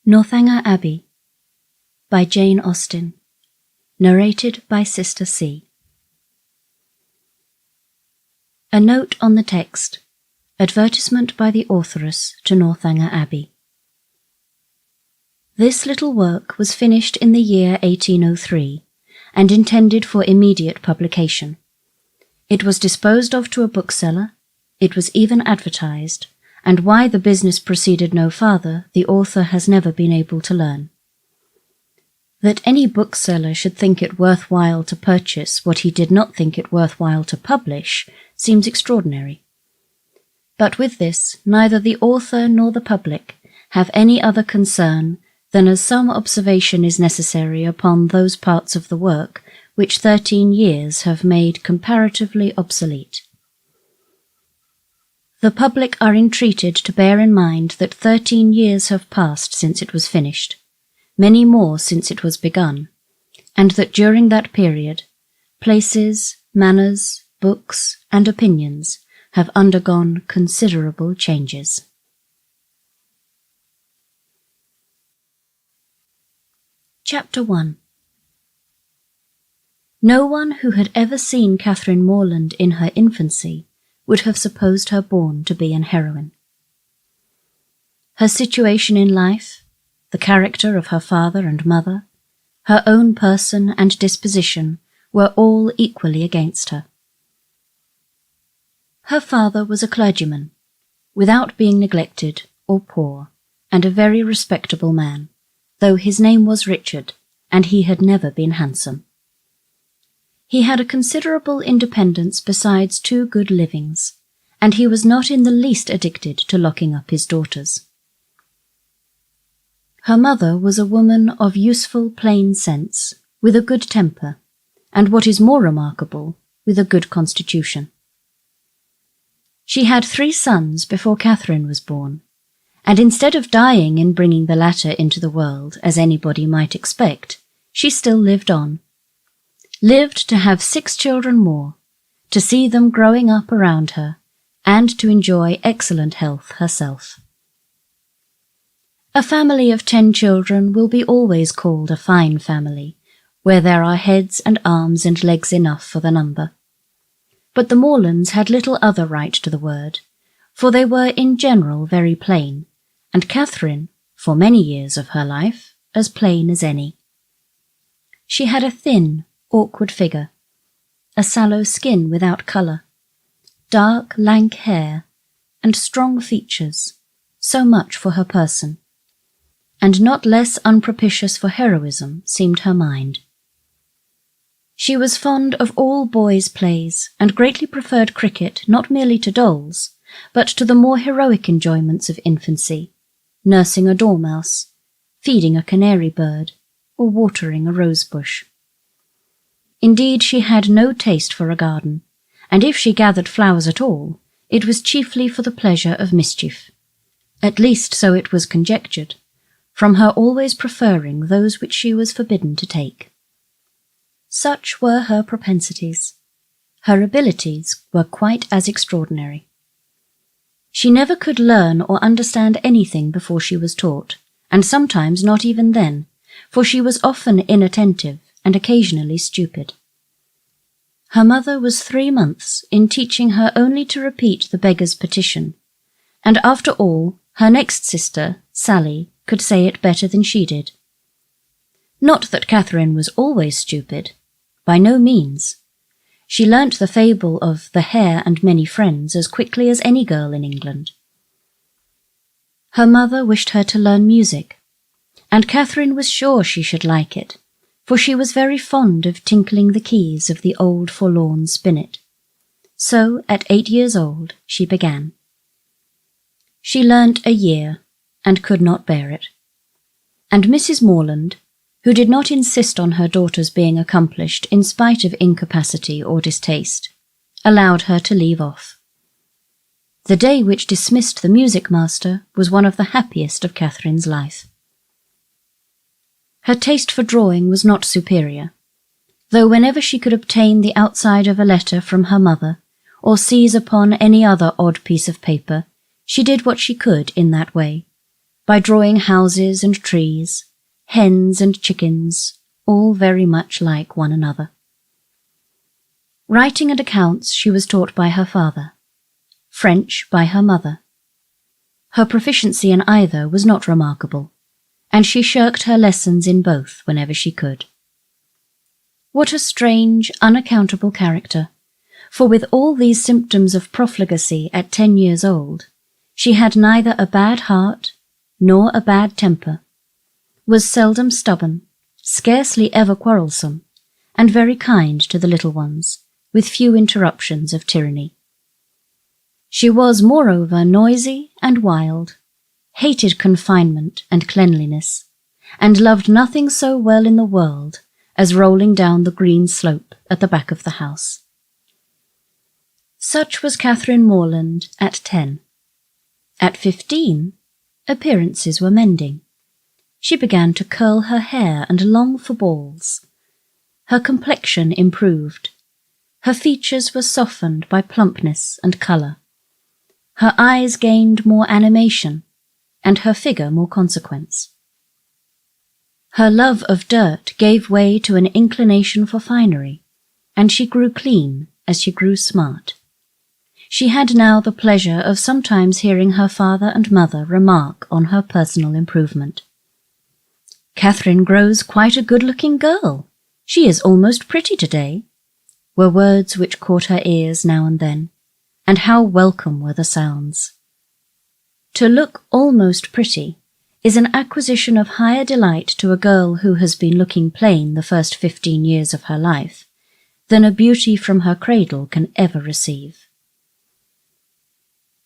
Northanger Abbey by Jane Austen. Narrated by Sister C. A note on the text. Advertisement by the authoress to Northanger Abbey. This little work was finished in the year 1803 and intended for immediate publication. It was disposed of to a bookseller, it was even advertised, and why the business proceeded no farther the author has never been able to learn. That any bookseller should think it worthwhile to purchase what he did not think it worthwhile to publish seems extraordinary. But with this, neither the author nor the public have any other concern than as some observation is necessary upon those parts of the work which 13 years have made comparatively obsolete. The public are entreated to bear in mind that 13 years have passed since it was finished, many more since it was begun, and that during that period, places, manners, books, and opinions have undergone considerable changes. Chapter 1. No one who had ever seen Catherine Morland in her infancy would have supposed her born to be an heroine. Her situation in life, the character of her father and mother, her own person and disposition were all equally against her. Her father was a clergyman, without being neglected or poor, and a very respectable man, though his name was Richard, and he had never been handsome. He had a considerable independence besides 2 good livings, and he was not in the least addicted to locking up his daughters. Her mother was a woman of useful plain sense, with a good temper, and what is more remarkable, with a good constitution. She had 3 sons before Catherine was born, and instead of dying in bringing the latter into the world, as anybody might expect, she still lived on. Lived to have 6 children more, to see them growing up around her, and to enjoy excellent health herself. A family of 10 children will be always called a fine family, where there are heads and arms and legs enough for the number. But the Morlands had little other right to the word, for they were in general very plain, and Catherine, for many years of her life, as plain as any. She had a thin, awkward figure, a sallow skin without colour, dark, lank hair, and strong features, so much for her person, and not less unpropitious for heroism seemed her mind. She was fond of all boys' plays, and greatly preferred cricket not merely to dolls, but to the more heroic enjoyments of infancy, nursing a dormouse, feeding a canary bird, or watering a rose bush. Indeed, she had no taste for a garden, and if she gathered flowers at all, it was chiefly for the pleasure of mischief. At least so it was conjectured, from her always preferring those which she was forbidden to take. Such were her propensities. Her abilities were quite as extraordinary. She never could learn or understand anything before she was taught, and sometimes not even then, for she was often inattentive and occasionally stupid. Her mother was 3 months in teaching her only to repeat the beggar's petition, and after all, her next sister, Sally, could say it better than she did. Not that Catherine was always stupid, by no means. She learnt the fable of the Hare and Many Friends as quickly as any girl in England. Her mother wished her to learn music, and Catherine was sure she should like it, for she was very fond of tinkling the keys of the old forlorn spinet. So, at 8 years old, she began. She learnt a year, and could not bear it. And Mrs. Morland, who did not insist on her daughter's being accomplished in spite of incapacity or distaste, allowed her to leave off. The day which dismissed the music master was one of the happiest of Catherine's life. Her taste for drawing was not superior, though whenever she could obtain the outside of a letter from her mother, or seize upon any other odd piece of paper, she did what she could in that way, by drawing houses and trees, hens and chickens, all very much like one another. Writing and accounts she was taught by her father, French by her mother. Her proficiency in either was not remarkable, and she shirked her lessons in both whenever she could. What a strange, unaccountable character, for with all these symptoms of profligacy at 10 years old, she had neither a bad heart nor a bad temper, was seldom stubborn, scarcely ever quarrelsome, and very kind to the little ones, with few interruptions of tyranny. She was, moreover, noisy and wild, hated confinement and cleanliness, and loved nothing so well in the world as rolling down the green slope at the back of the house. Such was Catherine Morland at 10. At 15, appearances were mending. She began to curl her hair and long for balls. Her complexion improved. Her features were softened by plumpness and colour. Her eyes gained more animation, and her figure more consequence. Her love of dirt gave way to an inclination for finery, and she grew clean as she grew smart. She had now the pleasure of sometimes hearing her father and mother remark on her personal improvement. "Catherine grows quite a good-looking girl. She is almost pretty today," were words which caught her ears now and then, and how welcome were the sounds. To look almost pretty is an acquisition of higher delight to a girl who has been looking plain the first 15 years of her life than a beauty from her cradle can ever receive.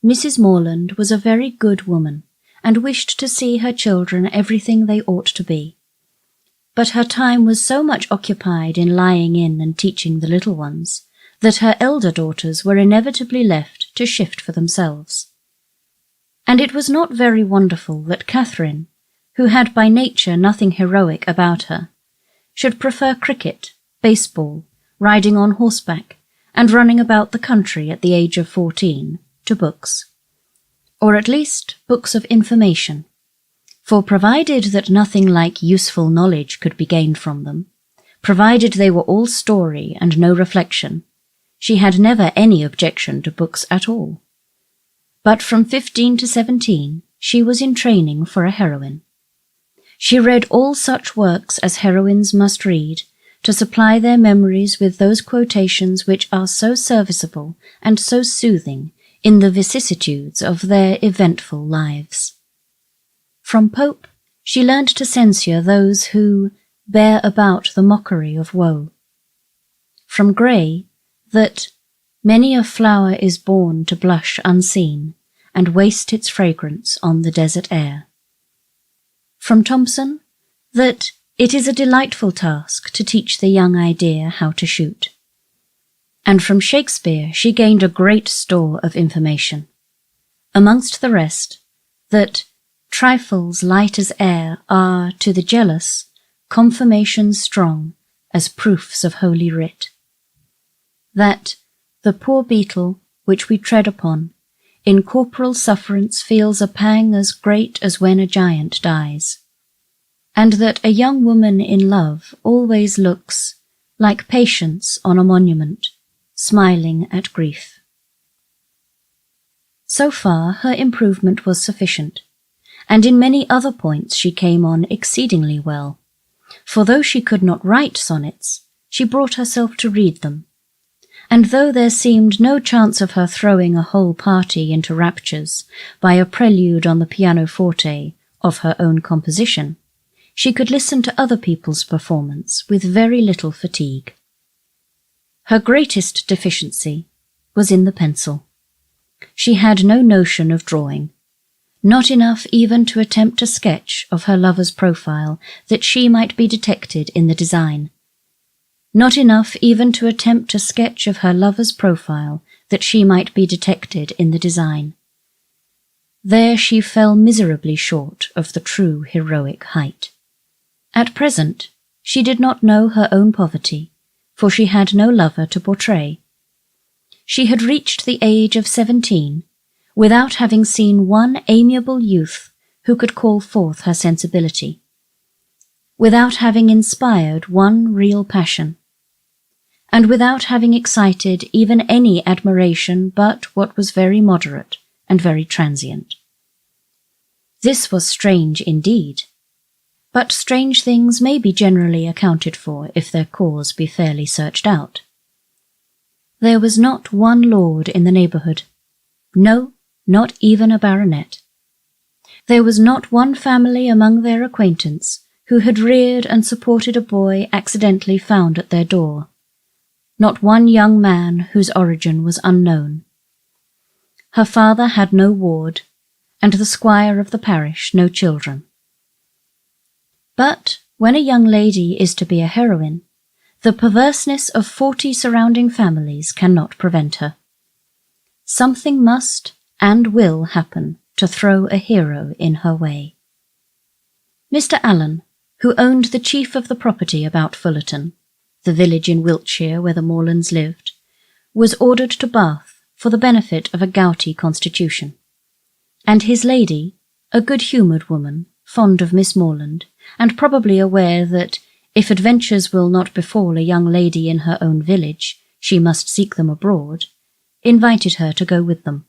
Mrs. Morland was a very good woman, and wished to see her children everything they ought to be. But her time was so much occupied in lying in and teaching the little ones that her elder daughters were inevitably left to shift for themselves. And it was not very wonderful that Catherine, who had by nature nothing heroic about her, should prefer cricket, baseball, riding on horseback, and running about the country at the age of 14, to books, or at least books of information, for provided that nothing like useful knowledge could be gained from them, provided they were all story and no reflection, she had never any objection to books at all. But from 15 to 17 she was in training for a heroine. She read all such works as heroines must read, to supply their memories with those quotations which are so serviceable and so soothing in the vicissitudes of their eventful lives. From Pope she learnt to censure those who bear about the mockery of woe. From Gray, that many a flower is born to blush unseen, and waste its fragrance on the desert air. From Thomson, that it is a delightful task to teach the young idea how to shoot. And from Shakespeare she gained a great store of information. Amongst the rest, that trifles light as air are, to the jealous, confirmations strong as proofs of Holy Writ. That the poor beetle which we tread upon in corporal sufferance feels a pang as great as when a giant dies, and that a young woman in love always looks like Patience on a monument, smiling at grief. So far her improvement was sufficient, and in many other points she came on exceedingly well, for though she could not write sonnets, she brought herself to read them, and though there seemed no chance of her throwing a whole party into raptures by a prelude on the pianoforte of her own composition, she could listen to other people's performance with very little fatigue. Her greatest deficiency was in the pencil. She had no notion of drawing, not enough even to attempt a sketch of her lover's profile that she might be detected in the design, not enough even to attempt a sketch of her lover's profile that she might be detected in the design. There she fell miserably short of the true heroic height. At present, she did not know her own poverty, for she had no lover to portray. She had reached the age of 17 without having seen one amiable youth who could call forth her sensibility, without having inspired one real passion, and without having excited even any admiration but what was very moderate and very transient. This was strange indeed, but strange things may be generally accounted for if their cause be fairly searched out. There was not one lord in the neighbourhood, no, not even a baronet. There was not one family among their acquaintance who had reared and supported a boy accidentally found at their door, not one young man whose origin was unknown. Her father had no ward, and the squire of the parish no children. But when a young lady is to be a heroine, the perverseness of 40 surrounding families cannot prevent her. Something must and will happen to throw a hero in her way. Mr. Allen, who owned the chief of the property about Fullerton, the village in Wiltshire where the Morlands lived, was ordered to Bath for the benefit of a gouty constitution, and his lady, a good-humoured woman, fond of Miss Morland, and probably aware that, if adventures will not befall a young lady in her own village, she must seek them abroad, invited her to go with them.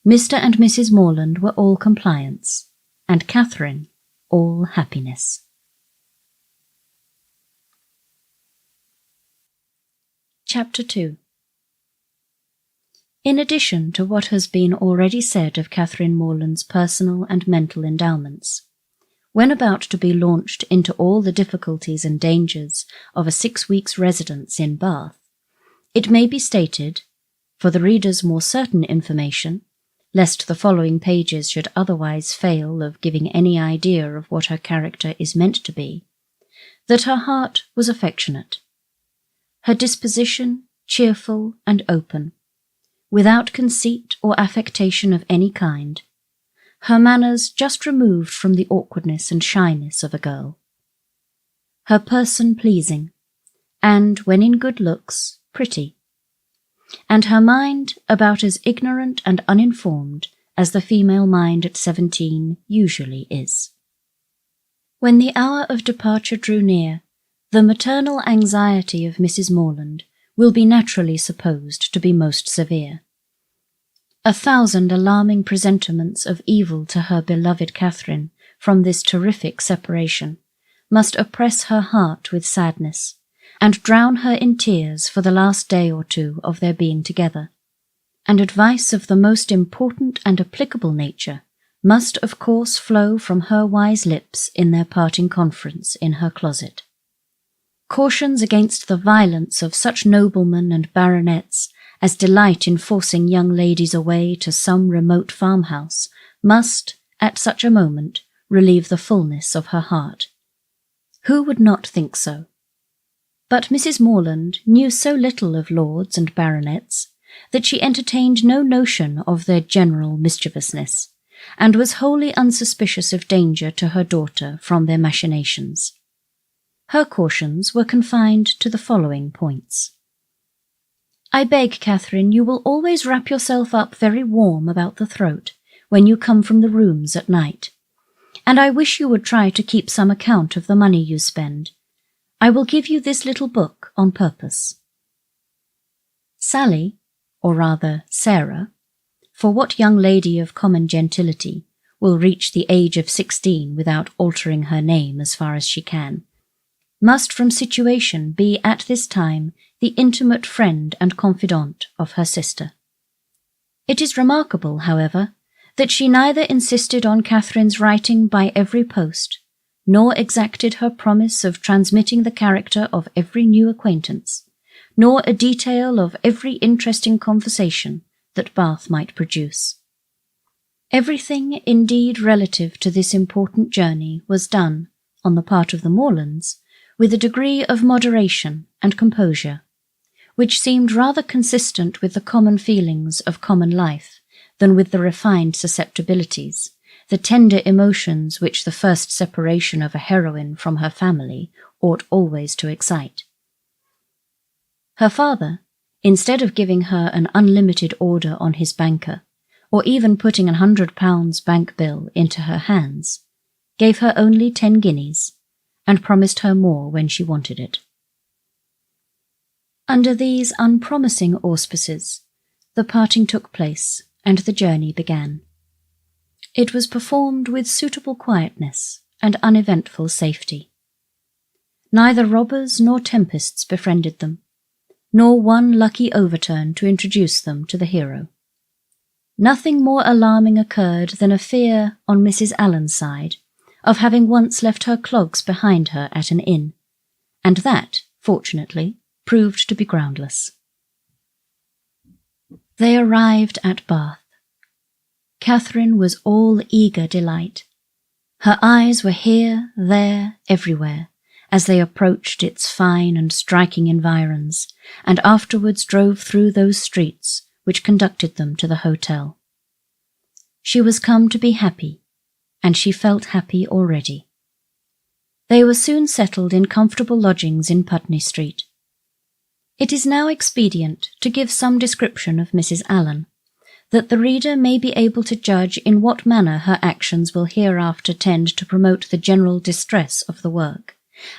Mr. and Mrs. Morland were all compliance, and Catherine all happiness. Chapter 2. In addition to what has been already said of Catherine Morland's personal and mental endowments, when about to be launched into all the difficulties and dangers of a 6 weeks' residence in Bath, it may be stated, for the reader's more certain information, lest the following pages should otherwise fail of giving any idea of what her character is meant to be, that her heart was affectionate, her disposition cheerful and open, without conceit or affectation of any kind, her manners just removed from the awkwardness and shyness of a girl, her person pleasing, and, when in good looks, pretty, and her mind about as ignorant and uninformed as the female mind at 17 usually is. When the hour of departure drew near, the maternal anxiety of Mrs. Morland will be naturally supposed to be most severe. 1,000 alarming presentiments of evil to her beloved Catherine from this terrific separation must oppress her heart with sadness, and drown her in tears for the last day or two of their being together, and advice of the most important and applicable nature must of course flow from her wise lips in their parting conference in her closet. Cautions against the violence of such noblemen and baronets as delight in forcing young ladies away to some remote farmhouse must, at such a moment, relieve the fullness of her heart. Who would not think so? But Mrs. Morland knew so little of lords and baronets that she entertained no notion of their general mischievousness, and was wholly unsuspicious of danger to her daughter from their machinations. Her cautions were confined to the following points. I beg, Catherine, you will always wrap yourself up very warm about the throat when you come from the rooms at night, and I wish you would try to keep some account of the money you spend. I will give you this little book on purpose. Sally, or rather Sarah, for what young lady of common gentility will reach the age of 16 without altering her name as far as she can, must from situation be at this time the intimate friend and confidant of her sister. It is remarkable, however, that she neither insisted on Catherine's writing by every post, nor exacted her promise of transmitting the character of every new acquaintance, nor a detail of every interesting conversation that Bath might produce. Everything, indeed, relative to this important journey was done, on the part of the Morlands, with a degree of moderation and composure, which seemed rather consistent with the common feelings of common life than with the refined susceptibilities, the tender emotions which the first separation of a heroine from her family ought always to excite. Her father, instead of giving her an unlimited order on his banker, or even putting £100 bank bill into her hands, gave her only 10 guineas, and promised her more when she wanted it. Under these unpromising auspices, the parting took place, and the journey began. It was performed with suitable quietness and uneventful safety. Neither robbers nor tempests befriended them, nor one lucky overturn to introduce them to the hero. Nothing more alarming occurred than a fear on Mrs. Allen's side of having once left her clogs behind her at an inn, and that, fortunately, proved to be groundless. They arrived at Bath. Catherine was all eager delight. Her eyes were here, there, everywhere, as they approached its fine and striking environs, and afterwards drove through those streets which conducted them to the hotel. She was come to be happy, and she felt happy already. They were soon settled in comfortable lodgings in Putney Street. It is now expedient to give some description of Mrs. Allen, that the reader may be able to judge in what manner her actions will hereafter tend to promote the general distress of the work,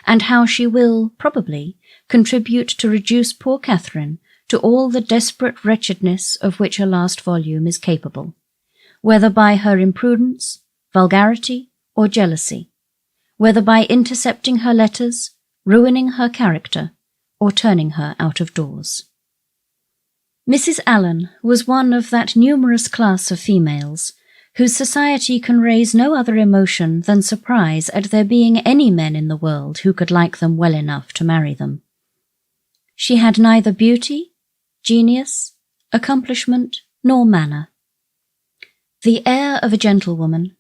and how she will, probably, contribute to reduce poor Catherine to all the desperate wretchedness of which a last volume is capable, whether by her imprudence, vulgarity, or jealousy, whether by intercepting her letters, ruining her character, or turning her out of doors. Mrs. Allen was one of that numerous class of females whose society can raise no other emotion than surprise at there being any men in the world who could like them well enough to marry them. She had neither beauty, genius, accomplishment, nor manner. The air of a gentlewoman,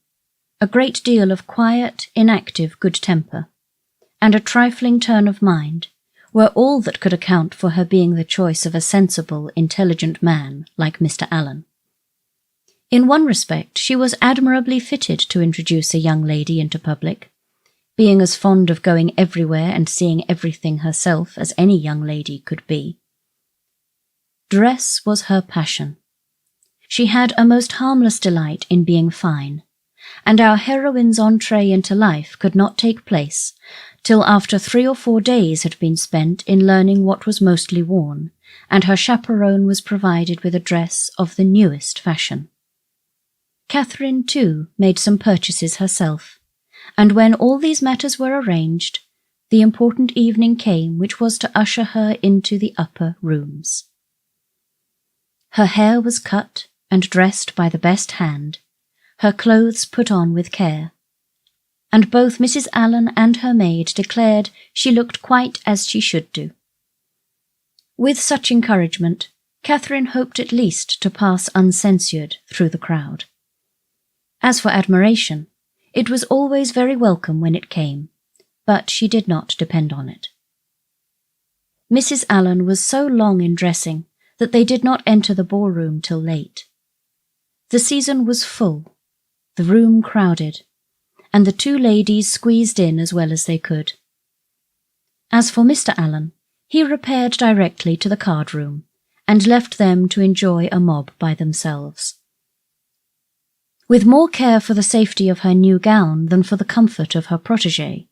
a great deal of quiet, inactive good temper, and a trifling turn of mind were all that could account for her being the choice of a sensible, intelligent man like Mr. Allen. In one respect she was admirably fitted to introduce a young lady into public, being as fond of going everywhere and seeing everything herself as any young lady could be. Dress was her passion. She had a most harmless delight in being fine, and our heroine's entree into life could not take place till after 3 or 4 days had been spent in learning what was mostly worn, and her chaperone was provided with a dress of the newest fashion. Catherine, too, made some purchases herself, and when all these matters were arranged, the important evening came which was to usher her into the upper rooms. Her hair was cut and dressed by the best hand, her clothes put on with care, and both Mrs. Allen and her maid declared she looked quite as she should do. With such encouragement, Catherine hoped at least to pass uncensured through the crowd. As for admiration, it was always very welcome when it came, but she did not depend on it. Mrs. Allen was so long in dressing that they did not enter the ballroom till late. The season was full, the room crowded, and the 2 ladies squeezed in as well as they could. As for Mr. Allen, he repaired directly to the card-room, and left them to enjoy a mob by themselves. With more care for the safety of her new gown than for the comfort of her protégée,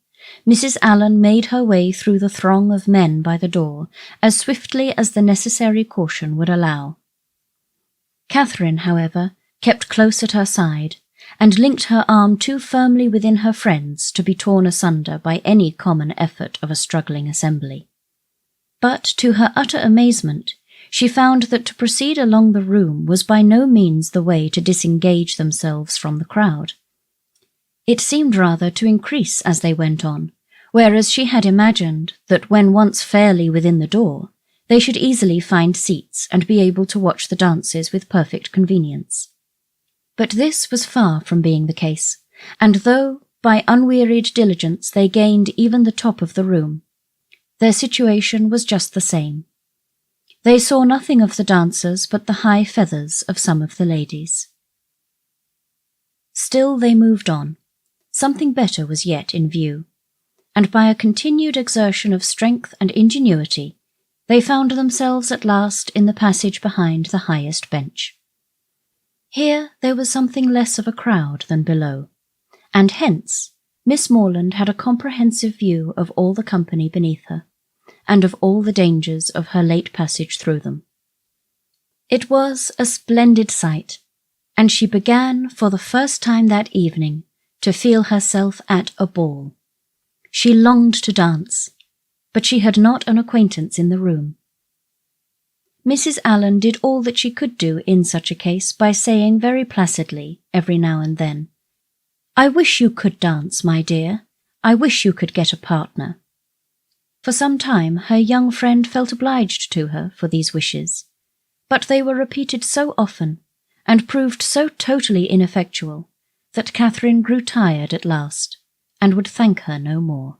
Mrs. Allen made her way through the throng of men by the door as swiftly as the necessary caution would allow. Catherine, however, kept close at her side, and linked her arm too firmly within her friend's to be torn asunder by any common effort of a struggling assembly. But, to her utter amazement, she found that to proceed along the room was by no means the way to disengage themselves from the crowd. It seemed rather to increase as they went on, whereas she had imagined that when once fairly within the door, they should easily find seats and be able to watch the dances with perfect convenience. But this was far from being the case, and though, by unwearied diligence, they gained even the top of the room, their situation was just the same. They saw nothing of the dancers but the high feathers of some of the ladies. Still they moved on. Something better was yet in view, and by a continued exertion of strength and ingenuity, they found themselves at last in the passage behind the highest bench. Here there was something less of a crowd than below, and hence Miss Morland had a comprehensive view of all the company beneath her, and of all the dangers of her late passage through them. It was a splendid sight, and she began for the first time that evening to feel herself at a ball. She longed to dance, but she had not an acquaintance in the room. Mrs. Allen did all that she could do in such a case by saying very placidly, every now and then, "I wish you could dance, my dear. I wish you could get a partner." For some time her young friend felt obliged to her for these wishes, but they were repeated so often, and proved so totally ineffectual, that Catherine grew tired at last, and would thank her no more.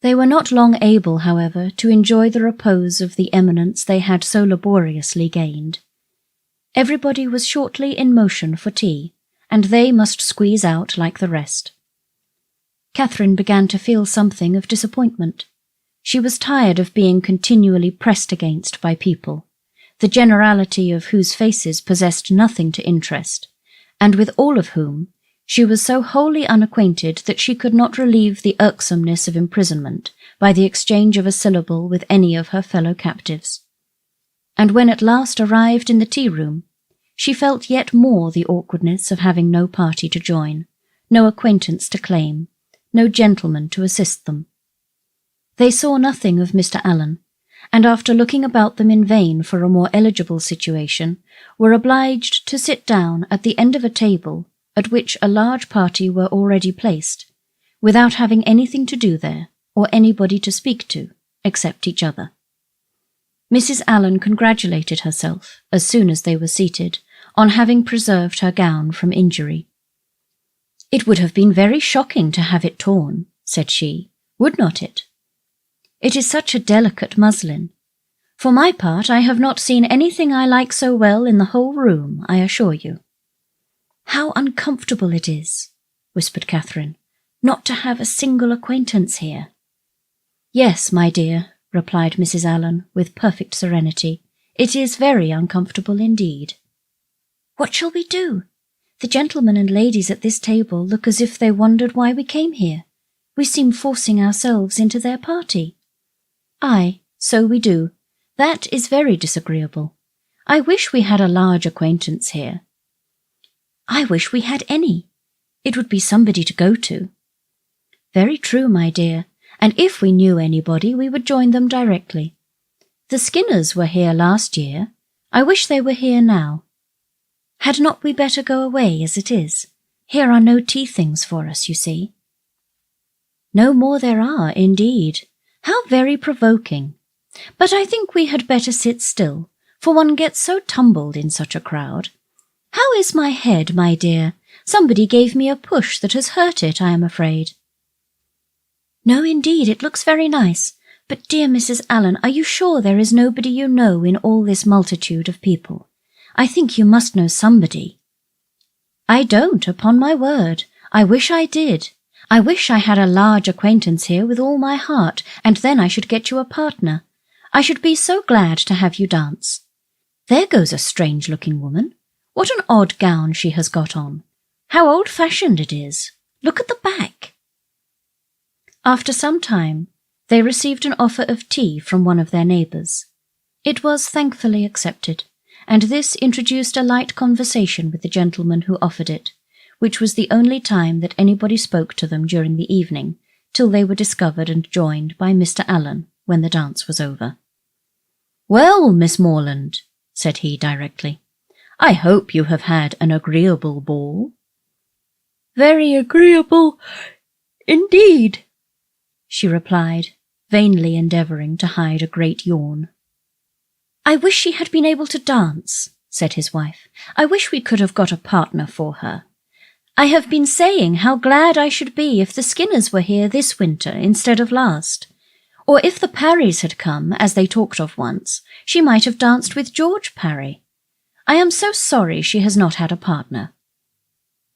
They were not long able, however, to enjoy the repose of the eminence they had so laboriously gained. Everybody was shortly in motion for tea, and they must squeeze out like the rest. Catherine began to feel something of disappointment. She was tired of being continually pressed against by people, the generality of whose faces possessed nothing to interest, and with all of whom she was so wholly unacquainted that she could not relieve the irksomeness of imprisonment by the exchange of a syllable with any of her fellow captives. And when at last arrived in the tea-room, she felt yet more the awkwardness of having no party to join, no acquaintance to claim, no gentleman to assist them. They saw nothing of Mr. Allen, and after looking about them in vain for a more eligible situation, were obliged to sit down at the end of a table at which a large party were already placed, without having anything to do there, or anybody to speak to, except each other. Mrs. Allen congratulated herself, as soon as they were seated, on having preserved her gown from injury. "It would have been very shocking to have it torn," said she, "would not it? It is such a delicate muslin. For my part, I have not seen anything I like so well in the whole room, I assure you." "How uncomfortable it is," whispered Catherine, "not to have a single acquaintance here." "Yes, my dear," replied Mrs. Allen, with perfect serenity, "it is very uncomfortable indeed." "What shall we do? The gentlemen and ladies at this table look as if they wondered why we came here. We seem forcing ourselves into their party." "Aye, so we do. That is very disagreeable. I wish we had a large acquaintance here." "I wish we had any. It would be somebody to go to." "Very true, my dear, and if we knew anybody we would join them directly. The Skinners were here last year. I wish they were here now. Had not we better go away as it is? Here are no tea things for us, you see." "No more there are, indeed. How very provoking. But I think we had better sit still, for one gets so tumbled in such a crowd. How is my head, my dear? Somebody gave me a push that has hurt it, I am afraid." "No, indeed, it looks very nice. But, dear Mrs. Allen, are you sure there is nobody you know in all this multitude of people? I think you must know somebody." "I don't, upon my word. I wish I did. I wish I had a large acquaintance here with all my heart, and then I should get you a partner. I should be so glad to have you dance. There goes a strange-looking woman. What an odd gown she has got on. How old-fashioned it is. Look at the back." After some time, they received an offer of tea from one of their neighbours. It was thankfully accepted, and this introduced a light conversation with the gentleman who offered it, which was the only time that anybody spoke to them during the evening, till they were discovered and joined by Mr. Allen when the dance was over. "Well, Miss Morland," said he directly, "I hope you have had an agreeable ball." "Very agreeable indeed," she replied, vainly endeavouring to hide a great yawn. "I wish she had been able to dance," said his wife. "I wish we could have got a partner for her. I have been saying how glad I should be if the Skinners were here this winter instead of last. Or if the Parrys had come, as they talked of once, she might have danced with George Parry. I am so sorry she has not had a partner."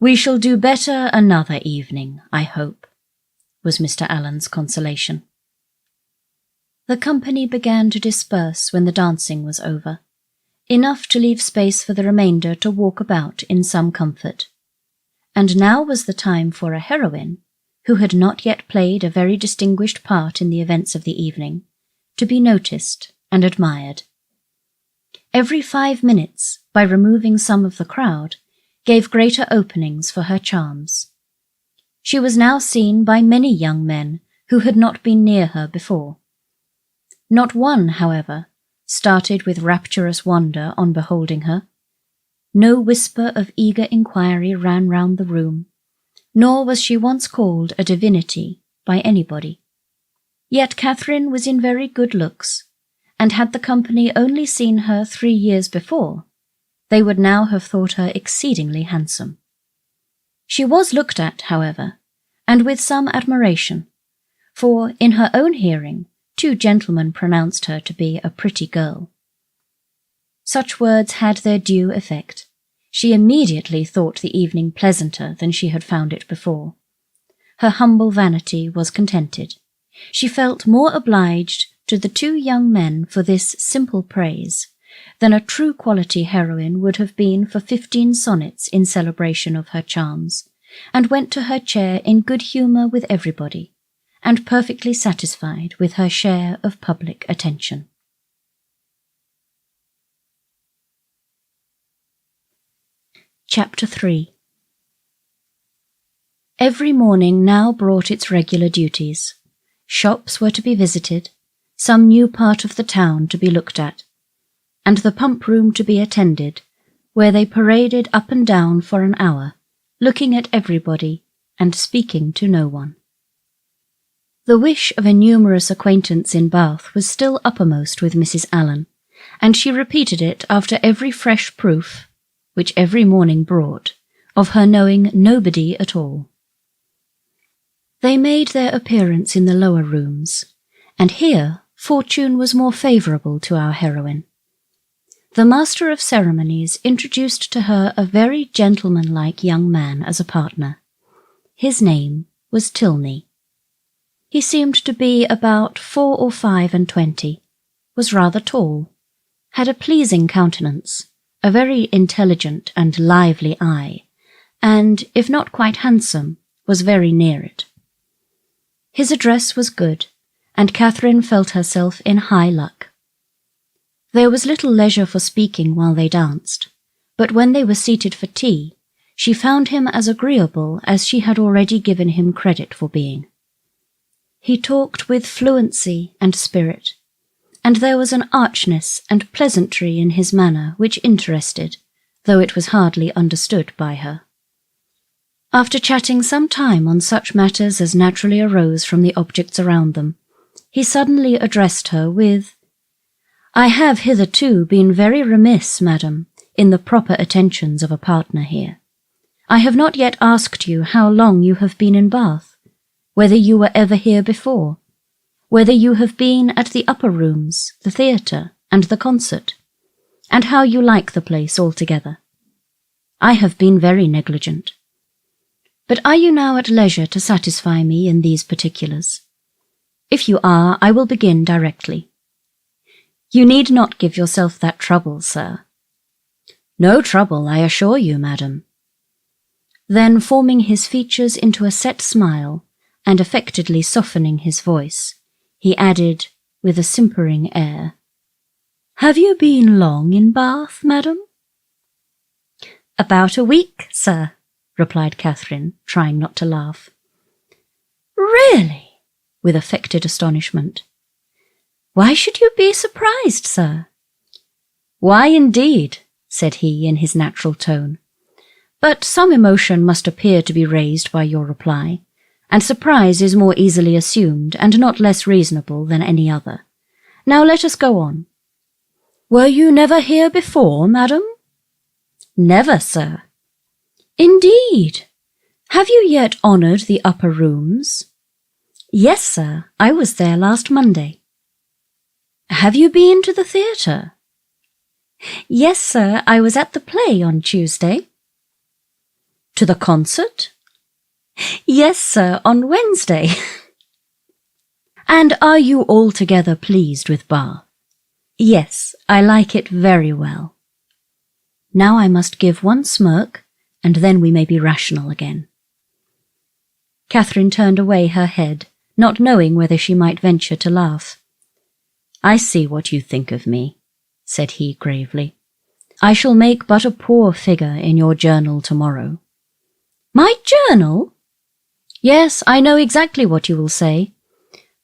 "We shall do better another evening, I hope," was Mr. Allen's consolation. The company began to disperse when the dancing was over. enough to leave space for the remainder to walk about in some comfort. And now was the time for a heroine, who had not yet played a very distinguished part in the events of the evening, to be noticed and admired. Every 5 minutes, by removing some of the crowd, gave greater openings for her charms. She was now seen by many young men who had not been near her before. Not one, however, started with rapturous wonder on beholding her. No whisper of eager inquiry ran round the room, nor was she once called a divinity by anybody. Yet Catherine was in very good looks, and had the company only seen her 3 years before, they would now have thought her exceedingly handsome. She was looked at, however, and with some admiration, for in her own hearing 2 gentlemen pronounced her to be a pretty girl. Such words had their due effect. She immediately thought the evening pleasanter than she had found it before. Her humble vanity was contented. She felt more obliged to the 2 young men for this simple praise than a true quality heroine would have been for 15 sonnets in celebration of her charms, and went to her chair in good humour with everybody, and perfectly satisfied with her share of public attention. Chapter 3. Every morning now brought its regular duties. Shops were to be visited, some new part of the town to be looked at, and the pump room to be attended, where they paraded up and down for an hour, looking at everybody and speaking to no one. The wish of a numerous acquaintance in Bath was still uppermost with Mrs. Allen, and she repeated it after every fresh proof, which every morning brought, of her knowing nobody at all. They made their appearance in the lower rooms, and here fortune was more favourable to our heroine. The master of ceremonies introduced to her a very gentlemanlike young man as a partner. His name was Tilney. He seemed to be about 4 or 5 and 20, was rather tall, had a pleasing countenance, a very intelligent and lively eye, and, if not quite handsome, was very near it. His address was good, and Catherine felt herself in high luck. There was little leisure for speaking while they danced, but when they were seated for tea, she found him as agreeable as she had already given him credit for being. He talked with fluency and spirit, and there was an archness and pleasantry in his manner which interested, though it was hardly understood by her. After chatting some time on such matters as naturally arose from the objects around them, he suddenly addressed her with, "I have hitherto been very remiss, madam, in the proper attentions of a partner here. I have not yet asked you how long you have been in Bath, whether you were ever here before, whether you have been at the upper rooms, the theatre, and the concert, and how you like the place altogether. I have been very negligent. But are you now at leisure to satisfy me in these particulars? If you are, I will begin directly. You need not give yourself that trouble, sir." "No trouble, I assure you, madam." Then, forming his features into a set smile, and affectedly softening his voice, he added, with a simpering air, "Have you been long in Bath, madam?" "About a week, sir," replied Catherine, trying not to laugh. "Really?" with affected astonishment. "Why should you be surprised, sir?" "Why, indeed?" said he in his natural tone. "But some emotion must appear to be raised by your reply, and surprise is more easily assumed and not less reasonable than any other. Now let us go on. Were you never here before, madam?" "Never, sir." "Indeed? Have you yet honoured the upper rooms?" "Yes, sir, I was there last Monday." "Have you been to the theatre?" "Yes, sir, I was at the play on Tuesday." "To the concert?" "Yes, sir, on Wednesday." "And are you altogether pleased with Bath?" "Yes, I like it very well." Now I must give one smirk, and then we may be rational again." Catherine turned away her head, not knowing whether she might venture to laugh. "I see what you think of me," said he gravely. "I shall make but a poor figure in your journal tomorrow." "My journal?" "Yes, I know exactly what you will say.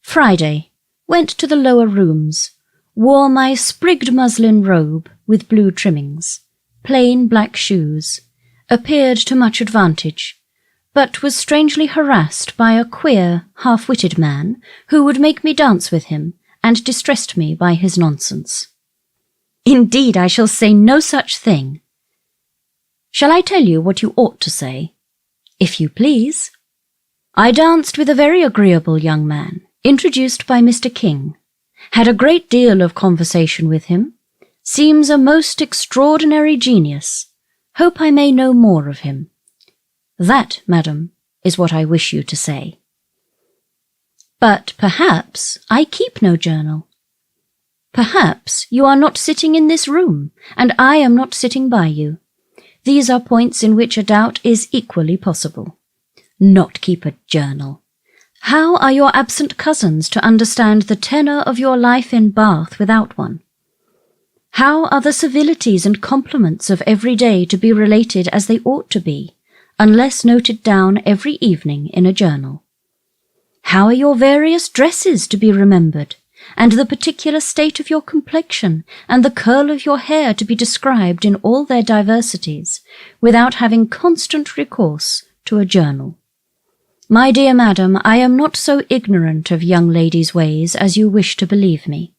Friday, went to the lower rooms, wore my sprigged muslin robe with blue trimmings, plain black shoes, appeared to much advantage, but was strangely harassed by a queer, half-witted man who would make me dance with him and distressed me by his nonsense." "Indeed, I shall say no such thing." "Shall I tell you what you ought to say?" "If you please." "I danced with a very agreeable young man, introduced by Mr. King. Had a great deal of conversation with him. Seems a most extraordinary genius. Hope I may know more of him. That, madam, is what I wish you to say." "But perhaps I keep no journal. Perhaps you are not sitting in this room, and I am not sitting by you. These are points in which a doubt is equally possible. Not keep a journal. How are your absent cousins to understand the tenor of your life in Bath without one? How are the civilities and compliments of every day to be related as they ought to be, unless noted down every evening in a journal? How are your various dresses to be remembered, and the particular state of your complexion, and the curl of your hair to be described in all their diversities, without having constant recourse to a journal? My dear madam, I am not so ignorant of young ladies' ways as you wish to believe me.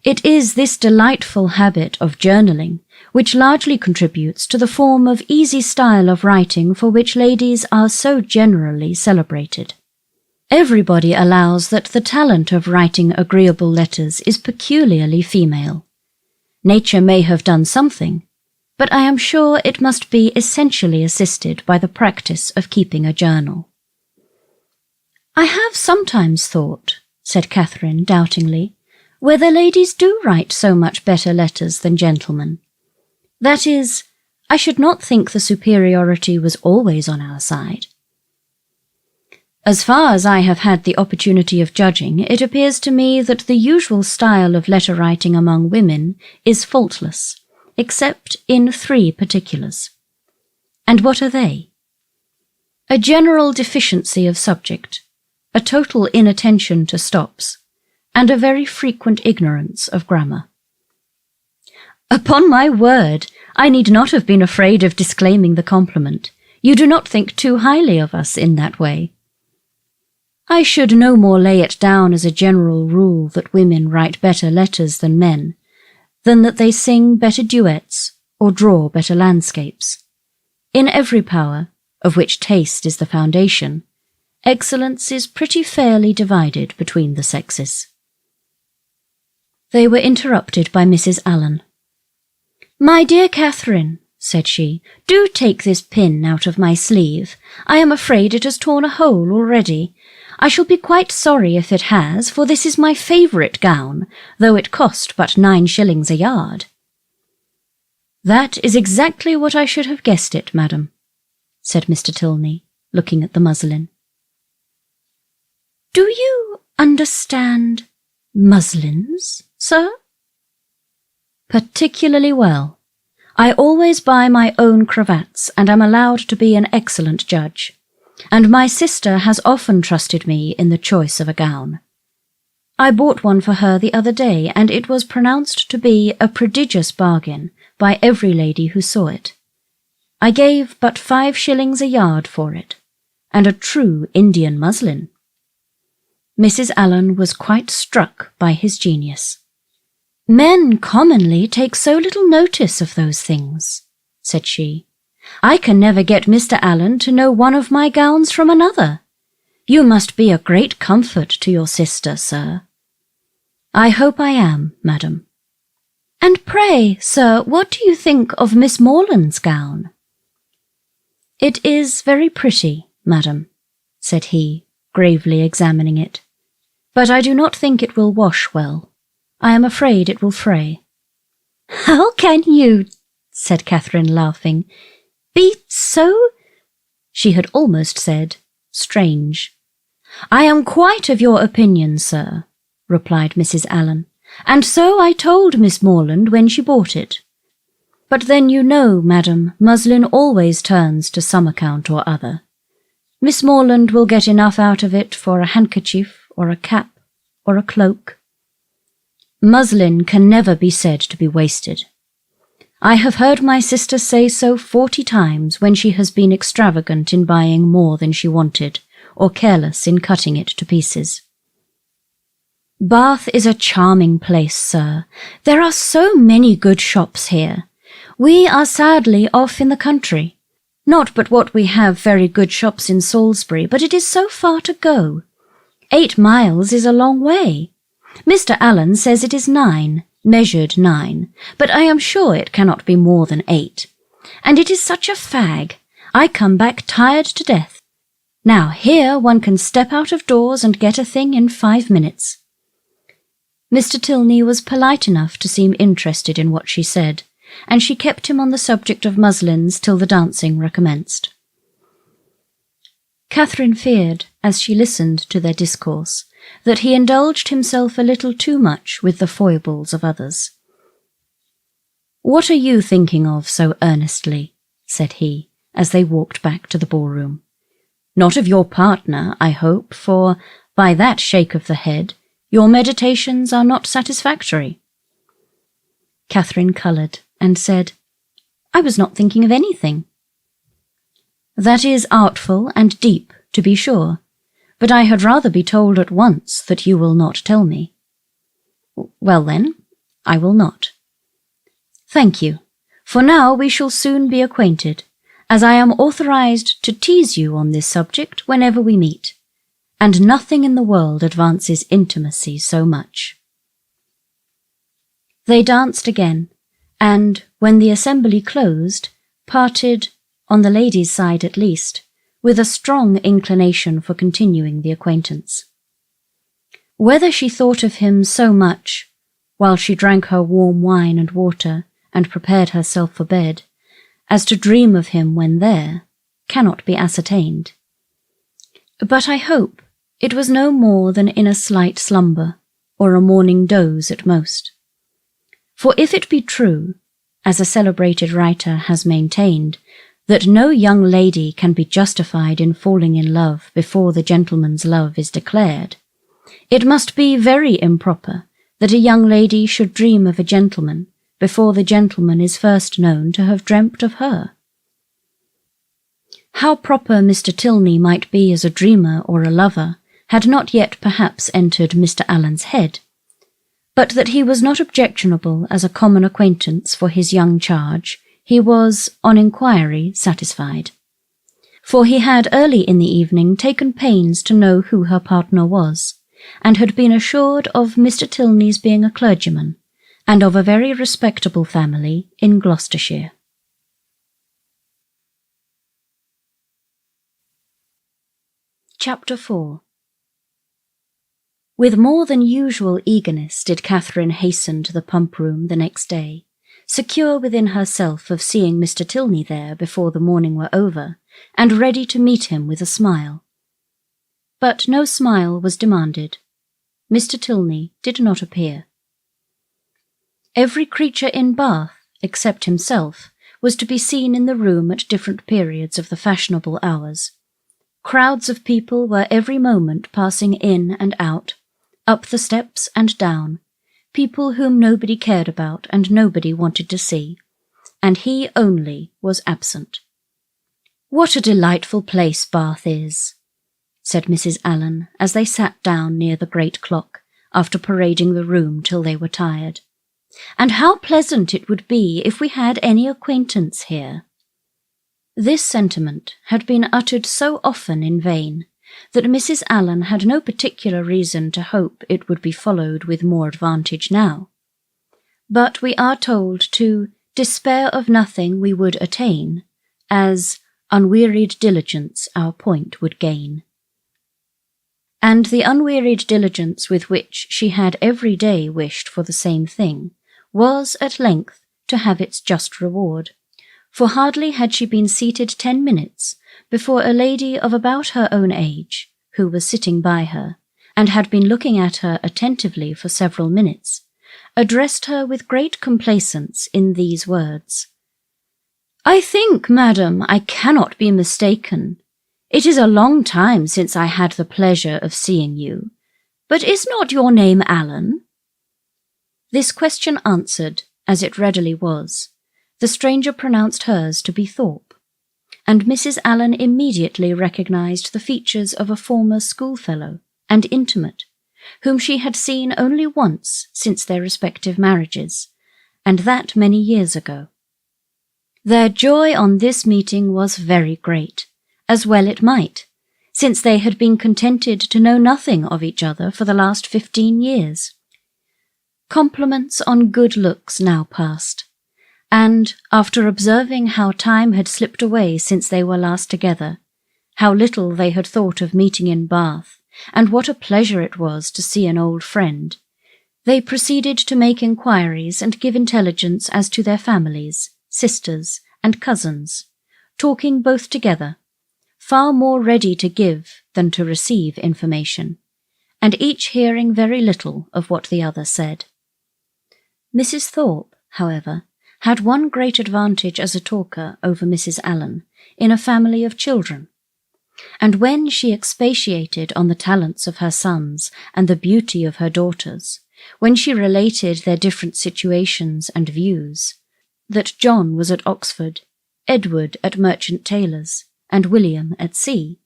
It is this delightful habit of journaling which largely contributes to the form of easy style of writing for which ladies are so generally celebrated. Everybody allows that the talent of writing agreeable letters is peculiarly female. Nature may have done something, but I am sure it must be essentially assisted by the practice of keeping a journal. "I have sometimes thought," said Catherine doubtingly, "whether ladies do write so much better letters than gentlemen. That is, I should not think the superiority was always on our side." "As far as I have had the opportunity of judging, it appears to me that the usual style of letter-writing among women is faultless, except in 3 particulars. And what are they? A general deficiency of subject, a total inattention to stops, and a very frequent ignorance of grammar." "Upon my word, I need not have been afraid of disclaiming the compliment. You do not think too highly of us in that way." "I should no more lay it down as a general rule that women write better letters than men, than that they sing better duets or draw better landscapes. In every power, of which taste is the foundation, excellence is pretty fairly divided between the sexes." They were interrupted by Mrs. Allen. "My dear Catherine," said she, "do take this pin out of my sleeve. I am afraid it has torn a hole already. I shall be quite sorry if it has, for this is my favourite gown, though it cost but 9 shillings a yard." "That is exactly what I should have guessed it, madam," said Mr. Tilney, looking at the muslin. "Do you understand muslins, sir?" "Particularly well. I always buy my own cravats, and am allowed to be an excellent judge, and my sister has often trusted me in the choice of a gown. I bought one for her the other day, and it was pronounced to be a prodigious bargain by every lady who saw it. I gave but 5 shillings a yard for it, and a true Indian muslin." Mrs. Allen was quite struck by his genius. "Men commonly take so little notice of those things," said she. "I can never get Mr. Allen to know one of my gowns from another. You must be a great comfort to your sister, sir." "I hope I am, madam." "And pray, sir, what do you think of Miss Morland's gown?" "It is very pretty, madam," said he, gravely examining it, "but I do not think it will wash well. I am afraid it will fray." "How can you said Catherine, laughing. "Be so?" She had almost said, "strange." "I am quite of your opinion, sir," replied Mrs. Allen, "and so I told Miss Morland when she bought it. But then you know, madam, muslin always turns to some account or other. Miss Morland will get enough out of it for a handkerchief or a cap or a cloak. Muslin can never be said to be wasted. I have heard my sister say so 40 times when she has been extravagant in buying more than she wanted, or careless in cutting it to pieces. Bath is a charming place, sir. There are so many good shops here. We are sadly off in the country. Not but what we have very good shops in Salisbury, but it is so far to go. 8 miles is a long way. Mr. Allen says it is 9, measured 9, but I am sure it cannot be more than 8. And it is such a fag. I come back tired to death. Now here one can step out of doors and get a thing in 5 minutes. Mr. Tilney was polite enough to seem interested in what she said, and she kept him on the subject of muslins till the dancing recommenced. Catherine feared, as she listened to their discourse, that he indulged himself a little too much with the foibles of others. "What are you thinking of so earnestly?" said he, as they walked back to the ballroom. "Not of your partner, I hope, for, by that shake of the head, your meditations are not satisfactory." Catherine coloured, and said, "I was not thinking of anything." "That is artful and deep, to be sure, but I had rather be told at once that you will not tell me." "Well then, I will not." "Thank you, for now we shall soon be acquainted, as I am authorized to tease you on this subject whenever we meet, and nothing in the world advances intimacy so much." They danced again, and, when the assembly closed, parted, on the ladies' side at least, with a strong inclination for continuing the acquaintance. Whether she thought of him so much, while she drank her warm wine and water, and prepared herself for bed, as to dream of him when there, cannot be ascertained. But I hope it was no more than in a slight slumber, or a morning doze at most. For if it be true, as a celebrated writer has maintained, that no young lady can be justified in falling in love before the gentleman's love is declared, it must be very improper that a young lady should dream of a gentleman before the gentleman is first known to have dreamt of her. How proper Mr. Tilney might be as a dreamer or a lover had not yet perhaps entered Mr. Allen's head, but that he was not objectionable as a common acquaintance for his young charge, he was, on inquiry, satisfied. For he had early in the evening taken pains to know who her partner was, and had been assured of Mr. Tilney's being a clergyman, and of a very respectable family in Gloucestershire. Chapter 4. With more than usual eagerness did Catherine hasten to the pump-room the next day, secure within herself of seeing Mr. Tilney there before the morning were over, and ready to meet him with a smile. But no smile was demanded. Mr. Tilney did not appear. Every creature in Bath, except himself, was to be seen in the room at different periods of the fashionable hours. Crowds of people were every moment passing in and out, up the steps and down, people whom nobody cared about and nobody wanted to see, and he only was absent. "What a delightful place Bath is," said Mrs. Allen, as they sat down near the great clock, after parading the room till they were tired. "And how pleasant it would be if we had any acquaintance here." This sentiment had been uttered so often in vain, that Mrs. Allen had no particular reason to hope it would be followed with more advantage now. But we are told to despair of nothing we would attain, as unwearied diligence our point would gain. And the unwearied diligence with which she had every day wished for the same thing was at length to have its just reward, for hardly had she been seated 10 minutes before a lady of about her own age, who was sitting by her, and had been looking at her attentively for several minutes, addressed her with great complacence in these words: "I think, madam, I cannot be mistaken. It is a long time since I had the pleasure of seeing you, but is not your name Allen?" This question answered, as it readily was, the stranger pronounced hers to be Thorpe, and Mrs. Allen immediately recognized the features of a former schoolfellow and intimate, whom she had seen only once since their respective marriages, and that many years ago. Their joy on this meeting was very great, as well it might, since they had been contented to know nothing of each other for the last 15 years. Compliments on good looks now passed, and, after observing how time had slipped away since they were last together, how little they had thought of meeting in Bath, and what a pleasure it was to see an old friend, they proceeded to make inquiries and give intelligence as to their families, sisters, and cousins, talking both together, far more ready to give than to receive information, and each hearing very little of what the other said. Mrs. Thorpe, however, had one great advantage as a talker over Mrs. Allen in a family of children, and when she expatiated on the talents of her sons and the beauty of her daughters, when she related their different situations and views, that John was at Oxford, Edward at Merchant Taylor's, and William at sea,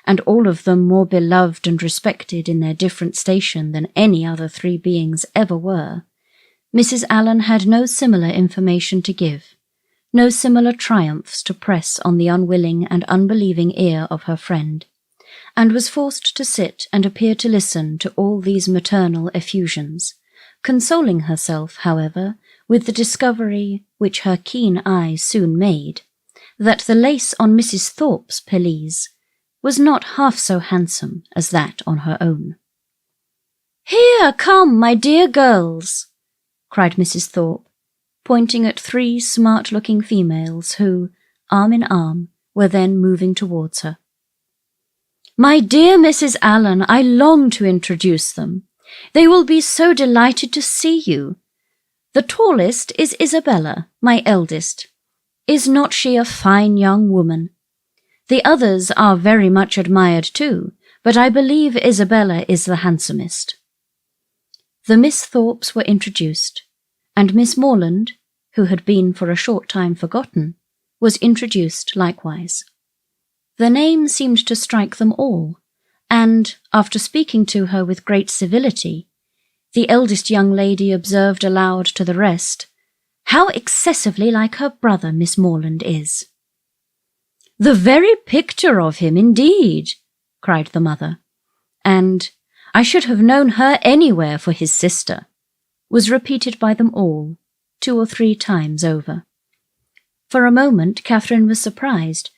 and all of them more beloved and respected in their different station than any other 3 beings ever were, Mrs. Allen had no similar information to give, no similar triumphs to press on the unwilling and unbelieving ear of her friend, and was forced to sit and appear to listen to all these maternal effusions, consoling herself, however, with the discovery, which her keen eye soon made, that the lace on Mrs. Thorpe's pelisse was not half so handsome as that on her own. "Here, come, my dear girls," cried Mrs. Thorpe, pointing at 3 smart-looking females who, arm in arm, were then moving towards her. "My dear Mrs. Allen, I long to introduce them. They will be so delighted to see you. The tallest is Isabella, my eldest. Is not she a fine young woman? The others are very much admired too, but I believe Isabella is the handsomest." The Miss Thorpes were introduced, and Miss Morland, who had been for a short time forgotten, was introduced likewise. The name seemed to strike them all, and, after speaking to her with great civility, the eldest young lady observed aloud to the rest, "How excessively like her brother Miss Morland is." "The very picture of him, indeed," cried the mother, and "I should have known her anywhere for his sister," was repeated by them all, 2 or 3 times over. For a moment Catherine was surprised,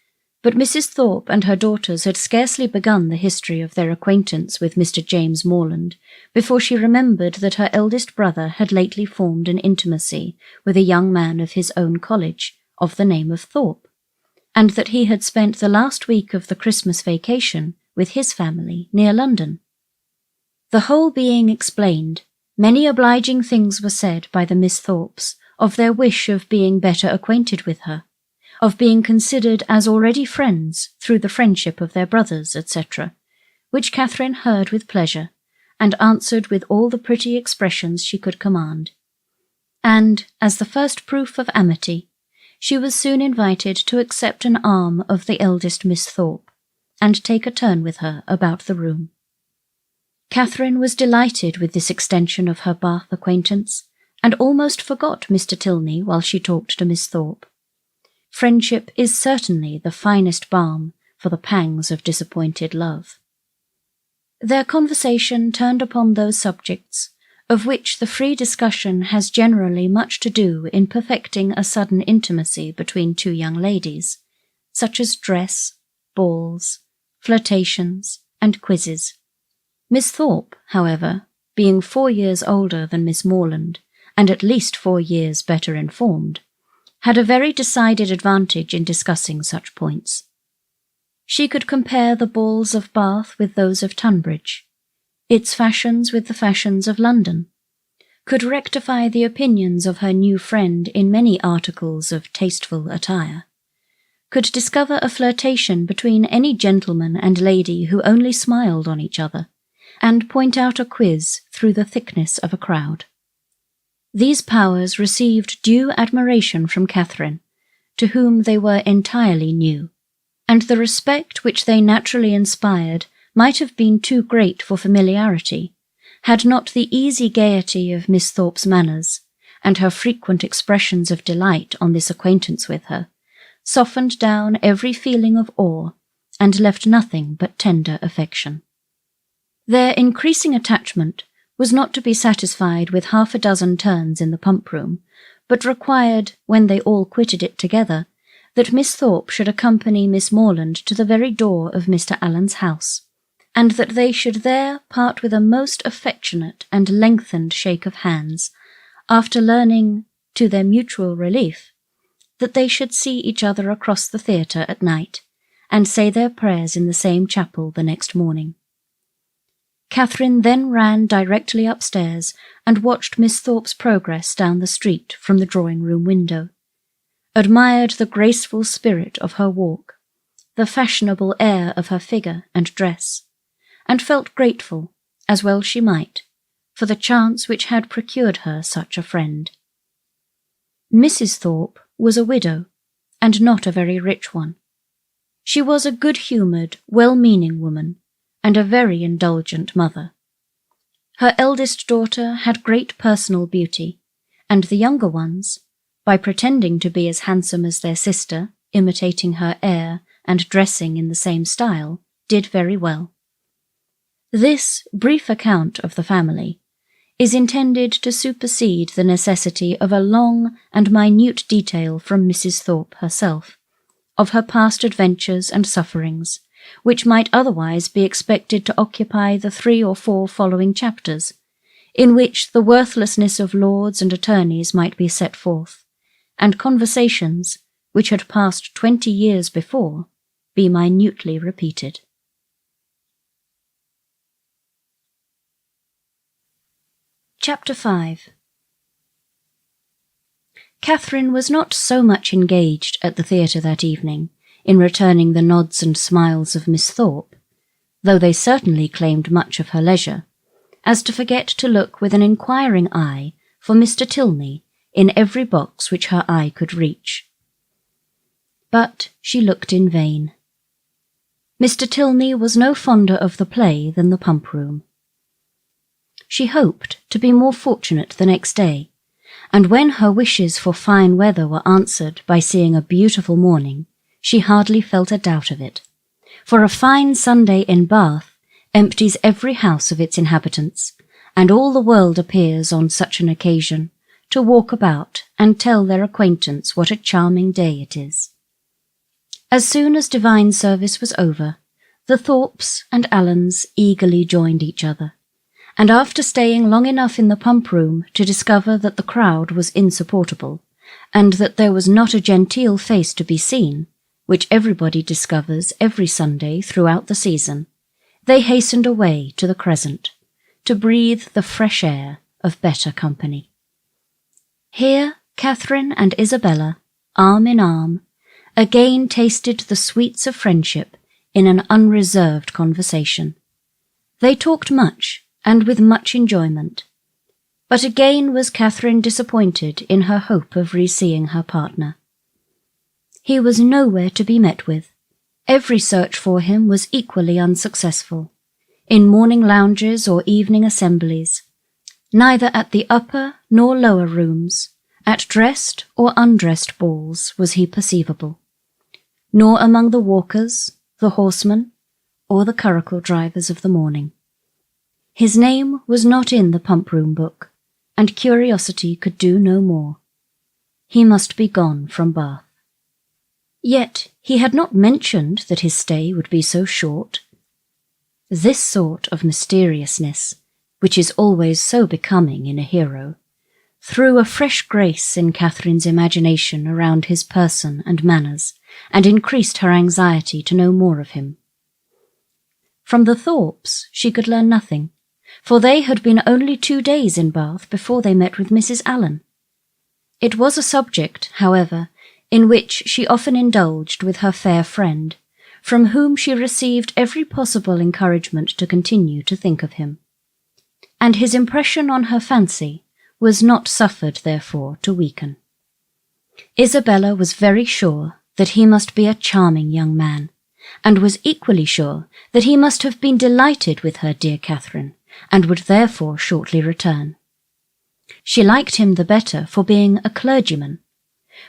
but Mrs. Thorpe and her daughters had scarcely begun the history of their acquaintance with Mr. James Morland before she remembered that her eldest brother had lately formed an intimacy with a young man of his own college, of the name of Thorpe, and that he had spent the last week of the Christmas vacation with his family near London. The whole being explained, many obliging things were said by the Miss Thorpes of their wish of being better acquainted with her, of being considered as already friends through the friendship of their brothers, etc., which Catherine heard with pleasure, and answered with all the pretty expressions she could command. And, as the first proof of amity, she was soon invited to accept an arm of the eldest Miss Thorpe, and take a turn with her about the room. Catherine was delighted with this extension of her Bath acquaintance, and almost forgot Mr. Tilney while she talked to Miss Thorpe. Friendship is certainly the finest balm for the pangs of disappointed love. Their conversation turned upon those subjects of which the free discussion has generally much to do in perfecting a sudden intimacy between 2 young ladies, such as dress, balls, flirtations, and quizzes. Miss Thorpe, however, being 4 years older than Miss Morland, and at least 4 years better informed, had a very decided advantage in discussing such points. She could compare the balls of Bath with those of Tunbridge, its fashions with the fashions of London, could rectify the opinions of her new friend in many articles of tasteful attire, could discover a flirtation between any gentleman and lady who only smiled on each other, and point out a quiz through the thickness of a crowd. These powers received due admiration from Catherine, to whom they were entirely new, and the respect which they naturally inspired might have been too great for familiarity, had not the easy gaiety of Miss Thorpes' manners, and her frequent expressions of delight on this acquaintance with her, softened down every feeling of awe, and left nothing but tender affection. Their increasing attachment was not to be satisfied with 6 turns in the pump-room, but required, when they all quitted it together, that Miss Thorpe should accompany Miss Morland to the very door of Mr. Allen's house, and that they should there part with a most affectionate and lengthened shake of hands, after learning, to their mutual relief, that they should see each other across the theatre at night, and say their prayers in the same chapel the next morning. Catherine then ran directly upstairs and watched Miss Thorpe's progress down the street from the drawing-room window, admired the graceful spirit of her walk, the fashionable air of her figure and dress, and felt grateful, as well she might, for the chance which had procured her such a friend. Mrs. Thorpe was a widow, and not a very rich one. She was a good-humoured, well-meaning woman, and a very indulgent mother. Her eldest daughter had great personal beauty, and the younger ones, by pretending to be as handsome as their sister, imitating her air and dressing in the same style, did very well. This brief account of the family is intended to supersede the necessity of a long and minute detail from Mrs. Thorpe herself, of her past adventures and sufferings, which might otherwise be expected to occupy the 3 or 4 following chapters, in which the worthlessness of lords and attorneys might be set forth, and conversations, which had passed 20 years before, be minutely repeated. Chapter 5. Catherine was not so much engaged at the theatre that evening in returning the nods and smiles of Miss Thorpe, though they certainly claimed much of her leisure, as to forget to look with an inquiring eye for Mr. Tilney in every box which her eye could reach. But she looked in vain. Mr. Tilney was no fonder of the play than the pump-room. She hoped to be more fortunate the next day, and when her wishes for fine weather were answered by seeing a beautiful morning, she hardly felt a doubt of it, for a fine Sunday in Bath empties every house of its inhabitants, and all the world appears on such an occasion to walk about and tell their acquaintance what a charming day it is. As soon as divine service was over, the Thorpes and Allens eagerly joined each other, and after staying long enough in the pump-room to discover that the crowd was insupportable, and that there was not a genteel face to be seen, which everybody discovers every Sunday throughout the season, they hastened away to the Crescent, to breathe the fresh air of better company. Here Catherine and Isabella, arm in arm, again tasted the sweets of friendship in an unreserved conversation. They talked much, and with much enjoyment, but again was Catherine disappointed in her hope of re-seeing her partner. He was nowhere to be met with. Every search for him was equally unsuccessful, in morning lounges or evening assemblies, neither at the upper nor lower rooms, at dressed or undressed balls was he perceivable, nor among the walkers, the horsemen, or the curricle drivers of the morning. His name was not in the pump-room book, and curiosity could do no more. He must be gone from Bath. Yet he had not mentioned that his stay would be so short. This sort of mysteriousness, which is always so becoming in a hero, threw a fresh grace in Catherine's imagination around his person and manners, and increased her anxiety to know more of him. From the Thorpes she could learn nothing, for they had been only 2 days in Bath before they met with Mrs. Allen. It was a subject, however, in which she often indulged with her fair friend, from whom she received every possible encouragement to continue to think of him. And his impression on her fancy was not suffered, therefore, to weaken. Isabella was very sure that he must be a charming young man, and was equally sure that he must have been delighted with her dear Catherine, and would therefore shortly return. She liked him the better for being a clergyman,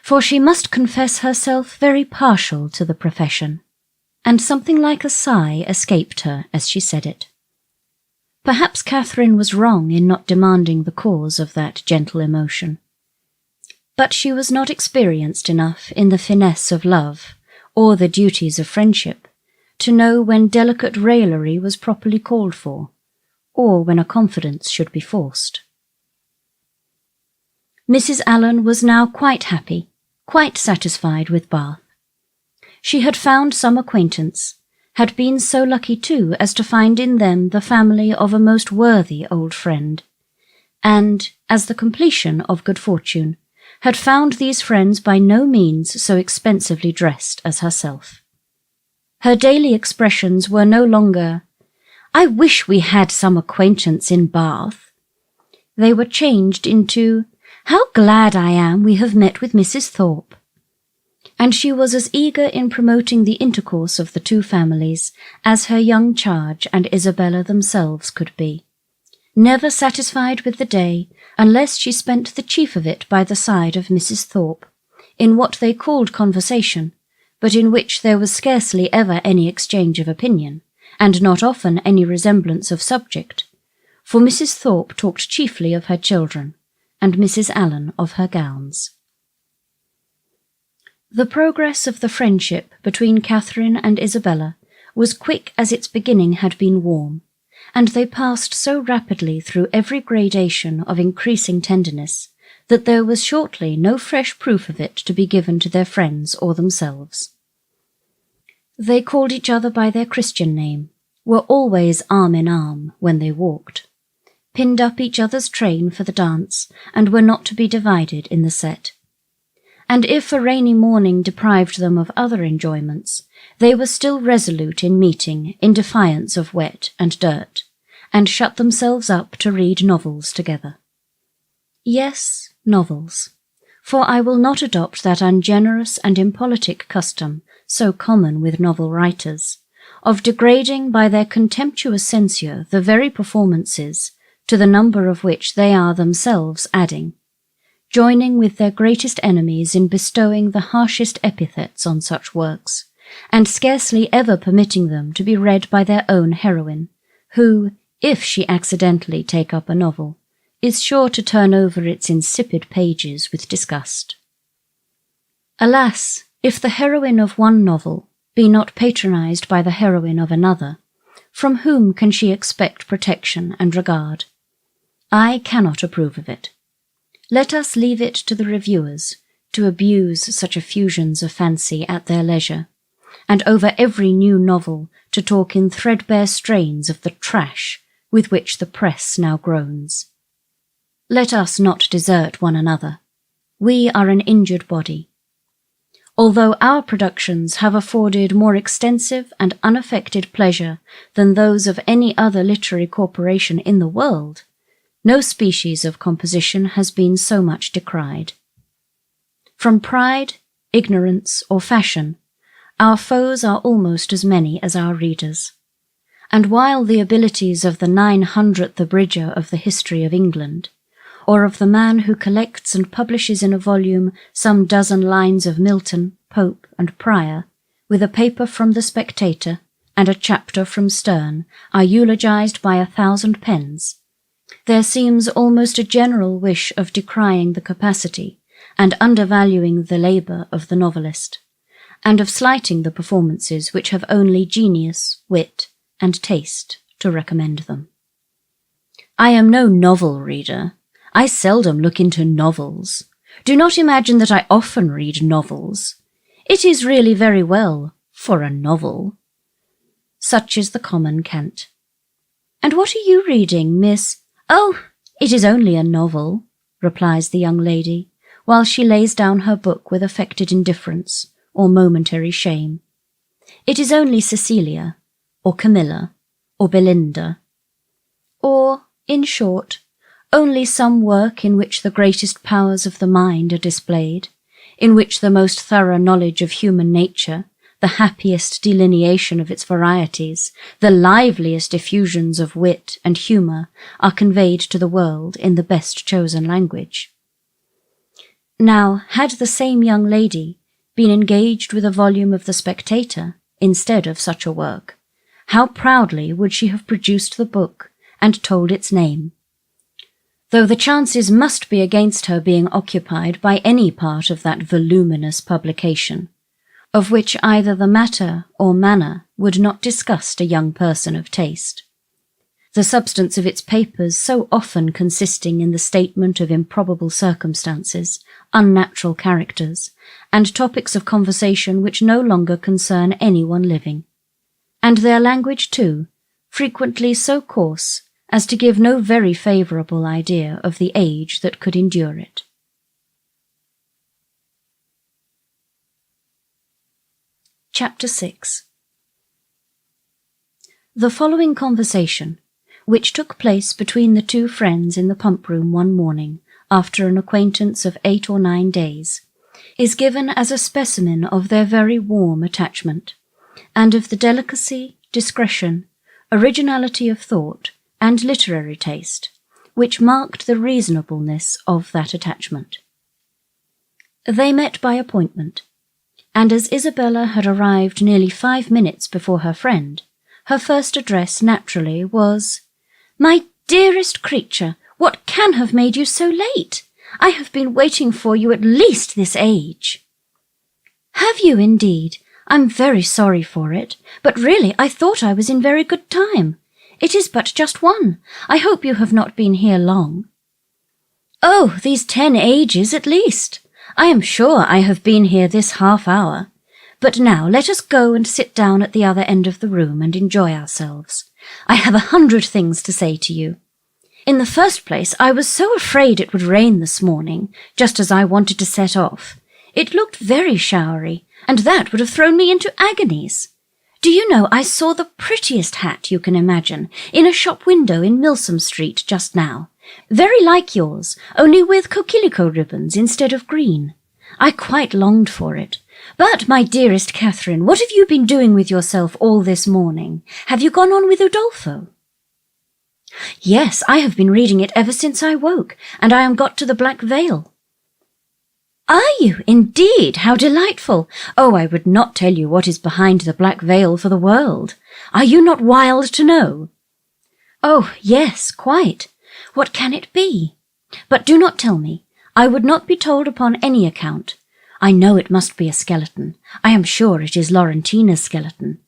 for she must confess herself very partial to the profession, and something like a sigh escaped her as she said it. Perhaps Catherine was wrong in not demanding the cause of that gentle emotion. But she was not experienced enough in the finesse of love, or the duties of friendship, to know when delicate raillery was properly called for, or when a confidence should be forced. Mrs. Allen was now quite happy, quite satisfied with Bath. She had found some acquaintance, had been so lucky too as to find in them the family of a most worthy old friend, and, as the completion of good fortune, had found these friends by no means so expensively dressed as herself. Her daily expressions were no longer, "I wish we had some acquaintance in Bath." They were changed into, "How glad I am we have met with Mrs. Thorpe." And she was as eager in promoting the intercourse of the two families as her young charge and Isabella themselves could be, never satisfied with the day unless she spent the chief of it by the side of Mrs. Thorpe, in what they called conversation, but in which there was scarcely ever any exchange of opinion, and not often any resemblance of subject, for Mrs. Thorpe talked chiefly of her children, and Mrs. Allen of her gowns. The progress of the friendship between Catherine and Isabella was quick as its beginning had been warm, and they passed so rapidly through every gradation of increasing tenderness that there was shortly no fresh proof of it to be given to their friends or themselves. They called each other by their Christian name, were always arm in arm when they walked, pinned up each other's train for the dance, and were not to be divided in the set. And if a rainy morning deprived them of other enjoyments, they were still resolute in meeting in defiance of wet and dirt, and shut themselves up to read novels together. Yes, novels, for I will not adopt that ungenerous and impolitic custom, so common with novel writers, of degrading by their contemptuous censure the very performances, to the number of which they are themselves adding, joining with their greatest enemies in bestowing the harshest epithets on such works, and scarcely ever permitting them to be read by their own heroine, who, if she accidentally take up a novel, is sure to turn over its insipid pages with disgust. Alas, if the heroine of one novel be not patronized by the heroine of another, from whom can she expect protection and regard? I cannot approve of it. Let us leave it to the reviewers to abuse such effusions of fancy at their leisure, and over every new novel to talk in threadbare strains of the trash with which the press now groans. Let us not desert one another. We are an injured body. Although our productions have afforded more extensive and unaffected pleasure than those of any other literary corporation in the world, no species of composition has been so much decried. From pride, ignorance, or fashion, our foes are almost as many as our readers. And while the abilities of the 900th abridger of the history of England, or of the man who collects and publishes in a volume some dozen lines of Milton, Pope, and Prior, with a paper from the Spectator and a chapter from Sterne, are eulogized by 1,000 pens, there seems almost a general wish of decrying the capacity and undervaluing the labour of the novelist, and of slighting the performances which have only genius, wit, and taste to recommend them. I am no novel reader. I seldom look into novels. Do not imagine that I often read novels. It is really very well for a novel. Such is the common cant. And what are you reading, Miss? Oh, it is only a novel, replies the young lady, while she lays down her book with affected indifference or momentary shame. It is only Cecilia, or Camilla, or Belinda, or, in short, only some work in which the greatest powers of the mind are displayed, in which the most thorough knowledge of human nature, the happiest delineation of its varieties, the liveliest effusions of wit and humour are conveyed to the world in the best chosen language. Now, had the same young lady been engaged with a volume of The Spectator instead of such a work, how proudly would she have produced the book and told its name, though the chances must be against her being occupied by any part of that voluminous publication, of which either the matter or manner would not disgust a young person of taste. The substance of its papers so often consisting in the statement of improbable circumstances, unnatural characters, and topics of conversation which no longer concern anyone living, and their language too, frequently so coarse as to give no very favourable idea of the age that could endure it. Chapter 6. The following conversation, which took place between the two friends in the pump-room one morning after an acquaintance of 8 or 9 days, is given as a specimen of their very warm attachment, and of the delicacy, discretion, originality of thought, and literary taste, which marked the reasonableness of that attachment. They met by appointment, and as Isabella had arrived nearly 5 minutes before her friend, her first address naturally was, "My dearest creature, what can have made you so late? I have been waiting for you at least this age." "Have you indeed? I'm very sorry for it, but really I thought I was in very good time. It is but just 1. I hope you have not been here long." "Oh, these 10 ages at least. I am sure I have been here this half hour. But now let us go and sit down at the other end of the room and enjoy ourselves. I have 100 things to say to you. In the first place, I was so afraid it would rain this morning, just as I wanted to set off. It looked very showery, and that would have thrown me into agonies. Do you know, I saw the prettiest hat you can imagine in a shop window in Milsom Street just now. Very like yours, only with coquelicot ribbons instead of green. I quite longed for it. But, my dearest Catherine, what have you been doing with yourself all this morning? Have you gone on with Udolpho?" "Yes, I have been reading it ever since I woke, and I am got to the Black Veil." "Are you, indeed? How delightful! Oh, I would not tell you what is behind the Black Veil for the world. Are you not wild to know?" "Oh, yes, quite. What can it be? But do not tell me. I would not be told upon any account. I know it must be a skeleton. I am sure it is Laurentina's skeleton.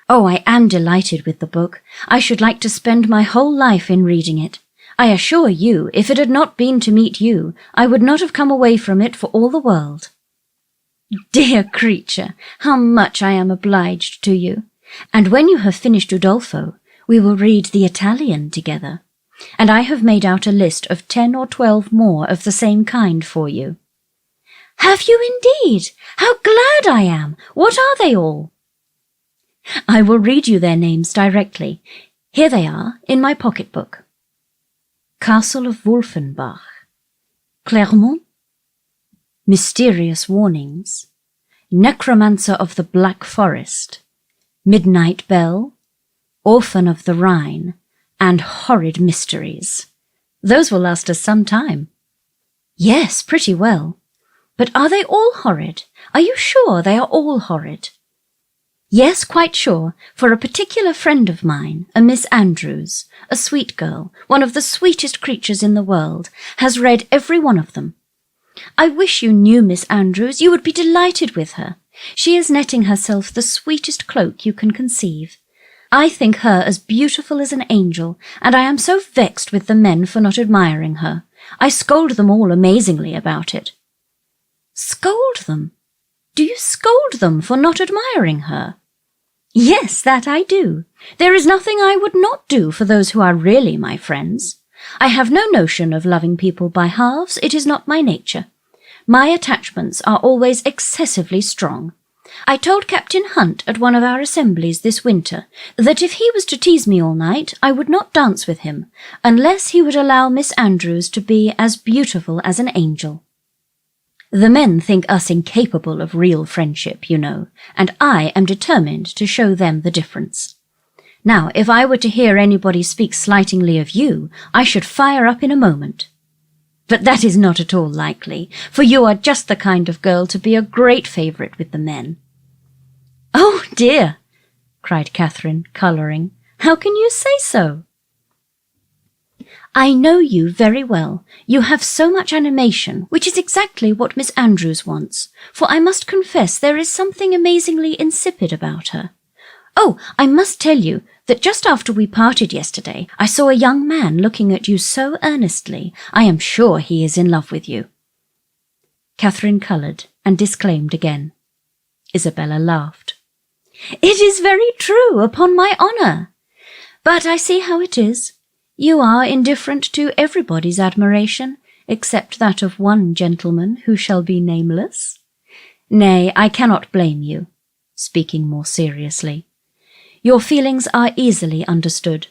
Oh, I am delighted with the book. I should like to spend my whole life in reading it. I assure you, if it had not been to meet you, I would not have come away from it for all the world." "Dear creature, how much I am obliged to you. And when you have finished Udolpho, we will read The Italian together. And I have made out a list of 10 or 12 more of the same kind for you." "Have you indeed? How glad I am! What are they all?" "I will read you their names directly. Here they are, in my pocket-book. Castle of Wolfenbach, Clermont, Mysterious Warnings, Necromancer of the Black Forest, Midnight Bell, Orphan of the Rhine, and Horrid Mysteries. Those will last us some time." "Yes, pretty well. But are they all horrid? Are you sure they are all horrid?" "Yes, quite sure, for a particular friend of mine, a Miss Andrews, a sweet girl, one of the sweetest creatures in the world, has read every one of them. I wish you knew Miss Andrews. You would be delighted with her. She is netting herself the sweetest cloak you can conceive. I think her as beautiful as an angel, and I am so vexed with the men for not admiring her. I scold them all amazingly about it." "Scold them? Do you scold them for not admiring her?" "Yes, that I do. There is nothing I would not do for those who are really my friends. I have no notion of loving people by halves. It is not my nature. My attachments are always excessively strong. I told Captain Hunt at one of our assemblies this winter that if he was to tease me all night, I would not dance with him, unless he would allow Miss Andrews to be as beautiful as an angel. The men think us incapable of real friendship, you know, and I am determined to show them the difference. Now, if I were to hear anybody speak slightingly of you, I should fire up in a moment. But that is not at all likely, for you are just the kind of girl to be a great favourite with the men." "Oh, dear!" cried Catherine, colouring. "How can you say so?" "I know you very well. You have so much animation, which is exactly what Miss Andrews wants, for I must confess there is something amazingly insipid about her. Oh, I must tell you that just after we parted yesterday, I saw a young man looking at you so earnestly. I am sure he is in love with you." Catherine coloured and disclaimed again. Isabella laughed. "It is very true, upon my honour. But I see how it is. You are indifferent to everybody's admiration, except that of one gentleman who shall be nameless. Nay, I cannot blame you," speaking more seriously. "Your feelings are easily understood.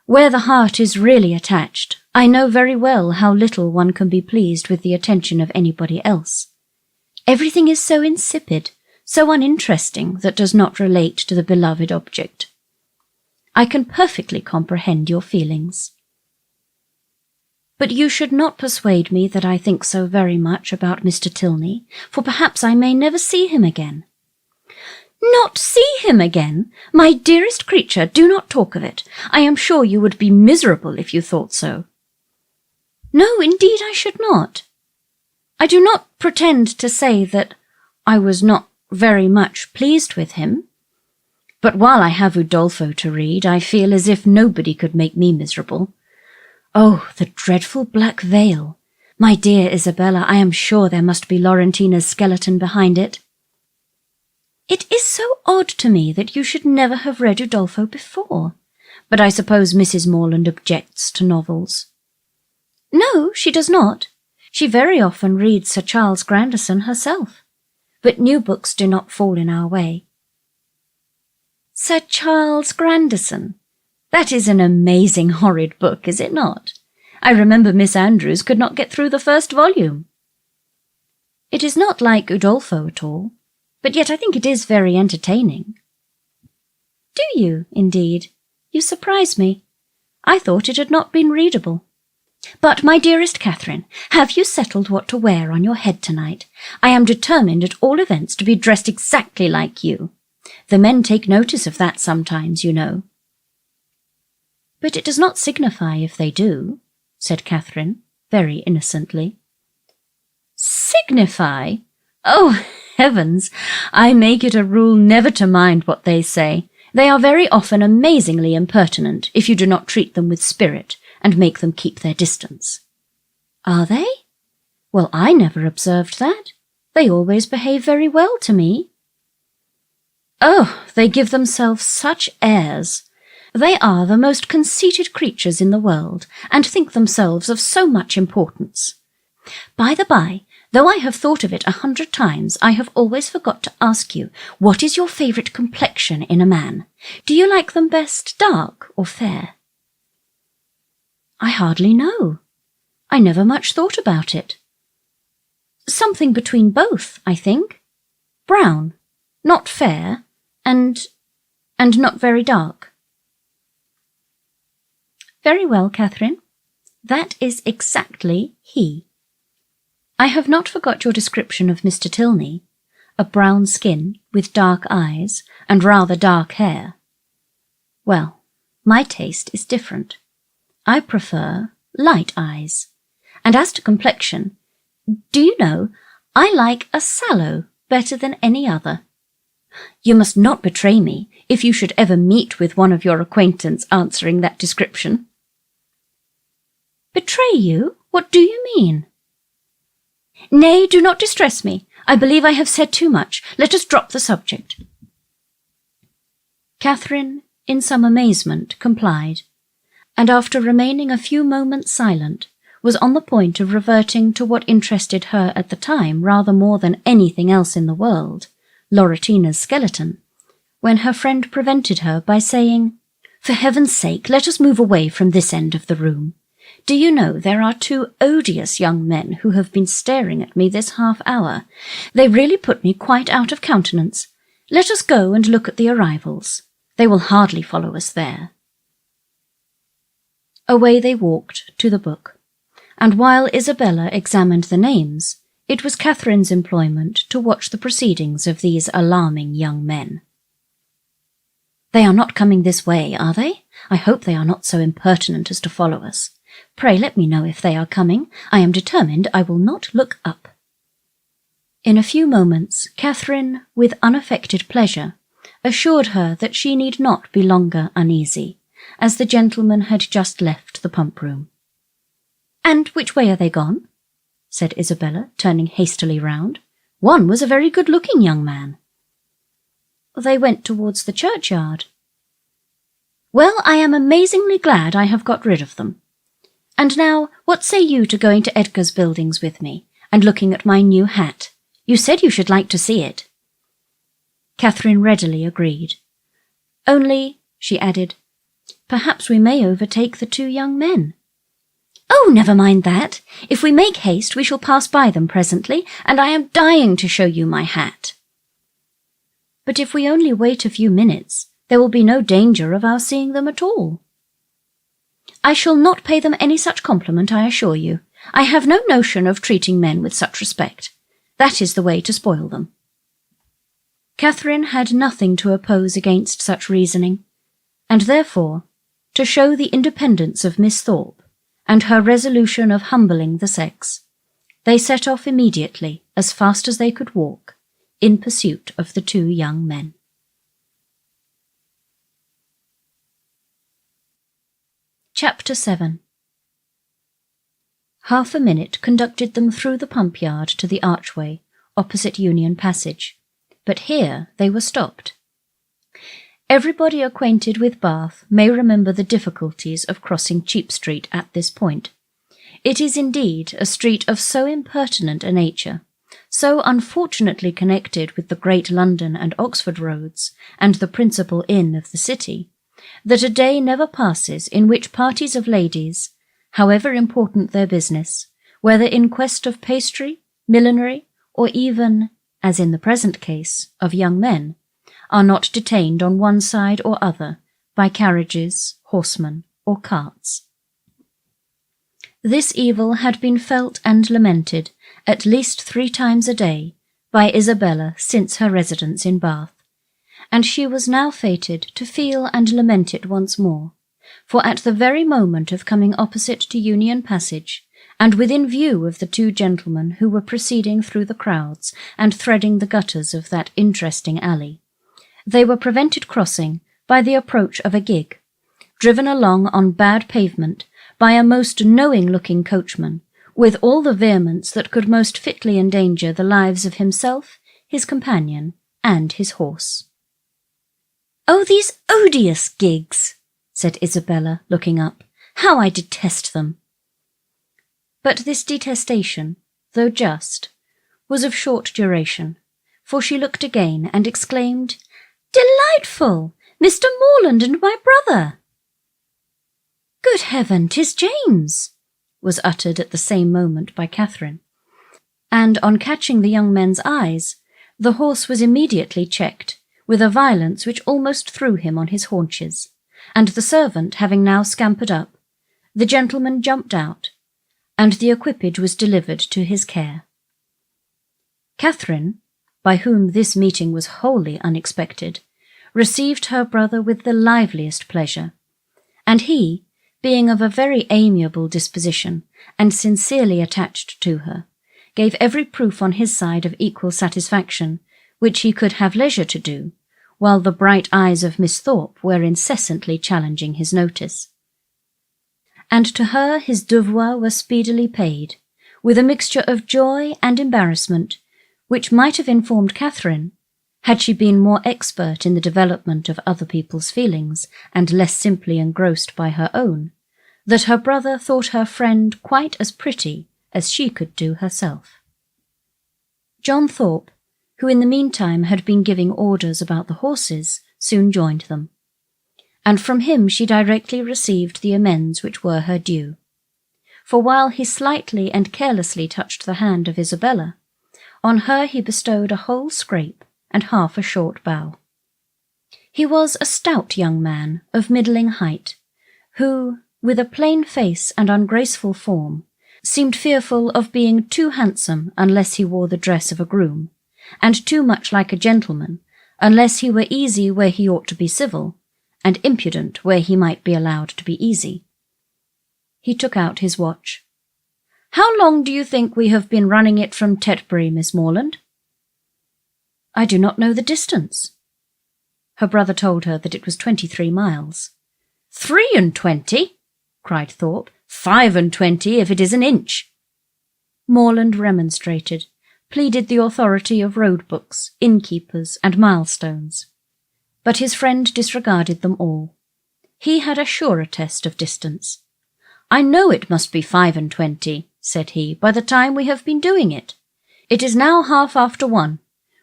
Where the heart is really attached, I know very well how little one can be pleased with the attention of anybody else. Everything is so insipid, so uninteresting, that does not relate to the beloved object. I can perfectly comprehend your feelings. But you should not persuade me that I think so very much about Mr. Tilney, for perhaps I may never see him again." "Not see him again? My dearest creature, do not talk of it. I am sure you would be miserable if you thought so." "No, indeed I should not. I do not pretend to say that I was not very much pleased with him. But while I have Udolpho to read, I feel as if nobody could make me miserable. Oh, the dreadful black veil! My dear Isabella, I am sure there must be Laurentina's skeleton behind it." "It is so odd to me that you should never have read Udolpho before. But I suppose Mrs. Morland objects to novels." "No, she does not. She very often reads Sir Charles Grandison herself. But new books do not fall in our way." "Sir Charles Grandison? That is an amazing horrid book, is it not? I remember Miss Andrews could not get through the first volume." "It is not like Udolpho at all, but yet I think it is very entertaining." "Do you, indeed? You surprise me. I thought it had not been readable. But, my dearest Catherine, have you settled what to wear on your head tonight? I am determined at all events to be dressed exactly like you. The men take notice of that sometimes, you know." "But it does not signify if they do," said Catherine, very innocently. "Signify? Oh, heavens! I make it a rule never to mind what they say. They are very often amazingly impertinent if you do not treat them with spirit and make them keep their distance." "Are they? Well, I never observed that. They always behave very well to me." "Oh, they give themselves such airs. They are the most conceited creatures in the world, and think themselves of so much importance. By the by, though I have thought of it 100 times, I have always forgot to ask you, what is your favourite complexion in a man? Do you like them best dark or fair?" "I hardly know. I never much thought about it. Something between both, I think. Brown, not fair, and not very dark." "Very well, Catherine. That is exactly he. I have not forgot your description of Mr. Tilney, a brown skin with dark eyes and rather dark hair. Well, my taste is different. I prefer light eyes. And as to complexion, do you know, I like a sallow better than any other. You must not betray me if you should ever meet with one of your acquaintance answering that description." "Betray you? What do you mean?" "Nay, do not distress me. I believe I have said too much. Let us drop the subject." Catherine, in some amazement, complied, and after remaining a few moments silent, was on the point of reverting to what interested her at the time rather more than anything else in the world, Lauretina's skeleton, when her friend prevented her by saying, "For heaven's sake, let us move away from this end of the room. Do you know there are 2 odious young men who have been staring at me this half-hour? They really put me quite out of countenance. Let us go and look at the arrivals. They will hardly follow us there." Away they walked to the book, and while Isabella examined the names, it was Catherine's employment to watch the proceedings of these alarming young men. "They are not coming this way, are they? I hope they are not so impertinent as to follow us. Pray let me know if they are coming. I am determined I will not look up." In a few moments, Catherine, with unaffected pleasure, assured her that she need not be longer uneasy, as the gentlemen had just left the pump-room. "And which way are they gone?" said Isabella, turning hastily round. "One was a very good-looking young man." "They went towards the churchyard." "Well, I am amazingly glad I have got rid of them. And now, what say you to going to Edgar's Buildings with me, and looking at my new hat? You said you should like to see it." Catherine readily agreed. "Only," she added, "perhaps we may overtake the 2 young men." "Oh, never mind that. If we make haste, we shall pass by them presently, and I am dying to show you my hat." "But if we only wait a few minutes, there will be no danger of our seeing them at all." "I shall not pay them any such compliment, I assure you. I have no notion of treating men with such respect. That is the way to spoil them." Catherine had nothing to oppose against such reasoning, and therefore, to show the independence of Miss Thorpe, and her resolution of humbling the sex, they set off immediately, as fast as they could walk, in pursuit of the 2 young men. Chapter 7. Half a minute conducted them through the pump-yard to the archway, opposite Union Passage, but here they were stopped. Everybody acquainted with Bath may remember the difficulties of crossing Cheap Street at this point. It is indeed a street of so impertinent a nature, so unfortunately connected with the great London and Oxford roads, and the principal inn of the city, that a day never passes in which parties of ladies, however important their business, whether in quest of pastry, millinery, or even, as in the present case, of young men, are not detained on one side or other by carriages, horsemen, or carts. This evil had been felt and lamented at least 3 times a day by Isabella since her residence in Bath, and she was now fated to feel and lament it once more, for at the very moment of coming opposite to Union Passage, and within view of the 2 gentlemen who were proceeding through the crowds and threading the gutters of that interesting alley, they were prevented crossing by the approach of a gig, driven along on bad pavement by a most knowing-looking coachman, with all the vehemence that could most fitly endanger the lives of himself, his companion, and his horse. "Oh, these odious gigs!" said Isabella, looking up. "How I detest them!" But this detestation, though just, was of short duration, for she looked again and exclaimed, "Delightful! Mr. Morland and my brother!" "Good heaven, 'tis James!" was uttered at the same moment by Catherine, and on catching the young men's eyes, the horse was immediately checked, with a violence which almost threw him on his haunches, and the servant having now scampered up, the gentleman jumped out, and the equipage was delivered to his care. Catherine, by whom this meeting was wholly unexpected, received her brother with the liveliest pleasure, and he, being of a very amiable disposition and sincerely attached to her, gave every proof on his side of equal satisfaction, which he could have leisure to do, while the bright eyes of Miss Thorpe were incessantly challenging his notice. and to her his devoirs were speedily paid, with a mixture of joy and embarrassment, which might have informed Catherine, had she been more expert in the development of other people's feelings, and less simply engrossed by her own, that her brother thought her friend quite as pretty as she could do herself. John Thorpe, who in the meantime had been giving orders about the horses, soon joined them, and from him she directly received the amends which were her due. For while he slightly and carelessly touched the hand of Isabella, on her he bestowed a whole scrape and half a short bow. He was a stout young man of middling height, who, with a plain face and ungraceful form, seemed fearful of being too handsome unless he wore the dress of a groom, and too much like a gentleman unless he were easy where he ought to be civil, and impudent where he might be allowed to be easy. He took out his watch. "How long do you think we have been running it from Tetbury, Miss Morland?" "I do not know the distance." Her brother told her that it was 23 miles. 23? cried Thorpe. 25 if it is an inch. Morland remonstrated, pleaded the authority of road books, innkeepers, and milestones. But his friend disregarded them all. He had a surer test of distance. "I know it must be 25, said he, by the time we have been doing it. It is now 1:30.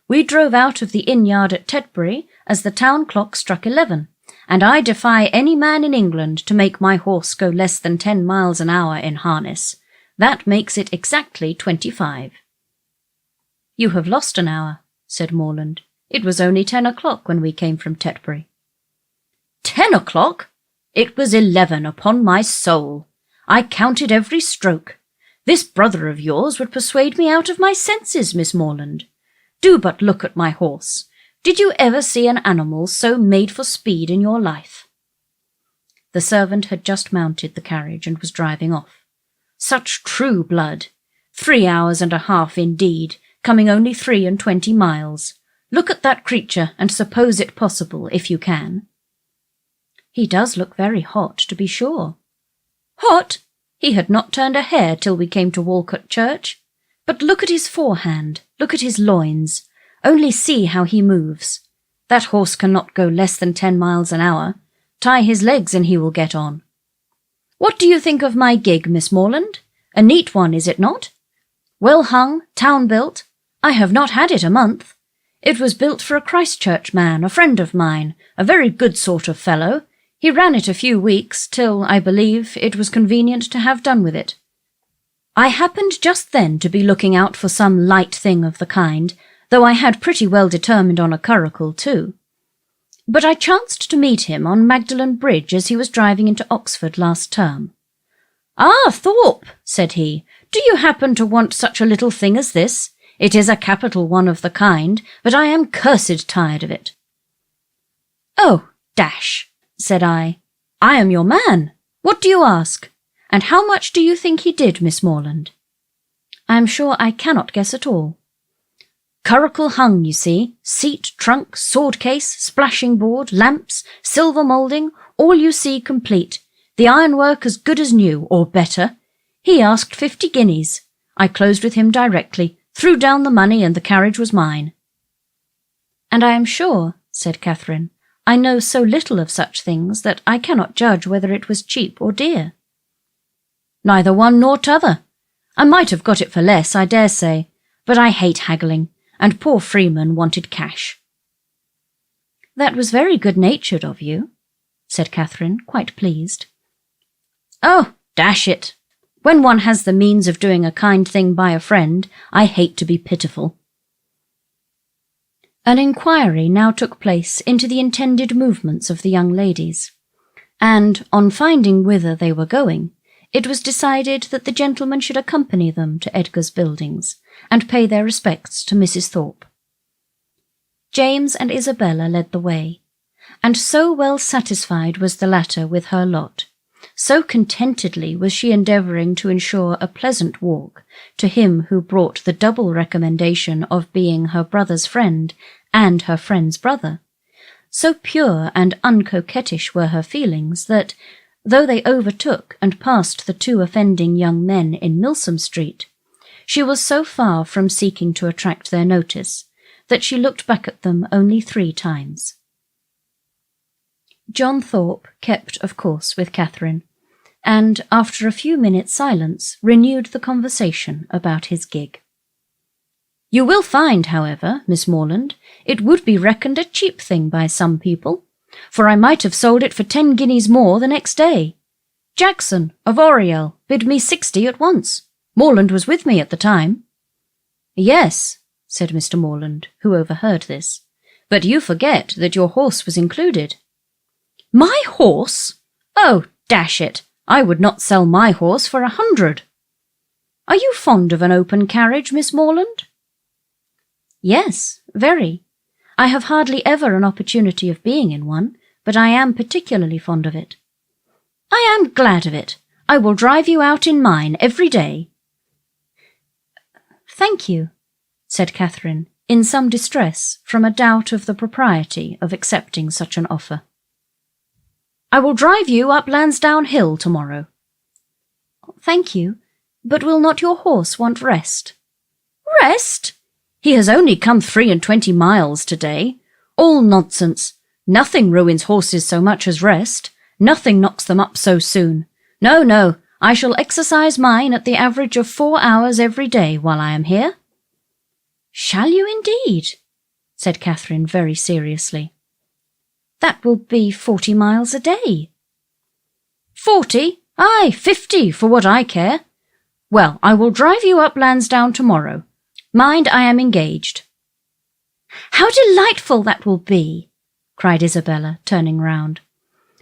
We drove out of the inn-yard at Tetbury as the town clock struck 11, and I defy any man in England to make my horse go less than 10 miles an hour in harness. That makes it exactly 25. "You have lost an hour," said Morland. "It was only 10 o'clock when we came from Tetbury." 10 o'clock? It was 11, upon my soul. I counted every stroke. This brother of yours would persuade me out of my senses, Miss Morland. Do but look at my horse. Did you ever see an animal so made for speed in your life?" The servant had just mounted the carriage and was driving off. "Such true blood! 3 hours and a half indeed, coming only 23 miles. Look at that creature, and suppose it possible, if you can." "He does look very hot, to be sure." "Hot? He had not turned a hair till we came to Walcot Church. But look at his forehand, look at his loins. Only see how he moves. That horse cannot go less than 10 miles an hour. Tie his legs and he will get on. What do you think of my gig, Miss Morland? A neat one, is it not? Well hung, town-built. I have not had it a month. It was built for a Christchurch man, a friend of mine, a very good sort of fellow. He ran it a few weeks, till, I believe, it was convenient to have done with it. I happened just then to be looking out for some light thing of the kind, though I had pretty well determined on a curricle too. But I chanced to meet him on Magdalen Bridge as he was driving into Oxford last term. "Ah, Thorpe," said he, "do you happen to want such a little thing as this? It is a capital one of the kind, but I am cursed tired of it." "Oh, dash," said I am your man. What do you ask? And how much do you think he did, Miss Morland?" "I am sure I cannot guess at all." "Curricle hung, you see, seat, trunk, sword case, splashing board, lamps, silver moulding, all you see complete, the ironwork as good as new, or better. He asked 50 guineas. I closed with him directly, threw down the money, and the carriage was mine." "And I am sure," said Catherine, "I know so little of such things that I cannot judge whether it was cheap or dear." "Neither one nor t'other. I might have got it for less, I dare say, but I hate haggling, and poor Freeman wanted cash." "That was very good-natured of you," said Catherine, quite pleased. "Oh, dash it! When one has the means of doing a kind thing by a friend, I hate to be pitiful." An inquiry now took place into the intended movements of the young ladies, and, on finding whither they were going, it was decided that the gentlemen should accompany them to Edgar's Buildings, and pay their respects to Mrs. Thorpe. James and Isabella led the way, and so well satisfied was the latter with her lot, so contentedly was she endeavouring to ensure a pleasant walk to him who brought the double recommendation of being her brother's friend and her friend's brother, so pure and uncoquettish were her feelings that, though they overtook and passed the 2 offending young men in Milsom Street, she was so far from seeking to attract their notice that she looked back at them only 3 times. John Thorpe kept, of course, with Catherine, and, after a few minutes' silence, renewed the conversation about his gig. "You will find, however, Miss Morland, it would be reckoned a cheap thing by some people, for I might have sold it for 10 guineas more the next day. Jackson, of Oriel, bid me 60 at once. Morland was with me at the time." "Yes," said Mr. Morland, who overheard this, "but you forget that your horse was included." "My horse? Oh, dash it! I would not sell my horse for 100. Are you fond of an open carriage, Miss Morland?" "Yes, very. I have hardly ever an opportunity of being in one, but I am particularly fond of it." "I am glad of it. I will drive you out in mine every day." "Thank you," said Catherine, in some distress from a doubt of the propriety of accepting such an offer. "I will drive you up Lansdowne Hill tomorrow." "Thank you, but will not your horse want rest?" "Rest? He has only come 23 miles today. All nonsense. Nothing ruins horses so much as rest. Nothing knocks them up so soon. No, no, I shall exercise mine at the average of 4 hours every day while I am here." "Shall you indeed?" said Catherine very seriously. "That will be 40 miles a day." 40? Aye, 50, for what I care. Well, I will drive you up Lansdowne tomorrow. Mind, I am engaged." "How delightful that will be!" cried Isabella, turning round.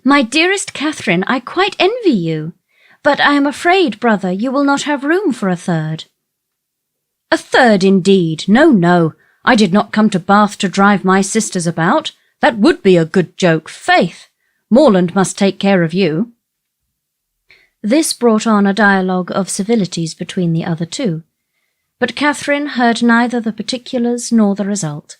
"My dearest Catherine, I quite envy you. But I am afraid, brother, you will not have room for a third." "A third, indeed! No, no. I did not come to Bath to drive my sisters about. That would be a good joke, faith! Morland must take care of you." This brought on a dialogue of civilities between the other 2, but Catherine heard neither the particulars nor the result.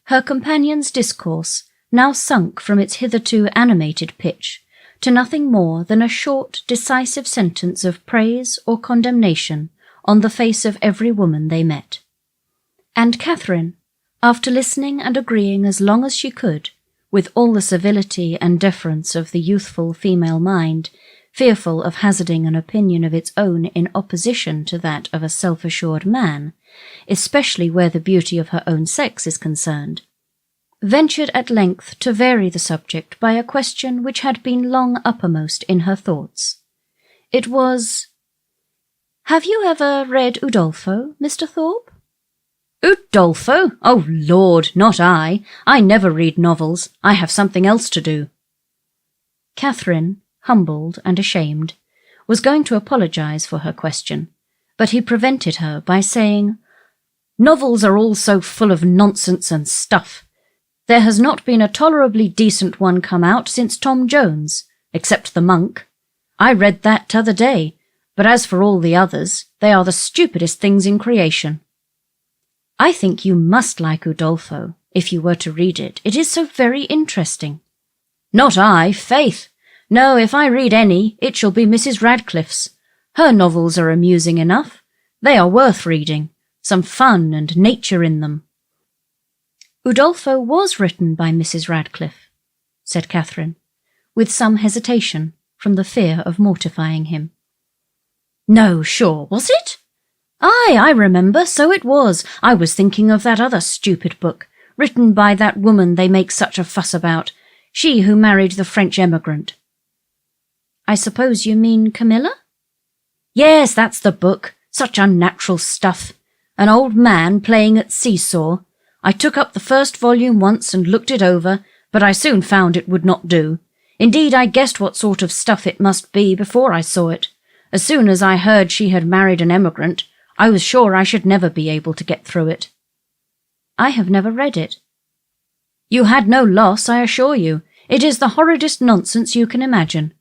Her companion's discourse now sunk from its hitherto animated pitch to nothing more than a short, decisive sentence of praise or condemnation on the face of every woman they met. And Catherine, after listening and agreeing as long as she could, with all the civility and deference of the youthful female mind, fearful of hazarding an opinion of its own in opposition to that of a self-assured man, especially where the beauty of her own sex is concerned, ventured at length to vary the subject by a question which had been long uppermost in her thoughts. It was, "Have you ever read Udolpho, Mr. Thorpe?" "Udolpho? Oh, Lord, not I. I never read novels. I have something else to do." Catherine, humbled and ashamed, was going to apologize for her question, but he prevented her by saying, "Novels are all so full of nonsense and stuff. There has not been a tolerably decent one come out since Tom Jones, except The Monk. I read that t'other day, but as for all the others, they are the stupidest things in creation." "I think you must like Udolpho, if you were to read it. It is so very interesting." "Not I, faith. No, if I read any, it shall be Mrs. Radcliffe's. Her novels are amusing enough. They are worth reading. Some fun and nature in them." "Udolpho was written by Mrs. Radcliffe," said Catherine, with some hesitation from the fear of mortifying him. "No, sure, was it? Aye, I remember, so it was. I was thinking of that other stupid book, written by that woman they make such a fuss about, she who married the French emigrant." "I suppose you mean Camilla?" "Yes, that's the book. Such unnatural stuff. An old man playing at seesaw. I took up the first volume once and looked it over, but I soon found it would not do. Indeed, I guessed what sort of stuff it must be before I saw it. As soon as I heard she had married an emigrant, I was sure I should never be able to get through it." "I have never read it." "You had no loss, I assure you. It is the horridest nonsense you can imagine.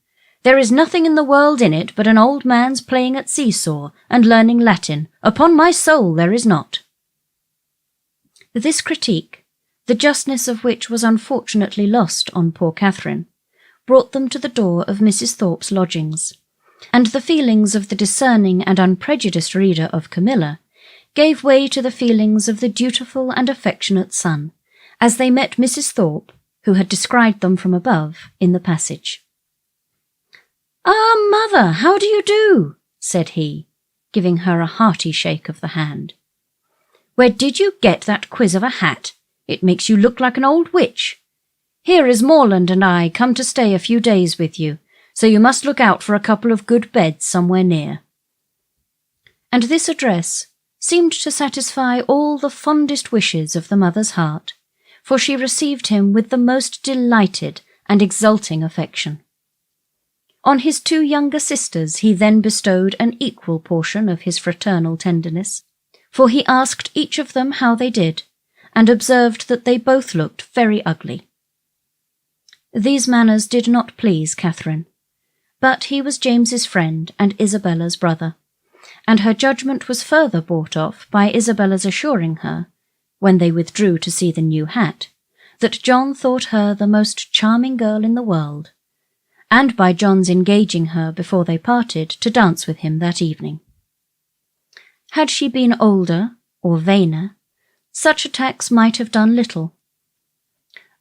There is nothing in the world in it but an old man's playing at seesaw and learning Latin. Upon my soul, there is not." This critique, the justness of which was unfortunately lost on poor Catherine, brought them to the door of Mrs. Thorpes' lodgings, and the feelings of the discerning and unprejudiced reader of Camilla gave way to the feelings of the dutiful and affectionate son, as they met Mrs. Thorpe, who had descried them from above, in the passage. "Ah, mother, how do you do?" said he, giving her a hearty shake of the hand. "Where did you get that quiz of a hat? It makes you look like an old witch. Here is Morland and I come to stay a few days with you, so you must look out for a couple of good beds somewhere near." And this address seemed to satisfy all the fondest wishes of the mother's heart, for she received him with the most delighted and exulting affection. On his 2 younger sisters he then bestowed an equal portion of his fraternal tenderness, for he asked each of them how they did, and observed that they both looked very ugly. These manners did not please Catherine, but he was James's friend and Isabella's brother, and her judgment was further bought off by Isabella's assuring her, when they withdrew to see the new hat, that John thought her the most charming girl in the world, and by John's engaging her before they parted to dance with him that evening. Had she been older or vainer, such attacks might have done little.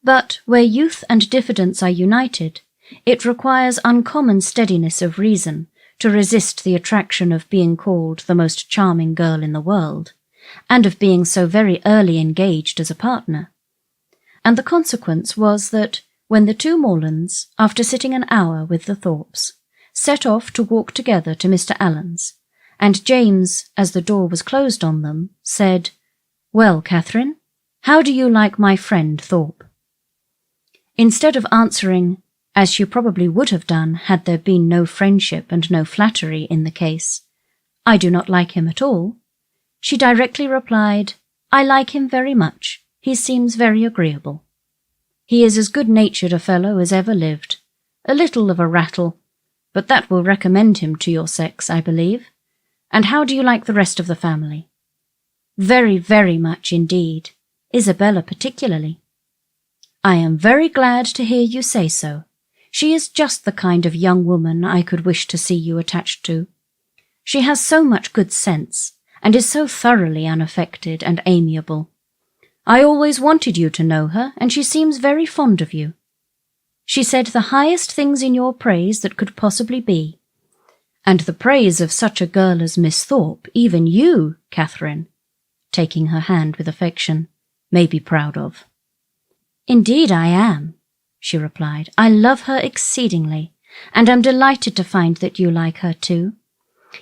But where youth and diffidence are united, it requires uncommon steadiness of reason to resist the attraction of being called the most charming girl in the world, and of being so very early engaged as a partner. And the consequence was that, when the 2 Morlands, after sitting an hour with the Thorpes, set off to walk together to Mr. Allen's, and James, as the door was closed on them, said, "Well, Catherine, how do you like my friend Thorpe?" Instead of answering, as she probably would have done had there been no friendship and no flattery in the case, "I do not like him at all," she directly replied, "I like him very much. He seems very agreeable. He is as good-natured a fellow as ever lived, a little of a rattle, but that will recommend him to your sex, I believe. And how do you like the rest of the family?" "Very, very much indeed. Isabella particularly." "I am very glad to hear you say so. She is just the kind of young woman I could wish to see you attached to. She has so much good sense, and is so thoroughly unaffected and amiable. I always wanted you to know her, and she seems very fond of you. She said the highest things in your praise that could possibly be, and the praise of such a girl as Miss Thorpe, even you, Catherine," taking her hand with affection, "may be proud of." "Indeed I am," she replied. "I love her exceedingly, and am delighted to find that you like her too.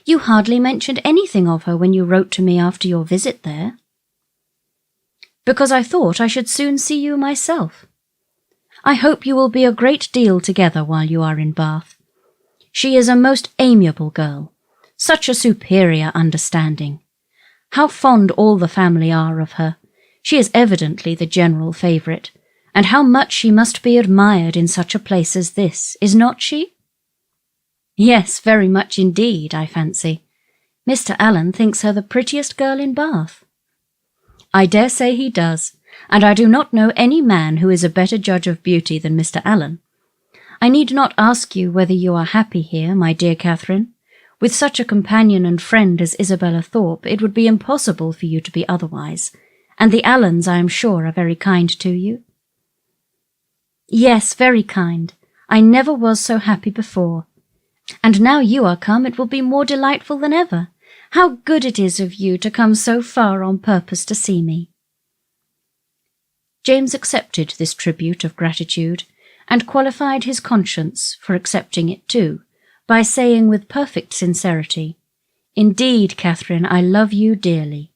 You hardly mentioned anything of her when you wrote to me after your visit there." "Because I thought I should soon see you myself. I hope you will be a great deal together while you are in Bath. She is a most amiable girl, such a superior understanding. How fond all the family are of her. She is evidently the general favourite, and how much she must be admired in such a place as this, is not she?" "Yes, very much indeed, I fancy. Mr. Allen thinks her the prettiest girl in Bath." "I dare say he does, and I do not know any man who is a better judge of beauty than Mr. Allen. I need not ask you whether you are happy here, my dear Catherine. With such a companion and friend as Isabella Thorpe, it would be impossible for you to be otherwise, and the Allens, I am sure, are very kind to you." "Yes, very kind. I never was so happy before. And now you are come, it will be more delightful than ever. How good it is of you to come so far on purpose to see me." James accepted this tribute of gratitude, and qualified his conscience for accepting it too, by saying with perfect sincerity, "Indeed, Catherine, I love you dearly."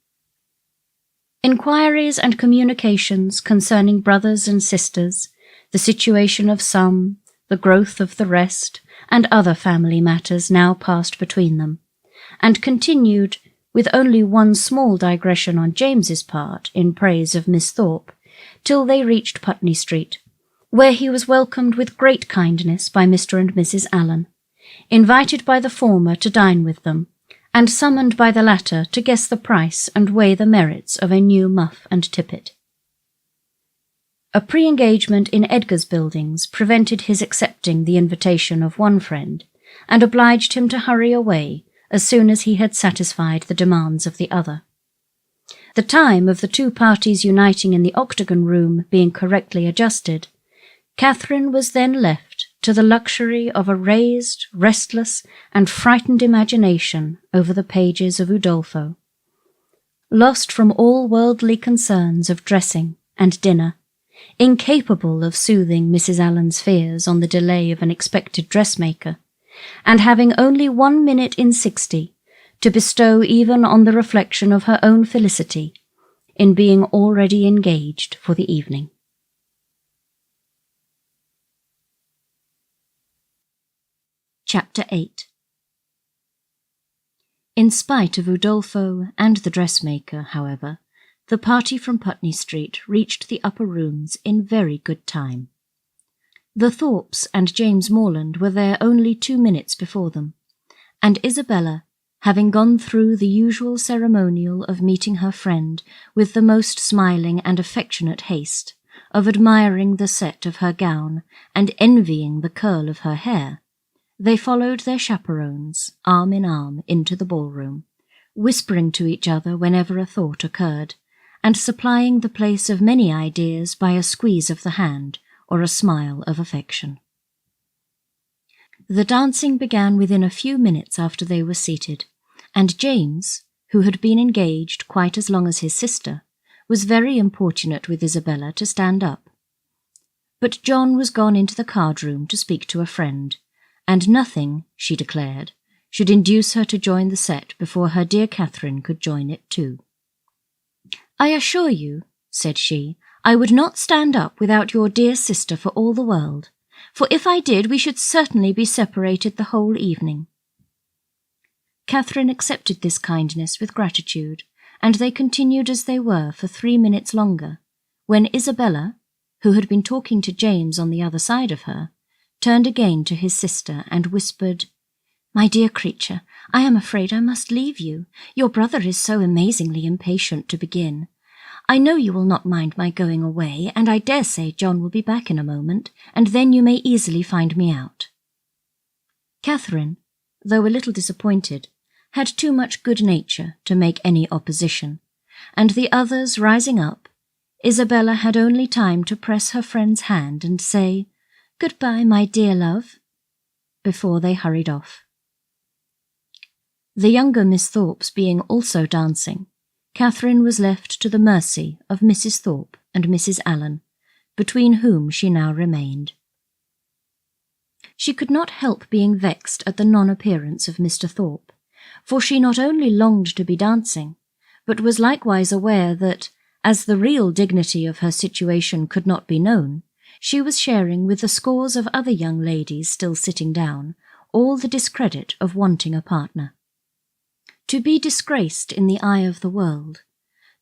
Inquiries and communications concerning brothers and sisters, the situation of some, the growth of the rest, and other family matters now passed between them, and continued, with only one small digression on James's part in praise of Miss Thorpe, till they reached Putney Street, where he was welcomed with great kindness by Mr. and Mrs. Allen, invited by the former to dine with them, and summoned by the latter to guess the price and weigh the merits of a new muff and tippet. A pre-engagement in Edgar's buildings prevented his accepting the invitation of one friend, and obliged him to hurry away as soon as he had satisfied the demands of the other. The time of the two parties uniting in the octagon room being correctly adjusted, Catherine was then left to the luxury of a raised, restless, and frightened imagination over the pages of Udolpho. Lost from all worldly concerns of dressing and dinner, incapable of soothing Mrs. Allen's fears on the delay of an expected dressmaker, and having only 1 minute in 60 to bestow even on the reflection of her own felicity in being already engaged for the evening. Chapter 8. In spite of Udolpho and the dressmaker, however, the party from Putney Street reached the upper rooms in very good time. The Thorpes and James Morland were there only 2 minutes before them, and Isabella, having gone through the usual ceremonial of meeting her friend with the most smiling and affectionate haste, of admiring the set of her gown and envying the curl of her hair, they followed their chaperones, arm in arm, into the ballroom, whispering to each other whenever a thought occurred, and supplying the place of many ideas by a squeeze of the hand or a smile of affection. The dancing began within a few minutes after they were seated, and James, who had been engaged quite as long as his sister, was very importunate with Isabella to stand up. But John was gone into the card-room to speak to a friend, and nothing, she declared, should induce her to join the set before her dear Catherine could join it too. "I assure you," said she, "I would not stand up without your dear sister for all the world, for if I did we should certainly be separated the whole evening." Catherine accepted this kindness with gratitude, and they continued as they were for 3 minutes longer, when Isabella, who had been talking to James on the other side of her, turned again to his sister and whispered, "My dear creature, I am afraid I must leave you. Your brother is so amazingly impatient to begin. I know you will not mind my going away, and I dare say John will be back in a moment, and then you may easily find me out." Catherine, though a little disappointed, had too much good nature to make any opposition, and the others rising up, Isabella had only time to press her friend's hand and say, "Goodbye, my dear love," before they hurried off. The younger Miss Thorpes being also dancing, Catherine was left to the mercy of Mrs. Thorpe and Mrs. Allen, between whom she now remained. She could not help being vexed at the non-appearance of Mr. Thorpe, for she not only longed to be dancing, but was likewise aware that, as the real dignity of her situation could not be known, she was sharing with the scores of other young ladies still sitting down all the discredit of wanting a partner. To be disgraced in the eye of the world,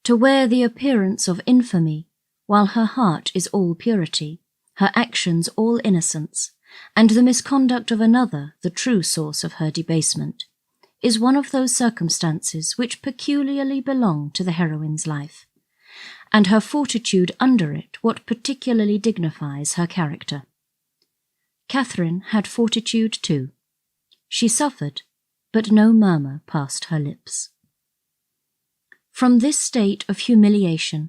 to wear the appearance of infamy, while her heart is all purity, her actions all innocence, and the misconduct of another the true source of her debasement, is one of those circumstances which peculiarly belong to the heroine's life, and her fortitude under it what particularly dignifies her character. Catherine had fortitude too. She suffered, but no murmur passed her lips. From this state of humiliation,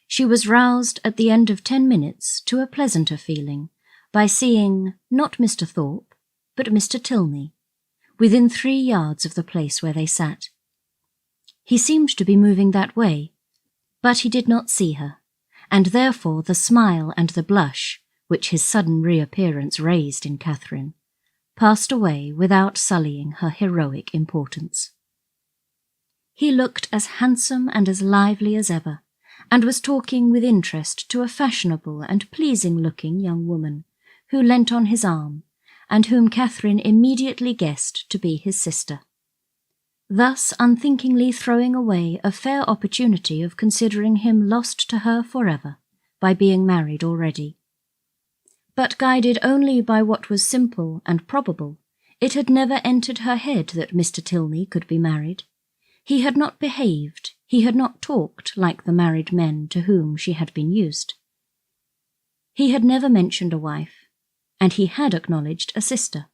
she was roused at the end of 10 minutes to a pleasanter feeling by seeing, not Mr. Thorpe, but Mr. Tilney, within 3 yards of the place where they sat. He seemed to be moving that way, but he did not see her, and therefore the smile and the blush, which his sudden reappearance raised in Catherine, passed away without sullying her heroic importance. He looked as handsome and as lively as ever, and was talking with interest to a fashionable and pleasing-looking young woman, who leant on his arm, and whom Catherine immediately guessed to be his sister, thus unthinkingly throwing away a fair opportunity of considering him lost to her forever by being married already. But guided only by what was simple and probable, it had never entered her head that Mr. Tilney could be married. He had not behaved, he had not talked like the married men to whom she had been used. He had never mentioned a wife, and he had acknowledged a sister.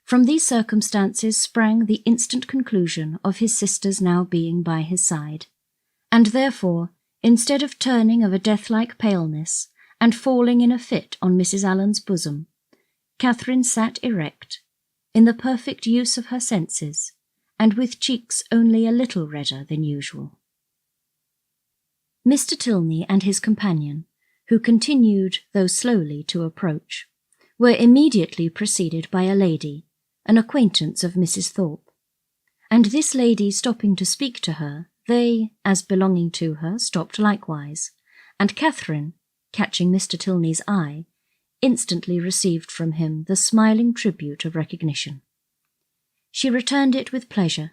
From these circumstances sprang the instant conclusion of his sister's now being by his side, and therefore, instead of turning of a death-like paleness and falling in a fit on Mrs. Allen's bosom, Catherine sat erect, in the perfect use of her senses, and with cheeks only a little redder than usual. Mr. Tilney and his companion, who continued, though slowly, to approach, were immediately preceded by a lady, an acquaintance of Mrs. Thorpe, and this lady stopping to speak to her, they, as belonging to her, stopped likewise, and Catherine, catching Mr. Tilney's eye, instantly received from him the smiling tribute of recognition. She returned it with pleasure,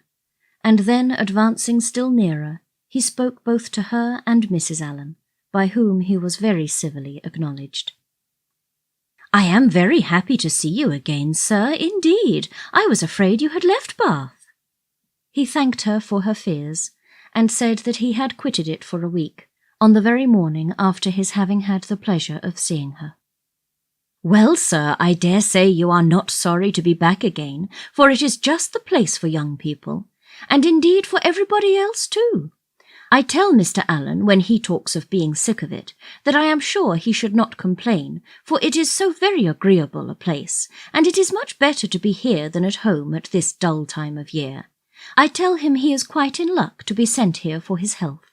and then, advancing still nearer, he spoke both to her and Mrs. Allen, by whom he was very civilly acknowledged. "I am very happy to see you again, sir, indeed. I was afraid you had left Bath." He thanked her for her fears, and said that he had quitted it for a week, on the very morning after his having had the pleasure of seeing her. "Well, sir, I dare say you are not sorry to be back again, for it is just the place for young people, and indeed for everybody else too. I tell Mr. Allen, when he talks of being sick of it, that I am sure he should not complain, for it is so very agreeable a place, and it is much better to be here than at home at this dull time of year. I tell him he is quite in luck to be sent here for his health.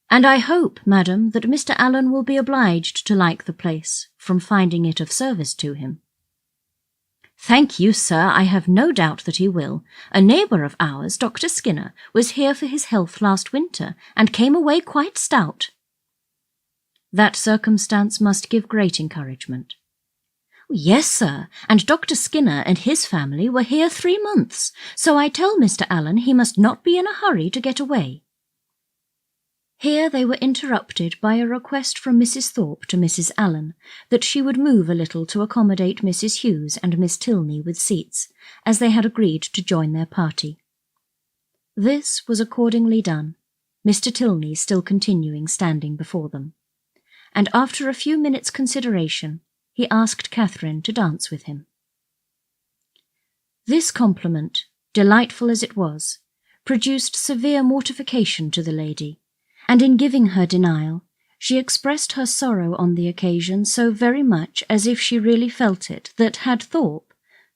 And I hope, madam, that Mr. Allen will be obliged to like the place, from finding it of service to him." "Thank you, sir, I have no doubt that he will. A neighbour of ours, Dr. Skinner, was here for his health last winter, and came away quite stout." "That circumstance must give great encouragement." "Yes, sir, and Dr. Skinner and his family were here 3 months, so I tell Mr. Allen he must not be in a hurry to get away." Here they were interrupted by a request from Mrs. Thorpe to Mrs. Allen that she would move a little to accommodate Mrs. Hughes and Miss Tilney with seats, as they had agreed to join their party. This was accordingly done, Mr. Tilney still continuing standing before them, and after a few minutes' consideration he asked Catherine to dance with him. This compliment, delightful as it was, produced severe mortification to the lady, and in giving her denial, she expressed her sorrow on the occasion so very much as if she really felt it, that had Thorpe,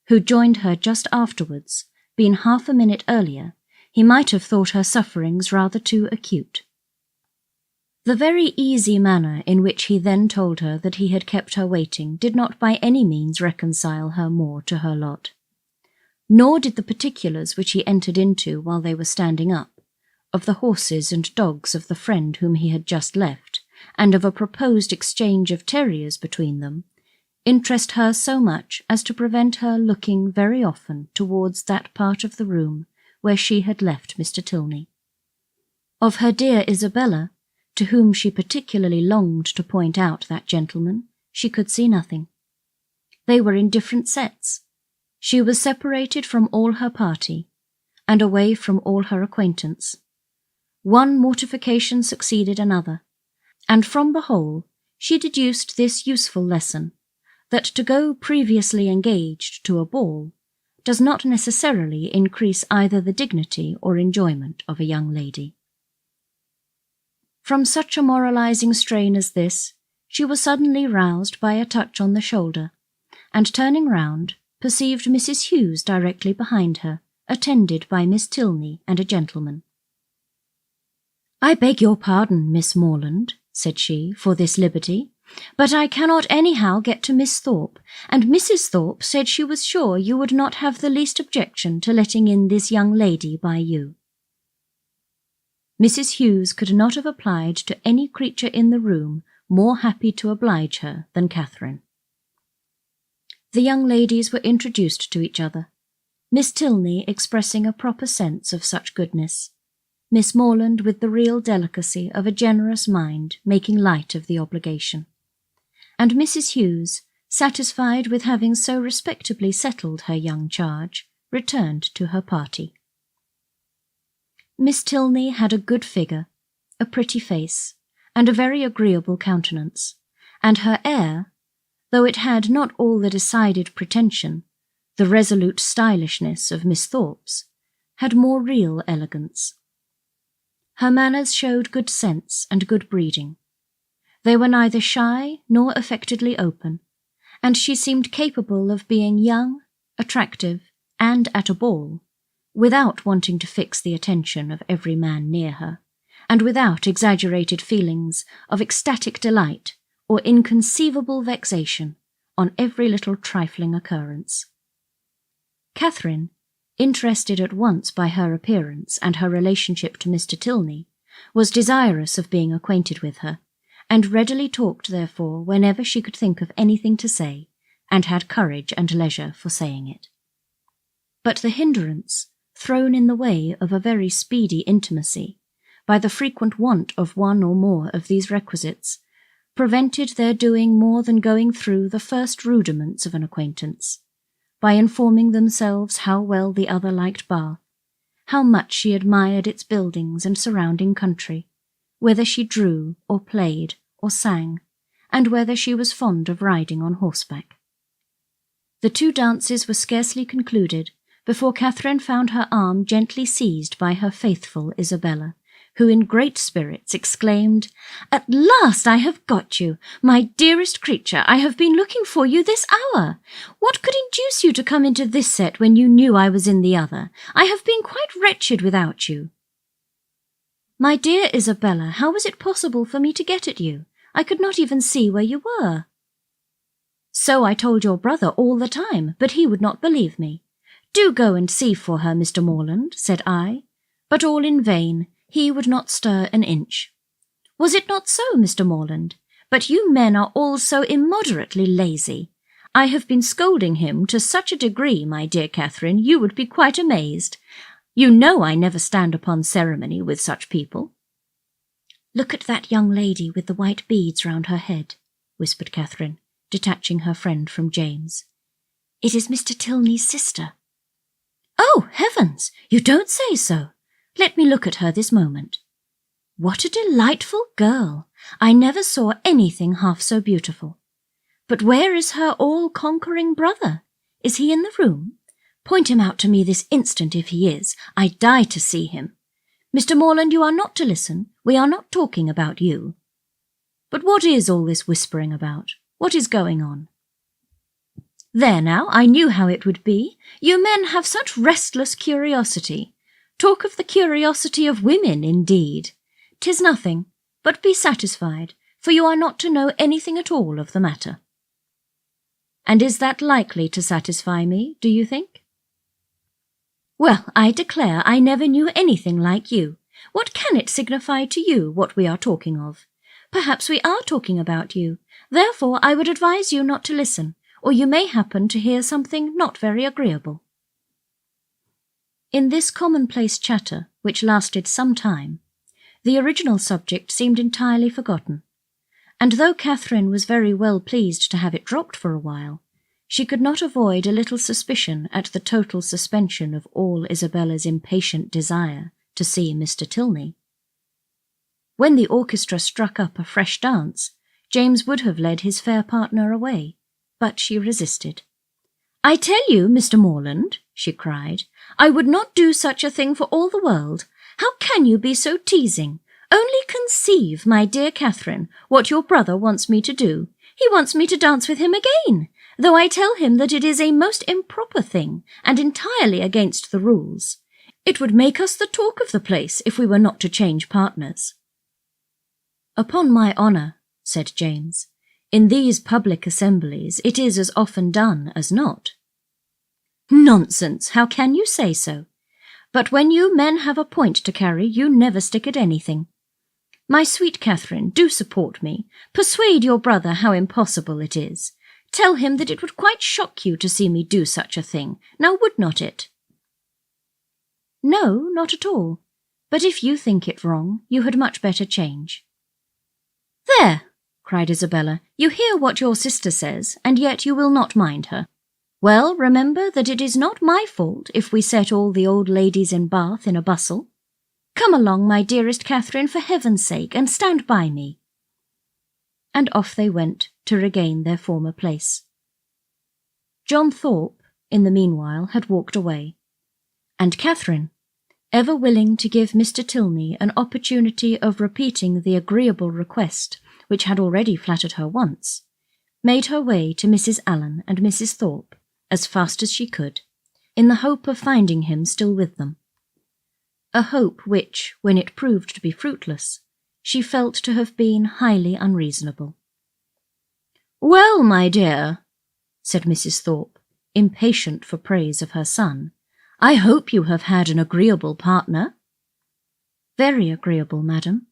who joined her just afterwards, been half a minute earlier, he might have thought her sufferings rather too acute. The very easy manner in which he then told her that he had kept her waiting did not by any means reconcile her more to her lot, nor did the particulars which he entered into while they were standing up, of the horses and dogs of the friend whom he had just left, and of a proposed exchange of terriers between them, interest her so much as to prevent her looking very often towards that part of the room where she had left Mr. Tilney. Of her dear Isabella, to whom she particularly longed to point out that gentleman, she could see nothing. They were in different sets. She was separated from all her party, and away from all her acquaintance. One mortification succeeded another, and from the whole she deduced this useful lesson, that to go previously engaged to a ball does not necessarily increase either the dignity or enjoyment of a young lady. From such a moralizing strain as this, she was suddenly roused by a touch on the shoulder, and turning round, perceived Mrs. Hughes directly behind her, attended by Miss Tilney and a gentleman. "I beg your pardon, Miss Morland," said she, "for this liberty, but I cannot anyhow get to Miss Thorpe, and Mrs. Thorpe said she was sure you would not have the least objection to letting in this young lady by you." Mrs. Hughes could not have applied to any creature in the room more happy to oblige her than Catherine. The young ladies were introduced to each other, Miss Tilney expressing a proper sense of such goodness, Miss Morland with the real delicacy of a generous mind making light of the obligation, and Mrs. Hughes, satisfied with having so respectably settled her young charge, returned to her party. Miss Tilney had a good figure, a pretty face, and a very agreeable countenance, and her air, though it had not all the decided pretension, the resolute stylishness of Miss Thorpes, had more real elegance. Her manners showed good sense and good breeding. They were neither shy nor affectedly open, and she seemed capable of being young, attractive, and at a ball, without wanting to fix the attention of every man near her, and without exaggerated feelings of ecstatic delight or inconceivable vexation on every little trifling occurrence. Catherine, interested at once by her appearance and her relationship to Mr. Tilney, was desirous of being acquainted with her, and readily talked therefore whenever she could think of anything to say, and had courage and leisure for saying it. But the hindrance, thrown in the way of a very speedy intimacy, by the frequent want of one or more of these requisites, prevented their doing more than going through the first rudiments of an acquaintance, by informing themselves how well the other liked Bath, how much she admired its buildings and surrounding country, whether she drew or played or sang, and whether she was fond of riding on horseback. The 2 dances were scarcely concluded before Catherine found her arm gently seized by her faithful Isabella, who in great spirits exclaimed, "At last I have got you! My dearest creature, I have been looking for you this hour. What could induce you to come into this set when you knew I was in the other? I have been quite wretched without you." "My dear Isabella, how was it possible for me to get at you? I could not even see where you were." "So I told your brother all the time, but he would not believe me. 'Do go and see for her, Mr. Morland,' said I, but all in vain. He would not stir an inch. Was it not so, Mr. Morland? But you men are all so immoderately lazy. I have been scolding him to such a degree, my dear Catherine, you would be quite amazed. You know I never stand upon ceremony with such people." "Look at that young lady with the white beads round her head," whispered Catherine, detaching her friend from James. "It is Mr. Tilney's sister." "Oh, heavens! You don't say so! Let me look at her this moment. What a delightful girl! I never saw anything half so beautiful. But where is her all-conquering brother? Is he in the room? Point him out to me this instant if he is. I die to see him. Mr. Morland, you are not to listen. We are not talking about you. But what is all this whispering about? What is going on?" "There now, I knew how it would be. You men have such restless curiosity. Talk of the curiosity of women, indeed. 'Tis nothing, but be satisfied, for you are not to know anything at all of the matter." "And is that likely to satisfy me, do you think?" "Well, I declare I never knew anything like you. What can it signify to you what we are talking of? Perhaps we are talking about you. Therefore I would advise you not to listen, or you may happen to hear something not very agreeable." In this commonplace chatter, which lasted some time, the original subject seemed entirely forgotten, and though Catherine was very well pleased to have it dropped for a while, she could not avoid a little suspicion at the total suspension of all Isabella's impatient desire to see Mr. Tilney. When the orchestra struck up a fresh dance, James would have led his fair partner away, but she resisted. "I tell you, Mr. Morland," she cried, "I would not do such a thing for all the world. How can you be so teasing? Only conceive, my dear Catherine, what your brother wants me to do. He wants me to dance with him again, though I tell him that it is a most improper thing, and entirely against the rules. It would make us the talk of the place if we were not to change partners." "Upon my honour," said James, "in these public assemblies it is as often done as not." "Nonsense! How can you say so? But when you men have a point to carry, you never stick at anything. My sweet Catherine, do support me. Persuade your brother how impossible it is. Tell him that it would quite shock you to see me do such a thing. Now would not it?" "No, not at all. But if you think it wrong, you had much better change." "There!" cried Isabella, "you hear what your sister says, and yet you will not mind her. Well, remember that it is not my fault if we set all the old ladies in Bath in a bustle. Come along, my dearest Catherine, for heaven's sake, and stand by me." and off they went to regain their former place. John Thorpe, in the meanwhile, had walked away, and Catherine, ever willing to give Mr. Tilney an opportunity of repeating the agreeable request which had already flattered her once, made her way to Mrs. Allen and Mrs. Thorpe as fast as she could, in the hope of finding him still with them. A hope which, when it proved to be fruitless, she felt to have been highly unreasonable. "Well, my dear," said Mrs. Thorpe, impatient for praise of her son, "I hope you have had an agreeable partner." "Very agreeable, madam."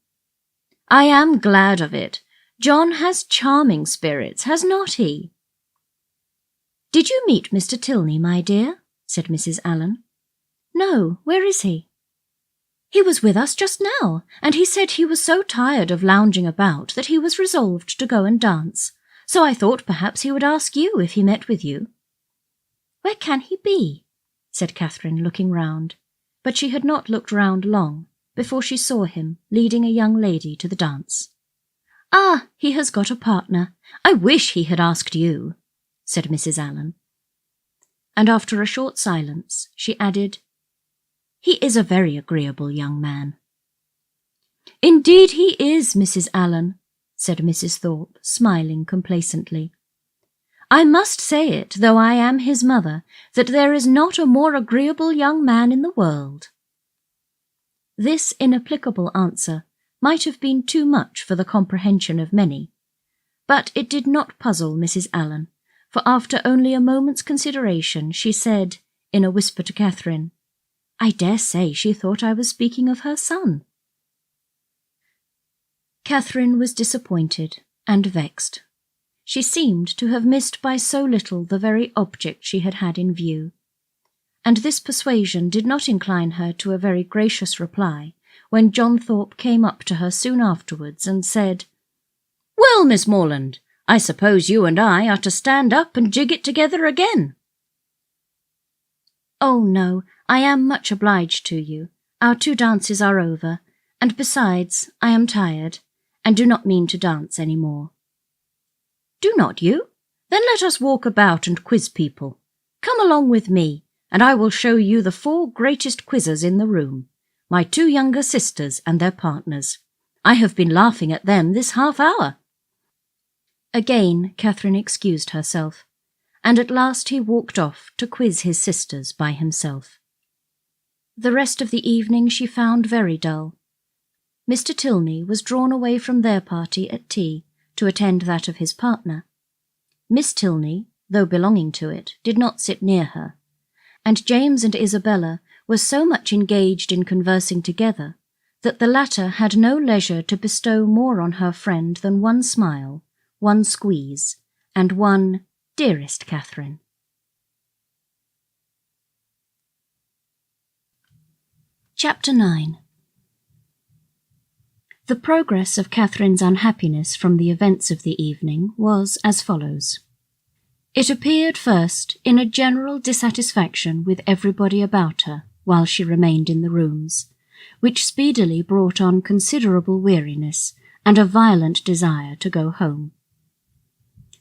"I am glad of it. John has charming spirits, has not he?" "Did you meet Mr. Tilney, my dear?" said Mrs. Allen. "No, where is he?" "He was with us just now, and he said he was so tired of lounging about that he was resolved to go and dance, so I thought perhaps he would ask you if he met with you." "Where can he be?" said Catherine, looking round, but she had not looked round long before she saw him leading a young lady to the dance. "Ah, he has got a partner. I wish he had asked you," said Mrs. Allen. And after a short silence she added, "He is a very agreeable young man." "Indeed he is, Mrs. Allen," said Mrs. Thorpe, smiling complacently. "I must say it, though I am his mother, that there is not a more agreeable young man in the world." This inapplicable answer might have been too much for the comprehension of many, but it did not puzzle Mrs. Allen, for after only a moment's consideration she said, in a whisper to Catherine, "I dare say she thought I was speaking of her son." Catherine was disappointed and vexed. She seemed to have missed by so little the very object she had had in view, and this persuasion did not incline her to a very gracious reply when John Thorpe came up to her soon afterwards and said, "Well, Miss Morland, I suppose you and I are to stand up and jig it together again." "Oh, no, I am much obliged to you. Our 2 dances are over, and besides, I am tired, and do not mean to dance any more." "Do not you? Then let us walk about and quiz people. Come along with me, and I will show you the 4 greatest quizzers in the room, my 2 younger sisters and their partners. I have been laughing at them this half-hour." Again Catherine excused herself, and at last he walked off to quiz his sisters by himself. The rest of the evening she found very dull. Mr. Tilney was drawn away from their party at tea to attend that of his partner. Miss Tilney, though belonging to it, did not sit near her, and James and Isabella were so much engaged in conversing together that the latter had no leisure to bestow more on her friend than one smile, one squeeze, and one "Dearest Catherine." Chapter 9. The progress of Catherine's unhappiness from the events of the evening was as follows. It appeared first in a general dissatisfaction with everybody about her while she remained in the rooms, which speedily brought on considerable weariness and a violent desire to go home.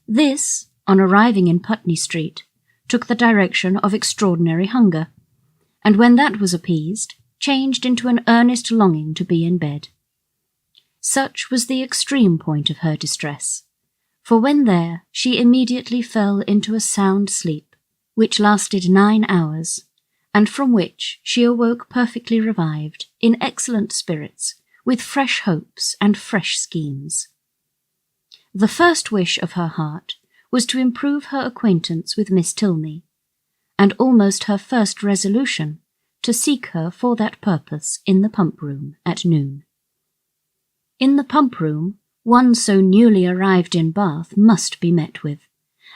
This, on arriving in Putney Street, took the direction of extraordinary hunger, and when that was appeased, changed into an earnest longing to be in bed. Such was the extreme point of her distress, for when there she immediately fell into a sound sleep, which lasted 9 hours, and from which she awoke perfectly revived, in excellent spirits, with fresh hopes and fresh schemes. The first wish of her heart was to improve her acquaintance with Miss Tilney, and almost her first resolution to seek her for that purpose in the pump-room at noon. In the pump-room, one so newly arrived in Bath must be met with,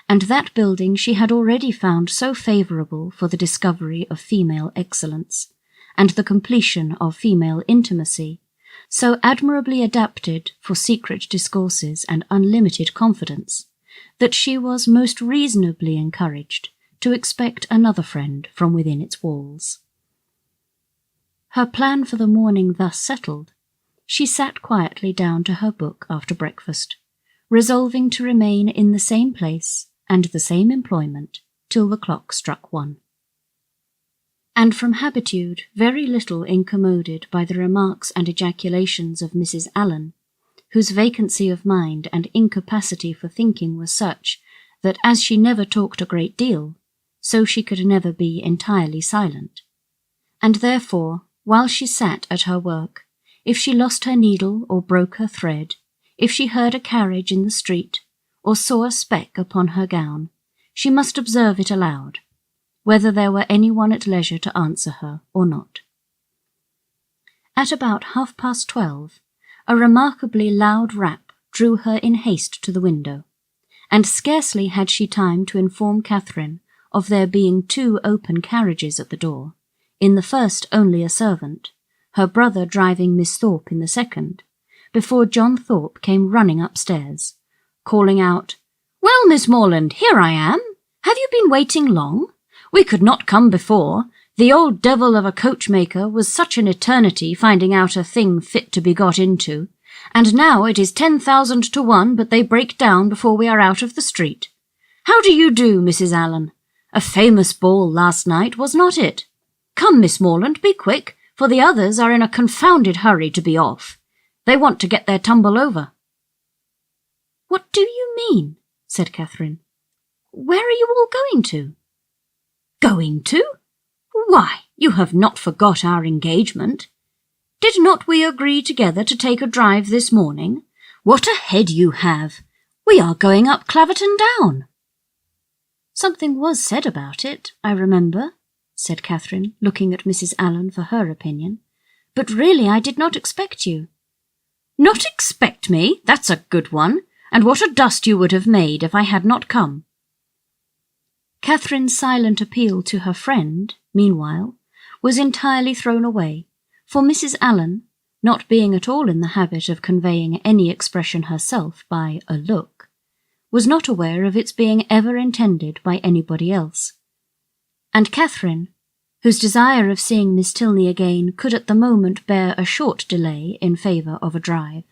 and that building she had already found so favourable for the discovery of female excellence, and the completion of female intimacy, so admirably adapted for secret discourses and unlimited confidence, that she was most reasonably encouraged to expect another friend from within its walls. Her plan for the morning thus settled, she sat quietly down to her book after breakfast, resolving to remain in the same place and the same employment till the clock struck 1. And from habitude very little incommoded by the remarks and ejaculations of Mrs. Allen, whose vacancy of mind and incapacity for thinking was such that as she never talked a great deal, so she could never be entirely silent. And therefore, while she sat at her work, if she lost her needle or broke her thread, if she heard a carriage in the street, or saw a speck upon her gown, she must observe it aloud, whether there were any one at leisure to answer her or not. At about 12:30, a remarkably loud rap drew her in haste to the window, and scarcely had she time to inform Catherine of there being 2 open carriages at the door, in the first only a servant, her brother driving Miss Thorpe in the second, before John Thorpe came running upstairs, calling out, "Well, Miss Morland, here I am. Have you been waiting long? We could not come before. The old devil of a coachmaker was such an eternity finding out a thing fit to be got into, and now it is 10,000 to 1 but they break down before we are out of the street. How do you do, Mrs. Allen? A famous ball last night, was not it? Come, Miss Morland, be quick, for the others are in a confounded hurry to be off. They want to get their tumble over." "What do you mean?" said Catherine. "Where are you all going to?" "Going to? Why, you have not forgot our engagement. Did not we agree together to take a drive this morning? What a head you have! We are going up Claverton Down." "Something was said about it, I remember," said Catherine, looking at Mrs. Allen for her opinion. "But really I did not expect you." "Not expect me? That's a good one. And what a dust you would have made if I had not come." Catherine's silent appeal to her friend, meanwhile, was entirely thrown away, for Mrs. Allen, not being at all in the habit of conveying any expression herself by a look, was not aware of its being ever intended by anybody else. And Catherine, whose desire of seeing Miss Tilney again could at the moment bear a short delay in favour of a drive,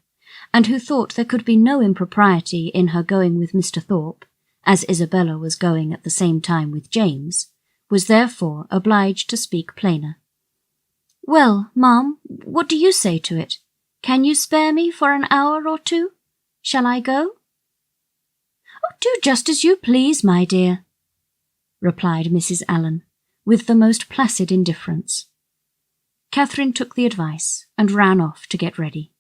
and who thought there could be no impropriety in her going with Mr. Thorpe, as Isabella was going at the same time with James, was therefore obliged to speak plainer. "Well, ma'am, what do you say to it? Can you spare me for an hour or 2? Shall I go?" "Oh, do just as you please, my dear," replied Mrs. Allen, with the most placid indifference. Catherine took the advice and ran off to get ready.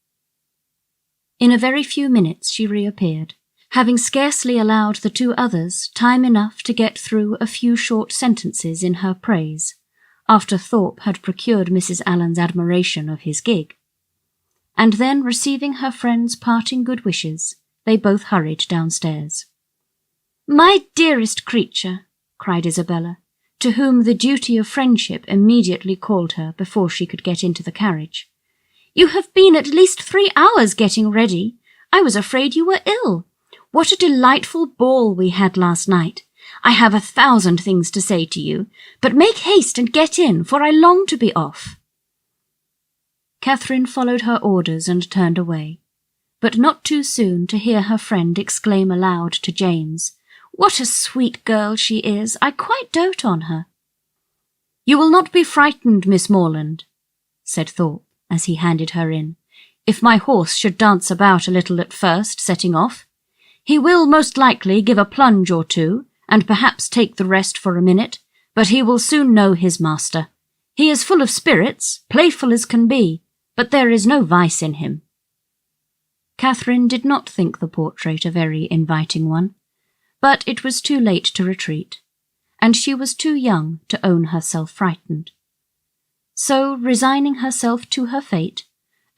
In a very few minutes she reappeared, having scarcely allowed the 2 others time enough to get through a few short sentences in her praise, after Thorpe had procured Mrs. Allen's admiration of his gig. And then, receiving her friend's parting good wishes, they both hurried downstairs. "My dearest creature," cried Isabella, to whom the duty of friendship immediately called her before she could get into the carriage, "you have been at least 3 hours getting ready. I was afraid you were ill. What a delightful ball we had last night. I have 1,000 things to say to you, but make haste and get in, for I long to be off." Catherine followed her orders and turned away, but not too soon to hear her friend exclaim aloud to James, "What a sweet girl she is! I quite dote on her." "You will not be frightened, Miss Morland," said Thorpe, as he handed her in, "if my horse should dance about a little at first, setting off. He will most likely give a plunge or 2, and perhaps take the rest for a minute, but he will soon know his master. He is full of spirits, playful as can be, but there is no vice in him." Catherine did not think the portrait a very inviting one, but it was too late to retreat, and she was too young to own herself frightened. So, resigning herself to her fate,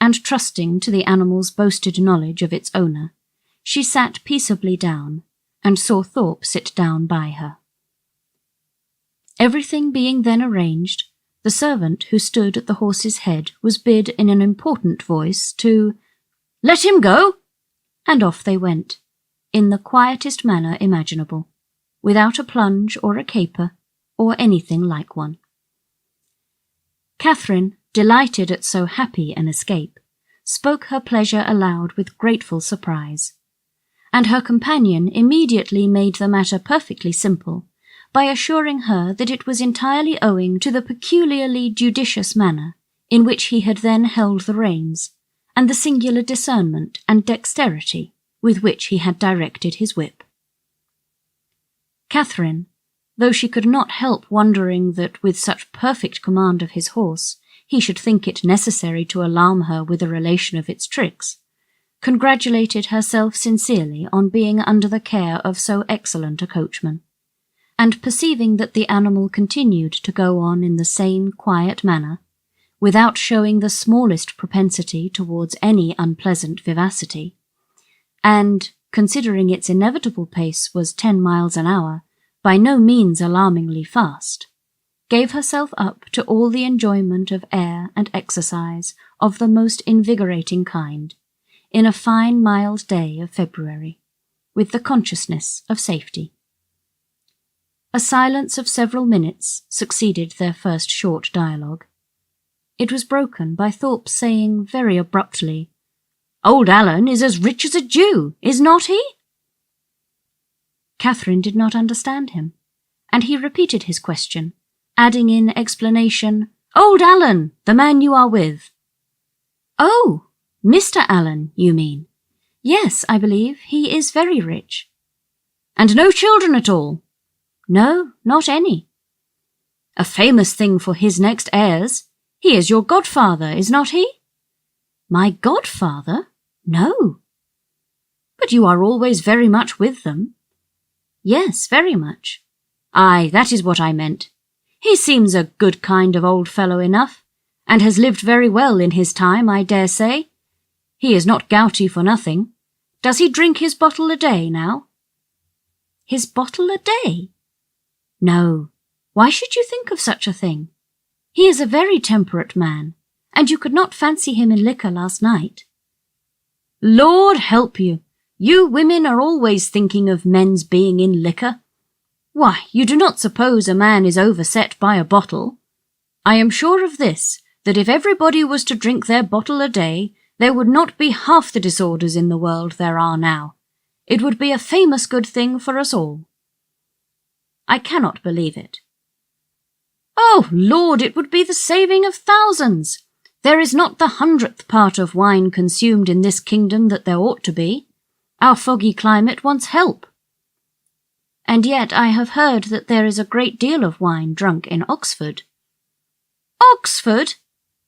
and trusting to the animal's boasted knowledge of its owner, she sat peaceably down, and saw Thorpe sit down by her. Everything being then arranged, the servant who stood at the horse's head was bid in an important voice to "Let him go," and off they went, in the quietest manner imaginable, without a plunge or a caper, or anything like one. Catherine, delighted at so happy an escape, spoke her pleasure aloud with grateful surprise, and her companion immediately made the matter perfectly simple by assuring her that it was entirely owing to the peculiarly judicious manner in which he had then held the reins, and the singular discernment and dexterity with which he had directed his whip. Catherine, though she could not help wondering that with such perfect command of his horse he should think it necessary to alarm her with a relation of its tricks, congratulated herself sincerely on being under the care of so excellent a coachman, and perceiving that the animal continued to go on in the same quiet manner, without showing the smallest propensity towards any unpleasant vivacity, and, considering its inevitable pace was 10 miles an hour, by no means alarmingly fast, gave herself up to all the enjoyment of air and exercise of the most invigorating kind, in a fine mild day of February, with the consciousness of safety. A silence of several minutes succeeded their first short dialogue. It was broken by Thorpes saying very abruptly, "Old Alan is as rich as a Jew, is not he?" Catherine did not understand him, and he repeated his question, adding in explanation, "Old Alan, the man you are with." "Oh, Mr. Alan, you mean? Yes, I believe he is very rich." "And no children at all?" "No, not any." "A famous thing for his next heirs. He is your godfather, is not he?" "My godfather? No." "But you are always very much with them." "Yes, very much." "Aye, that is what I meant. He seems a good kind of old fellow enough, and has lived very well in his time, I dare say. He is not gouty for nothing. Does he drink his bottle a day now?" "His bottle a day?" "No. Why should you think of such a thing? He is a very temperate man, and you could not fancy him in liquor last night." "Lord help you! You women are always thinking of men's being in liquor. Why, you do not suppose a man is overset by a bottle? I am sure of this, that if everybody was to drink their bottle a day, there would not be half the disorders in the world there are now. It would be a famous good thing for us all." "I cannot believe it." "Oh, Lord, it would be the saving of thousands. There is not the 100th part of wine consumed in this kingdom that there ought to be. Our foggy climate wants help." "And yet I have heard that there is a great deal of wine drunk in Oxford." "Oxford?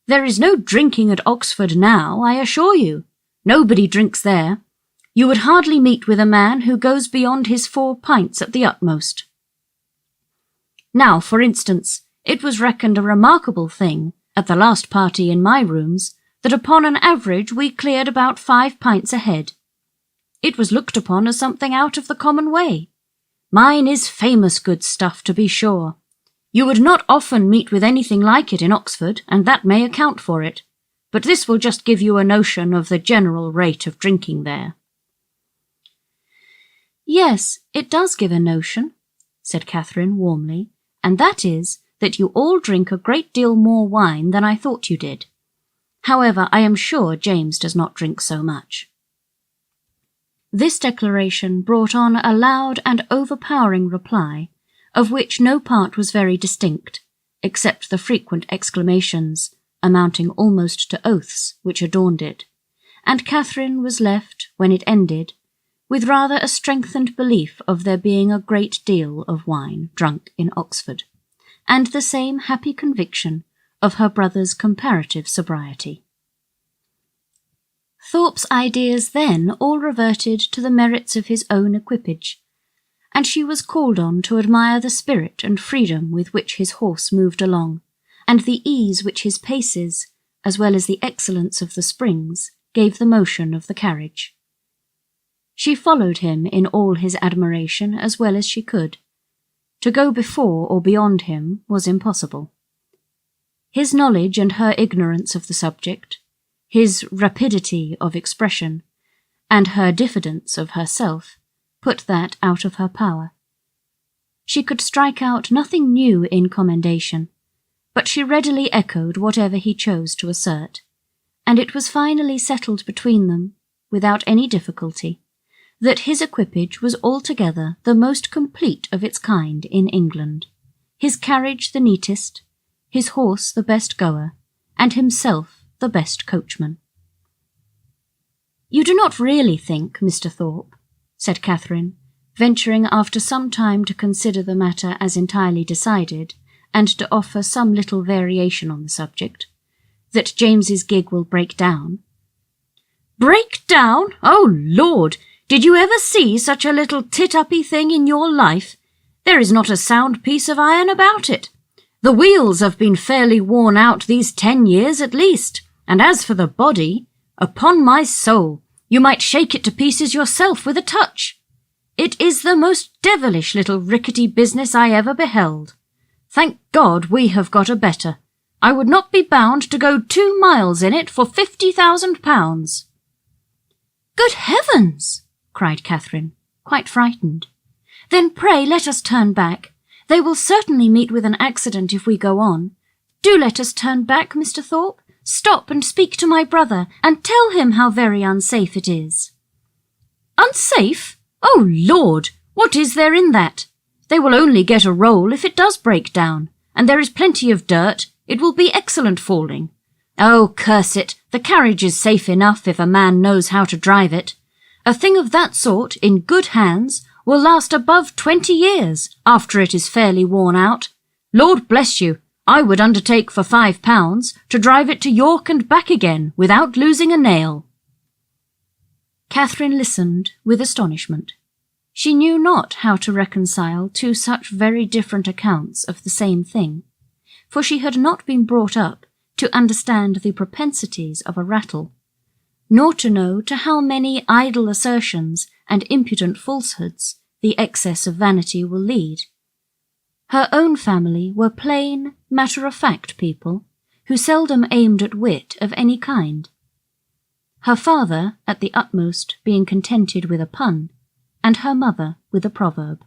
There is no drinking at Oxford now, I assure you. Nobody drinks there. You would hardly meet with a man who goes beyond his 4 pints at the utmost. Now, for instance, it was reckoned a remarkable thing, at the last party in my rooms, that upon an average we cleared about 5 pints a head. It was looked upon as something out of the common way. Mine is famous good stuff, to be sure. You would not often meet with anything like it in Oxford, and that may account for it, but this will just give you a notion of the general rate of drinking there." "Yes, it does give a notion," said Catherine warmly, "and that is that you all drink a great deal more wine than I thought you did. However, I am sure James does not drink so much." This declaration brought on a loud and overpowering reply, of which no part was very distinct, except the frequent exclamations, amounting almost to oaths, which adorned it, and Catherine was left, when it ended, with rather a strengthened belief of there being a great deal of wine drunk in Oxford, and the same happy conviction of her brother's comparative sobriety. Thorpes' ideas then all reverted to the merits of his own equipage, and she was called on to admire the spirit and freedom with which his horse moved along, and the ease which his paces, as well as the excellence of the springs, gave the motion of the carriage. She followed him in all his admiration as well as she could. To go before or beyond him was impossible. His knowledge and her ignorance of the subject, his rapidity of expression, and her diffidence of herself, put that out of her power. She could strike out nothing new in commendation, but she readily echoed whatever he chose to assert, and it was finally settled between them, without any difficulty, that his equipage was altogether the most complete of its kind in England, his carriage the neatest, his horse the best goer, and himself the best coachman. "You do not really think, Mr. Thorpe," said Catherine, venturing after some time to consider the matter as entirely decided, and to offer some little variation on the subject, "that James's gig will break down?" "Break down? Oh, Lord! Did you ever see such a little tit-uppy thing in your life? There is not a sound piece of iron about it. The wheels have been fairly worn out these 10 years at least, and as for the body, upon my soul, you might shake it to pieces yourself with a touch. It is the most devilish little rickety business I ever beheld. Thank God we have got a better. I would not be bound to go 2 miles in it for £50,000. "Good heavens!" cried Catherine, quite frightened. "Then pray let us turn back. They will certainly meet with an accident if we go on. Do let us turn back, Mr. Thorpe. Stop and speak to my brother, and tell him how very unsafe it is." "Unsafe? Oh, Lord! What is there in that? They will only get a roll if it does break down, and there is plenty of dirt. It will be excellent falling. Oh, curse it! The carriage is safe enough if a man knows how to drive it. A thing of that sort, in good hands, will last above 20 years after it is fairly worn out. Lord bless you, I would undertake for £5 to drive it to York and back again without losing a nail." Catherine listened with astonishment. She knew not how to reconcile two such very different accounts of the same thing, for she had not been brought up to understand the propensities of a rattle, nor to know to how many idle assertions and impudent falsehoods the excess of vanity will lead. Her own family were plain, matter-of-fact people, who seldom aimed at wit of any kind. Her father, at the utmost, being contented with a pun, and her mother with a proverb.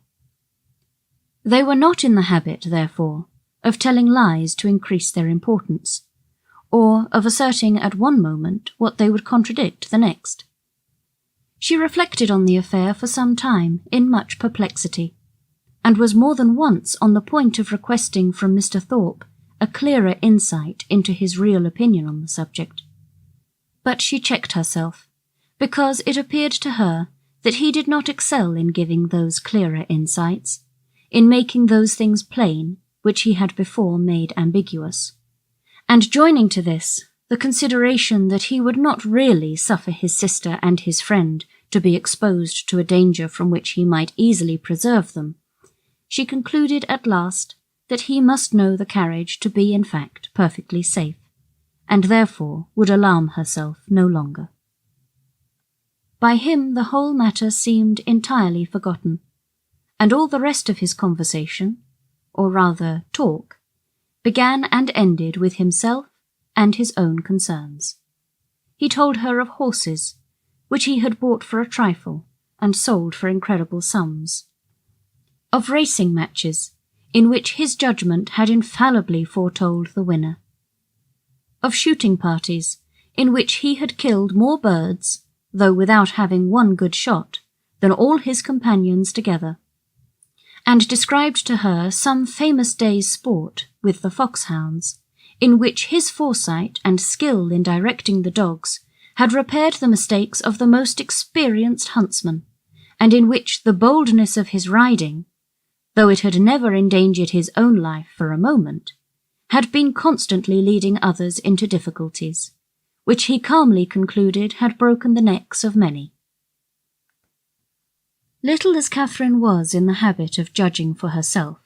They were not in the habit, therefore, of telling lies to increase their importance, or of asserting at one moment what they would contradict the next. She reflected on the affair for some time in much perplexity, and was more than once on the point of requesting from Mr. Thorpe a clearer insight into his real opinion on the subject. But she checked herself, because it appeared to her that he did not excel in giving those clearer insights, in making those things plain which he had before made ambiguous, and joining to this the consideration that he would not really suffer his sister and his friend to be exposed to a danger from which he might easily preserve them, she concluded at last that he must know the carriage to be in fact perfectly safe, and therefore would alarm herself no longer. By him the whole matter seemed entirely forgotten, and all the rest of his conversation, or rather talk, began and ended with himself and his own concerns. He told her of horses, which he had bought for a trifle and sold for incredible sums, of racing matches, in which his judgment had infallibly foretold the winner, of shooting parties, in which he had killed more birds, though without having one good shot, than all his companions together, and described to her some famous day's sport with the foxhounds, in which his foresight and skill in directing the dogs had repaired the mistakes of the most experienced huntsman, and in which the boldness of his riding, though it had never endangered his own life for a moment, had been constantly leading others into difficulties, which he calmly concluded had broken the necks of many. Little as Catherine was in the habit of judging for herself,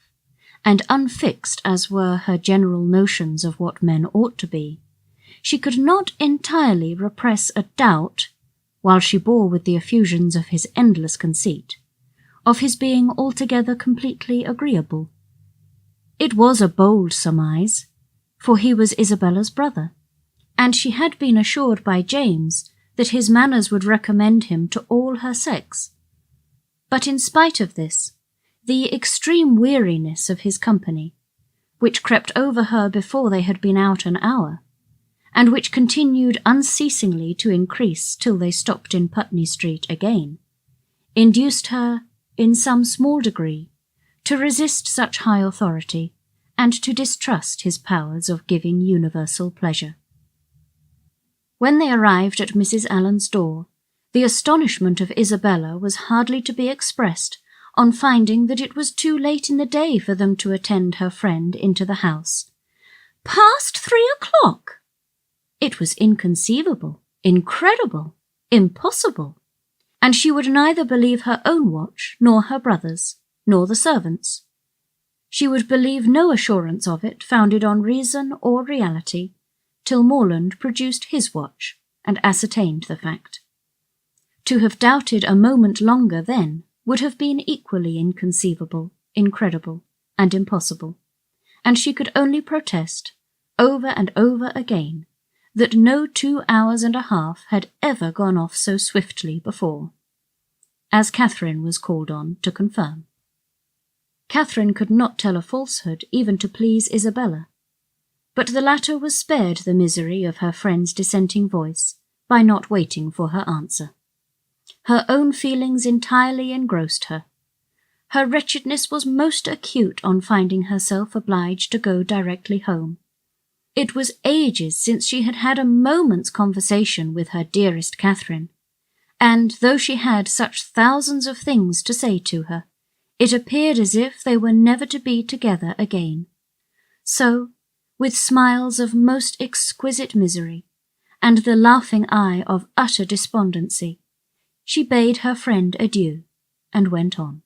and unfixed as were her general notions of what men ought to be, she could not entirely repress a doubt, while she bore with the effusions of his endless conceit, of his being altogether completely agreeable. It was a bold surmise, for he was Isabella's brother, and she had been assured by James that his manners would recommend him to all her sex. But in spite of this, the extreme weariness of his company, which crept over her before they had been out an hour, and which continued unceasingly to increase till they stopped in Putney Street again, induced her, in some small degree, to resist such high authority and to distrust his powers of giving universal pleasure. When they arrived at Mrs. Allen's door, the astonishment of Isabella was hardly to be expressed on finding that it was too late in the day for them to attend her friend into the house. Past 3 o'clock! It was inconceivable, incredible, impossible, and she would neither believe her own watch, nor her brother's, nor the servants'. She would believe no assurance of it founded on reason or reality, till Morland produced his watch and ascertained the fact. To have doubted a moment longer then would have been equally inconceivable, incredible, and impossible, and she could only protest, over and over again, that no 2 hours and a half had ever gone off so swiftly before, as Catherine was called on to confirm. Catherine could not tell a falsehood even to please Isabella, but the latter was spared the misery of her friend's dissenting voice by not waiting for her answer. Her own feelings entirely engrossed her. Her wretchedness was most acute on finding herself obliged to go directly home. It was ages since she had had a moment's conversation with her dearest Catherine, and though she had such thousands of things to say to her, it appeared as if they were never to be together again. So, with smiles of most exquisite misery, and the laughing eye of utter despondency, she bade her friend adieu, and went on.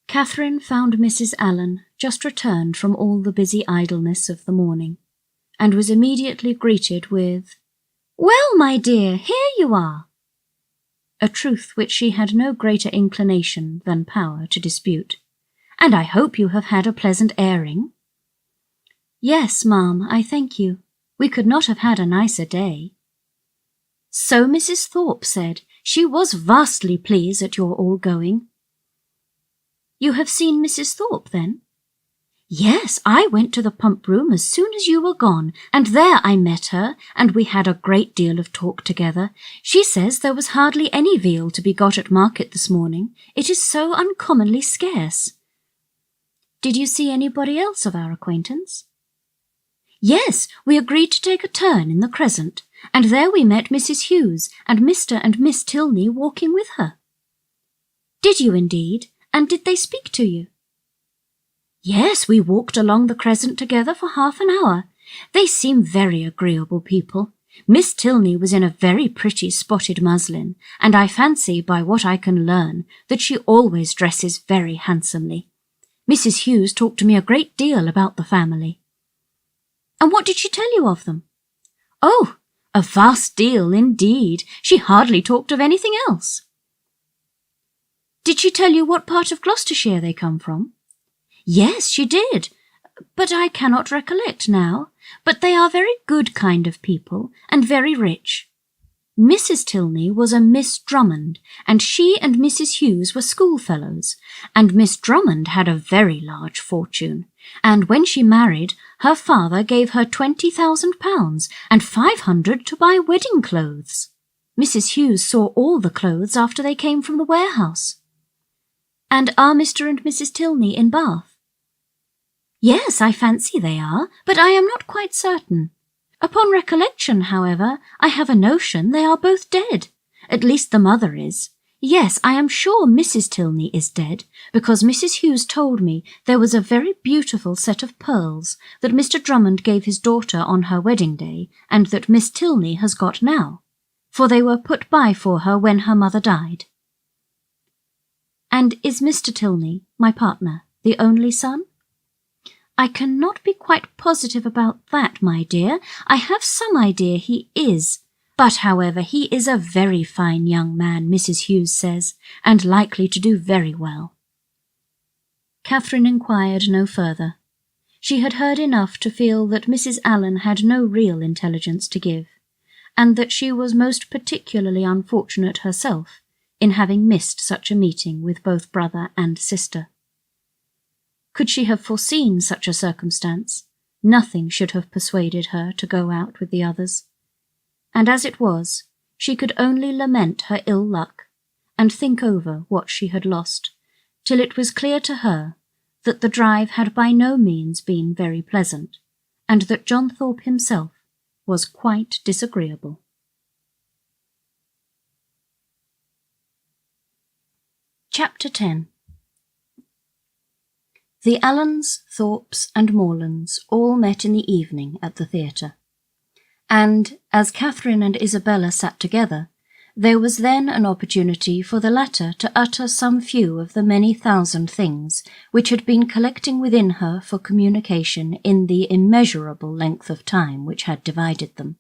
Catherine found Mrs. Allen just returned from all the busy idleness of the morning, and was immediately greeted with, "Well, my dear, here you are," a truth which she had no greater inclination than power to dispute. "And I hope you have had a pleasant airing." "Yes, ma'am, I thank you. We could not have had a nicer day." "So Mrs. Thorpe said. She was vastly pleased at your all going." "You have seen Mrs. Thorpe, then?" "Yes, I went to the pump room as soon as you were gone, and there I met her, and we had a great deal of talk together. She says there was hardly any veal to be got at market this morning. It is so uncommonly scarce." "Did you see anybody else of our acquaintance?" "Yes, we agreed to take a turn in the Crescent, and there we met Mrs. Hughes and Mr. and Miss Tilney walking with her." "Did you indeed? And did they speak to you?" "Yes, we walked along the Crescent together for half an hour. They seem very agreeable people. Miss Tilney was in a very pretty spotted muslin, and I fancy, by what I can learn, that she always dresses very handsomely. Mrs. Hughes talked to me a great deal about the family." "And what did she tell you of them?" "Oh, a vast deal indeed. She hardly talked of anything else." "Did she tell you what part of Gloucestershire they come from?" "Yes, she did, but I cannot recollect now. But they are very good kind of people, and very rich. Mrs. Tilney was a Miss Drummond, and she and Mrs. Hughes were schoolfellows, and Miss Drummond had a very large fortune, and when she married, her father gave her £20,000 and 500 to buy wedding clothes. Mrs. Hughes saw all the clothes after they came from the warehouse." "And are Mr. and Mrs. Tilney in Bath?" "Yes, I fancy they are, but I am not quite certain. Upon recollection, however, I have a notion they are both dead. At least the mother is. Yes, I am sure Mrs. Tilney is dead, because Mrs. Hughes told me there was a very beautiful set of pearls that Mr. Drummond gave his daughter on her wedding day, and that Miss Tilney has got now, for they were put by for her when her mother died." "And is Mr. Tilney, my partner, the only son?" "I cannot be quite positive about that, my dear. I have some idea he is. But, however, he is a very fine young man, Mrs. Hughes says, and likely to do very well." Catherine inquired no further. She had heard enough to feel that Mrs. Allen had no real intelligence to give, and that she was most particularly unfortunate herself in having missed such a meeting with both brother and sister. Could she have foreseen such a circumstance, nothing should have persuaded her to go out with the others, and as it was, she could only lament her ill luck, and think over what she had lost, till it was clear to her that the drive had by no means been very pleasant, and that John Thorpe himself was quite disagreeable. Chapter 10. The Allens, Thorpes, and Morlands all met in the evening at the theatre, and, as Catherine and Isabella sat together, there was then an opportunity for the latter to utter some few of the many thousand things which had been collecting within her for communication in the immeasurable length of time which had divided them.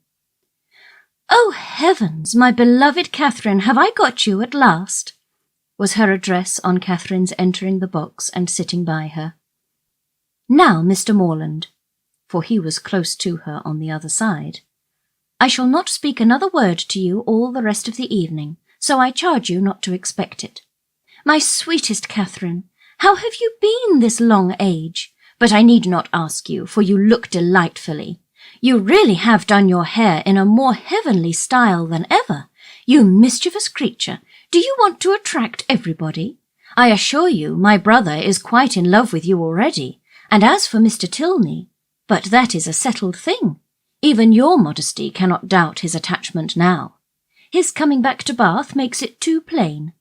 "Oh, heavens, my beloved Catherine, have I got you at last?" was her address on Catherine's entering the box and sitting by her. "Now, Mr. Morland," for he was close to her on the other side, "I shall not speak another word to you all the rest of the evening, so I charge you not to expect it. My sweetest Catherine, how have you been this long age? But I need not ask you, for you look delightfully. You really have done your hair in a more heavenly style than ever. You mischievous creature, do you want to attract everybody? I assure you my brother is quite in love with you already, and as for Mr. Tilney, but that is a settled thing. Even your modesty cannot doubt his attachment now. His coming back to Bath makes it too plain.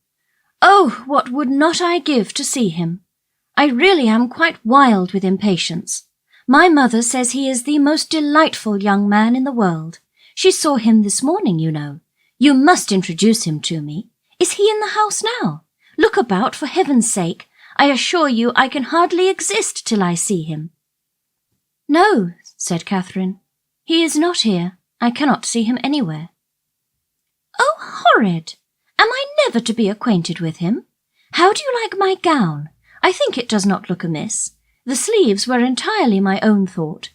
Oh, what would not I give to see him! I really am quite wild with impatience. My mother says he is the most delightful young man in the world. She saw him this morning, you know. You must introduce him to me. Is he in the house now? Look about, for heaven's sake. I assure you I can hardly exist till I see him." "No," said Catherine. "He is not here. I cannot see him anywhere." "Oh, horrid! Am I never to be acquainted with him? How do you like my gown? I think it does not look amiss. The sleeves were entirely my own thought.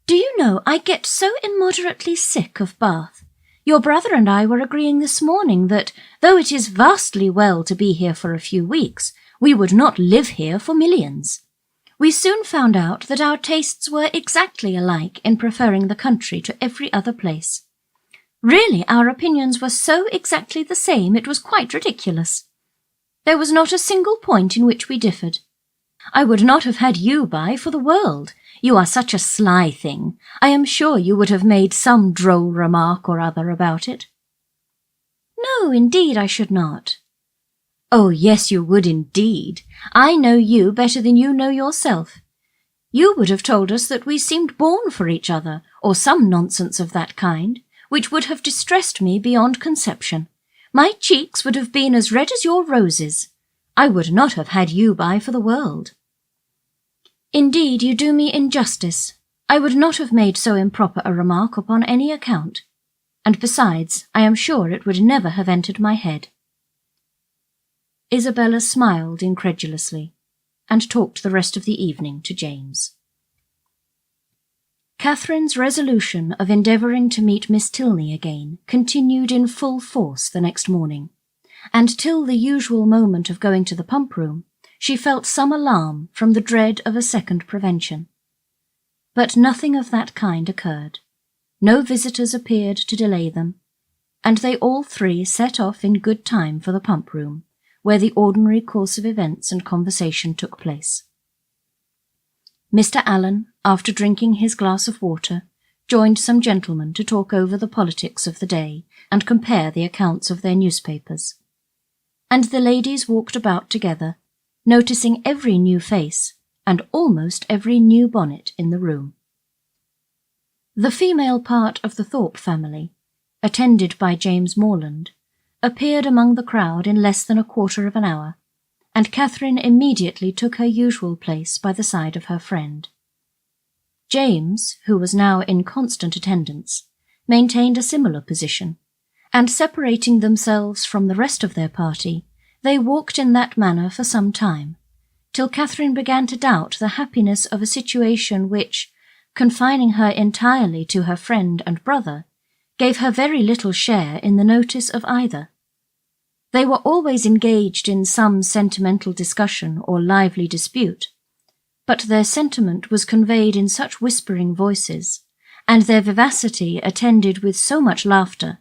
Do you know, I get so immoderately sick of Bath. Your brother and I were agreeing this morning that, though it is vastly well to be here for a few weeks, we would not live here for millions. We soon found out that our tastes were exactly alike in preferring the country to every other place. Really, our opinions were so exactly the same it was quite ridiculous. There was not a single point in which we differed. I would not have had you by for the world. You are such a sly thing. I am sure you would have made some droll remark or other about it." "No, indeed I should not." "Oh, yes, you would indeed. I know you better than you know yourself. You would have told us that we seemed born for each other, or some nonsense of that kind, which would have distressed me beyond conception. My cheeks would have been as red as your roses. I would not have had you by for the world." "Indeed, you do me injustice. I would not have made so improper a remark upon any account, and besides, I am sure it would never have entered my head." Isabella smiled incredulously, and talked the rest of the evening to James. Catherine's resolution of endeavouring to meet Miss Tilney again continued in full force the next morning, and till the usual moment of going to the pump-room, she felt some alarm from the dread of a second prevention. But nothing of that kind occurred. No visitors appeared to delay them, and they all three set off in good time for the pump-room, where the ordinary course of events and conversation took place. Mr. Allen, after drinking his glass of water, joined some gentlemen to talk over the politics of the day and compare the accounts of their newspapers. And the ladies walked about together, noticing every new face and almost every new bonnet in the room. The female part of the Thorpe family, attended by James Morland, appeared among the crowd in less than a quarter of an hour, and Catherine immediately took her usual place by the side of her friend. James, who was now in constant attendance, maintained a similar position, and separating themselves from the rest of their party, they walked in that manner for some time, till Catherine began to doubt the happiness of a situation which, confining her entirely to her friend and brother, gave her very little share in the notice of either. They were always engaged in some sentimental discussion or lively dispute, but their sentiment was conveyed in such whispering voices, and their vivacity attended with so much laughter,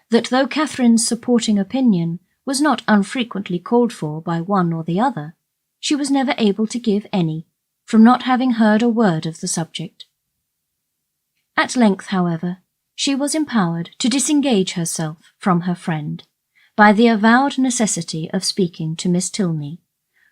that though Catherine's supporting opinion was not unfrequently called for by one or the other, she was never able to give any, from not having heard a word of the subject. At length, however, she was empowered to disengage herself from her friend by the avowed necessity of speaking to Miss Tilney,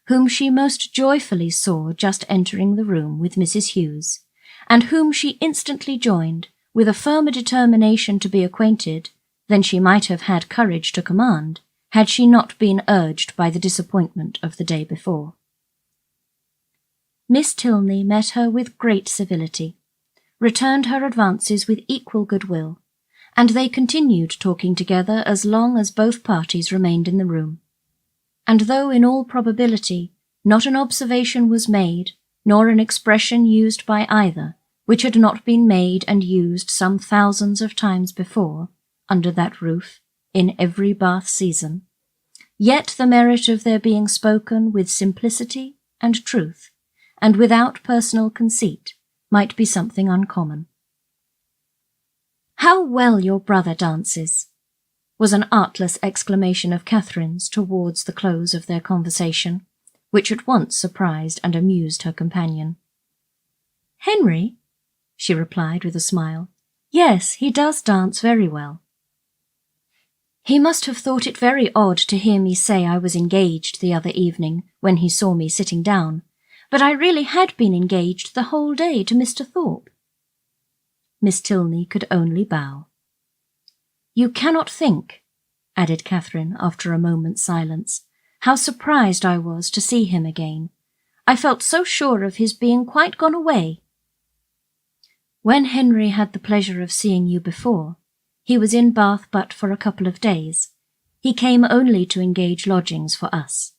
whom she most joyfully saw just entering the room with Mrs. Hughes, and whom she instantly joined with a firmer determination to be acquainted than she might have had courage to command, had she not been urged by the disappointment of the day before. Miss Tilney met her with great civility, returned her advances with equal goodwill, and they continued talking together as long as both parties remained in the room. And though in all probability not an observation was made, nor an expression used by either, which had not been made and used some thousands of times before, under that roof, in every Bath season, yet the merit of their being spoken with simplicity and truth, and without personal conceit, might be something uncommon. "How well your brother dances!" was an artless exclamation of Catherine's towards the close of their conversation, which at once surprised and amused her companion. "Henry?" she replied with a smile. "Yes, he does dance very well." "He must have thought it very odd to hear me say I was engaged the other evening when he saw me sitting down, but I really had been engaged the whole day to Mr. Thorpe." Miss Tilney could only bow. "You cannot think," added Catherine after a moment's silence, "how surprised I was to see him again. I felt so sure of his being quite gone away." "When Henry had the pleasure of seeing you before, he was in Bath but for a couple of days. He came only to engage lodgings for us."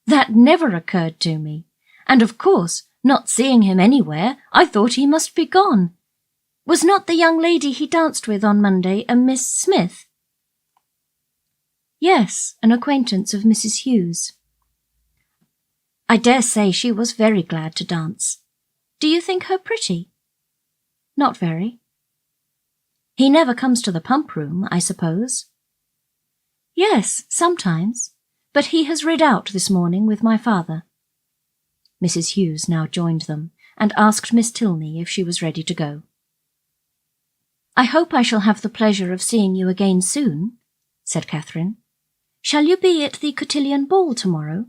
"That never occurred to me, and of course, not seeing him anywhere, I thought he must be gone. Was not the young lady he danced with on Monday a Miss Smith?" "Yes, an acquaintance of Mrs. Hughes." "I dare say she was very glad to dance. Do you think her pretty?" "Not very." "He never comes to the pump room, I suppose?" "Yes, sometimes, but he has rid out this morning with my father." Mrs. Hughes now joined them, and asked Miss Tilney if she was ready to go. "I hope I shall have the pleasure of seeing you again soon," said Catherine. "Shall you be at the cotillion ball tomorrow?"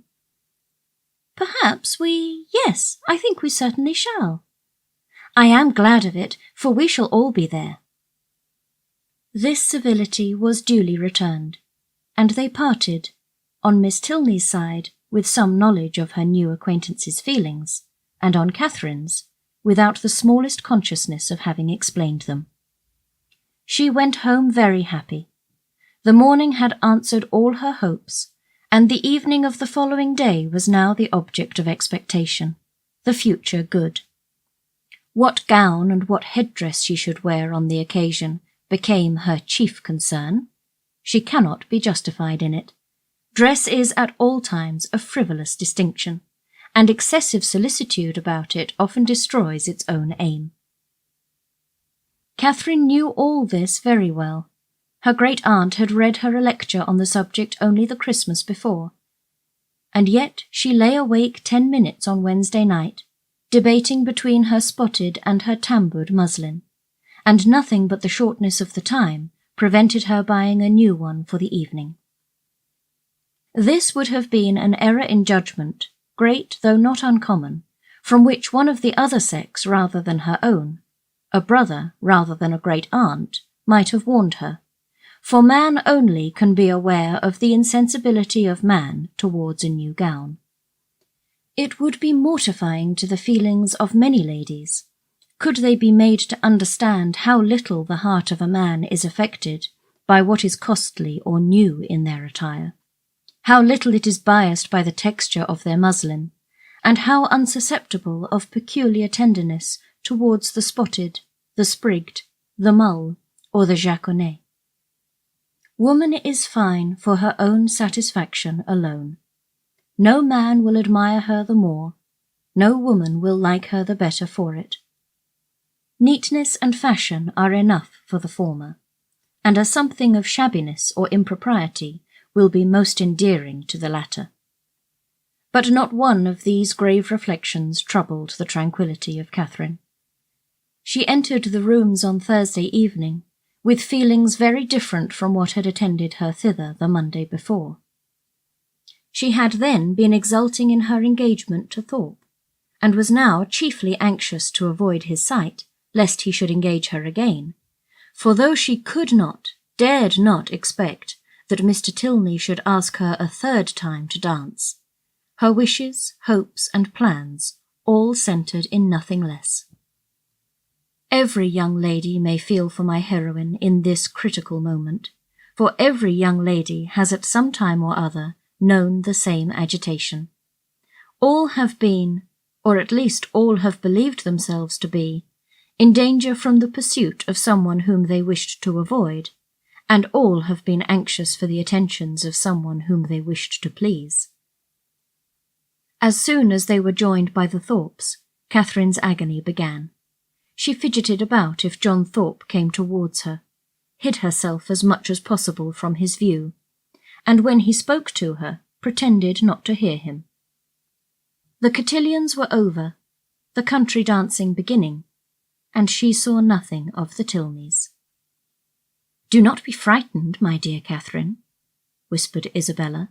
Yes, I think we certainly shall." "I am glad of it, for we shall all be there." This civility was duly returned, and they parted, on Miss Tilney's side with some knowledge of her new acquaintance's feelings, and on Catherine's without the smallest consciousness of having explained them. She went home very happy. The morning had answered all her hopes, and the evening of the following day was now the object of expectation, the future good. What gown and what headdress she should wear on the occasion became her chief concern. She cannot be justified in it. Dress is at all times a frivolous distinction, and excessive solicitude about it often destroys its own aim. Catherine knew all this very well. Her great-aunt had read her a lecture on the subject only the Christmas before, and yet she lay awake 10 minutes on Wednesday night, debating between her spotted and her tamboured muslin, and nothing but the shortness of the time prevented her buying a new one for the evening. This would have been an error in judgment, great though not uncommon, from which one of the other sex rather than her own, a brother rather than a great-aunt, might have warned her, for man only can be aware of the insensibility of man towards a new gown. It would be mortifying to the feelings of many ladies, could they be made to understand how little the heart of a man is affected by what is costly or new in their attire, how little it is biased by the texture of their muslin, and how unsusceptible of peculiar tenderness towards the spotted, the sprigged, the mull, or the jaconet. Woman is fine for her own satisfaction alone. No man will admire her the more, no woman will like her the better for it. Neatness and fashion are enough for the former, and a something of shabbiness or impropriety will be most endearing to the latter. But not one of these grave reflections troubled the tranquillity of Catherine. She entered the rooms on Thursday evening with feelings very different from what had attended her thither the Monday before. She had then been exulting in her engagement to Thorpe, and was now chiefly anxious to avoid his sight, lest he should engage her again, for though she could not, dared not expect that Mr. Tilney should ask her a third time to dance, her wishes, hopes, and plans all centred in nothing less. Every young lady may feel for my heroine in this critical moment, for every young lady has at some time or other known the same agitation. All have been, or at least all have believed themselves to be, in danger from the pursuit of someone whom they wished to avoid, and all have been anxious for the attentions of someone whom they wished to please. As soon as they were joined by the Thorpes, Catherine's agony began. She fidgeted about if John Thorpe came towards her, hid herself as much as possible from his view, and when he spoke to her, pretended not to hear him. The cotillions were over, the country dancing beginning, and she saw nothing of the Tilneys. "Do not be frightened, my dear Catherine," whispered Isabella,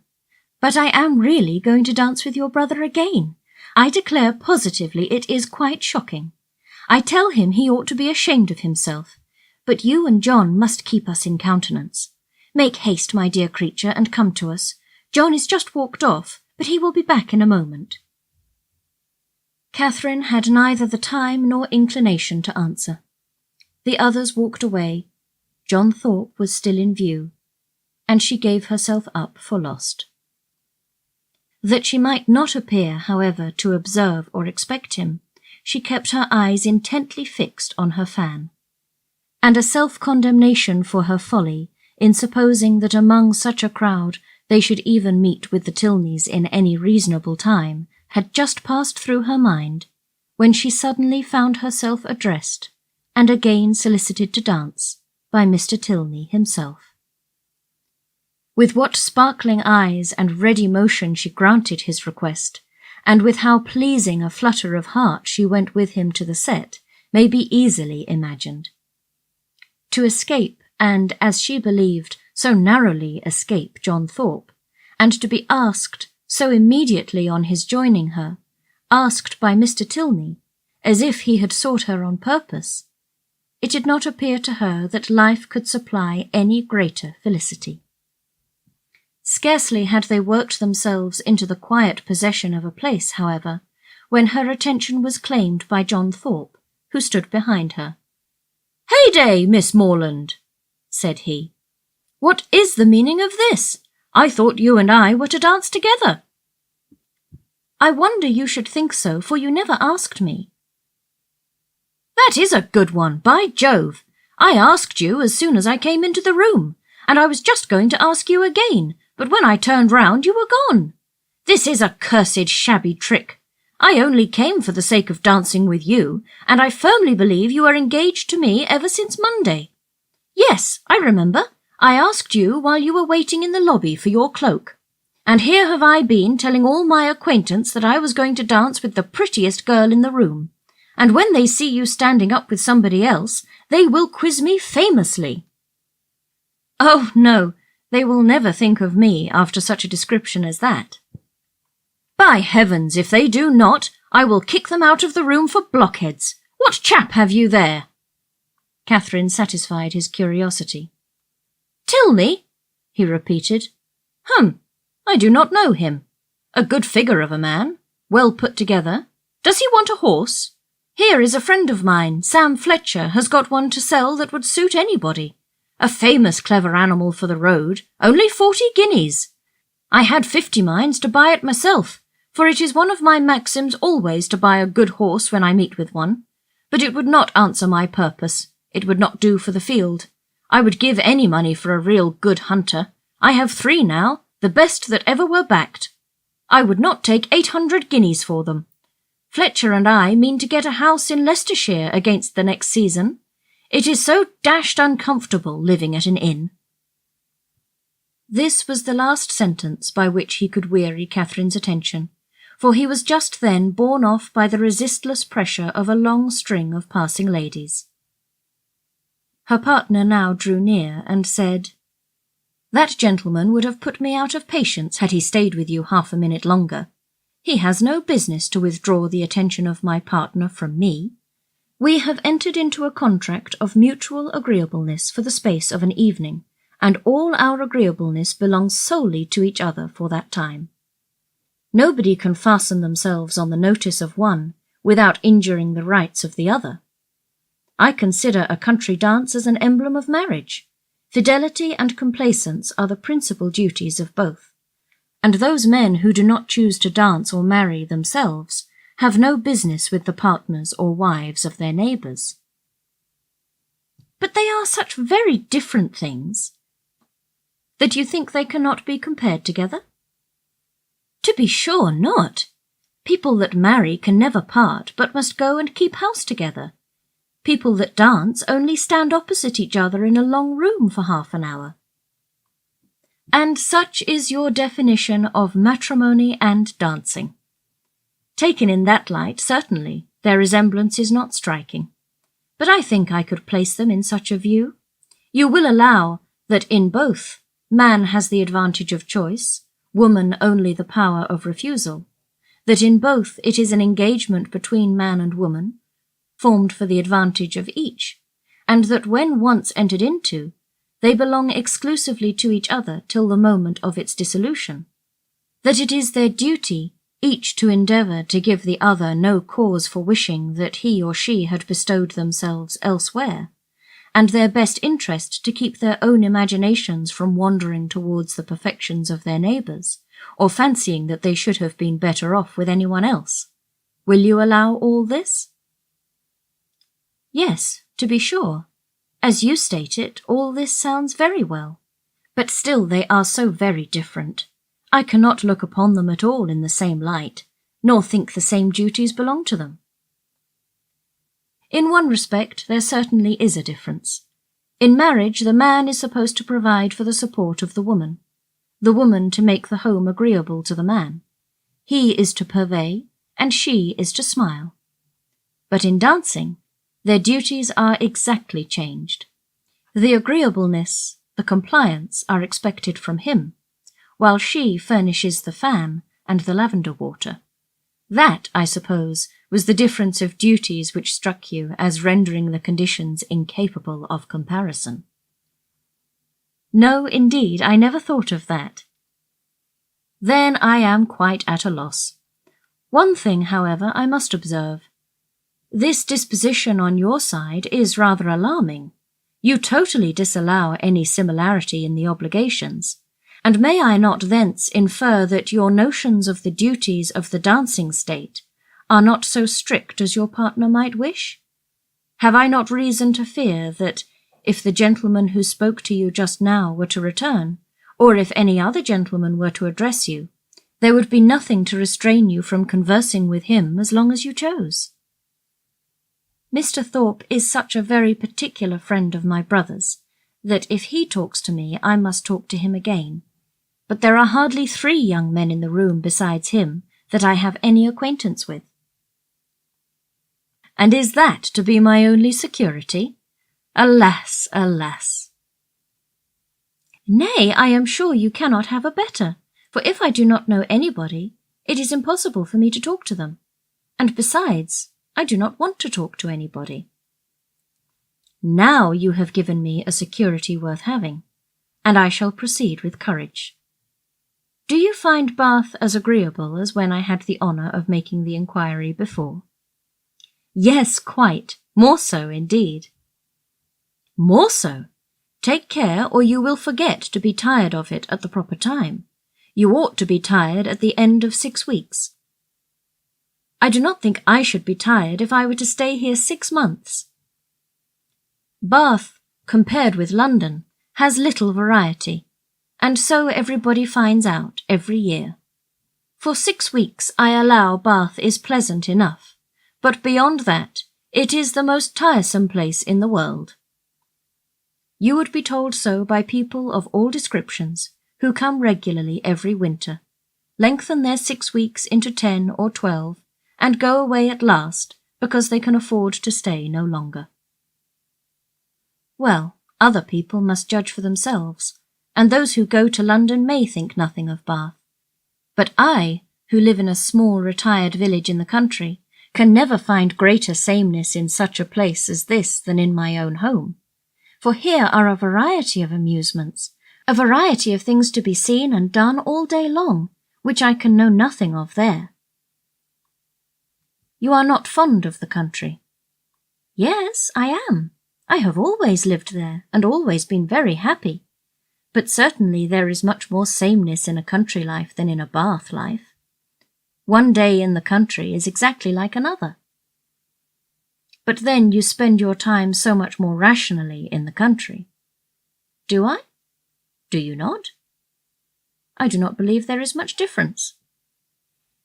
"but I am really going to dance with your brother again. I declare positively it is quite shocking. I tell him he ought to be ashamed of himself, but you and John must keep us in countenance. Make haste, my dear creature, and come to us. John is just walked off, but he will be back in a moment." Catherine had neither the time nor inclination to answer. The others walked away. John Thorpe was still in view, and she gave herself up for lost. That she might not appear, however, to observe or expect him, she kept her eyes intently fixed on her fan, and a self-condemnation for her folly in supposing that among such a crowd they should even meet with the Tilneys in any reasonable time had just passed through her mind, when she suddenly found herself addressed, and again solicited to dance, by Mr. Tilney himself. With what sparkling eyes and ready motion she granted his request, and with how pleasing a flutter of heart she went with him to the set, may be easily imagined. To escape, and, as she believed, so narrowly escape John Thorpe, and to be asked, so immediately on his joining her, asked by Mr. Tilney, as if he had sought her on purpose, it did not appear to her that life could supply any greater felicity. Scarcely had they worked themselves into the quiet possession of a place, however, when her attention was claimed by John Thorpe, who stood behind her. "Heyday, Miss Morland," said he. "What is the meaning of this? I thought you and I were to dance together." "I wonder you should think so, for you never asked me." "That is a good one, by Jove! I asked you as soon as I came into the room, and I was just going to ask you again, but when I turned round you were gone. This is a cursed shabby trick. I only came for the sake of dancing with you, and I firmly believe you are engaged to me ever since Monday. Yes, I remember. I asked you while you were waiting in the lobby for your cloak. And here have I been telling all my acquaintance that I was going to dance with the prettiest girl in the room, and when they see you standing up with somebody else, they will quiz me famously." "Oh, no, they will never think of me after such a description as that." "By heavens, if they do not, I will kick them out of the room for blockheads. What chap have you there?" Catherine satisfied his curiosity. "Tilney?" he repeated. I do not know him. A good figure of a man, well put together. Does he want a horse? Here is a friend of mine, Sam Fletcher, has got one to sell that would suit anybody. A famous clever animal for the road, only 40 guineas. I had 50 minds to buy it myself, for it is one of my maxims always to buy a good horse when I meet with one. But it would not answer my purpose. It would not do for the field. I would give any money for a real good hunter. I have 3 now, the best that ever were backed. I would not take 800 guineas for them. Fletcher and I mean to get a house in Leicestershire against the next season. It is so dashed uncomfortable living at an inn." This was the last sentence by which he could weary Catherine's attention, for he was just then borne off by the resistless pressure of a long string of passing ladies. Her partner now drew near and said, "That gentleman would have put me out of patience had he stayed with you half a minute longer. He has no business to withdraw the attention of my partner from me. We have entered into a contract of mutual agreeableness for the space of an evening, and all our agreeableness belongs solely to each other for that time. Nobody can fasten themselves on the notice of one without injuring the rights of the other. I consider a country dance as an emblem of marriage. Fidelity and complaisance are the principal duties of both, and those men who do not choose to dance or marry themselves have no business with the partners or wives of their neighbours." "But they are such very different things." "That you think they cannot be compared together?" "To be sure not. People that marry can never part, but must go and keep house together. People that dance only stand opposite each other in a long room for half an hour." "And such is your definition of matrimony and dancing. Taken in that light, certainly, their resemblance is not striking. But I think I could place them in such a view. You will allow that in both, man has the advantage of choice, woman only the power of refusal, that in both it is an engagement between man and woman, formed for the advantage of each, and that when once entered into, they belong exclusively to each other till the moment of its dissolution, that it is their duty each to endeavour to give the other no cause for wishing that he or she had bestowed themselves elsewhere, and their best interest to keep their own imaginations from wandering towards the perfections of their neighbours, or fancying that they should have been better off with anyone else. Will you allow all this?" "Yes, to be sure. As you state it, all this sounds very well, but still they are so very different. I cannot look upon them at all in the same light, nor think the same duties belong to them." "In one respect there certainly is a difference. In marriage the man is supposed to provide for the support of the woman to make the home agreeable to the man. He is to purvey, and she is to smile. But in dancing, their duties are exactly changed. The agreeableness, the compliance are expected from him, while she furnishes the fan and the lavender water. That, I suppose, was the difference of duties which struck you as rendering the conditions incapable of comparison." "No, indeed, I never thought of that." "Then I am quite at a loss. One thing, however, I must observe. This disposition on your side is rather alarming. You totally disallow any similarity in the obligations, and may I not thence infer that your notions of the duties of the dancing state are not so strict as your partner might wish? Have I not reason to fear that, if the gentleman who spoke to you just now were to return, or if any other gentleman were to address you, there would be nothing to restrain you from conversing with him as long as you chose?" "Mr. Thorpe is such a very particular friend of my brother's, that if he talks to me I must talk to him again. But there are hardly 3 young men in the room besides him that I have any acquaintance with." "And is that to be my only security? Alas, alas!" "Nay, I am sure you cannot have a better, for if I do not know anybody, it is impossible for me to talk to them, and besides, I do not want to talk to anybody." "Now you have given me a security worth having, and I shall proceed with courage. Do you find Bath as agreeable as when I had the honour of making the inquiry before?" "Yes, quite. More so, indeed." "More so? Take care, or you will forget to be tired of it at the proper time. You ought to be tired at the end of 6 weeks." "I do not think I should be tired if I were to stay here 6 months. Bath, compared with London, has little variety, and so everybody finds out every year. For 6 weeks I allow Bath is pleasant enough, but beyond that it is the most tiresome place in the world. You would be told so by people of all descriptions, who come regularly every winter, lengthen their 6 weeks into 10 or 12, and go away at last because they can afford to stay no longer. Well, other people must judge for themselves, and those who go to London may think nothing of Bath. But I, who live in a small retired village in the country, can never find greater sameness in such a place as this than in my own home. For here are a variety of amusements, a variety of things to be seen and done all day long, which I can know nothing of there. You are not fond of the country? Yes, I am. I have always lived there, and always been very happy. But certainly there is much more sameness in a country life than in a Bath life. One day in the country is exactly like another. But then you spend your time so much more rationally in the country. Do I? Do you not? I do not believe there is much difference.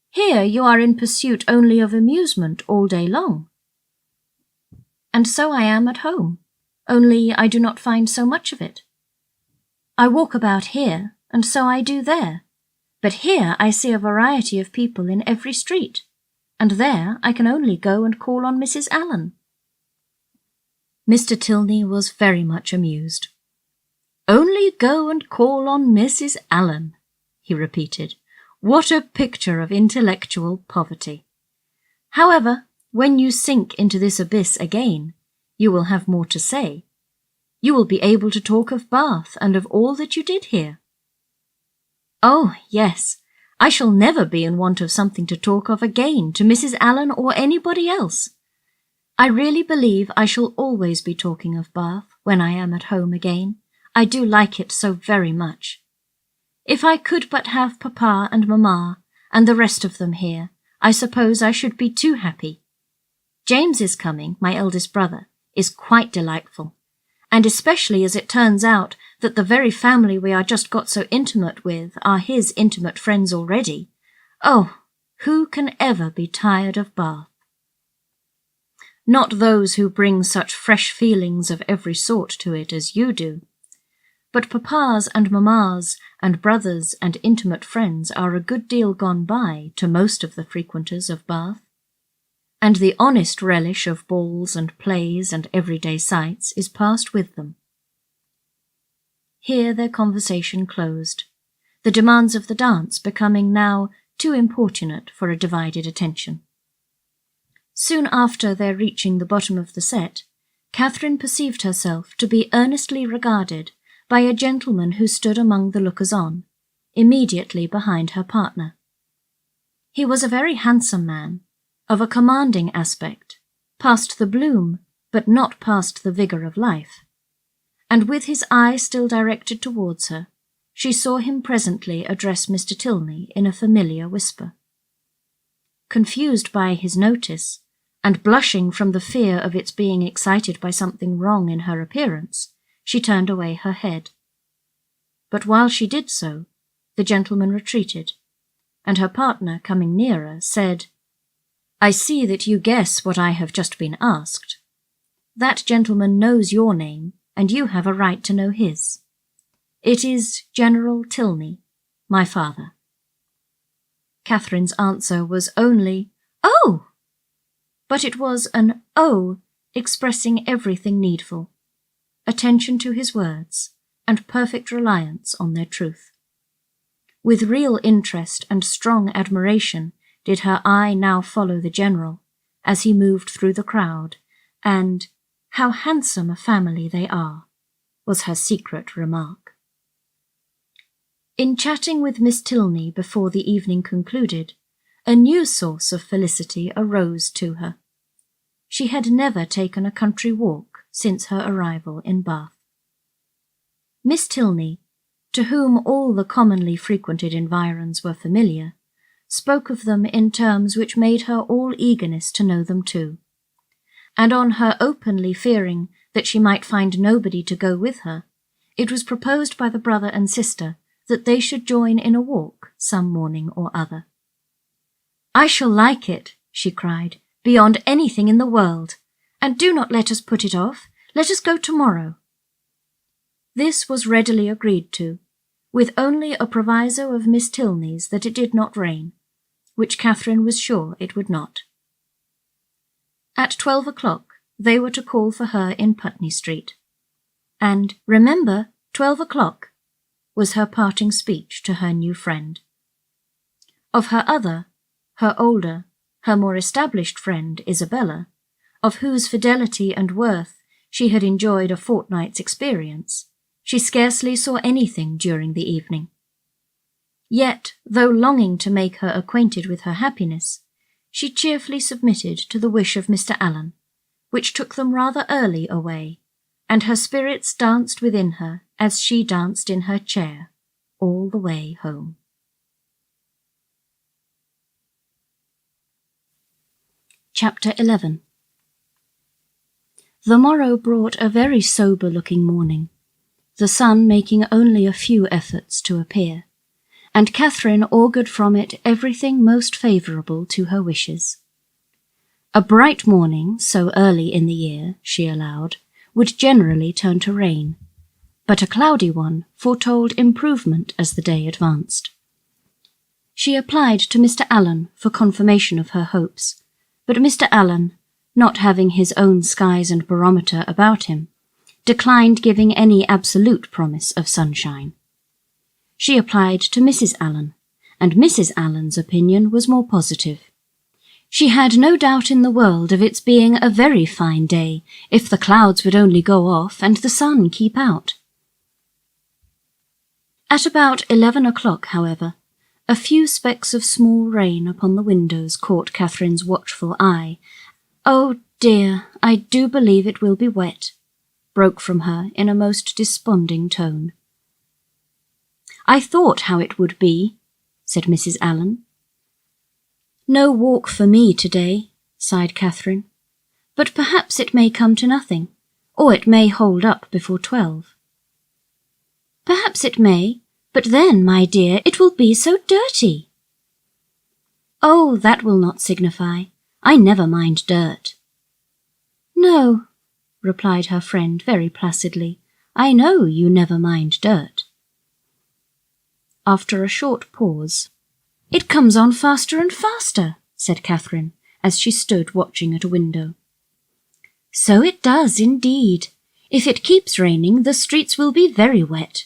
Here you are in pursuit only of amusement all day long. And so I am at home, only I do not find so much of it. I walk about here, and so I do there, but here I see a variety of people in every street, and there I can only go and call on Mrs. Allen. Mr. Tilney was very much amused. Only go and call on Mrs. Allen, he repeated. What a picture of intellectual poverty! However, when you sink into this abyss again, you will have more to say. You will be able to talk of Bath and of all that you did here. Oh, yes, I shall never be in want of something to talk of again to Mrs. Allen or anybody else. I really believe I shall always be talking of Bath when I am at home again. I do like it so very much. If I could but have Papa and Mamma and the rest of them here, I suppose I should be too happy. James is coming, my eldest brother, is quite delightful, and especially as it turns out that the very family we are just got so intimate with are his intimate friends already. Oh, who can ever be tired of Bath? Not those who bring such fresh feelings of every sort to it as you do. But papas and mammas and brothers and intimate friends are a good deal gone by to most of the frequenters of Bath, and the honest relish of balls and plays and everyday sights is past with them. Here their conversation closed, the demands of the dance becoming now too importunate for a divided attention. Soon after their reaching the bottom of the set, Catherine perceived herself to be earnestly regarded by a gentleman who stood among the lookers-on, immediately behind her partner. He was a very handsome man, of a commanding aspect, past the bloom, but not past the vigour of life, and with his eye still directed towards her, she saw him presently address Mr. Tilney in a familiar whisper. Confused by his notice, and blushing from the fear of its being excited by something wrong in her appearance, she turned away her head. But while she did so, the gentleman retreated, and her partner, coming nearer, said, "I see that you guess what I have just been asked. That gentleman knows your name, and you have a right to know his. It is General Tilney, my father." Catherine's answer was only, "Oh!" But it was an "oh" expressing everything needful, attention to his words, and perfect reliance on their truth. With real interest and strong admiration did her eye now follow the General, as he moved through the crowd, and "how handsome a family they are," was her secret remark. In chatting with Miss Tilney before the evening concluded, a new source of felicity arose to her. She had never taken a country walk since her arrival in Bath. Miss Tilney, to whom all the commonly frequented environs were familiar, spoke of them in terms which made her all eagerness to know them too, and on her openly fearing that she might find nobody to go with her, it was proposed by the brother and sister that they should join in a walk some morning or other. "I shall like it," she cried, "beyond anything in the world, and do not let us put it off. Let us go tomorrow." This was readily agreed to, with only a proviso of Miss Tilney's that it did not rain, which Catherine was sure it would not. At 12 o'clock they were to call for her in Putney Street, and remember, 12 o'clock was her parting speech to her new friend. Of her other, her older, her more established friend, Isabella, of whose fidelity and worth she had enjoyed a fortnight's experience, she scarcely saw anything during the evening. Yet, though longing to make her acquainted with her happiness, she cheerfully submitted to the wish of Mr. Allen, which took them rather early away, and her spirits danced within her as she danced in her chair all the way home. Chapter 11. The morrow brought a very sober-looking morning, the sun making only a few efforts to appear, and Catherine augured from it everything most favourable to her wishes. A bright morning, so early in the year, she allowed, would generally turn to rain, but a cloudy one foretold improvement as the day advanced. She applied to Mr. Allen for confirmation of her hopes, but Mr. Allen, not having his own skies and barometer about him, declined giving any absolute promise of sunshine. She applied to Mrs. Allen, and Mrs. Allen's opinion was more positive. She had no doubt in the world of its being a very fine day, if the clouds would only go off and the sun keep out. At about 11 o'clock, however, a few specks of small rain upon the windows caught Catherine's watchful eye. "Oh dear, I do believe it will be wet," broke from her in a most desponding tone. "I thought how it would be," said Mrs. Allen. "No walk for me today," sighed Catherine, "but perhaps it may come to nothing, or it may hold up before 12. "Perhaps it may, but then, my dear, it will be so dirty." "Oh, that will not signify. I never mind dirt." "No," replied her friend very placidly, "I know you never mind dirt." After a short pause, "It comes on faster and faster," said Catherine, as she stood watching at a window. "So it does, indeed. If it keeps raining, the streets will be very wet.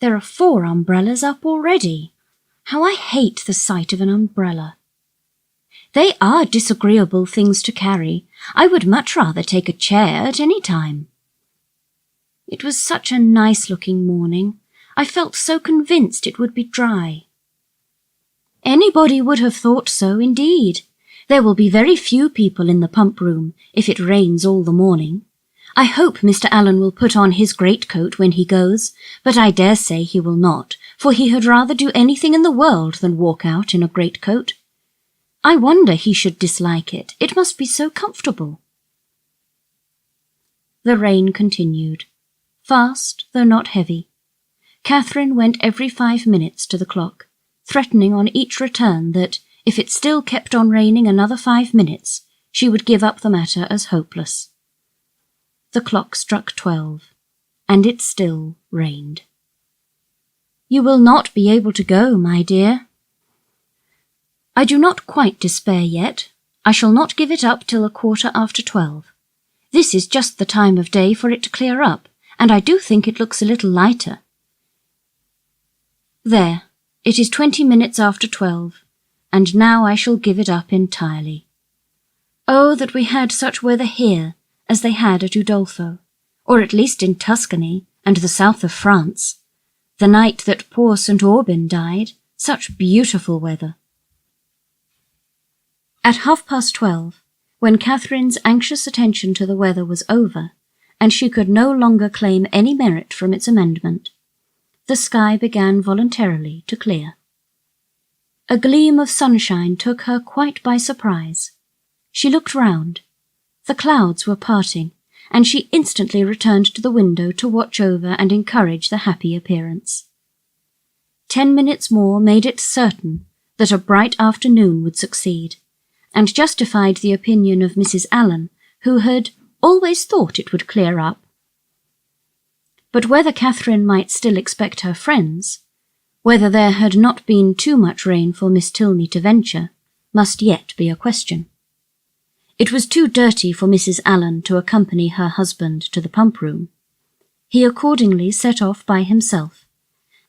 There are 4 umbrellas up already. How I hate the sight of an umbrella. They are disagreeable things to carry. I would much rather take a chair at any time. It was such a nice-looking morning. I felt so convinced it would be dry." "Anybody would have thought so, indeed. There will be very few people in the pump-room if it rains all the morning. I hope Mr. Allen will put on his greatcoat when he goes, but I dare say he will not, for he had rather do anything in the world than walk out in a greatcoat. I wonder he should dislike it. It must be so comfortable." The rain continued, fast though not heavy. Catherine went every 5 minutes to the clock, threatening on each return that, if it still kept on raining another 5 minutes, she would give up the matter as hopeless. The clock struck 12, and it still rained. "You will not be able to go, my dear." "I do not quite despair yet. I shall not give it up till 12:15. This is just the time of day for it to clear up, and I do think it looks a little lighter. There, it is 20 minutes after 12, and now I shall give it up entirely. Oh, that we had such weather here as they had at Udolpho, or at least in Tuscany and the south of France. The night that poor St. Aubin died, such beautiful weather." At 12:30, when Catherine's anxious attention to the weather was over, and she could no longer claim any merit from its amendment, the sky began voluntarily to clear. A gleam of sunshine took her quite by surprise. She looked round. The clouds were parting, and she instantly returned to the window to watch over and encourage the happy appearance. 10 minutes more made it certain that a bright afternoon would succeed, and justified the opinion of Mrs. Allen, who had always thought it would clear up. But whether Catherine might still expect her friends, whether there had not been too much rain for Miss Tilney to venture, must yet be a question. It was too dirty for Mrs. Allen to accompany her husband to the pump-room. He accordingly set off by himself,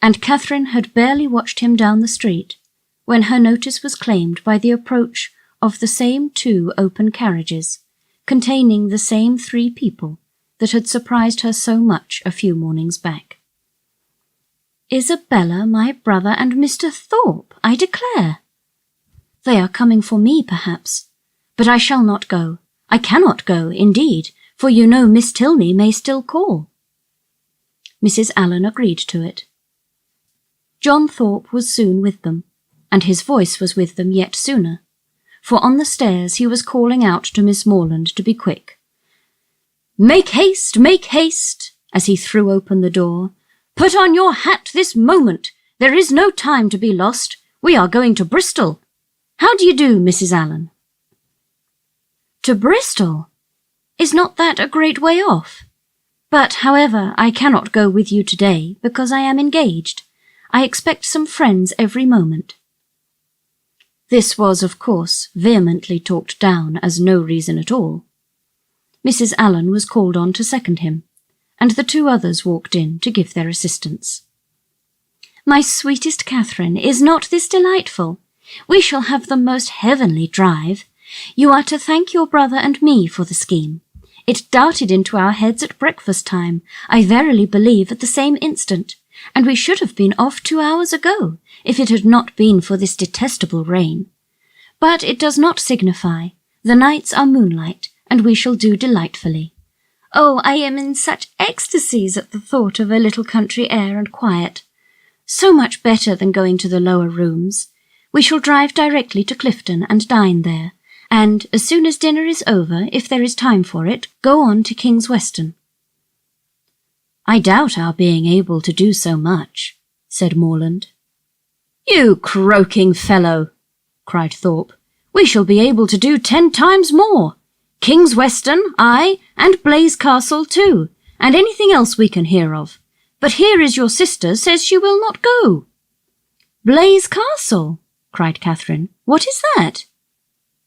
and Catherine had barely watched him down the street when her notice was claimed by the approach of the same 2 open carriages, containing the same 3 people that had surprised her so much a few mornings back. Isabella, my brother, and Mr. Thorpe, I declare. They are coming for me, perhaps, but I shall not go. I cannot go, indeed, for you know Miss Tilney may still call. Mrs. Allen agreed to it. John Thorpe was soon with them, and his voice was with them yet sooner, for on the stairs he was calling out to Miss Morland to be quick. Make haste, as he threw open the door. Put on your hat this moment. There is no time to be lost. We are going to Bristol. How do you do, Mrs. Allen? To Bristol? Is not that a great way off? But, however, I cannot go with you today, because I am engaged. I expect some friends every moment. This was, of course, vehemently talked down as no reason at all. Mrs. Allen was called on to second him, and the 2 others walked in to give their assistance. My sweetest Catherine, is not this delightful? We shall have the most heavenly drive. You are to thank your brother and me for the scheme. It darted into our heads at breakfast time, I verily believe at the same instant, and we should have been off 2 hours ago, if it had not been for this detestable rain. But it does not signify. The nights are moonlight, and we shall do delightfully. Oh, I am in such ecstasies at the thought of a little country air and quiet. So much better than going to the lower rooms. We shall drive directly to Clifton and dine there, and, as soon as dinner is over, if there is time for it, go on to King's Weston. I doubt our being able to do so much, said Morland. You croaking fellow, cried Thorpe. We shall be able to do 10 times more. King's Weston, aye, and Blaise Castle too, and anything else we can hear of. But here is your sister says she will not go. Blaise Castle, cried Catherine. What is that?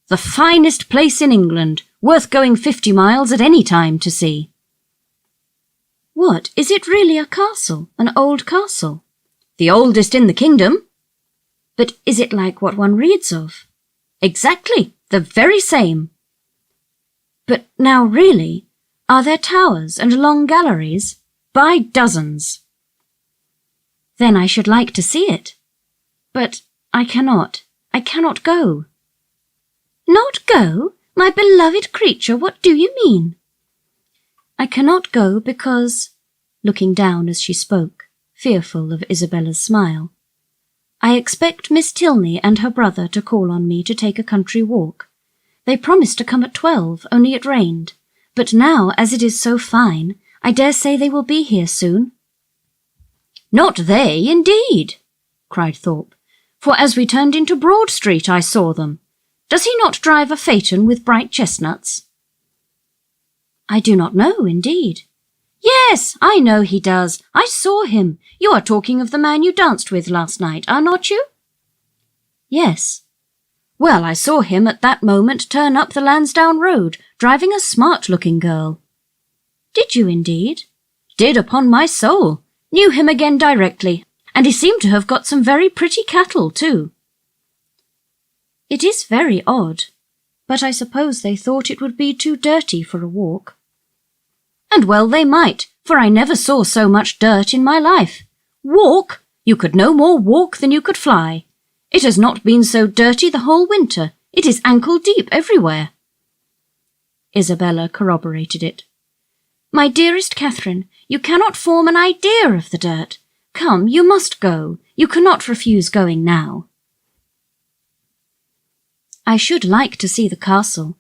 The finest place in England, worth going 50 miles at any time to see. What, is it really a castle, an old castle? The oldest in the kingdom. But is it like what one reads of? Exactly, the very same. But now really, are there towers and long galleries? By dozens. Then I should like to see it. But I cannot go. Not go? My beloved creature, what do you mean? I cannot go because, looking down as she spoke, fearful of Isabella's smile, I expect Miss Tilney and her brother to call on me to take a country walk. They promised to come at 12, only it rained. But now, as it is so fine, I dare say they will be here soon. Not they, indeed, cried Thorpe, for as we turned into Broad Street I saw them. Does he not drive a phaeton with bright chestnuts? I do not know, indeed. Yes, I know he does. I saw him. You are talking of the man you danced with last night, are not you? Yes. Well, I saw him at that moment turn up the Lansdowne Road, driving a smart-looking girl. Did you indeed? Did, upon my soul. Knew him again directly, and he seemed to have got some very pretty cattle, too. It is very odd, but I suppose they thought it would be too dirty for a walk. And well they might, for I never saw so much dirt in my life. Walk? You could no more walk than you could fly. It has not been so dirty the whole winter. It is ankle-deep everywhere. Isabella corroborated it. My dearest Catherine, you cannot form an idea of the dirt. Come, you must go. You cannot refuse going now. I should like to see the castle,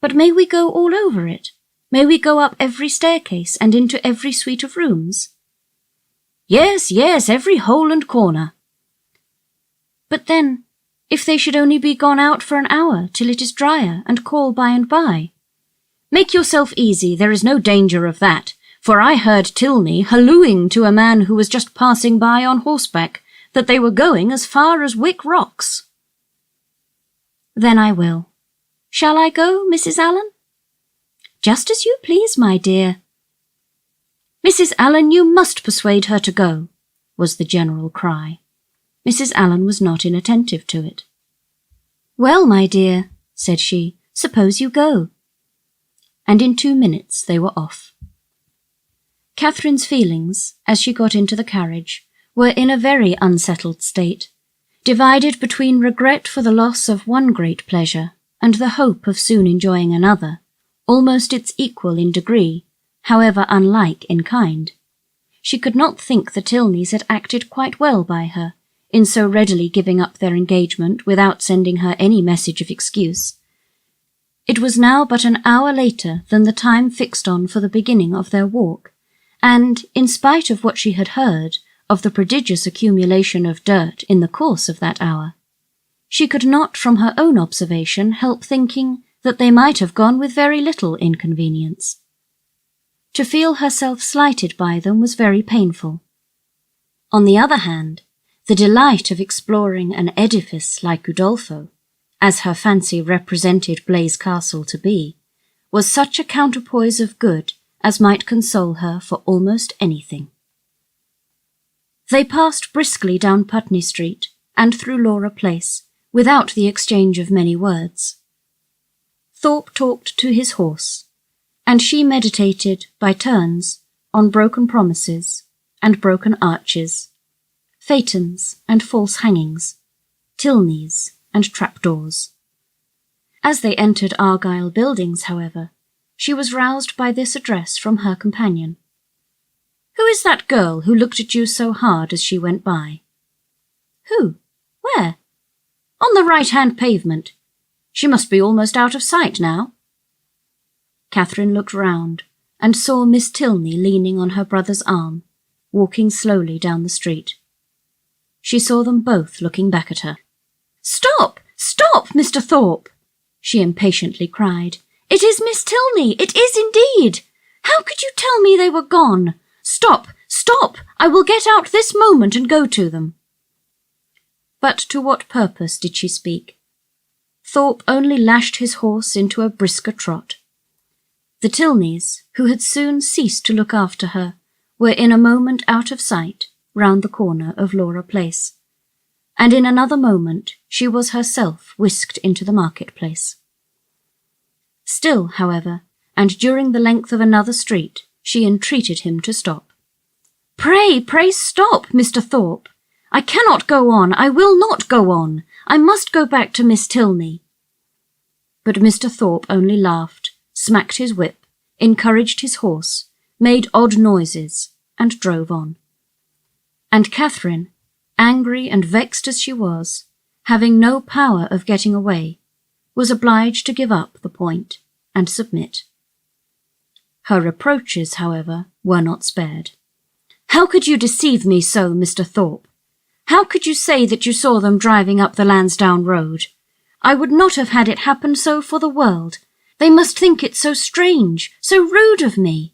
but may we go all over it? May we go up every staircase and into every suite of rooms? Yes, yes, every hole and corner. But then, if they should only be gone out for an hour till it is drier and call by and by? Make yourself easy, there is no danger of that, for I heard Tilney hallooing to a man who was just passing by on horseback that they were going as far as Wick Rocks." "Then I will. Shall I go, Mrs. Allen?" "Just as you please, my dear." "Mrs. Allen, you must persuade her to go," was the general cry. Mrs. Allen was not inattentive to it. "Well, my dear," said she, "suppose you go." And in 2 minutes they were off. Catherine's feelings, as she got into the carriage, were in a very unsettled state, divided between regret for the loss of one great pleasure and the hope of soon enjoying another, almost its equal in degree, however unlike in kind. She could not think the Tilneys had acted quite well by her, in so readily giving up their engagement without sending her any message of excuse. It was now but an hour later than the time fixed on for the beginning of their walk, and, in spite of what she had heard of the prodigious accumulation of dirt in the course of that hour, she could not from her own observation help thinking that they might have gone with very little inconvenience. To feel herself slighted by them was very painful. On the other hand, the delight of exploring an edifice like Udolpho, as her fancy represented Blaise Castle to be, was such a counterpoise of good as might console her for almost anything. They passed briskly down Putney Street and through Laura Place, without the exchange of many words. Thorpe talked to his horse, and she meditated, by turns, on broken promises and broken arches, phaetons and false hangings, Tilneys and trapdoors. As they entered Argyle Buildings, however, she was roused by this address from her companion. "Who is that girl who looked at you so hard as she went by?" "Who? Where?" "On the right-hand pavement. She must be almost out of sight now." Catherine looked round and saw Miss Tilney leaning on her brother's arm, walking slowly down the street. She saw them both looking back at her. "Stop! Stop, Mr. Thorpe!" she impatiently cried. "It is Miss Tilney! It is indeed! How could you tell me they were gone? Stop! Stop! I will get out this moment and go to them." But to what purpose did she speak? Thorpe only lashed his horse into a brisker trot. The Tilneys, who had soon ceased to look after her, were in a moment out of sight, round the corner of Laura Place, and in another moment she was herself whisked into the market-place. Still, however, and during the length of another street, she entreated him to stop. "Pray, pray stop, Mr. Thorpe! I cannot go on, I will not go on! I must go back to Miss Tilney." But Mr. Thorpe only laughed, smacked his whip, encouraged his horse, made odd noises, and drove on. And Catherine, angry and vexed as she was, having no power of getting away, was obliged to give up the point and submit. Her reproaches, however, were not spared. "How could you deceive me so, Mr. Thorpe? How could you say that you saw them driving up the Lansdowne Road? I would not have had it happen so for the world. They must think it so strange, so rude of me.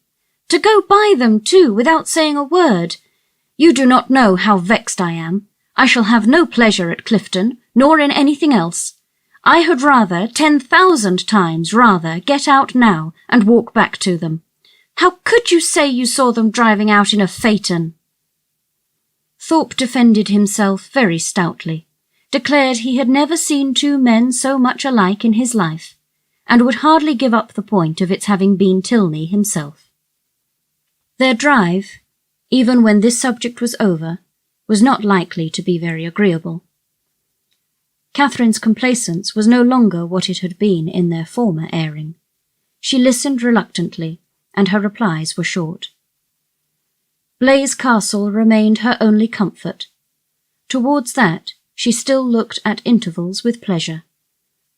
To go by them, too, without saying a word. You do not know how vexed I am. I shall have no pleasure at Clifton, nor in anything else. I had rather, 10,000 times rather, get out now and walk back to them. How could you say you saw them driving out in a phaeton?" Thorpe defended himself very stoutly, declared he had never seen two men so much alike in his life, and would hardly give up the point of its having been Tilney himself. Their drive, even when this subject was over, was not likely to be very agreeable. Catherine's complaisance was no longer what it had been in their former airing. She listened reluctantly, and her replies were short. Blaise Castle remained her only comfort. Towards that she still looked at intervals with pleasure,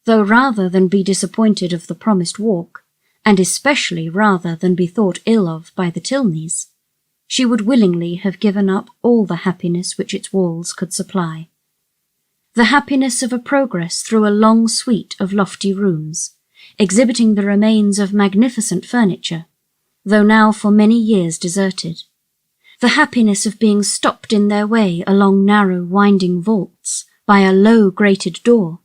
though rather than be disappointed of the promised walk, and especially rather than be thought ill of by the Tilneys, she would willingly have given up all the happiness which its walls could supply. The happiness of a progress through a long suite of lofty rooms, exhibiting the remains of magnificent furniture, though now for many years deserted. The happiness of being stopped in their way along narrow winding vaults by a low grated door,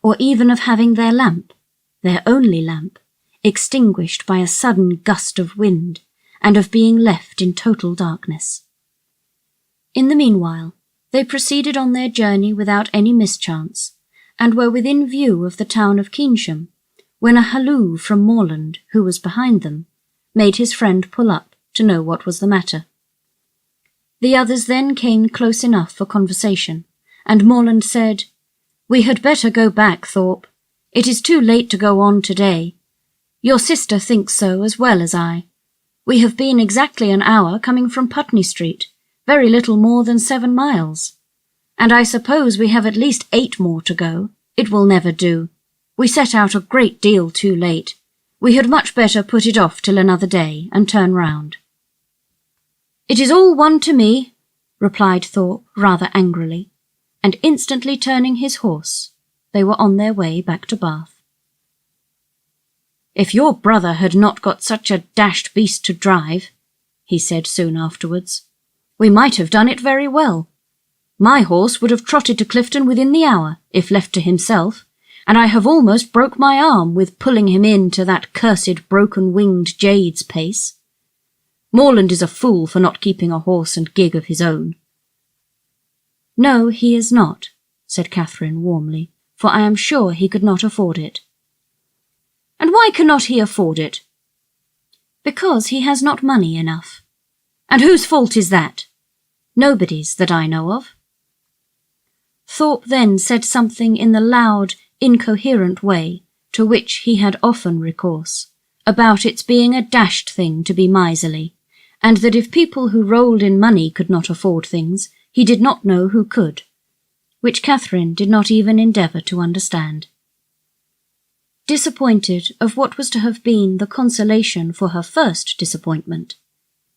or even of having their lamp, their only lamp, extinguished by a sudden gust of wind, and of being left in total darkness. In the meanwhile, they proceeded on their journey without any mischance, and were within view of the town of Keynsham, when a halloo from Morland, who was behind them, made his friend pull up to know what was the matter. The others then came close enough for conversation, and Morland said, "We had better go back, Thorpe. It is too late to go on today. Your sister thinks so as well as I. We have been exactly an hour coming from Putney Street, very little more than 7 miles. And I suppose we have at least 8 more to go. It will never do. We set out a great deal too late. We had much better put it off till another day and turn round." "It is all one to me," replied Thorpe rather angrily, and instantly turning his horse, they were on their way back to Bath. "If your brother had not got such a dashed beast to drive," he said soon afterwards, "we might have done it very well. My horse would have trotted to Clifton within the hour, if left to himself, and I have almost broke my arm with pulling him into that cursed broken-winged jade's pace. Morland is a fool for not keeping a horse and gig of his own." "No, he is not," said Catherine warmly, "for I am sure he could not afford it." "And why cannot he afford it?" "Because he has not money enough." "And whose fault is that?" "Nobody's that I know of." Thorpe then said something in the loud, incoherent way to which he had often recourse, about its being a dashed thing to be miserly, and that if people who rolled in money could not afford things, he did not know who could, which Catherine did not even endeavour to understand. Disappointed of what was to have been the consolation for her first disappointment,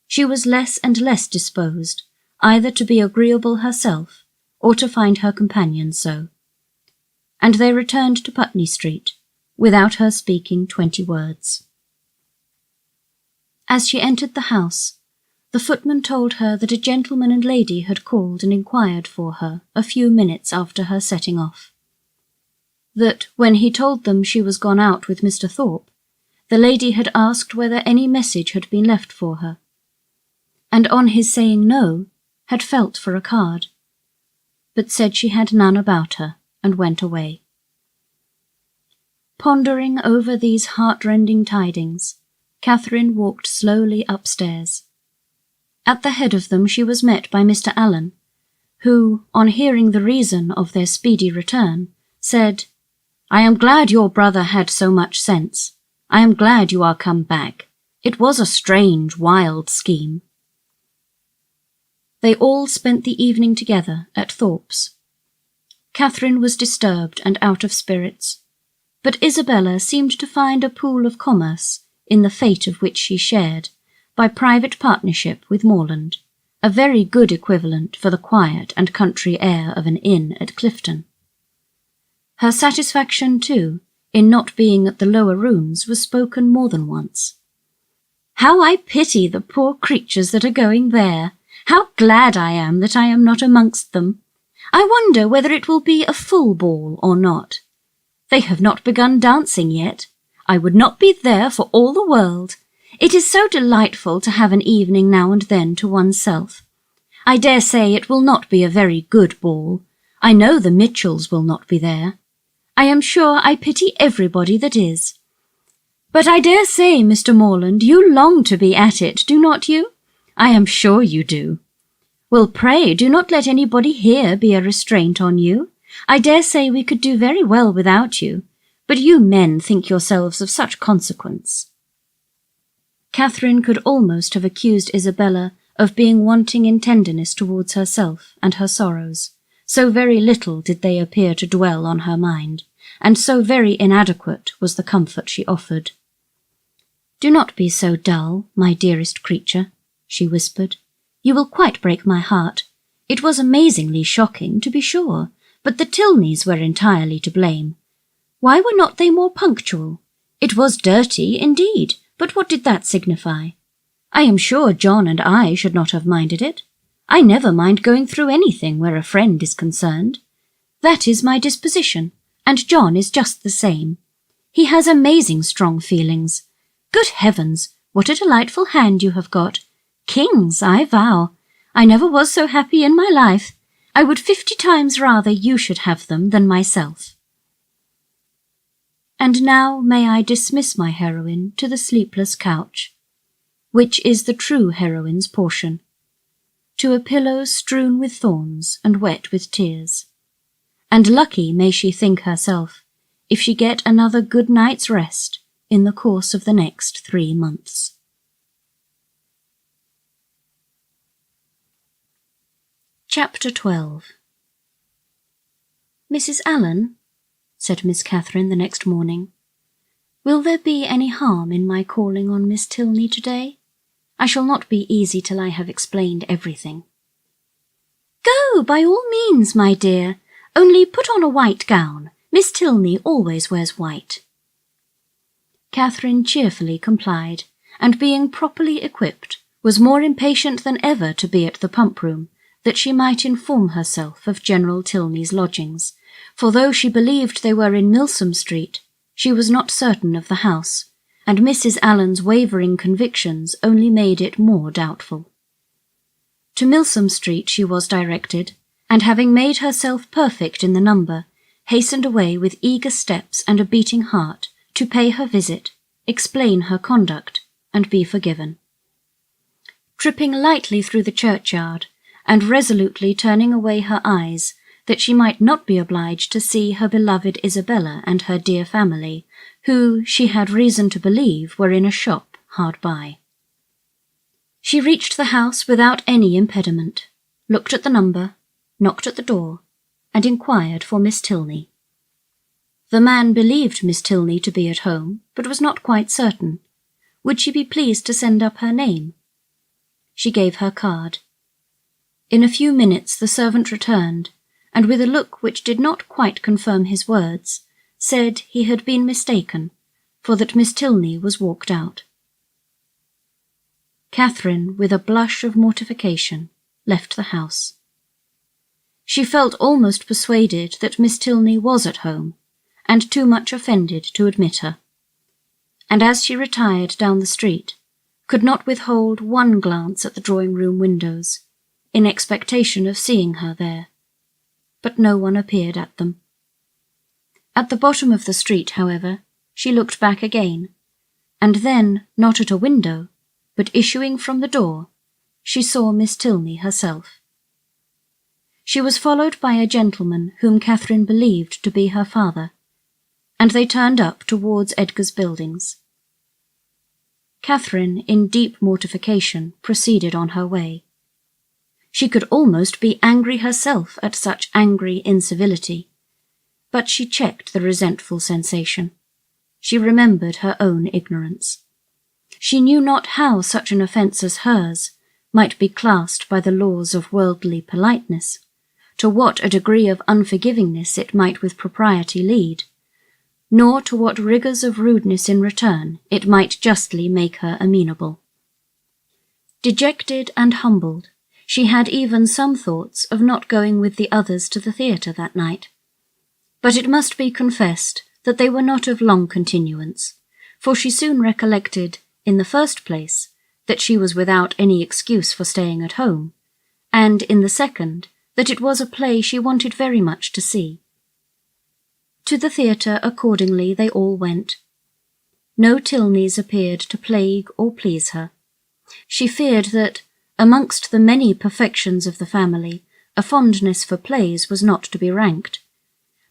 she was less and less disposed either to be agreeable herself or to find her companion so, and they returned to Putney Street without her speaking 20 words. As she entered the house, the footman told her that a gentleman and lady had called and inquired for her a few minutes after her setting off. That, when he told them she was gone out with Mr. Thorpe, the lady had asked whether any message had been left for her, and on his saying no, had felt for a card, but said she had none about her, and went away. Pondering over these heart-rending tidings, Catherine walked slowly upstairs. At the head of them she was met by Mr. Allen, who, on hearing the reason of their speedy return, said, "I am glad your brother had so much sense. I am glad you are come back. It was a strange, wild scheme." They all spent the evening together at Thorpes. Catherine was disturbed and out of spirits, but Isabella seemed to find a pool of commerce in the fate of which she shared, by private partnership with Morland, a very good equivalent for the quiet and country air of an inn at Clifton. Her satisfaction, too, in not being at the lower rooms was spoken more than once. "How I pity the poor creatures that are going there! How glad I am that I am not amongst them! I wonder whether it will be a full ball or not. They have not begun dancing yet. I would not be there for all the world. It is so delightful to have an evening now and then to oneself. I dare say it will not be a very good ball. I know the Mitchells will not be there. I am sure I pity everybody that is. But I dare say, Mr. Morland, you long to be at it, do not you? I am sure you do. Well, pray do not let anybody here be a restraint on you. I dare say we could do very well without you, but you men think yourselves of such consequence." Catherine could almost have accused Isabella of being wanting in tenderness towards herself and her sorrows, so very little did they appear to dwell on her mind, and so very inadequate was the comfort she offered. "Do not be so dull, my dearest creature," she whispered. "You will quite break my heart. It was amazingly shocking, to be sure, but the Tilneys were entirely to blame. Why were not they more punctual? It was dirty, indeed, But what did that signify? I am sure John and I should not have minded it. I never mind going through anything where a friend is concerned. That is my disposition, and John is just the same. He has amazing strong feelings. Good heavens, what a delightful hand you have got. Kings, I vow. I never was so happy in my life. I would 50 times rather you should have them than myself. And now may I dismiss my heroine to the sleepless couch, which is the true heroine's portion, to a pillow strewn with thorns and wet with tears, and lucky may she think herself if she get another good night's rest in the course of the next 3 months. Chapter 12. Mrs. Allen, said Miss Catherine the next morning, will there be any harm in my calling on Miss Tilney to-day? I shall not be easy till I have explained everything. Go, by all means, my dear, only put on a white gown. Miss Tilney always wears white. Catherine cheerfully complied, and being properly equipped, was more impatient than ever to be at the pump-room, that she might inform herself of General Tilney's lodgings, for though she believed they were in Milsom Street, she was not certain of the house, and Mrs. Allen's wavering convictions only made it more doubtful. To Milsom Street she was directed, and having made herself perfect in the number, hastened away with eager steps and a beating heart to pay her visit, explain her conduct, and be forgiven. Tripping lightly through the churchyard, and resolutely turning away her eyes, that she might not be obliged to see her beloved Isabella and her dear family, who, she had reason to believe, were in a shop hard by. She reached the house without any impediment, looked at the number, knocked at the door, and inquired for Miss Tilney. The man believed Miss Tilney to be at home, but was not quite certain. Would she be pleased to send up her name? She gave her card. In a few minutes the servant returned, and with a look which did not quite confirm his words, said he had been mistaken, for that Miss Tilney was walked out. Catherine, with a blush of mortification, left the house. She felt almost persuaded that Miss Tilney was at home, and too much offended to admit her, and as she retired down the street, could not withhold one glance at the drawing-room windows, in expectation of seeing her there, but no one appeared at them. At the bottom of the street, however, she looked back again, and then, not at a window, but issuing from the door, she saw Miss Tilney herself. She was followed by a gentleman whom Catherine believed to be her father, and they turned up towards Edgar's buildings. Catherine, in deep mortification, proceeded on her way. She could almost be angry herself at such angry incivility, but she checked the resentful sensation. She remembered her own ignorance. She knew not how such an offence as hers might be classed by the laws of worldly politeness, to what a degree of unforgivingness it might with propriety lead, nor to what rigours of rudeness in return it might justly make her amenable. Dejected and humbled, she had even some thoughts of not going with the others to the theatre that night, but it must be confessed that they were not of long continuance, for she soon recollected, in the first place, that she was without any excuse for staying at home, and, in the second, that it was a play she wanted very much to see. To the theatre, accordingly, they all went. No Tilneys appeared to plague or please her. She feared that, amongst the many perfections of the family, a fondness for plays was not to be ranked,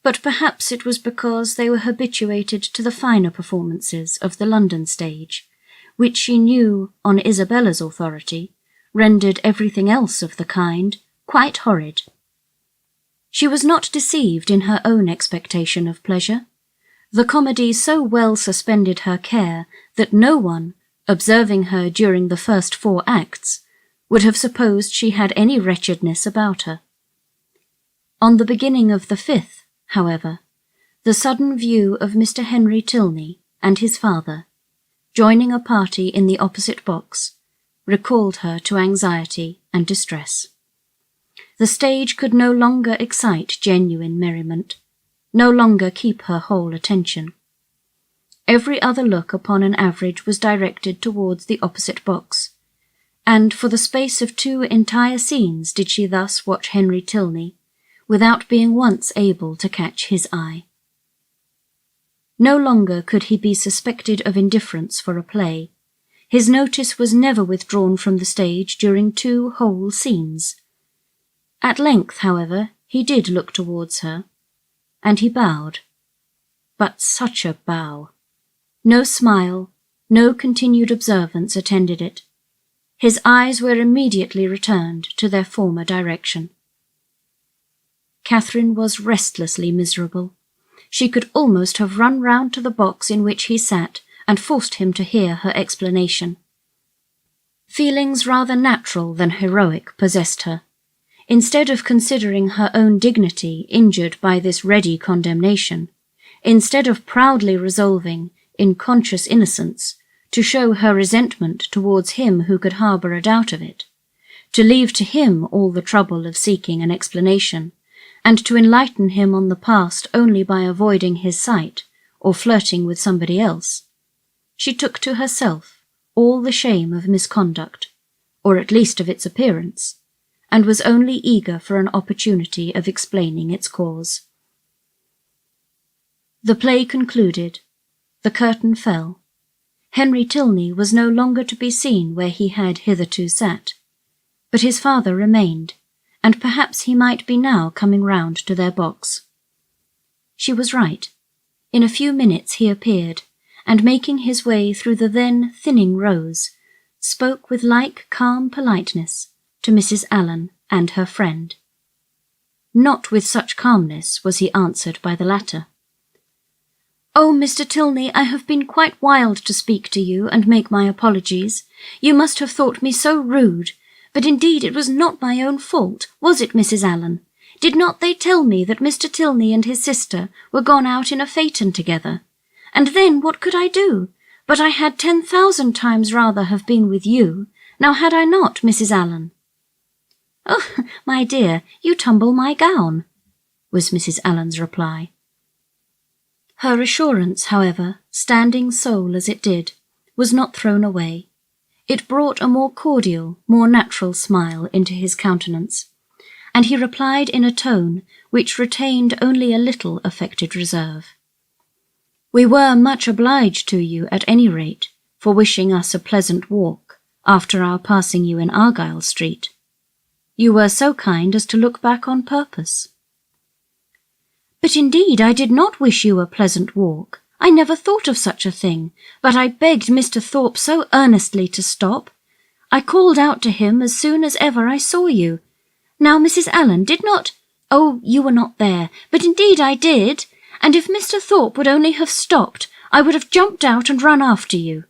but perhaps it was because they were habituated to the finer performances of the London stage, which she knew, on Isabella's authority, rendered everything else of the kind quite horrid. She was not deceived in her own expectation of pleasure. The comedy so well suspended her care that no one, observing her during the first 4 acts, would have supposed she had any wretchedness about her. On the beginning of the 5th, however, the sudden view of Mr. Henry Tilney and his father joining a party in the opposite box, recalled her to anxiety and distress. The stage could no longer excite genuine merriment, no longer keep her whole attention. Every other look upon an average was directed towards the opposite box, and for the space of 2 entire scenes did she thus watch Henry Tilney, without being once able to catch his eye. No longer could he be suspected of indifference for a play. His notice was never withdrawn from the stage during 2 whole scenes. At length, however, he did look towards her, and he bowed. But such a bow! No smile, no continued observance attended it. His eyes were immediately returned to their former direction. Catherine was restlessly miserable. She could almost have run round to the box in which he sat and forced him to hear her explanation. Feelings rather natural than heroic possessed her. Instead of considering her own dignity injured by this ready condemnation, instead of proudly resolving, in conscious innocence, to show her resentment towards him who could harbour a doubt of it, to leave to him all the trouble of seeking an explanation, and to enlighten him on the past only by avoiding his sight or flirting with somebody else, she took to herself all the shame of misconduct, or at least of its appearance, and was only eager for an opportunity of explaining its cause. The play concluded. The curtain fell. Henry Tilney was no longer to be seen where he had hitherto sat, but his father remained, and perhaps he might be now coming round to their box. She was right. In a few minutes he appeared, and making his way through the then thinning rows, spoke with like calm politeness to Mrs. Allen and her friend. Not with such calmness was he answered by the latter. "Oh, Mr. Tilney, I have been quite wild to speak to you and make my apologies. You must have thought me so rude, but indeed it was not my own fault, was it, Mrs. Allen? Did not they tell me that Mr. Tilney and his sister were gone out in a phaeton together? And then what could I do? But I had 10,000 times rather have been with you. Now had I not, Mrs. Allen?" "Oh, my dear, you tumble my gown," was Mrs. Allen's reply. Her assurance, however, standing sole as it did, was not thrown away. It brought a more cordial, more natural smile into his countenance, and he replied in a tone which retained only a little affected reserve. "We were much obliged to you, at any rate, for wishing us a pleasant walk after our passing you in Argyle Street. You were so kind as to look back on purpose." "But indeed I did not wish you a pleasant walk. I never thought of such a thing, but I begged Mr. Thorpe so earnestly to stop. I called out to him as soon as ever I saw you. Now, Mrs. Allen, did not— Oh, you were not there, but indeed I did, and if Mr. Thorpe would only have stopped, I would have jumped out and run after you."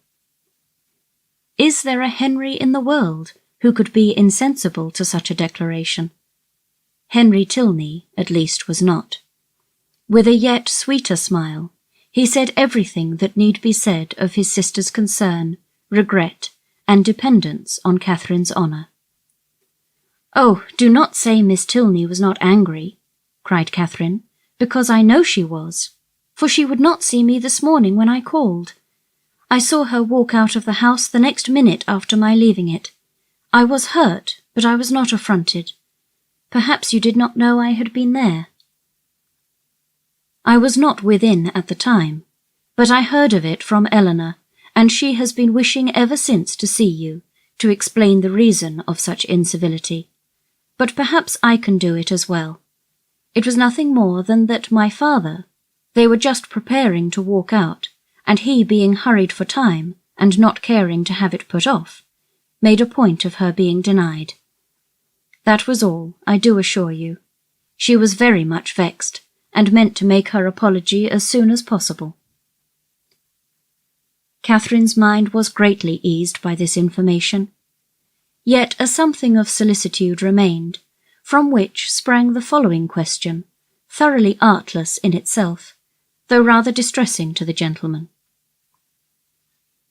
Is there a Henry in the world who could be insensible to such a declaration? Henry Tilney, at least, was not. With a yet sweeter smile, he said everything that need be said of his sister's concern, regret, and dependence on Catherine's honour. "Oh, do not say Miss Tilney was not angry," cried Catherine, "because I know she was, for she would not see me this morning when I called. I saw her walk out of the house the next minute after my leaving it. I was hurt, but I was not affronted. Perhaps you did not know I had been there." "I was not within at the time, but I heard of it from Eleanor, and she has been wishing ever since to see you, to explain the reason of such incivility. But perhaps I can do it as well. It was nothing more than that my father— they were just preparing to walk out, and he being hurried for time, and not caring to have it put off, made a point of her being denied. That was all, I do assure you. She was very much vexed, and meant to make her apology as soon as possible." Catherine's mind was greatly eased by this information. Yet a something of solicitude remained, from which sprang the following question, thoroughly artless in itself, though rather distressing to the gentleman.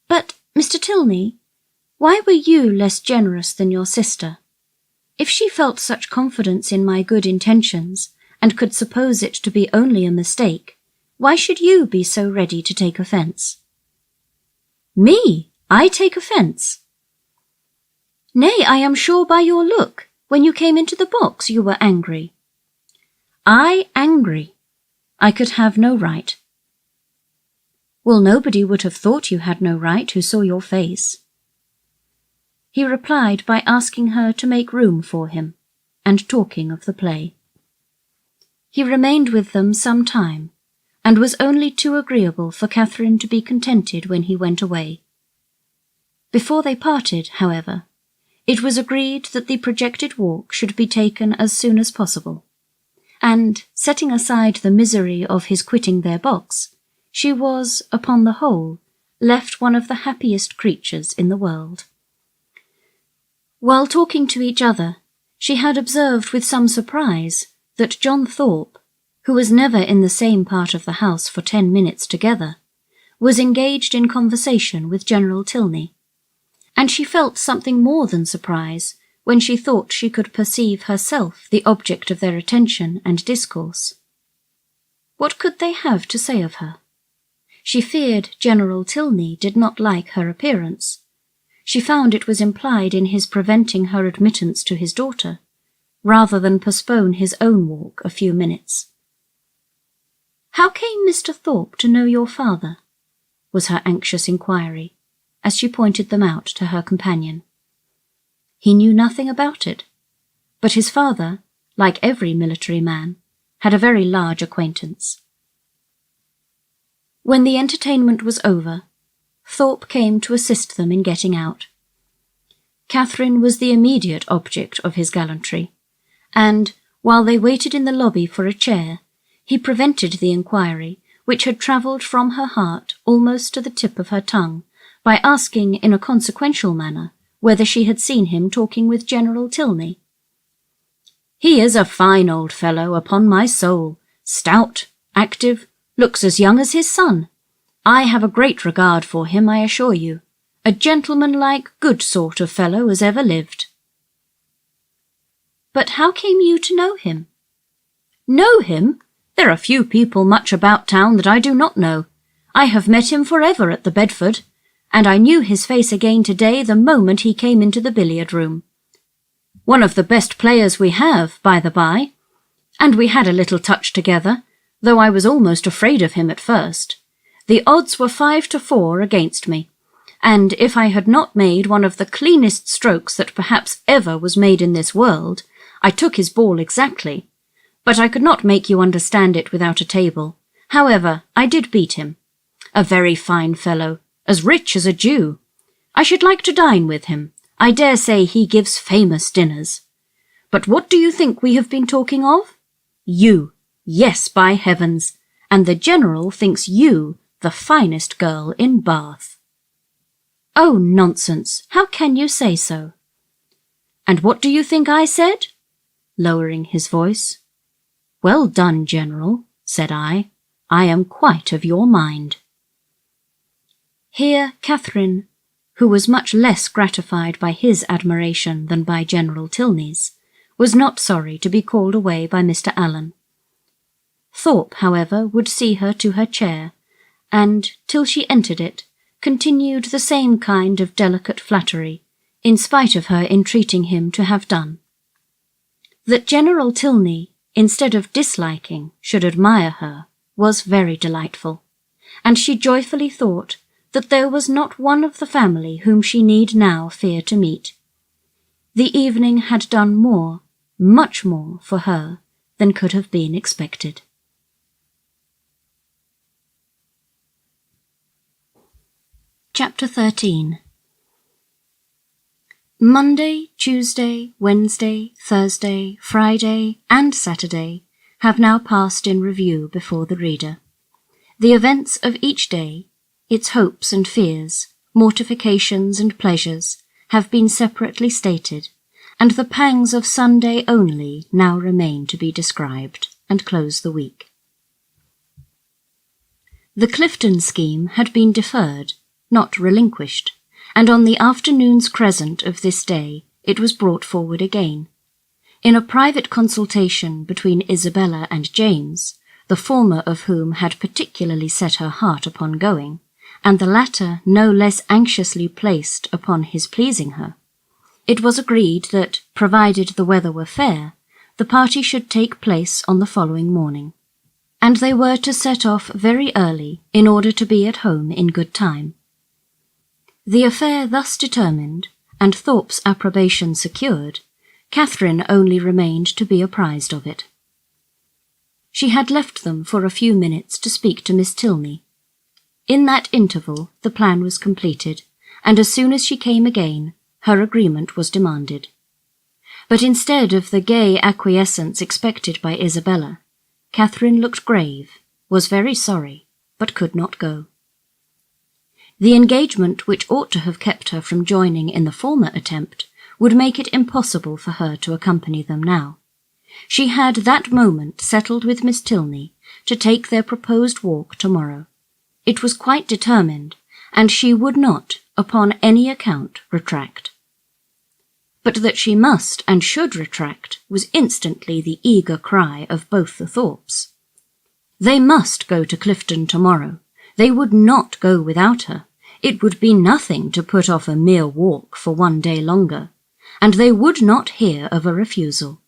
But, Mr. Tilney, why were you less generous than your sister? If she felt such confidence in my good intentions, and could suppose it to be only a mistake, why should you be so ready to take offence? Me? I take offence? Nay, I am sure by your look, when you came into the box, you were angry. I angry? I could have no right. Well, nobody would have thought you had no right who saw your face. He replied by asking her to make room for him, and talking of the play. He remained with them some time, and was only too agreeable for Catherine to be contented when he went away. Before they parted, however, it was agreed that the projected walk should be taken as soon as possible, and, setting aside the misery of his quitting their box, she was, upon the whole, left one of the happiest creatures in the world. While talking to each other, she had observed with some surprise that John Thorpe, who was never in the same part of the house for 10 minutes together, was engaged in conversation with General Tilney, and she felt something more than surprise when she thought she could perceive herself the object of their attention and discourse. What could they have to say of her? She feared General Tilney did not like her appearance. She found it was implied in his preventing her admittance to his daughter, rather than postpone his own walk a few minutes. How came Mr. Thorpe to know your father? Was her anxious inquiry, as she pointed them out to her companion. He knew nothing about it, but his father, like every military man, had a very large acquaintance. When the entertainment was over, Thorpe came to assist them in getting out. Catherine was the immediate object of his gallantry, and, while they waited in the lobby for a chair, he prevented the inquiry, which had travelled from her heart almost to the tip of her tongue, by asking in a consequential manner whether she had seen him talking with General Tilney. He is a fine old fellow, upon my soul, stout, active, looks as young as his son. I have a great regard for him, I assure you. A gentleman-like, good sort of fellow as ever lived. But how came you to know him? Know him? There are few people much about town that I do not know. I have met him forever at the Bedford, and I knew his face again today the moment he came into the billiard-room. One of the best players we have, by the by, and we had a little touch together, though I was almost afraid of him at first. The odds were 5-4 against me, and if I had not made one of the cleanest strokes that perhaps ever was made in this world, I took his ball exactly, but I could not make you understand it without a table. However, I did beat him. A very fine fellow, as rich as a Jew. I should like to dine with him. I dare say he gives famous dinners. But what do you think we have been talking of? You. Yes, by heavens, and the General thinks you the finest girl in Bath. Oh, nonsense, how can you say so? And what do you think I said? Lowering his voice. Well done, General, said I am quite of your mind. Here Catherine, who was much less gratified by his admiration than by General Tilney's, was not sorry to be called away by Mr. Allen. Thorpe, however, would see her to her chair, and, till she entered it, continued the same kind of delicate flattery, in spite of her entreating him to have done. That General Tilney, instead of disliking, should admire her, was very delightful, and she joyfully thought that there was not one of the family whom she need now fear to meet. The evening had done more, much more, for her than could have been expected. Chapter 13. Monday, Tuesday, Wednesday, Thursday, Friday, and Saturday have now passed in review before the reader. The events of each day, its hopes and fears, mortifications and pleasures, have been separately stated, and the pangs of Sunday only now remain to be described, and close the week. The Clifton scheme had been deferred, not relinquished, and on the afternoon's crescent of this day it was brought forward again. In a private consultation between Isabella and James, the former of whom had particularly set her heart upon going, and the latter no less anxiously placed upon his pleasing her, it was agreed that, provided the weather were fair, the party should take place on the following morning, and they were to set off very early in order to be at home in good time. The affair thus determined, and Thorpes' approbation secured, Catherine only remained to be apprised of it. She had left them for a few minutes to speak to Miss Tilney. In that interval the plan was completed, and as soon as she came again, her agreement was demanded. But instead of the gay acquiescence expected by Isabella, Catherine looked grave, was very sorry, but could not go. The engagement which ought to have kept her from joining in the former attempt would make it impossible for her to accompany them now. She had that moment settled with Miss Tilney to take their proposed walk tomorrow. It was quite determined, and she would not, upon any account, retract. But that she must and should retract was instantly the eager cry of both the Thorpes. They must go to Clifton tomorrow. They would not go without her. It would be nothing to put off a mere walk for one day longer, and they would not hear of a refusal.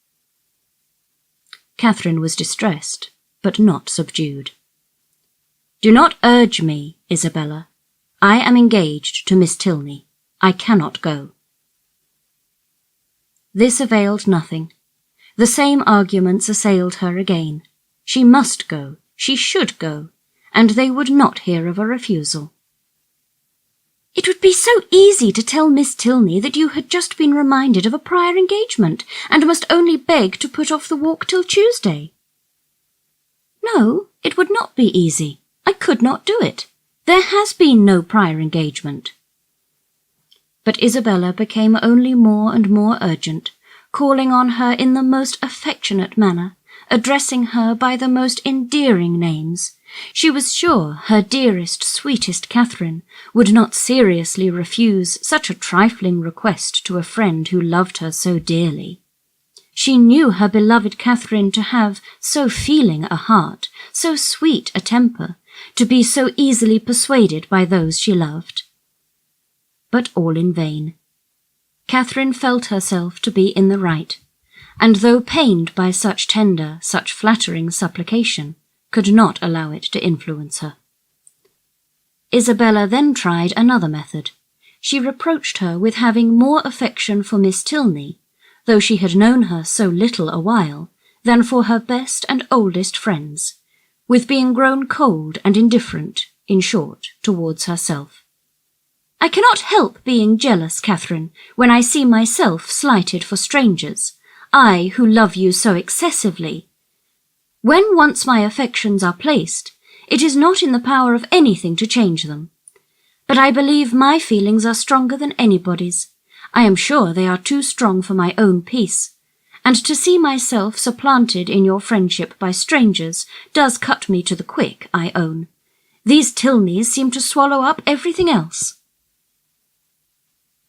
Catherine was distressed, but not subdued. "Do not urge me, Isabella. I am engaged to Miss Tilney. I cannot go." This availed nothing. The same arguments assailed her again. She must go, she should go, and they would not hear of a refusal. "It would be so easy to tell Miss Tilney that you had just been reminded of a prior engagement, and must only beg to put off the walk till Tuesday." "No, it would not be easy. I could not do it. There has been no prior engagement." But Isabella became only more and more urgent, calling on her in the most affectionate manner, addressing her by the most endearing names. She was sure her dearest, sweetest Catherine would not seriously refuse such a trifling request to a friend who loved her so dearly. She knew her beloved Catherine to have so feeling a heart, so sweet a temper, to be so easily persuaded by those she loved. But all in vain. Catherine felt herself to be in the right, and though pained by such tender, such flattering supplication, could not allow it to influence her. Isabella then tried another method. She reproached her with having more affection for Miss Tilney, though she had known her so little a while, than for her best and oldest friends, with being grown cold and indifferent, in short, towards herself. "I cannot help being jealous, Catherine, when I see myself slighted for strangers, I who love you so excessively. When once my affections are placed, it is not in the power of anything to change them. But I believe my feelings are stronger than anybody's. I am sure they are too strong for my own peace, and to see myself supplanted in your friendship by strangers does cut me to the quick, I own. These Tilneys seem to swallow up everything else."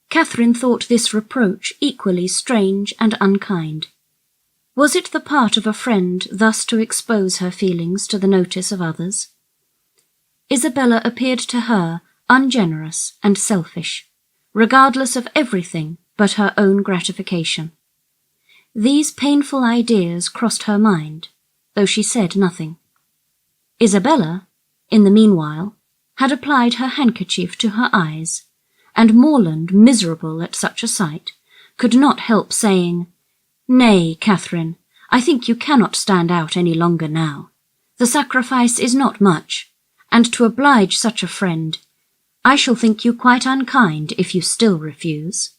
Catherine thought this reproach equally strange and unkind. Was it the part of a friend thus to expose her feelings to the notice of others? Isabella appeared to her ungenerous and selfish, regardless of everything but her own gratification. These painful ideas crossed her mind, though she said nothing. Isabella, in the meanwhile, had applied her handkerchief to her eyes, and Morland, miserable at such a sight, could not help saying, "Nay, Catherine, I think you cannot stand out any longer now. The sacrifice is not much, and to oblige such a friend, I shall think you quite unkind if you still refuse."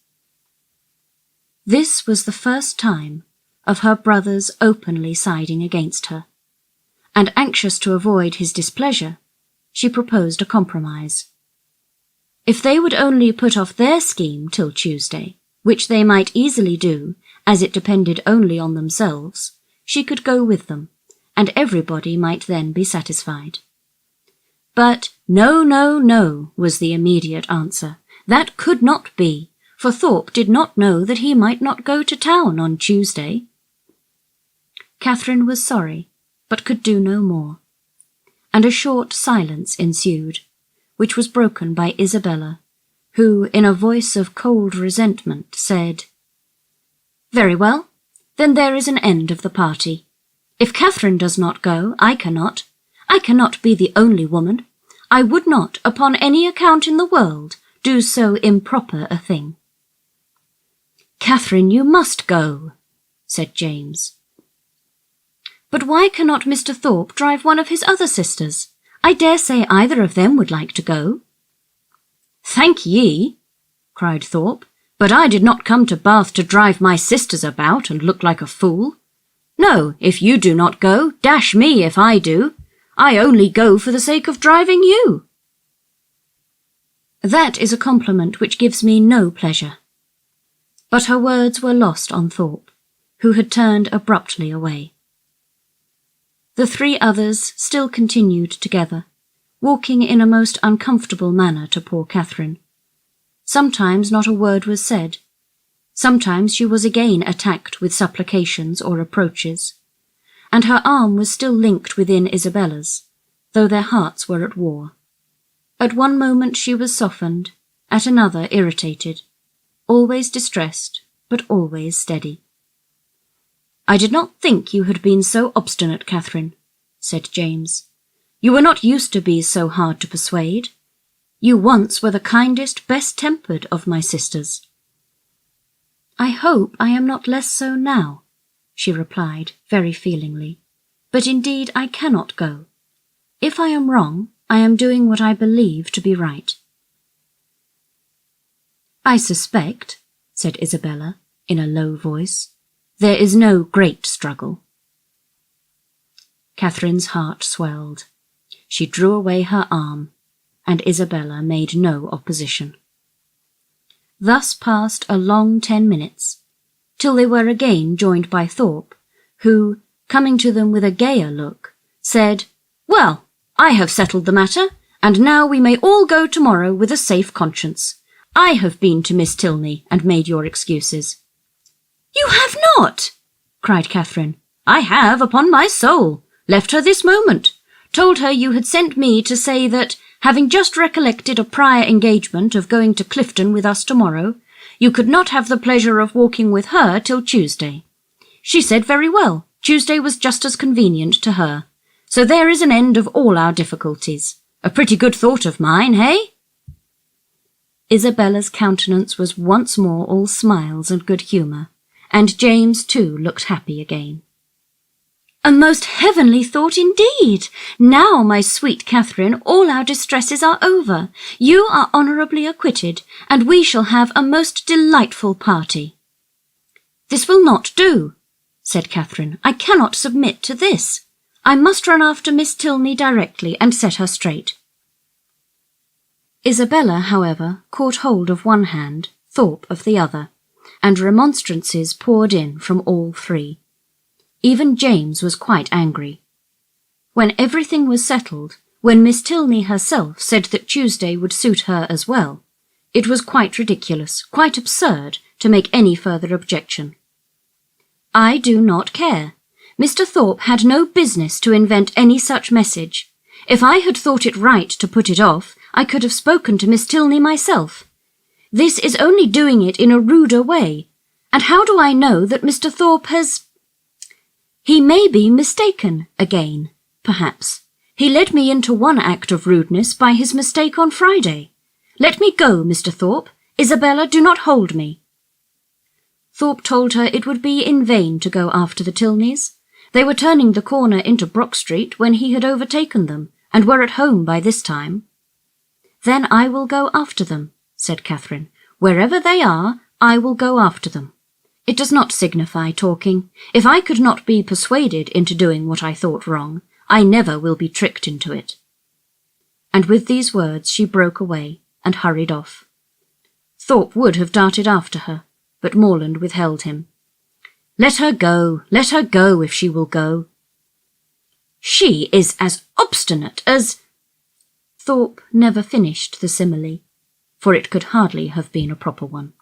This was the first time of her brother's openly siding against her, and anxious to avoid his displeasure, she proposed a compromise. If they would only put off their scheme till Tuesday, which they might easily do, as it depended only on themselves, she could go with them, and everybody might then be satisfied. But no, no, no, was the immediate answer. That could not be, for Thorpe did not know that he might not go to town on Tuesday. Catherine was sorry, but could do no more, and a short silence ensued, which was broken by Isabella, who, in a voice of cold resentment, said, "Very well, then there is an end of the party. If Catherine does not go, I cannot. I cannot be the only woman. I would not, upon any account in the world, do so improper a thing." "Catherine, you must go," said James. "But why cannot Mr. Thorpe drive one of his other sisters? I dare say either of them would like to go." "Thank ye," cried Thorpe, "but I did not come to Bath to drive my sisters about and look like a fool. No, if you do not go, dash me if I do. I only go for the sake of driving you." "That is a compliment which gives me no pleasure." But her words were lost on Thorpe, who had turned abruptly away. The three others still continued together, walking in a most uncomfortable manner to poor Catherine. Sometimes not a word was said. Sometimes she was again attacked with supplications or reproaches, and her arm was still linked within Isabella's, though their hearts were at war. At one moment she was softened, at another irritated, always distressed, but always steady. "I did not think you had been so obstinate, Catherine," said James. "You were not used to be so hard to persuade. You once were the kindest, best-tempered of my sisters." "I hope I am not less so now," she replied very feelingly, "but indeed I cannot go. If I am wrong, I am doing what I believe to be right." "I suspect," said Isabella, in a low voice, "there is no great struggle." Catherine's heart swelled. She drew away her arm, and Isabella made no opposition. Thus passed a long 10 minutes, till they were again joined by Thorpe, who, coming to them with a gayer look, said, "Well, I have settled the matter, and now we may all go tomorrow with a safe conscience. I have been to Miss Tilney and made your excuses." "You have not!" cried Catherine. "I have, upon my soul. Left her this moment. Told her you had sent me to say that, having just recollected a prior engagement of going to Clifton with us tomorrow, you could not have the pleasure of walking with her till Tuesday. She said very well, Tuesday was just as convenient to her. So there is an end of all our difficulties. A pretty good thought of mine, hey?" Isabella's countenance was once more all smiles and good humour, and James too looked happy again. "A most heavenly thought indeed! Now, my sweet Catherine, all our distresses are over. You are honourably acquitted, and we shall have a most delightful party." "This will not do," said Catherine. "I cannot submit to this. I must run after Miss Tilney directly and set her straight." Isabella, however, caught hold of one hand, Thorpe of the other, and remonstrances poured in from all three. Even James was quite angry. When everything was settled, when Miss Tilney herself said that Tuesday would suit her as well, it was quite ridiculous, quite absurd, to make any further objection. "I do not care. Mr. Thorpe had no business to invent any such message. If I had thought it right to put it off, I could have spoken to Miss Tilney myself. This is only doing it in a ruder way, and how do I know that Mr. Thorpe has— He may be mistaken again, perhaps. He led me into one act of rudeness by his mistake on Friday. Let me go, Mr. Thorpe. Isabella, do not hold me." Thorpe told her it would be in vain to go after the Tilneys. They were turning the corner into Brook Street when he had overtaken them, and were at home by this time. "Then I will go after them," said Catherine. "Wherever they are, I will go after them. It does not signify talking. If I could not be persuaded into doing what I thought wrong, I never will be tricked into it." And with these words she broke away and hurried off. Thorpe would have darted after her, but Morland withheld him. Let her go if she will go." "She is as obstinate as—" Thorpe never finished the simile, for it could hardly have been a proper one.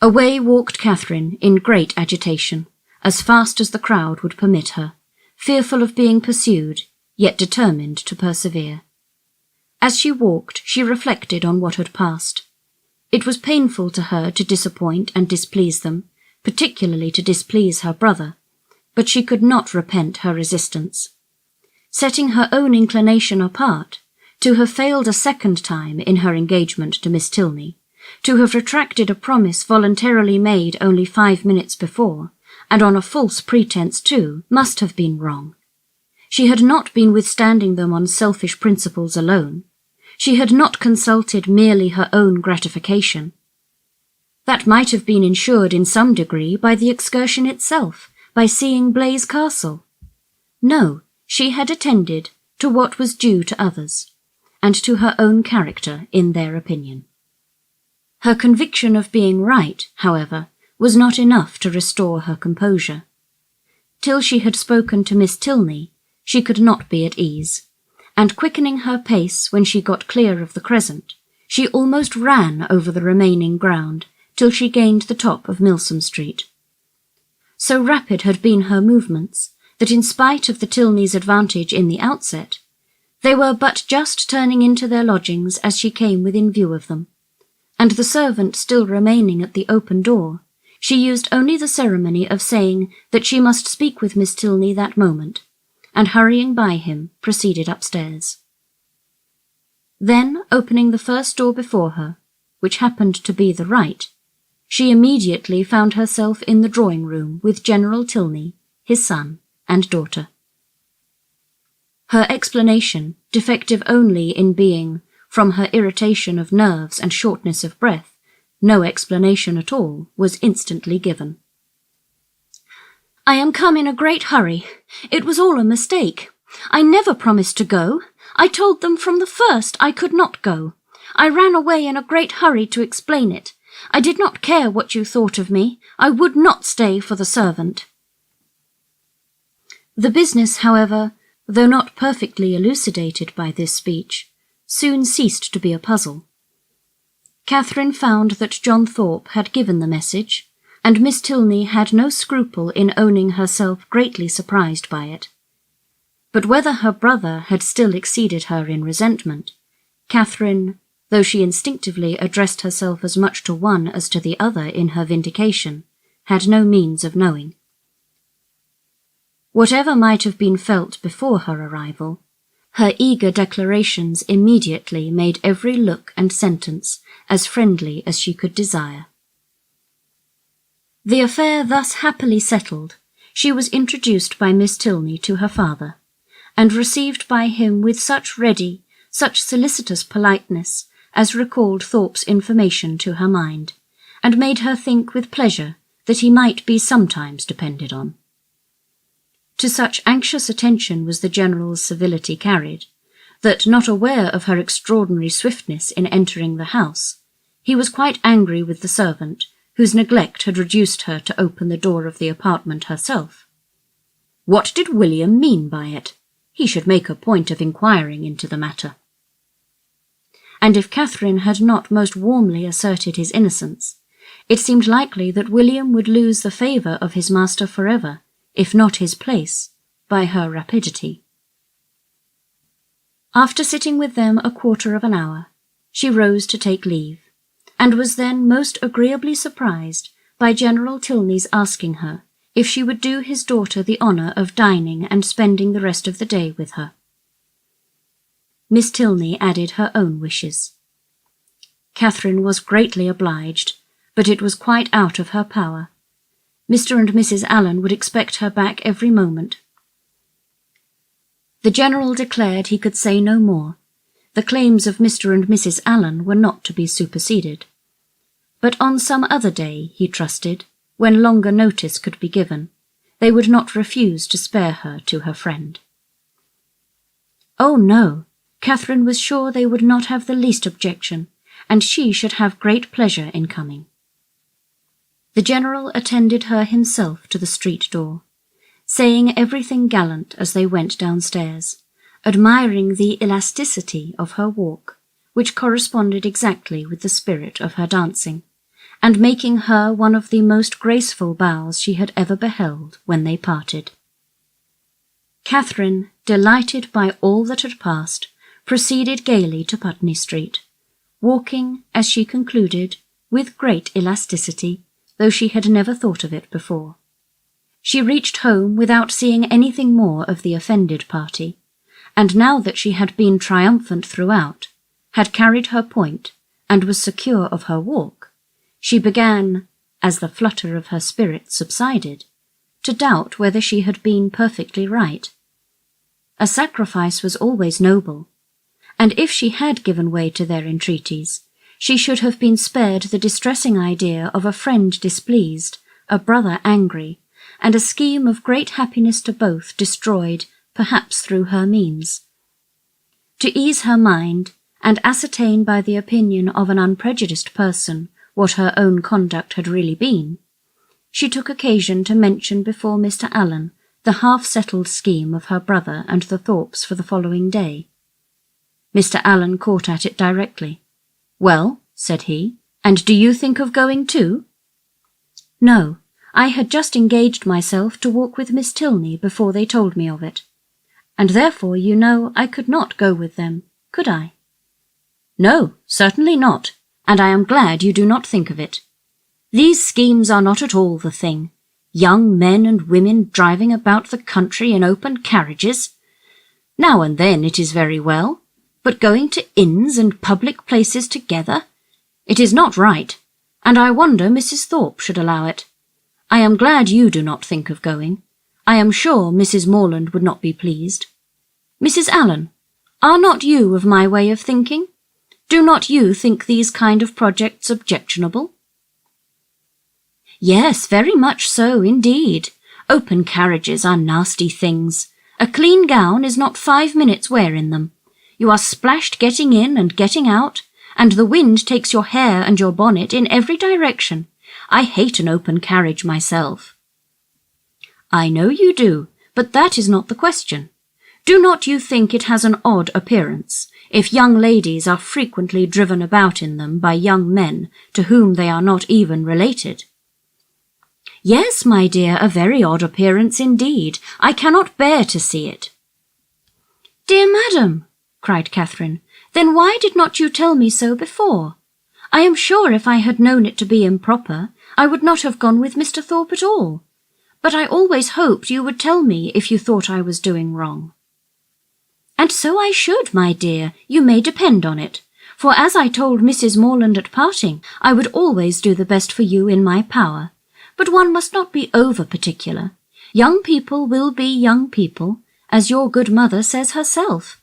Away walked Catherine in great agitation, as fast as the crowd would permit her, fearful of being pursued, yet determined to persevere. As she walked, she reflected on what had passed. It was painful to her to disappoint and displease them, particularly to displease her brother, but she could not repent her resistance. Setting her own inclination apart, to have failed a second time in her engagement to Miss Tilney, to have retracted a promise voluntarily made only 5 minutes before, and on a false pretence too, must have been wrong. She had not been withstanding them on selfish principles alone. She had not consulted merely her own gratification. That might have been ensured in some degree by the excursion itself, by seeing Blaise Castle. No, she had attended to what was due to others, and to her own character in their opinion. Her conviction of being right, however, was not enough to restore her composure. Till she had spoken to Miss Tilney, she could not be at ease, and quickening her pace when she got clear of the crescent, she almost ran over the remaining ground till she gained the top of Milsom Street. So rapid had been her movements, that in spite of the Tilneys' advantage in the outset, they were but just turning into their lodgings as she came within view of them, and the servant still remaining at the open door, she used only the ceremony of saying that she must speak with Miss Tilney that moment, and hurrying by him, proceeded upstairs. Then, opening the first door before her, which happened to be the right, she immediately found herself in the drawing-room with General Tilney, his son, and daughter. Her explanation, defective only in being, from her irritation of nerves and shortness of breath, no explanation at all, was instantly given. "I am come in a great hurry. It was all a mistake. I never promised to go. I told them from the first I could not go. I ran away in a great hurry to explain it. I did not care what you thought of me. I would not stay for the servant." The business, however, though not perfectly elucidated by this speech, soon ceased to be a puzzle. Catherine found that John Thorpe had given the message, and Miss Tilney had no scruple in owning herself greatly surprised by it. But whether her brother had still exceeded her in resentment, Catherine, though she instinctively addressed herself as much to one as to the other in her vindication, had no means of knowing. Whatever might have been felt before her arrival, her eager declarations immediately made every look and sentence as friendly as she could desire. The affair thus happily settled, she was introduced by Miss Tilney to her father, and received by him with such ready, such solicitous politeness as recalled Thorpe's information to her mind, and made her think with pleasure that he might be sometimes depended on. To such anxious attention was the General's civility carried, that, not aware of her extraordinary swiftness in entering the house, he was quite angry with the servant, whose neglect had reduced her to open the door of the apartment herself. What did William mean by it? He should make a point of inquiring into the matter. And if Catherine had not most warmly asserted his innocence, it seemed likely that William would lose the favour of his master forever, if not his place, by her rapidity. After sitting with them a quarter of an hour, she rose to take leave, and was then most agreeably surprised by General Tilney's asking her if she would do his daughter the honour of dining and spending the rest of the day with her. Miss Tilney added her own wishes. Catherine was greatly obliged, but it was quite out of her power. Mr. and Mrs. Allen would expect her back every moment. The General declared he could say no more. The claims of Mr. and Mrs. Allen were not to be superseded. But on some other day, he trusted, when longer notice could be given, they would not refuse to spare her to her friend. Oh no, Catherine was sure they would not have the least objection, and she should have great pleasure in coming. The General attended her himself to the street door, saying everything gallant as they went downstairs, admiring the elasticity of her walk, which corresponded exactly with the spirit of her dancing, and making her one of the most graceful bows she had ever beheld when they parted. Catherine, delighted by all that had passed, proceeded gaily to Putney Street, walking, as she concluded, with great elasticity, though she had never thought of it before. She reached home without seeing anything more of the offended party, and now that she had been triumphant throughout, had carried her point, and was secure of her walk, she began, as the flutter of her spirit subsided, to doubt whether she had been perfectly right. A sacrifice was always noble, and if she had given way to their entreaties, she should have been spared the distressing idea of a friend displeased, a brother angry, and a scheme of great happiness to both destroyed, perhaps through her means. To ease her mind, and ascertain by the opinion of an unprejudiced person what her own conduct had really been, she took occasion to mention before Mr. Allen the half-settled scheme of her brother and the Thorpes for the following day. Mr. Allen caught at it directly. "Well," said he, "and do you think of going too?" "No, I had just engaged myself to walk with Miss Tilney before they told me of it, and therefore, you know, I could not go with them, could I?" "No, certainly not, and I am glad you do not think of it. These schemes are not at all the thing. Young men and women driving about the country in open carriages. Now and then it is very well, but going to inns and public places together, it is not right, and I wonder Mrs. Thorpe should allow it. I am glad you do not think of going. I am sure Mrs. Morland would not be pleased. Mrs. Allen, are not you of my way of thinking? Do not you think these kind of projects objectionable?" "Yes, very much so, indeed. Open carriages are nasty things. A clean gown is not 5 minutes' wear in them. You are splashed getting in and getting out, and the wind takes your hair and your bonnet in every direction. I hate an open carriage myself." "I know you do, but that is not the question. Do not you think it has an odd appearance, if young ladies are frequently driven about in them by young men to whom they are not even related?" "Yes, my dear, a very odd appearance indeed. I cannot bear to see it." "Dear madam," cried Catherine, "then why did not you tell me so before? I am sure if I had known it to be improper, I would not have gone with Mr. Thorpe at all. But I always hoped you would tell me if you thought I was doing wrong." "And so I should, my dear, you may depend on it, for as I told Mrs. Morland at parting, I would always do the best for you in my power. But one must not be over-particular. Young people will be young people, as your good mother says herself.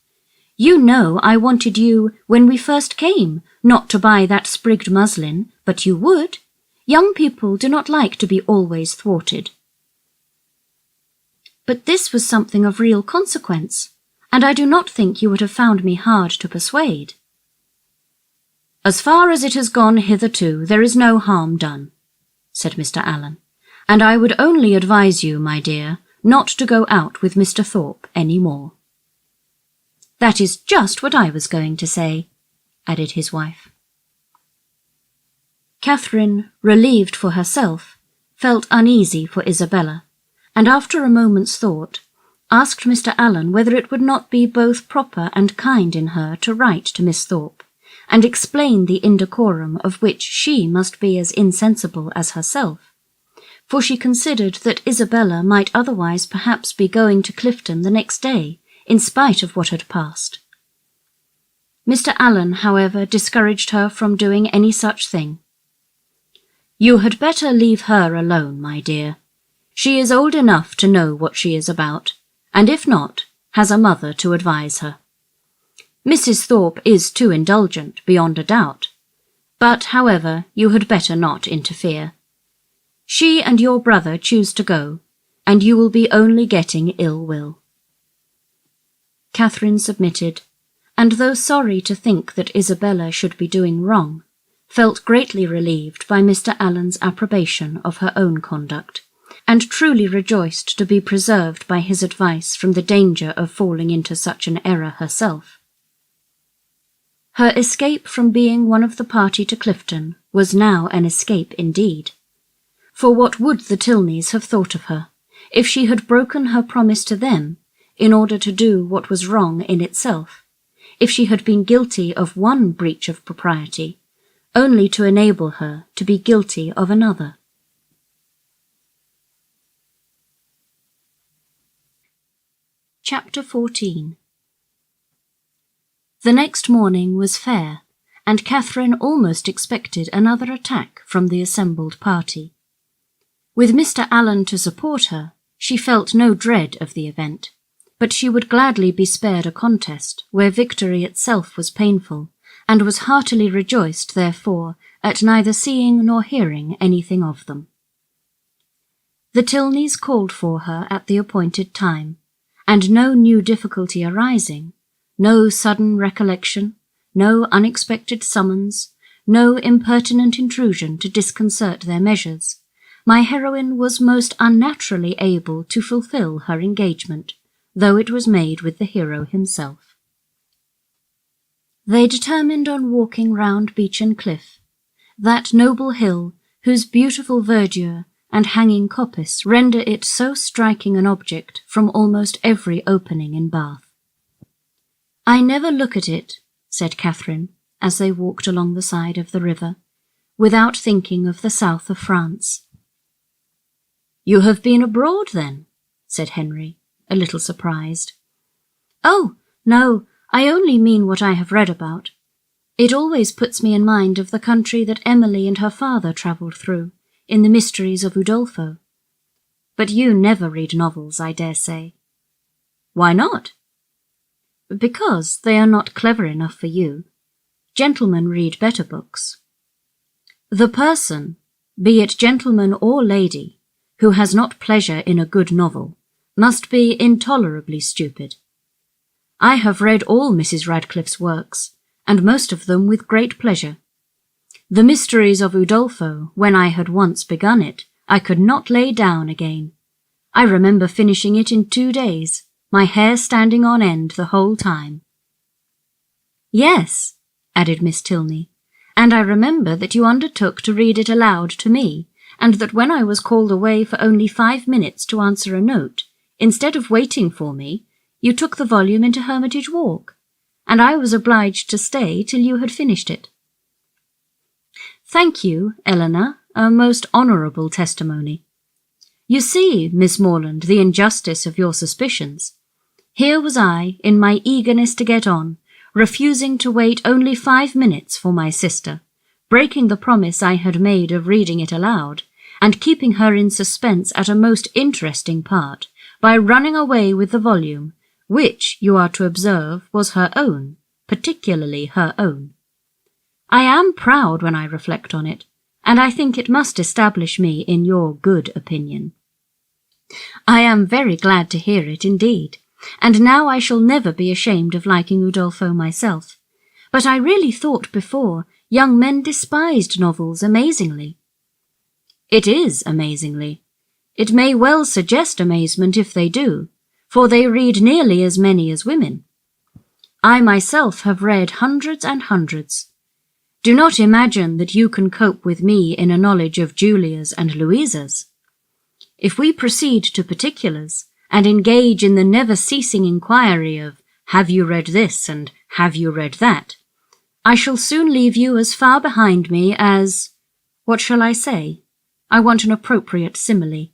You know I wanted you, when we first came, not to buy that sprigged muslin, but you would. Young people do not like to be always thwarted." "But this was something of real consequence, and I do not think you would have found me hard to persuade." "As far as it has gone hitherto, there is no harm done," said Mr. Allen, "and I would only advise you, my dear, not to go out with Mr. Thorpe any more." "That is just what I was going to say," added his wife. Catherine, relieved for herself, felt uneasy for Isabella, and after a moment's thought, asked Mr. Allen whether it would not be both proper and kind in her to write to Miss Thorpe, and explain the indecorum of which she must be as insensible as herself, for she considered that Isabella might otherwise perhaps be going to Clifton the next day, in spite of what had passed. Mr. Allen, however, discouraged her from doing any such thing. "You had better leave her alone, my dear. She is old enough to know what she is about, and if not, has a mother to advise her. Mrs. Thorpe is too indulgent, beyond a doubt, but, however, you had better not interfere. She and your brother choose to go, and you will be only getting ill will." Catherine submitted, and though sorry to think that Isabella should be doing wrong, felt greatly relieved by Mr. Allen's approbation of her own conduct, and truly rejoiced to be preserved by his advice from the danger of falling into such an error herself. Her escape from being one of the party to Clifton was now an escape indeed. For what would the Tilneys have thought of her, if she had broken her promise to them in order to do what was wrong in itself, if she had been guilty of one breach of propriety, only to enable her to be guilty of another? Chapter 14. The next morning was fair, and Catherine almost expected another attack from the assembled party. With Mr. Allen to support her, she felt no dread of the event, but she would gladly be spared a contest where victory itself was painful, and was heartily rejoiced, therefore, at neither seeing nor hearing anything of them. The Tilneys called for her at the appointed time, and no new difficulty arising, no sudden recollection, no unexpected summons, no impertinent intrusion to disconcert their measures, my heroine was most unnaturally able to fulfil her engagement, though it was made with the hero himself. They determined on walking round Beechen Cliff, that noble hill whose beautiful verdure and hanging coppice render it so striking an object from almost every opening in Bath. "I never look at it," said Catherine, as they walked along the side of the river, "without thinking of the south of France." "You have been abroad, then?" said Henry, a little surprised. "Oh, no, I only mean what I have read about. It always puts me in mind of the country that Emily and her father travelled through, in the Mysteries of Udolpho. But you never read novels, I dare say." "Why not?" "Because they are not clever enough for you. Gentlemen read better books. The person, be it gentleman or lady, who has not pleasure in a good novel, must be intolerably stupid. I have read all Mrs. Radcliffe's works, and most of them with great pleasure. The Mysteries of Udolpho, when I had once begun it, I could not lay down again. I remember finishing it in 2 days, my hair standing on end the whole time." "Yes," added Miss Tilney, "and I remember that you undertook to read it aloud to me, and that when I was called away for only 5 minutes to answer a note, instead of waiting for me, you took the volume into Hermitage Walk, and I was obliged to stay till you had finished it." "Thank you, Eleanor, a most honourable testimony. You see, Miss Morland, the injustice of your suspicions. Here was I, in my eagerness to get on, refusing to wait only 5 minutes for my sister, breaking the promise I had made of reading it aloud, and keeping her in suspense at a most interesting part, by running away with the volume, which, you are to observe, was her own, particularly her own. I am proud when I reflect on it, and I think it must establish me in your good opinion." "I am very glad to hear it, indeed, and now I shall never be ashamed of liking Udolpho myself. But I really thought before young men despised novels amazingly." "It is amazingly. It may well suggest amazement if they do, for they read nearly as many as women. I myself have read hundreds and hundreds. Do not imagine that you can cope with me in a knowledge of Julia's and Louisa's. If we proceed to particulars, and engage in the never-ceasing inquiry of, have you read this, and have you read that, I shall soon leave you as far behind me as, what shall I say? I want an appropriate simile.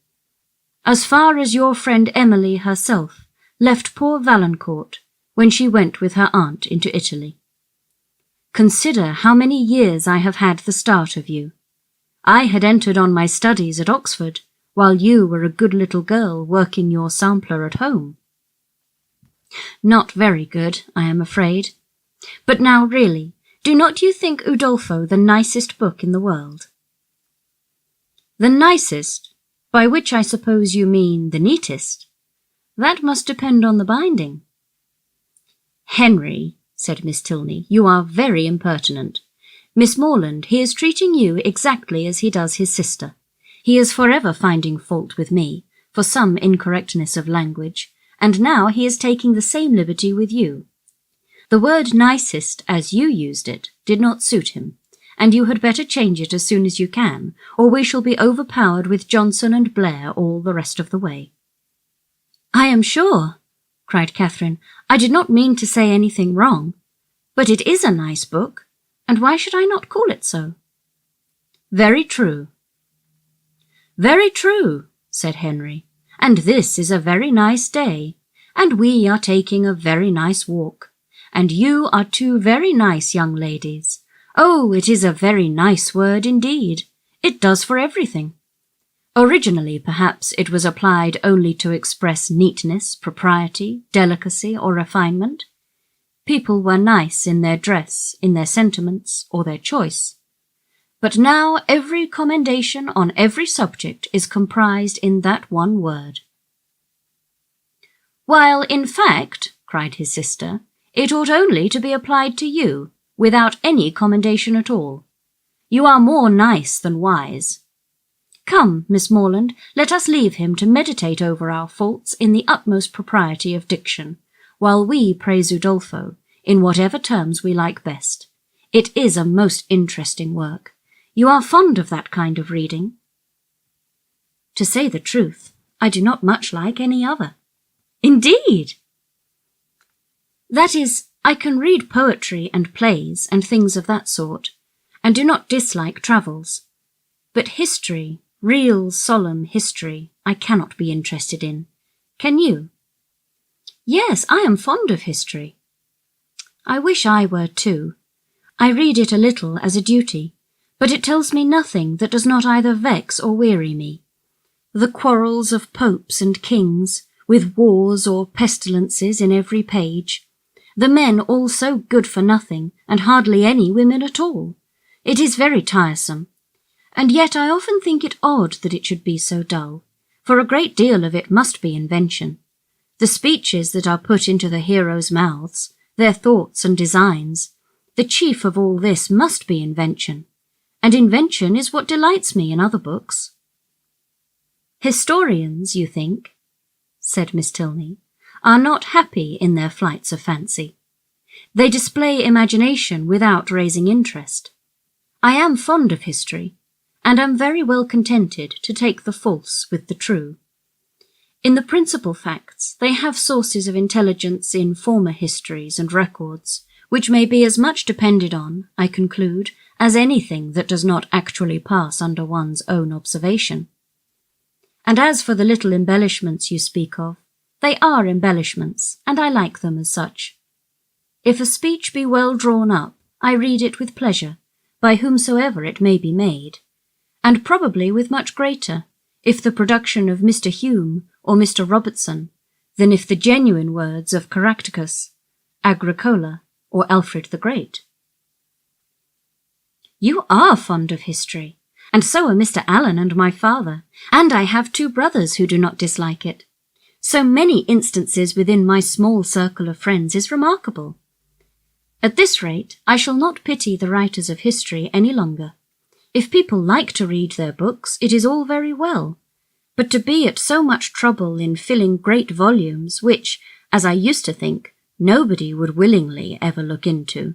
As far as your friend Emily herself left poor Valancourt when she went with her aunt into Italy. Consider how many years I have had the start of you. I had entered on my studies at Oxford, while you were a good little girl working your sampler at home. Not very good, I am afraid. But now really, do not you think Udolpho the nicest book in the world?" "The nicest, by which I suppose you mean the neatest. That must depend on the binding." "Henry," said Miss Tilney, "you are very impertinent. Miss Morland, he is treating you exactly as he does his sister. He is forever finding fault with me for some incorrectness of language, and now he is taking the same liberty with you. The word nicest, as you used it, did not suit him, and you had better change it as soon as you can, or we shall be overpowered with Johnson and Blair all the rest of the way." "I am sure," cried Catherine, "I did not mean to say anything wrong. But it is a nice book, and why should I not call it so?" "Very true." "Very true," said Henry, "and this is a very nice day, and we are taking a very nice walk, and you are two very nice young ladies. Oh, it is a very nice word indeed. It does for everything. Originally, perhaps, it was applied only to express neatness, propriety, delicacy, or refinement. People were nice in their dress, in their sentiments, or their choice. But now every commendation on every subject is comprised in that one word." "While, in fact," cried his sister, "it ought only to be applied to you, without any commendation at all. You are more nice than wise. Come, Miss Morland, let us leave him to meditate over our faults in the utmost propriety of diction, while we praise Udolpho in whatever terms we like best. It is a most interesting work. You are fond of that kind of reading?" "To say the truth, I do not much like any other." "Indeed!" "That is, I can read poetry and plays and things of that sort, and do not dislike travels. But history, real solemn history, I cannot be interested in. Can you?" "Yes, I am fond of history." "I wish I were too. I read it a little as a duty, but it tells me nothing that does not either vex or weary me. The quarrels of popes and kings, with wars or pestilences in every page, the men all so good for nothing, and hardly any women at all. It is very tiresome, and yet I often think it odd that it should be so dull, for a great deal of it must be invention. The speeches that are put into the heroes' mouths, their thoughts and designs, the chief of all this must be invention, and invention is what delights me in other books." "Historians, you think," said Miss Tilney, "are not happy in their flights of fancy. They display imagination without raising interest. I am fond of history, and am very well contented to take the false with the true. In the principal facts, they have sources of intelligence in former histories and records, which may be as much depended on, I conclude, as anything that does not actually pass under one's own observation. And as for the little embellishments you speak of, they are embellishments, and I like them as such. If a speech be well drawn up, I read it with pleasure, by whomsoever it may be made, and probably with much greater, if the production of Mr. Hume or Mr. Robertson, than if the genuine words of Caractacus, Agricola, or Alfred the Great." "You are fond of history, and so are Mr. Allen and my father, and I have 2 brothers who do not dislike it. So many instances within my small circle of friends is remarkable. At this rate, I shall not pity the writers of history any longer. If people like to read their books, it is all very well, but to be at so much trouble in filling great volumes, which, as I used to think, nobody would willingly ever look into,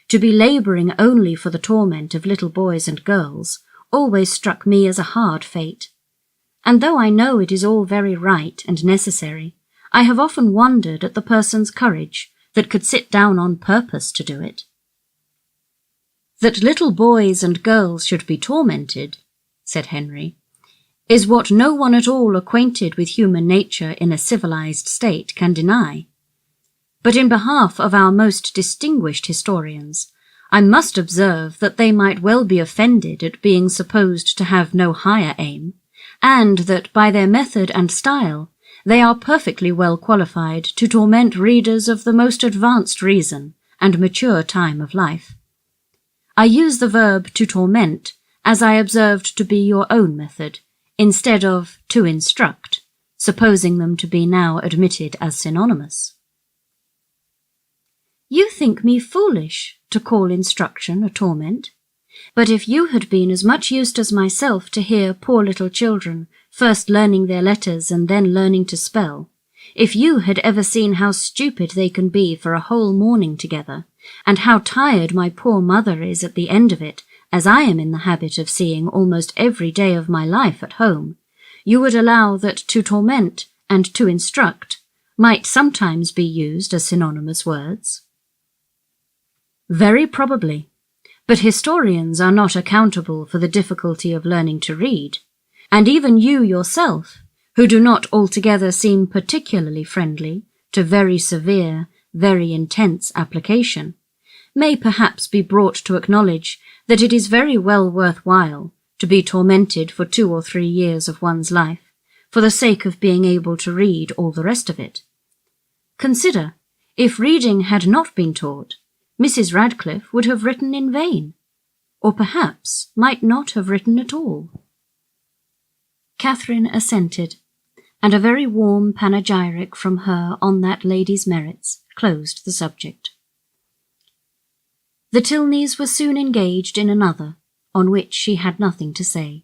to be labouring only for the torment of little boys and girls, always struck me as a hard fate. And though I know it is all very right and necessary, I have often wondered at the person's courage that could sit down on purpose to do it." "That little boys and girls should be tormented," said Henry, "is what no one at all acquainted with human nature in a civilized state can deny. But in behalf of our most distinguished historians, I must observe that they might well be offended at being supposed to have no higher aim, and that by their method and style they are perfectly well qualified to torment readers of the most advanced reason and mature time of life. I use the verb to torment as I observed to be your own method, instead of to instruct, supposing them to be now admitted as synonymous." "You think me foolish to call instruction a torment? But if you had been as much used as myself to hear poor little children first learning their letters and then learning to spell, if you had ever seen how stupid they can be for a whole morning together, and how tired my poor mother is at the end of it, as I am in the habit of seeing almost every day of my life at home, you would allow that to torment and to instruct might sometimes be used as synonymous words. Very probably, but historians are not accountable for the difficulty of learning to read, and even you yourself, who do not altogether seem particularly friendly to very severe, very intense application, may perhaps be brought to acknowledge that it is very well worth while to be tormented for 2 or 3 years of one's life for the sake of being able to read all the rest of it. Consider, if reading had not been taught, Mrs. Radcliffe would have written in vain, or perhaps might not have written at all. Catherine assented, and a very warm panegyric from her on that lady's merits closed the subject. The Tilneys were soon engaged in another, on which she had nothing to say.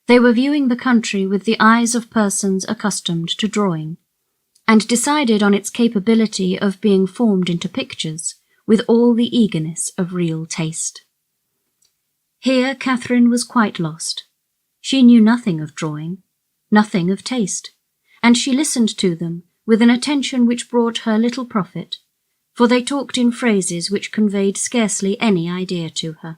They were viewing the country with the eyes of persons accustomed to drawing, and decided on its capability of being formed into pictures with all the eagerness of real taste. Here Catherine was quite lost. She knew nothing of drawing, nothing of taste, and she listened to them with an attention which brought her little profit, for they talked in phrases which conveyed scarcely any idea to her.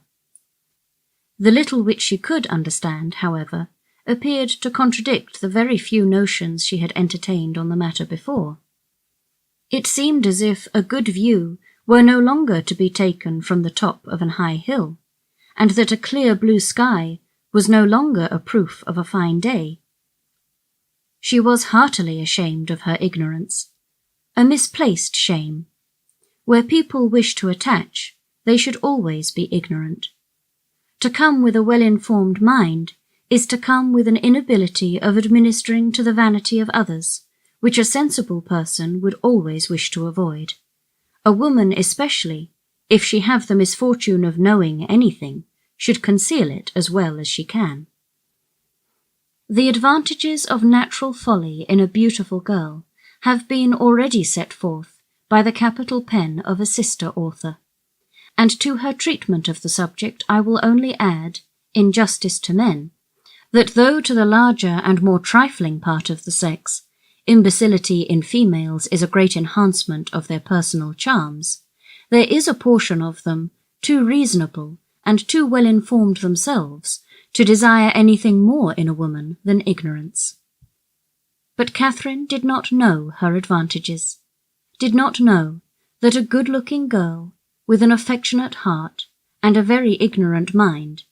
The little which she could understand, however, appeared to contradict the very few notions she had entertained on the matter before. It seemed as if a good view were no longer to be taken from the top of an high hill, and that a clear blue sky was no longer a proof of a fine day. She was heartily ashamed of her ignorance, a misplaced shame. Where people wish to attach, they should always be ignorant. To come with a well-informed mind is to come with an inability of administering to the vanity of others, which a sensible person would always wish to avoid. A woman especially, if she have the misfortune of knowing anything, should conceal it as well as she can. The advantages of natural folly in a beautiful girl have been already set forth by the capital pen of a sister author, and to her treatment of the subject I will only add, in justice to men, that though to the larger and more trifling part of the sex, imbecility in females is a great enhancement of their personal charms, there is a portion of them too reasonable and too well informed themselves to desire anything more in a woman than ignorance. But Catherine did not know her advantages, did not know that a good-looking girl with an affectionate heart and a very ignorant mind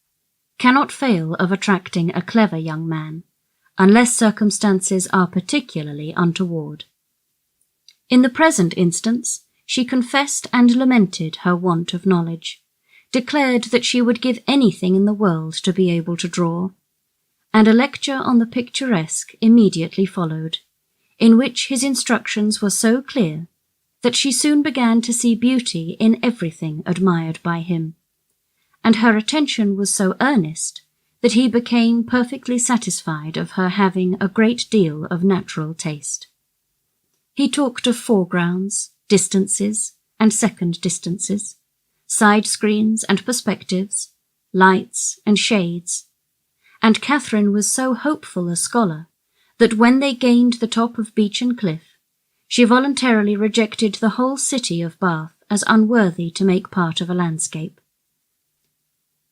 cannot fail of attracting a clever young man, unless circumstances are particularly untoward. In the present instance, she confessed and lamented her want of knowledge, declared that she would give anything in the world to be able to draw, and a lecture on the picturesque immediately followed, in which his instructions were so clear that she soon began to see beauty in everything admired by him, and her attention was so earnest that he became perfectly satisfied of her having a great deal of natural taste. He talked of foregrounds, distances, and second distances, side screens and perspectives, lights and shades, and Catherine was so hopeful a scholar that when they gained the top of Beechen Cliff, she voluntarily rejected the whole city of Bath as unworthy to make part of a landscape.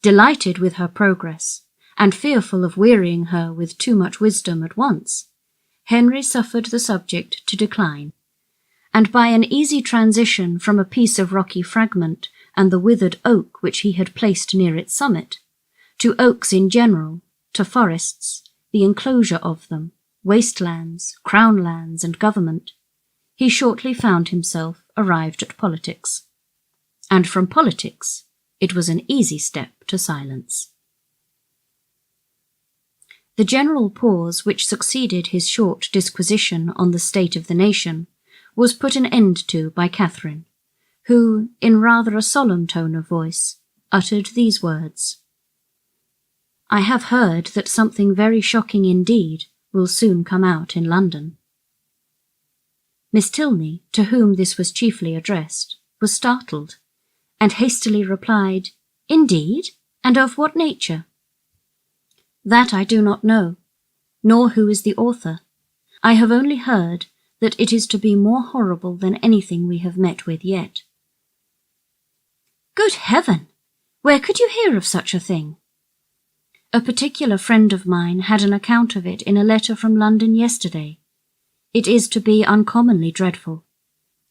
Delighted with her progress, and fearful of wearying her with too much wisdom at once, Henry suffered the subject to decline, and by an easy transition from a piece of rocky fragment and the withered oak which he had placed near its summit, to oaks in general, to forests, the enclosure of them, wastelands, crown lands, and government, he shortly found himself arrived at politics, and from politics it was an easy step to silence. The general pause which succeeded his short disquisition on the state of the nation was put an end to by Catherine, who, in rather a solemn tone of voice, uttered these words: "I have heard that something very shocking indeed will soon come out in London." Miss Tilney, to whom this was chiefly addressed, was startled, and hastily replied, "Indeed? And of what nature?" "That I do not know, nor who is the author. I have only heard that it is to be more horrible than anything we have met with yet." "Good heaven! Where could you hear of such a thing?" "A particular friend of mine had an account of it in a letter from London yesterday. It is to be uncommonly dreadful.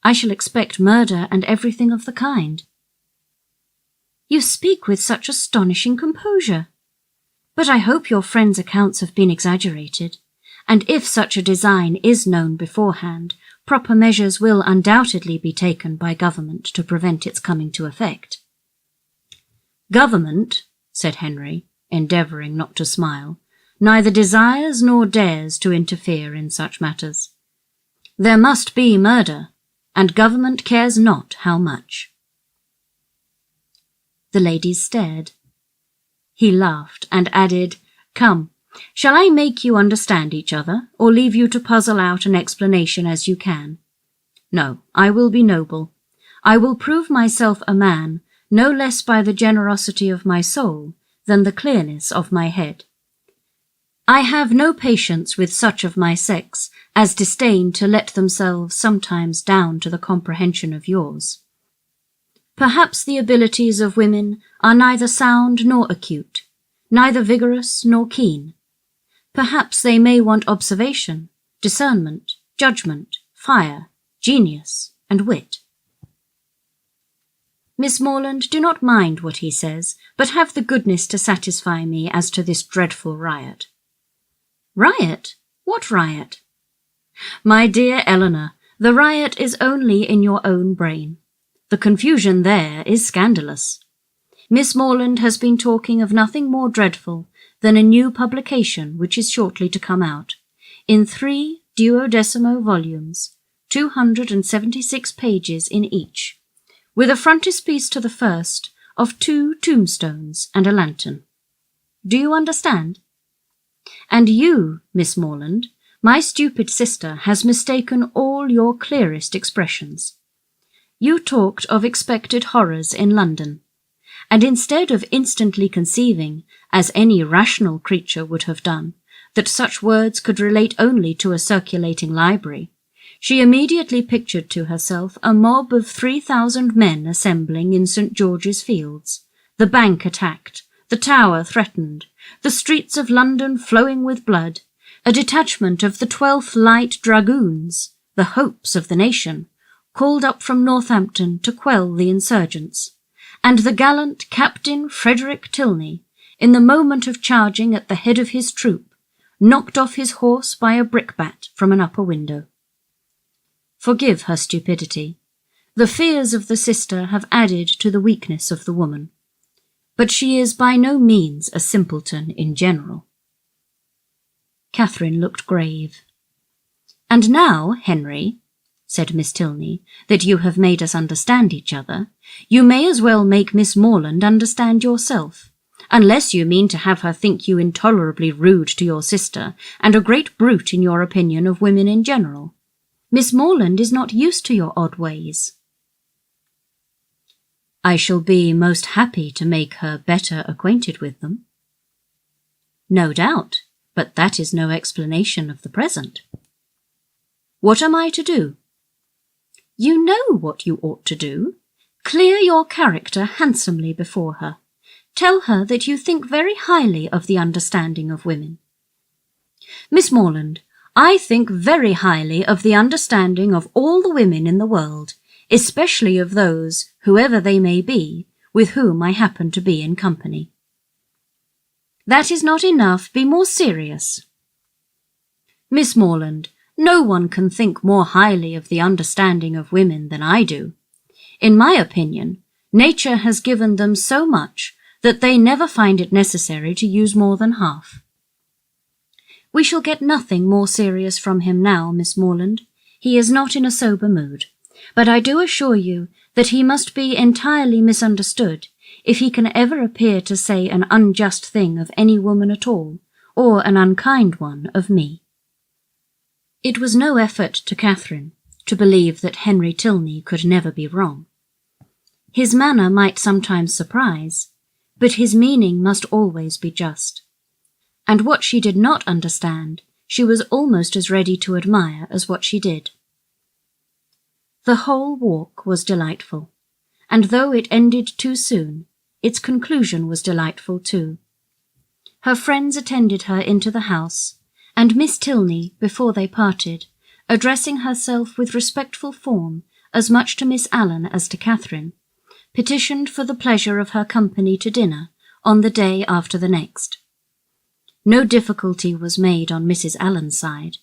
I shall expect murder and everything of the kind." "You speak with such astonishing composure. But I hope your friend's accounts have been exaggerated, and if such a design is known beforehand, proper measures will undoubtedly be taken by government to prevent its coming to effect." "Government," said Henry, endeavouring not to smile, "neither desires nor dares to interfere in such matters. There must be murder, and government cares not how much." The ladies stared. He laughed and added, "Come, shall I make you understand each other, or leave you to puzzle out an explanation as you can? No, I will be noble. I will prove myself a man, no less by the generosity of my soul than the clearness of my head. I have no patience with such of my sex as disdain to let themselves sometimes down to the comprehension of yours. Perhaps the abilities of women are neither sound nor acute, neither vigorous nor keen. Perhaps they may want observation, discernment, judgment, fire, genius, and wit. Miss Morland, do not mind what he says, but have the goodness to satisfy me as to this dreadful riot." "Riot? What riot?" "My dear Eleanor, the riot is only in your own brain. The confusion there is scandalous. Miss Morland has been talking of nothing more dreadful than a new publication which is shortly to come out, in 3 duodecimo volumes, 276 pages in each, with a frontispiece to the first of 2 tombstones and a lantern. Do you understand? And you, Miss Morland, my stupid sister has mistaken all your clearest expressions. You talked of expected horrors in London, and instead of instantly conceiving, as any rational creature would have done, that such words could relate only to a circulating library, she immediately pictured to herself a mob of 3,000 men assembling in St. George's Fields, the Bank attacked, the Tower threatened, the streets of London flowing with blood, a detachment of the 12th Light Dragoons, the hopes of the nation, called up from Northampton to quell the insurgents, and the gallant Captain Frederick Tilney, in the moment of charging at the head of his troop, knocked off his horse by a brickbat from an upper window. Forgive her stupidity. The fears of the sister have added to the weakness of the woman, but she is by no means a simpleton in general." Catherine looked grave. "And now, Henry," said Miss Tilney, "that you have made us understand each other, you may as well make Miss Morland understand yourself, unless you mean to have her think you intolerably rude to your sister, and a great brute in your opinion of women in general. Miss Morland is not used to your odd ways." "I shall be most happy to make her better acquainted with them." "No doubt, but that is no explanation of the present." "What am I to do?" "You know what you ought to do. Clear your character handsomely before her. Tell her that you think very highly of the understanding of women." "Miss Morland, I think very highly of the understanding of all the women in the world, especially of those, whoever they may be, with whom I happen to be in company." "That is not enough. Be more serious." "Miss Morland, no one can think more highly of the understanding of women than I do. In my opinion, nature has given them so much that they never find it necessary to use more than half." "We shall get nothing more serious from him now, Miss Morland. He is not in a sober mood, but I do assure you that he must be entirely misunderstood if he can ever appear to say an unjust thing of any woman at all, or an unkind one of me. It was no effort to Catherine to believe that Henry Tilney could never be wrong. His manner might sometimes surprise, but his meaning must always be just. And what she did not understand, she was almost as ready to admire as what she did. The whole walk was delightful, and though it ended too soon, its conclusion was delightful too. Her friends attended her into the house, and Miss Tilney, before they parted, addressing herself with respectful form as much to Miss Allen as to Catherine, petitioned for the pleasure of her company to dinner on the day after the next. No difficulty was made on Mrs. Allen's side,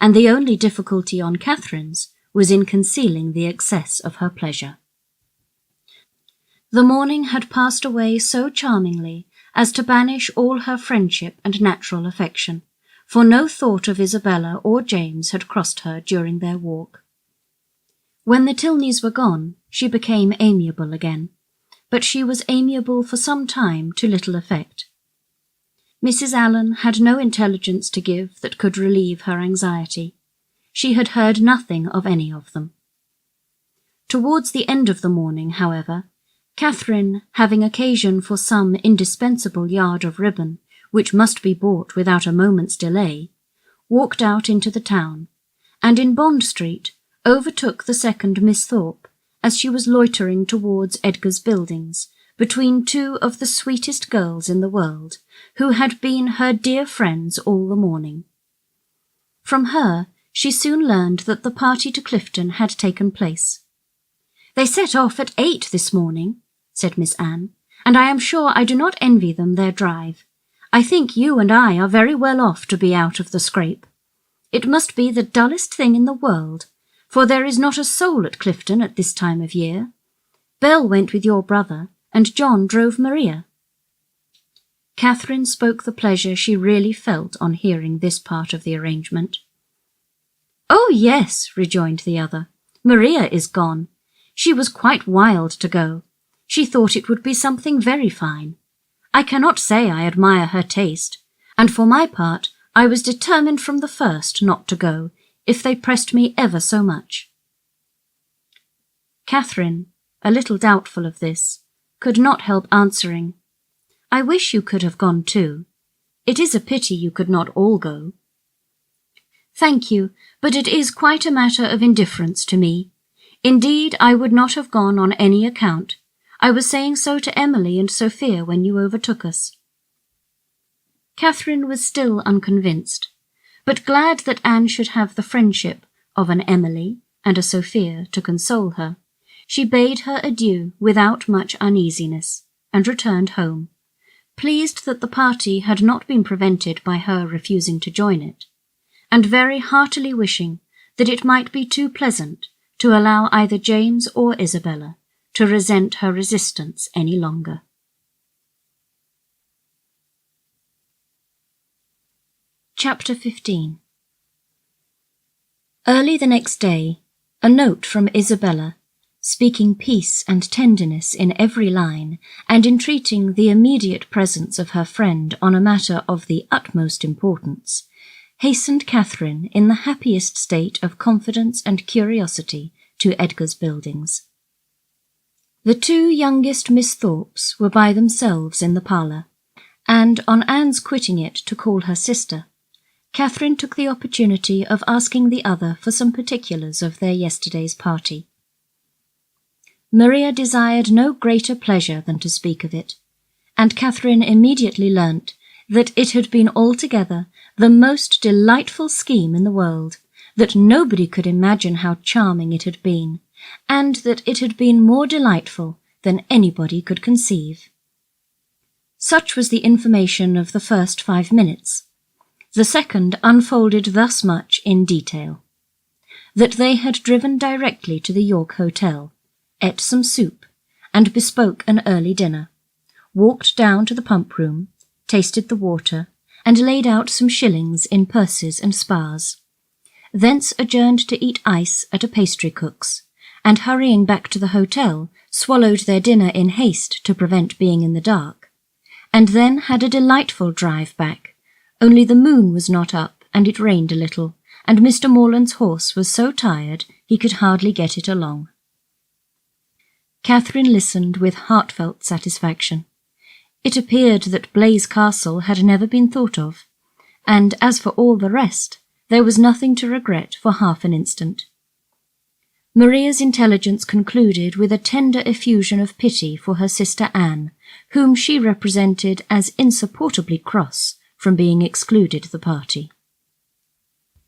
and the only difficulty on Catherine's was in concealing the excess of her pleasure. The morning had passed away so charmingly as to banish all her friendship and natural affection, for no thought of Isabella or James had crossed her during their walk. When the Tilneys were gone, she became amiable again, but she was amiable for some time to little effect. Mrs. Allen had no intelligence to give that could relieve her anxiety. She had heard nothing of any of them. Towards the end of the morning, however, Catherine, having occasion for some indispensable yard of ribbon, which must be bought without a moment's delay, walked out into the town, and in Bond Street overtook the second Miss Thorpe as she was loitering towards Edgar's Buildings, between two of the sweetest girls in the world, who had been her dear friends all the morning. From her she soon learned that the party to Clifton had taken place. "They set off at 8 this morning," said Miss Anne, "and I am sure I do not envy them their drive. I think you and I are very well off to be out of the scrape. It must be the dullest thing in the world, for there is not a soul at Clifton at this time of year. Belle went with your brother, and John drove Maria." Catherine spoke the pleasure she really felt on hearing this part of the arrangement. "Oh, yes," rejoined the other, "Maria is gone. She was quite wild to go. She thought it would be something very fine. I cannot say I admire her taste, and for my part I was determined from the first not to go, if they pressed me ever so much." Catherine, a little doubtful of this, could not help answering, "I wish you could have gone too. It is a pity you could not all go." "Thank you, but it is quite a matter of indifference to me. Indeed, I would not have gone on any account. I was saying so to Emily and Sophia when you overtook us." Catherine was still unconvinced, but glad that Anne should have the friendship of an Emily and a Sophia to console her. She bade her adieu without much uneasiness, and returned home, pleased that the party had not been prevented by her refusing to join it, and very heartily wishing that it might be too pleasant to allow either James or Isabella to resent her resistance any longer. Chapter 15. Early the next day, a note from Isabella, speaking peace and tenderness in every line, and entreating the immediate presence of her friend on a matter of the utmost importance, hastened Catherine in the happiest state of confidence and curiosity to Edgar's Buildings. The two youngest Miss Thorpes were by themselves in the parlour, and on Anne's quitting it to call her sister, Catherine took the opportunity of asking the other for some particulars of their yesterday's party. Maria desired no greater pleasure than to speak of it, and Catherine immediately learnt that it had been altogether the most delightful scheme in the world, that nobody could imagine how charming it had been, and that it had been more delightful than anybody could conceive. Such was the information of the first 5 minutes. The second unfolded thus much in detail: that they had driven directly to the York Hotel, ate some soup, and bespoke an early dinner, walked down to the pump room, tasted the water, and laid out some shillings in purses and spars, thence adjourned to eat ice at a pastry cook's, and hurrying back to the hotel, swallowed their dinner in haste to prevent being in the dark, and then had a delightful drive back, only the moon was not up and it rained a little, and Mr. Morland's horse was so tired he could hardly get it along. Catherine listened with heartfelt satisfaction. It appeared that Blaise Castle had never been thought of, and as for all the rest, there was nothing to regret for half an instant. Maria's intelligence concluded with a tender effusion of pity for her sister Anne, whom she represented as insupportably cross from being excluded the party.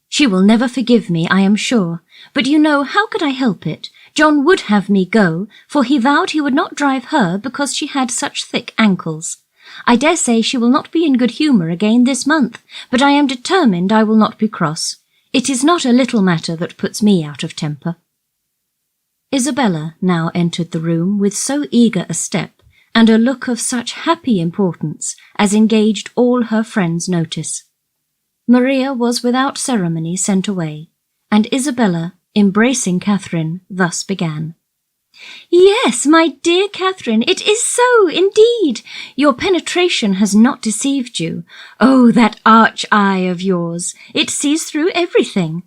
"She will never forgive me, I am sure, but you know, how could I help it? John would have me go, for he vowed he would not drive her because she had such thick ankles. I dare say she will not be in good humour again this month, but I am determined I will not be cross. It is not a little matter that puts me out of temper." Isabella now entered the room with so eager a step and a look of such happy importance as engaged all her friends' notice. Maria was without ceremony sent away, and Isabella, embracing Catherine, thus began. "Yes, my dear Catherine, it is so, indeed. Your penetration has not deceived you. Oh, that arch eye of yours! It sees through everything."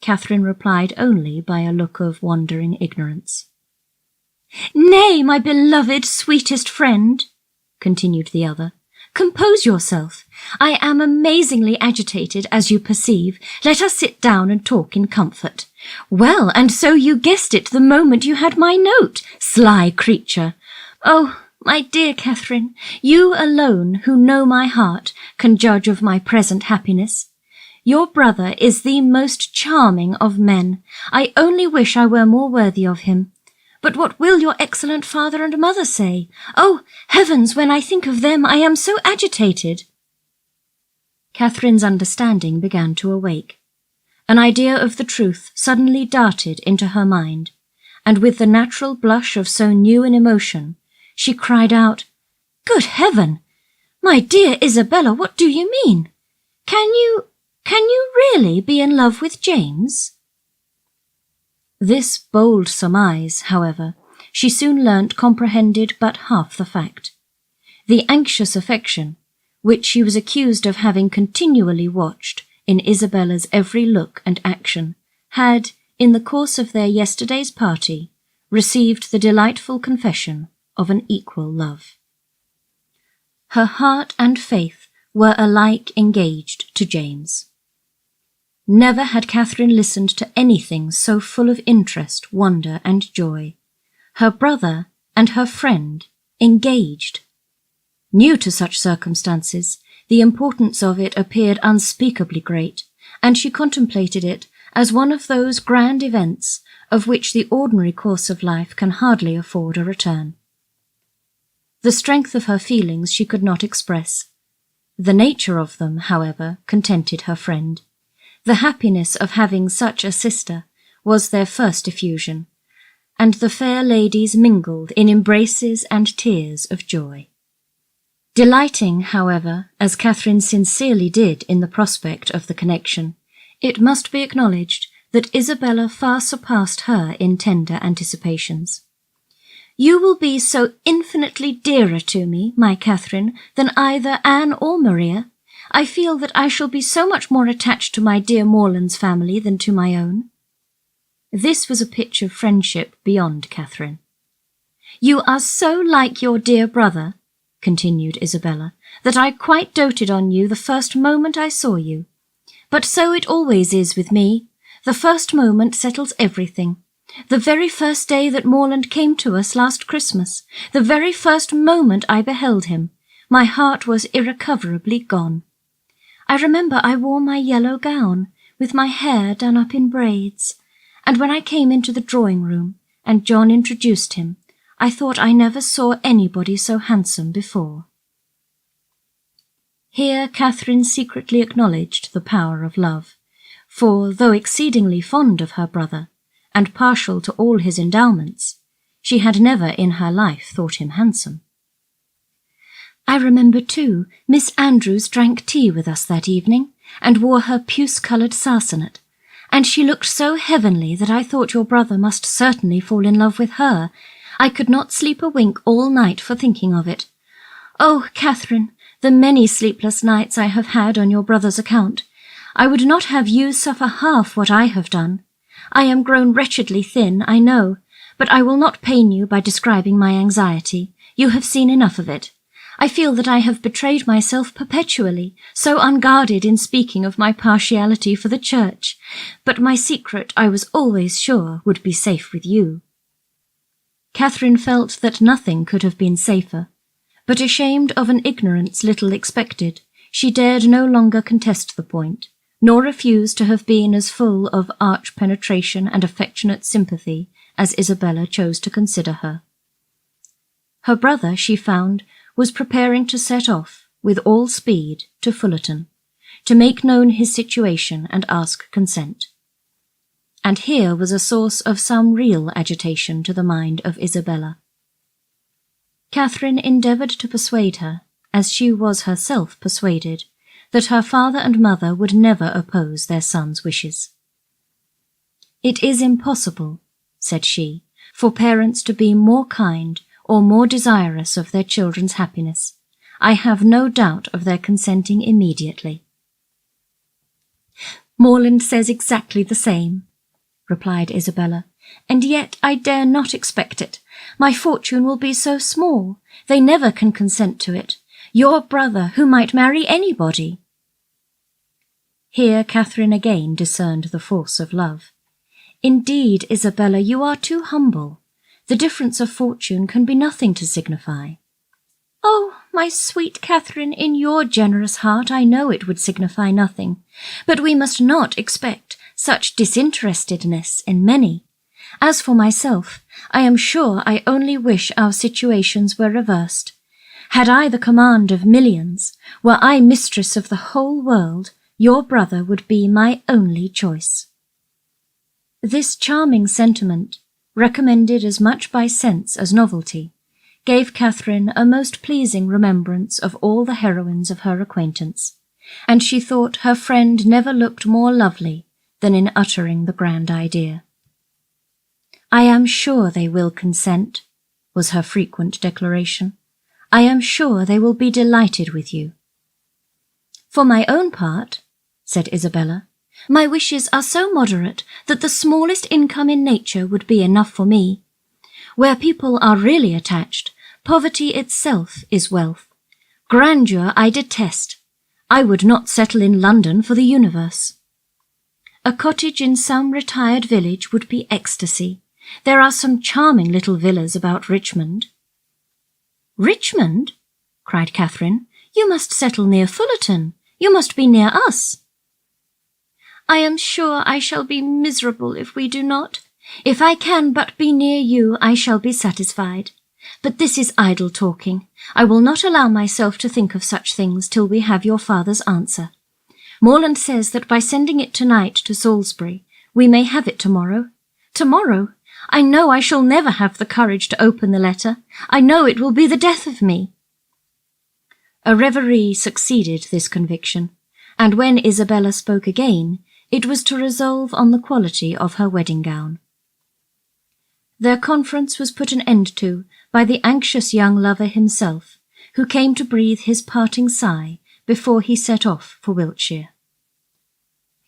Catherine replied only by a look of wondering ignorance. "Nay, my beloved, sweetest friend," continued the other, "compose yourself. I am amazingly agitated, as you perceive. Let us sit down and talk in comfort. Well, and so you guessed it the moment you had my note, sly creature. Oh, my dear Catherine, you alone, who know my heart, can judge of my present happiness. Your brother is the most charming of men. I only wish I were more worthy of him. But what will your excellent father and mother say? Oh, heavens, when I think of them, I am so agitated." Catherine's understanding began to awake. An idea of the truth suddenly darted into her mind, and with the natural blush of so new an emotion, she cried out, "Good heaven! My dear Isabella, what do you mean? Can you really be in love with James?" This bold surmise, however, she soon learnt comprehended but half the fact. The anxious affection, which she was accused of having continually watched in Isabella's every look and action, had, in the course of their yesterday's party, received the delightful confession of an equal love. Her heart and faith were alike engaged to James. Never had Catherine listened to anything so full of interest, wonder, and joy. Her brother and her friend engaged. New to such circumstances, the importance of it appeared unspeakably great, and she contemplated it as one of those grand events of which the ordinary course of life can hardly afford a return. The strength of her feelings she could not express. The nature of them, however, contented her friend. The happiness of having such a sister was their first effusion, and the fair ladies mingled in embraces and tears of joy. Delighting, however, as Catherine sincerely did in the prospect of the connection, it must be acknowledged that Isabella far surpassed her in tender anticipations. "You will be so infinitely dearer to me, my Catherine, than either Anne or Maria. I feel that I shall be so much more attached to my dear Morlands family than to my own." This was a pitch of friendship beyond Catherine. "You are so like your dear brother," continued Isabella, "that I quite doted on you the first moment I saw you. But so it always is with me. The first moment settles everything. The very first day that Morland came to us last Christmas, the very first moment I beheld him, my heart was irrecoverably gone. I remember I wore my yellow gown, with my hair done up in braids, and when I came into the drawing-room, and John introduced him, I thought I never saw anybody so handsome before." Here Catherine secretly acknowledged the power of love, for, though exceedingly fond of her brother, and partial to all his endowments, she had never in her life thought him handsome. "I remember, too, Miss Andrews drank tea with us that evening, and wore her puce-coloured sarcenet, and she looked so heavenly that I thought your brother must certainly fall in love with her. I could not sleep a wink all night for thinking of it. Oh, Catherine, the many sleepless nights I have had on your brother's account. I would not have you suffer half what I have done. I am grown wretchedly thin, I know, but I will not pain you by describing my anxiety. You have seen enough of it. I feel that I have betrayed myself perpetually, so unguarded in speaking of my partiality for the church, but my secret I was always sure would be safe with you. Catherine felt that nothing could have been safer, but ashamed of an ignorance little expected, she dared no longer contest the point, nor refuse to have been as full of arch penetration and affectionate sympathy as Isabella chose to consider her. Her brother, she found, was preparing to set off, with all speed, to Fullerton, to make known his situation and ask consent. And here was a source of some real agitation to the mind of Isabella. Catherine endeavoured to persuade her, as she was herself persuaded, that her father and mother would never oppose their son's wishes. It is impossible, said she, for parents to be more kind or more desirous of their children's happiness. I have no doubt of their consenting immediately. Morland says exactly the same, replied Isabella, and yet I dare not expect it. My fortune will be so small. They never can consent to it. Your brother, who might marry anybody. Here Catherine again discerned the force of love. Indeed, Isabella, you are too humble. The difference of fortune can be nothing to signify. Oh, my sweet Catherine, in your generous heart I know it would signify nothing, but we must not expect such disinterestedness in many. As for myself, I am sure I only wish our situations were reversed. Had I the command of millions, were I mistress of the whole world, your brother would be my only choice. This charming sentiment, recommended as much by sense as novelty, gave Catherine a most pleasing remembrance of all the heroines of her acquaintance, and she thought her friend never looked more lovely than in uttering the grand idea. I am sure they will consent, was her frequent declaration. I am sure they will be delighted with you. For my own part, said Isabella, my wishes are so moderate that the smallest income in nature would be enough for me. Where people are really attached, poverty itself is wealth. Grandeur I detest. I would not settle in London for the universe. A cottage in some retired village would be ecstasy. There are some charming little villas about Richmond. Richmond? Cried Catherine. You must settle near Fullerton. You must be near us. I am sure I shall be miserable if we do not. If I can but be near you, I shall be satisfied. But this is idle talking. I will not allow myself to think of such things till we have your father's answer. Morland says that by sending it tonight to Salisbury, we may have it tomorrow. Tomorrow? I know I shall never have the courage to open the letter. I know it will be the death of me. A reverie succeeded this conviction, and when Isabella spoke again, it was to resolve on the quality of her wedding gown. Their conference was put an end to by the anxious young lover himself, who came to breathe his parting sigh before he set off for Wiltshire.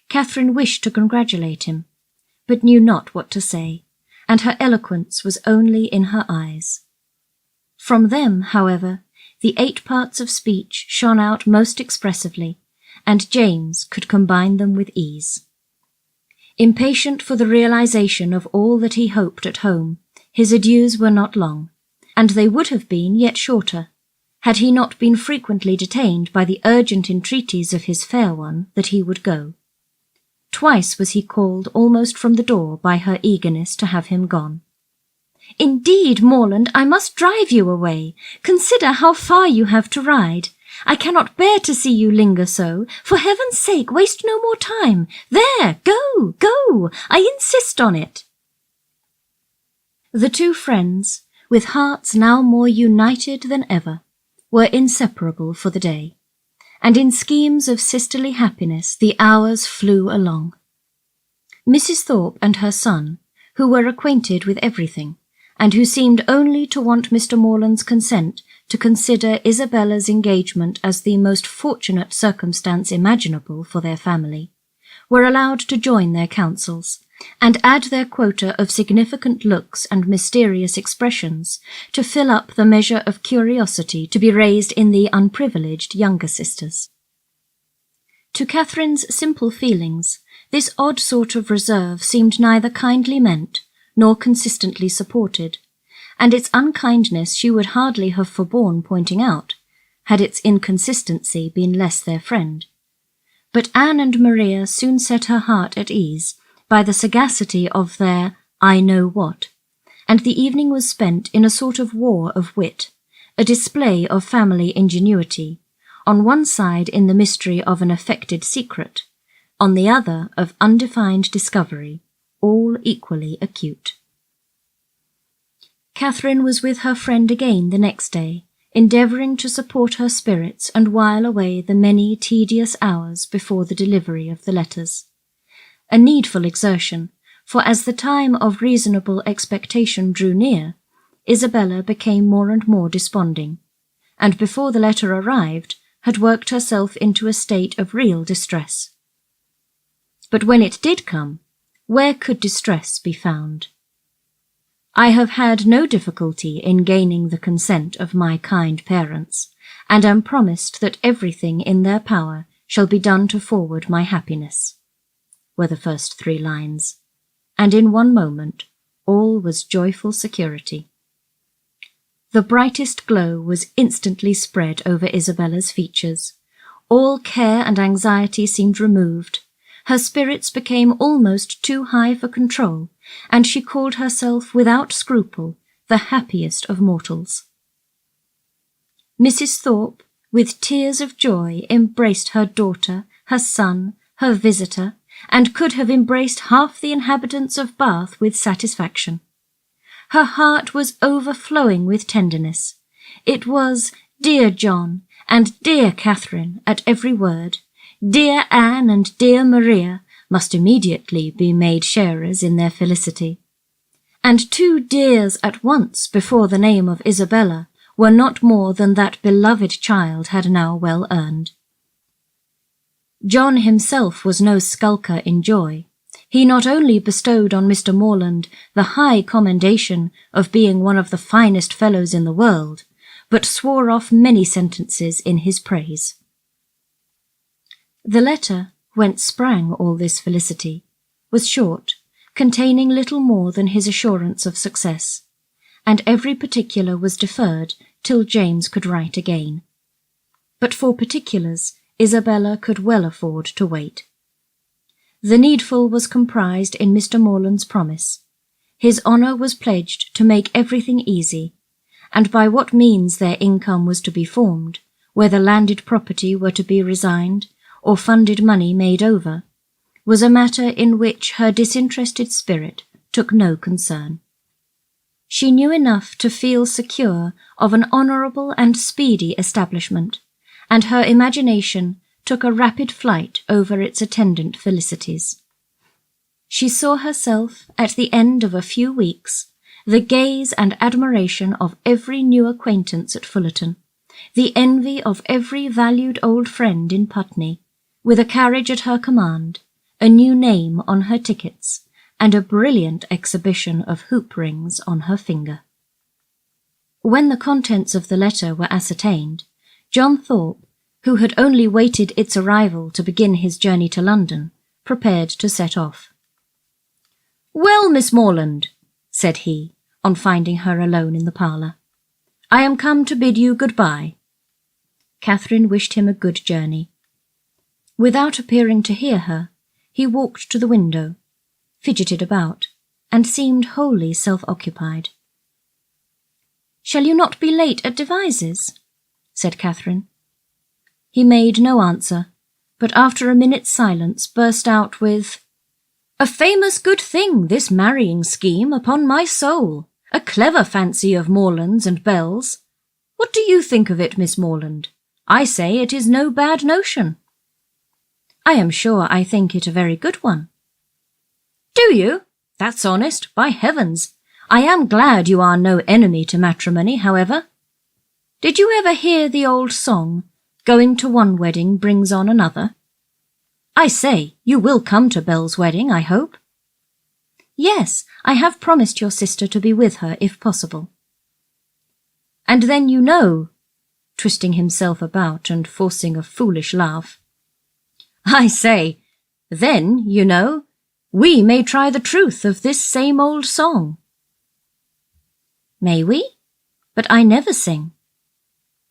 Catherine wished to congratulate him, but knew not what to say, and her eloquence was only in her eyes. From them, however, the 8 parts of speech shone out most expressively, and James could combine them with ease. Impatient for the realization of all that he hoped at home, his adieus were not long, and they would have been yet shorter, had he not been frequently detained by the urgent entreaties of his fair one that he would go. Twice was he called almost from the door by her eagerness to have him gone. Indeed, Morland, I must drive you away. Consider how far you have to ride. I cannot bear to see you linger so. For heaven's sake, waste no more time. There, go, go, I insist on it. The two friends, with hearts now more united than ever, were inseparable for the day, and in schemes of sisterly happiness the hours flew along. Mrs. Thorpe and her son, who were acquainted with everything, and who seemed only to want Mr. Morland's consent to consider Isabella's engagement as the most fortunate circumstance imaginable for their family, were allowed to join their counsels, and add their quota of significant looks and mysterious expressions to fill up the measure of curiosity to be raised in the unprivileged younger sisters. To Catherine's simple feelings, this odd sort of reserve seemed neither kindly meant nor consistently supported, and its unkindness she would hardly have forborne pointing out, had its inconsistency been less their friend. But Anne and Maria soon set her heart at ease by the sagacity of their I know what, and the evening was spent in a sort of war of wit, a display of family ingenuity, on one side in the mystery of an affected secret, on the other of undefined discovery, all equally acute. Catherine was with her friend again the next day, endeavouring to support her spirits and while away the many tedious hours before the delivery of the letters. A needful exertion, for as the time of reasonable expectation drew near, Isabella became more and more desponding, and before the letter arrived had worked herself into a state of real distress. But when it did come, where could distress be found? I have had no difficulty in gaining the consent of my kind parents, and am promised that everything in their power shall be done to forward my happiness, were the first 3 lines, and in one moment all was joyful security. The brightest glow was instantly spread over Isabella's features. All care and anxiety seemed removed. Her spirits became almost too high for control, and she called herself without scruple the happiest of mortals. Mrs. Thorpe, with tears of joy, embraced her daughter, her son, her visitor, and could have embraced half the inhabitants of Bath with satisfaction. Her heart was overflowing with tenderness. It was dear John and dear Catherine at every word. Dear Anne and dear Maria must immediately be made sharers in their felicity. And 2 dears at once before the name of Isabella were not more than that beloved child had now well earned. John himself was no skulker in joy. He not only bestowed on Mr. Morland the high commendation of being one of the finest fellows in the world, but swore off many sentences in his praise. The letter, whence sprang all this felicity, was short, containing little more than his assurance of success, and every particular was deferred till James could write again. But for particulars, Isabella could well afford to wait. The needful was comprised in Mr. Morland's promise. His honour was pledged to make everything easy, and by what means their income was to be formed, whether landed property were to be resigned, or funded money made over, was a matter in which her disinterested spirit took no concern. She knew enough to feel secure of an honourable and speedy establishment, and her imagination took a rapid flight over its attendant felicities. She saw herself, at the end of a few weeks, the gaze and admiration of every new acquaintance at Fullerton, the envy of every valued old friend in Putney, with a carriage at her command, a new name on her tickets, and a brilliant exhibition of hoop rings on her finger. When the contents of the letter were ascertained, John Thorpe, who had only waited its arrival to begin his journey to London, prepared to set off. "Well, Miss Morland," said he, on finding her alone in the parlour, "I am come to bid you good-bye." Catherine wished him a good journey. Without appearing to hear her, he walked to the window, fidgeted about, and seemed wholly self-occupied. "Shall you not be late at Devizes?" said Catherine. He made no answer, but after a minute's silence burst out with, "A famous good thing, this marrying scheme, upon my soul! A clever fancy of Morlands and Bell's. What do you think of it, Miss Morland? I say it is no bad notion." "I am sure I think it a very good one." Do you? That's honest, by heavens. I am glad you are no enemy to matrimony, however. Did you ever hear the old song, going to one wedding brings on another? I say, you will come to Belle's wedding, I hope? Yes, I have promised your sister to be with her if possible. And then you know, twisting himself about and forcing a foolish laugh. I say, then, you know, we may try the truth of this same old song. May we? But I never sing.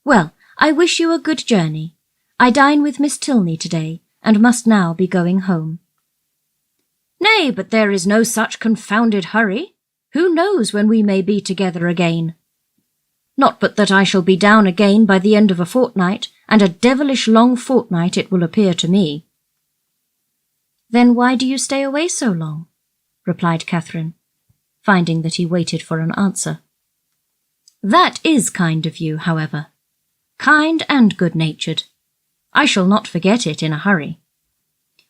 Well, I wish you a good journey. I dine with Miss Tilney today, and must now be going home. Nay, but there is no such confounded hurry. Who knows when we may be together again? Not but that I shall be down again by the end of a fortnight, and a devilish long fortnight it will appear to me. Then why do you stay away so long? Replied Catherine, finding that he waited for an answer. That is kind of you, however. Kind and good-natured. I shall not forget it in a hurry.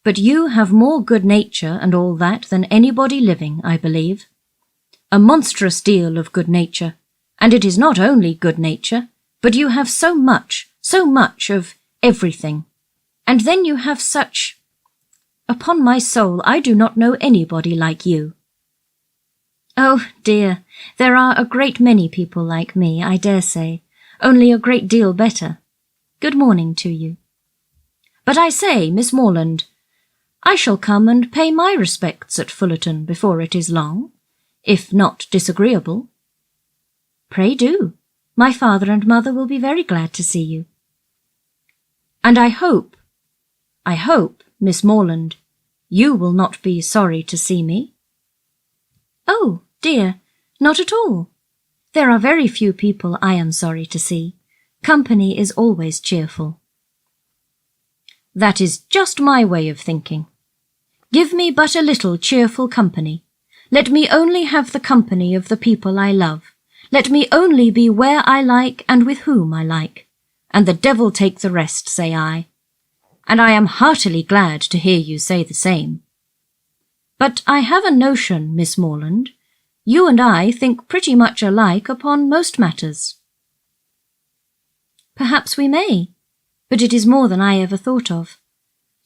But you have more good nature and all that than anybody living, I believe. A monstrous deal of good nature, and it is not only good nature, but you have so much of everything. And then you have such... Upon my soul, I do not know anybody like you. Oh, dear, there are a great many people like me, I dare say, only a great deal better. Good morning to you. But I say, Miss Morland, I shall come and pay my respects at Fullerton before it is long, if not disagreeable. Pray do. My father and mother will be very glad to see you. And I hope, Miss Morland, you will not be sorry to see me. Oh, dear, not at all. There are very few people I am sorry to see. Company is always cheerful. That is just my way of thinking. Give me but a little cheerful company. Let me only have the company of the people I love. Let me only be where I like and with whom I like. And the devil take the rest, say I. And I am heartily glad to hear you say the same. But I have a notion, Miss Morland, you and I think pretty much alike upon most matters. Perhaps we may, but it is more than I ever thought of.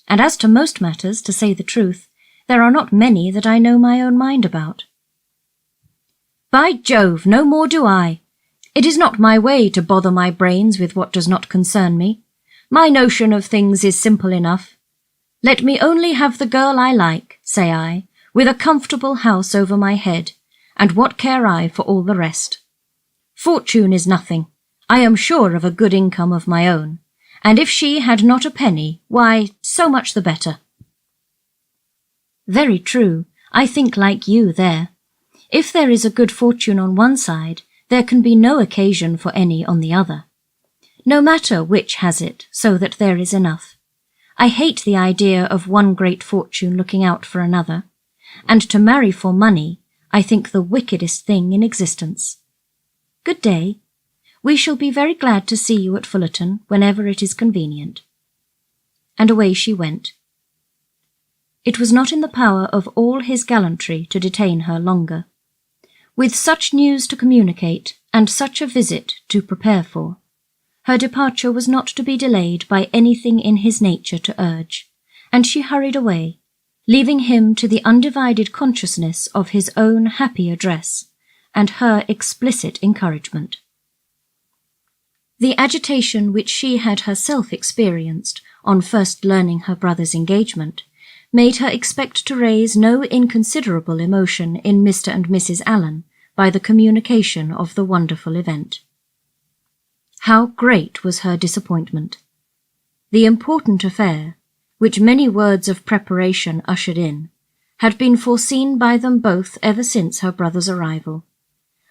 And as to most matters, to say the truth, there are not many that I know my own mind about. By Jove, no more do I. It is not my way to bother my brains with what does not concern me. My notion of things is simple enough. Let me only have the girl I like, say I, with a comfortable house over my head, and what care I for all the rest? Fortune is nothing. I am sure of a good income of my own, and if she had not a penny, why, so much the better. Very true. I think like you there. If there is a good fortune on one side, there can be no occasion for any on the other. No matter which has it, so that there is enough. I hate the idea of one great fortune looking out for another, and to marry for money I think the wickedest thing in existence. Good day. We shall be very glad to see you at Fullerton whenever it is convenient. And away she went. It was not in the power of all his gallantry to detain her longer. With such news to communicate, and such a visit to prepare for, her departure was not to be delayed by anything in his nature to urge, and she hurried away, leaving him to the undivided consciousness of his own happy address, and her explicit encouragement. The agitation which she had herself experienced on first learning her brother's engagement made her expect to raise no inconsiderable emotion in Mr. and Mrs. Allen by the communication of the wonderful event. How great was her disappointment! The important affair, which many words of preparation ushered in, had been foreseen by them both ever since her brother's arrival,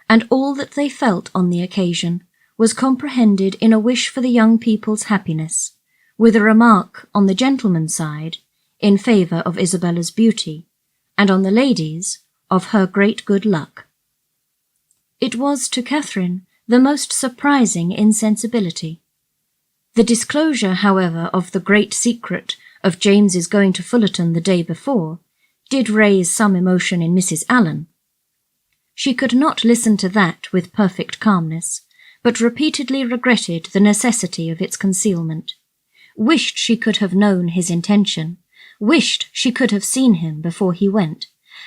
and all that they felt on the occasion was comprehended in a wish for the young people's happiness, with a remark on the gentleman's side in favour of Isabella's beauty, and on the lady's of her great good luck. It was to Catherine the most surprising insensibility. The disclosure, however, of the great secret of James's going to Fullerton the day before did raise some emotion in Mrs. Allen. She could not listen to that with perfect calmness, but repeatedly regretted the necessity of its concealment, wished she could have known his intention, wished she could have seen him before he went,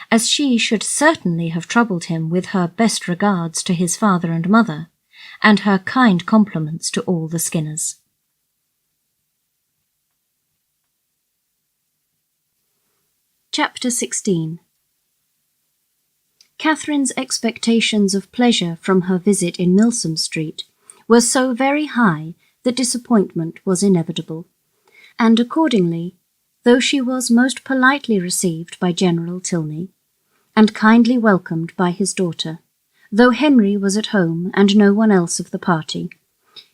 as she should certainly have troubled him with her best regards to his father and mother, and her kind compliments to all the Skinners. Chapter 16. Catherine's expectations of pleasure from her visit in Milsom Street were so very high that disappointment was inevitable, and accordingly, though she was most politely received by General Tilney, and kindly welcomed by his daughter, though Henry was at home and no one else of the party,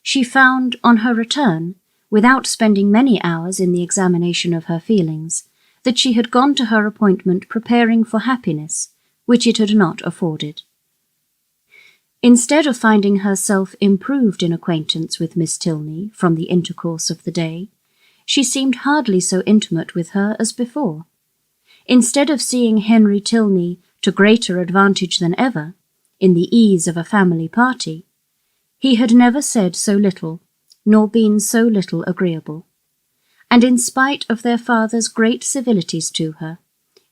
she found, on her return, without spending many hours in the examination of her feelings, that she had gone to her appointment preparing for happiness, which it had not afforded. Instead of finding herself improved in acquaintance with Miss Tilney from the intercourse of the day, she seemed hardly so intimate with her as before. Instead of seeing Henry Tilney to greater advantage than ever, in the ease of a family party, he had never said so little, nor been so little agreeable. And in spite of their father's great civilities to her,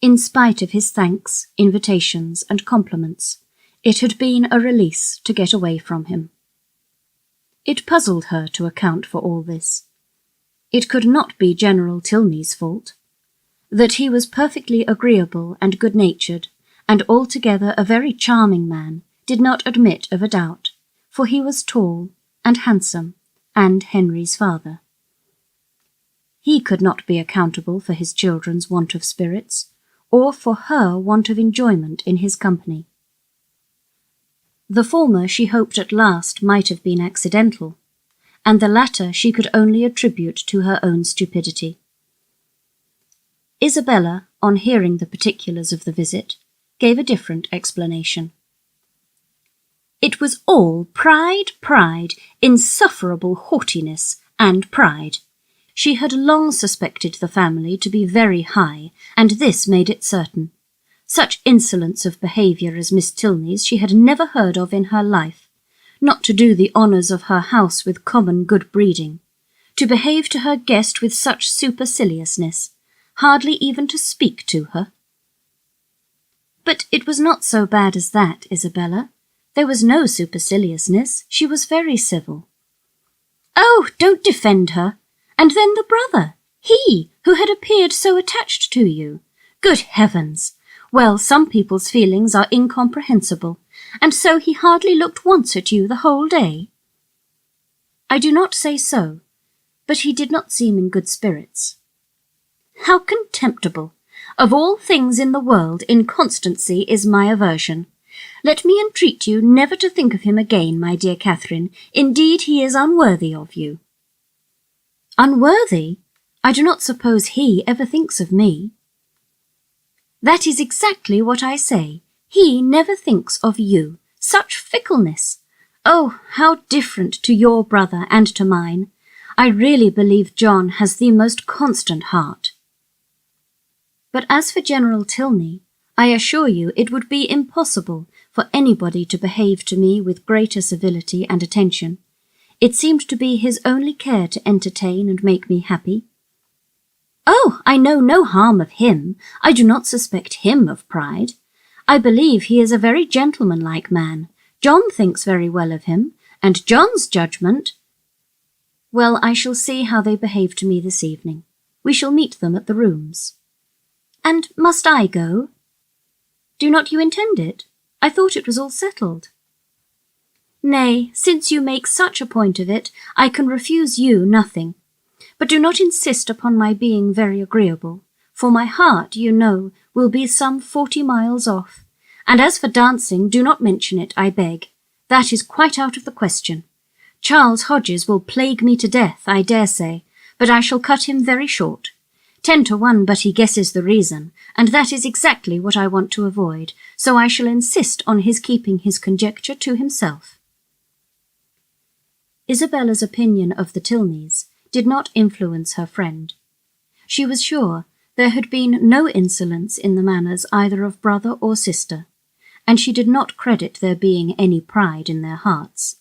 in spite of his thanks, invitations, and compliments, it had been a release to get away from him. It puzzled her to account for all this. It could not be General Tilney's fault. That he was perfectly agreeable and good-natured, and altogether a very charming man, did not admit of a doubt, for he was tall and handsome, and Henry's father. He could not be accountable for his children's want of spirits, or for her want of enjoyment in his company. The former she hoped at last might have been accidental, and the latter she could only attribute to her own stupidity. Isabella, on hearing the particulars of the visit, gave a different explanation. It was all pride, insufferable haughtiness and pride. She had long suspected the family to be very high, and this made it certain. Such insolence of behaviour as Miss Tilney's she had never heard of in her life, not to do the honours of her house with common good breeding, to behave to her guest with such superciliousness, hardly even to speak to her. But it was not so bad as that, Isabella. There was no superciliousness. She was very civil. Oh, don't defend her. And then the brother, he who had appeared so attached to you. Good heavens! Well, some people's feelings are incomprehensible, and so he hardly looked once at you the whole day. I do not say so, but he did not seem in good spirits. How contemptible! Of all things in the world, inconstancy is my aversion. Let me entreat you never to think of him again, my dear Catherine. Indeed, he is unworthy of you. Unworthy? I do not suppose he ever thinks of me. That is exactly what I say. He never thinks of you. Such fickleness! Oh, how different to your brother and to mine. I really believe John has the most constant heart. But as for General Tilney, I assure you it would be impossible for anybody to behave to me with greater civility and attention. It seemed to be his only care to entertain and make me happy. Oh, I know no harm of him. I do not suspect him of pride. I believe he is a very gentlemanlike man. John thinks very well of him, and John's judgment— Well, I shall see how they behave to me this evening. We shall meet them at the rooms. And must I go? Do not you intend it? I thought it was all settled. Nay, since you make such a point of it, I can refuse you nothing. But do not insist upon my being very agreeable, for my heart, you know, will be some 40 miles off. And as for dancing, do not mention it, I beg. That is quite out of the question. Charles Hodges will plague me to death, I dare say, but I shall cut him very short. 10 to 1, but he guesses the reason, and that is exactly what I want to avoid, so I shall insist on his keeping his conjecture to himself. Isabella's opinion of the Tilneys did not influence her friend. She was sure There had been no insolence in the manners either of brother or sister, and she did not credit there being any pride in their hearts.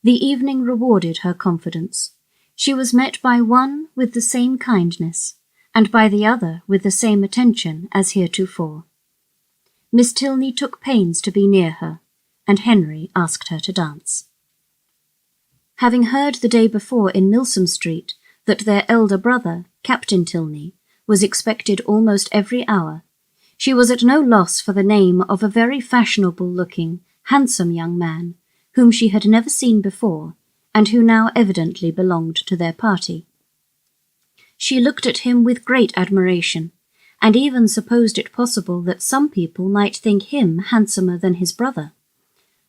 The evening rewarded her confidence. She was met by one with the same kindness, and by the other with the same attention as heretofore. Miss Tilney took pains to be near her, and Henry asked her to dance. Having heard the day before in Milsom Street that their elder brother, Captain Tilney, was expected almost every hour, she was at no loss for the name of a very fashionable-looking, handsome young man, whom she had never seen before, and who now evidently belonged to their party. She looked at him with great admiration, and even supposed it possible that some people might think him handsomer than his brother,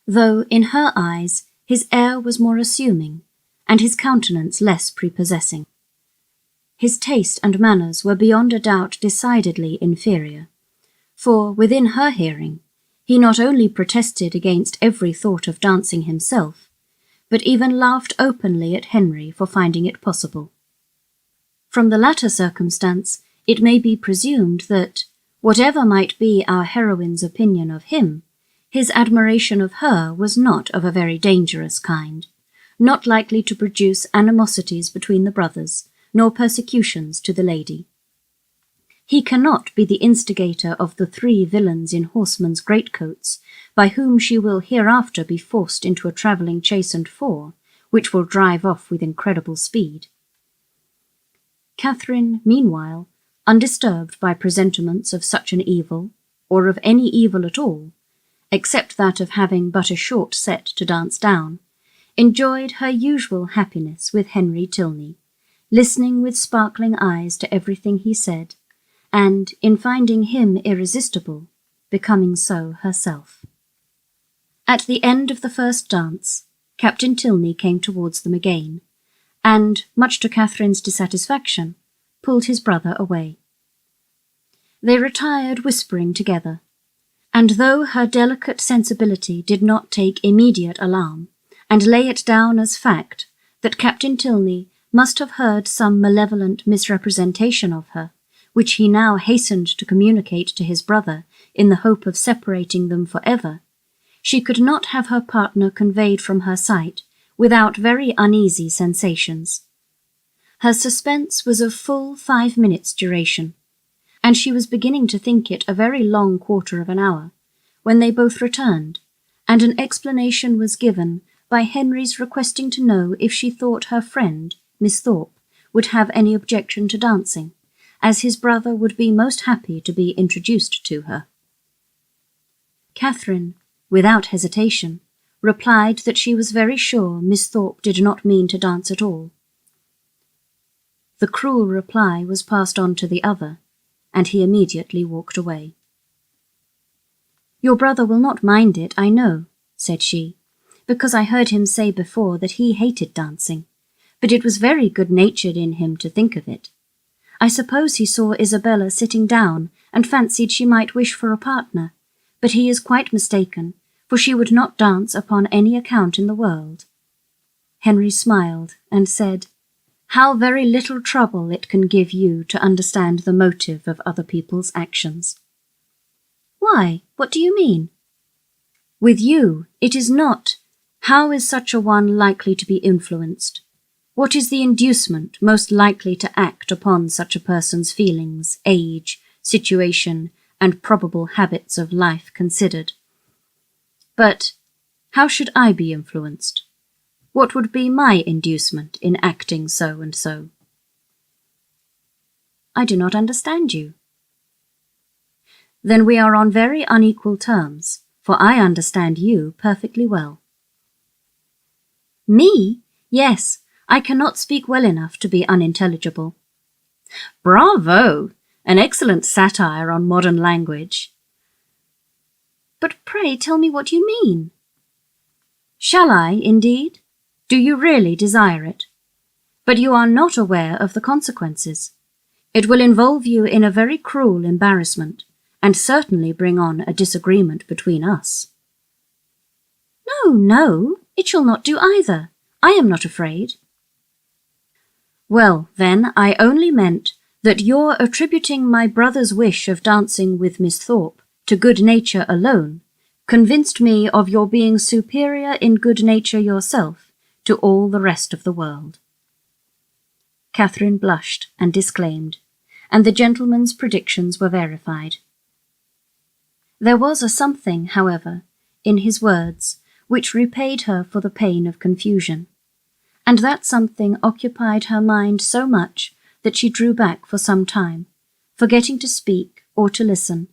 though, in her eyes, his air was more assuming, and his countenance less prepossessing. His taste and manners were beyond a doubt decidedly inferior, for, within her hearing, he not only protested against every thought of dancing himself, but even laughed openly at Henry for finding it possible. From the latter circumstance, it may be presumed that, whatever might be our heroine's opinion of him, his admiration of her was not of a very dangerous kind, not likely to produce animosities between the brothers, nor persecutions to the lady. He cannot be the instigator of the 3 villains in horsemen's greatcoats, by whom she will hereafter be forced into a travelling chaise and 4, which will drive off with incredible speed. Catherine, meanwhile, undisturbed by presentiments of such an evil, or of any evil at all, except that of having but a short set to dance down, enjoyed her usual happiness with Henry Tilney, listening with sparkling eyes to everything he said, and, in finding him irresistible, becoming so herself. At the end of the first dance, Captain Tilney came towards them again, and, much to Catherine's dissatisfaction, pulled his brother away. They retired whispering together, and though her delicate sensibility did not take immediate alarm, and lay it down as fact that Captain Tilney must have heard some malevolent misrepresentation of her, which he now hastened to communicate to his brother in the hope of separating them for ever, she could not have her partner conveyed from her sight without very uneasy sensations. Her suspense was of full 5 minutes' duration, and she was beginning to think it a very long quarter of an hour, when they both returned, and an explanation was given by Henry's requesting to know if she thought her friend, Miss Thorpe, would have any objection to dancing, as his brother would be most happy to be introduced to her. Catherine, without hesitation, replied that she was very sure Miss Thorpe did not mean to dance at all. The cruel reply was passed on to the other, and he immediately walked away. "Your brother will not mind it, I know," said she, "because I heard him say before that he hated dancing, but it was very good-natured in him to think of it. I suppose he saw Isabella sitting down and fancied she might wish for a partner, but he is quite mistaken, for she would not dance upon any account in the world." Henry smiled and said, "How very little trouble it can give you to understand the motive of other people's actions." "Why, what do you mean?" "With you, it is not, how is such a one likely to be influenced? What is the inducement most likely to act upon such a person's feelings, age, situation, and probable habits of life considered? But how should I be influenced? What would be my inducement in acting so and so?" "I do not understand you." "Then we are on very unequal terms, for I understand you perfectly well." "Me? Yes, I cannot speak well enough to be unintelligible." "Bravo! An excellent satire on modern language." "But pray tell me what you mean." "Shall I, indeed? Do you really desire it? But you are not aware of the consequences. It will involve you in a very cruel embarrassment, and certainly bring on a disagreement between us." "No, no, it shall not do either. I am not afraid." "Well, then, I only meant that your attributing my brother's wish of dancing with Miss Thorpe to good nature alone convinced me of your being superior in good nature yourself to all the rest of the world." Catherine blushed and disclaimed, and the gentleman's predictions were verified. There was a something, however, in his words which repaid her for the pain of confusion, and that something occupied her mind so much that she drew back for some time, forgetting to speak or to listen,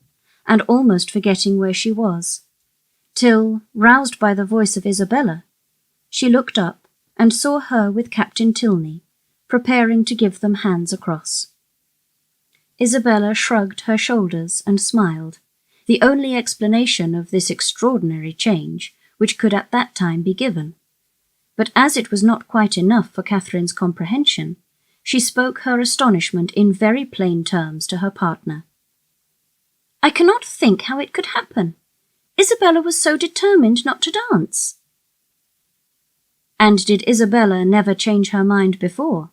and almost forgetting where she was, till, roused by the voice of Isabella, she looked up and saw her with Captain Tilney, preparing to give them hands across. Isabella shrugged her shoulders and smiled, the only explanation of this extraordinary change which could at that time be given. But as it was not quite enough for Catherine's comprehension, she spoke her astonishment in very plain terms to her partner. "I cannot think how it could happen. Isabella was so determined not to dance." "And did Isabella never change her mind before?"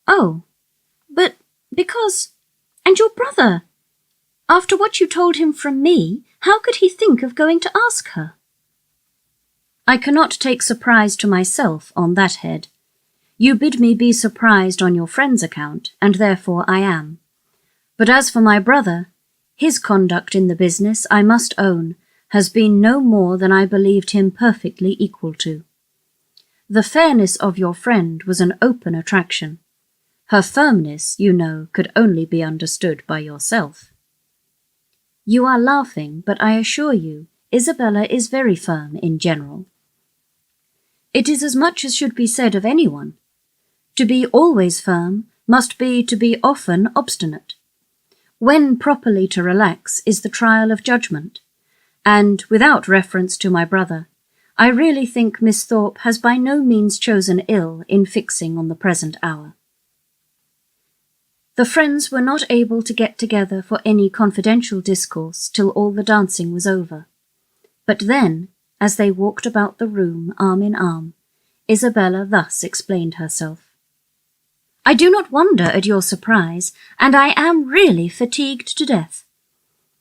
"Oh, but because— and your brother! After what you told him from me, how could he think of going to ask her?" "I cannot take surprise to myself on that head. You bid me be surprised on your friend's account, and therefore I am. But as for my brother, his conduct in the business, I must own, has been no more than I believed him perfectly equal to. The fairness of your friend was an open attraction. Her firmness, you know, could only be understood by yourself." "You are laughing, but I assure you, Isabella is very firm in general." "It is as much as should be said of anyone. To be always firm must be to be often obstinate. When properly to relax is the trial of judgment, and, without reference to my brother, I really think Miss Thorpe has by no means chosen ill in fixing on the present hour." The friends were not able to get together for any confidential discourse till all the dancing was over. But then, as they walked about the room arm in arm, Isabella thus explained herself. "I do not wonder at your surprise, and I am really fatigued to death.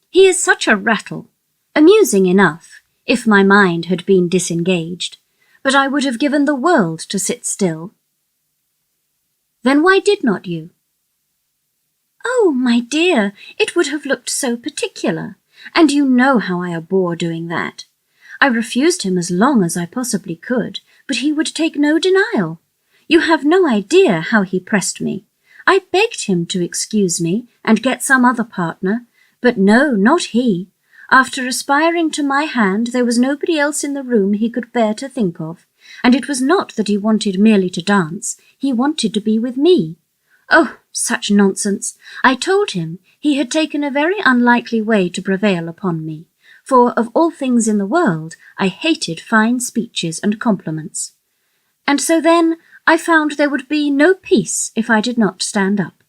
He is such a rattle, amusing enough, if my mind had been disengaged, but I would have given the world to sit still." "Then why did not you?" "Oh, my dear, it would have looked so particular, and you know how I abhor doing that. I refused him as long as I possibly could, but he would take no denial. You have no idea how he pressed me. I begged him to excuse me and get some other partner, but no, not he. After aspiring to my hand, there was nobody else in the room he could bear to think of, and it was not that he wanted merely to dance, he wanted to be with me. Oh, such nonsense! I told him he had taken a very unlikely way to prevail upon me, for of all things in the world I hated fine speeches and compliments. And so then I found there would be no peace if I did not stand up.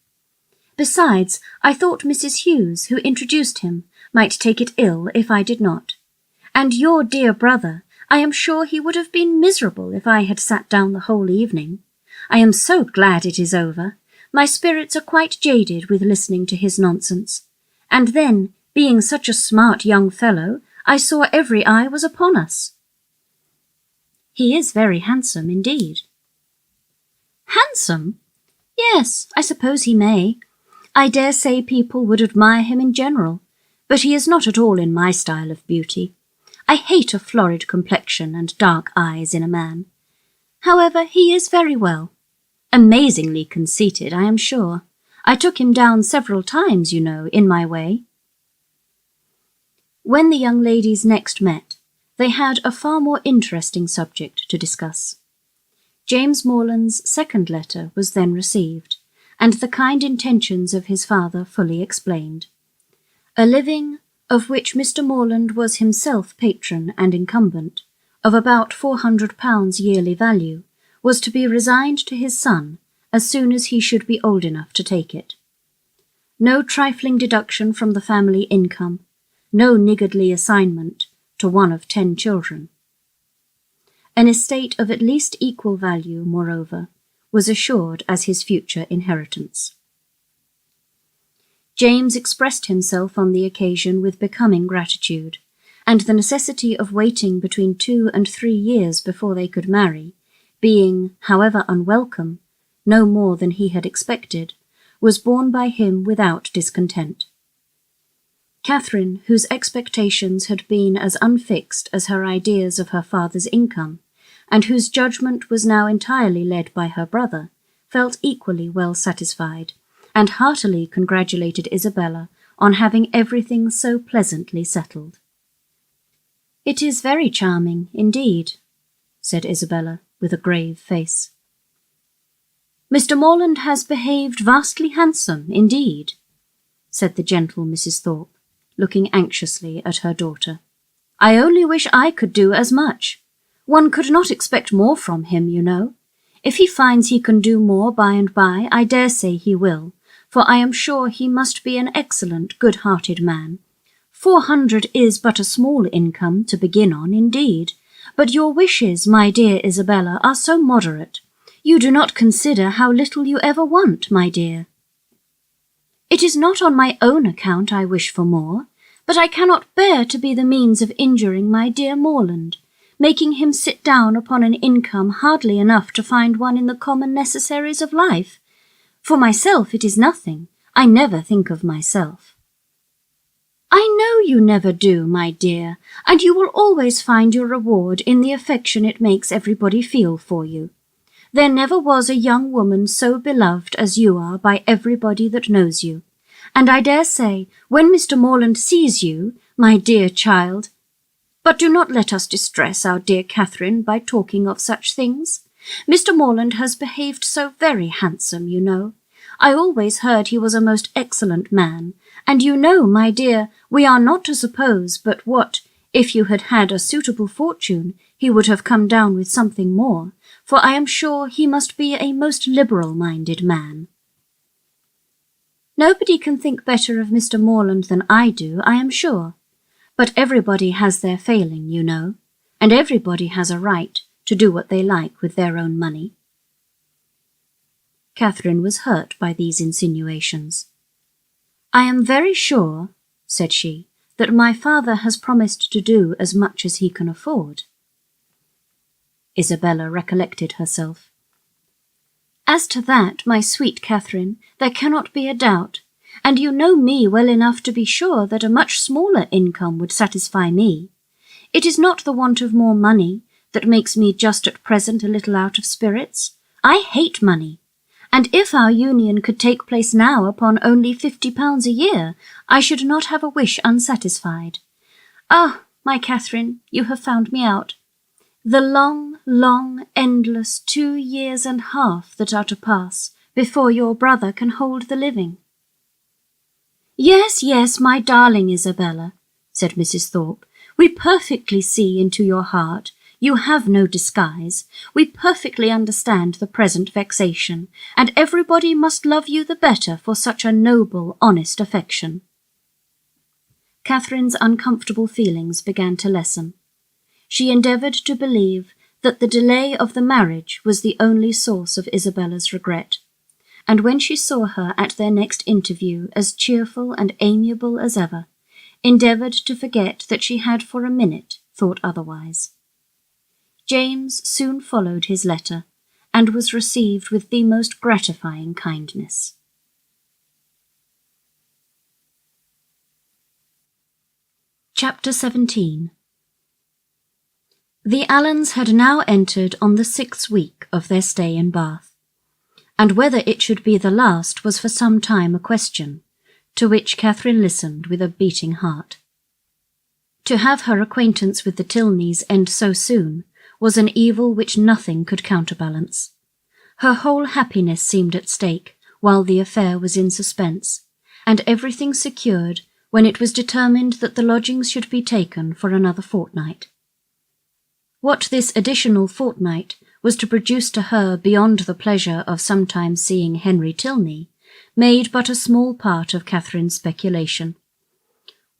Besides, I thought Mrs. Hughes, who introduced him, might take it ill if I did not. And your dear brother, I am sure he would have been miserable if I had sat down the whole evening. I am so glad it is over. My spirits are quite jaded with listening to his nonsense. And then, being such a smart young fellow, I saw every eye was upon us." "He is very handsome indeed." "Handsome? Yes, I suppose he may. I dare say people would admire him in general, but he is not at all in my style of beauty. I hate a florid complexion and dark eyes in a man. However, he is very well. Amazingly conceited, I am sure. I took him down several times, you know, in my way." When the young ladies next met, they had a far more interesting subject to discuss. James Morland's second letter was then received, and the kind intentions of his father fully explained. A living, of which Mr. Morland was himself patron and incumbent, of about £400 yearly value, was to be resigned to his son as soon as he should be old enough to take it. No trifling deduction from the family income, no niggardly assignment to one of 10 children. An estate of at least equal value, moreover, was assured as his future inheritance. James expressed himself on the occasion with becoming gratitude, and the necessity of waiting between 2 and 3 years before they could marry, being, however unwelcome, no more than he had expected, was borne by him without discontent. Catherine, whose expectations had been as unfixed as her ideas of her father's income, and whose judgment was now entirely led by her brother, felt equally well satisfied, and heartily congratulated Isabella on having everything so pleasantly settled. "It is very charming, indeed," said Isabella, with a grave face. "Mr. Morland has behaved vastly handsome, indeed," said the gentle Mrs. Thorpe, looking anxiously at her daughter. "I only wish I could do as much. One could not expect more from him, you know. If he finds he can do more by and by, I dare say he will, for I am sure he must be an excellent, good-hearted man. 400 is but a small income to begin on, indeed, but your wishes, my dear Isabella, are so moderate. You do not consider how little you ever want, my dear." "It is not on my own account I wish for more, but I cannot bear to be the means of injuring my dear Morland, making him sit down upon an income hardly enough to find one in the common necessaries of life. For myself it is nothing. I never think of myself." "I know you never do, my dear, and you will always find your reward in the affection it makes everybody feel for you. There never was a young woman so beloved as you are by everybody that knows you, and I dare say, when Mr. Morland sees you, my dear child— But do not let us distress our dear Catherine by talking of such things. Mr. Morland has behaved so very handsome, you know. I always heard he was a most excellent man, and you know, my dear, we are not to suppose but what, if you had had a suitable fortune, he would have come down with something more, for I am sure he must be a most liberal-minded man." "Nobody can think better of Mr. Morland than I do, I am sure. But everybody has their failing, you know, and everybody has a right to do what they like with their own money." Catherine was hurt by these insinuations. "I am very sure," said she, "that my father has promised to do as much as he can afford." Isabella recollected herself. "As to that, my sweet Catherine, there cannot be a doubt, and you know me well enough to be sure that a much smaller income would satisfy me. It is not the want of more money that makes me just at present a little out of spirits. I hate money, and if our union could take place now upon only £50 a year, I should not have a wish unsatisfied. Ah, my Catherine, you have found me out. The long, long, endless 2 years and half that are to pass before your brother can hold the living." "Yes, yes, my darling Isabella," said Mrs. Thorpe, "we perfectly see into your heart. You have no disguise. We perfectly understand the present vexation, and everybody must love you the better for such a noble, honest affection." Catherine's uncomfortable feelings began to lessen. She endeavoured to believe that the delay of the marriage was the only source of Isabella's regret, and when she saw her at their next interview as cheerful and amiable as ever, endeavoured to forget that she had for a minute thought otherwise. James soon followed his letter, and was received with the most gratifying kindness. Chapter 17. The Allens had now entered on the 6th week of their stay in Bath, and whether it should be the last was for some time a question, to which Catherine listened with a beating heart. To have her acquaintance with the Tilneys end so soon was an evil which nothing could counterbalance. Her whole happiness seemed at stake while the affair was in suspense, and everything secured when it was determined that the lodgings should be taken for another fortnight. What this additional fortnight was to produce to her beyond the pleasure of sometimes seeing Henry Tilney made but a small part of Catherine's speculation.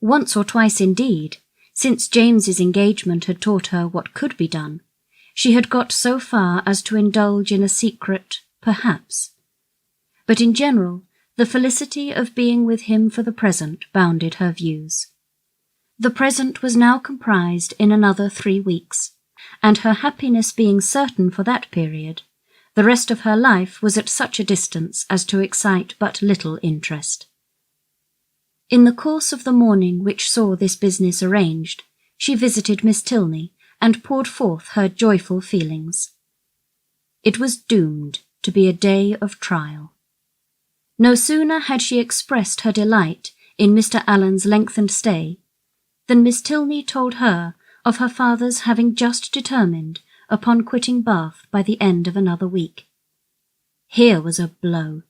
Once or twice indeed, since James's engagement had taught her what could be done, she had got so far as to indulge in a secret perhaps. But in general, The felicity of being with him for the present bounded her views. The present was now comprised in another 3 weeks, and her happiness being certain for that period, the rest of her life was at such a distance as to excite but little interest. In the course of the morning which saw this business arranged, she visited Miss Tilney and poured forth her joyful feelings. It was doomed to be a day of trial. No sooner had she expressed her delight in Mr. Allen's lengthened stay than Miss Tilney told her of her father's having just determined upon quitting Bath by the end of another week. Here was a blow.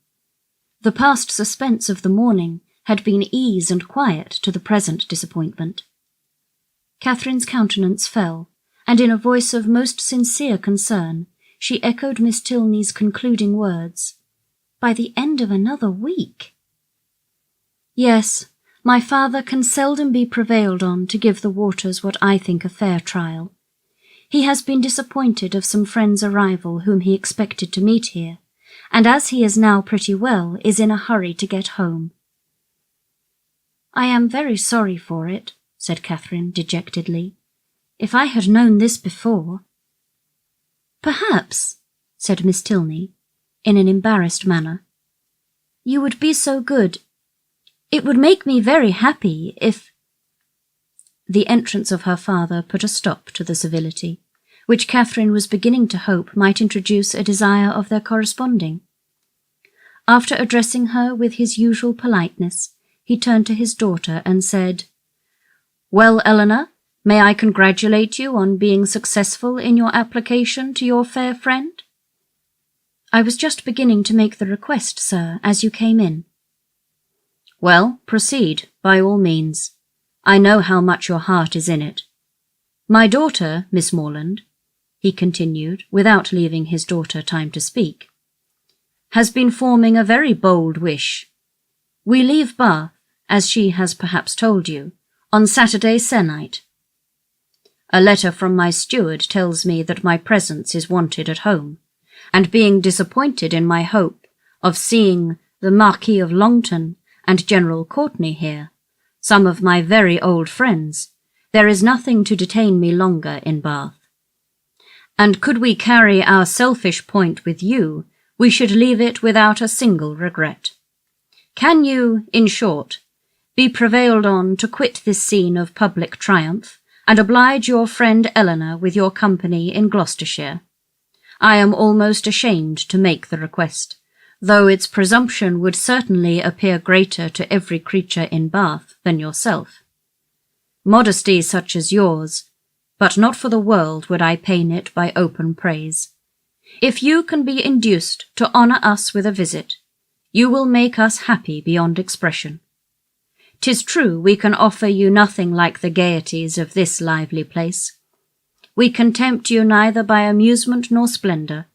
The past suspense of the morning had been ease and quiet to the present disappointment. Catherine's countenance fell, and in a voice of most sincere concern, she echoed Miss Tilney's concluding words, "By the end of another week." "Yes, my father can seldom be prevailed on to give the waters what I think a fair trial. He has been disappointed of some friend's arrival whom he expected to meet here, and as he is now pretty well, is in a hurry to get home." "I am very sorry for it," said Catherine dejectedly. "If I had known this before—" "Perhaps," said Miss Tilney, in an embarrassed manner, "you would be so good. It would make me very happy if—" The entrance of her father put a stop to the civility, which Catherine was beginning to hope might introduce a desire of their corresponding. After addressing her with his usual politeness, he turned to his daughter and said, "Well, Eleanor, may I congratulate you on being successful in your application to your fair friend?" "I was just beginning to make the request, sir, as you came in." "Well, proceed, by all means. I know how much your heart is in it. My daughter, Miss Morland," he continued, without leaving his daughter time to speak, "has been forming a very bold wish. We leave Bath, as she has perhaps told you, on Saturday se'nnight. A letter from my steward tells me that my presence is wanted at home, and being disappointed in my hope of seeing the Marquis of Longton and General Courtenay here, some of my very old friends, there is nothing to detain me longer in Bath. And could we carry our selfish point with you, we should leave it without a single regret. Can you, in short, be prevailed on to quit this scene of public triumph, and oblige your friend Eleanor with your company in Gloucestershire? I am almost ashamed to make the request, though its presumption would certainly appear greater to every creature in Bath than yourself. Modesty such as yours, but not for the world would I pain it by open praise. If you can be induced to honour us with a visit, you will make us happy beyond expression. 'Tis true we can offer you nothing like the gaieties of this lively place. We can tempt you neither by amusement nor splendour,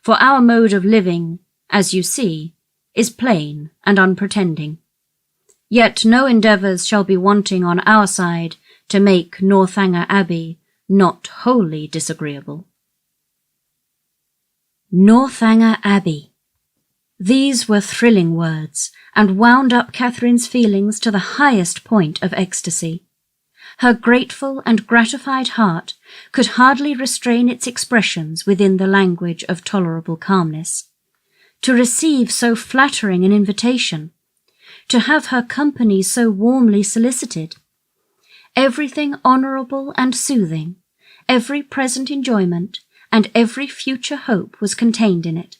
for our mode of living, as you see, is plain and unpretending. Yet no endeavours shall be wanting on our side to make Northanger Abbey not wholly disagreeable." Northanger Abbey! These were thrilling words, and wound up Catherine's feelings to the highest point of ecstasy. Her grateful and gratified heart could hardly restrain its expressions within the language of tolerable calmness. To receive so flattering an invitation, to have her company so warmly solicited, everything honourable and soothing, every present enjoyment, and every future hope was contained in it,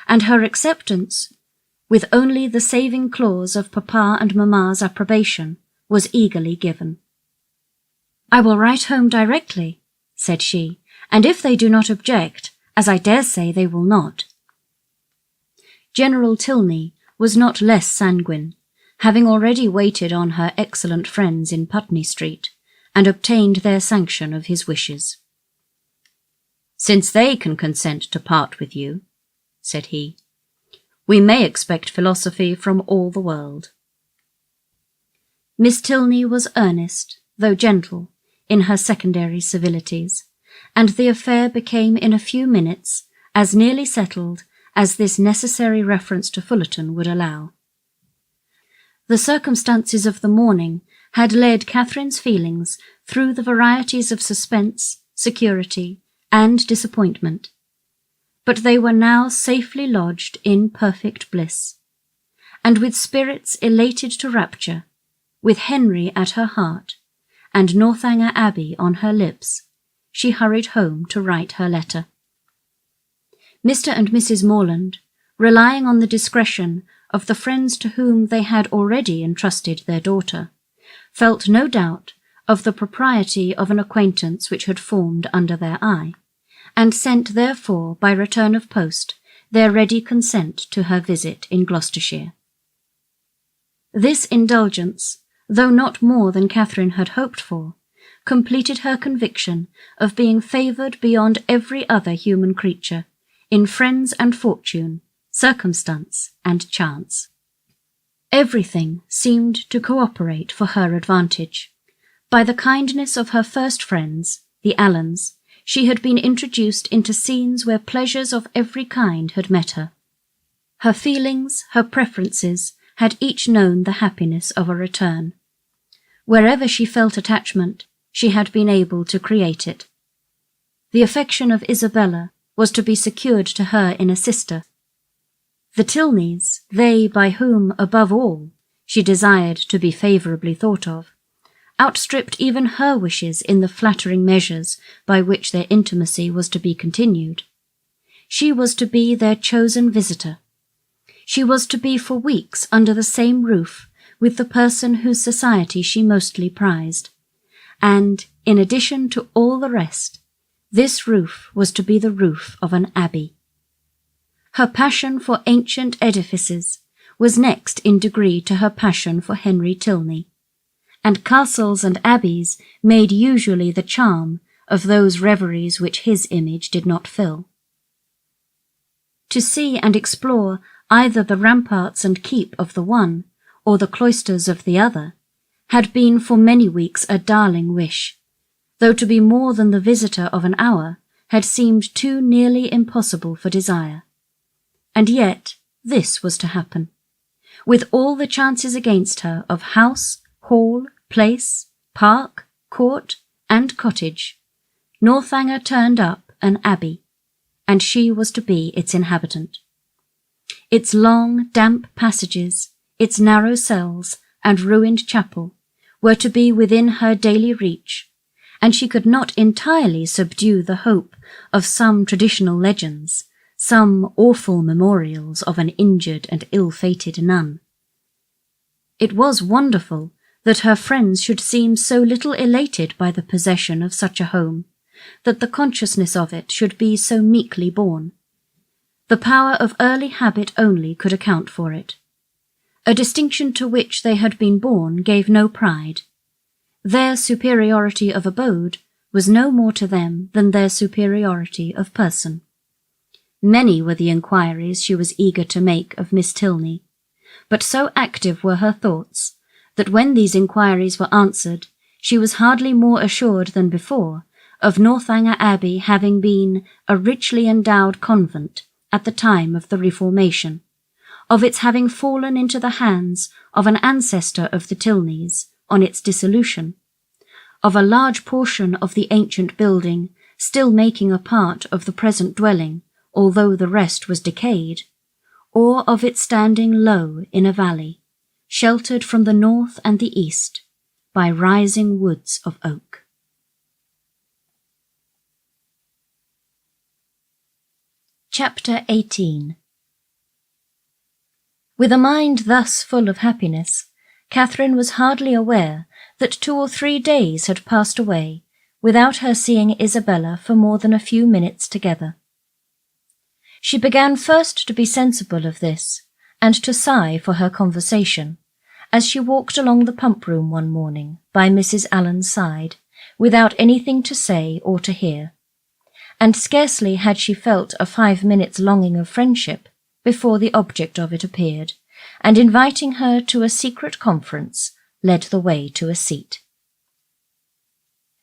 and her acceptance, with only the saving clause of Papa and Mamma's approbation, was eagerly given. "I will write home directly," said she, "and if they do not object, as I dare say they will not." General Tilney was not less sanguine, having already waited on her excellent friends in Putney Street, and obtained their sanction of his wishes. "Since they can consent to part with you," said he, "we may expect philosophy from all the world." Miss Tilney was earnest, though gentle, in her secondary civilities, and the affair became in a few minutes as nearly settled as this necessary reference to Fullerton would allow. The circumstances of the morning had led Catherine's feelings through the varieties of suspense, security, and disappointment, but they were now safely lodged in perfect bliss, and with spirits elated to rapture, with Henry at her heart, and Northanger Abbey on her lips, she hurried home to write her letter. Mr. and Mrs. Morland, relying on the discretion of the friends to whom they had already entrusted their daughter, felt no doubt of the propriety of an acquaintance which had formed under their eye, and sent therefore by return of post their ready consent to her visit in Gloucestershire. This indulgence, though not more than Catherine had hoped for, completed her conviction of being favoured beyond every other human creature, in friends and fortune, circumstance and chance. Everything seemed to cooperate for her advantage. By the kindness of her first friends, the Allens, she had been introduced into scenes where pleasures of every kind had met her. Her feelings, her preferences, had each known the happiness of a return. Wherever she felt attachment, she had been able to create it. The affection of Isabella was to be secured to her in a sister. The Tilneys, they by whom, above all, she desired to be favourably thought of, outstripped even her wishes in the flattering measures by which their intimacy was to be continued. She was to be their chosen visitor. She was to be for weeks under the same roof with the person whose society she mostly prized, and, in addition to all the rest, this roof was to be the roof of an abbey. Her passion for ancient edifices was next in degree to her passion for Henry Tilney, and castles and abbeys made usually the charm of those reveries which his image did not fill. To see and explore either the ramparts and keep of the one, or the cloisters of the other, had been for many weeks a darling wish, though to be more than the visitor of an hour had seemed too nearly impossible for desire. And yet this was to happen, with all the chances against her of house, hall, place, park, court, and cottage. Northanger turned up an abbey, and she was to be its inhabitant. Its long, damp passages, its narrow cells, and ruined chapel were to be within her daily reach, and she could not entirely subdue the hope of some traditional legends, some awful memorials of an injured and ill-fated nun. It was wonderful that her friends should seem so little elated by the possession of such a home, that the consciousness of it should be so meekly borne. The power of early habit only could account for it. A distinction to which they had been born gave no pride. Their superiority of abode was no more to them than their superiority of person. Many were the inquiries she was eager to make of Miss Tilney, but so active were her thoughts that when these inquiries were answered, she was hardly more assured than before of Northanger Abbey having been a richly endowed convent at the time of the Reformation, of its having fallen into the hands of an ancestor of the Tilneys on its dissolution, of a large portion of the ancient building still making a part of the present dwelling, although the rest was decayed, or of its standing low in a valley, sheltered from the north and the east by rising woods of oak. Chapter 18. With a mind thus full of happiness, Catherine was hardly aware that 2 or 3 days had passed away without her seeing Isabella for more than a few minutes together. She began first to be sensible of this, and to sigh for her conversation, as she walked along the pump-room one morning by Mrs. Allen's side, without anything to say or to hear, and scarcely had she felt a 5 minutes' longing of friendship before the object of it appeared, and inviting her to a secret conference, led the way to a seat.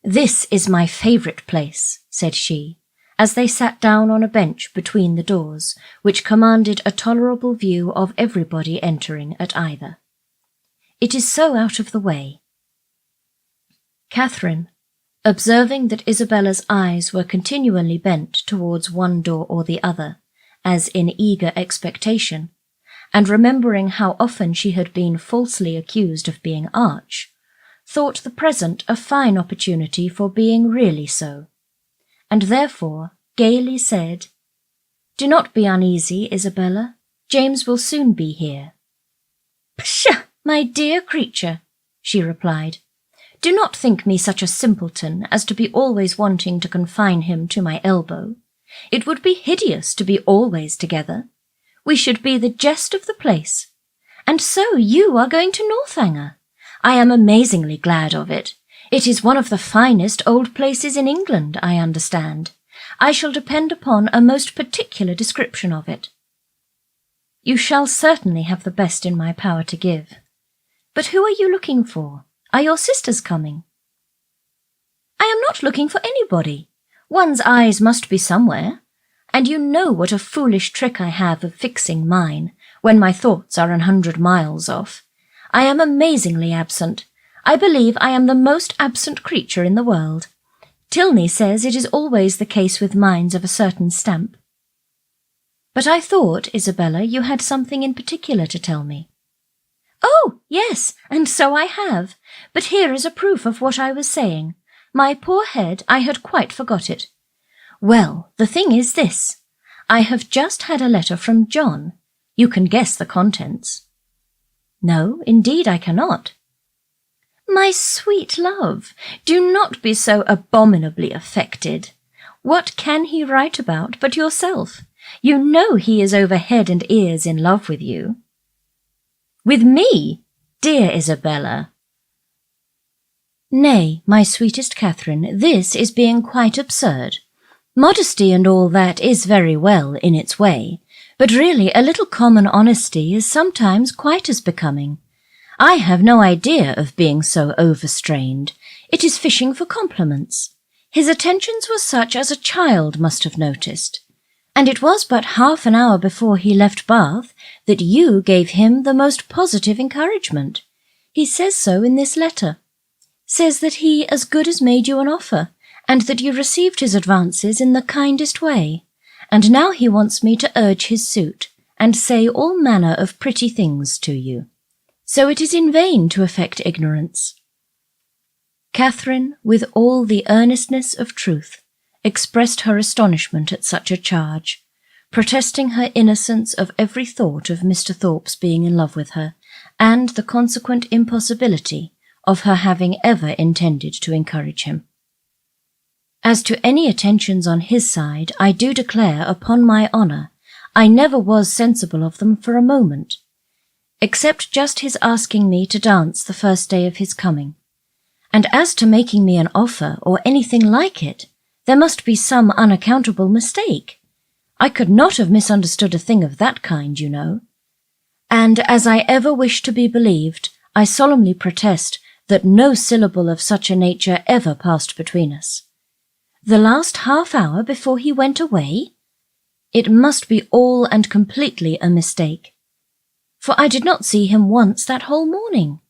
"This is my favourite place," said she, as they sat down on a bench between the doors, which commanded a tolerable view of everybody entering at either. It is so out of the way." Catherine, observing that Isabella's eyes were continually bent towards one door or the other, as in eager expectation, and remembering how often she had been falsely accused of being arch, thought the present a fine opportunity for being really so, and therefore gaily said, "Do not be uneasy, Isabella. James will soon be here." "Pshaw, my dear creature," she replied, "do not think me such a simpleton as to be always wanting to confine him to my elbow. It would be hideous to be always together. We should be the jest of the place. And so you are going to Northanger. I am amazingly glad of it. It is one of the finest old places in England, I understand. I shall depend upon a most particular description of it." "You shall certainly have the best in my power to give. But who are you looking for? Are your sisters coming?" "I am not looking for anybody. One's eyes must be somewhere, and you know what a foolish trick I have of fixing mine, when my thoughts are 100 miles off. I am amazingly absent. I believe I am the most absent creature in the world. Tilney says it is always the case with minds of a certain stamp." "But I thought, Isabella, you had something in particular to tell me." "Oh, yes, and so I have. But here is a proof of what I was saying. My poor head, I had quite forgot it. Well, the thing is this. I have just had a letter from John. You can guess the contents." "No, indeed I cannot." "My sweet love, do not be so abominably affected. What can he write about but yourself? You know he is over head and ears in love with you." "With me? Dear Isabella." "Nay, my sweetest Catherine, this is being quite absurd. Modesty and all that is very well in its way, but really a little common honesty is sometimes quite as becoming. I have no idea of being so overstrained. It is fishing for compliments. His attentions were such as a child must have noticed. And it was but half an hour before he left Bath that you gave him the most positive encouragement. He says so in this letter. Says that he as good as made you an offer, and that you received his advances in the kindest way. And now he wants me to urge his suit, and say all manner of pretty things to you. So it is in vain to affect ignorance." Catherine, with all the earnestness of truth, expressed her astonishment at such a charge, protesting her innocence of every thought of Mr. Thorpes being in love with her, and the consequent impossibility of her having ever intended to encourage him. "As to any attentions on his side, I do declare, upon my honour, I never was sensible of them for a moment, except just his asking me to dance the first day of his coming. And as to making me an offer, or anything like it, there must be some unaccountable mistake. I could not have misunderstood a thing of that kind, you know. And as I ever wish to be believed, I solemnly protest that no syllable of such a nature ever passed between us. The last half hour before he went away? It must be all and completely a mistake, for I did not see him once that whole morning."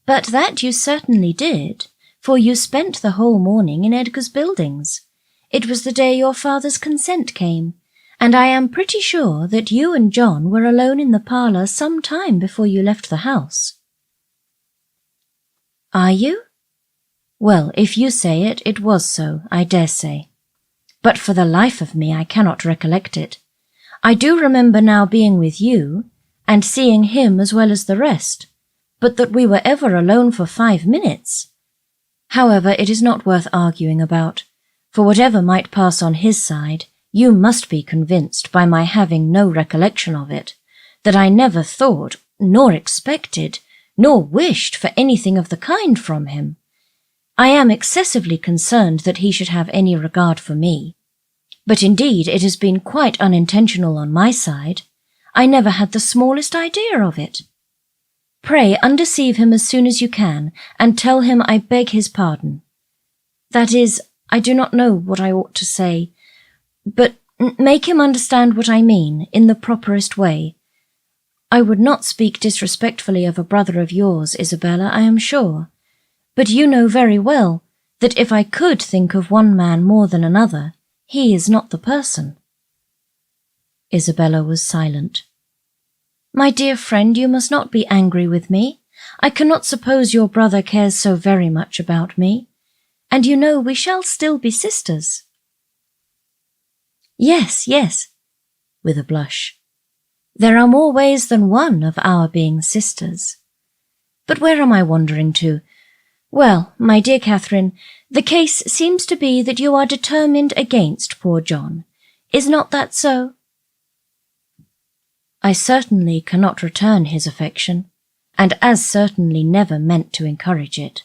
"But that you certainly did, for you spent the whole morning in Edgar's Buildings. It was the day your father's consent came, and I am pretty sure that you and John were alone in the parlour some time before you left the house." "Are you? Well, if you say it, it was so, I dare say. But for the life of me I cannot recollect it. I do remember now being with you, and seeing him as well as the rest, but that we were ever alone for 5 minutes. However, it is not worth arguing about, for whatever might pass on his side, you must be convinced by my having no recollection of it, that I never thought, nor expected, nor wished for anything of the kind from him. I am excessively concerned that he should have any regard for me. But indeed it has been quite unintentional on my side. I never had the smallest idea of it. Pray undeceive him as soon as you can, and tell him I beg his pardon. That is, I do not know what I ought to say, but make him understand what I mean in the properest way. I would not speak disrespectfully of a brother of yours, Isabella, I am sure, but you know very well that if I could think of one man more than another, he is not the person." Isabella was silent. "My dear friend, you must not be angry with me. I cannot suppose your brother cares so very much about me, and you know we shall still be sisters." "Yes, yes," with a blush. "There are more ways than one of our being sisters. But where am I wandering to? Well, my dear Catherine, the case seems to be that you are determined against poor John. Is not that so?" "I certainly cannot return his affection, and as certainly never meant to encourage it."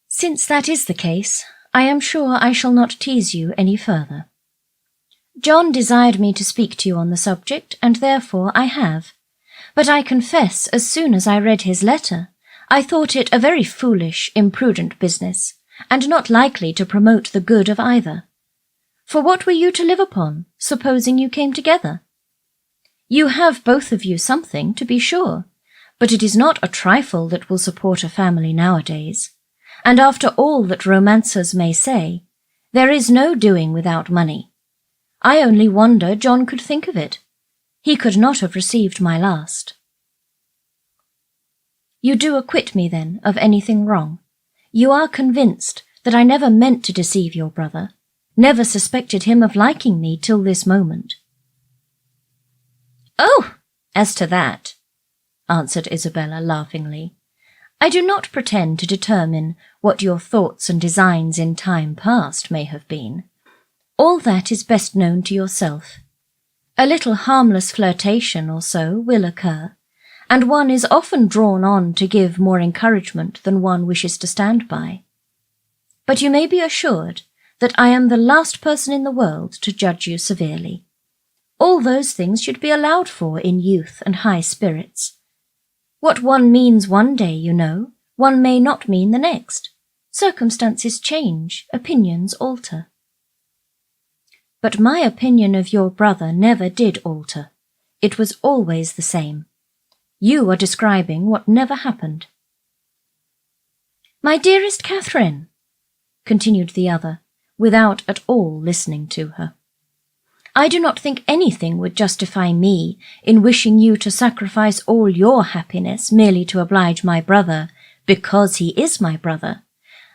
"Since that is the case, I am sure I shall not tease you any further. John desired me to speak to you on the subject, and therefore I have. But I confess, as soon as I read his letter, I thought it a very foolish, imprudent business, and not likely to promote the good of either. For what were you to live upon, supposing you came together? You have both of you something, to be sure, but it is not a trifle that will support a family nowadays, and after all that romancers may say, there is no doing without money. I only wonder John could think of it. He could not have received my last." "You do acquit me, then, of anything wrong. You are convinced that I never meant to deceive your brother, never suspected him of liking me till this moment." "Oh, as to that," answered Isabella laughingly, "I do not pretend to determine what your thoughts and designs in time past may have been. All that is best known to yourself. A little harmless flirtation or so will occur, and one is often drawn on to give more encouragement than one wishes to stand by. But you may be assured that I am the last person in the world to judge you severely. All those things should be allowed for in youth and high spirits. What one means one day, you know, one may not mean the next. Circumstances change, opinions alter." "But my opinion of your brother never did alter. It was always the same. You are describing what never happened." "My dearest Catherine," continued the other, without at all listening to her, "I do not think anything would justify me in wishing you to sacrifice all your happiness merely to oblige my brother, because he is my brother,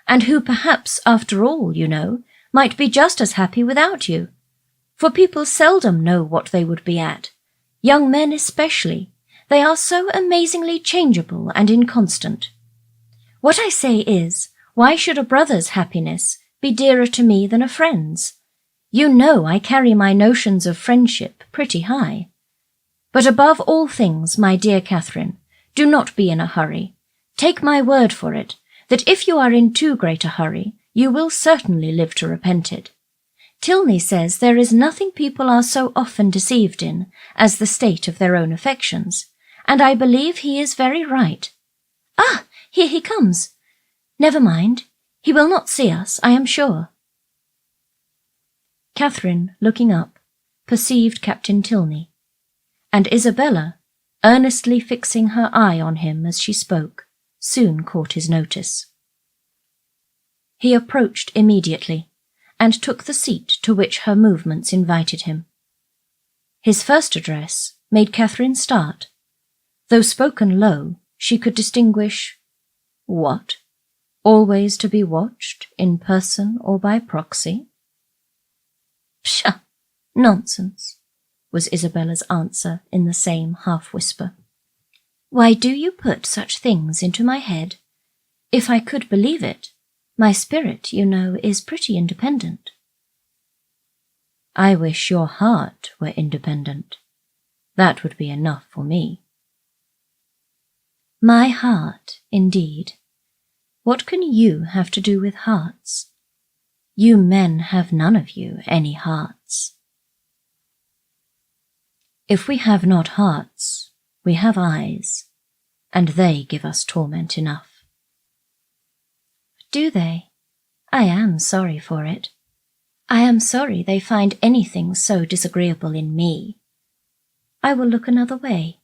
and who perhaps, after all, you know, might be just as happy without you. For people seldom know what they would be at. Young men especially. They are so amazingly changeable and inconstant. What I say is, why should a brother's happiness be dearer to me than a friend's? You know I carry my notions of friendship pretty high. But above all things, my dear Catherine, do not be in a hurry. Take my word for it, that if you are in too great a hurry, you will certainly live to repent it. Tilney says there is nothing people are so often deceived in as the state of their own affections, and I believe he is very right. Ah, here he comes. Never mind, he will not see us, I am sure." Catherine, looking up, perceived Captain Tilney, and Isabella, earnestly fixing her eye on him as she spoke, soon caught his notice. He approached immediately, and took the seat to which her movements invited him. His first address made Catherine start. Though spoken low, she could distinguish, "What? Always to be watched, in person or by proxy?" "Pshaw! Nonsense," was Isabella's answer in the same half-whisper. "Why do you put such things into my head? If I could believe it, my spirit, you know, is pretty independent." "I wish your heart were independent. That would be enough for me." "My heart, indeed. What can you have to do with hearts? You men have none of you any hearts." "If we have not hearts, we have eyes, and they give us torment enough." "Do they? I am sorry for it. I am sorry they find anything so disagreeable in me. I will look another way.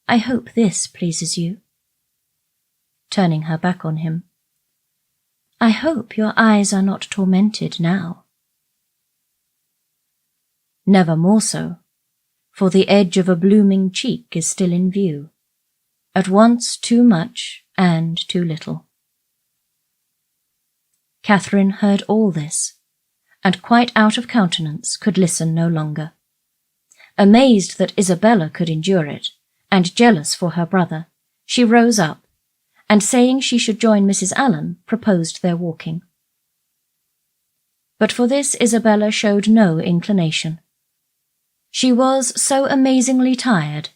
I hope this pleases you. Turning her back on him. I hope your eyes are not tormented now. Never more so, for the edge of a blooming cheek is still in view, at once too much and too little. Catherine heard all this, and quite out of countenance could listen no longer. Amazed that Isabella could endure it, and jealous for her brother, she rose up, and saying she should join Mrs. Allen, proposed their walking. But for this Isabella showed no inclination. She was so amazingly tired,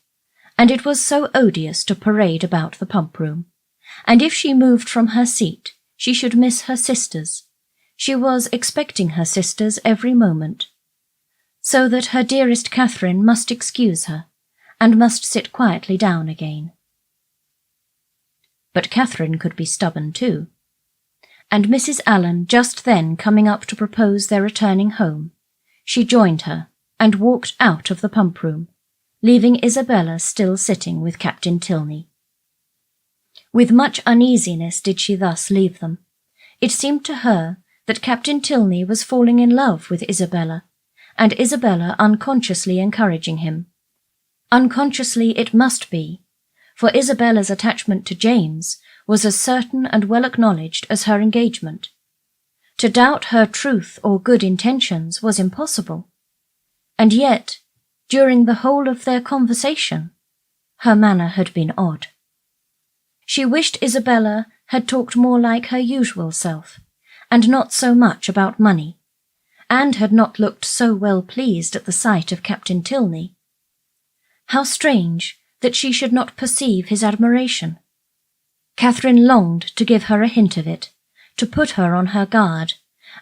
and it was so odious to parade about the pump-room, and if she moved from her seat, she should miss her sisters. She was expecting her sisters every moment, so that her dearest Catherine must excuse her, and must sit quietly down again. But Catherine could be stubborn too, and Mrs. Allen just then coming up to propose their returning home, she joined her and walked out of the pump-room, leaving Isabella still sitting with Captain Tilney. With much uneasiness did she thus leave them. It seemed to her that Captain Tilney was falling in love with Isabella, and Isabella unconsciously encouraging him. Unconsciously it must be, for Isabella's attachment to James was as certain and well acknowledged as her engagement. To doubt her truth or good intentions was impossible, and yet, during the whole of their conversation, her manner had been odd. She wished Isabella had talked more like her usual self, and not so much about money, and had not looked so well pleased at the sight of Captain Tilney. How strange that she should not perceive his admiration. Catherine longed to give her a hint of it, to put her on her guard,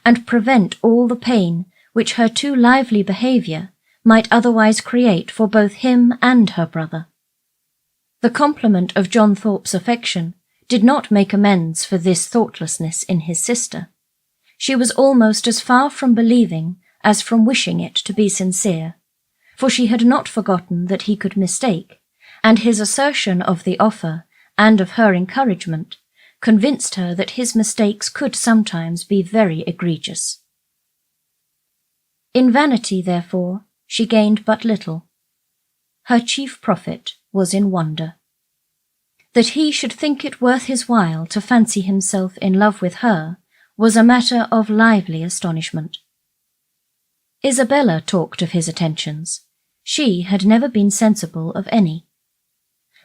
and prevent all the pain which her too lively behaviour might otherwise create for both him and her brother. The compliment of John Thorpes' affection did not make amends for this thoughtlessness in his sister. She was almost as far from believing as from wishing it to be sincere, for she had not forgotten that he could mistake, and his assertion of the offer and of her encouragement convinced her that his mistakes could sometimes be very egregious. In vanity, therefore, she gained but little. Her chief profit was in wonder. That he should think it worth his while to fancy himself in love with her was a matter of lively astonishment. Isabella talked of his attentions. She had never been sensible of any.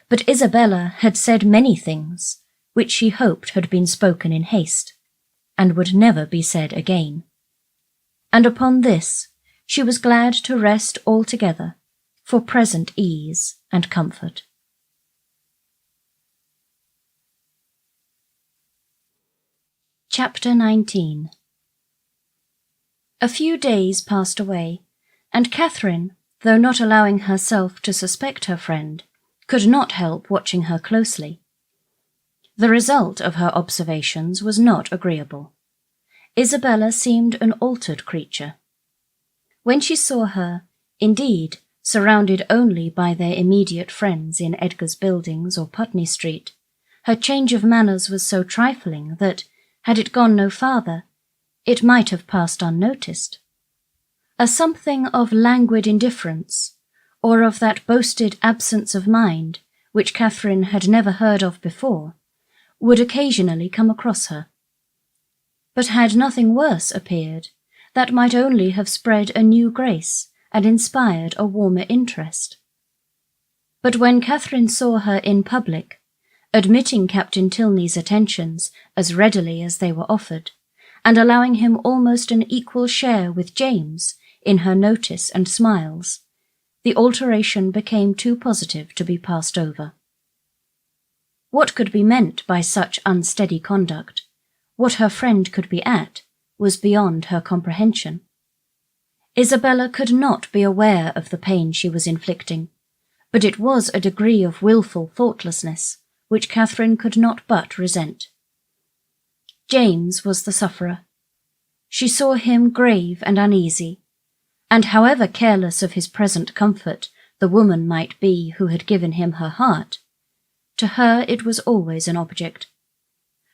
But Isabella had said many things which she hoped had been spoken in haste, and would never be said again. And upon this she was glad to rest altogether for present ease and comfort. Chapter 19. A few days passed away, and Catherine, though not allowing herself to suspect her friend, could not help watching her closely. The result of her observations was not agreeable. Isabella seemed an altered creature. When she saw her, indeed, surrounded only by their immediate friends in Edgar's Buildings or Putney Street, her change of manners was so trifling that, had it gone no farther, it might have passed unnoticed. A something of languid indifference, or of that boasted absence of mind which Catherine had never heard of before, would occasionally come across her. But had nothing worse appeared, that might only have spread a new grace and inspired a warmer interest. But when Catherine saw her in public, admitting Captain Tilney's attentions as readily as they were offered, and allowing him almost an equal share with James in her notice and smiles, the alteration became too positive to be passed over. What could be meant by such unsteady conduct, what her friend could be at, was beyond her comprehension. Isabella could not be aware of the pain she was inflicting, but it was a degree of wilful thoughtlessness which Catherine could not but resent. James was the sufferer. She saw him grave and uneasy, and however careless of his present comfort the woman might be who had given him her heart, to her it was always an object.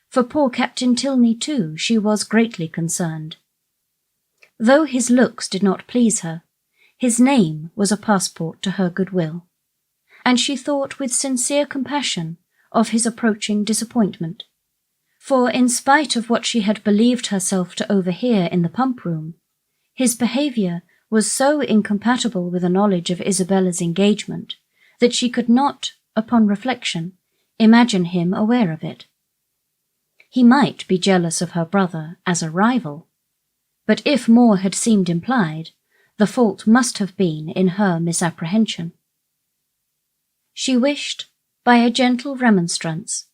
For poor Captain Tilney, too, she was greatly concerned. Though his looks did not please her, his name was a passport to her goodwill, and she thought with sincere compassion of his approaching disappointment. For in spite of what she had believed herself to overhear in the pump-room, his behaviour was so incompatible with a knowledge of Isabella's engagement that she could not, upon reflection, imagine him aware of it. He might be jealous of her brother as a rival, but if more had seemed implied, the fault must have been in her misapprehension. She wished, by a gentle remonstrance,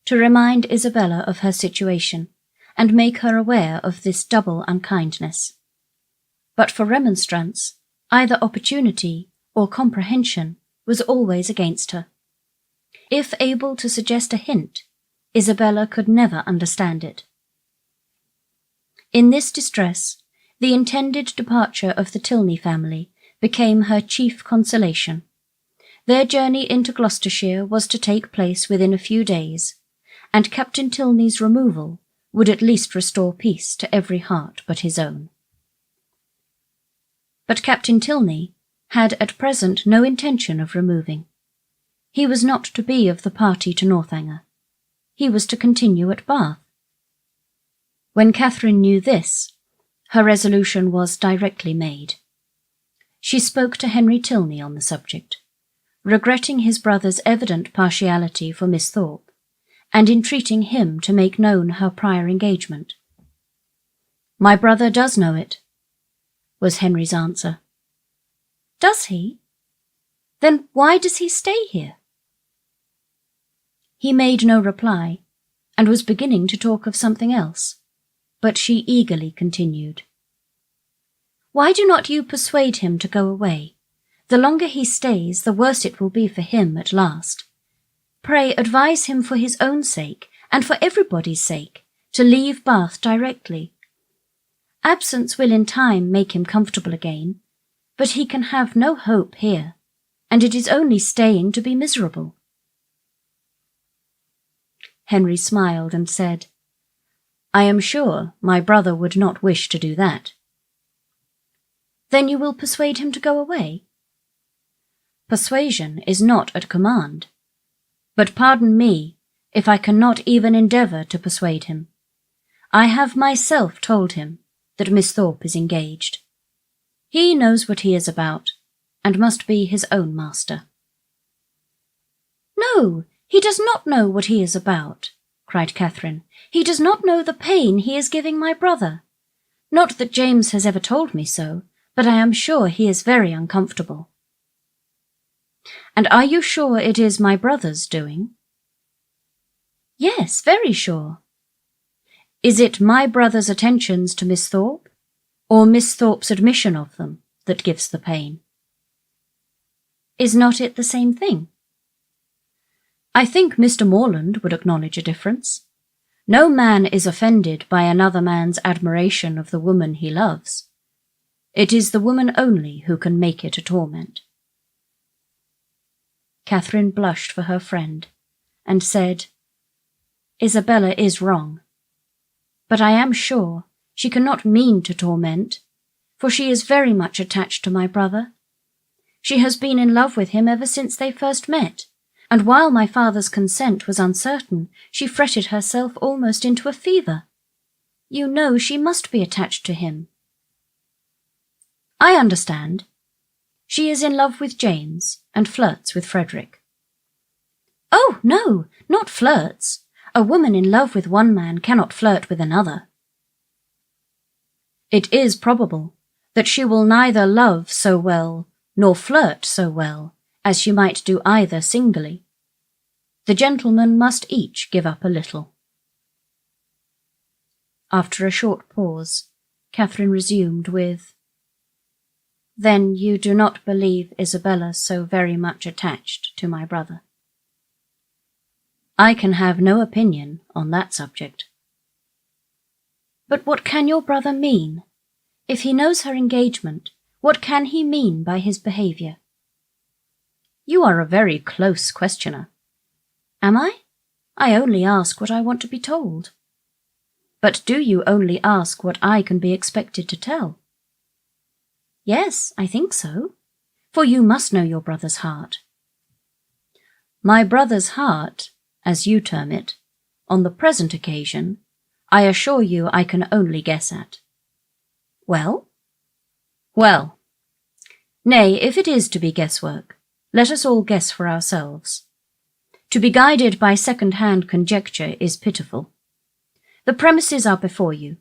to remind Isabella of her situation, and make her aware of this double unkindness. But for remonstrance, either opportunity or comprehension was always against her. If able to suggest a hint, Isabella could never understand it. In this distress, the intended departure of the Tilney family became her chief consolation. Their journey into Gloucestershire was to take place within a few days, and Captain Tilney's removal would at least restore peace to every heart but his own. But Captain Tilney had at present no intention of removing. He was not to be of the party to Northanger. He was to continue at Bath. When Catherine knew this, her resolution was directly made. She spoke to Henry Tilney on the subject, regretting his brother's evident partiality for Miss Thorpe, and entreating him to make known her prior engagement. "My brother does know it," was Henry's answer. "Does he? Then why does he stay here?" He made no reply, and was beginning to talk of something else, but she eagerly continued. "Why do not you persuade him to go away? The longer he stays, the worse it will be for him at last. Pray advise him for his own sake, and for everybody's sake, to leave Bath directly. Absence will in time make him comfortable again, but he can have no hope here, and it is only staying to be miserable." Henry smiled and said, "I am sure my brother would not wish to do that." "Then you will persuade him to go away?" "Persuasion is not at command. But pardon me if I cannot even endeavour to persuade him. I have myself told him that Miss Thorpe is engaged. He knows what he is about, and must be his own master." "No, he does not know what he is about," cried Catherine. "He does not know the pain he is giving my brother. Not that James has ever told me so, but I am sure he is very uncomfortable." "And are you sure it is my brother's doing?" "Yes, very sure." "Is it my brother's attentions to Miss Thorpe, or Miss Thorpe's admission of them, that gives the pain?" "Is not it the same thing?" "I think Mr. Morland would acknowledge a difference. No man is offended by another man's admiration of the woman he loves. It is the woman only who can make it a torment." Catherine blushed for her friend, and said, "Isabella is wrong. But I am sure she cannot mean to torment, for she is very much attached to my brother. She has been in love with him ever since they first met, and while my father's consent was uncertain, she fretted herself almost into a fever. You know she must be attached to him." "I understand. She is in love with James, and flirts with Frederick." "Oh, no, not flirts. A woman in love with one man cannot flirt with another." "It is probable that she will neither love so well nor flirt so well as she might do either singly. The gentlemen must each give up a little." After a short pause, Catherine resumed with, "Then you do not believe Isabella so very much attached to my brother?" "I can have no opinion on that subject." "But what can your brother mean? If he knows her engagement, what can he mean by his behaviour?" You are a very close questioner. Am I? I only ask what I want to be told. But do you only ask what I can be expected to tell? Yes, I think so, for you must know your brother's heart. My brother's heart, as you term it, on the present occasion, I assure you I can only guess at. Well? Well. Nay, if it is to be guesswork, let us all guess for ourselves. To be guided by second-hand conjecture is pitiful. The premises are before you.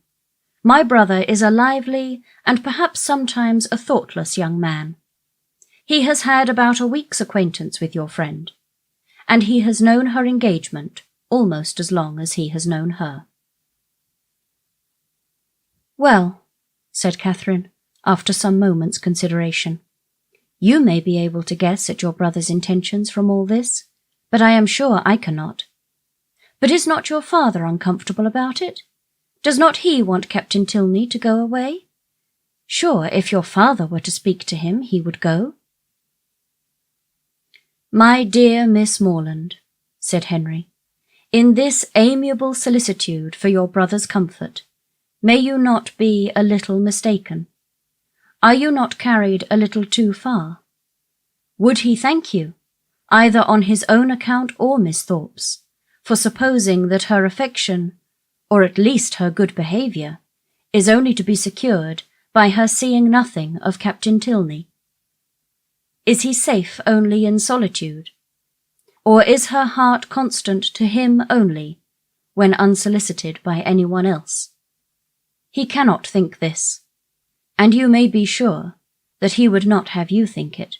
My brother is a lively and perhaps sometimes a thoughtless young man. He has had about a week's acquaintance with your friend, and he has known her engagement almost as long as he has known her. Well, said Catherine, after some moments' consideration, you may be able to guess at your brother's intentions from all this, but I am sure I cannot. But is not your father uncomfortable about it? Does not he want Captain Tilney to go away? Sure, if your father were to speak to him, he would go. My dear Miss Morland, said Henry, in this amiable solicitude for your brother's comfort, may you not be a little mistaken? Are you not carried a little too far? Would he thank you, either on his own account or Miss Thorpes, for supposing that her affection, or at least her good behaviour, is only to be secured by her seeing nothing of Captain Tilney? Is he safe only in solitude? Or is her heart constant to him only, when unsolicited by any one else? He cannot think this, and you may be sure that he would not have you think it.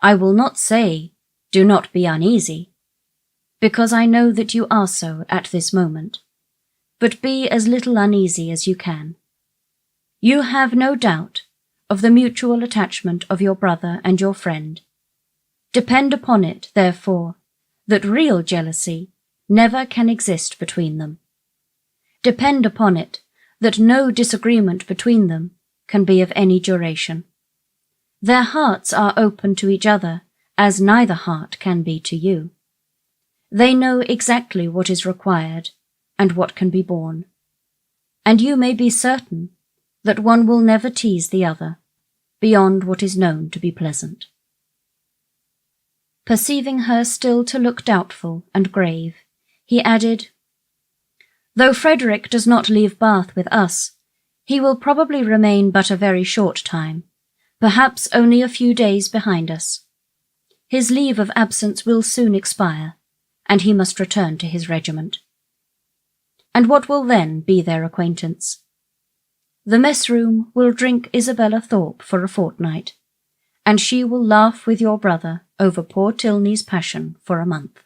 I will not say, do not be uneasy, because I know that you are so at this moment, but be as little uneasy as you can. You have no doubt of the mutual attachment of your brother and your friend. Depend upon it, therefore, that real jealousy never can exist between them. Depend upon it that no disagreement between them can be of any duration. Their hearts are open to each other, as neither heart can be to you. They know exactly what is required and what can be borne, and you may be certain that one will never tease the other beyond what is known to be pleasant. Perceiving her still to look doubtful and grave, he added, Though Frederick does not leave Bath with us, he will probably remain but a very short time, perhaps only a few days behind us. His leave of absence will soon expire, and he must return to his regiment. And what will then be their acquaintance? The mess-room will drink Isabella Thorpe for a fortnight, and she will laugh with your brother over poor Tilney's passion for a month.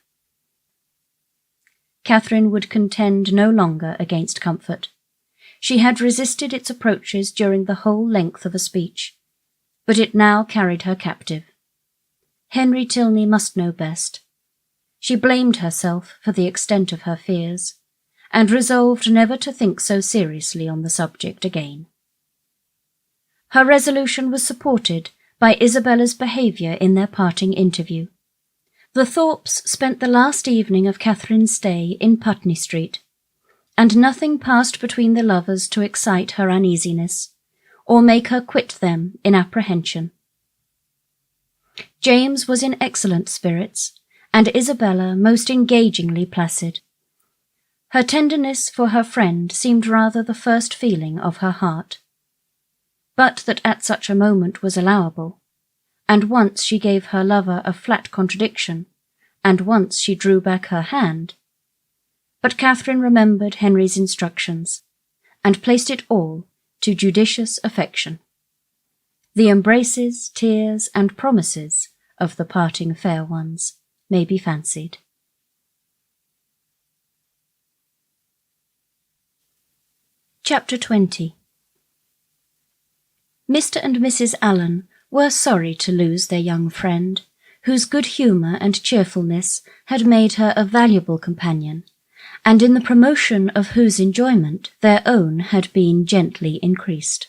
Catherine would contend no longer against comfort. She had resisted its approaches during the whole length of a speech, but it now carried her captive. Henry Tilney must know best. She blamed herself for the extent of her fears, and resolved never to think so seriously on the subject again. Her resolution was supported by Isabella's behaviour in their parting interview. The Thorpes spent the last evening of Catherine's stay in Putney Street, and nothing passed between the lovers to excite her uneasiness, or make her quit them in apprehension. James was in excellent spirits, and Isabella most engagingly placid. Her tenderness for her friend seemed rather the first feeling of her heart, but that at such a moment was allowable, and once she gave her lover a flat contradiction, and once she drew back her hand. But Catherine remembered Henry's instructions, and placed it all to judicious affection. The embraces, tears, and promises of the parting fair ones may be fancied. Chapter 20. Mr. and Mrs. Allen were sorry to lose their young friend, whose good humour and cheerfulness had made her a valuable companion, and in the promotion of whose enjoyment their own had been gently increased.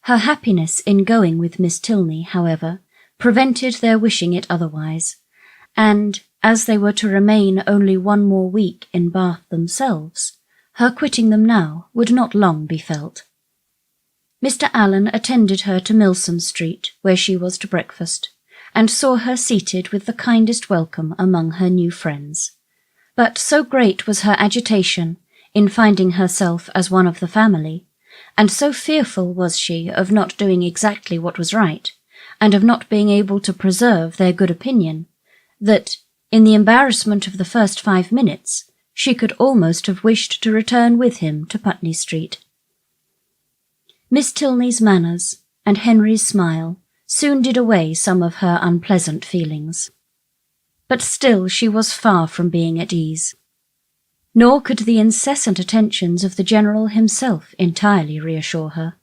Her happiness in going with Miss Tilney, however, prevented their wishing it otherwise, and, as they were to remain only one more week in Bath themselves, her quitting them now would not long be felt. Mr. Allen attended her to Milsom Street, where she was to breakfast, and saw her seated with the kindest welcome among her new friends. But so great was her agitation in finding herself as one of the family, and so fearful was she of not doing exactly what was right, and of not being able to preserve their good opinion, that, in the embarrassment of the first 5 minutes, she could almost have wished to return with him to Putney Street. Miss Tilney's manners and Henry's smile soon did away some of her unpleasant feelings. But still she was far from being at ease. Nor could the incessant attentions of the General himself entirely reassure her.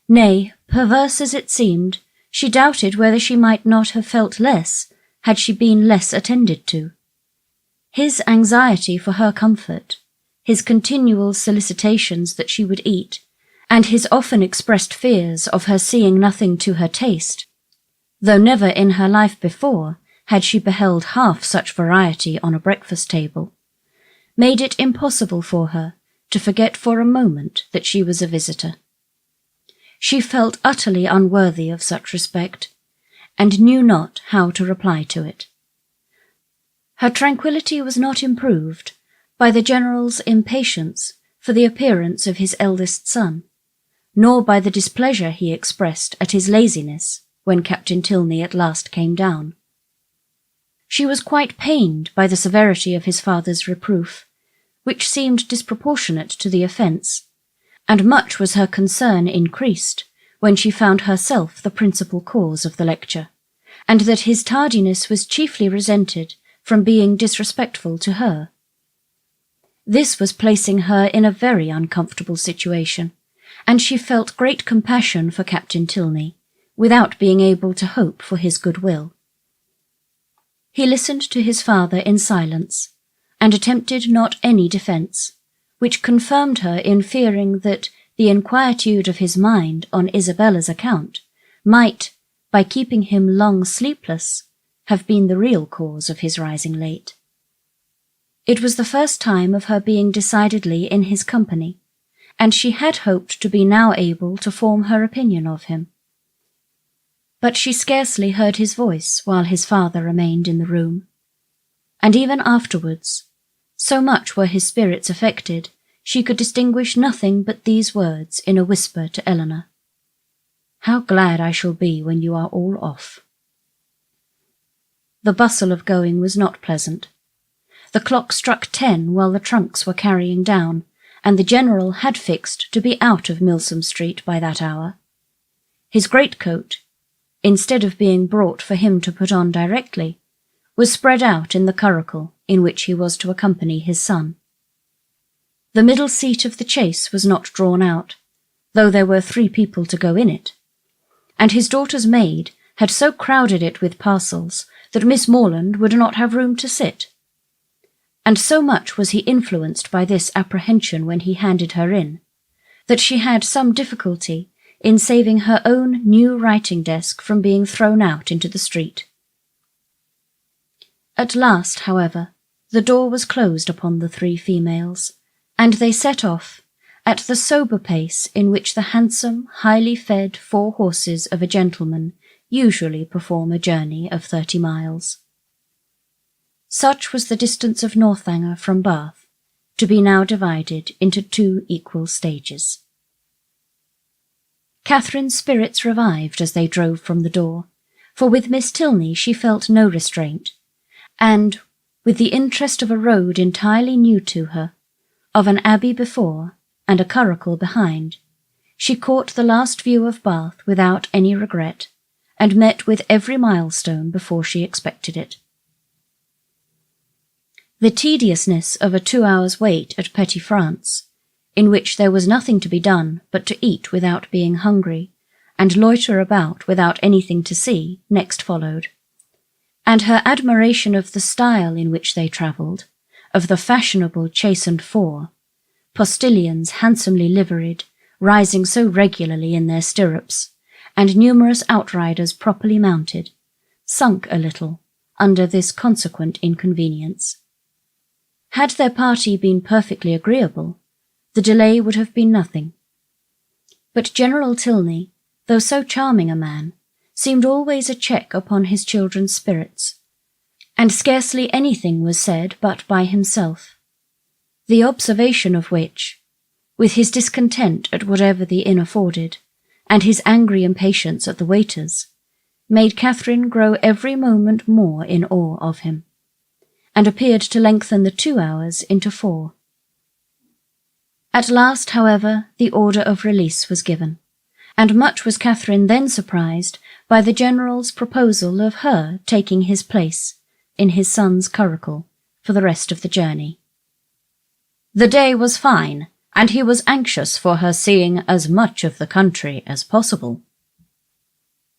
Nay, perverse as it seemed, she doubted whether she might not have felt less had she been less attended to. His anxiety for her comfort, his continual solicitations that she would eat, and his often expressed fears of her seeing nothing to her taste, though never in her life before had she beheld half such variety on a breakfast table, made it impossible for her to forget for a moment that she was a visitor. She felt utterly unworthy of such respect, and knew not how to reply to it. Her tranquillity was not improved by the General's impatience for the appearance of his eldest son, nor by the displeasure he expressed at his laziness when Captain Tilney at last came down. She was quite pained by the severity of his father's reproof, which seemed disproportionate to the offence, and much was her concern increased when she found herself the principal cause of the lecture, and that his tardiness was chiefly resented from being disrespectful to her. This was placing her in a very uncomfortable situation, and she felt great compassion for Captain Tilney, without being able to hope for his goodwill. He listened to his father in silence, and attempted not any defence, which confirmed her in fearing that the inquietude of his mind on Isabella's account might, by keeping him long sleepless, have been the real cause of his rising late. It was the first time of her being decidedly in his company, and she had hoped to be now able to form her opinion of him. But she scarcely heard his voice while his father remained in the room, and even afterwards, so much were his spirits affected, she could distinguish nothing but these words in a whisper to Eleanor: "How glad I shall be when you are all off." The bustle of going was not pleasant. The clock struck 10 while the trunks were carrying down, and the General had fixed to be out of Milsom Street by that hour. His greatcoat, instead of being brought for him to put on directly, was spread out in the curricle in which he was to accompany his son. The middle seat of the chaise was not drawn out, though there were 3 people to go in it, and his daughter's maid had so crowded it with parcels that Miss Morland would not have room to sit. And so much was he influenced by this apprehension when he handed her in, that she had some difficulty in saving her own new writing desk from being thrown out into the street. At last, however, the door was closed upon the 3 females, and they set off at the sober pace in which the handsome, highly fed 4 horses of a gentleman usually perform a journey of 30 miles. Such was the distance of Northanger from Bath, to be now divided into 2 equal stages. Catherine's spirits revived as they drove from the door, for with Miss Tilney she felt no restraint, and, with the interest of a road entirely new to her, of an abbey before and a curricle behind, she caught the last view of Bath without any regret, and met with every milestone before she expected it. The tediousness of a 2 hours' wait at Petit France, in which there was nothing to be done but to eat without being hungry, and loiter about without anything to see, next followed, and her admiration of the style in which they travelled, of the fashionable chastened 4, postilions handsomely liveried, rising so regularly in their stirrups, and numerous outriders properly mounted, sunk a little under this consequent inconvenience. Had their party been perfectly agreeable, the delay would have been nothing. But General Tilney, though so charming a man, seemed always a check upon his children's spirits, and scarcely anything was said but by himself, the observation of which, with his discontent at whatever the inn afforded, and his angry impatience at the waiters, made Catherine grow every moment more in awe of him, and appeared to lengthen the 2 hours into 4. At last, however, the order of release was given, and much was Catherine then surprised by the General's proposal of her taking his place in his son's curricle for the rest of the journey. The day was fine, and he was anxious for her seeing as much of the country as possible.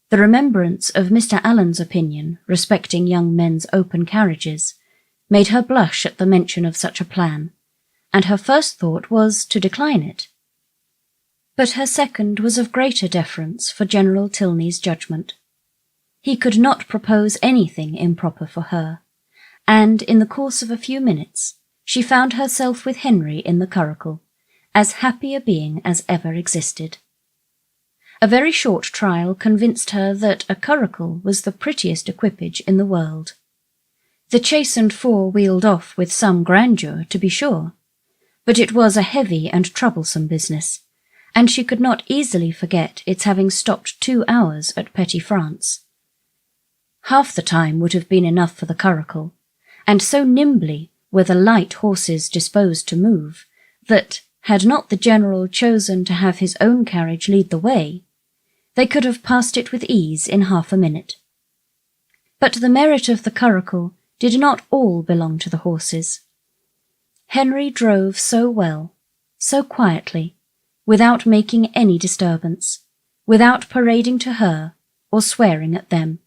The remembrance of Mr. Allen's opinion respecting young men's open carriages made her blush at the mention of such a plan, and her first thought was to decline it. But her second was of greater deference for General Tilney's judgment. He could not propose anything improper for her, and in the course of a few minutes she found herself with Henry in the curricle, as happy a being as ever existed. A very short trial convinced her that a curricle was the prettiest equipage in the world. The chastened 4 wheeled off with some grandeur, to be sure, but it was a heavy and troublesome business, and she could not easily forget its having stopped 2 hours at Petty France. Half the time would have been enough for the curricle, and so nimbly were the light horses disposed to move, that, had not the General chosen to have his own carriage lead the way, they could have passed it with ease in half a minute. But the merit of the curricle did not all belong to the horses. Henry drove so well, so quietly, without making any disturbance, without parading to her or swearing at them.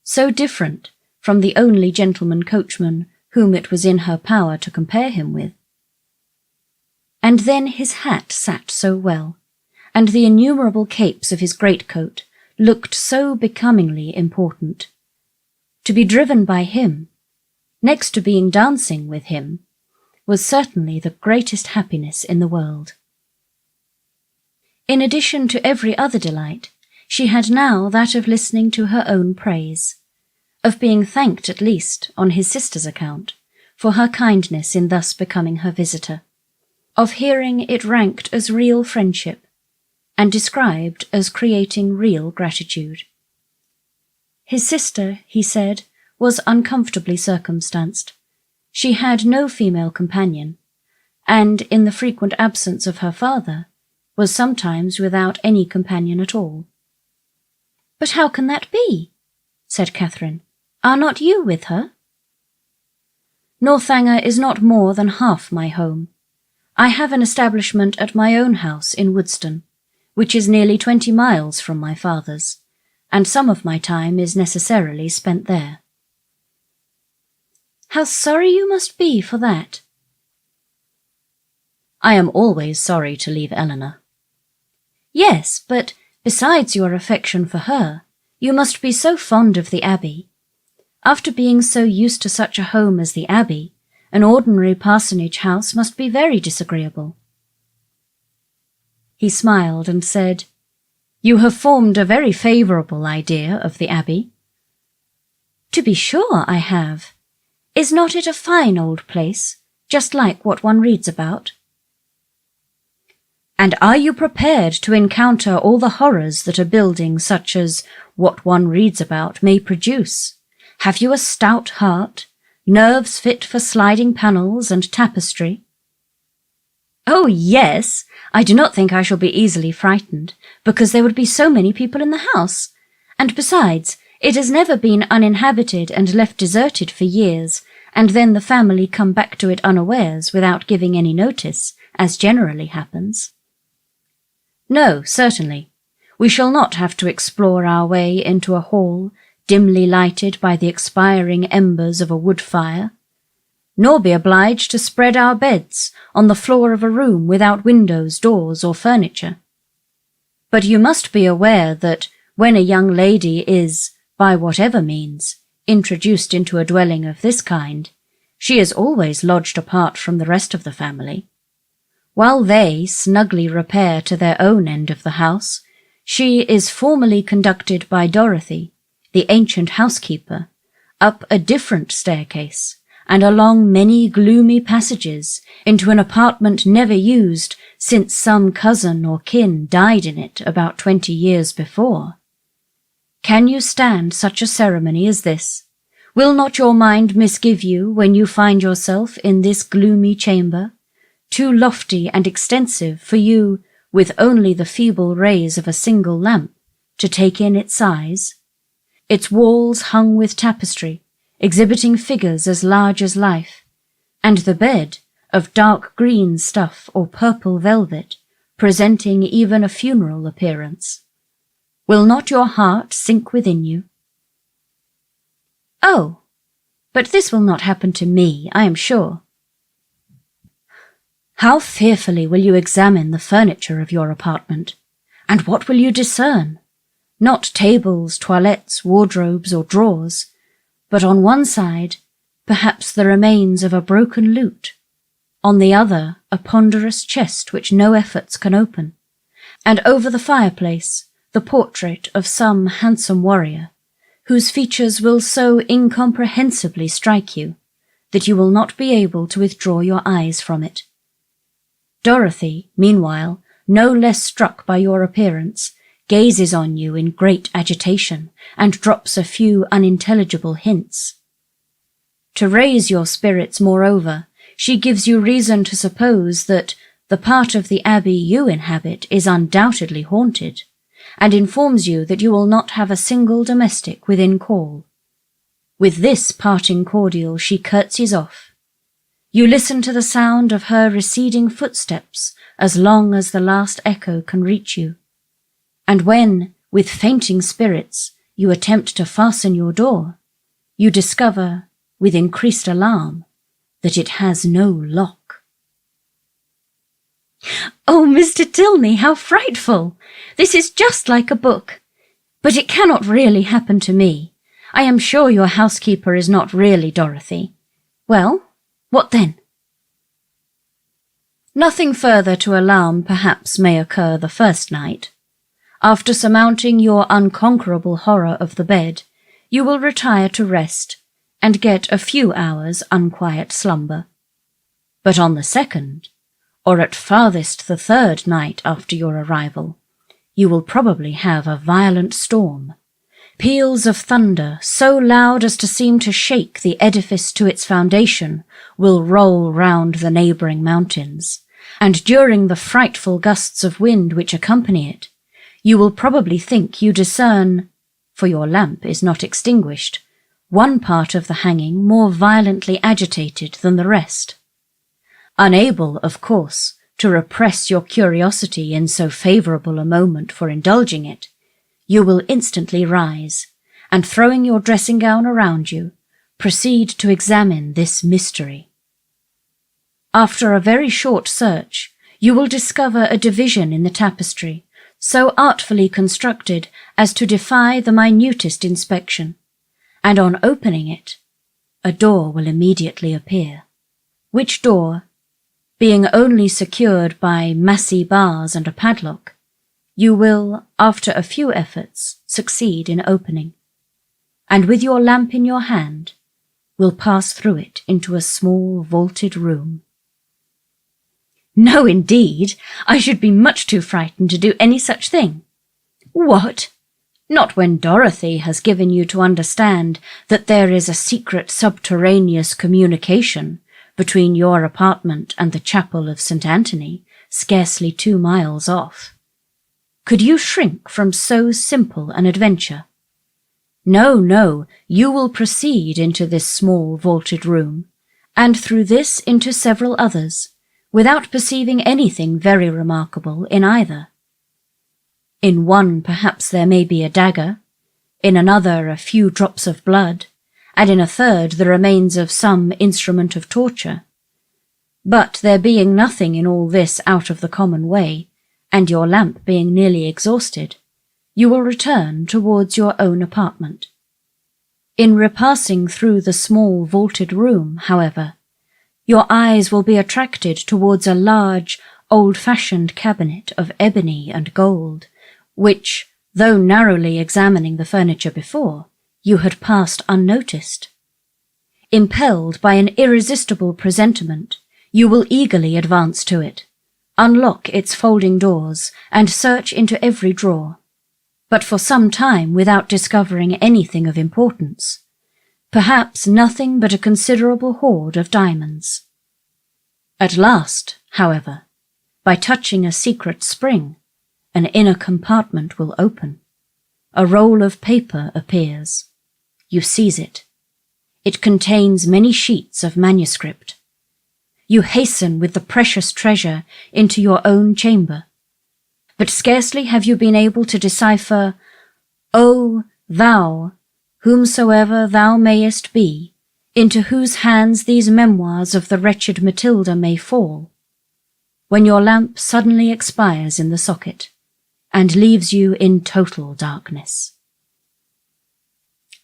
So different from the only gentleman coachman whom it was in her power to compare him with. And then his hat sat so well, and the innumerable capes of his greatcoat looked so becomingly important. To be driven by him, next to being dancing with him, was certainly the greatest happiness in the world. In addition to every other delight, she had now that of listening to her own praise, of being thanked at least, on his sister's account, for her kindness in thus becoming her visitor, of hearing it ranked as real friendship, and described as creating real gratitude. His sister, he said, was uncomfortably circumstanced. She had no female companion, and, in the frequent absence of her father, was sometimes without any companion at all. "But how can that be?" said Catherine. "Are not you with her?" "Northanger is not more than half my home. I have an establishment at my own house in Woodston, which is nearly 20 miles from my father's, and some of my time is necessarily spent there." "How sorry you must be for that." "I am always sorry to leave Eleanor." "Yes, but besides your affection for her, you must be so fond of the Abbey. After being so used to such a home as the Abbey, an ordinary parsonage house must be very disagreeable." He smiled and said, "You have formed a very favourable idea of the Abbey." "To be sure I have. Is not it a fine old place, just like what one reads about?" "And are you prepared to encounter all the horrors that a building such as what one reads about may produce? Have you a stout heart, nerves fit for sliding panels and tapestry?" "Oh, yes. I do not think I shall be easily frightened, because there would be so many people in the house, and besides, it has never been uninhabited and left deserted for years, and then the family come back to it unawares without giving any notice, as generally happens." "No, certainly. We shall not have to explore our way into a hall dimly lighted by the expiring embers of a wood fire, nor be obliged to spread our beds on the floor of a room without windows, doors, or furniture." But you must be aware that when a young lady is, by whatever means, introduced into a dwelling of this kind, she is always lodged apart from the rest of the family. While they snugly repair to their own end of the house, she is formally conducted by Dorothy, the ancient housekeeper, up a different staircase, and along many gloomy passages into an apartment never used since some cousin or kin died in it about 20 years before. Can you stand such a ceremony as this? Will not your mind misgive you when you find yourself in this gloomy chamber, too lofty and extensive for you, with only the feeble rays of a single lamp, to take in its size? Its walls hung with tapestry, exhibiting figures as large as life, and the bed, of dark green stuff or purple velvet, presenting even a funeral appearance. Will not your heart sink within you? Oh, but this will not happen to me, I am sure. How fearfully will you examine the furniture of your apartment, and what will you discern? Not tables, toilettes, wardrobes, or drawers, but on one side, perhaps the remains of a broken lute, on the other a ponderous chest which no efforts can open, and over the fireplace the portrait of some handsome warrior, whose features will so incomprehensibly strike you that you will not be able to withdraw your eyes from it. Dorothy, meanwhile, no less struck by your appearance, gazes on you in great agitation, and drops a few unintelligible hints. To raise your spirits, moreover, she gives you reason to suppose that the part of the Abbey you inhabit is undoubtedly haunted, and informs you that you will not have a single domestic within call. With this parting cordial she curtsies off. You listen to the sound of her receding footsteps as long as the last echo can reach you, and when, with fainting spirits, you attempt to fasten your door, you discover, with increased alarm, that it has no lock. "Oh, Mr. Tilney, how frightful! This is just like a book. But it cannot really happen to me. I am sure your housekeeper is not really Dorothy. Well, what then?" Nothing further to alarm perhaps may occur the first night. After surmounting your unconquerable horror of the bed, you will retire to rest, and get a few hours' unquiet slumber. But on the second, or at farthest the third night after your arrival, you will probably have a violent storm. Peals of thunder, so loud as to seem to shake the edifice to its foundation, will roll round the neighbouring mountains, and during the frightful gusts of wind which accompany it, you will probably think you discern, for your lamp is not extinguished, one part of the hanging more violently agitated than the rest. Unable, of course, to repress your curiosity in so favourable a moment for indulging it, you will instantly rise, and throwing your dressing-gown around you, proceed to examine this mystery. After a very short search, you will discover a division in the tapestry, so artfully constructed as to defy the minutest inspection, and on opening it, a door will immediately appear, which door, being only secured by massy bars and a padlock, you will, after a few efforts, succeed in opening, and with your lamp in your hand, will pass through it into a small vaulted room. "No, indeed, I should be much too frightened to do any such thing." "What? Not when Dorothy has given you to understand that there is a secret subterraneous communication between your apartment and the chapel of St. Anthony, scarcely 2 miles off. Could you shrink from so simple an adventure? No, no, you will proceed into this small vaulted room, and through this into several others, without perceiving anything very remarkable in either. In one perhaps there may be a dagger, in another a few drops of blood, and in a third the remains of some instrument of torture. But there being nothing in all this out of the common way, and your lamp being nearly exhausted, you will return towards your own apartment. In repassing through the small vaulted room, however, your eyes will be attracted towards a large, old-fashioned cabinet of ebony and gold, which, though narrowly examining the furniture before, you had passed unnoticed. Impelled by an irresistible presentiment, you will eagerly advance to it, unlock its folding doors, and search into every drawer, but for some time without discovering anything of importance, perhaps nothing but a considerable hoard of diamonds. At last, however, by touching a secret spring, an inner compartment will open. A roll of paper appears. You seize it. It contains many sheets of manuscript. You hasten with the precious treasure into your own chamber. But scarcely have you been able to decipher, "O thou, whomsoever thou mayest be, into whose hands these memoirs of the wretched Matilda may fall," when your lamp suddenly expires in the socket, and leaves you in total darkness.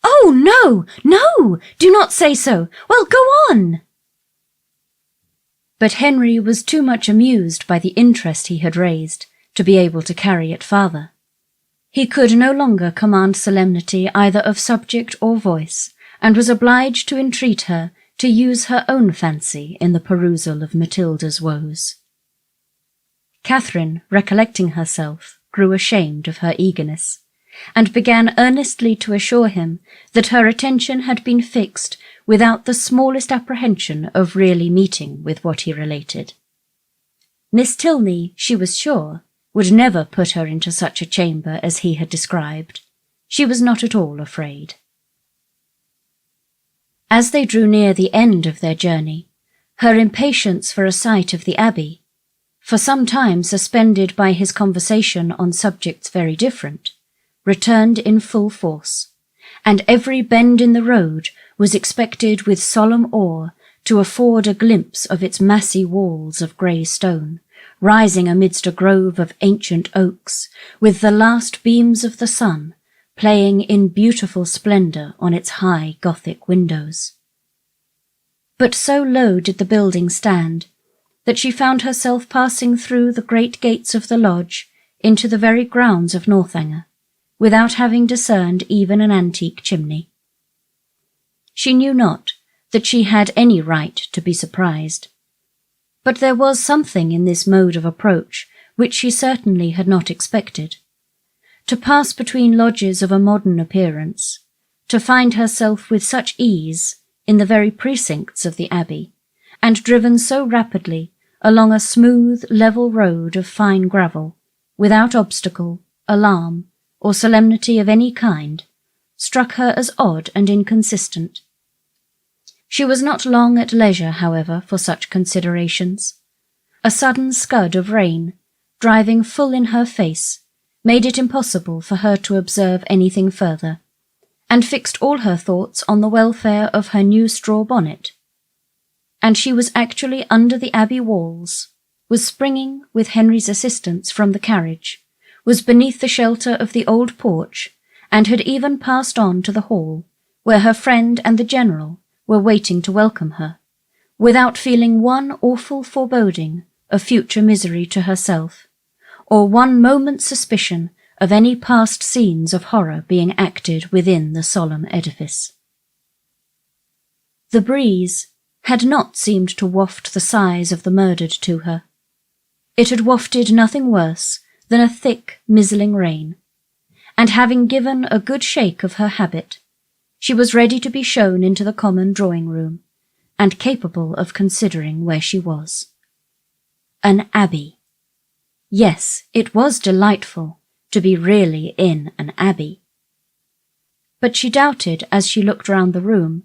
"Oh, no, no, do not say so. Well, go on." But Henry was too much amused by the interest he had raised to be able to carry it farther. He could no longer command solemnity either of subject or voice, and was obliged to entreat her to use her own fancy in the perusal of Matilda's woes. Catherine, recollecting herself, grew ashamed of her eagerness, and began earnestly to assure him that her attention had been fixed without the smallest apprehension of really meeting with what he related. Miss Tilney, she was sure, would never put her into such a chamber as he had described. She was not at all afraid. As they drew near the end of their journey, her impatience for a sight of the Abbey, for some time suspended by his conversation on subjects very different, returned in full force, and every bend in the road was expected with solemn awe to afford a glimpse of its massy walls of grey stone, rising amidst a grove of ancient oaks, with the last beams of the sun playing in beautiful splendour on its high Gothic windows. But so low did the building stand, that she found herself passing through the great gates of the lodge into the very grounds of Northanger, without having discerned even an antique chimney. She knew not that she had any right to be surprised, but there was something in this mode of approach which she certainly had not expected. To pass between lodges of a modern appearance, to find herself with such ease in the very precincts of the Abbey, and driven so rapidly along a smooth, level road of fine gravel, without obstacle, alarm, or solemnity of any kind, struck her as odd and inconsistent. She was not long at leisure, however, for such considerations. A sudden scud of rain, driving full in her face, made it impossible for her to observe anything further, and fixed all her thoughts on the welfare of her new straw bonnet. And she was actually under the Abbey walls, was springing, with Henry's assistance, from the carriage, was beneath the shelter of the old porch, and had even passed on to the hall, where her friend and the General were waiting to welcome her, without feeling one awful foreboding of future misery to herself, or one moment's suspicion of any past scenes of horror being acted within the solemn edifice. The breeze had not seemed to waft the sighs of the murdered to her. It had wafted nothing worse than a thick, mizzling rain, and having given a good shake of her habit, she was ready to be shown into the common drawing-room, and capable of considering where she was. An abbey. Yes, it was delightful to be really in an abbey. But she doubted, as she looked round the room,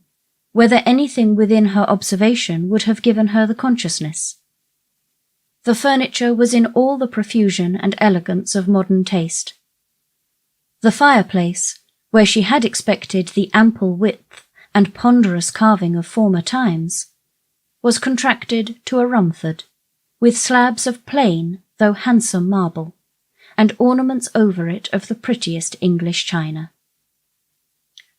whether anything within her observation would have given her the consciousness. The furniture was in all the profusion and elegance of modern taste. The fireplace, where she had expected the ample width and ponderous carving of former times, was contracted to a Rumford, with slabs of plain, though handsome marble, and ornaments over it of the prettiest English china.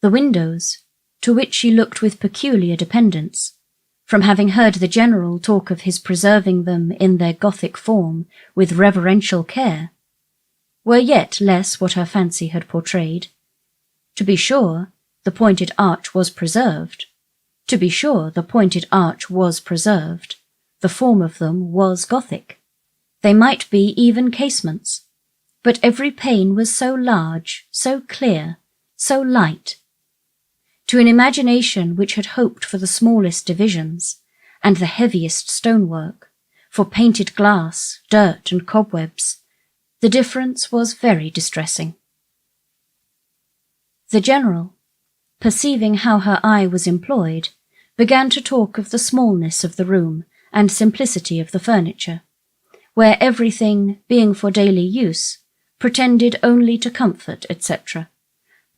The windows, to which she looked with peculiar dependence, from having heard the General talk of his preserving them in their Gothic form with reverential care, were yet less what her fancy had portrayed. To be sure, the pointed arch was preserved. To be sure, the pointed arch was preserved. The form of them was Gothic. They might be even casements, but every pane was so large, so clear, so light. To an imagination which had hoped for the smallest divisions, and the heaviest stonework, for painted glass, dirt, and cobwebs, the difference was very distressing. The General, perceiving how her eye was employed, began to talk of the smallness of the room and simplicity of the furniture, where everything, being for daily use, pretended only to comfort, etc.,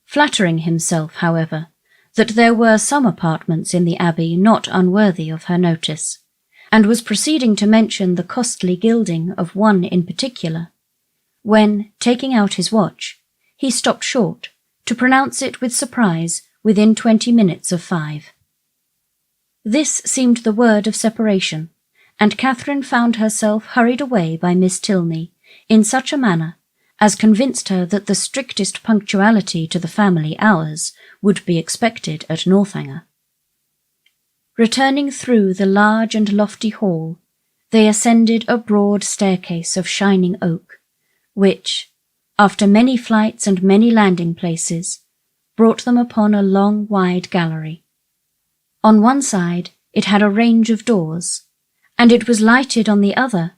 flattering himself, however, that there were some apartments in the Abbey not unworthy of her notice, and was proceeding to mention the costly gilding of one in particular, when, taking out his watch, he stopped short, to pronounce it with surprise within 20 minutes of 5. This seemed the word of separation, and Catherine found herself hurried away by Miss Tilney in such a manner as convinced her that the strictest punctuality to the family hours would be expected at Northanger. Returning through the large and lofty hall, they ascended a broad staircase of shining oak, which, after many flights and many landing places, brought them upon a long, wide gallery. On one side it had a range of doors, and it was lighted on the other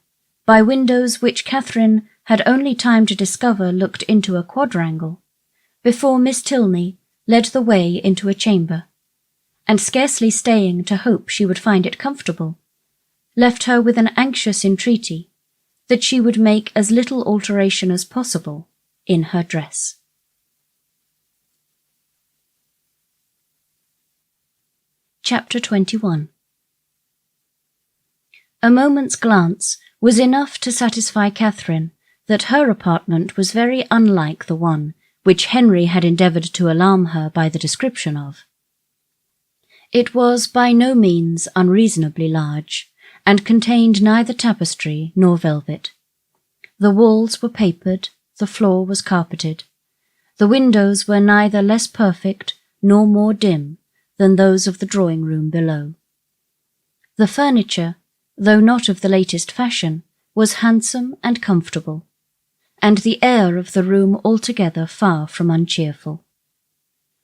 by windows which Catherine had only time to discover looked into a quadrangle, before Miss Tilney led the way into a chamber, and scarcely staying to hope she would find it comfortable, left her with an anxious entreaty that she would make as little alteration as possible in her dress. Chapter 21. A moment's glance was enough to satisfy Catherine that her apartment was very unlike the one which Henry had endeavoured to alarm her by the description of. It was by no means unreasonably large, and contained neither tapestry nor velvet. The walls were papered, the floor was carpeted. The windows were neither less perfect nor more dim than those of the drawing-room below. The furniture, though not of the latest fashion, was handsome and comfortable, and the air of the room altogether far from uncheerful.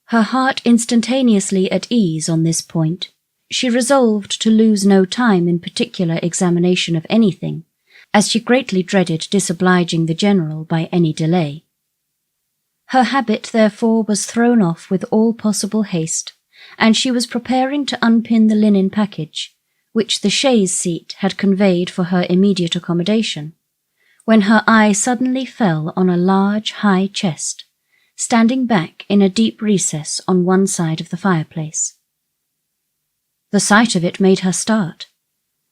Her heart instantaneously at ease on this point, she resolved to lose no time in particular examination of anything, as she greatly dreaded disobliging the General by any delay. Her habit, therefore, was thrown off with all possible haste, and she was preparing to unpin the linen package, which the chaise seat had conveyed for her immediate accommodation, when her eye suddenly fell on a large high chest, standing back in a deep recess on one side of the fireplace. The sight of it made her start,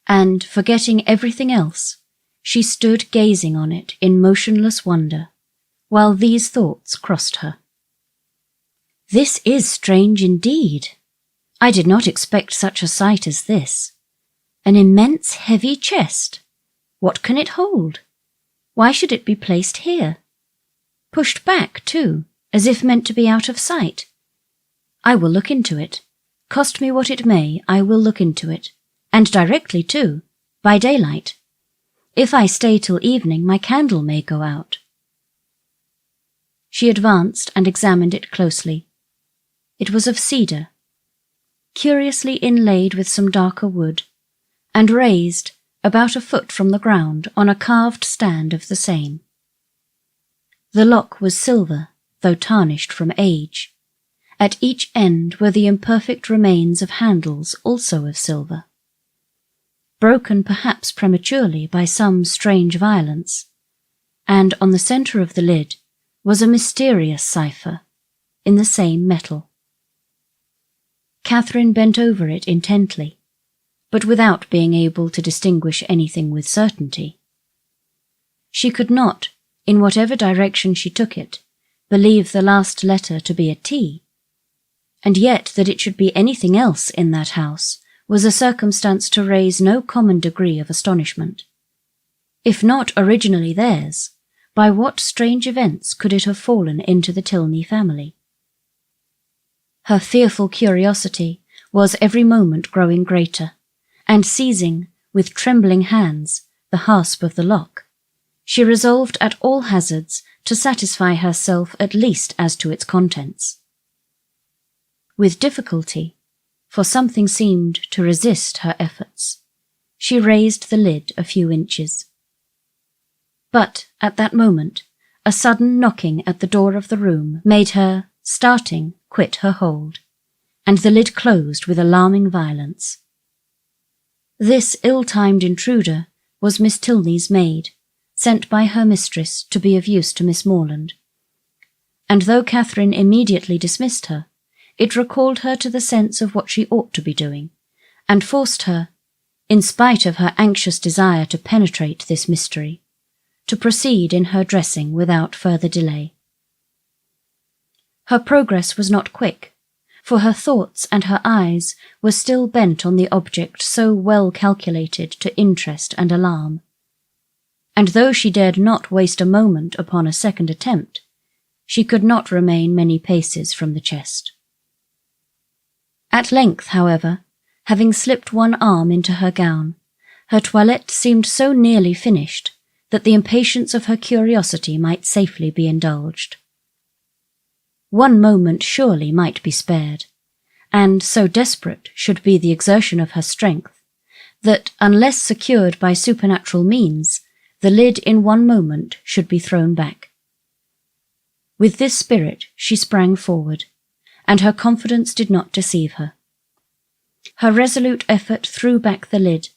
and, forgetting everything else, she stood gazing on it in motionless wonder, while these thoughts crossed her. This is strange indeed. I did not expect such a sight as this. An immense heavy chest. What can it hold? Why should it be placed here? Pushed back, too, as if meant to be out of sight. I will look into it. Cost me what it may, I will look into it, and directly too, by daylight. If I stay till evening, my candle may go out. She advanced and examined it closely. It was of cedar, curiously inlaid with some darker wood, and raised about a foot from the ground on a carved stand of the same. The lock was silver, though tarnished from age. At each end were the imperfect remains of handles also of silver, broken perhaps prematurely by some strange violence, and on the centre of the lid was a mysterious cipher in the same metal. Catherine bent over it intently, but without being able to distinguish anything with certainty. She could not, in whatever direction she took it, believe the last letter to be a T, and yet that it should be anything else in that house was a circumstance to raise no common degree of astonishment. If not originally theirs, by what strange events could it have fallen into the Tilney family? Her fearful curiosity was every moment growing greater, and seizing, with trembling hands, the hasp of the lock, she resolved at all hazards to satisfy herself at least as to its contents. With difficulty, for something seemed to resist her efforts, she raised the lid a few inches. But at that moment, a sudden knocking at the door of the room made her, starting, quit her hold, and the lid closed with alarming violence. This ill-timed intruder was Miss Tilney's maid, sent by her mistress to be of use to Miss Morland, and though Catherine immediately dismissed her, it recalled her to the sense of what she ought to be doing, and forced her, in spite of her anxious desire to penetrate this mystery, to proceed in her dressing without further delay. Her progress was not quick, for her thoughts and her eyes were still bent on the object so well calculated to interest and alarm, and though she dared not waste a moment upon a second attempt, she could not remain many paces from the chest. At length, however, having slipped one arm into her gown, her toilette seemed so nearly finished that the impatience of her curiosity might safely be indulged. One moment surely might be spared, and so desperate should be the exertion of her strength, that, unless secured by supernatural means, the lid in one moment should be thrown back. With this spirit she sprang forward, and her confidence did not deceive her. Her resolute effort threw back the lid,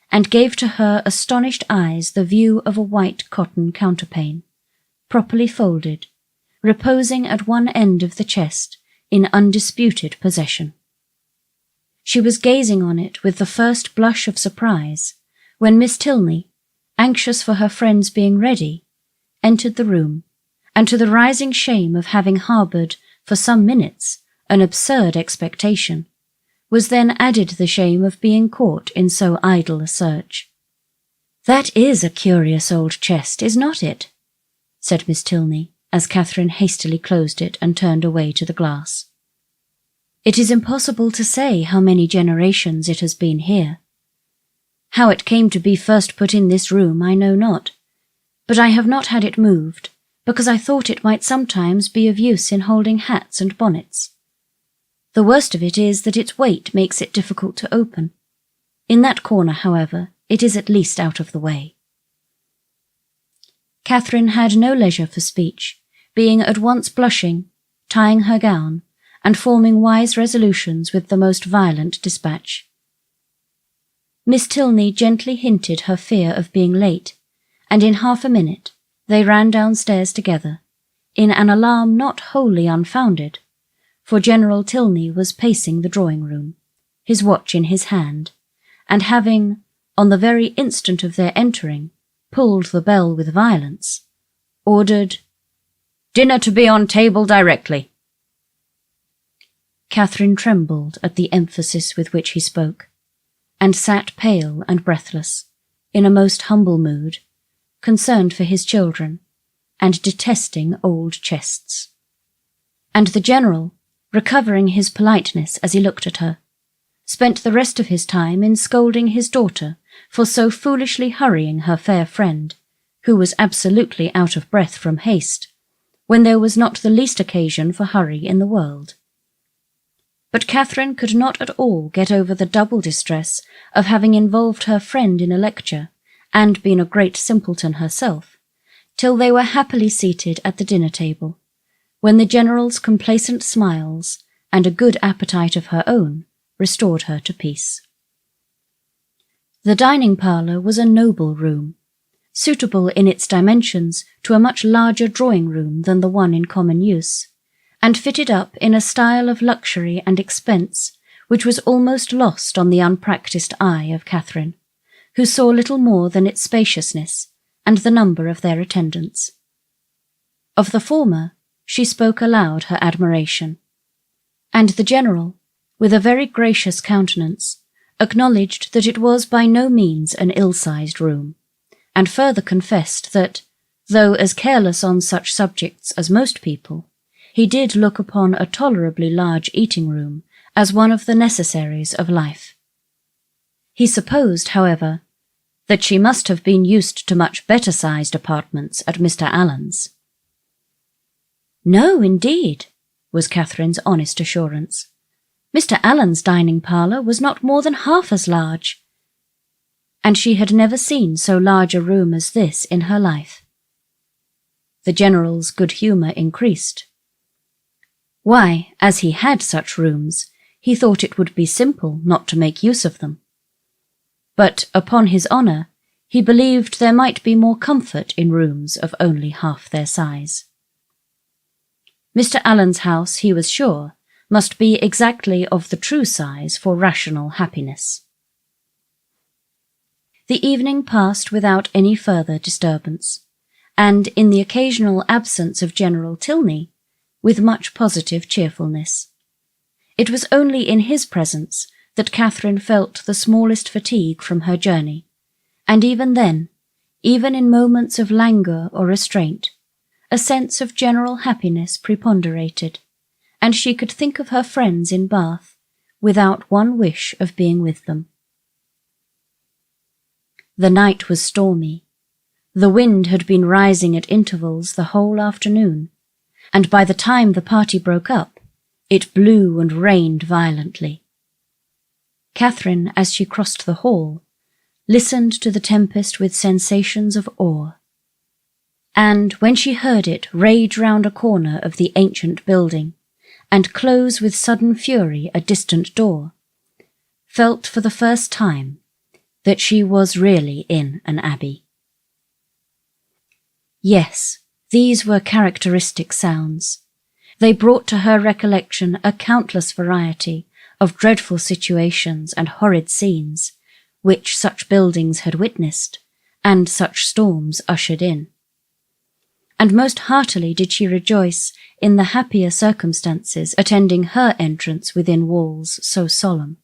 and gave to her astonished eyes the view of a white cotton counterpane, properly folded, reposing at one end of the chest in undisputed possession. She was gazing on it with the first blush of surprise, when Miss Tilney, anxious for her friend's being ready, entered the room, and to the rising shame of having harboured, for some minutes, an absurd expectation, was then added the shame of being caught in so idle a search. "That is a curious old chest, is not it?" said Miss Tilney, as Catherine hastily closed it and turned away to the glass. "It is impossible to say how many generations it has been here. How it came to be first put in this room I know not, but I have not had it moved, because I thought it might sometimes be of use in holding hats and bonnets. The worst of it is that its weight makes it difficult to open. In that corner, however, it is at least out of the way." Catherine had no leisure for speech, being at once blushing, tying her gown, and forming wise resolutions with the most violent dispatch. Miss Tilney gently hinted her fear of being late, and in half a minute they ran downstairs together, in an alarm not wholly unfounded, for General Tilney was pacing the drawing-room, his watch in his hand, and having, on the very instant of their entering, pulled the bell with violence, ordered, "Dinner to be on table directly." Catherine trembled at the emphasis with which he spoke, and sat pale and breathless, in a most humble mood, concerned for his children, and detesting old chests. And the General, recovering his politeness as he looked at her, spent the rest of his time in scolding his daughter for so foolishly hurrying her fair friend, who was absolutely out of breath from haste, when there was not the least occasion for hurry in the world. But Catherine could not at all get over the double distress of having involved her friend in a lecture, and been a great simpleton herself, till they were happily seated at the dinner-table, when the General's complacent smiles, and a good appetite of her own, restored her to peace. The dining-parlour was a noble room, suitable in its dimensions to a much larger drawing-room than the one in common use, and fitted up in a style of luxury and expense which was almost lost on the unpractised eye of Catherine, who saw little more than its spaciousness, and the number of their attendants. Of the former, she spoke aloud her admiration, and the general, with a very gracious countenance, acknowledged that it was by no means an ill-sized room, and further confessed that, though as careless on such subjects as most people, he did look upon a tolerably large eating-room as one of the necessaries of life. He supposed, however, that she must have been used to much better-sized apartments at Mr. Allen's. "No, indeed," was Catherine's honest assurance. "Mr. Allen's dining parlour was not more than half as large," and she had never seen so large a room as this in her life. The general's good humour increased. Why, as he had such rooms, he thought it would be simple not to make use of them. But, upon his honour, he believed there might be more comfort in rooms of only half their size. Mr. Allen's house, he was sure, must be exactly of the true size for rational happiness. The evening passed without any further disturbance, and in the occasional absence of General Tilney, with much positive cheerfulness. It was only in his presence that Catherine felt the smallest fatigue from her journey, and even then, even in moments of languor or restraint, a sense of general happiness preponderated, and she could think of her friends in Bath without one wish of being with them. The night was stormy. The wind had been rising at intervals the whole afternoon, and by the time the party broke up, it blew and rained violently. Catherine, as she crossed the hall, listened to the tempest with sensations of awe, and when she heard it rage round a corner of the ancient building, and close with sudden fury a distant door, felt for the first time that she was really in an abbey. Yes, these were characteristic sounds. They brought to her recollection a countless variety of dreadful situations and horrid scenes, which such buildings had witnessed, and such storms ushered in. And most heartily did she rejoice in the happier circumstances attending her entrance within walls so solemn.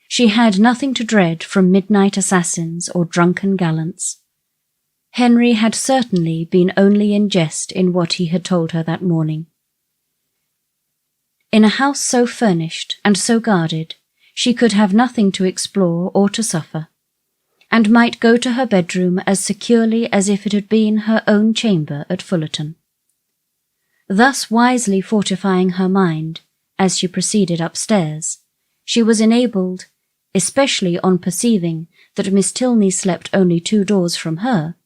She had nothing to dread from midnight assassins or drunken gallants. Henry had certainly been only in jest in what he had told her that morning. In a house so furnished and so guarded, she could have nothing to explore or to suffer, and might go to her bedroom as securely as if it had been her own chamber at Fullerton. Thus wisely fortifying her mind, as she proceeded upstairs, she was enabled, especially on perceiving that Miss Tilney slept only 2 doors from her,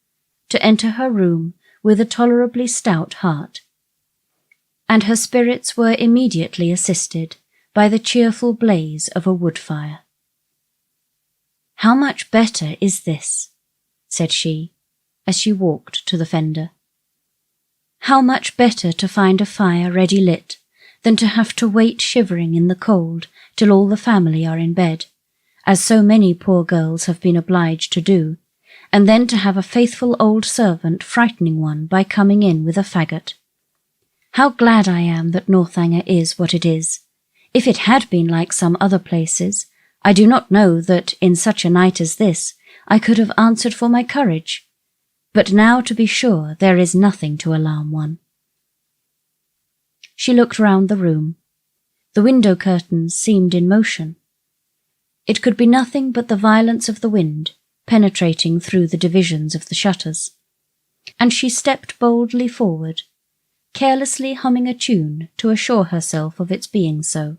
to enter her room with a tolerably stout heart, and her spirits were immediately assisted by the cheerful blaze of a wood fire. "How much better is this," said she, as she walked to the fender. "How much better to find a fire ready lit than to have to wait shivering in the cold till all the family are in bed, as so many poor girls have been obliged to do, and then to have a faithful old servant frightening one by coming in with a faggot. How glad I am that Northanger is what it is. If it had been like some other places, I do not know that in such a night as this I could have answered for my courage, but now to be sure there is nothing to alarm one." She looked round the room. The window curtains seemed in motion. It could be nothing but the violence of the wind penetrating through the divisions of the shutters, and she stepped boldly forward, carelessly humming a tune to assure herself of its being so,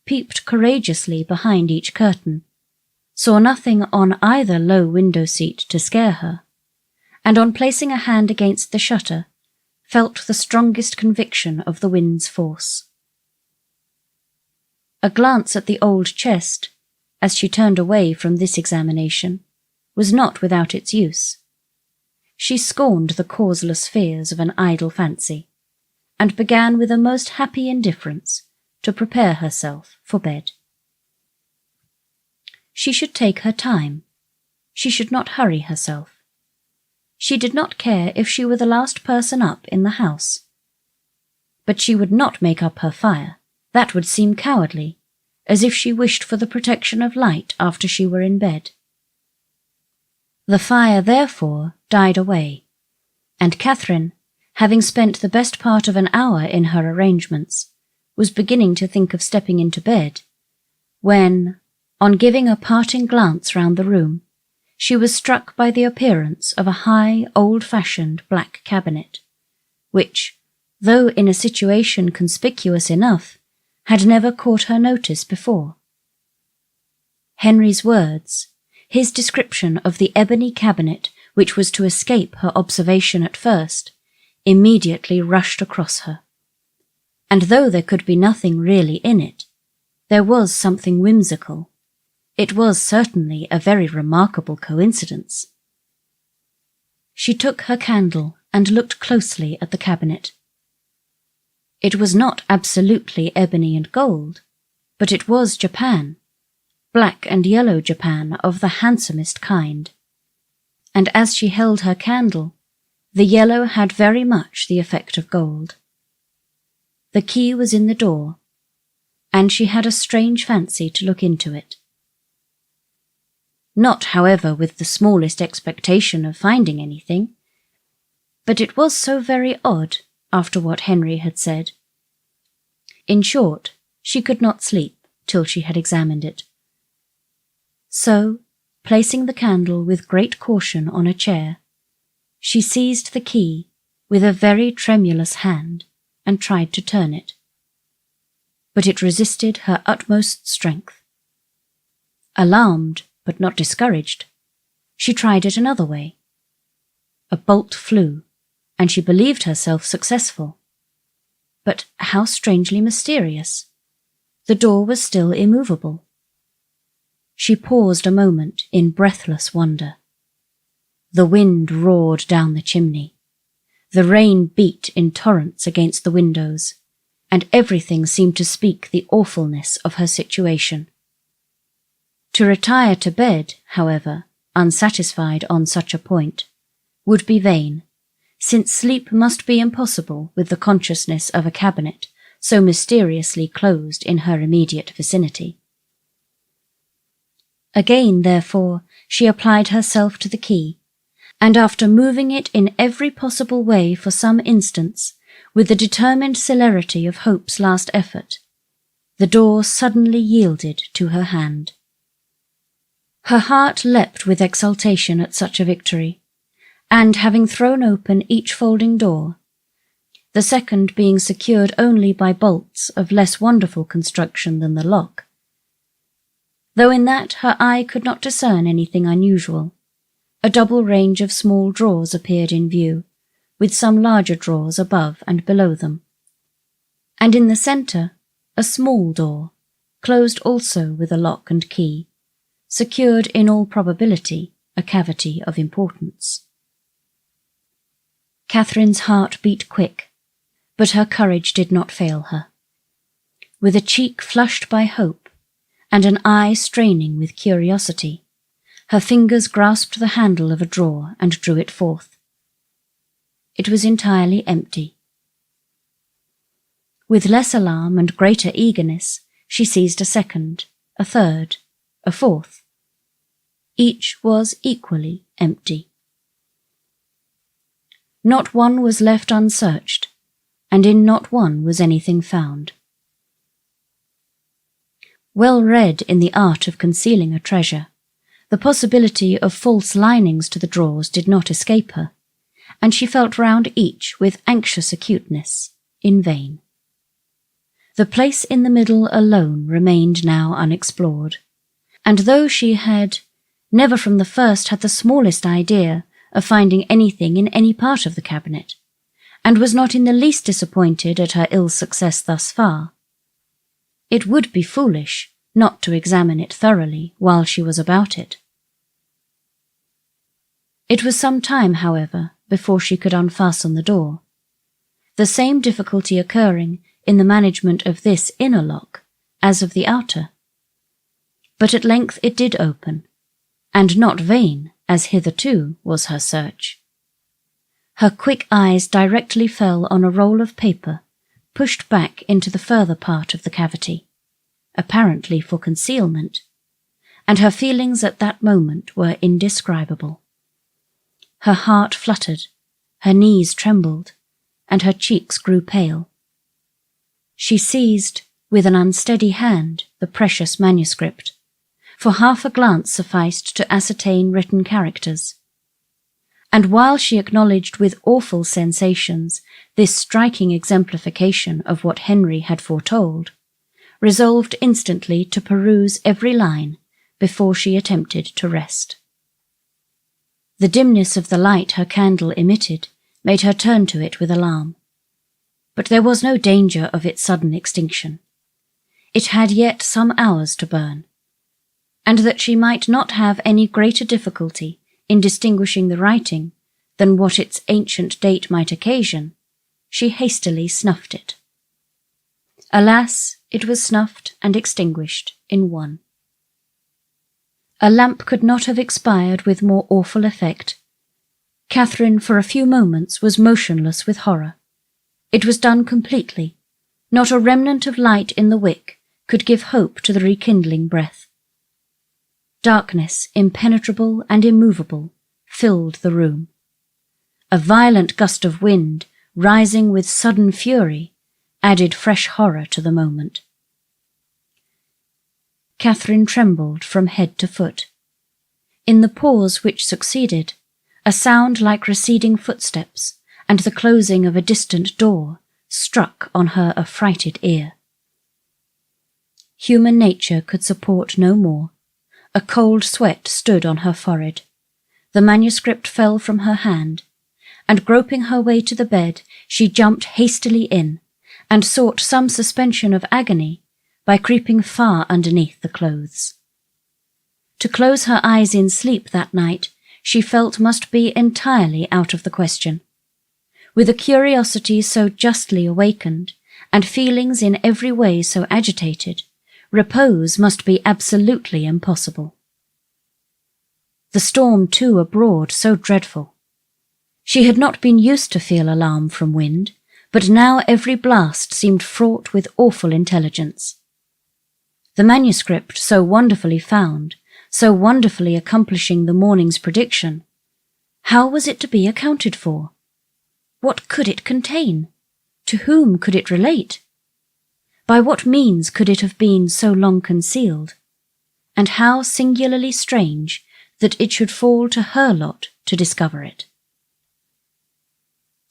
peeped courageously behind each curtain, saw nothing on either low window-seat to scare her, and on placing a hand against the shutter, felt the strongest conviction of the wind's force. A glance at the old chest, as she turned away from this examination, was not without its use. She scorned the causeless fears of an idle fancy, and began with a most happy indifference to prepare herself for bed. She should take her time. She should not hurry herself. She did not care if she were the last person up in the house. But she would not make up her fire. That would seem cowardly, as if she wished for the protection of light after she were in bed. The fire, therefore, died away, and Catherine, having spent the best part of an hour in her arrangements, was beginning to think of stepping into bed, when, on giving a parting glance round the room, she was struck by the appearance of a high, old-fashioned black cabinet, which, though in a situation conspicuous enough, had never caught her notice before. Henry's words, his description of the ebony cabinet which was to escape her observation at first, immediately rushed across her. And though there could be nothing really in it, there was something whimsical. It was certainly a very remarkable coincidence. She took her candle and looked closely at the cabinet. It was not absolutely ebony and gold, but it was Japan, black and yellow Japan of the handsomest kind, and as she held her candle, the yellow had very much the effect of gold. The key was in the door, and she had a strange fancy to look into it. Not, however, with the smallest expectation of finding anything, but it was so very odd after what Henry had said. In short, she could not sleep till she had examined it. So, placing the candle with great caution on a chair, she seized the key with a very tremulous hand and tried to turn it. But it resisted her utmost strength. Alarmed, but not discouraged, she tried it another way. A bolt flew, and she believed herself successful. But how strangely mysterious! The door was still immovable. She paused a moment in breathless wonder. The wind roared down the chimney. The rain beat in torrents against the windows, and everything seemed to speak the awfulness of her situation. To retire to bed, however, unsatisfied on such a point, would be vain, since sleep must be impossible with the consciousness of a cabinet so mysteriously closed in her immediate vicinity. Again, therefore, she applied herself to the key, and after moving it in every possible way for some instants, with the determined celerity of hope's last effort, the door suddenly yielded to her hand. Her heart leapt with exultation at such a victory, and having thrown open each folding door, the second being secured only by bolts of less wonderful construction than the lock, though in that her eye could not discern anything unusual, a double range of small drawers appeared in view, with some larger drawers above and below them, and in the centre a small door, closed also with a lock and key, secured in all probability a cavity of importance. Catherine's heart beat quick, but her courage did not fail her. With a cheek flushed by hope, and an eye straining with curiosity, her fingers grasped the handle of a drawer and drew it forth. It was entirely empty. With less alarm and greater eagerness, she seized a second, a third, a fourth. Each was equally empty. Not one was left unsearched, and in not one was anything found. Well read in the art of concealing a treasure, the possibility of false linings to the drawers did not escape her, and she felt round each with anxious acuteness, in vain. The place in the middle alone remained now unexplored, and though she had never from the first had the smallest idea of finding anything in any part of the cabinet, and was not in the least disappointed at her ill success thus far, it would be foolish not to examine it thoroughly while she was about it. It was some time, however, before she could unfasten the door, the same difficulty occurring in the management of this inner lock as of the outer. But at length it did open, and not vain, as hitherto was her search. Her quick eyes directly fell on a roll of paper pushed back into the further part of the cavity, apparently for concealment, and her feelings at that moment were indescribable. Her heart fluttered, her knees trembled, and her cheeks grew pale. She seized, with an unsteady hand, the precious manuscript, for half a glance sufficed to ascertain written characters. And while she acknowledged with awful sensations this striking exemplification of what Henry had foretold, resolved instantly to peruse every line before she attempted to rest. The dimness of the light her candle emitted made her turn to it with alarm. But there was no danger of its sudden extinction. It had yet some hours to burn, and that she might not have any greater difficulty in distinguishing the writing than what its ancient date might occasion, she hastily snuffed it. Alas, it was snuffed and extinguished in one. A lamp could not have expired with more awful effect. Catherine for a few moments was motionless with horror. It was done completely. Not a remnant of light in the wick could give hope to the rekindling breath. Darkness, impenetrable and immovable, filled the room. A violent gust of wind, rising with sudden fury, added fresh horror to the moment. Catherine trembled from head to foot. In the pause which succeeded, a sound like receding footsteps and the closing of a distant door struck on her affrighted ear. Human nature could support no more. A cold sweat stood on her forehead. The manuscript fell from her hand, and groping her way to the bed, she jumped hastily in, and sought some suspension of agony by creeping far underneath the clothes. To close her eyes in sleep that night, she felt must be entirely out of the question. With a curiosity so justly awakened, and feelings in every way so agitated, repose must be absolutely impossible. The storm, too, abroad so dreadful. She had not been used to feel alarm from wind, but now every blast seemed fraught with awful intelligence. The manuscript, so wonderfully found, so wonderfully accomplishing the morning's prediction, how was it to be accounted for? What could it contain? To whom could it relate? By what means could it have been so long concealed? And how singularly strange that it should fall to her lot to discover it.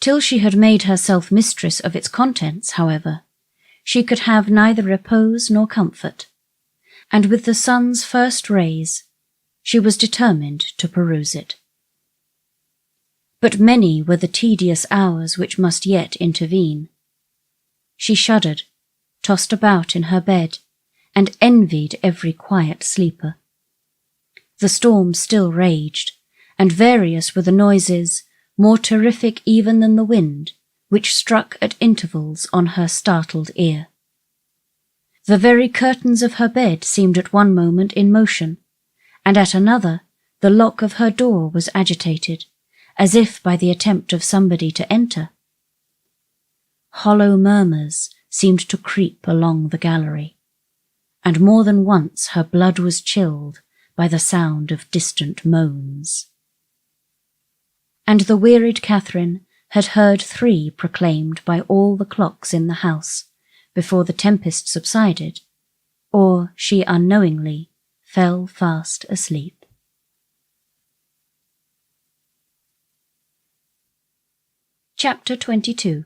Till she had made herself mistress of its contents, however, she could have neither repose nor comfort, and with the sun's first rays, she was determined to peruse it. But many were the tedious hours which must yet intervene. She shuddered, tossed about in her bed, and envied every quiet sleeper. The storm still raged, and various were the noises, more terrific even than the wind, which struck at intervals on her startled ear. The very curtains of her bed seemed at one moment in motion, and at another the lock of her door was agitated, as if by the attempt of somebody to enter. Hollow murmurs seemed to creep along the gallery, and more than once her blood was chilled by the sound of distant moans. And the wearied Catherine had heard 3 proclaimed by all the clocks in the house before the tempest subsided, or she unknowingly fell fast asleep. Chapter 22.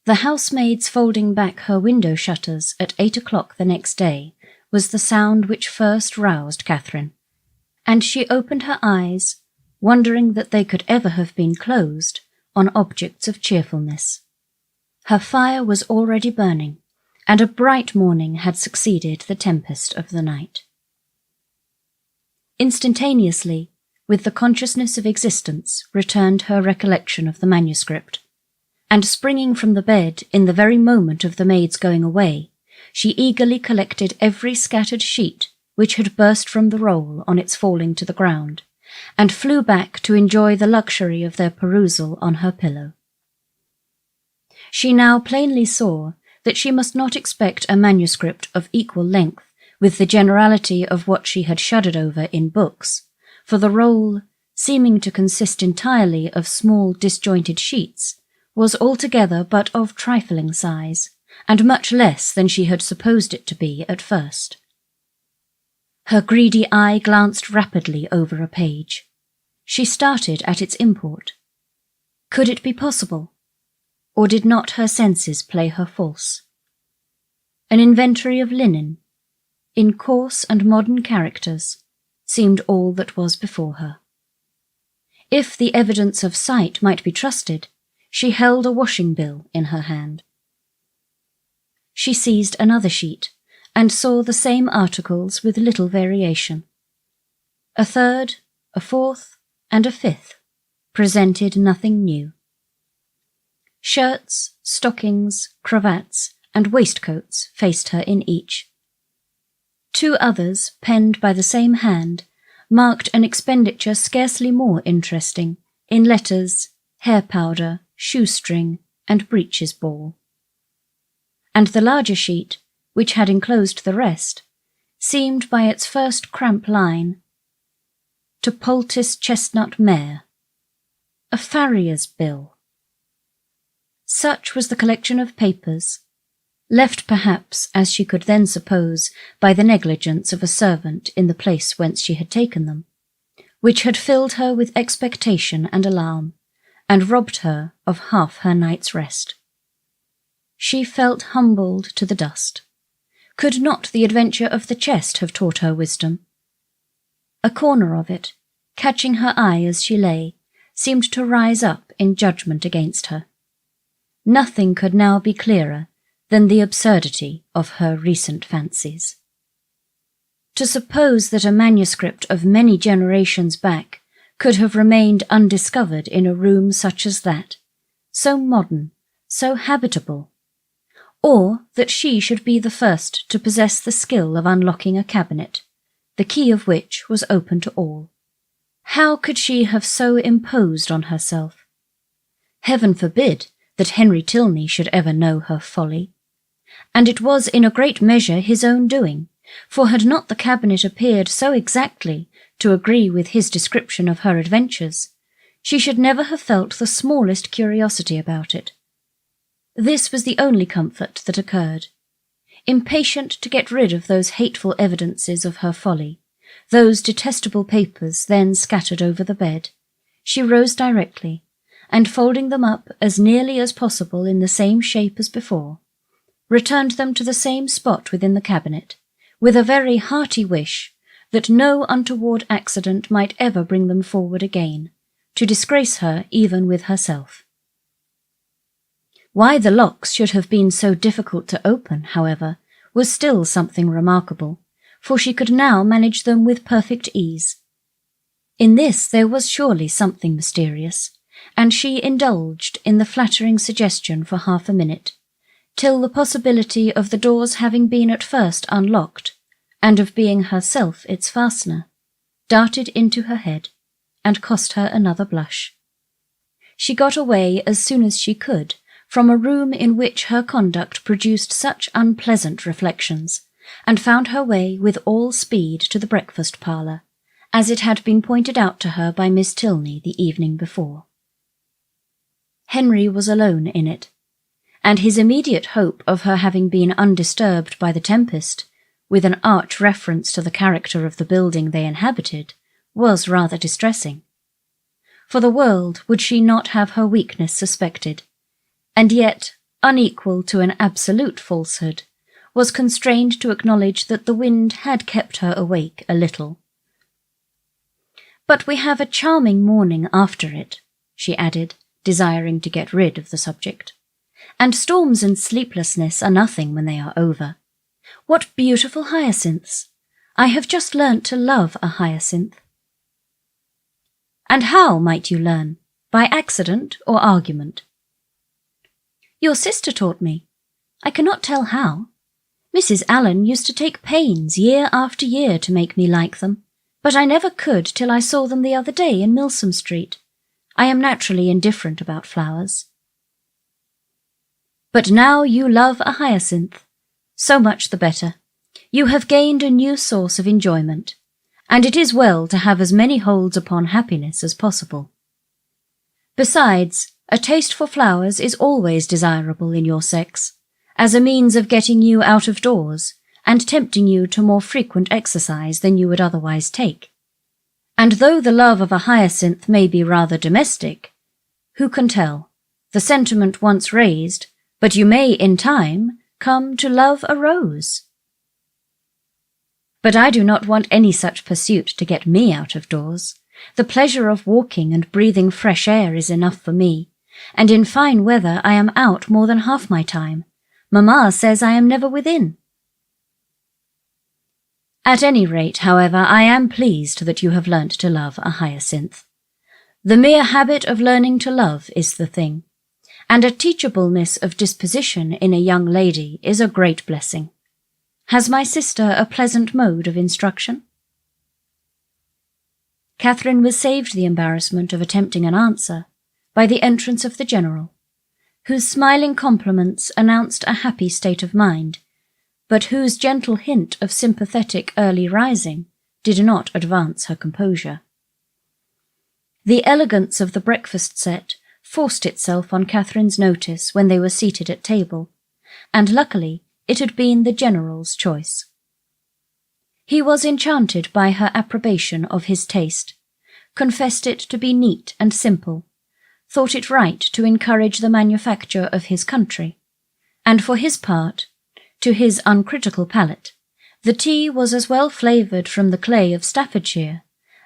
The housemaid's folding back her window shutters at 8 o'clock the next day was the sound which first roused Catherine, and she opened her eyes, wondering that they could ever have been closed on objects of cheerfulness. Her fire was already burning, and a bright morning had succeeded the tempest of the night. Instantaneously, with the consciousness of existence, returned her recollection of the manuscript, and springing from the bed in the very moment of the maid's going away, she eagerly collected every scattered sheet which had burst from the roll on its falling to the ground, and flew back to enjoy the luxury of their perusal on her pillow. She now plainly saw that she must not expect a manuscript of equal length with the generality of what she had shuddered over in books, for the roll, seeming to consist entirely of small disjointed sheets, was altogether but of trifling size, and much less than she had supposed it to be at first. Her greedy eye glanced rapidly over a page. She started at its import. Could it be possible? Or did not her senses play her false? An inventory of linen, in coarse and modern characters, seemed all that was before her. If the evidence of sight might be trusted, she held a washing bill in her hand. She seized another sheet, and saw the same articles with little variation. A third, a fourth, and a fifth presented nothing new. Shirts, stockings, cravats, and waistcoats faced her in each. 2 others, penned by the same hand, marked an expenditure scarcely more interesting, in letters, hair powder, shoestring, and breeches ball. And the larger sheet, which had enclosed the rest, seemed by its first cramp line, "To poultice chestnut mare," a farrier's bill. Such was the collection of papers, left perhaps, as she could then suppose, by the negligence of a servant in the place whence she had taken them, which had filled her with expectation and alarm, and robbed her of half her night's rest. She felt humbled to the dust. Could not the adventure of the chest have taught her wisdom? A corner of it, catching her eye as she lay, seemed to rise up in judgment against her. Nothing could now be clearer than the absurdity of her recent fancies. To suppose that a manuscript of many generations back could have remained undiscovered in a room such as that, so modern, so habitable, or that she should be the first to possess the skill of unlocking a cabinet, the key of which was open to all. How could she have so imposed on herself? Heaven forbid that Henry Tilney should ever know her folly. And it was in a great measure his own doing, for had not the cabinet appeared so exactly to agree with his description of her adventures, she should never have felt the smallest curiosity about it. This was the only comfort that occurred. Impatient to get rid of those hateful evidences of her folly, those detestable papers then scattered over the bed, she rose directly, and folding them up as nearly as possible in the same shape as before, returned them to the same spot within the cabinet, with a very hearty wish that no untoward accident might ever bring them forward again, to disgrace her even with herself. Why the locks should have been so difficult to open, however, was still something remarkable, for she could now manage them with perfect ease. In this there was surely something mysterious, and she indulged in the flattering suggestion for half a minute, till the possibility of the door's having been at first unlocked, and of being herself its fastener, darted into her head, and cost her another blush. She got away as soon as she could, from a room in which her conduct produced such unpleasant reflections, and found her way with all speed to the breakfast parlour, as it had been pointed out to her by Miss Tilney the evening before. Henry was alone in it, and his immediate hope of her having been undisturbed by the tempest, with an arch reference to the character of the building they inhabited, was rather distressing. For the world would she not have her weakness suspected, and yet, unequal to an absolute falsehood, was constrained to acknowledge that the wind had kept her awake a little. "But we have a charming morning after it," she added, desiring to get rid of the subject. "And storms and sleeplessness are nothing when they are over. What beautiful hyacinths! I have just learnt to love a hyacinth." "And how might you learn? By accident or argument?" "Your sister taught me. I cannot tell how. Mrs. Allen used to take pains year after year to make me like them, but I never could till I saw them the other day in Milsom Street. I am naturally indifferent about flowers. But now you love a hyacinth. So much the better. You have gained a new source of enjoyment, and it is well to have as many holds upon happiness as possible. Besides, a taste for flowers is always desirable in your sex, as a means of getting you out of doors, and tempting you to more frequent exercise than you would otherwise take. And though the love of a hyacinth may be rather domestic, who can tell, the sentiment once raised, but you may, in time, come to love a rose. But I do not want any such pursuit to get me out of doors. The pleasure of walking and breathing fresh air is enough for me, and in fine weather I am out more than half my time. Mamma says I am never within. At any rate, however, I am pleased that you have learnt to love a hyacinth. The mere habit of learning to love is the thing, and a teachableness of disposition in a young lady is a great blessing. Has my sister a pleasant mode of instruction? Catherine was saved the embarrassment of attempting an answer by the entrance of the General, whose smiling compliments announced a happy state of mind, but whose gentle hint of sympathetic early rising did not advance her composure. The elegance of the breakfast set forced itself on Catherine's notice when they were seated at table, and luckily it had been the General's choice. He was enchanted by her approbation of his taste, confessed it to be neat and simple, thought it right to encourage the manufacture of his country, and for his part, to his uncritical palate, the tea was as well flavoured from the clay of Staffordshire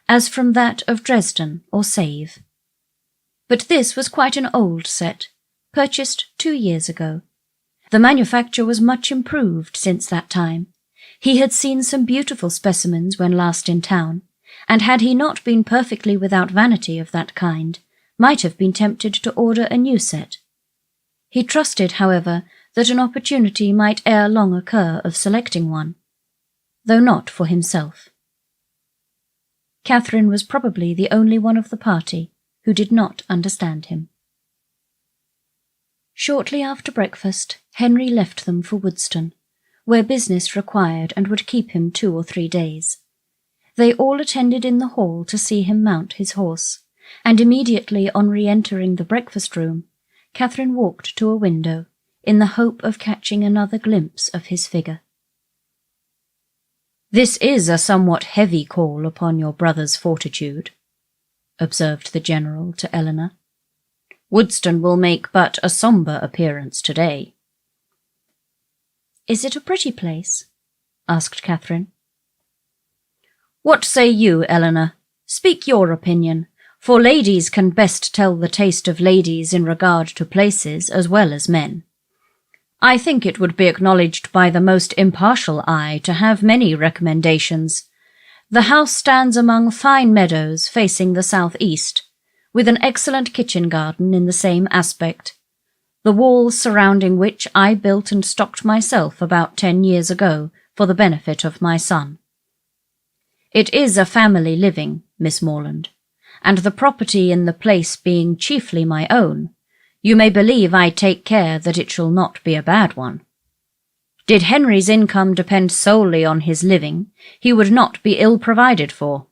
as from that of Dresden or Save. But this was quite an old set, purchased 2 years ago. The manufacture was much improved since that time. He had seen some beautiful specimens when last in town, and had he not been perfectly without vanity of that kind, might have been tempted to order a new set. He trusted, however, that an opportunity might ere long occur of selecting one, though not for himself. Catherine was probably the only one of the party who did not understand him. Shortly after breakfast, Henry left them for Woodston, where business required and would keep him 2 or 3 days. They all attended in the hall to see him mount his horse, and immediately on re-entering the breakfast-room, Catherine walked to a window, in the hope of catching another glimpse of his figure. "This is a somewhat heavy call upon your brother's fortitude," observed the General to Eleanor. "Woodston will make but a sombre appearance today." "Is it a pretty place?" asked Catherine. "What say you, Eleanor? Speak your opinion, for ladies can best tell the taste of ladies in regard to places as well as men. I think it would be acknowledged by the most impartial eye to have many recommendations. The house stands among fine meadows facing the south-east, with an excellent kitchen garden in the same aspect, the walls surrounding which I built and stocked myself about 10 years ago for the benefit of my son. It is a family living, Miss Morland, and the property in the place being chiefly my own, you may believe I take care that it shall not be a bad one. Did Henry's income depend solely on his living, he would not be ill provided for.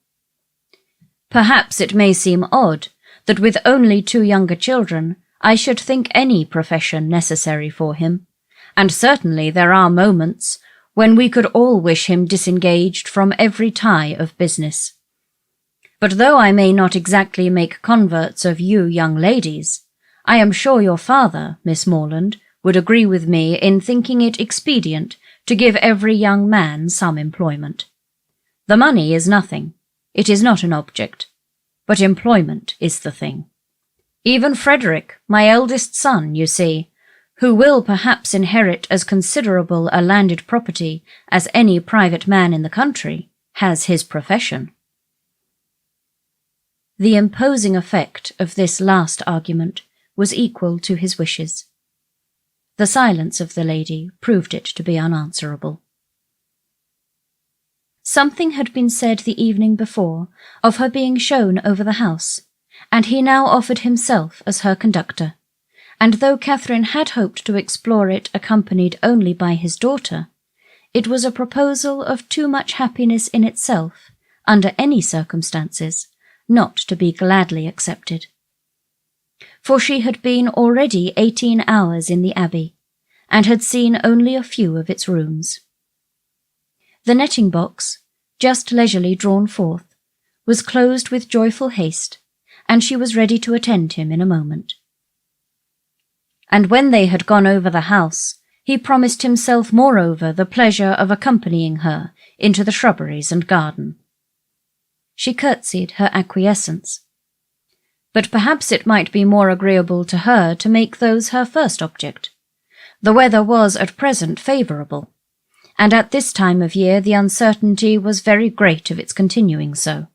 Perhaps it may seem odd that with only 2 younger children I should think any profession necessary for him, and certainly there are moments when we could all wish him disengaged from every tie of business. But though I may not exactly make converts of you young ladies, I am sure your father, Miss Morland, would agree with me in thinking it expedient to give every young man some employment. The money is nothing, it is not an object, but employment is the thing. Even Frederick, my eldest son, you see, who will perhaps inherit as considerable a landed property as any private man in the country, has his profession." The imposing effect of this last argument was equal to his wishes. The silence of the lady proved it to be unanswerable. Something had been said the evening before of her being shown over the house, and he now offered himself as her conductor, and though Catherine had hoped to explore it accompanied only by his daughter, it was a proposal of too much happiness in itself, under any circumstances, not to be gladly accepted. For she had been already 18 hours in the Abbey, and had seen only a few of its rooms. The netting box, just leisurely drawn forth, was closed with joyful haste, and she was ready to attend him in a moment. And when they had gone over the house, he promised himself moreover the pleasure of accompanying her into the shrubberies and garden. She curtsied her acquiescence. But perhaps it might be more agreeable to her to make those her first object. The weather was at present favourable, and at this time of year the uncertainty was very great of its continuing so.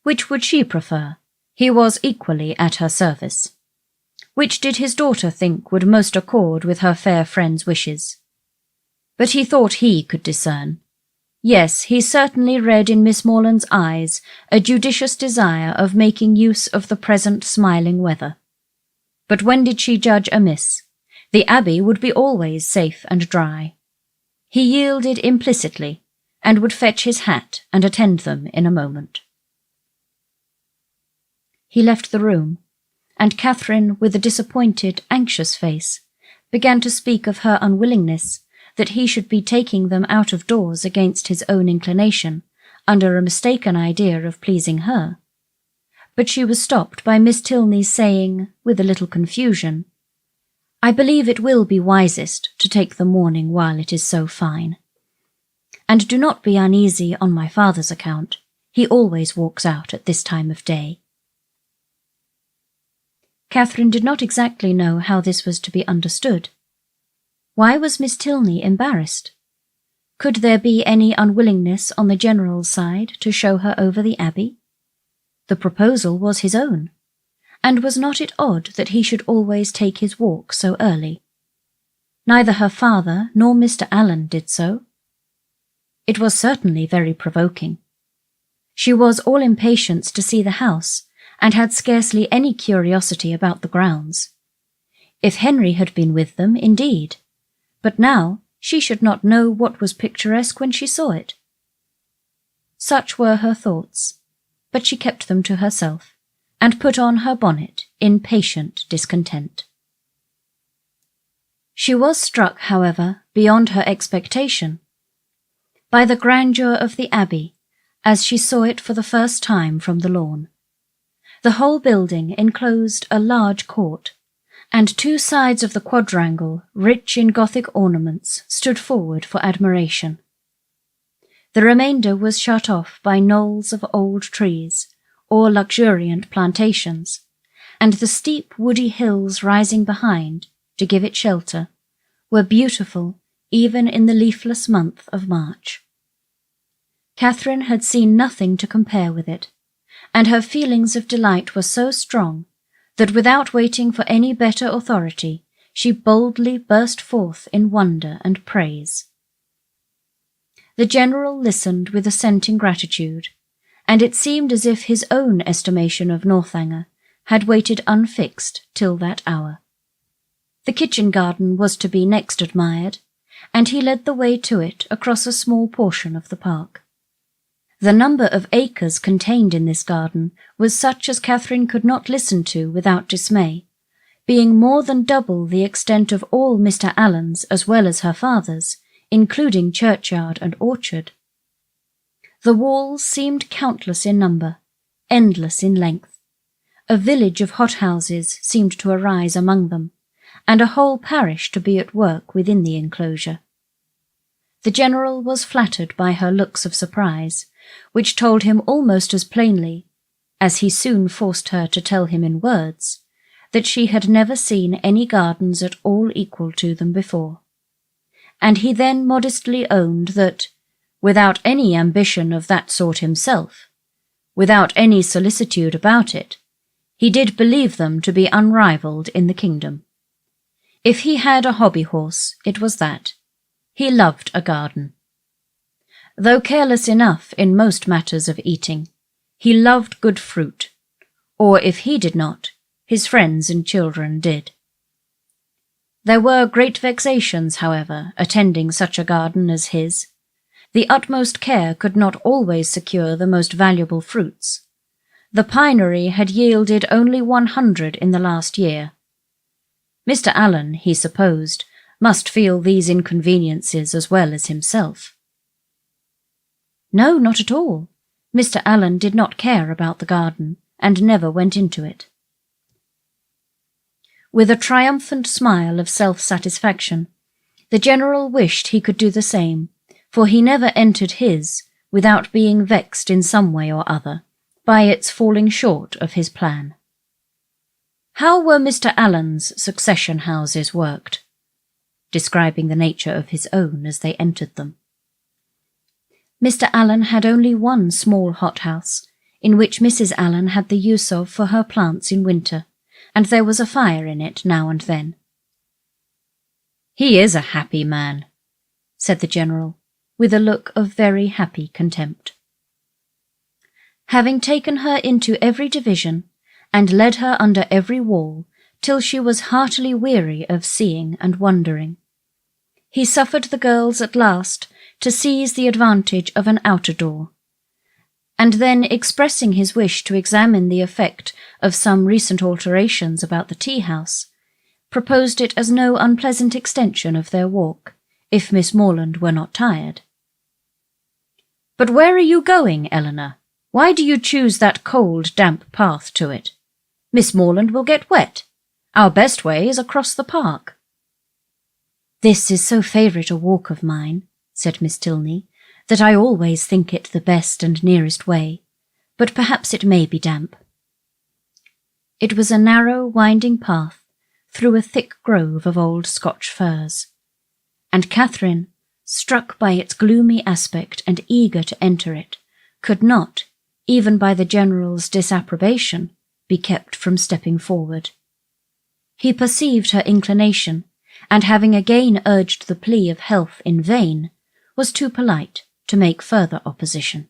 Which would she prefer? He was equally at her service. Which did his daughter think would most accord with her fair friend's wishes? But he thought he could discern. Yes, he certainly read in Miss Morland's eyes a judicious desire of making use of the present smiling weather. But when did she judge amiss? The Abbey would be always safe and dry. He yielded implicitly, and would fetch his hat and attend them in a moment. He left the room, and Catherine, with a disappointed, anxious face, began to speak of her unwillingness that he should be taking them out of doors against his own inclination, under a mistaken idea of pleasing her. But she was stopped by Miss Tilney's saying, with a little confusion, "I believe it will be wisest to take the morning while it is so fine. And do not be uneasy on my father's account. He always walks out at this time of day." Catherine did not exactly know how this was to be understood. Why was Miss Tilney embarrassed? Could there be any unwillingness on the General's side to show her over the Abbey? The proposal was his own, and was not it odd that he should always take his walk so early? Neither her father nor Mr. Allen did so. It was certainly very provoking. She was all impatience to see the house, and had scarcely any curiosity about the grounds. If Henry had been with them, indeed, but now she should not know what was picturesque when she saw it. Such were her thoughts, but she kept them to herself, and put on her bonnet in patient discontent. She was struck, however, beyond her expectation, by the grandeur of the Abbey as she saw it for the first time from the lawn. The whole building enclosed a large court, and two sides of the quadrangle, rich in Gothic ornaments, stood forward for admiration. The remainder was shut off by knolls of old trees, or luxuriant plantations, and the steep woody hills rising behind, to give it shelter, were beautiful even in the leafless month of March. Catherine had seen nothing to compare with it, and her feelings of delight were so strong that without waiting for any better authority, she boldly burst forth in wonder and praise. The General listened with assenting gratitude, and it seemed as if his own estimation of Northanger had waited unfixed till that hour. The kitchen garden was to be next admired, and he led the way to it across a small portion of the park. The number of acres contained in this garden was such as Catherine could not listen to without dismay, being more than double the extent of all Mr. Allen's as well as her father's, including churchyard and orchard. The walls seemed countless in number, endless in length. A village of hothouses seemed to arise among them, and a whole parish to be at work within the enclosure. The General was flattered by her looks of surprise, which told him almost as plainly, as he soon forced her to tell him in words, that she had never seen any gardens at all equal to them before. And he then modestly owned that, without any ambition of that sort himself, without any solicitude about it, he did believe them to be unrivalled in the kingdom. If he had a hobby horse, it was that. He loved a garden. Though careless enough in most matters of eating, he loved good fruit, or if he did not, his friends and children did. There were great vexations, however, attending such a garden as his. The utmost care could not always secure the most valuable fruits. The pinery had yielded only 100 in the last year. Mr. Allen, he supposed, must feel these inconveniences as well as himself. No, not at all. Mr. Allen did not care about the garden, and never went into it. With a triumphant smile of self-satisfaction, the General wished he could do the same, for he never entered his without being vexed in some way or other by its falling short of his plan. How were Mr. Allen's succession houses worked? Describing the nature of his own as they entered them. Mr. Allen had only one small hothouse, in which Mrs. Allen had the use of for her plants in winter, and there was a fire in it now and then. "He is a happy man," said the General, with a look of very happy contempt. Having taken her into every division, and led her under every wall, till she was heartily weary of seeing and wondering, he suffered the girls at last to seize the advantage of an outer door, and then expressing his wish to examine the effect of some recent alterations about the tea-house, proposed it as no unpleasant extension of their walk, if Miss Morland were not tired. "But where are you going, Eleanor? Why do you choose that cold, damp path to it? Miss Morland will get wet. Our best way is across the park." "This is so favourite a walk of mine," said Miss Tilney, "that I always think it the best and nearest way, but perhaps it may be damp." It was a narrow, winding path through a thick grove of old Scotch firs, and Catherine, struck by its gloomy aspect and eager to enter it, could not, even by the General's disapprobation, be kept from stepping forward. He perceived her inclination, and having again urged the plea of health in vain, was too polite to make further opposition.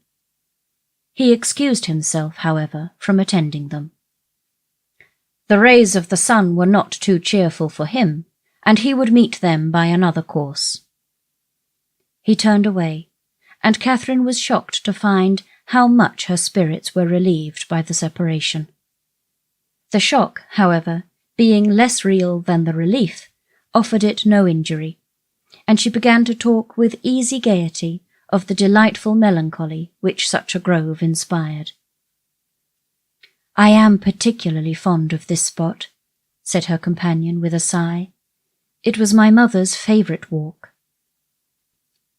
He excused himself, however, from attending them. The rays of the sun were not too cheerful for him, and he would meet them by another course. He turned away, and Catherine was shocked to find how much her spirits were relieved by the separation. The shock, however, being less real than the relief, offered it no injury, and she began to talk with easy gaiety of the delightful melancholy which such a grove inspired. "I am particularly fond of this spot," said her companion with a sigh. "It was my mother's favourite walk."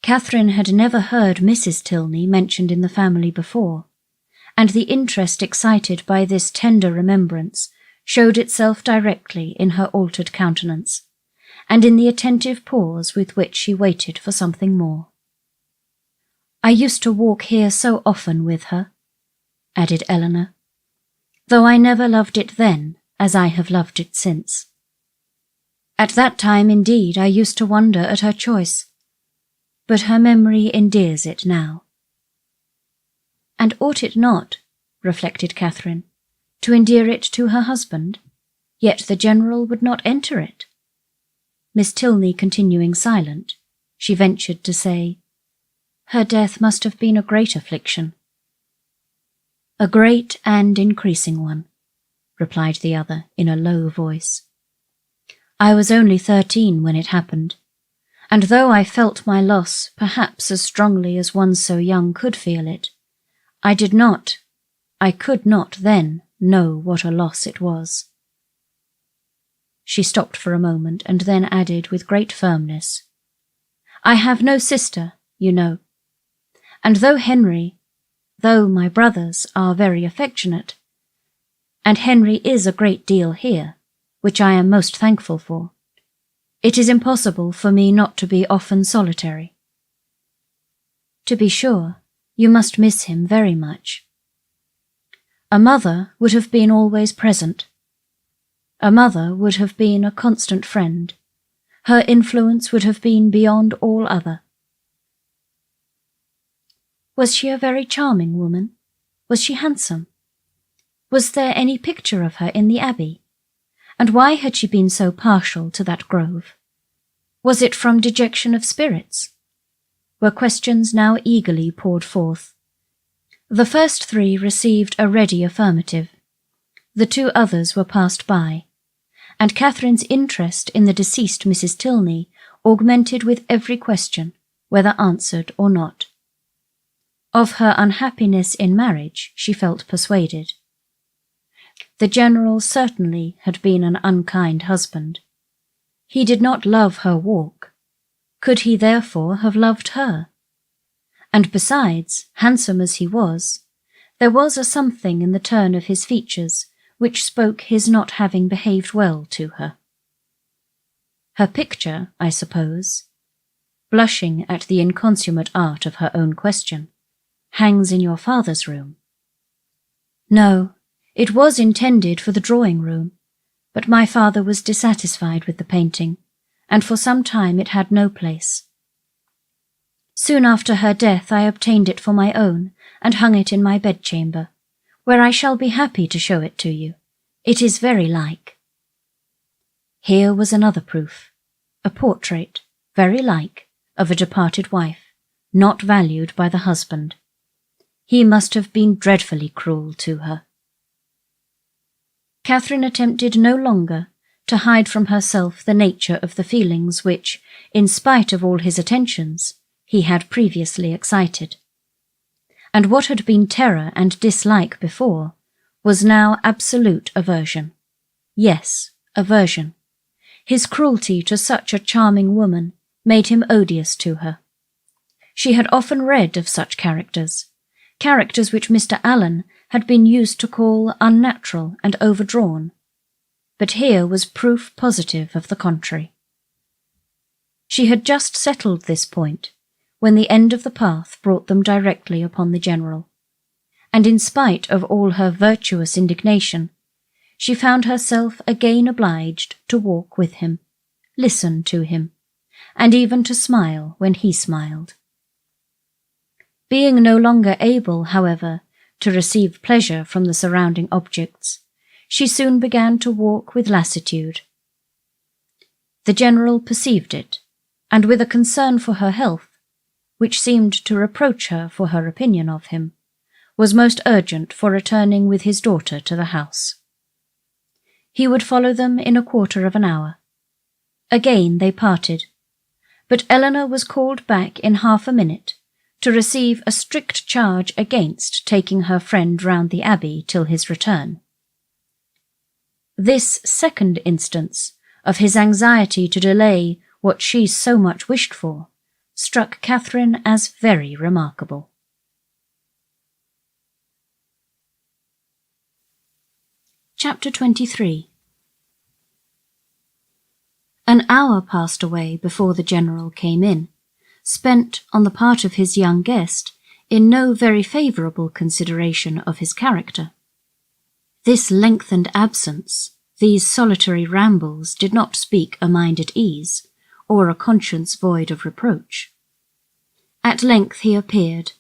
Catherine had never heard Mrs. Tilney mentioned in the family before, and the interest excited by this tender remembrance showed itself directly in her altered countenance, and in the attentive pause with which she waited for something more. "I used to walk here so often with her," added Eleanor, "though I never loved it then as I have loved it since. At that time, indeed, I used to wonder at her choice, but her memory endears it now." And ought it not, reflected Catherine, to endear it to her husband? Yet the General would not enter it. Miss Tilney continuing silent, she ventured to say, "Her death must have been a great affliction." "A great and increasing one," replied the other in a low voice. "I was only 13 when it happened, and though I felt my loss perhaps as strongly as one so young could feel it, I could not then know what a loss it was." She stopped for a moment and then added with great firmness, "I have no sister, you know, and though my brothers are very affectionate, and Henry is a great deal here, which I am most thankful for, it is impossible for me not to be often solitary." "To be sure, you must miss him very much." "A mother would have been always present. A mother would have been a constant friend. Her influence would have been beyond all other." Was she a very charming woman? Was she handsome? Was there any picture of her in the Abbey? And why had she been so partial to that grove? Was it from dejection of spirits? Were questions now eagerly poured forth. The first 3 received a ready affirmative. The 2 others were passed by, and Catherine's interest in the deceased Mrs. Tilney augmented with every question, whether answered or not. Of her unhappiness in marriage she felt persuaded. The General certainly had been an unkind husband. He did not love her walk. Could he therefore have loved her? And besides, handsome as he was, there was a something in the turn of his features which spoke his not having behaved well to her. Her picture, I suppose, blushing at the inconsummate art of her own question, hangs in your father's room. No, it was intended for the drawing-room, but my father was dissatisfied with the painting, and for some time it had no place. Soon after her death I obtained it for my own, and hung it in my bedchamber, where I shall be happy to show it to you. It is very like. Here was another proof, a portrait, very like, of a departed wife, not valued by the husband. He must have been dreadfully cruel to her. Catherine attempted no longer to hide from herself the nature of the feelings which, in spite of all his attentions, he had previously excited. And what had been terror and dislike before was now absolute aversion. Yes, aversion. His cruelty to such a charming woman made him odious to her. She had often read of such characters which Mr. Allen had been used to call unnatural and overdrawn, but here was proof positive of the contrary. She had just settled this point when the end of the path brought them directly upon the General, and in spite of all her virtuous indignation, she found herself again obliged to walk with him, listen to him, and even to smile when he smiled. Being no longer able, however, to receive pleasure from the surrounding objects, she soon began to walk with lassitude. The General perceived it, and with a concern for her health, which seemed to reproach her for her opinion of him, was most urgent for returning with his daughter to the house. He would follow them in a quarter of an hour. Again they parted, but Eleanor was called back in half a minute to receive a strict charge against taking her friend round the Abbey till his return. This second instance of his anxiety to delay what she so much wished for struck Catherine as very remarkable. Chapter 23. An hour passed away before the General came in, spent on the part of his young guest in no very favourable consideration of his character. This lengthened absence, these solitary rambles did not speak a mind at ease, or a conscience void of reproach. At length he appeared,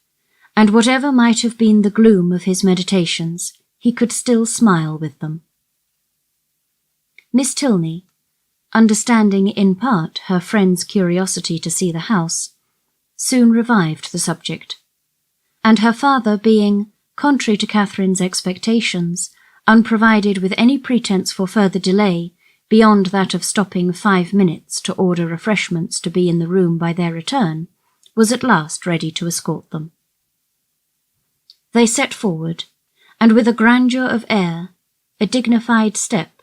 and whatever might have been the gloom of his meditations, he could still smile with them. Miss Tilney, understanding in part her friend's curiosity to see the house, soon revived the subject, and her father being, contrary to Catherine's expectations, unprovided with any pretence for further delay beyond that of stopping 5 minutes to order refreshments to be in the room by their return, was at last ready to escort them. They set forward, and with a grandeur of air, a dignified step,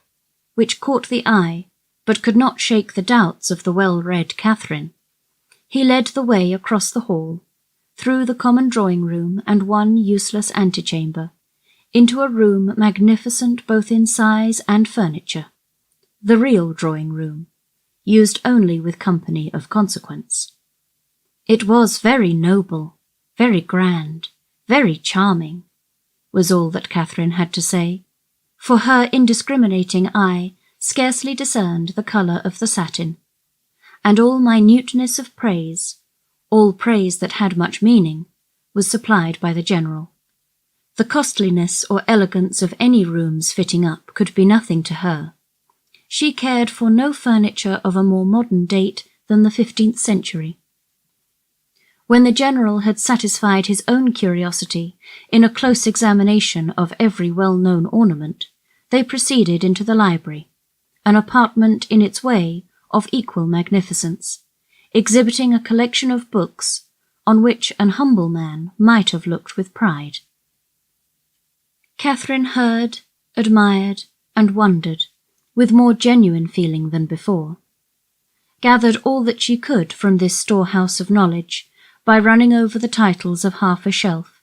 which caught the eye, but could not shake the doubts of the well-read Catherine, he led the way across the hall, through the common drawing-room and one useless antechamber, into a room magnificent both in size and furniture, the real drawing-room, used only with company of consequence. It was very noble, very grand, very charming, was all that Catherine had to say, for her indiscriminating eye scarcely discerned the colour of the satin, and all minuteness of praise, all praise that had much meaning, was supplied by the General. The costliness or elegance of any rooms fitting up could be nothing to her. She cared for no furniture of a more modern date than the 15th century. When the General had satisfied his own curiosity in a close examination of every well-known ornament, they proceeded into the library, an apartment in its way of equal magnificence, exhibiting a collection of books on which an humble man might have looked with pride. Catherine heard, admired, and wondered, with more genuine feeling than before, gathered all that she could from this storehouse of knowledge by running over the titles of half a shelf,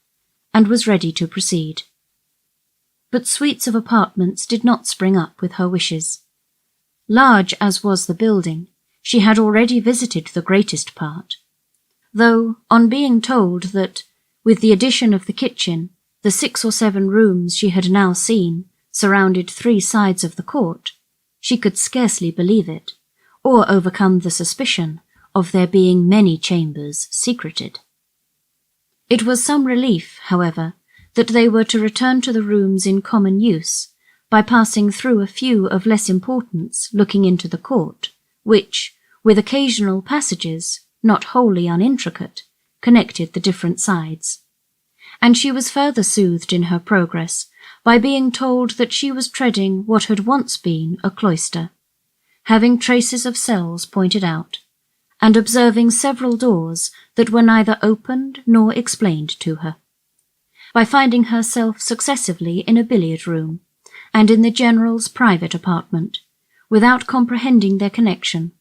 and was ready to proceed. But suites of apartments did not spring up with her wishes. Large as was the building, she had already visited the greatest part, though, on being told that, with the addition of the kitchen, the 6 or 7 rooms she had now seen surrounded 3 sides of the court, she could scarcely believe it, or overcome the suspicion of there being many chambers secreted. It was some relief, however, that they were to return to the rooms in common use by passing through a few of less importance looking into the court, which, with occasional passages, not wholly unintricate, connected the different sides. And she was further soothed in her progress by being told that she was treading what had once been a cloister, having traces of cells pointed out, and observing several doors that were neither opened nor explained to her. By finding herself successively in a billiard room, and in the General's private apartment, without comprehending their connection,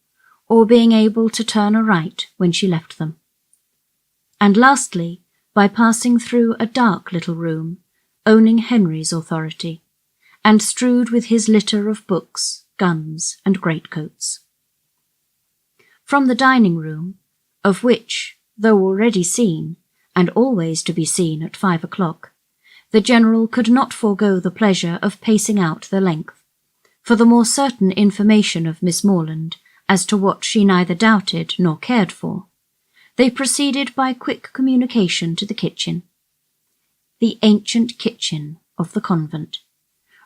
or being able to turn aright when she left them. And lastly, by passing through a dark little room, owning Henry's authority, and strewed with his litter of books, guns, and greatcoats. From the dining-room, of which, though already seen, and always to be seen at 5 o'clock, the General could not forego the pleasure of pacing out the length, for the more certain information of Miss Morland as to what she neither doubted nor cared for, they proceeded by quick communication to the kitchen. The ancient kitchen of the convent,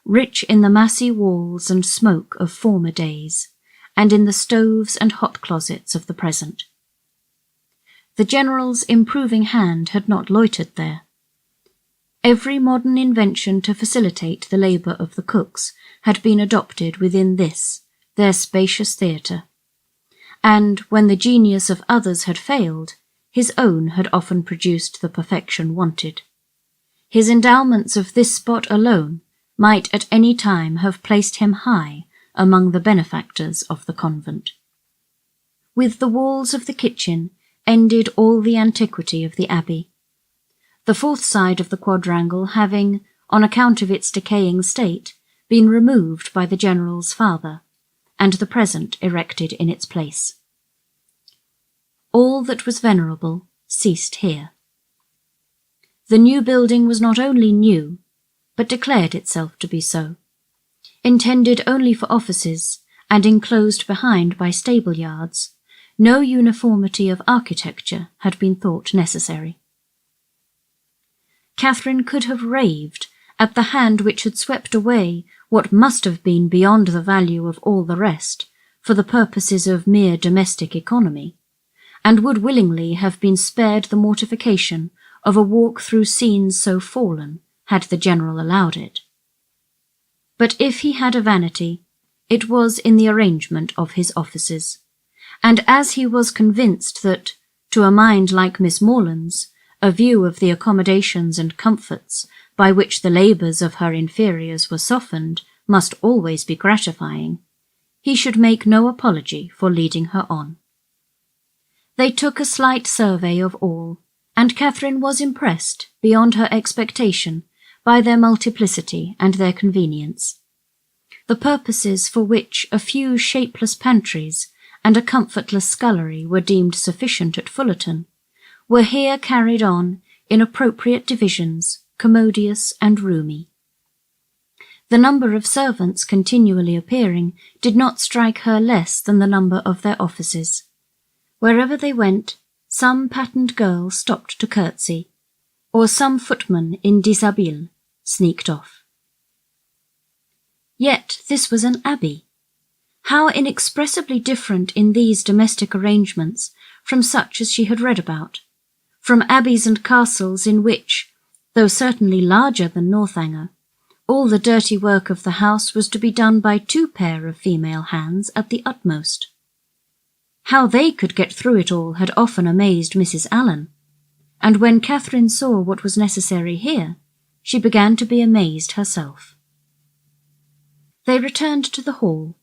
rich in the massy walls and smoke of former days, and in the stoves and hot closets of the present. The General's improving hand had not loitered there. Every modern invention to facilitate the labour of the cooks had been adopted within this, their spacious theatre, and, when the genius of others had failed, his own had often produced the perfection wanted. His endowments of this spot alone might at any time have placed him high among the benefactors of the convent. With the walls of the kitchen ended all the antiquity of the Abbey, the 4th side of the quadrangle having, on account of its decaying state, been removed by the General's father, and the present erected in its place. All that was venerable ceased here. The new building was not only new, but declared itself to be so. Intended only for offices, and enclosed behind by stable yards, no uniformity of architecture had been thought necessary. Catherine could have raved at the hand which had swept away what must have been beyond the value of all the rest for the purposes of mere domestic economy, and would willingly have been spared the mortification of a walk through scenes so fallen, had the General allowed it. But if he had a vanity, it was in the arrangement of his offices, and as he was convinced that, to a mind like Miss Morland's, a view of the accommodations and comforts by which the labours of her inferiors were softened must always be gratifying, he should make no apology for leading her on. They took a slight survey of all, and Catherine was impressed, beyond her expectation, by their multiplicity and their convenience. The purposes for which a few shapeless pantries and a comfortless scullery were deemed sufficient at Fullerton were here carried on in appropriate divisions, commodious and roomy. The number of servants continually appearing did not strike her less than the number of their offices. Wherever they went, some patterned girl stopped to curtsy, or some footman in dishabille sneaked off. Yet this was an abbey. How inexpressibly different in these domestic arrangements from such as she had read about, from abbeys and castles in which, though certainly larger than Northanger, all the dirty work of the house was to be done by 2 pair of female hands at the utmost. How they could get through it all had often amazed Mrs. Allen, and when Catherine saw what was necessary here, she began to be amazed herself. They returned to the hall,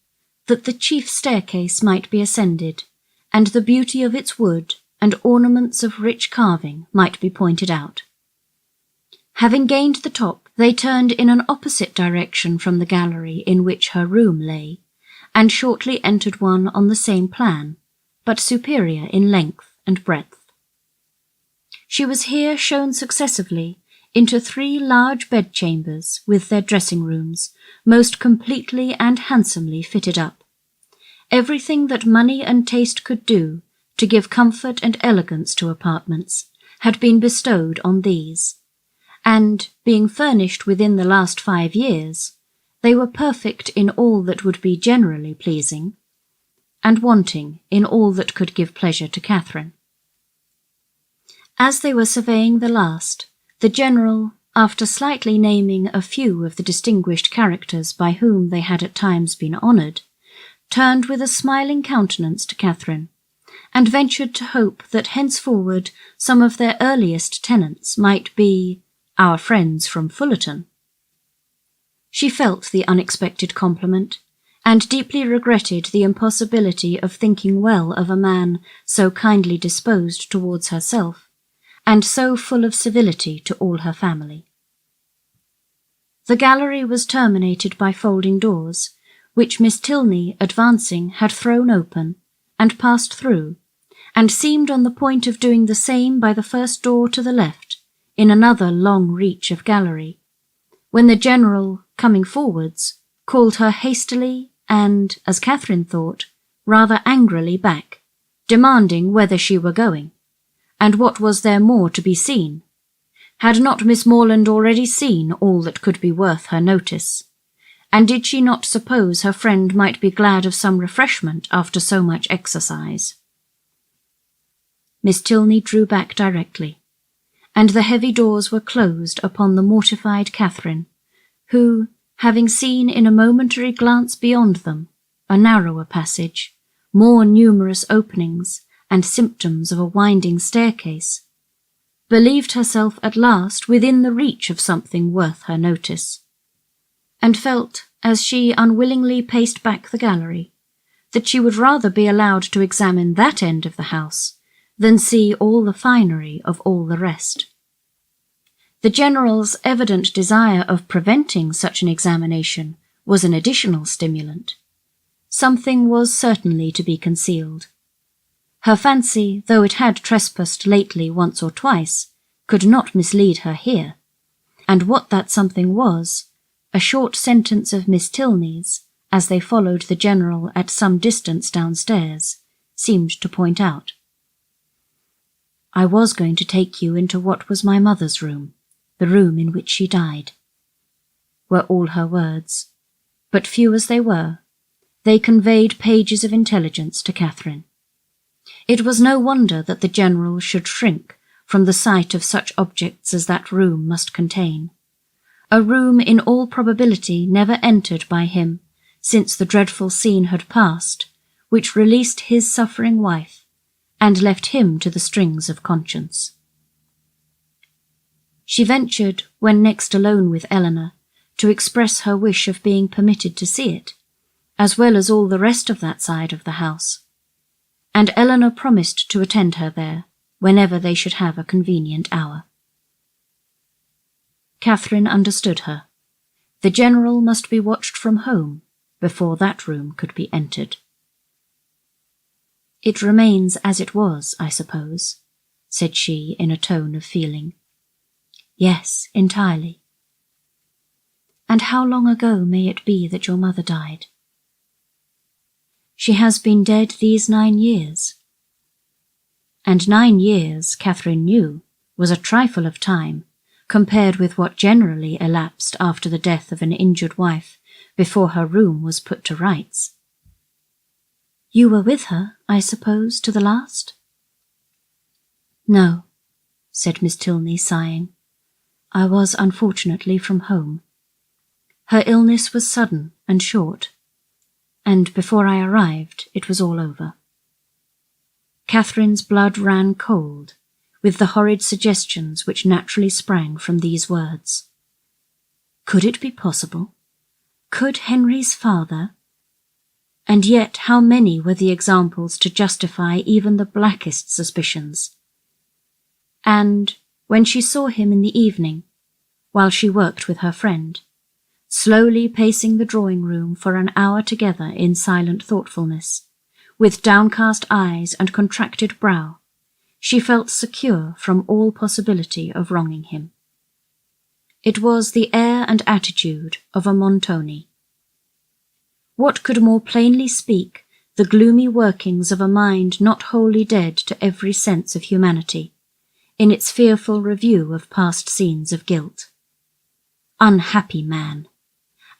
that the chief staircase might be ascended, and the beauty of its wood and ornaments of rich carving might be pointed out. Having gained the top, they turned in an opposite direction from the gallery in which her room lay, and shortly entered one on the same plan, but superior in length and breadth. She was here shown successively into 3 large bedchambers with their dressing rooms, most completely and handsomely fitted up. Everything that money and taste could do to give comfort and elegance to apartments had been bestowed on these, and, being furnished within the last 5 years, they were perfect in all that would be generally pleasing, and wanting in all that could give pleasure to Catherine. As they were surveying the last, the General, after slightly naming a few of the distinguished characters by whom they had at times been honoured, turned with a smiling countenance to Catherine, and ventured to hope that henceforward some of their earliest tenants might be our friends from Fullerton. She felt the unexpected compliment, and deeply regretted the impossibility of thinking well of a man so kindly disposed towards herself, and so full of civility to all her family. The gallery was terminated by folding doors, which Miss Tilney, advancing, had thrown open, and passed through, and seemed on the point of doing the same by the first door to the left, in another long reach of gallery, when the General, coming forwards, called her hastily and, as Catherine thought, rather angrily back, demanding whether she were going, and what was there more to be seen? Had not Miss Morland already seen all that could be worth her notice? And did she not suppose her friend might be glad of some refreshment after so much exercise? Miss Tilney drew back directly, and the heavy doors were closed upon the mortified Catherine, who, having seen in a momentary glance beyond them a narrower passage, more numerous openings, and symptoms of a winding staircase, believed herself at last within the reach of something worth her notice, and felt, as she unwillingly paced back the gallery, that she would rather be allowed to examine that end of the house than see all the finery of all the rest. The General's evident desire of preventing such an examination was an additional stimulant. Something was certainly to be concealed. Her fancy, though it had trespassed lately once or twice, could not mislead her here, and what that something was, a short sentence of Miss Tilney's, as they followed the General at some distance downstairs, seemed to point out. "I was going to take you into what was my mother's room, the room in which she died," were all her words, but few as they were, they conveyed pages of intelligence to Catherine. It was no wonder that the General should shrink from the sight of such objects as that room must contain, a room in all probability never entered by him since the dreadful scene had passed, which released his suffering wife, and left him to the strings of conscience. She ventured, when next alone with Eleanor, to express her wish of being permitted to see it, as well as all the rest of that side of the house, and Eleanor promised to attend her there, whenever they should have a convenient hour. Catherine understood her. The General must be watched from home before that room could be entered. "It remains as it was, I suppose," said she in a tone of feeling. "Yes, entirely." "And how long ago may it be that your mother died?" "She has been dead these 9 years." And 9 years, Catherine knew, was a trifle of time, compared with what generally elapsed after the death of an injured wife before her room was put to rights. "You were with her, I suppose, to the last?" "No," said Miss Tilney, sighing. "I was unfortunately from home. Her illness was sudden and short, and before I arrived it was all over." Catherine's blood ran cold with the horrid suggestions which naturally sprang from these words. Could it be possible? Could Henry's father? And yet how many were the examples to justify even the blackest suspicions? And when she saw him in the evening, while she worked with her friend, slowly pacing the drawing-room for an hour together in silent thoughtfulness, with downcast eyes and contracted brow, she felt secure from all possibility of wronging him. It was the air and attitude of a Montoni. What could more plainly speak the gloomy workings of a mind not wholly dead to every sense of humanity, in its fearful review of past scenes of guilt? Unhappy man!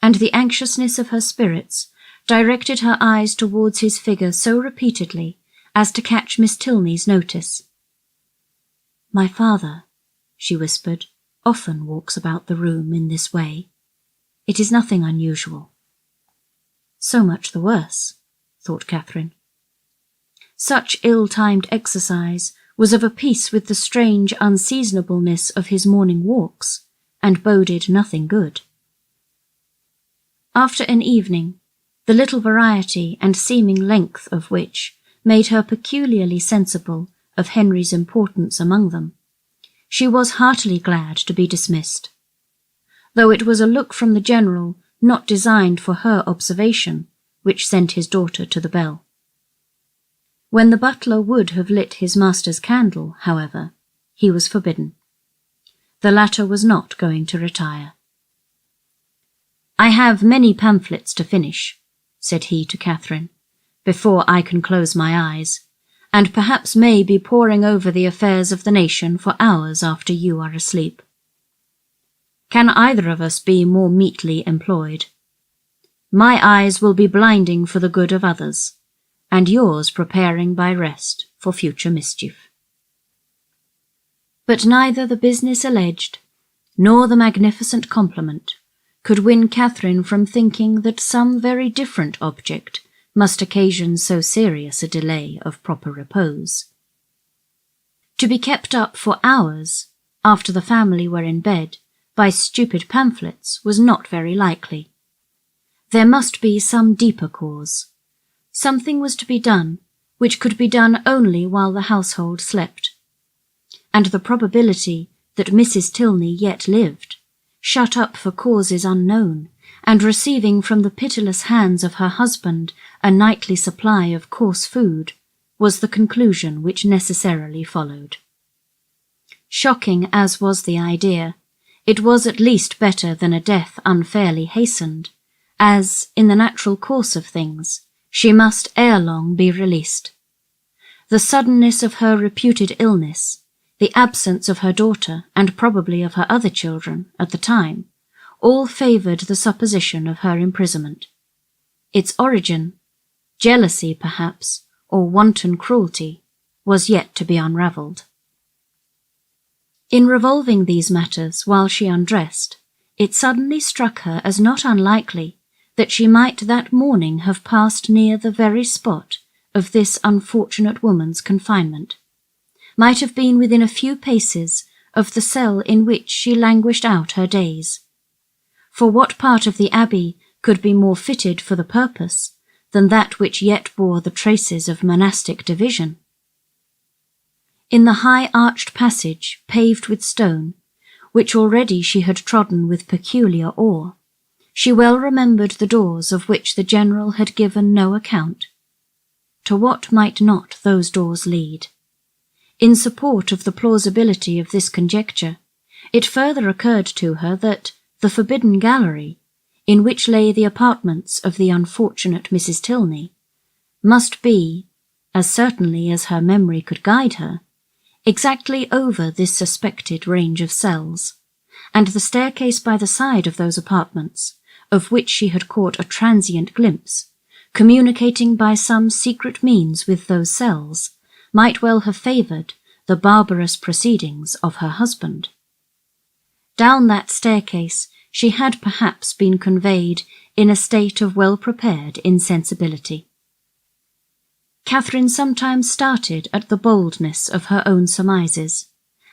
And the anxiousness of her spirits directed her eyes towards his figure so repeatedly as to catch Miss Tilney's notice. "My father," she whispered, "often walks about the room in this way. It is nothing unusual." So much the worse, thought Catherine. Such ill-timed exercise was of a piece with the strange unseasonableness of his morning walks, and boded nothing good. After an evening, the little variety and seeming length of which made her peculiarly sensible of Henry's importance among them, she was heartily glad to be dismissed, though it was a look from the General not designed for her observation which sent his daughter to the bell. When the butler would have lit his master's candle, however, he was forbidden. The latter was not going to retire. "I have many pamphlets to finish," said he to Catherine, "before I can close my eyes, and perhaps may be poring over the affairs of the nation for hours after you are asleep. Can either of us be more meetly employed? My eyes will be blinding for the good of others, and yours preparing by rest for future mischief." But neither the business alleged, nor the magnificent compliment, could win Catherine from thinking that some very different object must occasion so serious a delay of proper repose. To be kept up for hours, after the family were in bed, by stupid pamphlets was not very likely. There must be some deeper cause. Something was to be done which could be done only while the household slept, and the probability that Mrs. Tilney yet lived, shut up for causes unknown, and receiving from the pitiless hands of her husband a nightly supply of coarse food, was the conclusion which necessarily followed. Shocking as was the idea, it was at least better than a death unfairly hastened, as, in the natural course of things, she must ere long be released. The suddenness of her reputed illness, the absence of her daughter, and probably of her other children, at the time, all favoured the supposition of her imprisonment. Its origin, jealousy perhaps, or wanton cruelty, was yet to be unravelled. In revolving these matters while she undressed, it suddenly struck her as not unlikely that she might that morning have passed near the very spot of this unfortunate woman's confinement, might have been within a few paces of the cell in which she languished out her days. For what part of the Abbey could be more fitted for the purpose than that which yet bore the traces of monastic division? In the high arched passage, paved with stone, which already she had trodden with peculiar awe, she well remembered the doors of which the General had given no account. To what might not those doors lead? In support of the plausibility of this conjecture, it further occurred to her that the forbidden gallery, in which lay the apartments of the unfortunate Mrs. Tilney, must be, as certainly as her memory could guide her, exactly over this suspected range of cells, and the staircase by the side of those apartments, of which she had caught a transient glimpse, communicating by some secret means with those cells, might well have favoured the barbarous proceedings of her husband. Down that staircase she had perhaps been conveyed in a state of well-prepared insensibility. Catherine sometimes started at the boldness of her own surmises,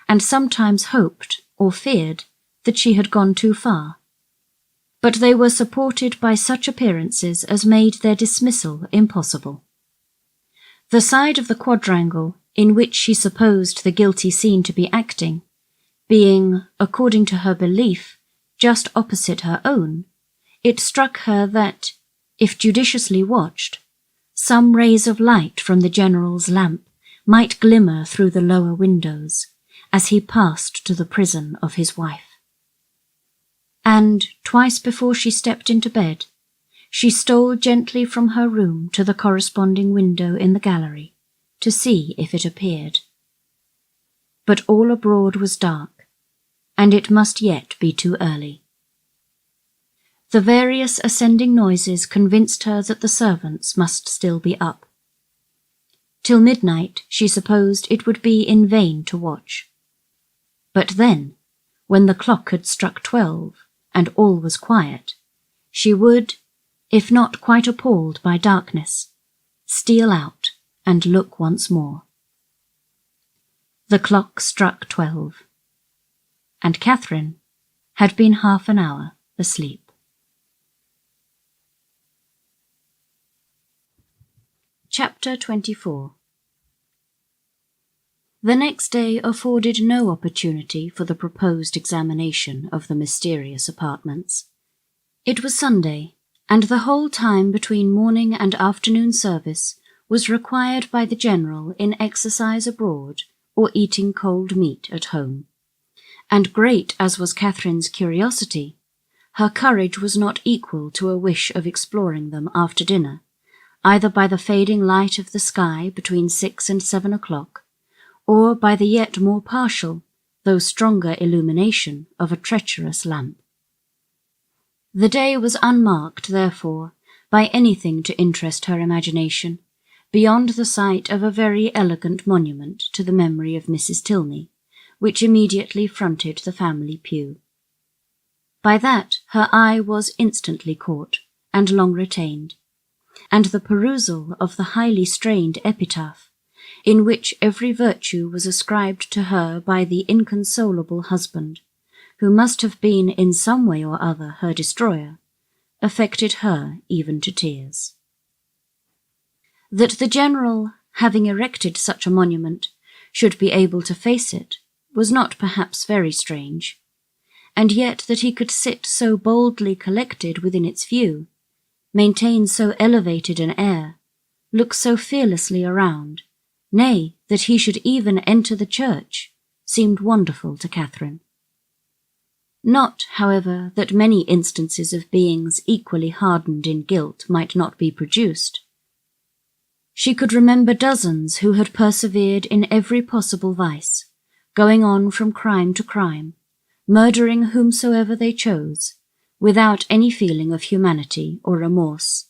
and sometimes hoped or feared that she had gone too far. But they were supported by such appearances as made their dismissal impossible. The side of the quadrangle in which she supposed the guilty scene to be acting, being, according to her belief, just opposite her own, it struck her that, if judiciously watched, some rays of light from the General's lamp might glimmer through the lower windows as he passed to the prison of his wife. And, twice before she stepped into bed, she stole gently from her room to the corresponding window in the gallery, to see if it appeared. But all abroad was dark, and it must yet be too early. The various ascending noises convinced her that the servants must still be up. Till midnight she supposed it would be in vain to watch. But then, when the clock had struck 12, and all was quiet, she would, if not quite appalled by darkness, steal out and look once more. The clock struck 12, and Catherine had been half an hour asleep. Chapter 24. The next day afforded no opportunity for the proposed examination of the mysterious apartments. It was Sunday, and the whole time between morning and afternoon service was required by the General in exercise abroad or eating cold meat at home. And great as was Catherine's curiosity, her courage was not equal to a wish of exploring them after dinner, either by the fading light of the sky between 6 and 7 o'clock, or by the yet more partial, though stronger illumination of a treacherous lamp. The day was unmarked, therefore, by anything to interest her imagination, beyond the sight of a very elegant monument to the memory of Mrs. Tilney, which immediately fronted the family pew. By that her eye was instantly caught, and long retained, and the perusal of the highly strained epitaph, in which every virtue was ascribed to her by the inconsolable husband, who must have been in some way or other her destroyer, affected her even to tears. That the General, having erected such a monument, should be able to face it, was not perhaps very strange, and yet that he could sit so boldly collected within its view, maintain so elevated an air, look so fearlessly around, nay, that he should even enter the church, seemed wonderful to Catherine. Not, however, that many instances of beings equally hardened in guilt might not be produced. She could remember dozens who had persevered in every possible vice, going on from crime to crime, murdering whomsoever they chose, without any feeling of humanity or remorse,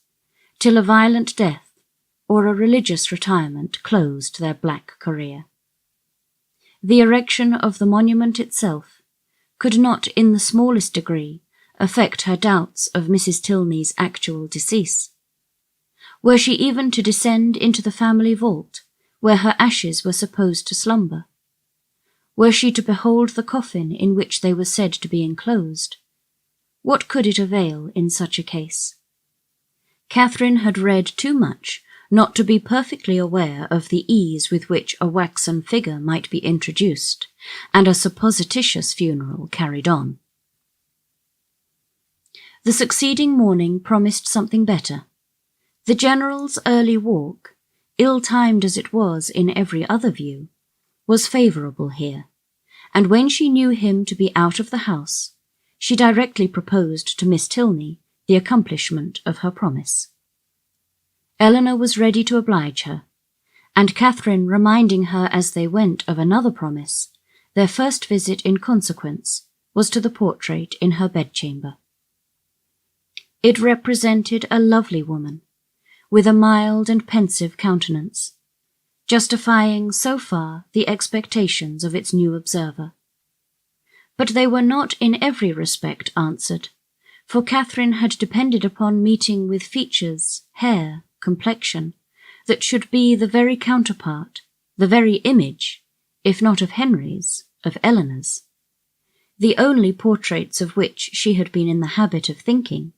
till a violent death or a religious retirement closed their black career. The erection of the monument itself could not in the smallest degree affect her doubts of Mrs. Tilney's actual decease. Were she even to descend into the family vault, where her ashes were supposed to slumber? Were she to behold the coffin in which they were said to be enclosed? What could it avail in such a case? Catherine had read too much not to be perfectly aware of the ease with which a waxen figure might be introduced, and a supposititious funeral carried on. The succeeding morning promised something better. The General's early walk, ill-timed as it was in every other view, was favourable here, and when she knew him to be out of the house, she directly proposed to Miss Tilney the accomplishment of her promise. Eleanor was ready to oblige her, and Catherine reminding her as they went of another promise, their first visit in consequence was to the portrait in her bedchamber. It represented a lovely woman, with a mild and pensive countenance, justifying so far the expectations of its new observer. But they were not in every respect answered, for Catherine had depended upon meeting with features, hair, complexion, that should be the very counterpart, the very image, if not of Henry's, of Eleanor's, the only portraits of which she had been in the habit of thinking,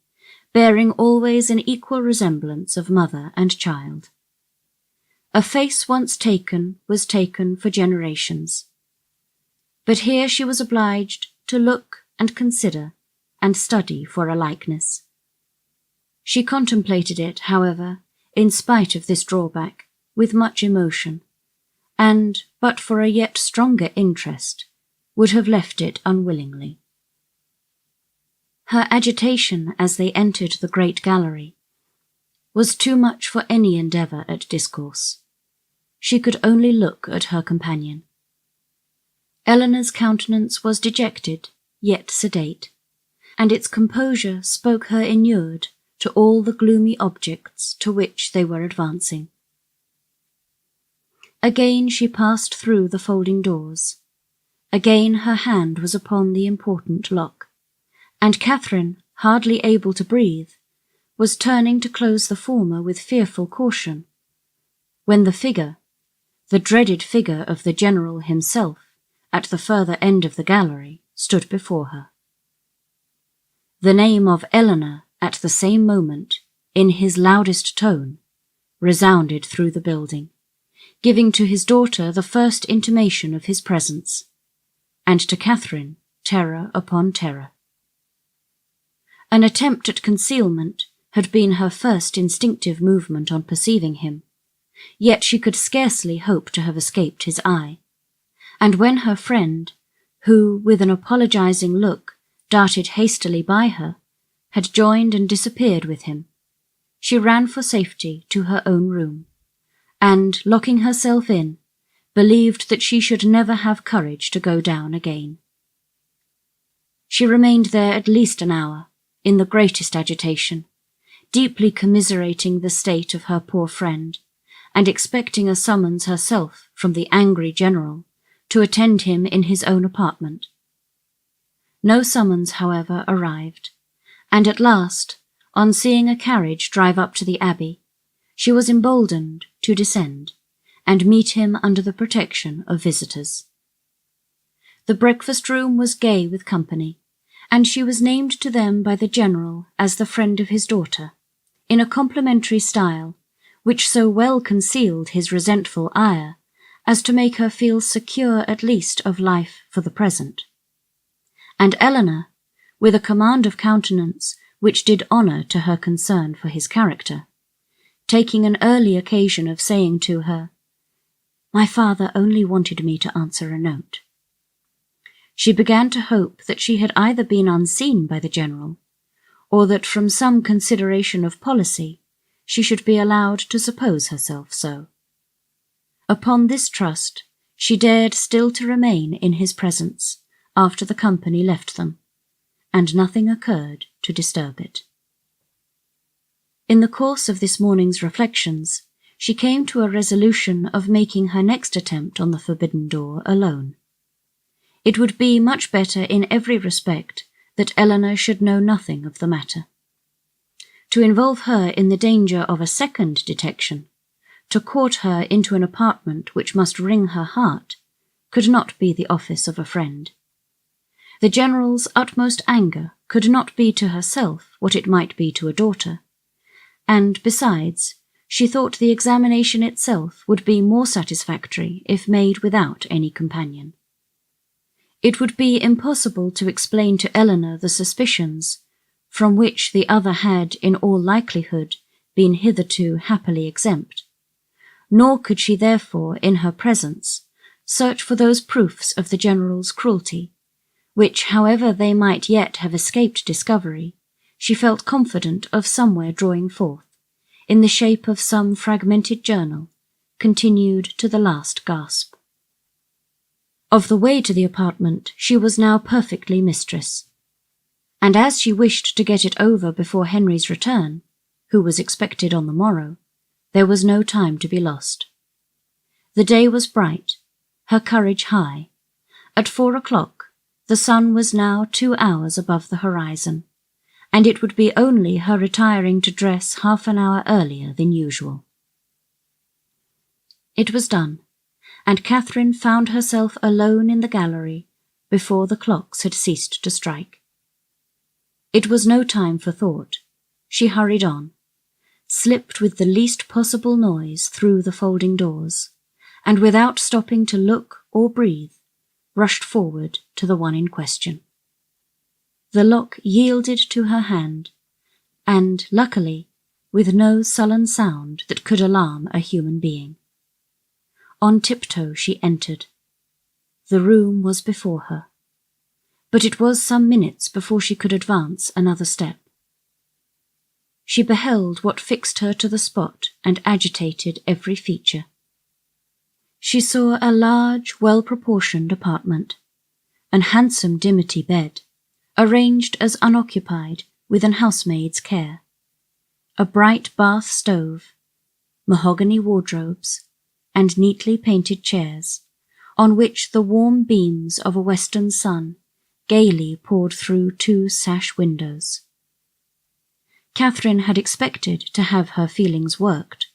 bearing always an equal resemblance of mother and child. A face once taken was taken for generations, but here she was obliged to look and consider and study for a likeness. She contemplated it, however, in spite of this drawback, with much emotion, and, but for a yet stronger interest, would have left it unwillingly. Her agitation as they entered the great gallery was too much for any endeavour at discourse. She could only look at her companion. Eleanor's countenance was dejected, yet sedate, and its composure spoke her inured to all the gloomy objects to which they were advancing. Again she passed through the folding doors. Again her hand was upon the important lock, and Catherine, hardly able to breathe, was turning to close the former with fearful caution, when the figure, the dreaded figure of the General himself, at the further end of the gallery, stood before her. The name of Eleanor, at the same moment, in his loudest tone, resounded through the building, giving to his daughter the first intimation of his presence, and to Catherine terror upon terror. An attempt at concealment had been her first instinctive movement on perceiving him, yet she could scarcely hope to have escaped his eye, and when her friend, who, with an apologizing look, darted hastily by her, had joined and disappeared with him, she ran for safety to her own room, and, locking herself in, believed that she should never have courage to go down again. She remained there at least an hour, in the greatest agitation, deeply commiserating the state of her poor friend, and expecting a summons herself from the angry General to attend him in his own apartment. No summons, however, arrived, and at last, on seeing a carriage drive up to the Abbey, she was emboldened to descend, and meet him under the protection of visitors. The breakfast-room was gay with company, and she was named to them by the General as the friend of his daughter, in a complimentary style, which so well concealed his resentful ire as to make her feel secure at least of life for the present. And Eleanor, with a command of countenance which did honour to her concern for his character, taking an early occasion of saying to her, "My father only wanted me to answer a note," she began to hope that she had either been unseen by the General, or that from some consideration of policy she should be allowed to suppose herself so. Upon this trust she dared still to remain in his presence after the company left them, and nothing occurred to disturb it. In the course of this morning's reflections, she came to a resolution of making her next attempt on the forbidden door alone. It would be much better in every respect that Eleanor should know nothing of the matter. To involve her in the danger of a second detection, to court her into an apartment which must wring her heart, could not be the office of a friend. The General's utmost anger could not be to herself what it might be to a daughter, and, besides, she thought the examination itself would be more satisfactory if made without any companion. It would be impossible to explain to Eleanor the suspicions from which the other had, in all likelihood, been hitherto happily exempt, nor could she therefore, in her presence, search for those proofs of the General's cruelty, which, however they might yet have escaped discovery, she felt confident of somewhere drawing forth, in the shape of some fragmented journal, continued to the last gasp. Of the way to the apartment she was now perfectly mistress, and as she wished to get it over before Henry's return, who was expected on the morrow, there was no time to be lost. The day was bright, her courage high. At 4 o'clock, the sun was now 2 hours above the horizon, and it would be only her retiring to dress half an hour earlier than usual. It was done, and Catherine found herself alone in the gallery before the clocks had ceased to strike. It was no time for thought. She hurried on, slipped with the least possible noise through the folding doors, and without stopping to look or breathe, rushed forward to the one in question. The lock yielded to her hand, and, luckily, with no sullen sound that could alarm a human being. On tiptoe she entered. The room was before her, but it was some minutes before she could advance another step. She beheld what fixed her to the spot and agitated every feature. She saw a large, well-proportioned apartment, an handsome dimity bed, arranged as unoccupied with an housemaid's care, a bright bath stove, mahogany wardrobes, and neatly painted chairs, on which the warm beams of a western sun gaily poured through 2 sash windows. Catherine had expected to have her feelings worked,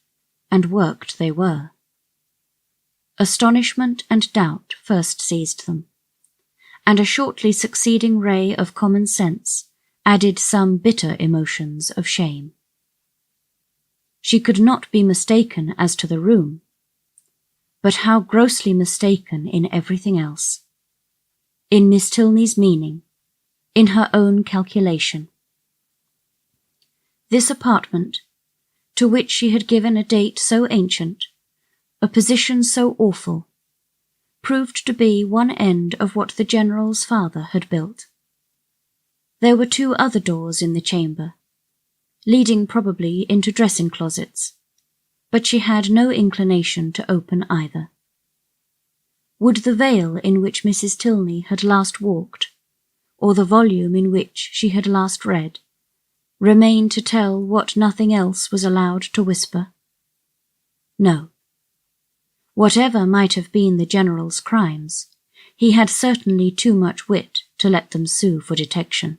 and worked they were. Astonishment and doubt first seized them, and a shortly succeeding ray of common sense added some bitter emotions of shame. She could not be mistaken as to the room, but how grossly mistaken in everything else. In Miss Tilney's meaning, in her own calculation. This apartment, to which she had given a date so ancient, a position so awful, proved to be one end of what the General's father had built. There were 2 other doors in the chamber, leading probably into dressing closets, but she had no inclination to open either. Would the veil in which Mrs. Tilney had last walked, or the volume in which she had last read, remain to tell what nothing else was allowed to whisper? No. Whatever might have been the General's crimes, he had certainly too much wit to let them sue for detection.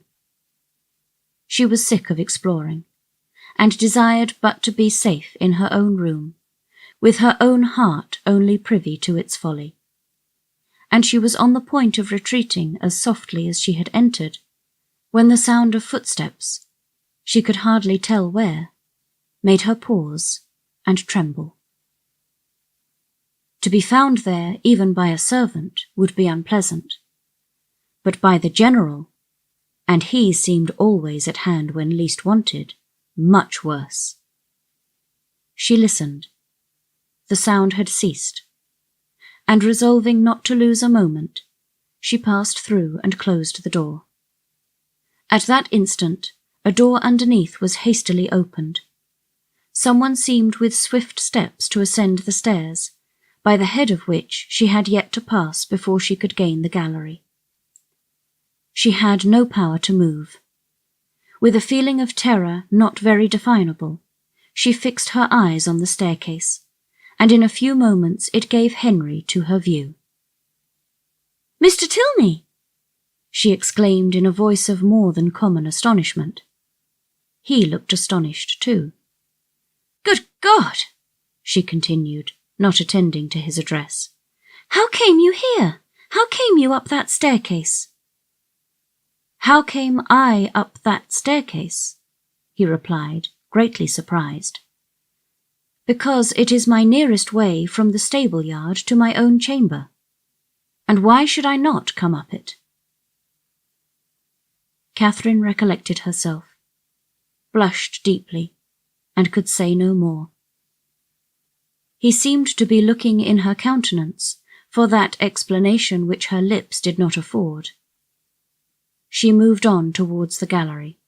She was sick of exploring, and desired but to be safe in her own room, with her own heart only privy to its folly. And she was on the point of retreating as softly as she had entered, when the sound of footsteps, she could hardly tell where, made her pause and tremble. To be found there even by a servant would be unpleasant, but by the General, and he seemed always at hand when least wanted, much worse. She listened. The sound had ceased, and resolving not to lose a moment, she passed through and closed the door. At that instant, a door underneath was hastily opened. Someone seemed with swift steps to ascend the stairs, by the head of which she had yet to pass before she could gain the gallery. She had no power to move. With a feeling of terror not very definable, she fixed her eyes on the staircase, and in a few moments it gave Henry to her view. "Mr. Tilney!" she exclaimed in a voice of more than common astonishment. He looked astonished too. "Good God!" she continued, not attending to his address. "How came you here? How came you up that staircase?" "How came I up that staircase?" he replied, greatly surprised. "Because it is my nearest way from the stable-yard to my own chamber. And why should I not come up it?" Catherine recollected herself, blushed deeply, and could say no more. He seemed to be looking in her countenance for that explanation which her lips did not afford. She moved on towards the gallery.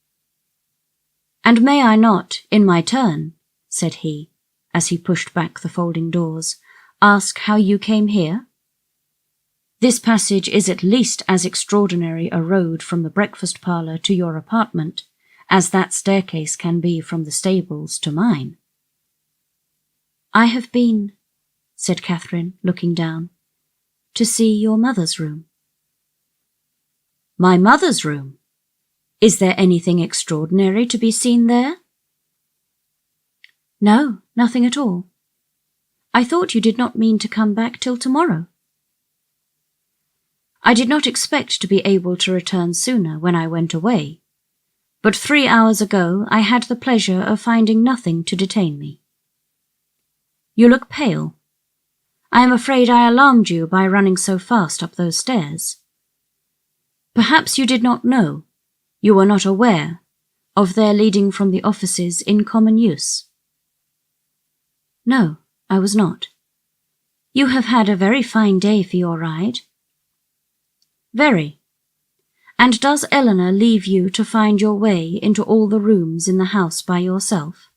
"And may I not, in my turn," said he, as he pushed back the folding doors, ask how you came here? This passage is at least as extraordinary a road from the breakfast parlour to your apartment as that staircase can be from the stables to mine. I have been, said Catherine, looking down, to see your mother's room. My mother's room? Is there anything extraordinary to be seen there? No, nothing at all. I thought you did not mean to come back till tomorrow. I did not expect to be able to return sooner when I went away, but 3 hours ago I had the pleasure of finding nothing to detain me. You look pale. I am afraid I alarmed you by running so fast up those stairs. Perhaps you did not know, you were not aware, of their leading from the offices in common use. No, I was not. You have had a very fine day for your ride. Very. And does Eleanor leave you to find your way into all the rooms in the house by yourself?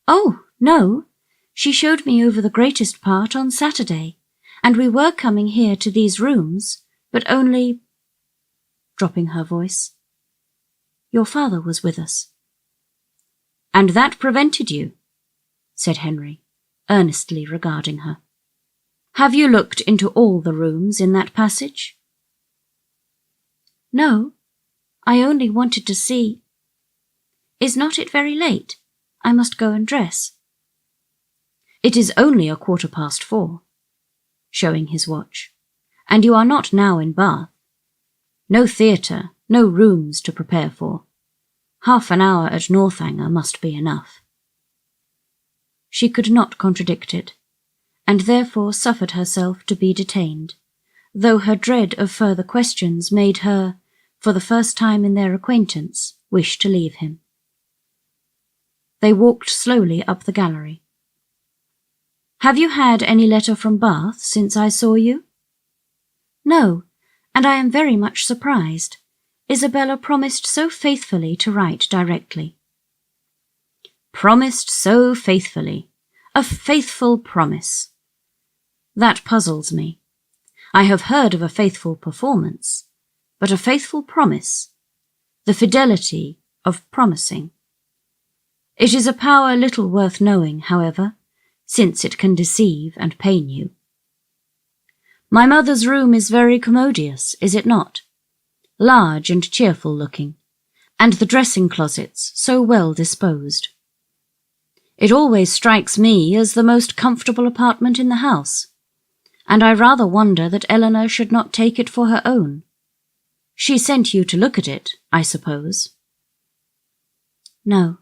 Oh, no. She showed me over the greatest part on Saturday, and we were coming here to these rooms, but only, dropping her voice, your father was with us. And that prevented you, said Henry, earnestly regarding her. Have you looked into all the rooms in that passage? No, I only wanted to see. Is not it very late? I must go and dress. It is only 4:15, showing his watch, and you are not now in Bath. No theatre, no rooms to prepare for. Half an hour at Northanger must be enough. She could not contradict it, and therefore suffered herself to be detained, though her dread of further questions made her, for the first time in their acquaintance, wish to leave him. They walked slowly up the gallery. Have you had any letter from Bath since I saw you? No, and I am very much surprised. Isabella promised so faithfully to write directly. Promised so faithfully. A faithful promise. That puzzles me. I have heard of a faithful performance, but a faithful promise, the fidelity of promising. It is a power little worth knowing, however, since it can deceive and pain you. My mother's room is very commodious, is it not? Large and cheerful looking, and the dressing closets so well disposed. It always strikes me as the most comfortable apartment in the house, and I rather wonder that Eleanor should not take it for her own. She sent you to look at it, I suppose? No.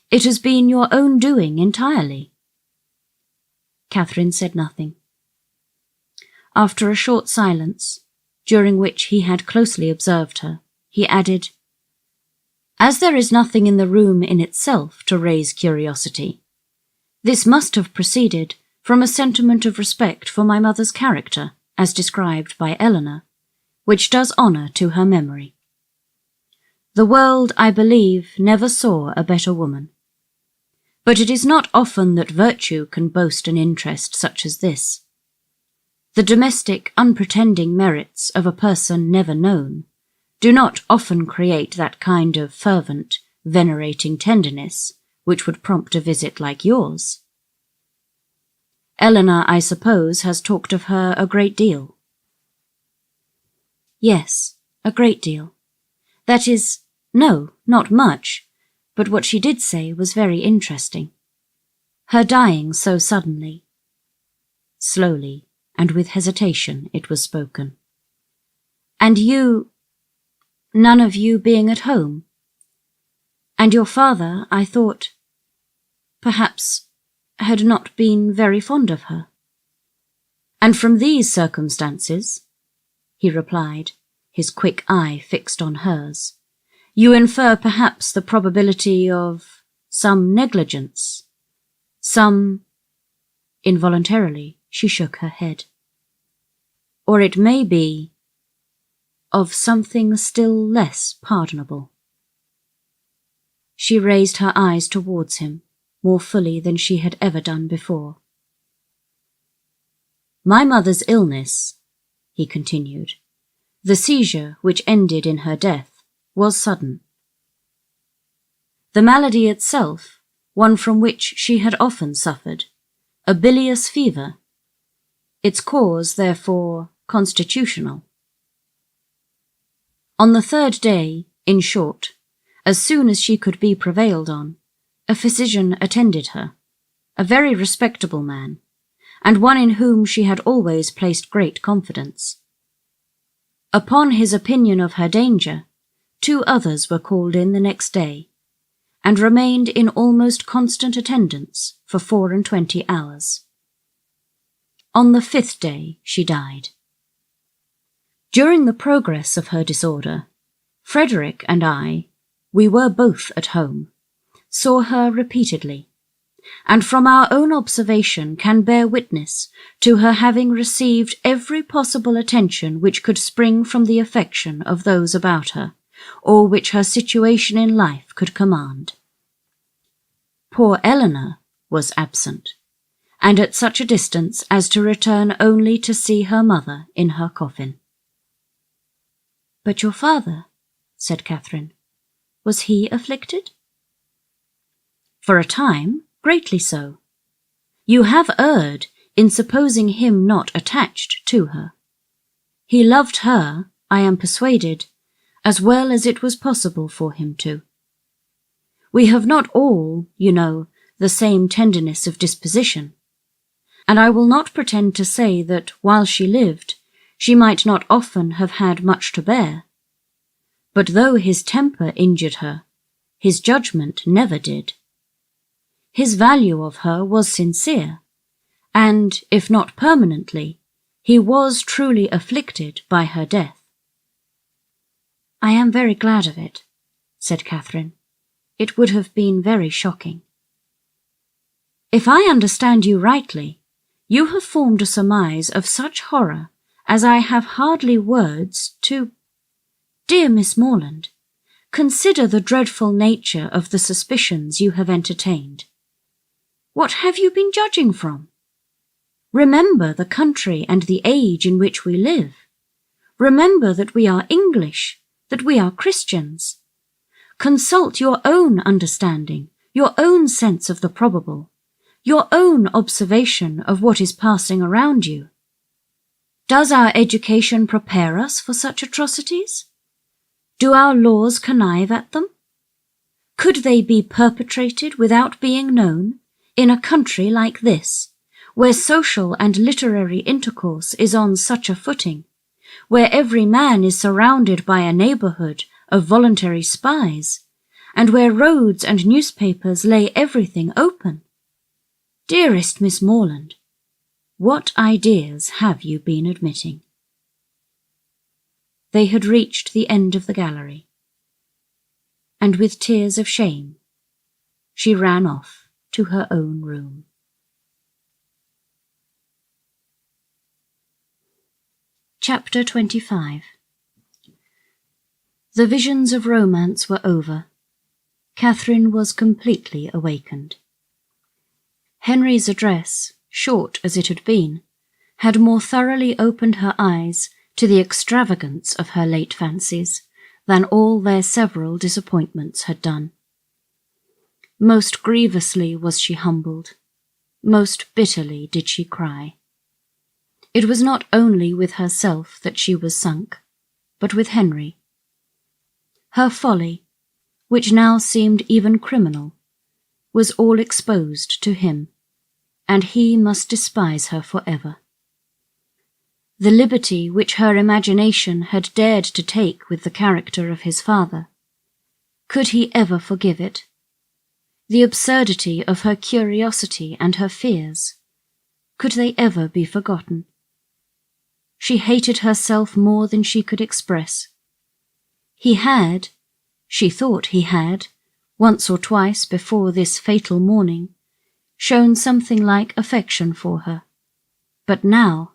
It has been your own doing entirely. Catherine said nothing. After a short silence, during which he had closely observed her, he added, As there is nothing in the room in itself to raise curiosity, this must have proceeded from a sentiment of respect for my mother's character, as described by Eleanor, which does honour to her memory. The world, I believe, never saw a better woman. But it is not often that virtue can boast an interest such as this. The domestic, unpretending merits of a person never known do not often create that kind of fervent, venerating tenderness which would prompt a visit like yours. Eleanor, I suppose, has talked of her a great deal. Yes, a great deal. That is, no, not much, but what she did say was very interesting. Her dying so suddenly. Slowly, and with hesitation, it was spoken. And you, none of you being at home. And your father, I thought, perhaps, had not been very fond of her. And from these circumstances, he replied, his quick eye fixed on hers, you infer perhaps the probability of some negligence, some... Involuntarily, she shook her head. Or it may be of something still less pardonable. She raised her eyes towards him, more fully than she had ever done before. "My mother's illness," he continued, "the seizure which ended in her death, was sudden. The malady itself, one from which she had often suffered, a bilious fever, its cause, therefore, constitutional. On the third day, in short, as soon as she could be prevailed on, a physician attended her, a very respectable man, and one in whom she had always placed great confidence. Upon his opinion of her danger, 2 others were called in the next day, and remained in almost constant attendance for 24 hours. On the 5th day she died. During the progress of her disorder, Frederick and we were both at home, saw her repeatedly, and from our own observation can bear witness to her having received every possible attention which could spring from the affection of those about her, or which her situation in life could command. Poor Eleanor was absent, and at such a distance as to return only to see her mother in her coffin. "But your father," said Catherine, "was he afflicted?" "For a time, greatly so. You have erred in supposing him not attached to her. He loved her, I am persuaded, as well as it was possible for him to. We have not all, you know, the same tenderness of disposition, and I will not pretend to say that while she lived, she might not often have had much to bear. But though his temper injured her, his judgment never did. His value of her was sincere, and, if not permanently, he was truly afflicted by her death." "I am very glad of it," said Catherine. "It would have been very shocking." "If I understand you rightly, you have formed a surmise of such horror as I have hardly words to— Dear Miss Morland, consider the dreadful nature of the suspicions you have entertained. What have you been judging from? Remember the country and the age in which we live. Remember that we are English, that we are Christians. Consult your own understanding, your own sense of the probable, your own observation of what is passing around you. Does our education prepare us for such atrocities? Do our laws connive at them? Could they be perpetrated without being known, in a country like this, where social and literary intercourse is on such a footing, where every man is surrounded by a neighbourhood of voluntary spies, and where roads and newspapers lay everything open? Dearest Miss Morland, what ideas have you been admitting?" They had reached the end of the gallery, and with tears of shame, she ran off to her own room. Chapter 25. The visions of romance were over. Catherine was completely awakened. Henry's address, short as it had been, had more thoroughly opened her eyes to the extravagance of her late fancies than all their several disappointments had done. Most grievously was she humbled, most bitterly did she cry. It was not only with herself that she was sunk, but with Henry. Her folly, which now seemed even criminal, was all exposed to him, and he must despise her for ever. The liberty which her imagination had dared to take with the character of his father, could he ever forgive it? The absurdity of her curiosity and her fears, could they ever be forgotten? She hated herself more than she could express. He had, she thought he had, once or twice before this fatal morning, shown something like affection for her, but now—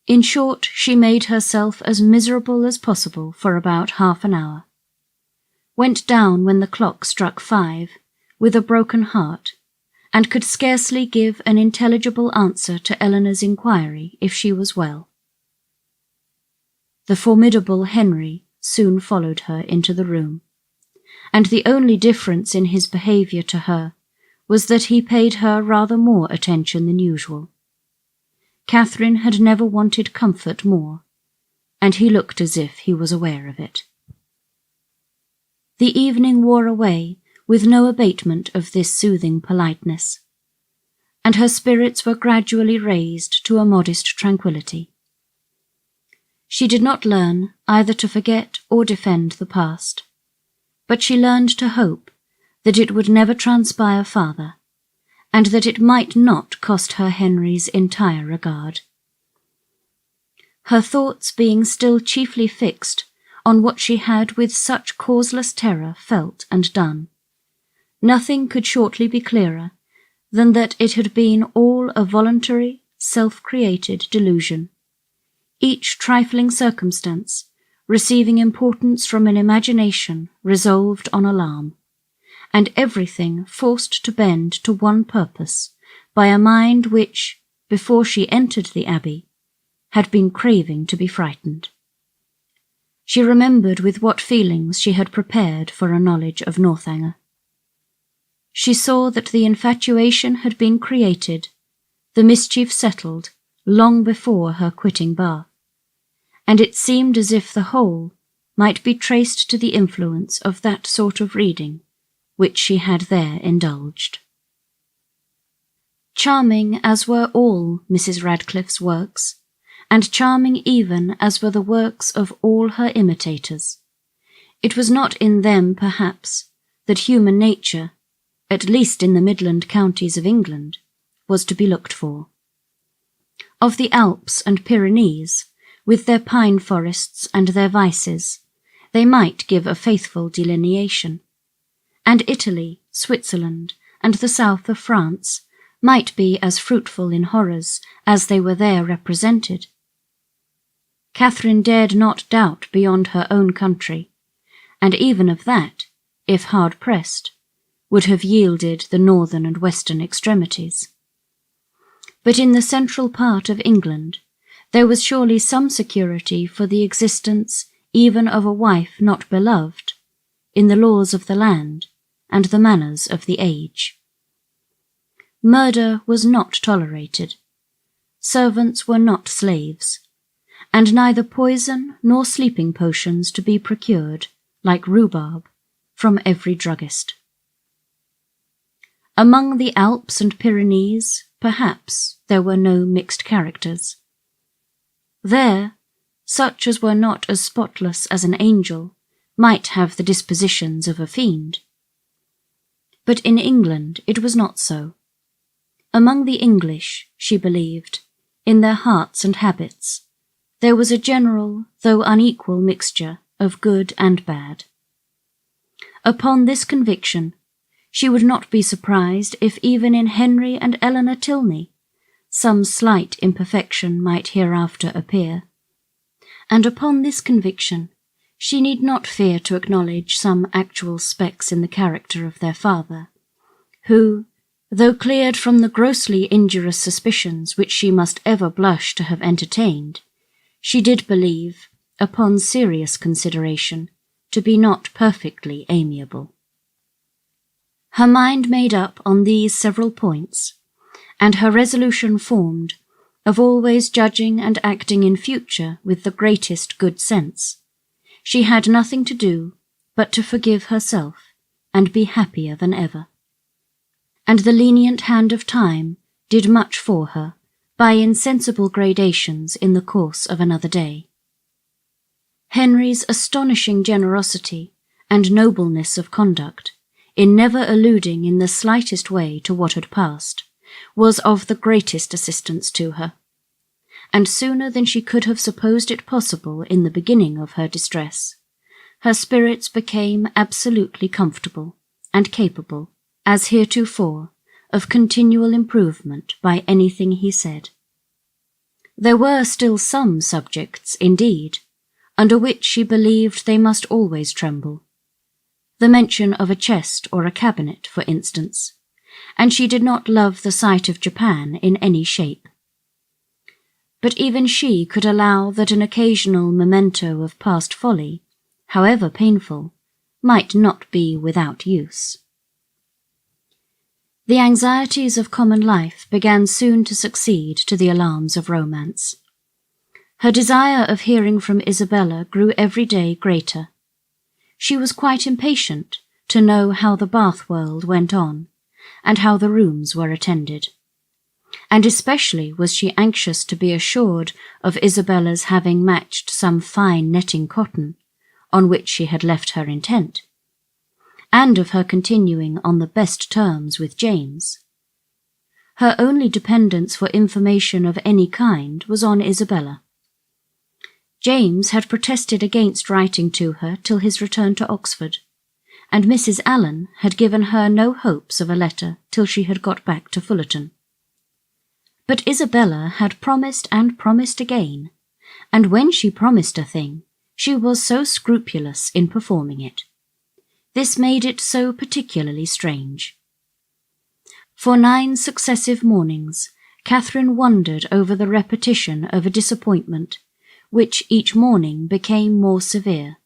In short, she made herself as miserable as possible for about half an hour. went down when the clock struck 5, with a broken heart, and could scarcely give an intelligible answer to Eleanor's inquiry if she was well. The formidable Henry soon followed her into the room, and the only difference in his behaviour to her was that he paid her rather more attention than usual. Catherine had never wanted comfort more, and he looked as if he was aware of it. The evening wore away with no abatement of this soothing politeness, and her spirits were gradually raised to a modest tranquillity. She did not learn either to forget or defend the past, but she learned to hope that it would never transpire farther, and that it might not cost her Henry's entire regard. Her thoughts being still chiefly fixed on what she had with such causeless terror felt and done, nothing could shortly be clearer than that it had been all a voluntary, self-created delusion, each trifling circumstance receiving importance from an imagination resolved on alarm, and everything forced to bend to one purpose by a mind which, before she entered the Abbey, had been craving to be frightened. She remembered with what feelings she had prepared for a knowledge of Northanger. She saw that the infatuation had been created, the mischief settled, long before her quitting Bath, and it seemed as if the whole might be traced to the influence of that sort of reading which she had there indulged. Charming as were all Mrs. Radcliffe's works, and charming even as were the works of all her imitators, it was not in them, perhaps, that human nature, at least in the Midland counties of England, was to be looked for. Of the Alps and Pyrenees, with their pine forests and their vices, they might give a faithful delineation, and Italy, Switzerland, and the south of France might be as fruitful in horrors as they were there represented. Catherine dared not doubt beyond her own country, and even of that, if hard pressed, would have yielded the northern and western extremities. But in the central part of England there was surely some security for the existence even of a wife not beloved, in the laws of the land and the manners of the age. Murder was not tolerated, servants were not slaves, and neither poison nor sleeping potions to be procured, like rhubarb, from every druggist. Among the Alps and Pyrenees, perhaps, there were no mixed characters. There, such as were not as spotless as an angel might have the dispositions of a fiend. But in England it was not so. Among the English, she believed, in their hearts and habits, there was a general, though unequal mixture of good and bad. Upon this conviction, she would not be surprised if even in Henry and Eleanor Tilney some slight imperfection might hereafter appear, and upon this conviction she need not fear to acknowledge some actual specks in the character of their father, who, though cleared from the grossly injurious suspicions which she must ever blush to have entertained, she did believe, upon serious consideration, to be not perfectly amiable. Her mind made up on these several points, and her resolution formed of always judging and acting in future with the greatest good sense, she had nothing to do but to forgive herself and be happier than ever. And the lenient hand of time did much for her by insensible gradations in the course of another day. Henry's astonishing generosity and nobleness of conduct, in never alluding in the slightest way to what had passed, was of the greatest assistance to her, and sooner than she could have supposed it possible in the beginning of her distress, her spirits became absolutely comfortable and capable, as heretofore, of continual improvement by anything he said. There were still some subjects, indeed, under which she believed they must always tremble, the mention of a chest or a cabinet, for instance, and she did not love the sight of Japan in any shape. But even she could allow that an occasional memento of past folly, however painful, might not be without use. The anxieties of common life began soon to succeed to the alarms of romance. Her desire of hearing from Isabella grew every day greater. She was quite impatient to know how the Bath world went on, and how the rooms were attended. And especially was she anxious to be assured of Isabella's having matched some fine netting cotton, on which she had left her intent, and of her continuing on the best terms with James. Her only dependence for information of any kind was on Isabella. James had protested against writing to her till his return to Oxford, and Mrs. Allen had given her no hopes of a letter till she had got back to Fullerton. But Isabella had promised and promised again, and when she promised a thing, she was so scrupulous in performing it. This made it so particularly strange. For 9 successive mornings, Catherine wondered over the repetition of a disappointment, which each morning became more severe.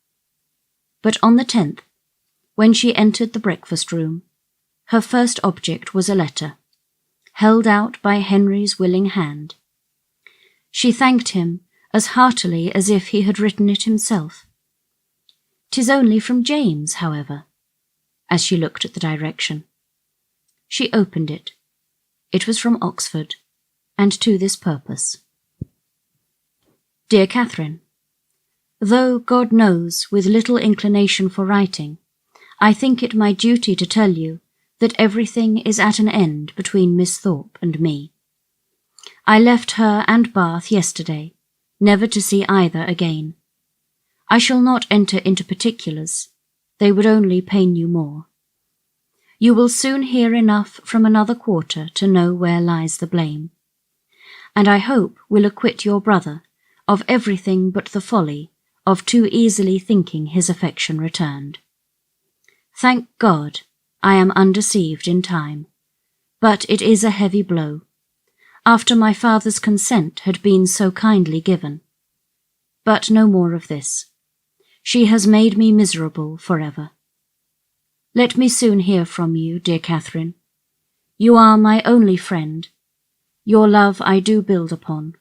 But on the 10th, when she entered the breakfast-room, her first object was a letter, held out by Henry's willing hand. She thanked him as heartily as if he had written it himself. "'Tis only from James, however," as she looked at the direction. She opened it. It was from Oxford, and to this purpose. Dear Catherine, though, God knows, with little inclination for writing, I think it my duty to tell you that everything is at an end between Miss Thorpe and me. I left her and Bath yesterday, never to see either again. I shall not enter into particulars, they would only pain you more. You will soon hear enough from another quarter to know where lies the blame, and I hope will acquit your brother of everything but the folly of too easily thinking his affection returned. Thank God, I am undeceived in time, but it is a heavy blow, after my father's consent had been so kindly given. But no more of this. She has made me miserable forever. Let me soon hear from you, dear Catherine. You are my only friend. Your love I do build upon.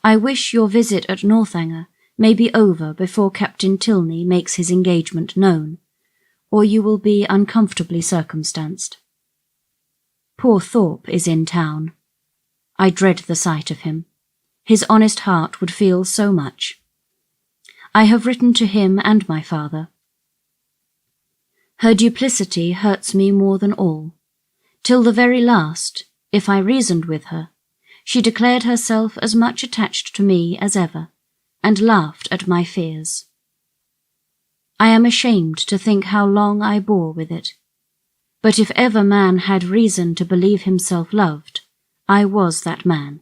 I wish your visit at Northanger may be over before Captain Tilney makes his engagement known, or you will be uncomfortably circumstanced. Poor Thorpe is in town. I dread the sight of him. His honest heart would feel so much. I have written to him and my father. Her duplicity hurts me more than all. Till the very last, if I reasoned with her, she declared herself as much attached to me as ever, and laughed at my fears. I am ashamed to think how long I bore with it, but if ever man had reason to believe himself loved, I was that man.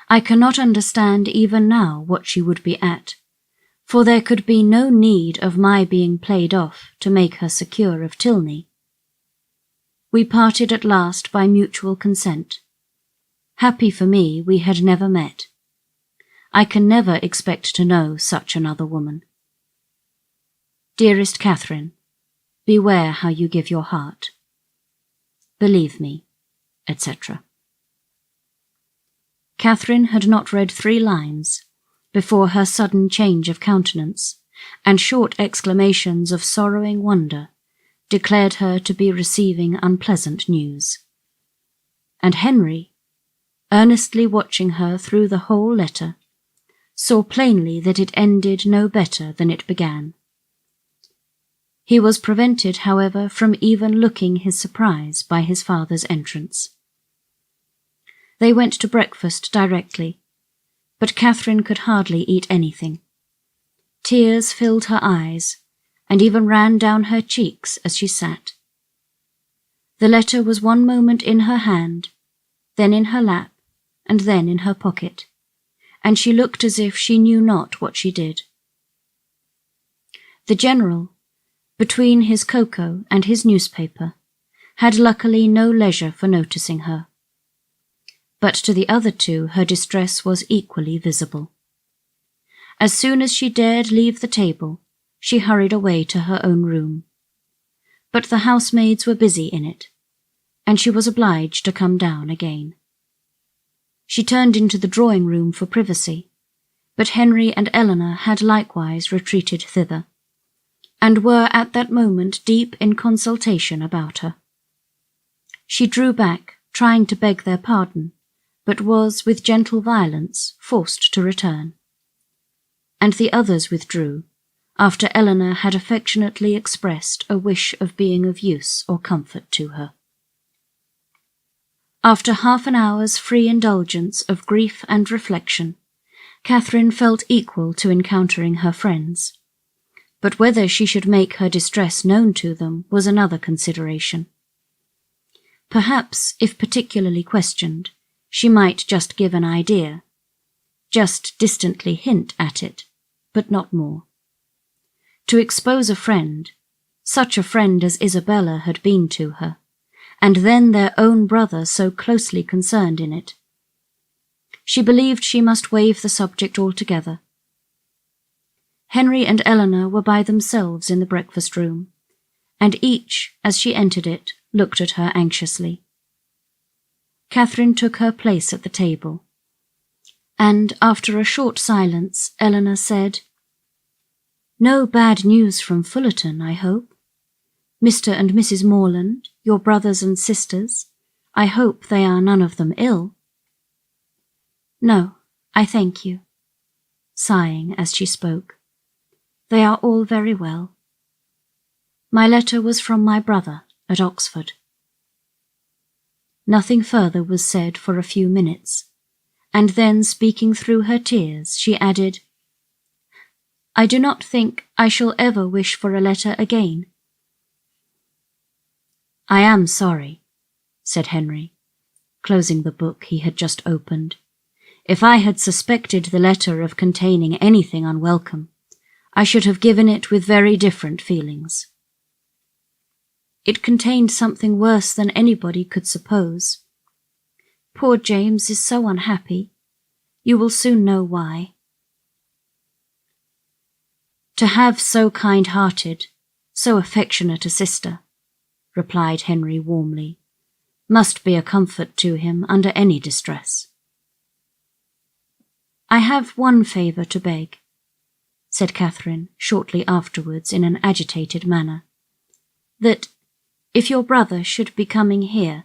I cannot understand even now what she would be at, for there could be no need of my being played off to make her secure of Tilney. We parted at last by mutual consent. Happy for me we had never met. I can never expect to know such another woman. Dearest Catherine, beware how you give your heart. Believe me, etc. Catherine had not read 3 lines before her sudden change of countenance and short exclamations of sorrowing wonder declared her to be receiving unpleasant news. And Henry, earnestly watching her through the whole letter, saw plainly that it ended no better than it began. He was prevented, however, from even looking his surprise by his father's entrance. They went to breakfast directly, but Catherine could hardly eat anything. Tears filled her eyes, and even ran down her cheeks as she sat. The letter was one moment in her hand, then in her lap, and then in her pocket, and she looked as if she knew not what she did. The General, between his cocoa and his newspaper, had luckily no leisure for noticing her. But to the other two her distress was equally visible. As soon as she dared leave the table, she hurried away to her own room. But the housemaids were busy in it, and she was obliged to come down again. She turned into the drawing-room for privacy, but Henry and Eleanor had likewise retreated thither, and were at that moment deep in consultation about her. She drew back, trying to beg their pardon, but was, with gentle violence, forced to return. And the others withdrew, after Eleanor had affectionately expressed a wish of being of use or comfort to her. After half an hour's free indulgence of grief and reflection, Catherine felt equal to encountering her friends, but whether she should make her distress known to them was another consideration. Perhaps, if particularly questioned, she might just give an idea, just distantly hint at it, but not more. To expose a friend, such a friend as Isabella had been to her, and then their own brother so closely concerned in it. She believed she must waive the subject altogether. Henry and Eleanor were by themselves in the breakfast-room, and each, as she entered it, looked at her anxiously. Catherine took her place at the table, and after a short silence, Eleanor said, "No bad news from Fullerton, I hope? Mr. and Mrs. Morland, your brothers and sisters, I hope they are none of them ill?" "No, I thank you," sighing as she spoke. "They are all very well. My letter was from my brother at Oxford." Nothing further was said for a few minutes, and then, speaking through her tears, she added, "I do not think I shall ever wish for a letter again." "I am sorry," said Henry, closing the book he had just opened. "If I had suspected the letter of containing anything unwelcome, I should have given it with very different feelings. It contained something worse than anybody could suppose. Poor James is so unhappy. You will soon know why." "To have so kind-hearted, so affectionate a sister," replied Henry warmly, "must be a comfort to him under any distress." "I have one favour to beg," said Catherine shortly afterwards in an agitated manner, "that, if your brother should be coming here,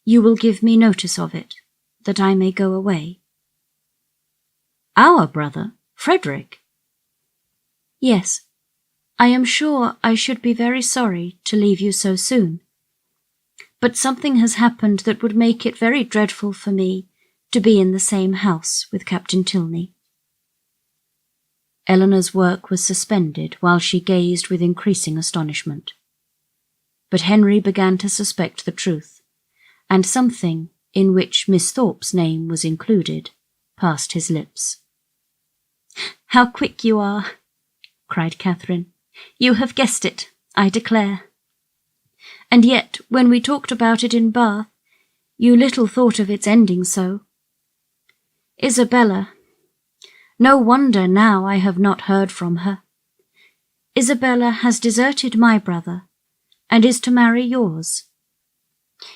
you will give me notice of it, that I may go away." "Our brother, Frederick?" "Yes. I am sure I should be very sorry to leave you so soon, but something has happened that would make it very dreadful for me to be in the same house with Captain Tilney." Eleanor's work was suspended while she gazed with increasing astonishment. But Henry began to suspect the truth, and something, in which Miss Thorpes' name was included, passed his lips. "How quick you are!" cried Catherine. "You have guessed it, I declare. And yet, when we talked about it in Bath, you little thought of its ending so. Isabella, no wonder now I have not heard from her. Isabella has deserted my brother, and is to marry yours.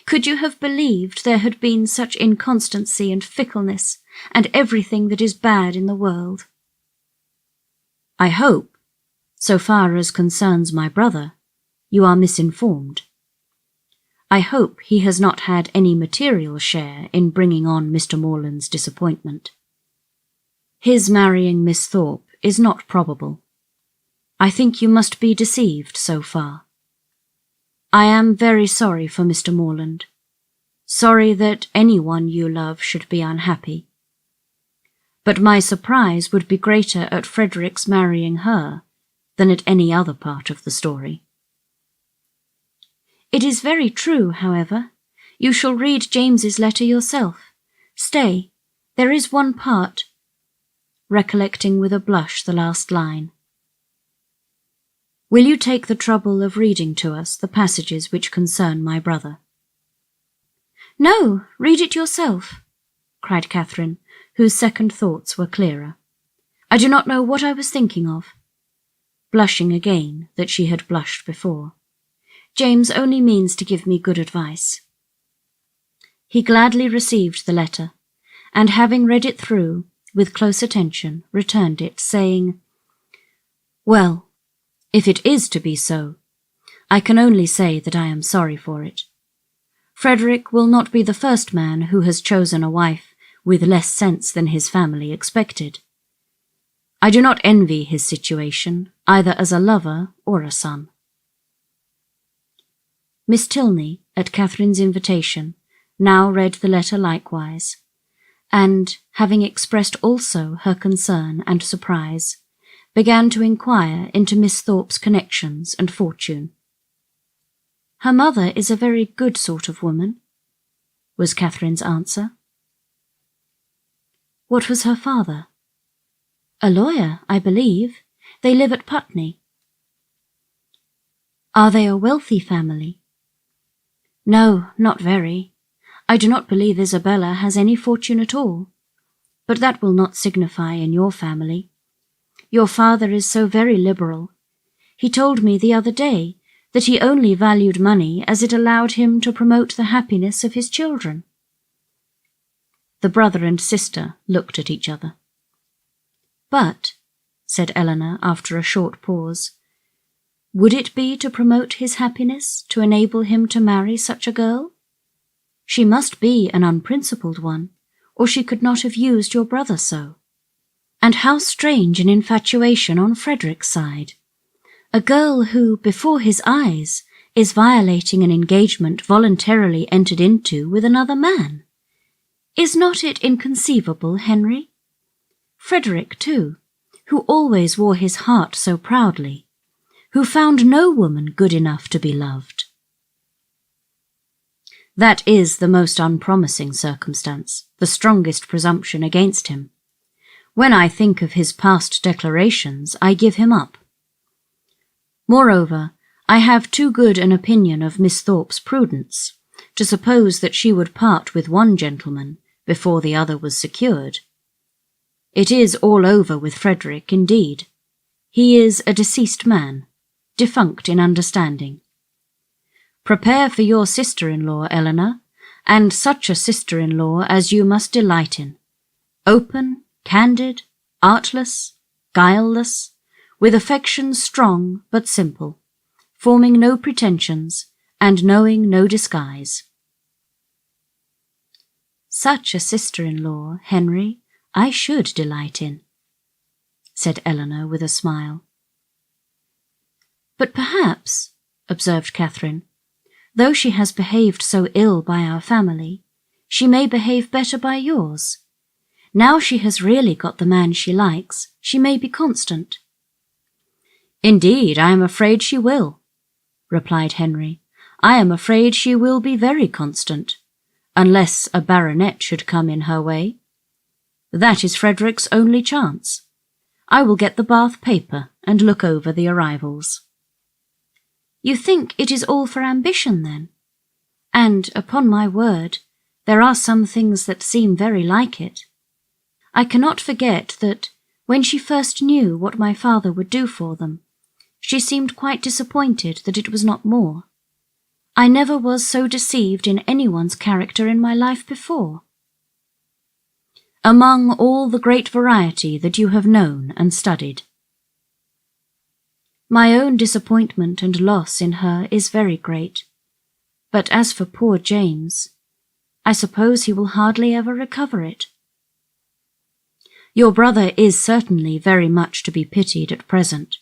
Could you have believed there had been such inconstancy and fickleness, and everything that is bad in the world?" "I hope, so far as concerns my brother, you are misinformed. I hope he has not had any material share in bringing on Mr. Morland's disappointment. His marrying Miss Thorpe is not probable. I think you must be deceived so far. I am very sorry for Mr. Morland, sorry that anyone you love should be unhappy. But my surprise would be greater at Frederick's marrying her than at any other part of the story." "It is very true, however. You shall read James's letter yourself. Stay, there is one part," recollecting with a blush the last line. Will you take the trouble of reading to us the passages which concern my brother?" "No, read it yourself," cried Catherine, whose second thoughts were clearer. "I do not know what I was thinking of," blushing again that she had blushed before. "James only means to give me good advice." He gladly received the letter, and having read it through, with close attention, returned it, saying, "Well, if it is to be so, I can only say that I am sorry for it. Frederick will not be the first man who has chosen a wife with less sense than his family expected. I do not envy his situation, either as a lover or a son." Miss Tilney, at Catherine's invitation, now read the letter likewise, and, having expressed also her concern and surprise, began to inquire into Miss Thorpes' connections and fortune. "Her mother is a very good sort of woman," was Catherine's answer. "What was her father?" "A lawyer, I believe. They live at Putney." "Are they a wealthy family?" "No, not very. I do not believe Isabella has any fortune at all, but that will not signify in your family. Your father is so very liberal. He told me the other day that he only valued money as it allowed him to promote the happiness of his children." The brother and sister looked at each other. "But," said Eleanor after a short pause, "would it be to promote his happiness to enable him to marry such a girl? She must be an unprincipled one, or she could not have used your brother so. And how strange an infatuation on Frederick's side! A girl who, before his eyes, is violating an engagement voluntarily entered into with another man. Is not it inconceivable, Henry? Frederick, too, who always wore his heart so proudly, who found no woman good enough to be loved." "That is the most unpromising circumstance, the strongest presumption against him. When I think of his past declarations, I give him up. Moreover, I have too good an opinion of Miss Thorpes' prudence to suppose that she would part with one gentleman before the other was secured. It is all over with Frederick, indeed. He is a deceased man, defunct in understanding. Prepare for your sister-in-law, Eleanor, and such a sister-in-law as you must delight in, open, candid, artless, guileless, with affections strong but simple, forming no pretensions, and knowing no disguise." "Such a sister-in-law, Henry, I should delight in," said Eleanor with a smile. "But perhaps," observed Catherine, "though she has behaved so ill by our family, she may behave better by yours. Now she has really got the man she likes, she may be constant." "Indeed, I am afraid she will," replied Henry. "I am afraid she will be very constant, unless a baronet should come in her way. That is Frederick's only chance. I will get the Bath paper and look over the arrivals." "You think it is all for ambition, then? And, upon my word, there are some things that seem very like it. I cannot forget that, when she first knew what my father would do for them, she seemed quite disappointed that it was not more. I never was so deceived in anyone's character in my life before." "Among all the great variety that you have known and studied." "My own disappointment and loss in her is very great. But as for poor James, I suppose he will hardly ever recover it." "Your brother is certainly very much to be pitied at present,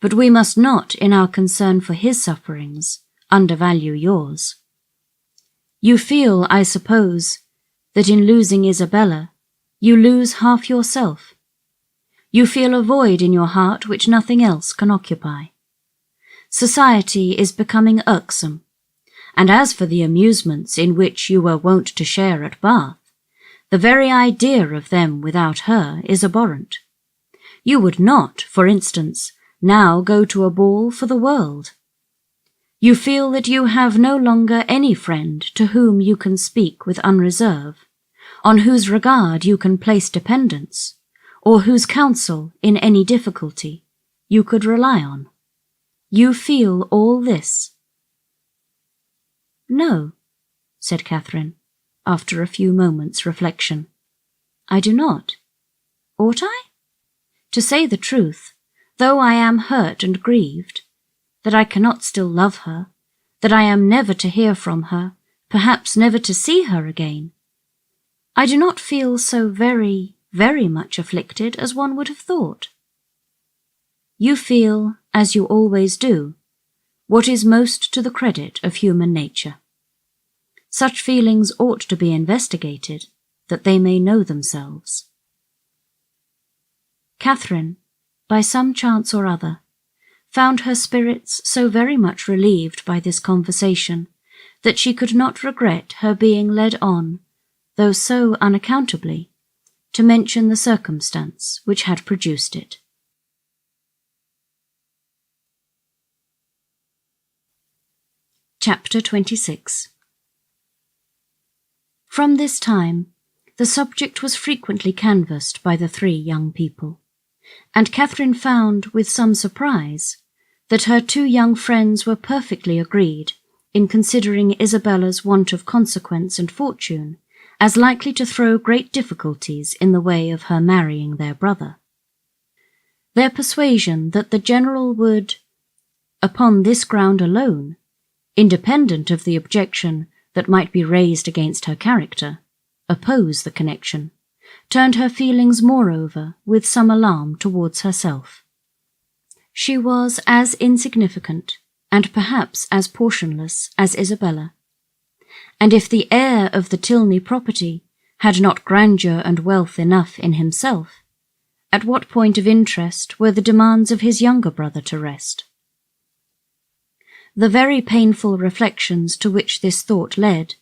but we must not, in our concern for his sufferings, undervalue yours. You feel, I suppose, that in losing Isabella, you lose half yourself. You feel a void in your heart which nothing else can occupy. Society is becoming irksome, and as for the amusements in which you were wont to share at Bath, the very idea of them without her is abhorrent. You would not, for instance, now go to a ball for the world. You feel that you have no longer any friend to whom you can speak with unreserve, on whose regard you can place dependence, or whose counsel in any difficulty you could rely on. You feel all this. No, said Catherine, after a few moments' reflection. I do not. Ought I? To say the truth, though I am hurt and grieved, that I cannot still love her, that I am never to hear from her, perhaps never to see her again, I do not feel so very, very much afflicted as one would have thought. You feel, as you always do, what is most to the credit of human nature. Such feelings ought to be investigated, that they may know themselves. Catherine, by some chance or other, found her spirits so very much relieved by this conversation that she could not regret her being led on, though so unaccountably, to mention the circumstance which had produced it. Chapter 26. From this time, the subject was frequently canvassed by the three young people, and Catherine found, with some surprise, that her two young friends were perfectly agreed in considering Isabella's want of consequence and fortune as likely to throw great difficulties in the way of her marrying their brother. Their persuasion that the General would, upon this ground alone, independent of the objection that might be raised against her character, oppose the connection, turned her feelings moreover with some alarm towards herself. She was as insignificant, and perhaps as portionless as Isabella, and if the heir of the Tilney property had not grandeur and wealth enough in himself, at what point of interest were the demands of his younger brother to rest? The very painful reflections to which this thought led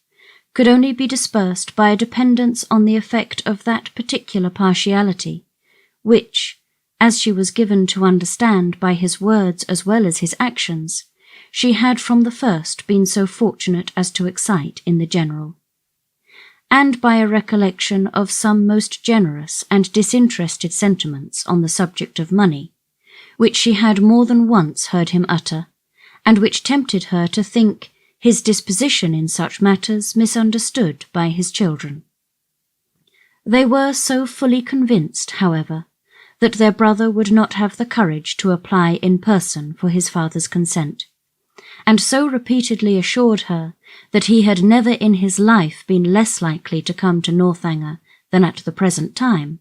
could only be dispersed by a dependence on the effect of that particular partiality, which, as she was given to understand by his words as well as his actions, she had from the first been so fortunate as to excite in the General, and by a recollection of some most generous and disinterested sentiments on the subject of money, which she had more than once heard him utter, and which tempted her to think his disposition in such matters misunderstood by his children. They were so fully convinced, however, that their brother would not have the courage to apply in person for his father's consent, and so repeatedly assured her that he had never in his life been less likely to come to Northanger than at the present time,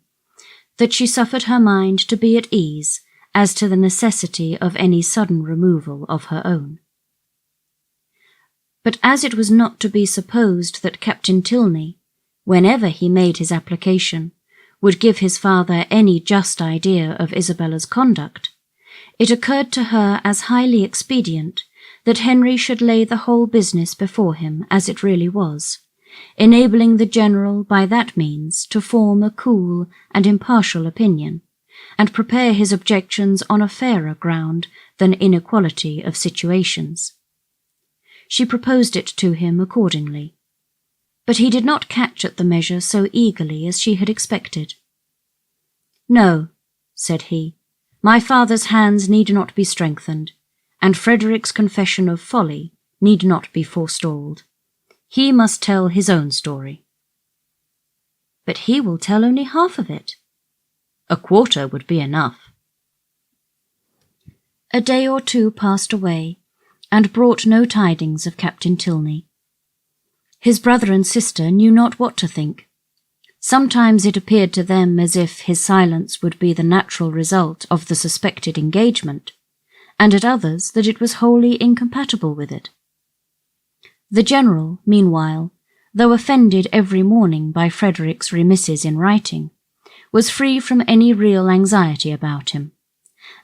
that she suffered her mind to be at ease as to the necessity of any sudden removal of her own. But as it was not to be supposed that Captain Tilney, whenever he made his application, would give his father any just idea of Isabella's conduct, it occurred to her as highly expedient that Henry should lay the whole business before him as it really was, enabling the General by that means to form a cool and impartial opinion, and prepare his objections on a fairer ground than inequality of situations. She proposed it to him accordingly, but he did not catch at the measure so eagerly as she had expected. "No," said he, "my father's hands need not be strengthened, and Frederick's confession of folly need not be forestalled. He must tell his own story." "But he will tell only half of it." "A quarter would be enough." A day or two passed away, and brought no tidings of Captain Tilney. His brother and sister knew not what to think. Sometimes it appeared to them as if his silence would be the natural result of the suspected engagement, and at others that it was wholly incompatible with it. The General, meanwhile, though offended every morning by Frederick's remisses in writing, was free from any real anxiety about him,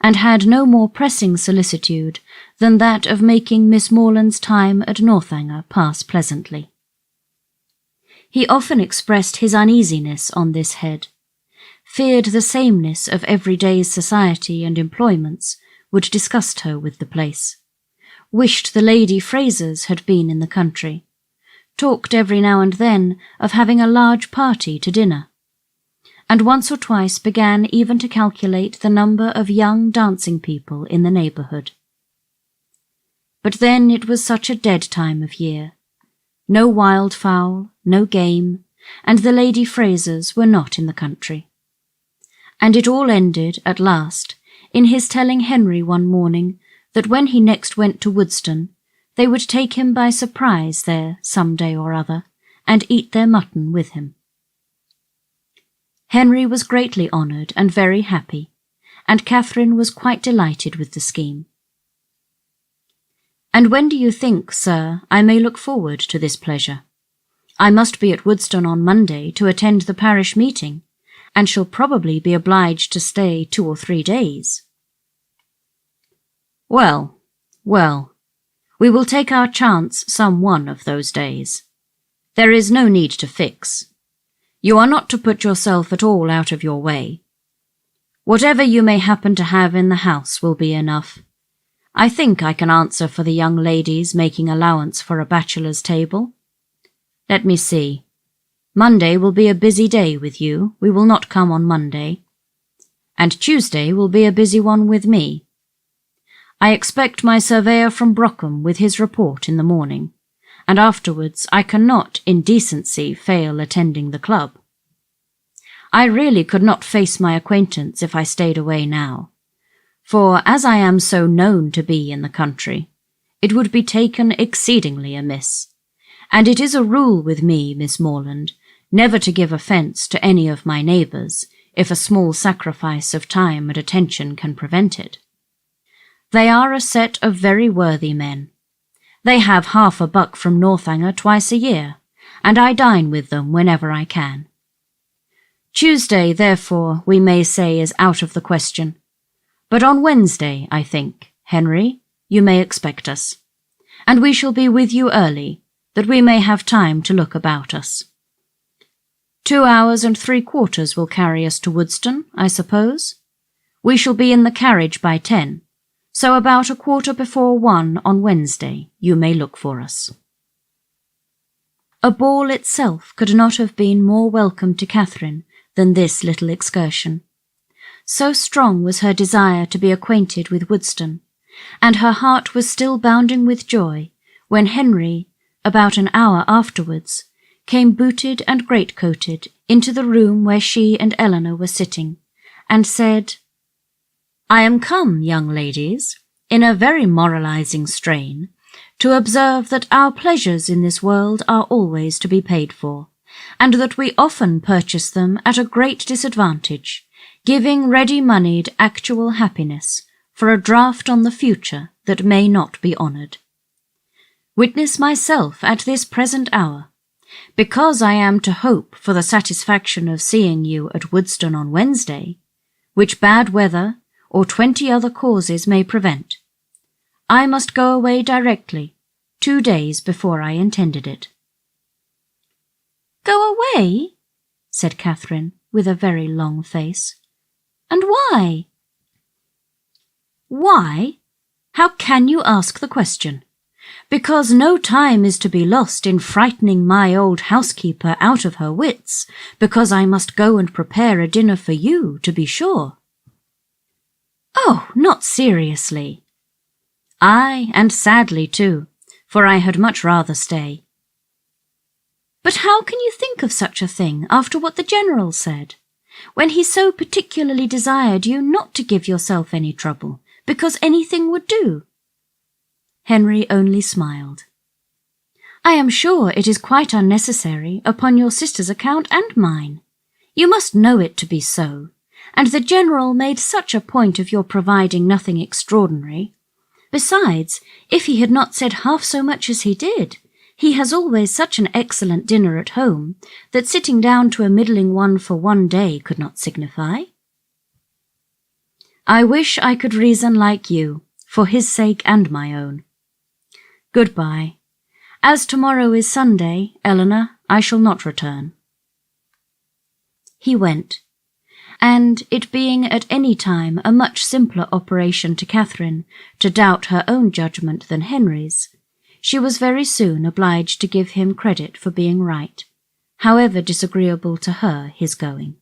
and had no more pressing solicitude than that of making Miss Morland's time at Northanger pass pleasantly. He often expressed his uneasiness on this head, feared the sameness of every day's society and employments would disgust her with the place, wished the Lady Frasers had been in the country, talked every now and then of having a large party to dinner, and once or twice began even to calculate the number of young dancing people in the neighbourhood. But then it was such a dead time of year. No wildfowl, no game, and the Lady Frasers were not in the country. And it all ended, at last, in his telling Henry one morning that when he next went to Woodston, they would take him by surprise there some day or other, and eat their mutton with him. Henry was greatly honoured and very happy, and Catherine was quite delighted with the scheme. "And when do you think, sir, I may look forward to this pleasure? I must be at Woodston on Monday to attend the parish meeting, and shall probably be obliged to stay 2 or 3 days. Well, well, we will take our chance some one of those days. There is no need to fix. You are not to put yourself at all out of your way. Whatever you may happen to have in the house will be enough. I think I can answer for the young ladies making allowance for a bachelor's table. Let me see. Monday will be a busy day with you. We will not come on Monday. And Tuesday will be a busy one with me. I expect my surveyor from Brockham with his report in the morning, and afterwards I cannot in decency fail attending the club. I really could not face my acquaintance if I stayed away now, for as I am so known to be in the country, it would be taken exceedingly amiss, and it is a rule with me, Miss Morland, never to give offence to any of my neighbours, if a small sacrifice of time and attention can prevent it. They are a set of very worthy men. They have half a buck from Northanger twice a year, and I dine with them whenever I can. Tuesday, therefore, we may say is out of the question, but on Wednesday, I think, Henry, you may expect us, and we shall be with you early, that we may have time to look about us. 2 hours and 3/4 will carry us to Woodston, I suppose. We shall be in the carriage by 10, so about 1:15 on Wednesday you may look for us." A ball itself could not have been more welcome to Catherine than this little excursion. So strong was her desire to be acquainted with Woodston, and her heart was still bounding with joy when Henry, about an hour afterwards, came booted and greatcoated into the room where she and Eleanor were sitting, and said, "I am come, young ladies, in a very moralizing strain, to observe that our pleasures in this world are always to be paid for, and that we often purchase them at a great disadvantage, giving ready-moneyed actual happiness for a draught on the future that may not be honoured. Witness myself at this present hour, because I am to hope for the satisfaction of seeing you at Woodston on Wednesday, which bad weather or 20 other causes may prevent. I must go away directly, 2 days before I intended it." "Go away?" said Catherine, with a very long face. "And why?" "Why? How can you ask the question? Because no time is to be lost in frightening my old housekeeper out of her wits, because I must go and prepare a dinner for you, to be sure." "Oh, not seriously." "Aye, and sadly too, for I had much rather stay." "But how can you think of such a thing after what the General said, when he so particularly desired you not to give yourself any trouble, because anything would do?" Henry only smiled. "I am sure it is quite unnecessary upon your sister's account and mine. You must know it to be so, and the General made such a point of your providing nothing extraordinary. Besides, if he had not said half so much as he did, he has always such an excellent dinner at home that sitting down to a middling one for 1 day could not signify." "I wish I could reason like you, for his sake and my own. Good-bye. As tomorrow is Sunday, Eleanor, I shall not return." He went, and it being at any time a much simpler operation to Catherine to doubt her own judgment than Henry's, she was very soon obliged to give him credit for being right, however disagreeable to her his going.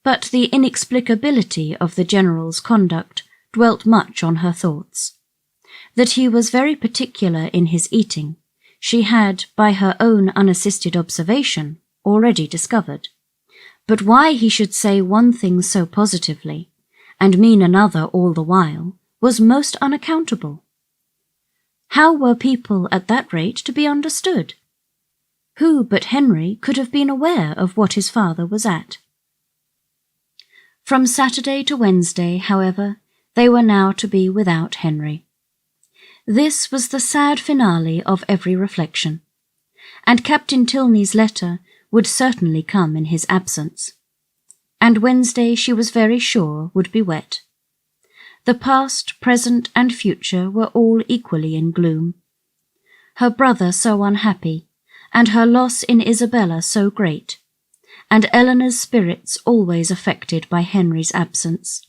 But the inexplicability of the General's conduct dwelt much on her thoughts. That he was very particular in his eating, she had, by her own unassisted observation, already discovered. But why he should say one thing so positively, and mean another all the while, was most unaccountable. How were people at that rate to be understood? Who but Henry could have been aware of what his father was at? From Saturday to Wednesday, however, they were now to be without Henry. This was the sad finale of every reflection, and Captain Tilney's letter would certainly come in his absence, and Wednesday she was very sure would be wet. The past, present, and future were all equally in gloom. Her brother so unhappy, and her loss in Isabella so great, and Eleanor's spirits always affected by Henry's absence.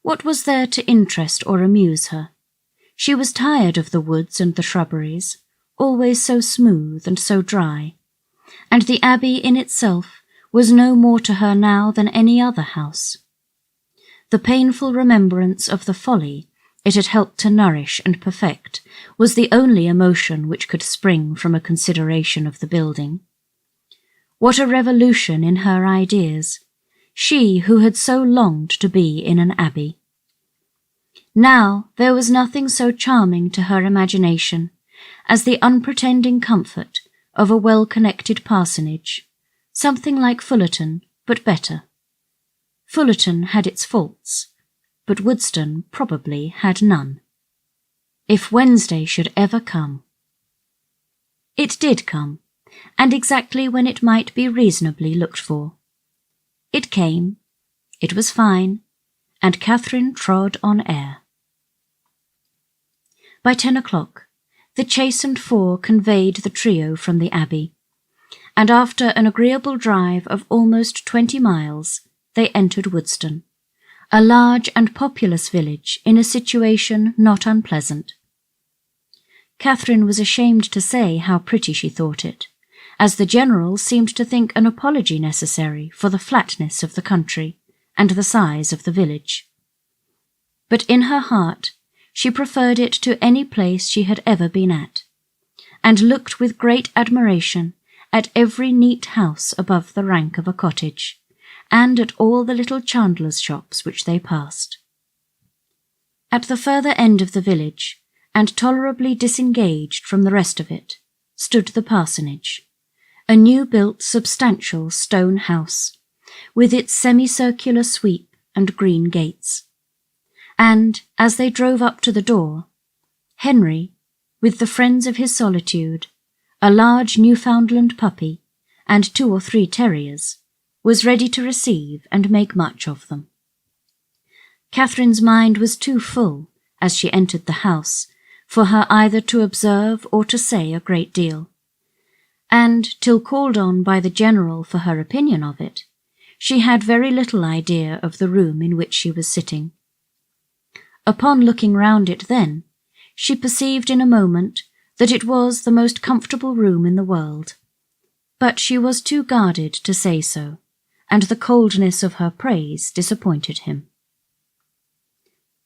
What was there to interest or amuse her? She was tired of the woods and the shrubberies, always so smooth and so dry, and the Abbey in itself was no more to her now than any other house. The painful remembrance of the folly it had helped to nourish and perfect was the only emotion which could spring from a consideration of the building. What a revolution in her ideas, she who had so longed to be in an abbey. Now there was nothing so charming to her imagination as the unpretending comfort of a well-connected parsonage, something like Fullerton, but better. Fullerton had its faults, but Woodston probably had none. If Wednesday should ever come. It did come, and exactly when it might be reasonably looked for. It came, it was fine, and Catherine trod on air. By 10 o'clock, the chastened four conveyed the trio from the Abbey, and after an agreeable drive of almost 20 miles, they entered Woodston, a large and populous village in a situation not unpleasant. Catherine was ashamed to say how pretty she thought it, as the General seemed to think an apology necessary for the flatness of the country and the size of the village. But in her heart she preferred it to any place she had ever been at, and looked with great admiration at every neat house above the rank of a cottage, and at all the little chandlers' shops which they passed. At the further end of the village, and tolerably disengaged from the rest of it, stood the parsonage, a new-built substantial stone house, with its semicircular sweep and green gates. And, as they drove up to the door, Henry, with the friends of his solitude, a large Newfoundland puppy, and 2 or 3 terriers, was ready to receive and make much of them. Catherine's mind was too full, as she entered the house, for her either to observe or to say a great deal, and, till called on by the General for her opinion of it, she had very little idea of the room in which she was sitting. Upon looking round it then, she perceived in a moment that it was the most comfortable room in the world, but she was too guarded to say so, and the coldness of her praise disappointed him.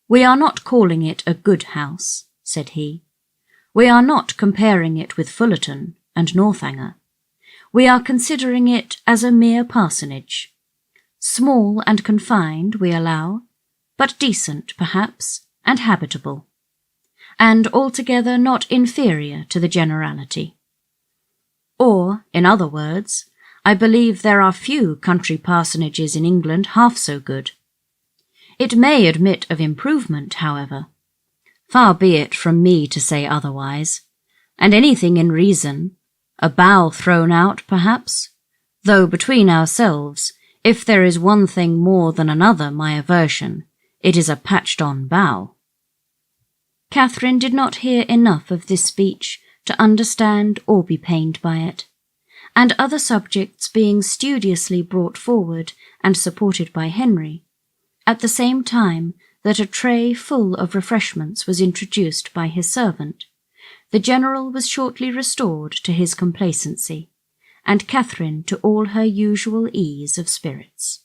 "We are not calling it a good house," said he. "We are not comparing it with Fullerton and Northanger. We are considering it as a mere parsonage. Small and confined, we allow, but decent, perhaps, and habitable, and altogether not inferior to the generality. Or, in other words, I believe there are few country parsonages in England half so good. It may admit of improvement, however. Far be it from me to say otherwise, and anything in reason, a bough thrown out, perhaps, though between ourselves, if there is one thing more than another my aversion, it is a patched-on bough." Catherine did not hear enough of this speech to understand or be pained by it, and other subjects being studiously brought forward and supported by Henry, at the same time that a tray full of refreshments was introduced by his servant, the General was shortly restored to his complacency, and Catherine to all her usual ease of spirits.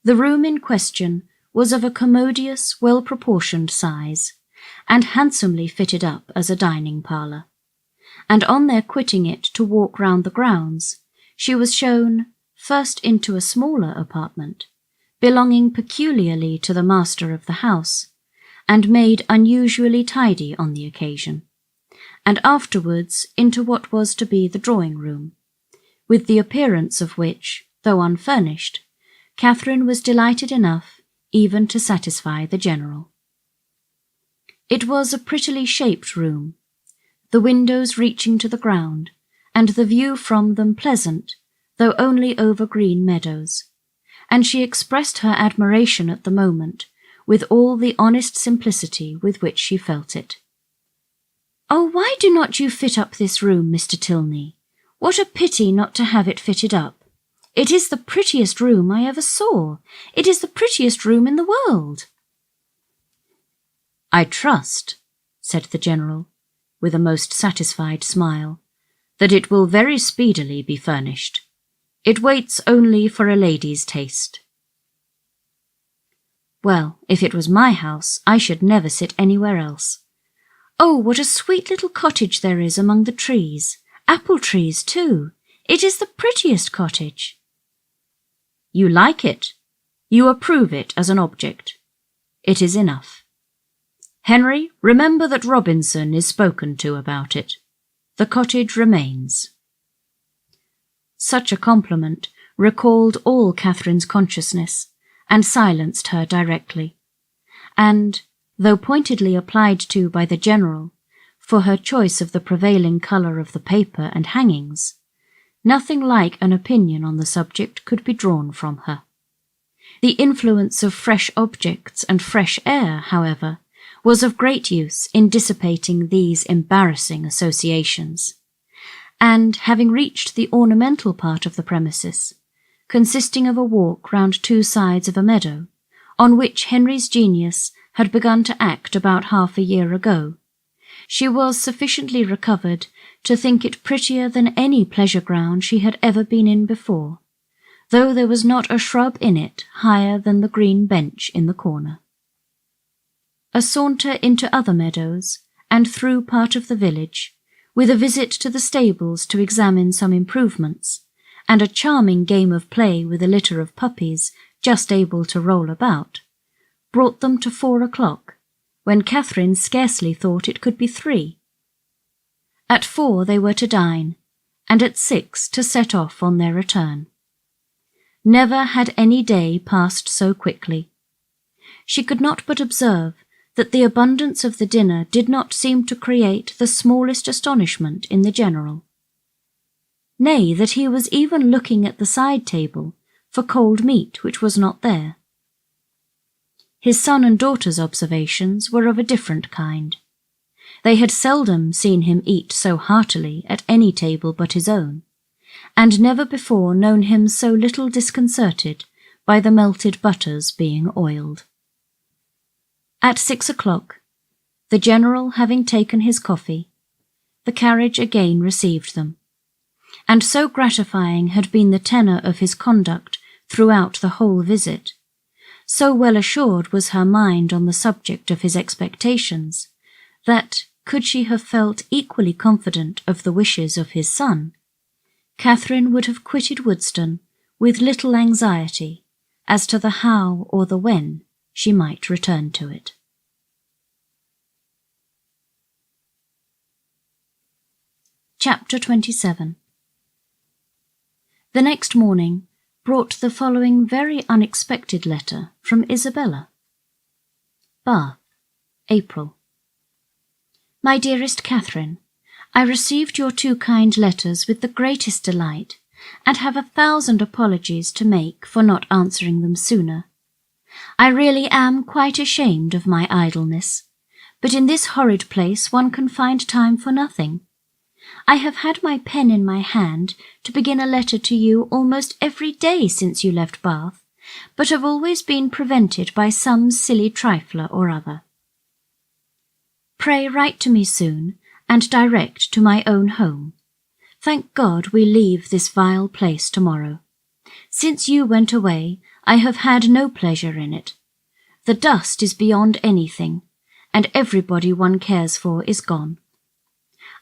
The room in question was of a commodious, well-proportioned size, and handsomely fitted up as a dining parlour, and on their quitting it to walk round the grounds, she was shown first into a smaller apartment, belonging peculiarly to the master of the house, and made unusually tidy on the occasion, and afterwards into what was to be the drawing-room, with the appearance of which, though unfurnished, Catherine was delighted enough even to satisfy the General. It was a prettily shaped room, the windows reaching to the ground, and the view from them pleasant, though only over green meadows, and she expressed her admiration at the moment with all the honest simplicity with which she felt it. "Oh, why do not you fit up this room, Mr. Tilney? What a pity not to have it fitted up. It is the prettiest room I ever saw. It is the prettiest room in the world." "I trust," said the General, with a most satisfied smile, "that it will very speedily be furnished. It waits only for a lady's taste." "Well, if it was my house, I should never sit anywhere else. Oh, what a sweet little cottage there is among the trees, apple trees too. It is the prettiest cottage." "You like it. You approve it as an object. It is enough. Henry, remember that Robinson is spoken to about it. The cottage remains." Such a compliment recalled all Catherine's consciousness, and silenced her directly, and, though pointedly applied to by the General for her choice of the prevailing colour of the paper and hangings, nothing like an opinion on the subject could be drawn from her. The influence of fresh objects and fresh air, however, was of great use in dissipating these embarrassing associations, and, having reached the ornamental part of the premises, consisting of a walk round two sides of a meadow, on which Henry's genius had begun to act about half a year ago, she was sufficiently recovered to think it prettier than any pleasure ground she had ever been in before, though there was not a shrub in it higher than the green bench in the corner. A saunter into other meadows, and through part of the village, with a visit to the stables to examine some improvements, and a charming game of play with a litter of puppies just able to roll about, brought them to 4 o'clock, when Catherine scarcely thought it could be 3. At 4 they were to dine, and at 6 to set off on their return. Never had any day passed so quickly. She could not but observe that the abundance of the dinner did not seem to create the smallest astonishment in the General. Nay, that he was even looking at the side table for cold meat which was not there. His son and daughter's observations were of a different kind. They had seldom seen him eat so heartily at any table but his own, and never before known him so little disconcerted by the melted butters being oiled. At 6 o'clock, the General having taken his coffee, the carriage again received them, and so gratifying had been the tenor of his conduct throughout the whole visit, so well assured was her mind on the subject of his expectations, that, could she have felt equally confident of the wishes of his son, Catherine would have quitted Woodston with little anxiety as to the how or the when she might return to it. Chapter 27. The next morning brought the following very unexpected letter from Isabella. Bath, April. My dearest Catherine, I received your 2 kind letters with the greatest delight, and have 1,000 apologies to make for not answering them sooner. I really am quite ashamed of my idleness, but in this horrid place one can find time for nothing. I have had my pen in my hand to begin a letter to you almost every day since you left Bath, but have always been prevented by some silly trifler or other. Pray write to me soon, and direct to my own home. Thank God we leave this vile place tomorrow. Since you went away, I have had no pleasure in it. The dust is beyond anything, and everybody one cares for is gone.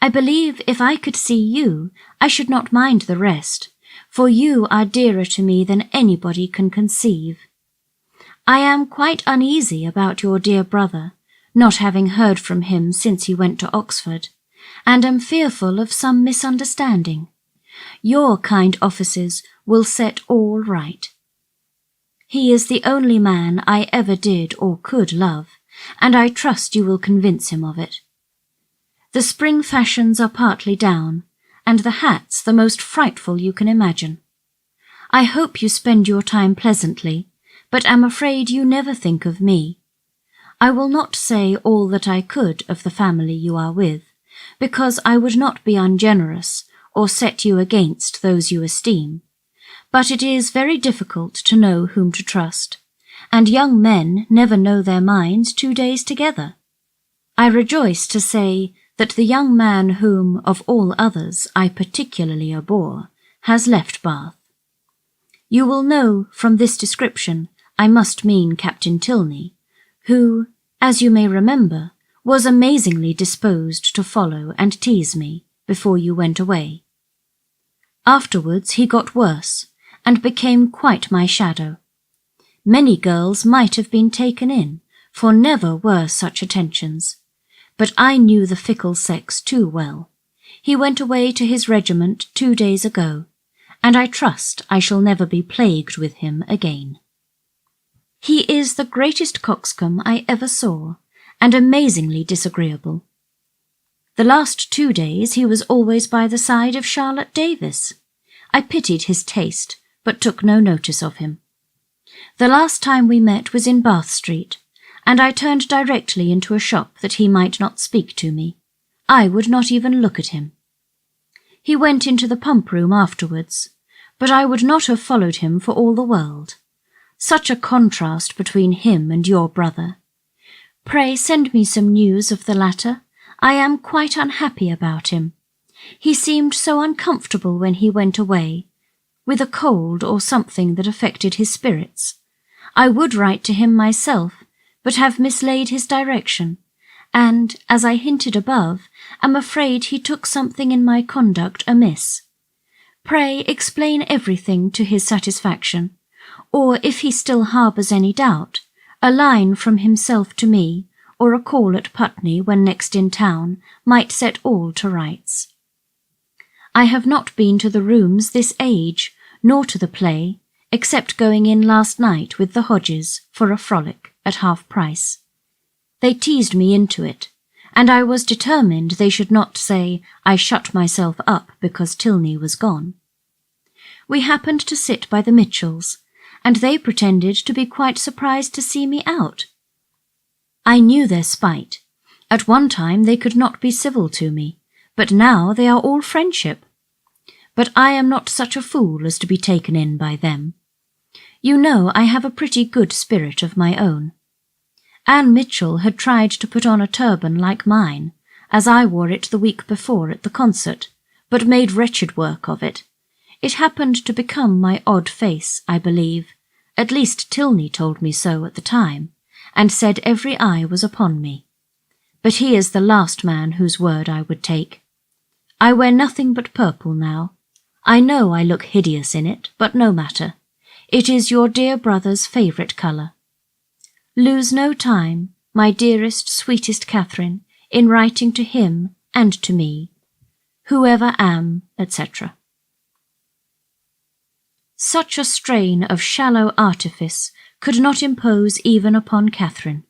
I believe if I could see you, I should not mind the rest, for you are dearer to me than anybody can conceive. I am quite uneasy about your dear brother, not having heard from him since he went to Oxford, and am fearful of some misunderstanding. Your kind offices will set all right. He is the only man I ever did or could love, and I trust you will convince him of it. The spring fashions are partly down, and the hats the most frightful you can imagine. I hope you spend your time pleasantly, but am afraid you never think of me. I will not say all that I could of the family you are with, because I would not be ungenerous or set you against those you esteem. But it is very difficult to know whom to trust, and young men never know their minds 2 days together. I rejoice to say that the young man whom, of all others, I particularly abhor, has left Bath. You will know from this description I must mean Captain Tilney, who, as you may remember, was amazingly disposed to follow and tease me before you went away. Afterwards he got worse, and became quite my shadow. Many girls might have been taken in, for never were such attentions. But I knew the fickle sex too well. He went away to his regiment 2 days ago, and I trust I shall never be plagued with him again. He is the greatest coxcomb I ever saw, and amazingly disagreeable. The last 2 days he was always by the side of Charlotte Davis. I pitied his taste, but took no notice of him. The last time we met was in Bath Street, and I turned directly into a shop that he might not speak to me. I would not even look at him. He went into the pump-room afterwards, but I would not have followed him for all the world. Such a contrast between him and your brother. Pray send me some news of the latter. I am quite unhappy about him. He seemed so uncomfortable when he went away, with a cold or something that affected his spirits. I would write to him myself, but have mislaid his direction, and, as I hinted above, am afraid he took something in my conduct amiss. Pray explain everything to his satisfaction, or if he still harbours any doubt, a line from himself to me, or a call at Putney when next in town, might set all to rights. I have not been to the rooms this age, nor to the play, except going in last night with the Hodges for a frolic at half price. They teased me into it, and I was determined they should not say I shut myself up because Tilney was gone. We happened to sit by the Mitchells, and they pretended to be quite surprised to see me out. I knew their spite. At one time they could not be civil to me, but now they are all friendship. But I am not such a fool as to be taken in by them. You know I have a pretty good spirit of my own. Anne Mitchell had tried to put on a turban like mine, as I wore it the week before at the concert, but made wretched work of it. It happened to become my odd face, I believe. At least Tilney told me so at the time, and said every eye was upon me. But he is the last man whose word I would take. I wear nothing but purple now. I know I look hideous in it, but no matter. It is your dear brother's favourite colour. Lose no time, my dearest, sweetest Catherine, in writing to him and to me. Whoever am, etc. Such a strain of shallow artifice could not impose even upon Catherine.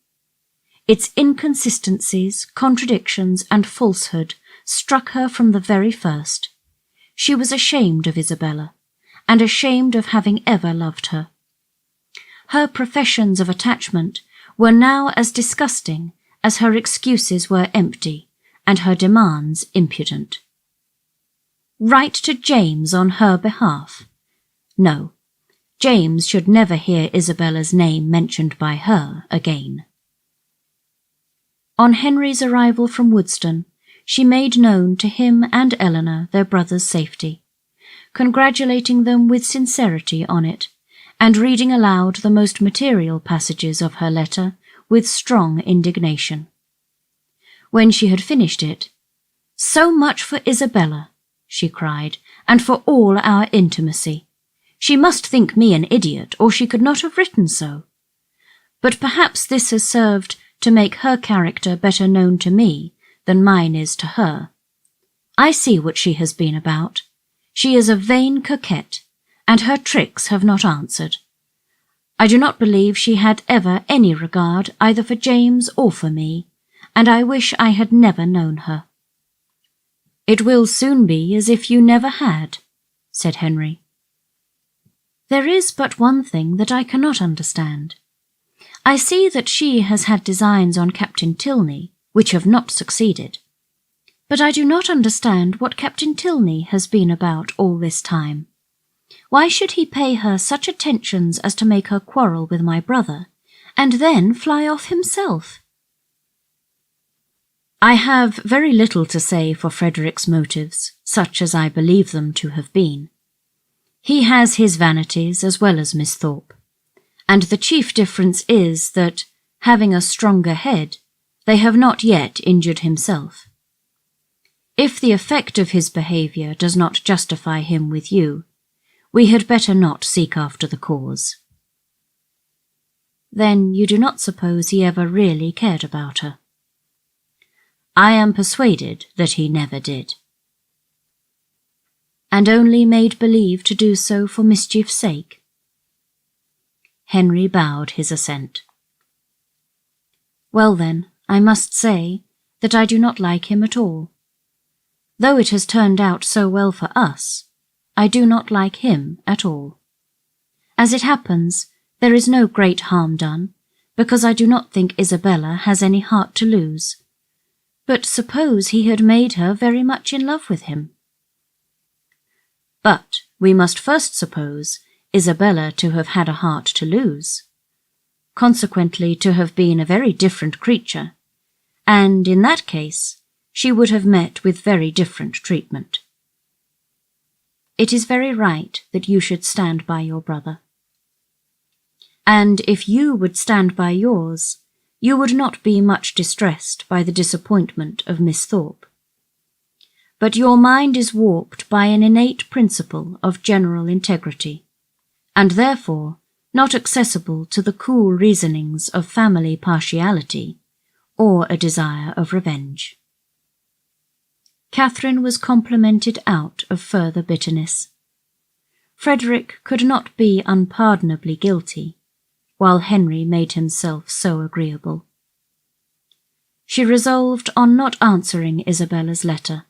Its inconsistencies, contradictions, and falsehood struck her from the very first. She was ashamed of Isabella, and ashamed of having ever loved her. Her professions of attachment were now as disgusting as her excuses were empty, and her demands impudent. Write to James on her behalf? No, James should never hear Isabella's name mentioned by her again. On Henry's arrival from Woodston, she made known to him and Eleanor their brother's safety, congratulating them with sincerity on it, and reading aloud the most material passages of her letter with strong indignation. When she had finished it, "So much for Isabella," she cried, "and for all our intimacy. She must think me an idiot, or she could not have written so. But perhaps this has served to make her character better known to me than mine is to her. I see what she has been about. She is a vain coquette, and her tricks have not answered. I do not believe she had ever any regard either for James or for me, and I wish I had never known her." "It will soon be as if you never had," said Henry. "There is but one thing that I cannot understand. I see that she has had designs on Captain Tilney, which have not succeeded. But I do not understand what Captain Tilney has been about all this time. Why should he pay her such attentions as to make her quarrel with my brother, and then fly off himself?" "I have very little to say for Frederick's motives, such as I believe them to have been. He has his vanities as well as Miss Thorpe, and the chief difference is that, having a stronger head, they have not yet injured himself. If the effect of his behaviour does not justify him with you, we had better not seek after the cause." "Then you do not suppose he ever really cared about her?" "I am persuaded that he never did." "And only made believe to do so for mischief's sake?" Henry bowed his assent. "Well then, I must say that I do not like him at all. Though it has turned out so well for us, I do not like him at all. As it happens, there is no great harm done, because I do not think Isabella has any heart to lose. But suppose he had made her very much in love with him?" "But we must first suppose Isabella to have had a heart to lose, consequently to have been a very different creature, and in that case she would have met with very different treatment." "It is very right that you should stand by your brother. And if you would stand by yours, you would not be much distressed by the disappointment of Miss Thorpe. But your mind is warped by an innate principle of general integrity, and therefore not accessible to the cool reasonings of family partiality or a desire of revenge." Catherine was complimented out of further bitterness. Frederick could not be unpardonably guilty, while Henry made himself so agreeable. She resolved on not answering Isabella's letter,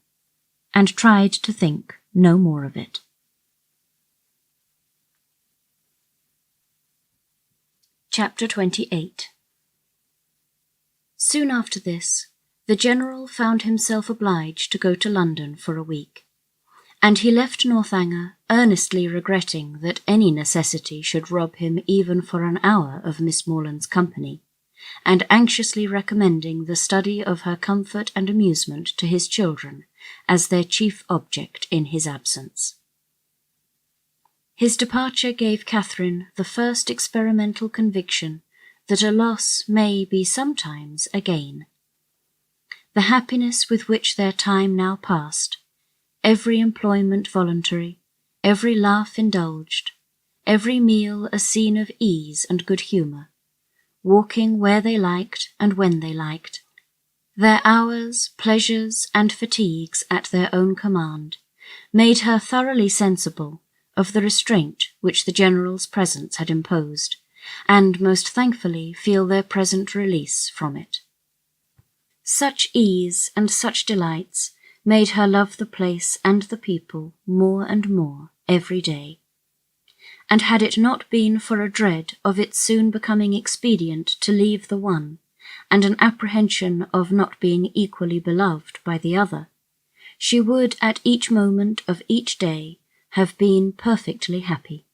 and tried to think no more of it. Chapter 28. Soon after this, the General found himself obliged to go to London for a week, and he left Northanger earnestly regretting that any necessity should rob him even for an hour of Miss Morland's company, and anxiously recommending the study of her comfort and amusement to his children as their chief object in his absence. His departure gave Catherine the first experimental conviction that a loss may be sometimes a gain. The happiness with which their time now passed, every employment voluntary, every laugh indulged, every meal a scene of ease and good humour, walking where they liked and when they liked, their hours, pleasures, and fatigues at their own command, made her thoroughly sensible of the restraint which the General's presence had imposed, and most thankfully feel their present release from it. Such ease and such delights made her love the place and the people more and more every day, and had it not been for a dread of its soon becoming expedient to leave the one, and an apprehension of not being equally beloved by the other, she would at each moment of each day have been perfectly happy.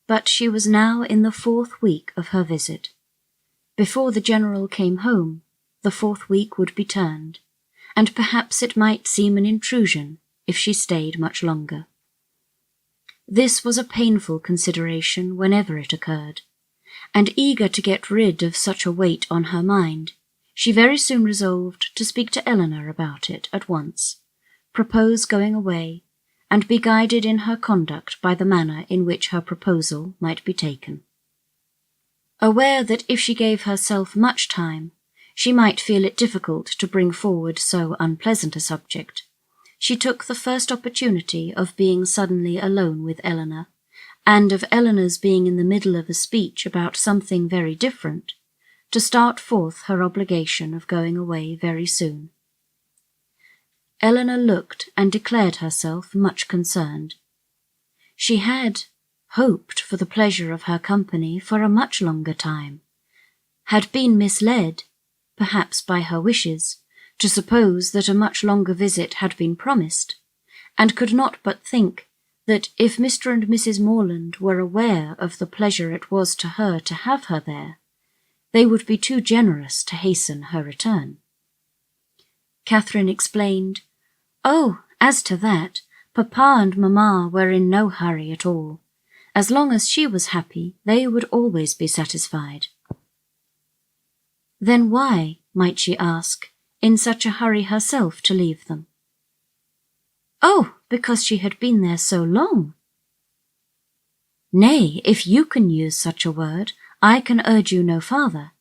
But she was now in the 4th week of her visit. Before the General came home, the 4th week would be turned, and perhaps it might seem an intrusion if she stayed much longer. This was a painful consideration whenever it occurred, and eager to get rid of such a weight on her mind, she very soon resolved to speak to Eleanor about it at once, propose going away, and be guided in her conduct by the manner in which her proposal might be taken. Aware that if she gave herself much time, she might feel it difficult to bring forward so unpleasant a subject, she took the first opportunity of being suddenly alone with Eleanor, and of Eleanor's being in the middle of a speech about something very different, to start forth her obligation of going away very soon. Eleanor looked and declared herself much concerned. She had hoped for the pleasure of her company for a much longer time, had been misled, perhaps by her wishes, to suppose that a much longer visit had been promised, and could not but think that if Mr. and Mrs. Morland were aware of the pleasure it was to her to have her there, they would be too generous to hasten her return. Catherine explained, "Oh, as to that, Papa and Mamma were in no hurry at all. As long as she was happy, they would always be satisfied." Then why, might she ask, in such a hurry herself to leave them? Oh, because she had been there so long. Nay, if you can use such a word, I can urge you no farther.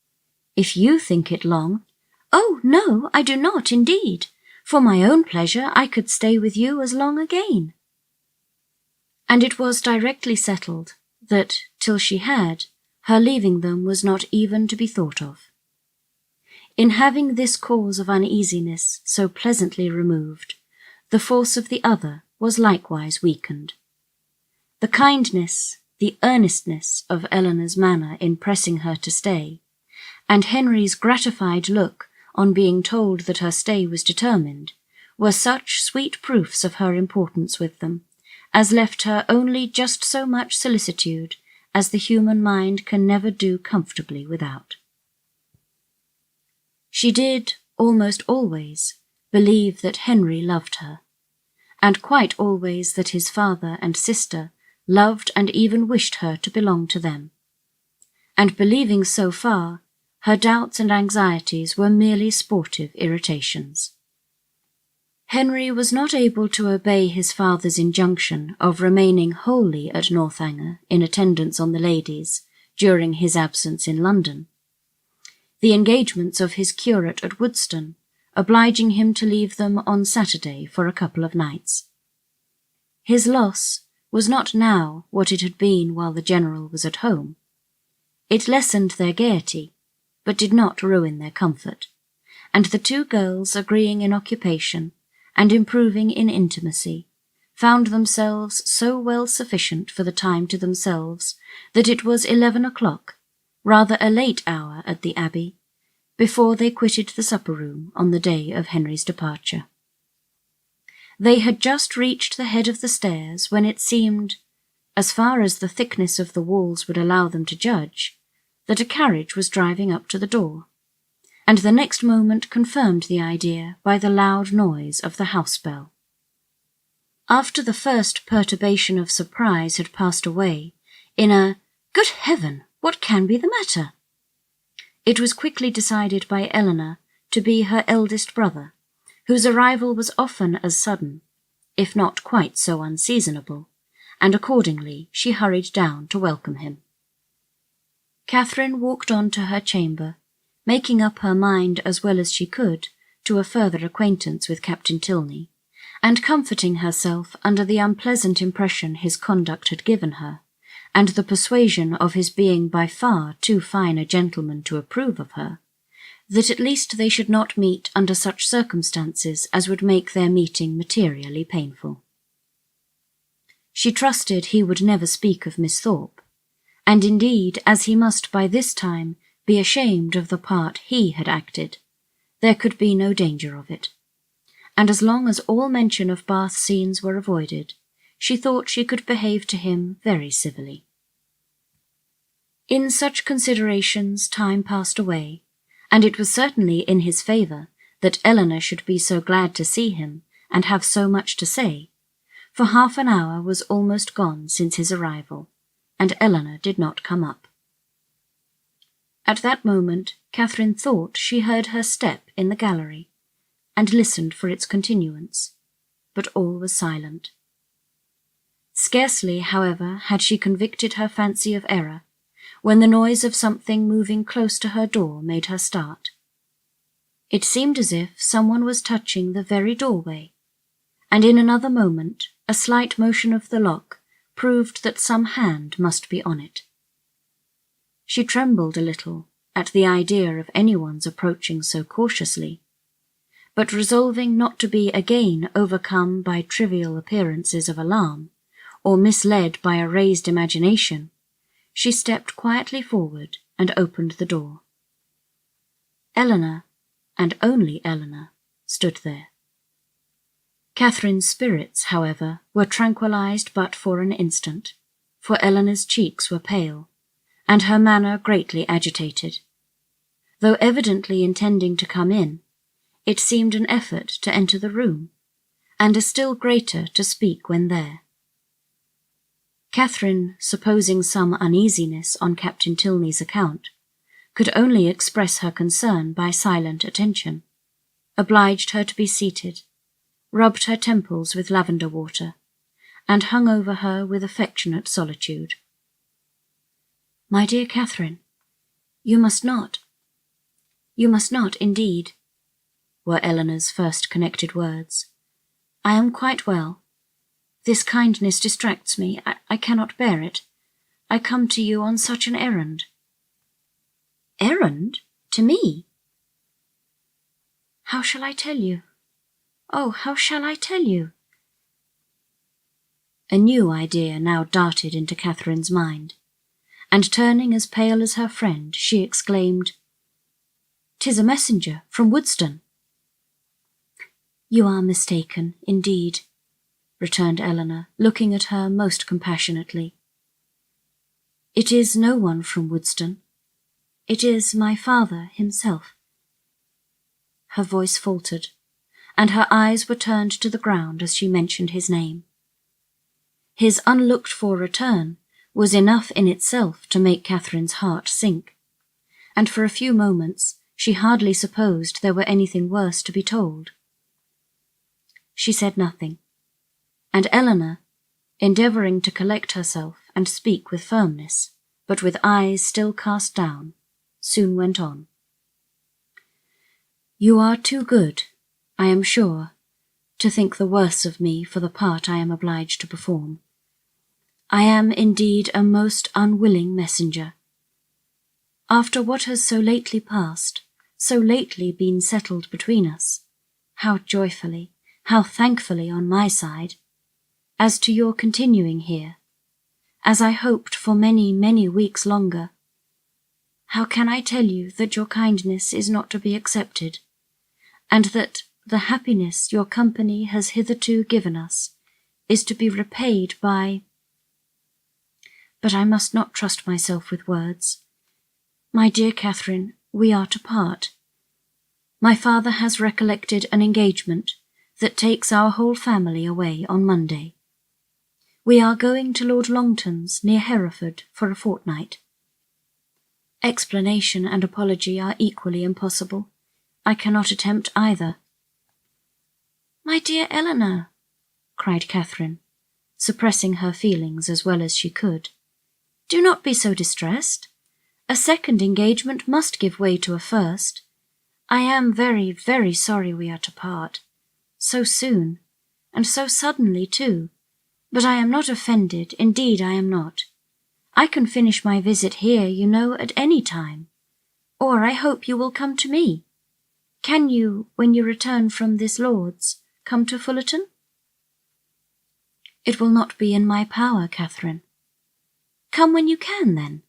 If you think it long— "Oh, no, I do not, indeed. For my own pleasure I could stay with you as long again." And it was directly settled that, till she had, her leaving them was not even to be thought of. In having this cause of uneasiness so pleasantly removed, the force of the other was likewise weakened. The kindness, the earnestness of Eleanor's manner in pressing her to stay, and Henry's gratified look on being told that her stay was determined, were such sweet proofs of her importance with them, as left her only just so much solicitude as the human mind can never do comfortably without. She did, almost always, believe that Henry loved her, and quite always that his father and sister loved and even wished her to belong to them. And believing so far, her doubts and anxieties were merely sportive irritations. Henry was not able to obey his father's injunction of remaining wholly at Northanger in attendance on the ladies during his absence in London, the engagements of his curate at Woodstone obliging him to leave them on Saturday for a couple of nights. His loss was not now what it had been while the General was at home. It lessened their gaiety, but did not ruin their comfort, and the two girls, agreeing in occupation and improving in intimacy, found themselves so well sufficient for the time to themselves that it was 11 o'clock, rather a late hour at the Abbey, before they quitted the supper-room on the day of Henry's departure. They had just reached the head of the stairs when it seemed, as far as the thickness of the walls would allow them to judge, that a carriage was driving up to the door, and the next moment confirmed the idea by the loud noise of the house bell. After the first perturbation of surprise had passed away, in a "Good heaven, what can be the matter?" it was quickly decided by Eleanor to be her eldest brother, whose arrival was often as sudden, if not quite so unseasonable, and accordingly she hurried down to welcome him. Catherine walked on to her chamber, making up her mind as well as she could to a further acquaintance with Captain Tilney, and comforting herself under the unpleasant impression his conduct had given her, and the persuasion of his being by far too fine a gentleman to approve of her, that at least they should not meet under such circumstances as would make their meeting materially painful. She trusted he would never speak of Miss Thorpe, and indeed, as he must by this time be ashamed of the part he had acted, there could be no danger of it, and as long as all mention of Bath scenes were avoided, she thought she could behave to him very civilly. In such considerations time passed away, and it was certainly in his favour that Eleanor should be so glad to see him and have so much to say, for half an hour was almost gone since his arrival, and Eleanor did not come up. At that moment Catherine thought she heard her step in the gallery, and listened for its continuance, but all was silent. Scarcely, however, had she convicted her fancy of error, when the noise of something moving close to her door made her start. It seemed as if someone was touching the very doorway, and in another moment a slight motion of the lock proved that some hand must be on it. She trembled a little at the idea of anyone's approaching so cautiously, but resolving not to be again overcome by trivial appearances of alarm, or misled by a raised imagination, she stepped quietly forward and opened the door. Eleanor, and only Eleanor, stood there. Catherine's spirits, however, were tranquillized but for an instant, for Eleanor's cheeks were pale, and her manner greatly agitated. Though evidently intending to come in, it seemed an effort to enter the room, and a still greater to speak when there. Catherine, supposing some uneasiness on Captain Tilney's account, could only express her concern by silent attention, obliged her to be seated, rubbed her temples with lavender water, and hung over her with affectionate solitude. "My dear Catherine, you must not, indeed," were Eleanor's first connected words. "I am quite well. This kindness distracts me. I cannot bear it. I come to you on such an errand." "Errand? To me?" "How shall I tell you? Oh, how shall I tell you?" A new idea now darted into Catherine's mind, and turning as pale as her friend, she exclaimed, "'Tis a messenger from Woodston." "You are mistaken, indeed," returned Eleanor, looking at her most compassionately. "It is no one from Woodston. It is my father himself." Her voice faltered, and her eyes were turned to the ground as she mentioned his name. His unlooked-for return was enough in itself to make Catherine's heart sink, and for a few moments she hardly supposed there were anything worse to be told. She said nothing, and Eleanor, endeavouring to collect herself and speak with firmness, but with eyes still cast down, soon went on. "You are too good, I am sure, to think the worse of me for the part I am obliged to perform. I am indeed a most unwilling messenger. After what has so lately passed, so lately been settled between us, how joyfully, how thankfully on my side, as to your continuing here, as I hoped for many, many weeks longer, how can I tell you that your kindness is not to be accepted, and that the happiness your company has hitherto given us is to be repaid by— But I must not trust myself with words. My dear Catherine, we are to part. My father has recollected an engagement that takes our whole family away on Monday. We are going to Lord Longton's near Hereford for a fortnight. Explanation and apology are equally impossible. I cannot attempt either." "My dear Eleanor," cried Catherine, suppressing her feelings as well as she could, "do not be so distressed. A second engagement must give way to a first. I am very, very sorry we are to part. So soon, and so suddenly too, but I am not offended, indeed I am not. I can finish my visit here, you know, at any time. Or I hope you will come to me. Can you, when you return from this Lord's, come to Fullerton?" "It will not be in my power, Catherine." "Come when you can, then."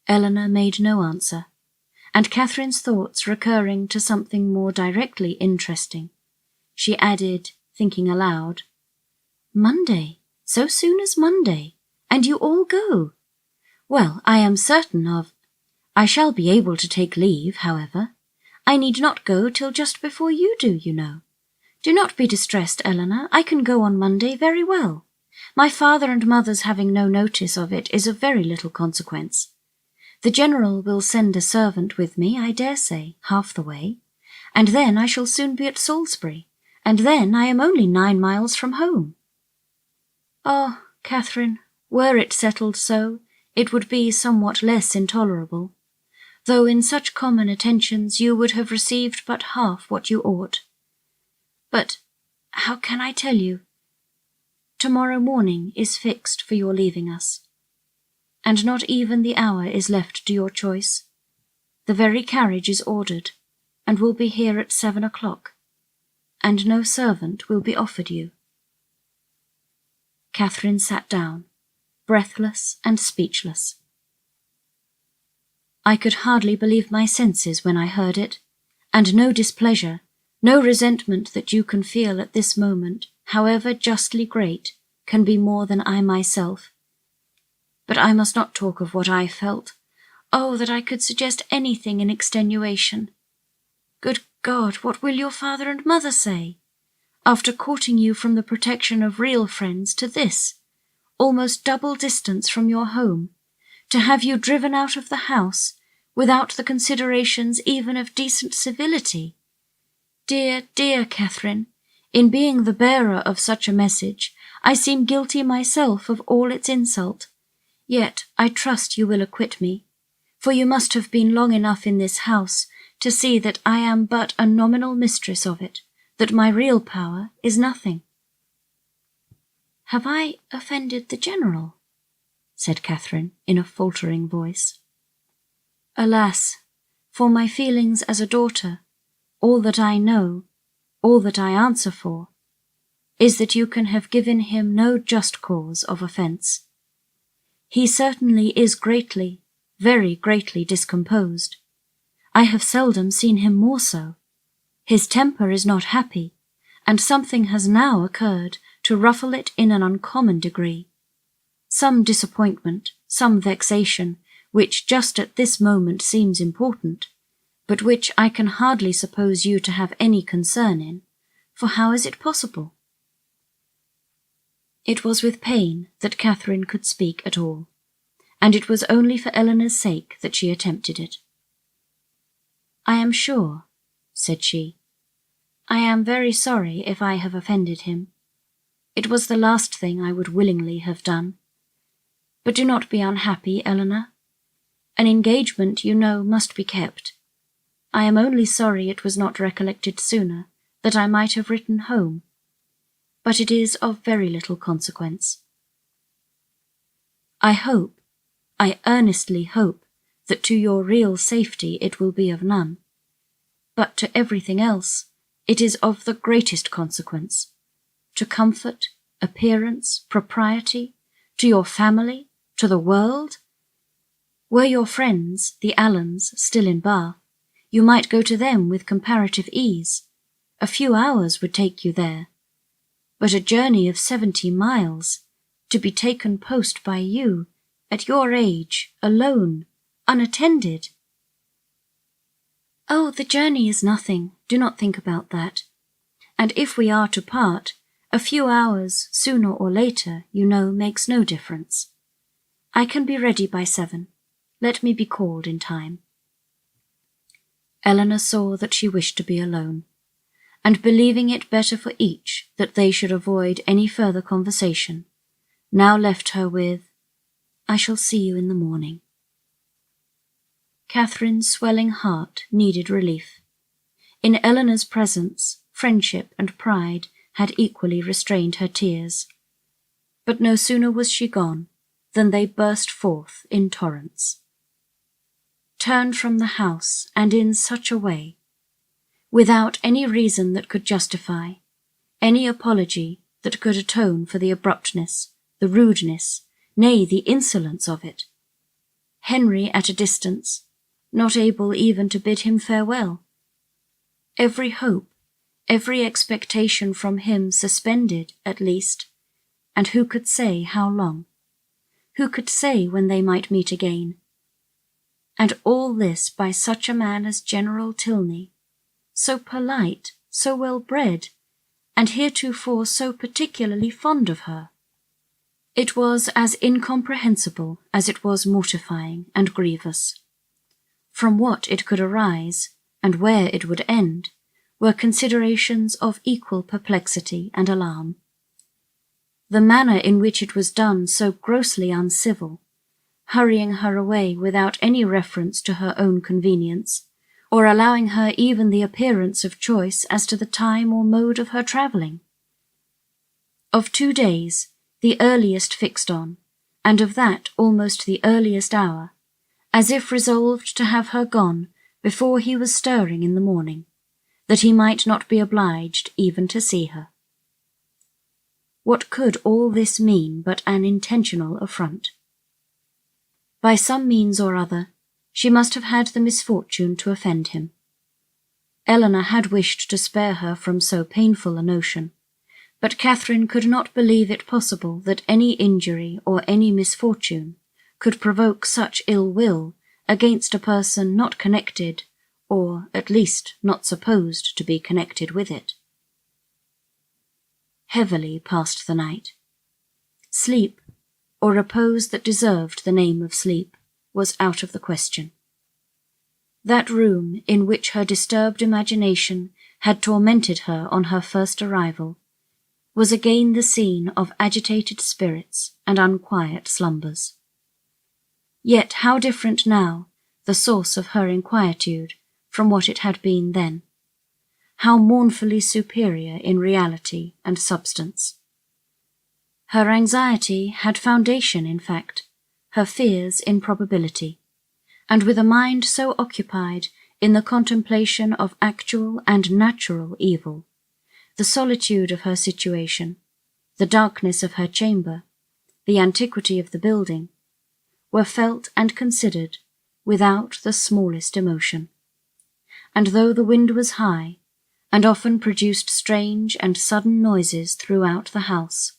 Eleanor made no answer, and Catherine's thoughts recurring to something more directly interesting, she added, thinking aloud, "Monday, so soon as Monday, and you all go? Well, I am certain of— I shall be able to take leave, however. I need not go till just before you do, you know. Do not be distressed, Eleanor, I can go on Monday very well. My father and mother's having no notice of it is of very little consequence. The General will send a servant with me, I dare say, half the way, and then I shall soon be at Salisbury, and then I am only 9 miles from home." "Oh, Catherine, were it settled so, it would be somewhat less intolerable, though in such common attentions you would have received but half what you ought. But how can I tell you? Tomorrow morning is fixed for your leaving us, and not even the hour is left to your choice. The very carriage is ordered, and will be here at 7 o'clock, and no servant will be offered you." Catherine sat down, breathless and speechless. I could hardly believe my senses when I heard it, and no displeasure, no resentment that you can feel at this moment, however justly great, can be more than I myself. But I must not talk of what I felt. Oh, that I could suggest anything in extenuation. Good God, what will your father and mother say? After courting you from the protection of real friends to this, almost double distance from your home, to have you driven out of the house, without the considerations even of decent civility. Dear, dear Catherine, in being the bearer of such a message, I seem guilty myself of all its insult. Yet I trust you will acquit me, for you must have been long enough in this house to see that I am but a nominal mistress of it, that my real power is nothing." "Have I offended the General?" said Catherine in a faltering voice. "Alas, for my feelings as a daughter, all that I know, all that I answer for, is that you can have given him no just cause of offence. He certainly is greatly, very greatly discomposed. I have seldom seen him more so. His temper is not happy, and something has now occurred to ruffle it in an uncommon degree. Some disappointment, some vexation, which just at this moment seems important, but which I can hardly suppose you to have any concern in, for how is it possible?" It was with pain that Catherine could speak at all, and it was only for Eleanor's sake that she attempted it. "I am sure," said she, "I am very sorry if I have offended him. It was the last thing I would willingly have done. But do not be unhappy, Eleanor. An engagement, you know, must be kept. I am only sorry it was not recollected sooner, that I might have written home. But it is of very little consequence. I hope, I earnestly hope, that to your real safety it will be of none. But to everything else, it is of the greatest consequence. To comfort, appearance, propriety, to your family, to the world. Were your friends, the Allens, still in Bath, you might go to them with comparative ease. A few hours would take you there. But a journey of 70 miles, to be taken post by you, at your age, alone, unattended. Oh, the journey is nothing, do not think about that. And if we are to part, a few hours, sooner or later, you know, makes no difference. I can be ready by 7. Let me be called in time." Eleanor saw that she wished to be alone, and believing it better for each that they should avoid any further conversation, now left her with, "I shall see you in the morning." Catherine's swelling heart needed relief. In Eleanor's presence, friendship and pride had equally restrained her tears. But no sooner was she gone than they burst forth in torrents. Turned from the house, and in such a way, without any reason that could justify, any apology that could atone for the abruptness, the rudeness, nay, the insolence of it. Henry at a distance, not able even to bid him farewell. Every hope, every expectation from him suspended, at least, and who could say how long? Who could say when they might meet again? And all this by such a man as General Tilney, so polite, so well bred, and heretofore so particularly fond of her. It was as incomprehensible as it was mortifying and grievous. From what it could arise, and where it would end, were considerations of equal perplexity and alarm. The manner in which it was done so grossly uncivil, hurrying her away without any reference to her own convenience, or allowing her even the appearance of choice as to the time or mode of her travelling. Of 2 days, the earliest fixed on, and of that almost the earliest hour, as if resolved to have her gone before he was stirring in the morning, that he might not be obliged even to see her. What could all this mean but an intentional affront? By some means or other, she must have had the misfortune to offend him. Eleanor had wished to spare her from so painful a notion, but Catherine could not believe it possible that any injury or any misfortune could provoke such ill will against a person not connected, or at least not supposed to be connected with it. Heavily passed the night. Sleep, or repose that deserved the name of sleep, was out of the question. That room in which her disturbed imagination had tormented her on her first arrival was again the scene of agitated spirits and unquiet slumbers. Yet how different now the source of her inquietude from what it had been then, how mournfully superior in reality and substance. Her anxiety had foundation in fact, her fears in probability, and with a mind so occupied in the contemplation of actual and natural evil, the solitude of her situation, the darkness of her chamber, the antiquity of the building, were felt and considered without the smallest emotion. And though the wind was high, and often produced strange and sudden noises throughout the house,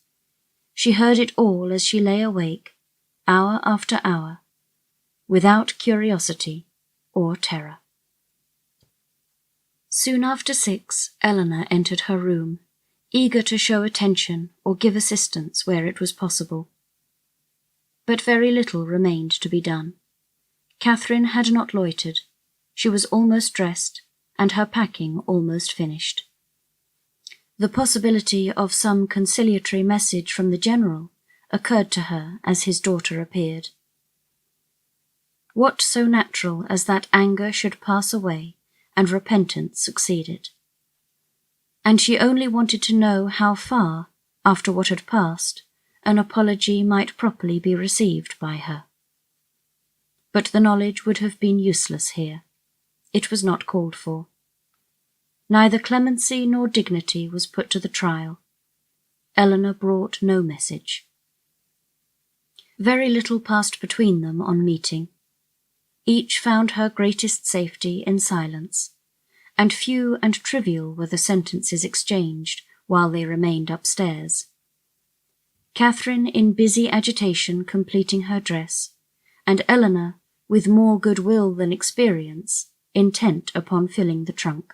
she heard it all as she lay awake, hour after hour, without curiosity or terror. Soon after 6, Eleanor entered her room, eager to show attention or give assistance where it was possible. But very little remained to be done. Catherine had not loitered. She was almost dressed, and her packing almost finished. The possibility of some conciliatory message from the General occurred to her as his daughter appeared. What so natural as that anger should pass away and repentance succeed it? And she only wanted to know how far, after what had passed, an apology might properly be received by her. But the knowledge would have been useless here. It was not called for. Neither clemency nor dignity was put to the trial. Eleanor brought no message. Very little passed between them on meeting. Each found her greatest safety in silence, and few and trivial were the sentences exchanged while they remained upstairs. Catherine in busy agitation completing her dress, and Eleanor, with more goodwill than experience, intent upon filling the trunk.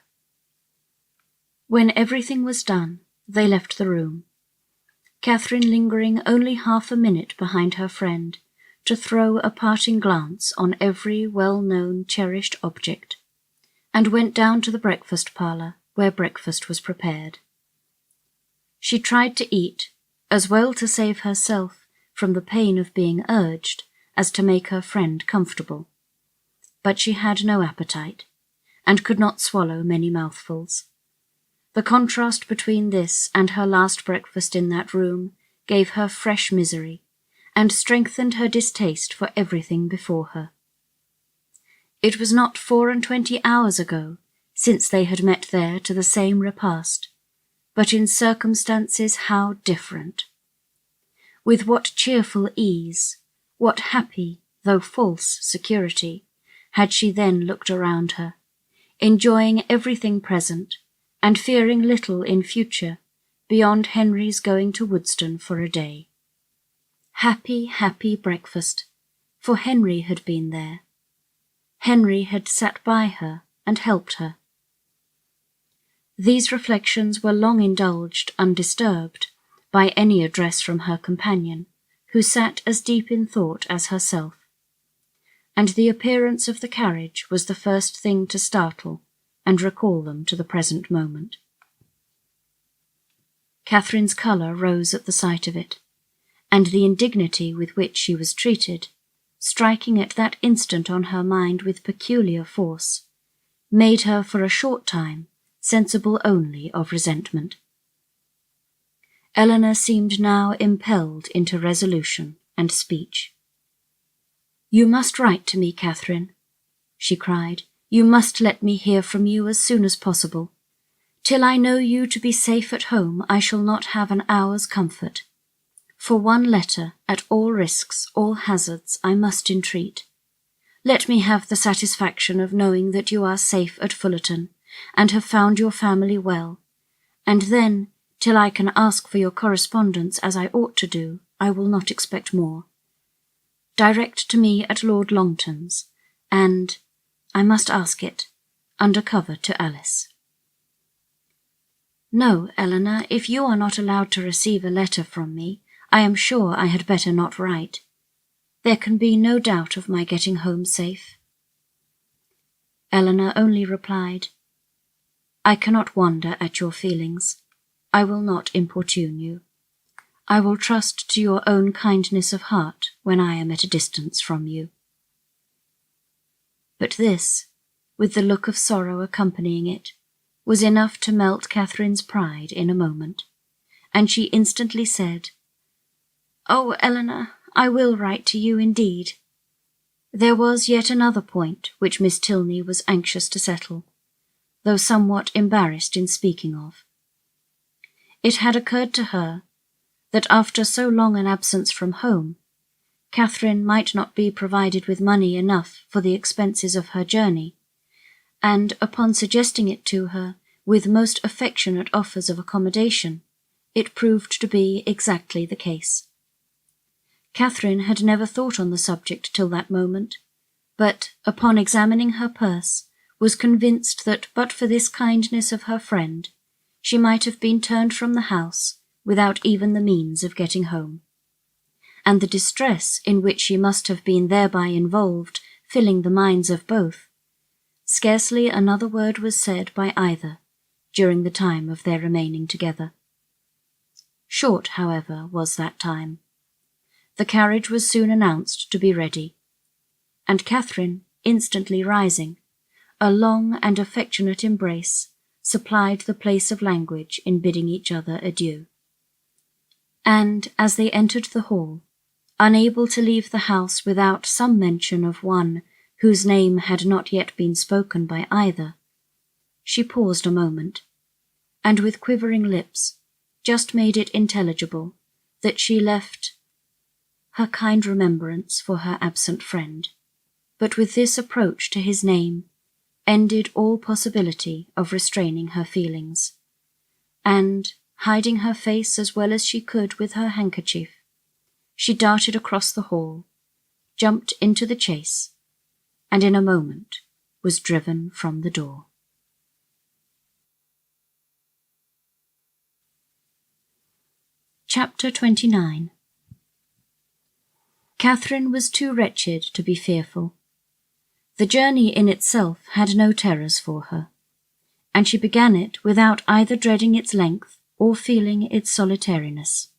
When everything was done, they left the room, Catherine lingering only half a minute behind her friend to throw a parting glance on every well-known cherished object, and went down to the breakfast parlour where breakfast was prepared. She tried to eat, as well to save herself from the pain of being urged as to make her friend comfortable, but she had no appetite, and could not swallow many mouthfuls. The contrast between this and her last breakfast in that room gave her fresh misery, and strengthened her distaste for everything before her. It was not 24 hours ago since they had met there to the same repast, but in circumstances how different! With what cheerful ease, what happy, though false, security, had she then looked around her, enjoying everything present, and fearing little in future beyond Henry's going to Woodston for a day. Happy, happy breakfast, for Henry had been there. Henry had sat by her and helped her. These reflections were long indulged undisturbed by any address from her companion, who sat as deep in thought as herself, and the appearance of the carriage was the first thing to startle and recall them to the present moment. Catherine's colour rose at the sight of it, and the indignity with which she was treated, striking at that instant on her mind with peculiar force, made her for a short time sensible only of resentment. Eleanor seemed now impelled into resolution and speech. "You must write to me, Catherine," she cried. "You must let me hear from you as soon as possible. Till I know you to be safe at home, I shall not have an hour's comfort. For one letter, at all risks, all hazards, I must entreat. Let me have the satisfaction of knowing that you are safe at Fullerton, and have found your family well, and then, till I can ask for your correspondence as I ought to do, I will not expect more. Direct to me at Lord Longton's, and, I must ask it, under cover to Alice." "No, Eleanor, if you are not allowed to receive a letter from me, I am sure I had better not write. There can be no doubt of my getting home safe." Eleanor only replied, "I cannot wonder at your feelings. I will not importune you. I will trust to your own kindness of heart when I am at a distance from you." But this, with the look of sorrow accompanying it, was enough to melt Catherine's pride in a moment, and she instantly said, "Oh, Eleanor, I will write to you indeed." There was yet another point which Miss Tilney was anxious to settle, though somewhat embarrassed in speaking of. It had occurred to her that after so long an absence from home, Catherine might not be provided with money enough for the expenses of her journey, and upon suggesting it to her with most affectionate offers of accommodation, it proved to be exactly the case. Catherine had never thought on the subject till that moment, but, upon examining her purse, was convinced that but for this kindness of her friend, she might have been turned from the house without even the means of getting home, and the distress in which she must have been thereby involved filling the minds of both, scarcely another word was said by either during the time of their remaining together. Short, however, was that time. The carriage was soon announced to be ready, and Catherine, instantly rising, a long and affectionate embrace supplied the place of language in bidding each other adieu. And, as they entered the hall, unable to leave the house without some mention of one whose name had not yet been spoken by either, she paused a moment, and with quivering lips just made it intelligible that she left her kind remembrance for her absent friend, but with this approach to his name ended all possibility of restraining her feelings, and, hiding her face as well as she could with her handkerchief, she darted across the hall, jumped into the chaise, and in a moment was driven from the door. Chapter 29. Catherine was too wretched to be fearful. The journey in itself had no terrors for her, and she began it without either dreading its length or feeling its solitariness.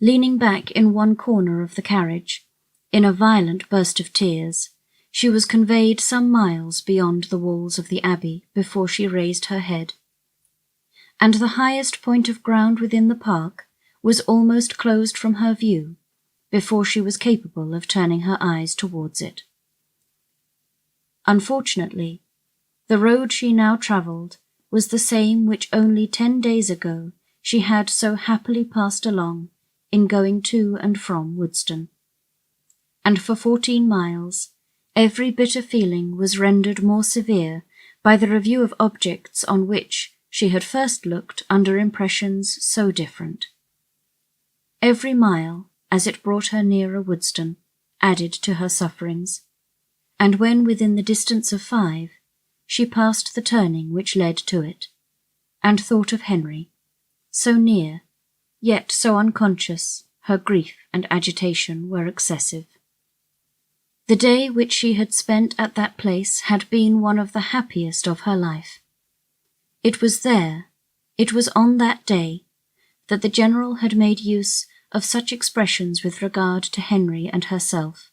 Leaning back in one corner of the carriage, in a violent burst of tears, she was conveyed some miles beyond the walls of the Abbey before she raised her head, and the highest point of ground within the park was almost closed from her view before she was capable of turning her eyes towards it. Unfortunately, the road she now travelled was the same which only 10 days ago she had so happily passed along in going to and from Woodston, and for 14 miles Every bitter feeling was rendered more severe by the review of objects on which she had first looked under impressions so different. Every mile, as it brought her nearer Woodston, added to her sufferings, and when within the distance of 5, she passed the turning which led to it, and thought of Henry, so near, yet so unconscious, her grief and agitation were excessive. The day which she had spent at that place had been one of the happiest of her life. It was on that day, that the General had made use of such expressions with regard to Henry and herself,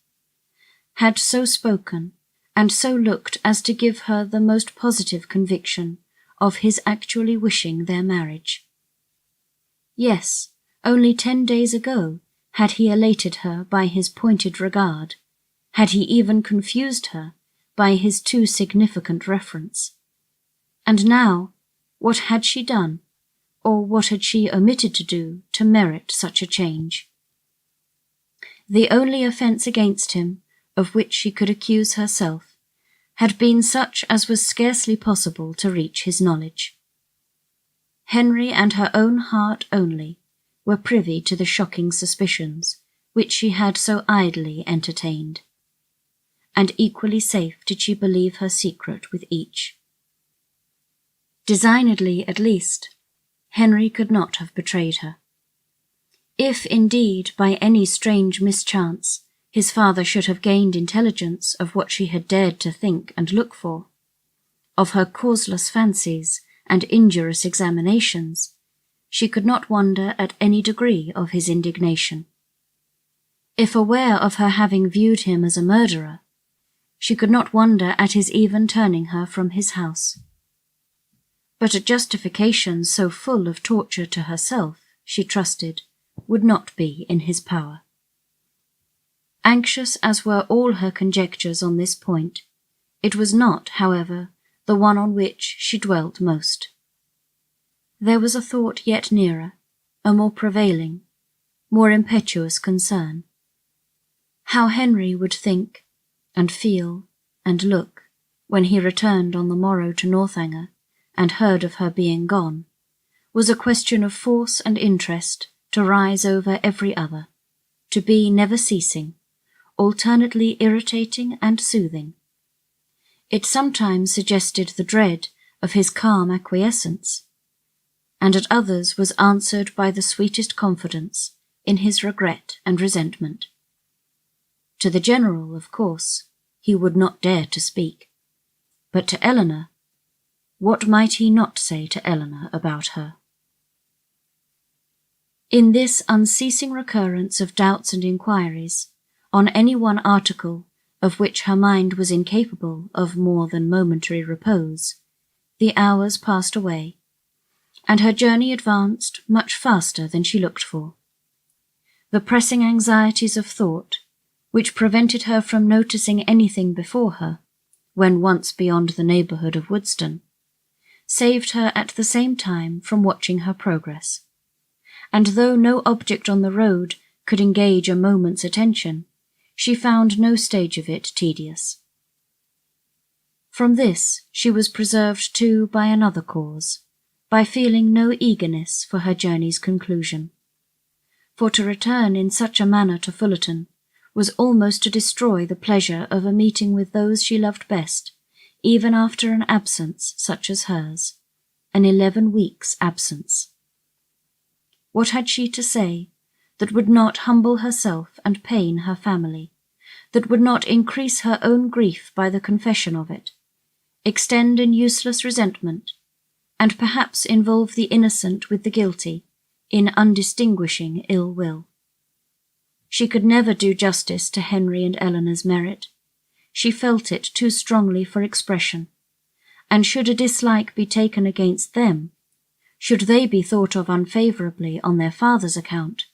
had so spoken and so looked as to give her the most positive conviction of his actually wishing their marriage. Yes, only 10 days ago had he elated her by his pointed regard, had he even confused her by his too significant reference. And now, what had she done, or what had she omitted to do to merit such a change? The only offence against him, of which she could accuse herself, had been such as was scarcely possible to reach his knowledge. Henry and her own heart only were privy to the shocking suspicions which she had so idly entertained, and equally safe did she believe her secret with each. Designedly, at least, Henry could not have betrayed her. If, indeed, by any strange mischance, his father should have gained intelligence of what she had dared to think and look for, of her causeless fancies and injurious examinations, she could not wonder at any degree of his indignation. If aware of her having viewed him as a murderer, she could not wonder at his even turning her from his house. But a justification so full of torture to herself, she trusted, would not be in his power. Anxious as were all her conjectures on this point, it was not, however, the one on which she dwelt most. There was a thought yet nearer, a more prevailing, more impetuous concern. How Henry would think, and feel, and look, when he returned on the morrow to Northanger, and heard of her being gone, was a question of force and interest to rise over every other, to be never ceasing, alternately irritating and soothing. It sometimes suggested the dread of his calm acquiescence, and at others was answered by the sweetest confidence in his regret and resentment. To the General, of course, he would not dare to speak, but to Eleanor, what might he not say to Eleanor about her? In this unceasing recurrence of doubts and inquiries, on any one article of which her mind was incapable of more than momentary repose, the hours passed away, and her journey advanced much faster than she looked for. The pressing anxieties of thought, which prevented her from noticing anything before her, when once beyond the neighbourhood of Woodston, saved her at the same time from watching her progress, and though no object on the road could engage a moment's attention, she found no stage of it tedious. From this she was preserved too by another cause, by feeling no eagerness for her journey's conclusion, for to return in such a manner to Fullerton was almost to destroy the pleasure of a meeting with those she loved best, even after an absence such as hers, an 11 weeks' absence. What had she to say that would not humble herself and pain her family, that would not increase her own grief by the confession of it, extend in useless resentment, and perhaps involve the innocent with the guilty in undistinguishing ill will? She could never do justice to Henry and Eleanor's merit. She felt it too strongly for expression, and should a dislike be taken against them, should they be thought of unfavourably on their father's account,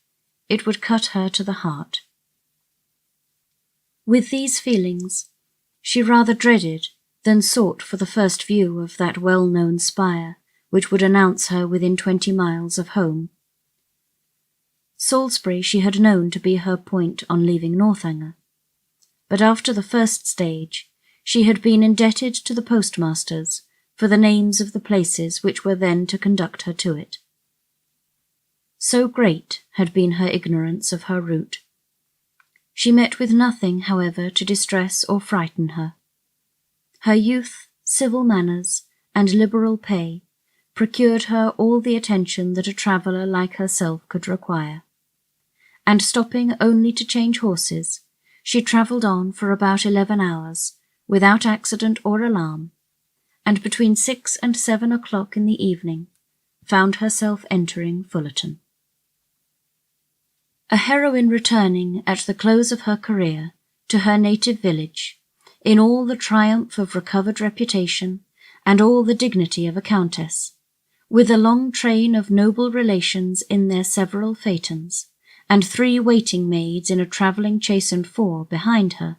it would cut her to the heart. With these feelings, she rather dreaded than sought for the first view of that well-known spire which would announce her within 20 miles of home. Salisbury she had known to be her point on leaving Northanger. but after the first stage she had been indebted to the postmasters for the names of the places which were then to conduct her to it. So great had been her ignorance of her route. She met with nothing, however, to distress or frighten her. Her youth, civil manners, and liberal pay procured her all the attention that a traveller like herself could require, and stopping only to change horses, she travelled on for about 11 hours, without accident or alarm, and between 6 and 7 o'clock in the evening found herself entering Fullerton. A heroine returning at the close of her career to her native village, in all the triumph of recovered reputation and all the dignity of a countess, with a long train of noble relations in their several phaetons, and 3 waiting maids in a travelling chaise and 4 behind her,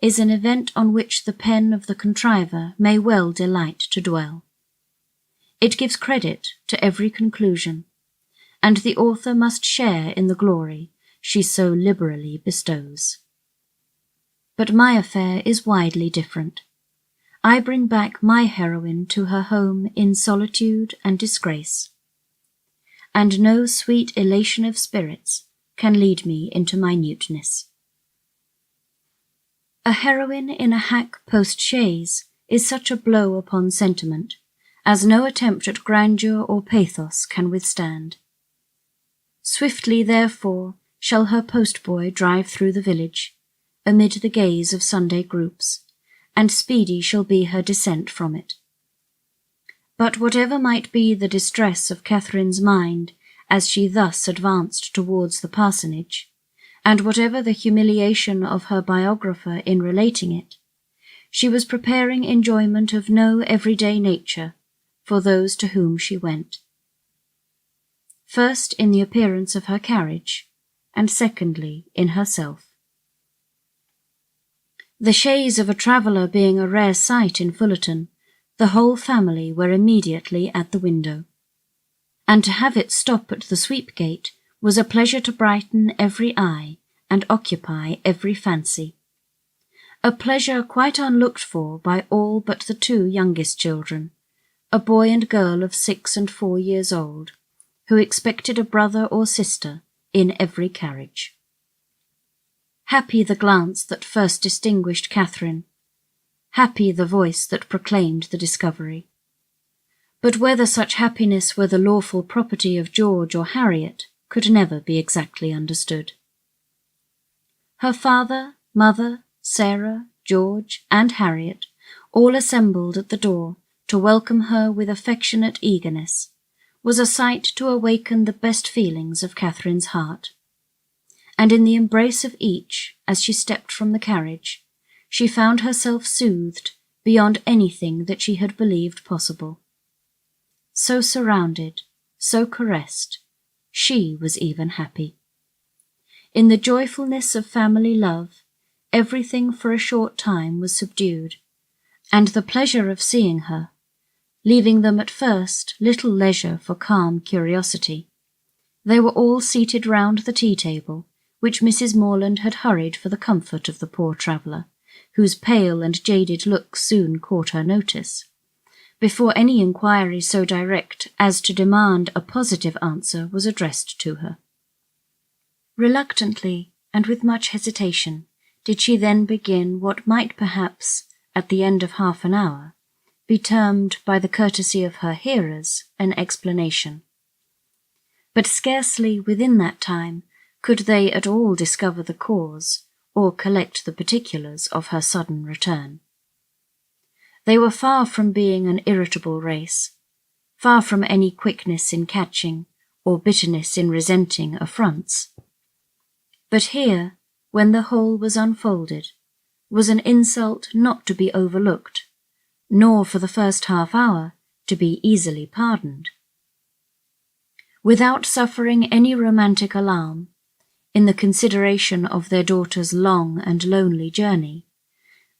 is an event on which the pen of the contriver may well delight to dwell. It gives credit to every conclusion, and the author must share in the glory she so liberally bestows. But my affair is widely different. I bring back my heroine to her home in solitude and disgrace, and no sweet elation of spirits can lead me into minuteness. A heroine in a hack post-chaise is such a blow upon sentiment as no attempt at grandeur or pathos can withstand. Swiftly, therefore, shall her postboy drive through the village, amid the gaze of Sunday groups, and speedy shall be her descent from it. But whatever might be the distress of Catherine's mind as she thus advanced towards the parsonage, and whatever the humiliation of her biographer in relating it, she was preparing enjoyment of no everyday nature for those to whom she went. First in the appearance of her carriage, and secondly in herself. The chaise of a traveller being a rare sight in Fullerton, the whole family were immediately at the window, and to have it stop at the sweep gate was a pleasure to brighten every eye and occupy every fancy. A pleasure quite unlooked for by all but the 2 youngest children, a boy and girl of 6 and 4 years old, who expected a brother or sister in every carriage. Happy the glance that first distinguished Catherine, happy the voice that proclaimed the discovery. But whether such happiness were the lawful property of George or Harriet could never be exactly understood. Her father, mother, Sarah, George, and Harriet all assembled at the door to welcome her with affectionate eagerness, was a sight to awaken the best feelings of Catherine's heart. And in the embrace of each, as she stepped from the carriage, she found herself soothed beyond anything that she had believed possible. So surrounded, so caressed, she was even happy. In the joyfulness of family love, everything for a short time was subdued, and the pleasure of seeing her, leaving them at first little leisure for calm curiosity. They were all seated round the tea-table, which Mrs. Morland had hurried for the comfort of the poor traveller, whose pale and jaded look soon caught her notice, before any inquiry so direct as to demand a positive answer was addressed to her. Reluctantly, and with much hesitation, did she then begin what might perhaps, at the end of half an hour, be termed by the courtesy of her hearers an explanation. But scarcely within that time could they at all discover the cause or collect the particulars of her sudden return. They were far from being an irritable race, far from any quickness in catching or bitterness in resenting affronts. But here, when the whole was unfolded, was an insult not to be overlooked, nor for the first half hour to be easily pardoned. Without suffering any romantic alarm, in the consideration of their daughter's long and lonely journey,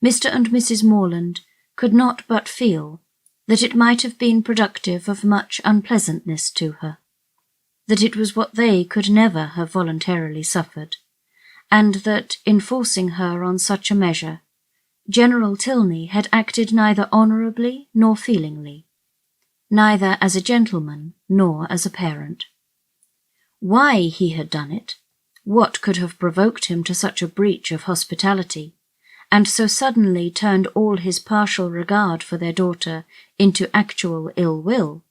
Mr. and Mrs. Morland could not but feel that it might have been productive of much unpleasantness to her, that it was what they could never have voluntarily suffered, and that, in forcing her on such a measure, General Tilney had acted neither honourably nor feelingly, neither as a gentleman nor as a parent. Why he had done it, what could have provoked him to such a breach of hospitality, and so suddenly turned all his partial regard for their daughter into actual ill will,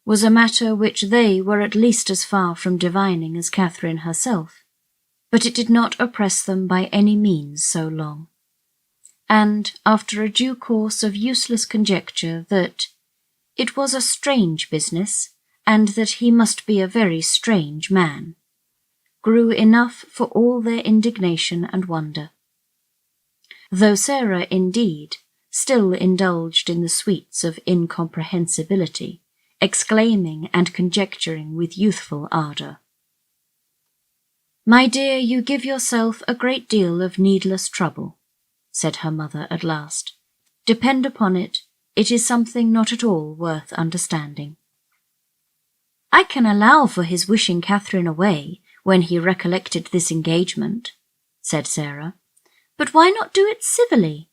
was a matter which they were at least as far from divining as Catherine herself, but it did not oppress them by any means so long. And, after a due course of useless conjecture that it was a strange business, and that he must be a very strange man, grew enough for all their indignation and wonder. Though Sarah, indeed, still indulged in the sweets of incomprehensibility, exclaiming and conjecturing with youthful ardour. "My dear, you give yourself a great deal of needless trouble," said her mother at last. "Depend upon it, it is something not at all worth understanding." "I can allow for his wishing Catherine away when he recollected this engagement," said Sarah, "but why not do it civilly?"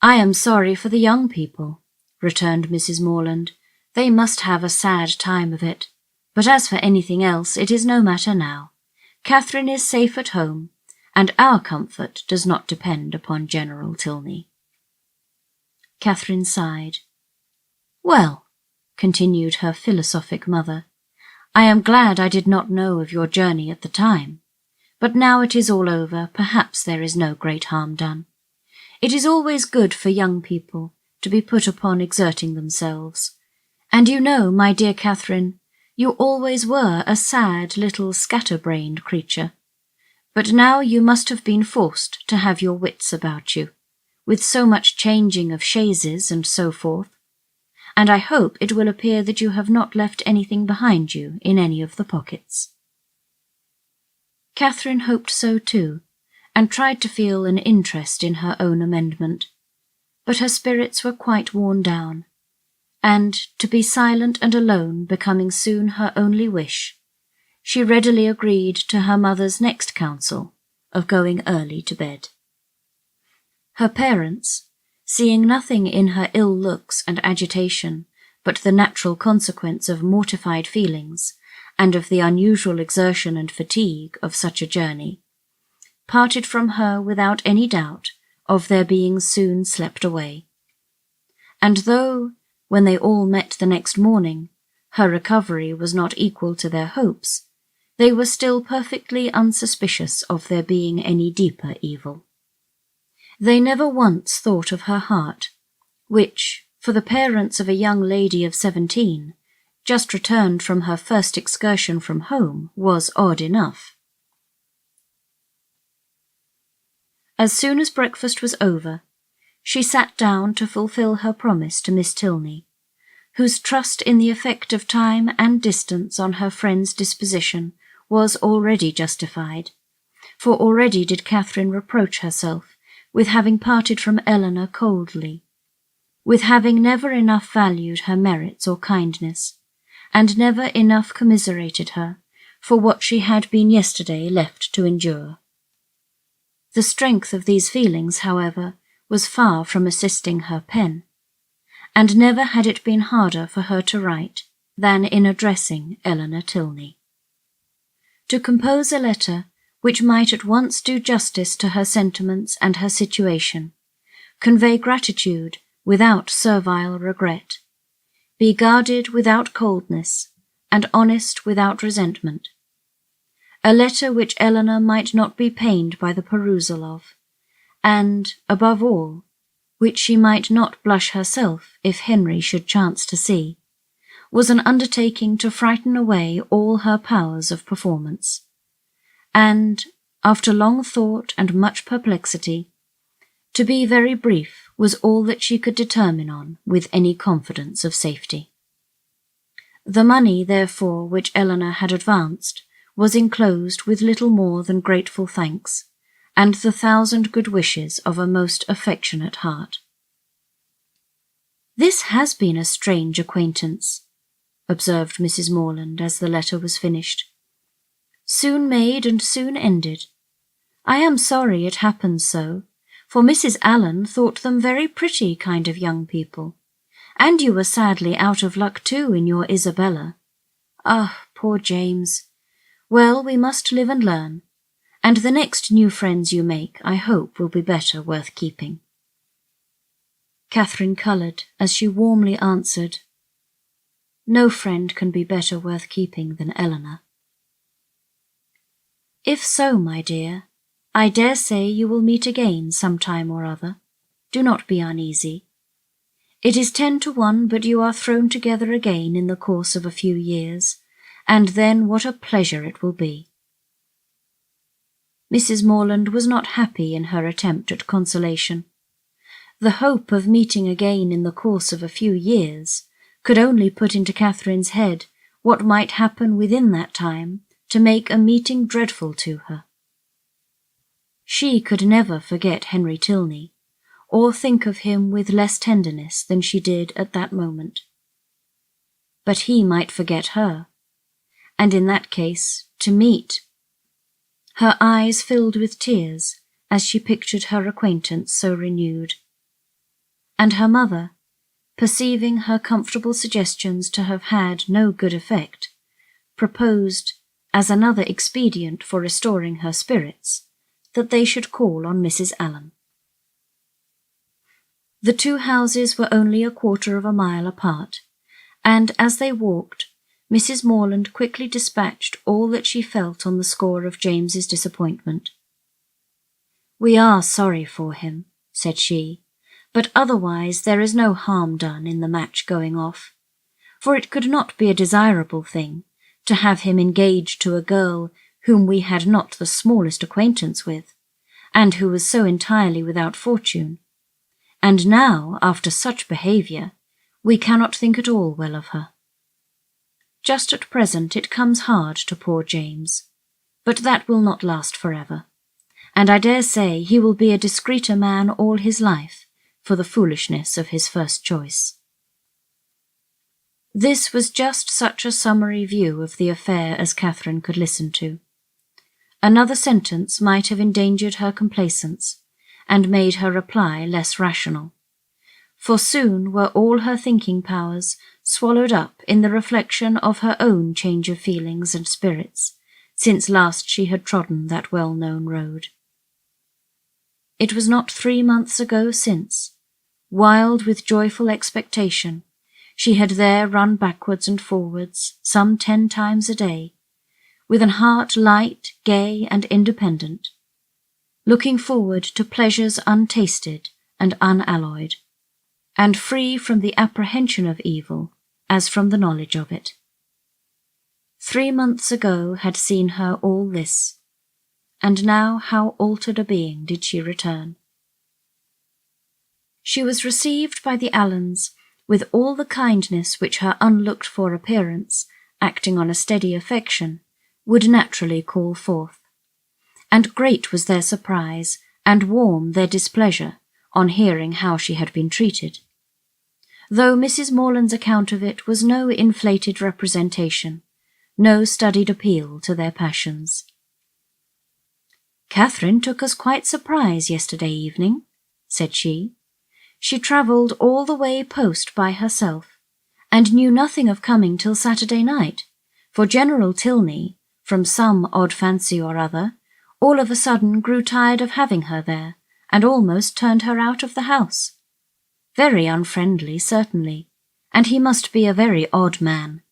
"I am sorry for the young people," returned Mrs. Morland. "They must have a sad time of it. But as for anything else, it is no matter now. Catherine is safe at home, and our comfort does not depend upon General Tilney." Catherine sighed. "Well," continued her philosophic mother, "I am glad I did not know of your journey at the time. But now it is all over, perhaps there is no great harm done. It is always good for young people to be put upon exerting themselves. And you know, my dear Catherine, you always were a sad little scatter-brained creature. But now you must have been forced to have your wits about you, with so much changing of chaises and so forth, and I hope it will appear that you have not left anything behind you in any of the pockets." Catherine hoped so too, and tried to feel an interest in her own amendment, but her spirits were quite worn down, and, to be silent and alone becoming soon her only wish, she readily agreed to her mother's next counsel of going early to bed. Her parents, seeing nothing in her ill looks and agitation but the natural consequence of mortified feelings and of the unusual exertion and fatigue of such a journey, parted from her without any doubt of their being soon slept away. And though, when they all met the next morning, her recovery was not equal to their hopes, they were still perfectly unsuspicious of there being any deeper evil. They never once thought of her heart, which, for the parents of a young lady of 17, just returned from her first excursion from home, was odd enough. As soon as breakfast was over, she sat down to fulfil her promise to Miss Tilney, whose trust in the effect of time and distance on her friend's disposition was already justified, for already did Catherine reproach herself with having parted from Eleanor coldly, with having never enough valued her merits or kindness, and never enough commiserated her for what she had been yesterday left to endure. The strength of these feelings, however, was far from assisting her pen, and never had it been harder for her to write than in addressing Eleanor Tilney. To compose a letter which might at once do justice to her sentiments and her situation, convey gratitude without servile regret, be guarded without coldness, and honest without resentment. A letter which Eleanor might not be pained by the perusal of, and, above all, which she might not blush herself if Henry should chance to see, was an undertaking to frighten away all her powers of performance. And, after long thought and much perplexity, to be very brief was all that she could determine on with any confidence of safety. The money, therefore, which Eleanor had advanced was enclosed with little more than grateful thanks, and the 1,000 good wishes of a most affectionate heart. "This has been a strange acquaintance," observed Mrs. Morland as the letter was finished. soon made and soon ended. I am sorry it happened so, for Mrs. Allen thought them very pretty kind of young people, and you were sadly out of luck too in your Isabella. Ah, poor James! Well, we must live and learn, and the next new friends you make, I hope, will be better worth keeping. Catherine coloured as she warmly answered, No friend can be better worth keeping than Eleanor. If so, my dear, I dare say you will meet again some time or other. Do not be uneasy. It is 10 to 1, but you are thrown together again in the course of a few years, and then what a pleasure it will be. Mrs. Morland was not happy in her attempt at consolation. The hope of meeting again in the course of a few years could only put into Catherine's head what might happen within that time to make a meeting dreadful to her. She could never forget Henry Tilney, or think of him with less tenderness than she did at that moment. But he might forget her, and in that case, to meet. Her eyes filled with tears as she pictured her acquaintance so renewed. And her mother, perceiving her comfortable suggestions to have had no good effect, proposed, as another expedient for restoring her spirits, that they should call on Mrs. Allen. The two houses were only 1/4 of a mile apart, and as they walked, Mrs. Morland quickly dispatched all that she felt on the score of James's disappointment. We are sorry for him, said she, but otherwise there is no harm done in the match going off, for it could not be a desirable thing to have him engaged to a girl whom we had not the smallest acquaintance with, and who was so entirely without fortune. And now, after such behaviour, we cannot think at all well of her. Just at present it comes hard to poor James, but that will not last forever, and I dare say he will be a discreeter man all his life for the foolishness of his first choice. This was just such a summary view of the affair as Catherine could listen to. Another sentence might have endangered her complacence, and made her reply less rational, for soon were all her thinking powers swallowed up in the reflection of her own change of feelings and spirits, since last she had trodden that well-known road. It was not 3 months ago since, wild with joyful expectation, she had there run backwards and forwards some 10 times a day, with an heart light, gay, and independent, looking forward to pleasures untasted and unalloyed, and free from the apprehension of evil as from the knowledge of it. 3 months ago had seen her all this, and now how altered a being did she return. She was received by the Allens with all the kindness which her unlooked-for appearance, acting on a steady affection, would naturally call forth, and great was their surprise and warm their displeasure on hearing how she had been treated, though Mrs. Morland's account of it was no inflated representation, no studied appeal to their passions. Catherine took us quite surprise yesterday evening, said she. She travelled all the way post by herself, and knew nothing of coming till Saturday night, for General Tilney, from some odd fancy or other, all of a sudden grew tired of having her there, and almost turned her out of the house. Very unfriendly, certainly, and he must be a very odd man,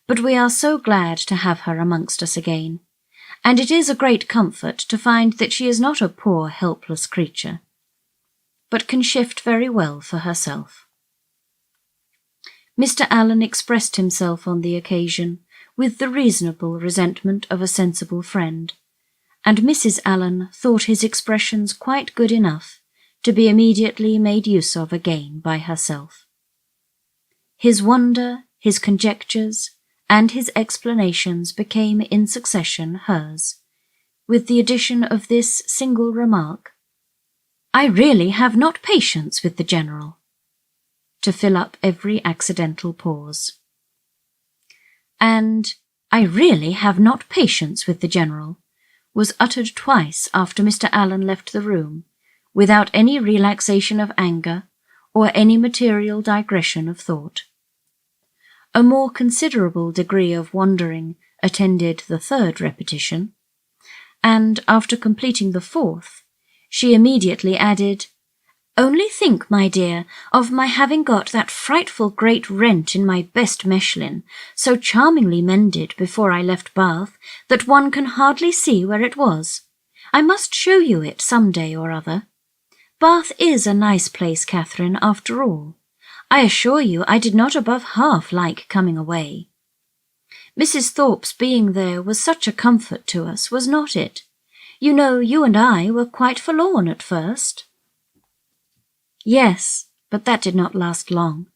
but we are so glad to have her amongst us again, and it is a great comfort to find that she is not a poor helpless creature, but can shift very well for herself. Mr. Allen expressed himself on the occasion with the reasonable resentment of a sensible friend, and Mrs. Allen thought his expressions quite good enough to be immediately made use of again by herself. His wonder, his conjectures, and his explanations became in succession hers, with the addition of this single remark, "I really have not patience with the General," to fill up every accidental pause. And, "I really have not patience with the General," was uttered twice after Mr. Allen left the room, without any relaxation of anger or any material digression of thought. A more considerable degree of wondering attended the third repetition, and after completing the fourth, she immediately added, "Only think, my dear, of my having got that frightful great rent in my best Mechlin so charmingly mended before I left Bath that one can hardly see where it was. I must show you it some day or other. Bath is a nice place, Catherine, after all. I assure you I did not above half like coming away. Mrs. Thorpes being there was such a comfort to us, was not it? You know, you and I were quite forlorn at first." "Yes, but that did not last long,"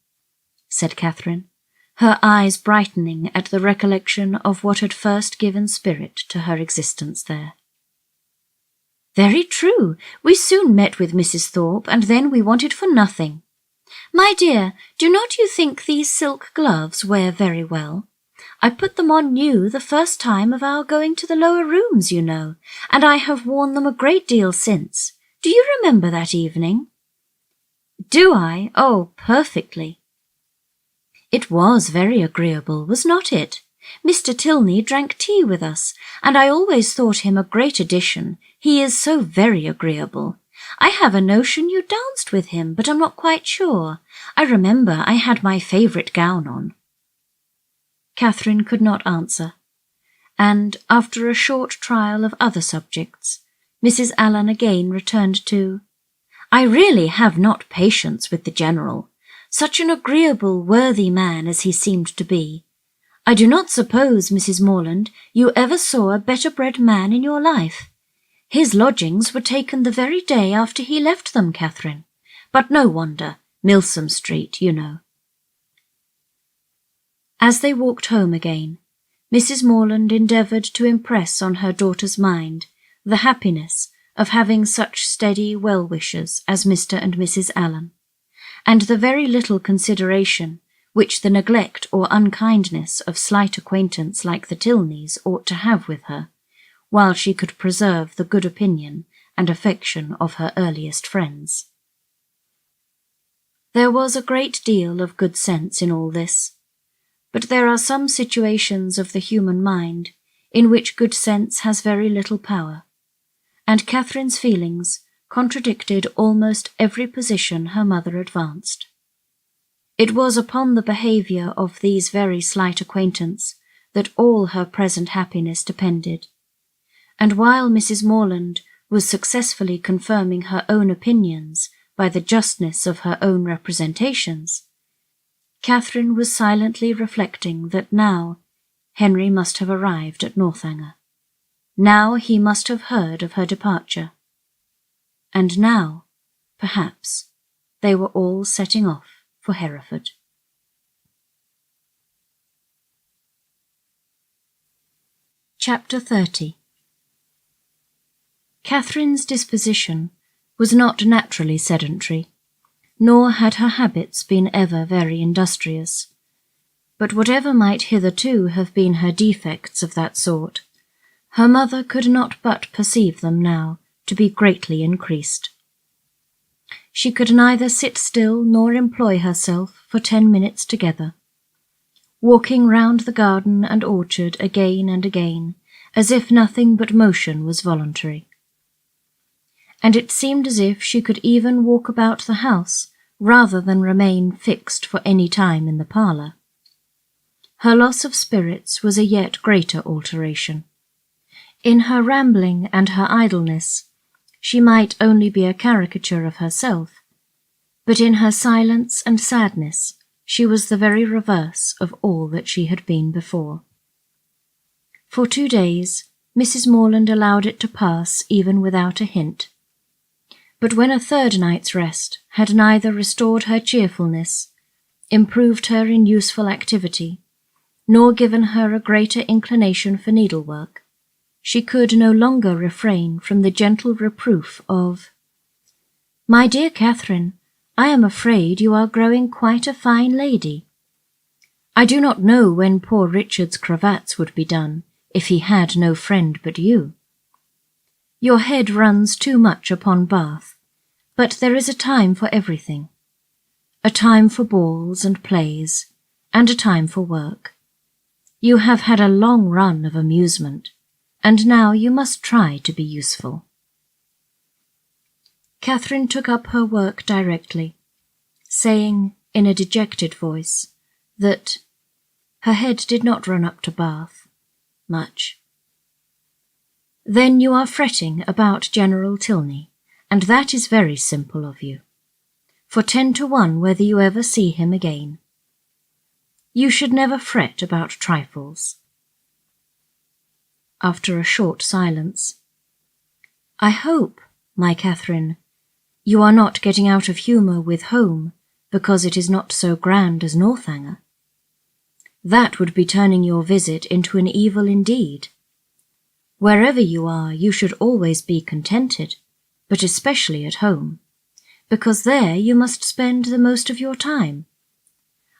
said Catherine, her eyes brightening at the recollection of what had first given spirit to her existence there. "Very true. We soon met with Mrs. Thorpe, and then we wanted for nothing. My dear, do not you think these silk gloves wear very well? I put them on new the first time of our going to the lower rooms, you know, and I have worn them a great deal since. Do you remember that evening?" "Do I? Oh, perfectly." "It was very agreeable, was not it? Mr. Tilney drank tea with us, and I always thought him a great addition. He is so very agreeable. I have a notion you danced with him, but I'm not quite sure. I remember I had my favourite gown on." Catherine could not answer, and, after a short trial of other subjects, Mrs. Allen again returned to, "I really have not patience with the General. Such an agreeable, worthy man as he seemed to be. I do not suppose, Mrs. Morland, you ever saw a better bred man in your life. His lodgings were taken the very day after he left them, Catherine. But no wonder, Milsom Street, you know." As they walked home again, Mrs. Morland endeavoured to impress on her daughter's mind the happiness of having such steady well-wishers as Mr. and Mrs. Allen, and the very little consideration which the neglect or unkindness of slight acquaintance like the Tilneys ought to have with her, while she could preserve the good opinion and affection of her earliest friends. There was a great deal of good sense in all this, but there are some situations of the human mind in which good sense has very little power, and Catherine's feelings contradicted almost every position her mother advanced. It was upon the behaviour of these very slight acquaintance that all her present happiness depended, and while Mrs. Morland was successfully confirming her own opinions by the justness of her own representations, Catherine was silently reflecting that now Henry must have arrived at Northanger. Now he must have heard of her departure. And now, perhaps, they were all setting off for Hereford. Chapter 30. Catherine's disposition was not naturally sedentary, nor had her habits been ever very industrious, but whatever might hitherto have been her defects of that sort, her mother could not but perceive them now to be greatly increased. She could neither sit still nor employ herself for 10 minutes together, walking round the garden and orchard again and again, as if nothing but motion was voluntary. And it seemed as if she could even walk about the house rather than remain fixed for any time in the parlour. Her loss of spirits was a yet greater alteration. In her rambling and her idleness, she might only be a caricature of herself, but in her silence and sadness she was the very reverse of all that she had been before. For 2 days Mrs. Morland allowed it to pass even without a hint, but when a third night's rest had neither restored her cheerfulness, improved her in useful activity, nor given her a greater inclination for needlework, she could no longer refrain from the gentle reproof of, "My dear Catherine, I am afraid you are growing quite a fine lady. I do not know when poor Richard's cravats would be done, if he had no friend but you. Your head runs too much upon Bath, but there is a time for everything. A time for balls and plays, and a time for work. You have had a long run of amusement, and now you must try to be useful. Catherine took up her work directly, saying in a dejected voice that her head did not run up to Bath much. Then you are fretting about General Tilney, and that is very simple of you, for 10 to 1 whether you ever see him again. You should never fret about trifles. After a short silence, I hope, my Catherine, you are not getting out of humour with home because it is not so grand as Northanger. That would be turning your visit into an evil indeed. Wherever you are, you should always be contented, but especially at home, because there you must spend the most of your time.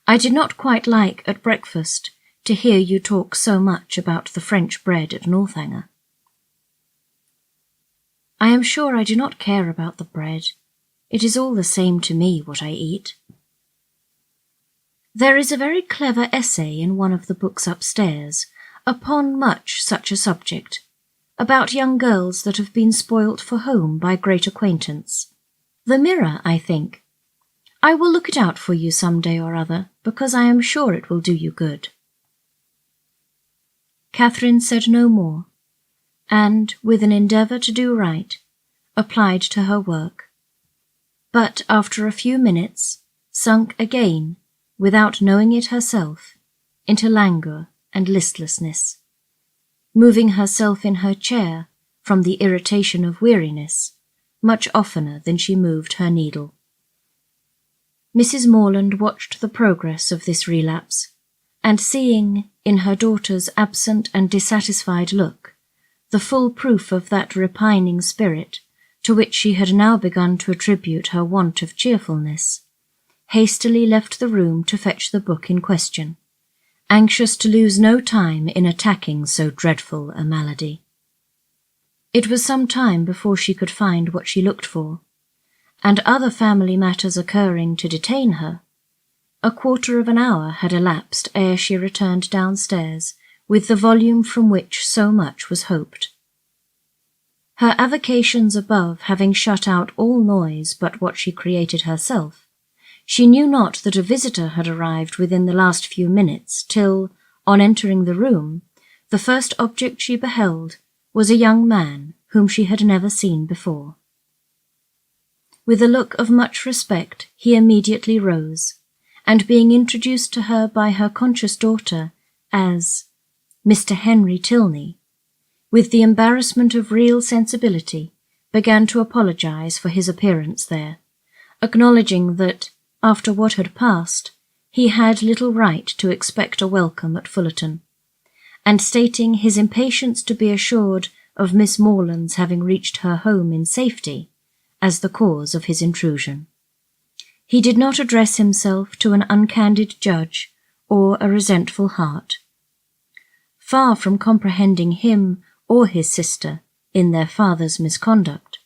I did not quite like at breakfast to hear you talk so much about the French bread at Northanger. I am sure I do not care about the bread. It is all the same to me what I eat. There is a very clever essay in one of the books upstairs upon much such a subject, about young girls that have been spoilt for home by great acquaintance. The Mirror, I think. I will look it out for you some day or other, because I am sure it will do you good. Catherine said no more, and, with an endeavour to do right, applied to her work, but after a few minutes sunk again, without knowing it herself, into languor and listlessness, moving herself in her chair from the irritation of weariness much oftener than she moved her needle. Mrs. Morland watched the progress of this relapse, and seeing, in her daughter's absent and dissatisfied look, the full proof of that repining spirit to which she had now begun to attribute her want of cheerfulness, hastily left the room to fetch the book in question, anxious to lose no time in attacking so dreadful a malady. It was some time before she could find what she looked for, and other family matters occurring to detain her, a quarter of an hour had elapsed ere she returned downstairs with the volume from which so much was hoped. Her avocations above having shut out all noise but what she created herself, she knew not that a visitor had arrived within the last few minutes till, on entering the room, the first object she beheld was a young man whom she had never seen before. With a look of much respect he immediately rose, and being introduced to her by her conscious daughter as Mr. Henry Tilney, with the embarrassment of real sensibility, began to apologize for his appearance there, acknowledging that, after what had passed, he had little right to expect a welcome at Fullerton, and stating his impatience to be assured of Miss Morland's having reached her home in safety as the cause of his intrusion. He did not address himself to an uncandid judge or a resentful heart. Far from comprehending him or his sister in their father's misconduct,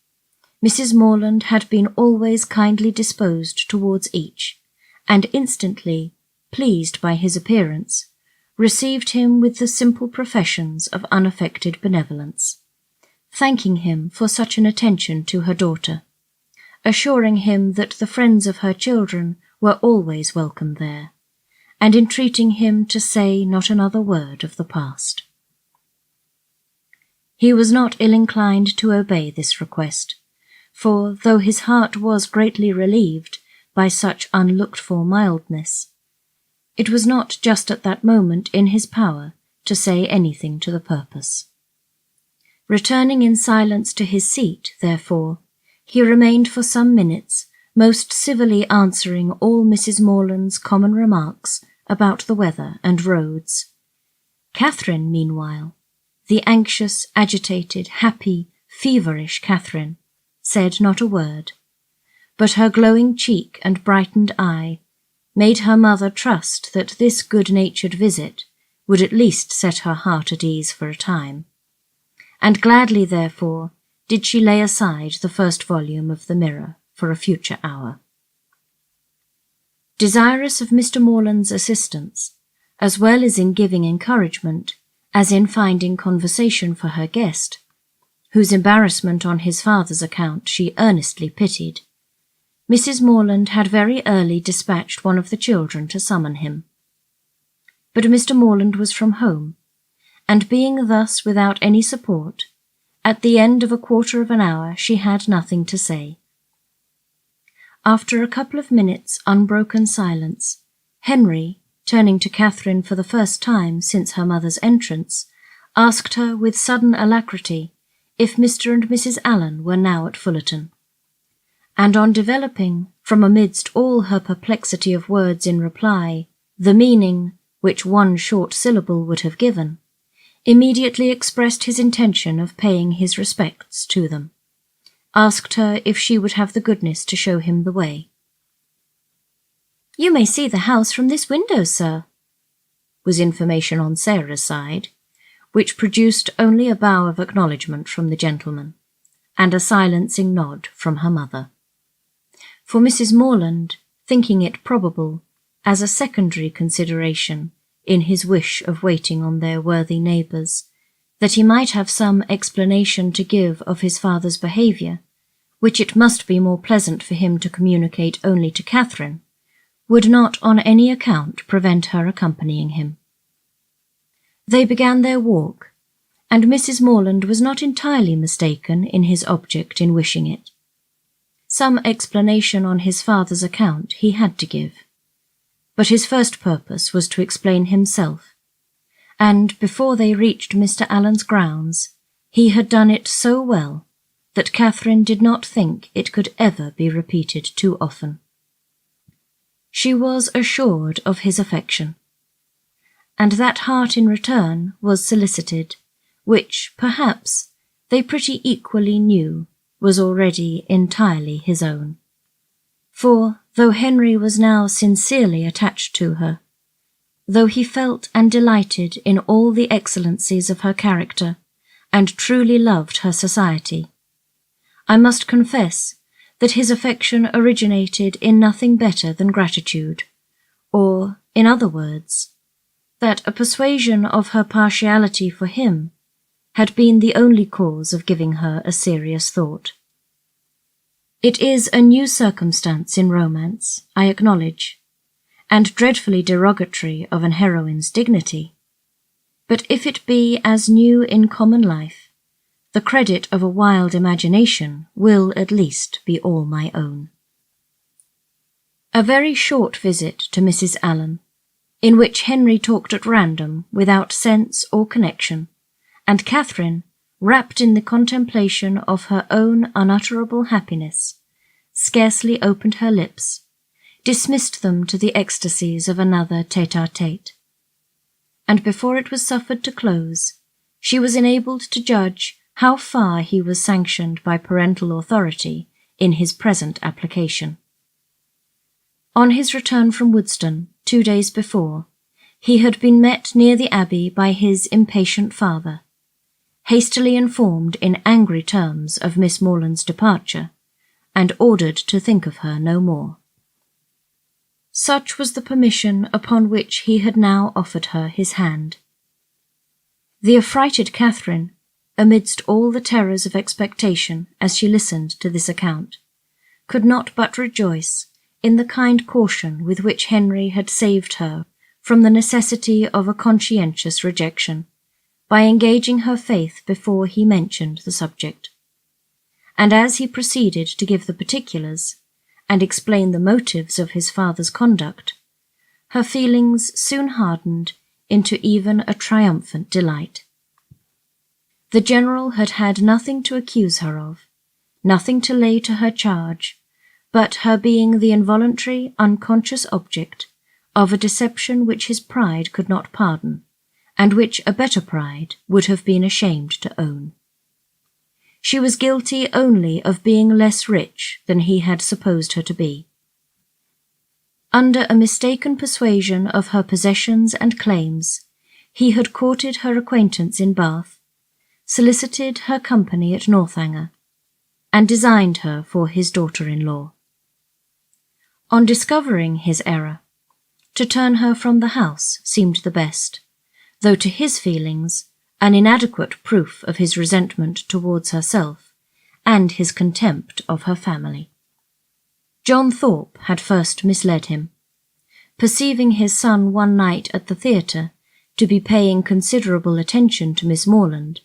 Mrs. Morland had been always kindly disposed towards each, and instantly, pleased by his appearance, received him with the simple professions of unaffected benevolence, thanking him for such an attention to her daughter, assuring him that the friends of her children were always welcome there, and entreating him to say not another word of the past. He was not ill-inclined to obey this request, for, though his heart was greatly relieved by such unlooked-for mildness, it was not just at that moment in his power to say anything to the purpose. Returning in silence to his seat, therefore, he remained for some minutes, most civilly answering all Mrs. Morland's common remarks about the weather and roads. Catherine, meanwhile, the anxious, agitated, happy, feverish Catherine, said not a word, but her glowing cheek and brightened eye made her mother trust that this good-natured visit would at least set her heart at ease for a time, and gladly, therefore, did she lay aside the first volume of the Mirror for a future hour. Desirous of Mr. Morland's assistance, as well as in giving encouragement, as in finding conversation for her guest, whose embarrassment on his father's account she earnestly pitied, Mrs. Morland had very early dispatched one of the children to summon him. But Mr. Morland was from home, and being thus without any support, at the end of a quarter of an hour she had nothing to say. After a couple of minutes' unbroken silence, Henry, turning to Catherine for the first time since her mother's entrance, asked her with sudden alacrity if Mr. and Mrs. Allen were now at Fullerton, and on developing, from amidst all her perplexity of words in reply, the meaning which one short syllable would have given, immediately expressed his intention of paying his respects to them, asked her if she would have the goodness to show him the way. "You may see the house from this window, sir," was information on Sarah's side, which produced only a bow of acknowledgment from the gentleman, and a silencing nod from her mother. For Mrs. Morland, thinking it probable, as a secondary consideration in his wish of waiting on their worthy neighbours, that he might have some explanation to give of his father's behaviour, which it must be more pleasant for him to communicate only to Catherine, would not on any account prevent her accompanying him. They began their walk, and Mrs. Morland was not entirely mistaken in his object in wishing it. Some explanation on his father's account he had to give, but his first purpose was to explain himself, and before they reached Mr. Allen's grounds, he had done it so well that Catherine did not think it could ever be repeated too often. She was assured of his affection, and that heart in return was solicited, which, perhaps, they pretty equally knew was already entirely his own. For, though Henry was now sincerely attached to her, though he felt and delighted in all the excellencies of her character, and truly loved her society, I must confess that his affection originated in nothing better than gratitude, or, in other words, that a persuasion of her partiality for him had been the only cause of giving her a serious thought. It is a new circumstance in romance, I acknowledge, and dreadfully derogatory of an heroine's dignity, but if it be as new in common life, the credit of a wild imagination will at least be all my own. A very short visit to Mrs. Allen, in which Henry talked at random without sense or connection, and Catherine, wrapped in the contemplation of her own unutterable happiness, scarcely opened her lips, dismissed them to the ecstasies of another tete-a-tete. And before it was suffered to close, she was enabled to judge how far he was sanctioned by parental authority in his present application. On his return from Woodstone, 2 days before, he had been met near the Abbey by his impatient father, hastily informed in angry terms of Miss Morland's departure, and ordered to think of her no more. Such was the permission upon which he had now offered her his hand. The affrighted Catherine, amidst all the terrors of expectation as she listened to this account, could not but rejoice in the kind caution with which Henry had saved her from the necessity of a conscientious rejection, by engaging her faith before he mentioned the subject. And as he proceeded to give the particulars, and explain the motives of his father's conduct, her feelings soon hardened into even a triumphant delight. The General had had nothing to accuse her of, nothing to lay to her charge, but her being the involuntary, unconscious object of a deception which his pride could not pardon, and which a better pride would have been ashamed to own. She was guilty only of being less rich than he had supposed her to be. Under a mistaken persuasion of her possessions and claims, he had courted her acquaintance in Bath, solicited her company at Northanger, and designed her for his daughter-in-law. On discovering his error, to turn her from the house seemed the best, though to his feelings an inadequate proof of his resentment towards herself and his contempt of her family. John Thorpe had first misled him. Perceiving his son one night at the theatre to be paying considerable attention to Miss Morland,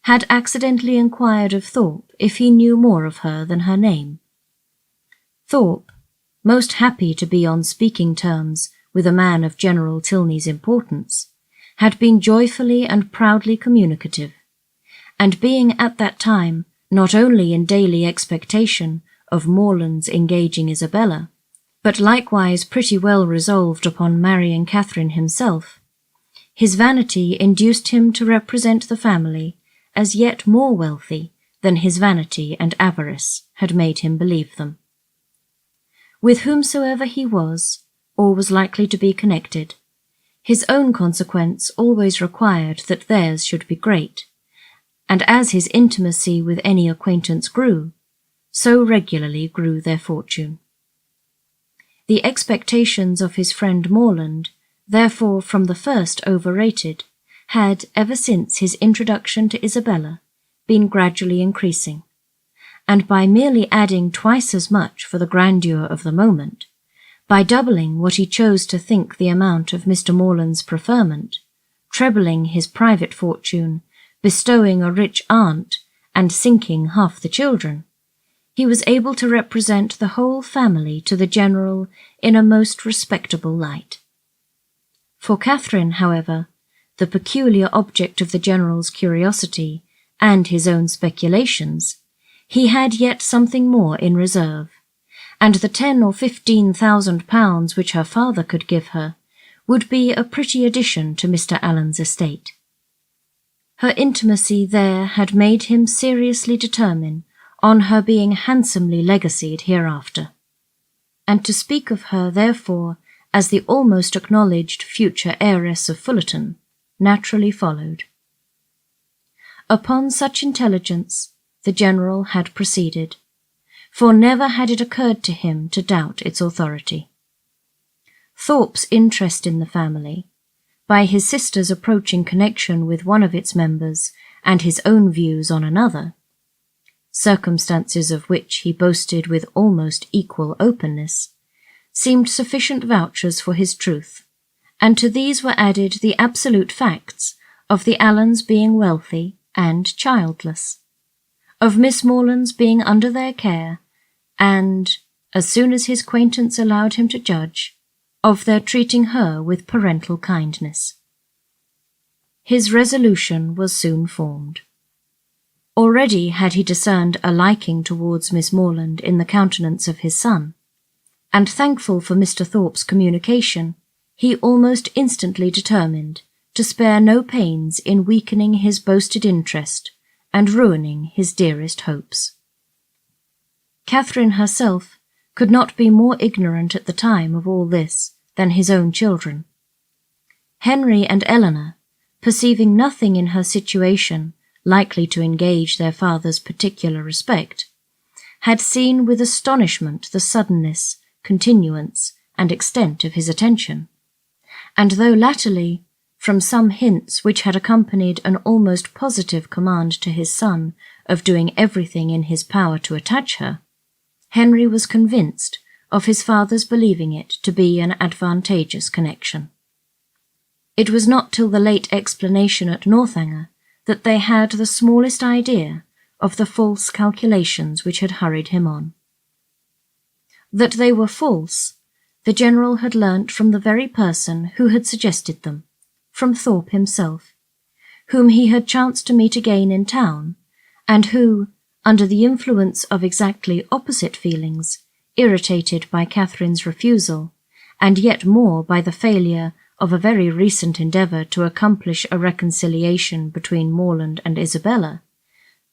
had accidentally inquired of Thorpe if he knew more of her than her name. Thorpe, most happy to be on speaking terms with a man of General Tilney's importance, had been joyfully and proudly communicative, and being at that time not only in daily expectation of Morlands engaging Isabella, but likewise pretty well resolved upon marrying Catherine himself, his vanity induced him to represent the family as yet more wealthy than his vanity and avarice had made him believe them. With whomsoever he was, or was likely to be connected, his own consequence always required that theirs should be great, and as his intimacy with any acquaintance grew, so regularly grew their fortune. The expectations of his friend Morland, therefore from the first overrated, had, ever since his introduction to Isabella, been gradually increasing, and by merely adding twice as much for the grandeur of the moment, by doubling what he chose to think the amount of Mr. Morland's preferment, trebling his private fortune, bestowing a rich aunt, and sinking half the children, he was able to represent the whole family to the General in a most respectable light. For Catherine, however, the peculiar object of the General's curiosity and his own speculations, he had yet something more in reserve, and the 10,000 or 15,000 pounds which her father could give her would be a pretty addition to Mr. Allen's estate. Her intimacy there had made him seriously determine on her being handsomely legacied hereafter, and to speak of her, therefore, as the almost acknowledged future heiress of Fullerton, naturally followed. Upon such intelligence the General had proceeded, for never had it occurred to him to doubt its authority. Thorpe's interest in the family, by his sister's approaching connection with one of its members and his own views on another, circumstances of which he boasted with almost equal openness, seemed sufficient vouchers for his truth, and to these were added the absolute facts of the Allens being wealthy and childless, of Miss Morlands being under their care, and, as soon as his acquaintance allowed him to judge, of their treating her with parental kindness. His resolution was soon formed. Already had he discerned a liking towards Miss Morland in the countenance of his son, and thankful for Mr. Thorpe's communication, he almost instantly determined to spare no pains in weakening his boasted interest and ruining his dearest hopes. Catherine herself could not be more ignorant at the time of all this than his own children. Henry and Eleanor, perceiving nothing in her situation likely to engage their father's particular respect, had seen with astonishment the suddenness, continuance, and extent of his attention, and though latterly, from some hints which had accompanied an almost positive command to his son of doing everything in his power to attach her, Henry was convinced of his father's believing it to be an advantageous connection. It was not till the late explanation at Northanger that they had the smallest idea of the false calculations which had hurried him on. That they were false, the General had learnt from the very person who had suggested them, from Thorpe himself, whom he had chanced to meet again in town, and who, under the influence of exactly opposite feelings, irritated by Catherine's refusal, and yet more by the failure of a very recent endeavour to accomplish a reconciliation between Morland and Isabella,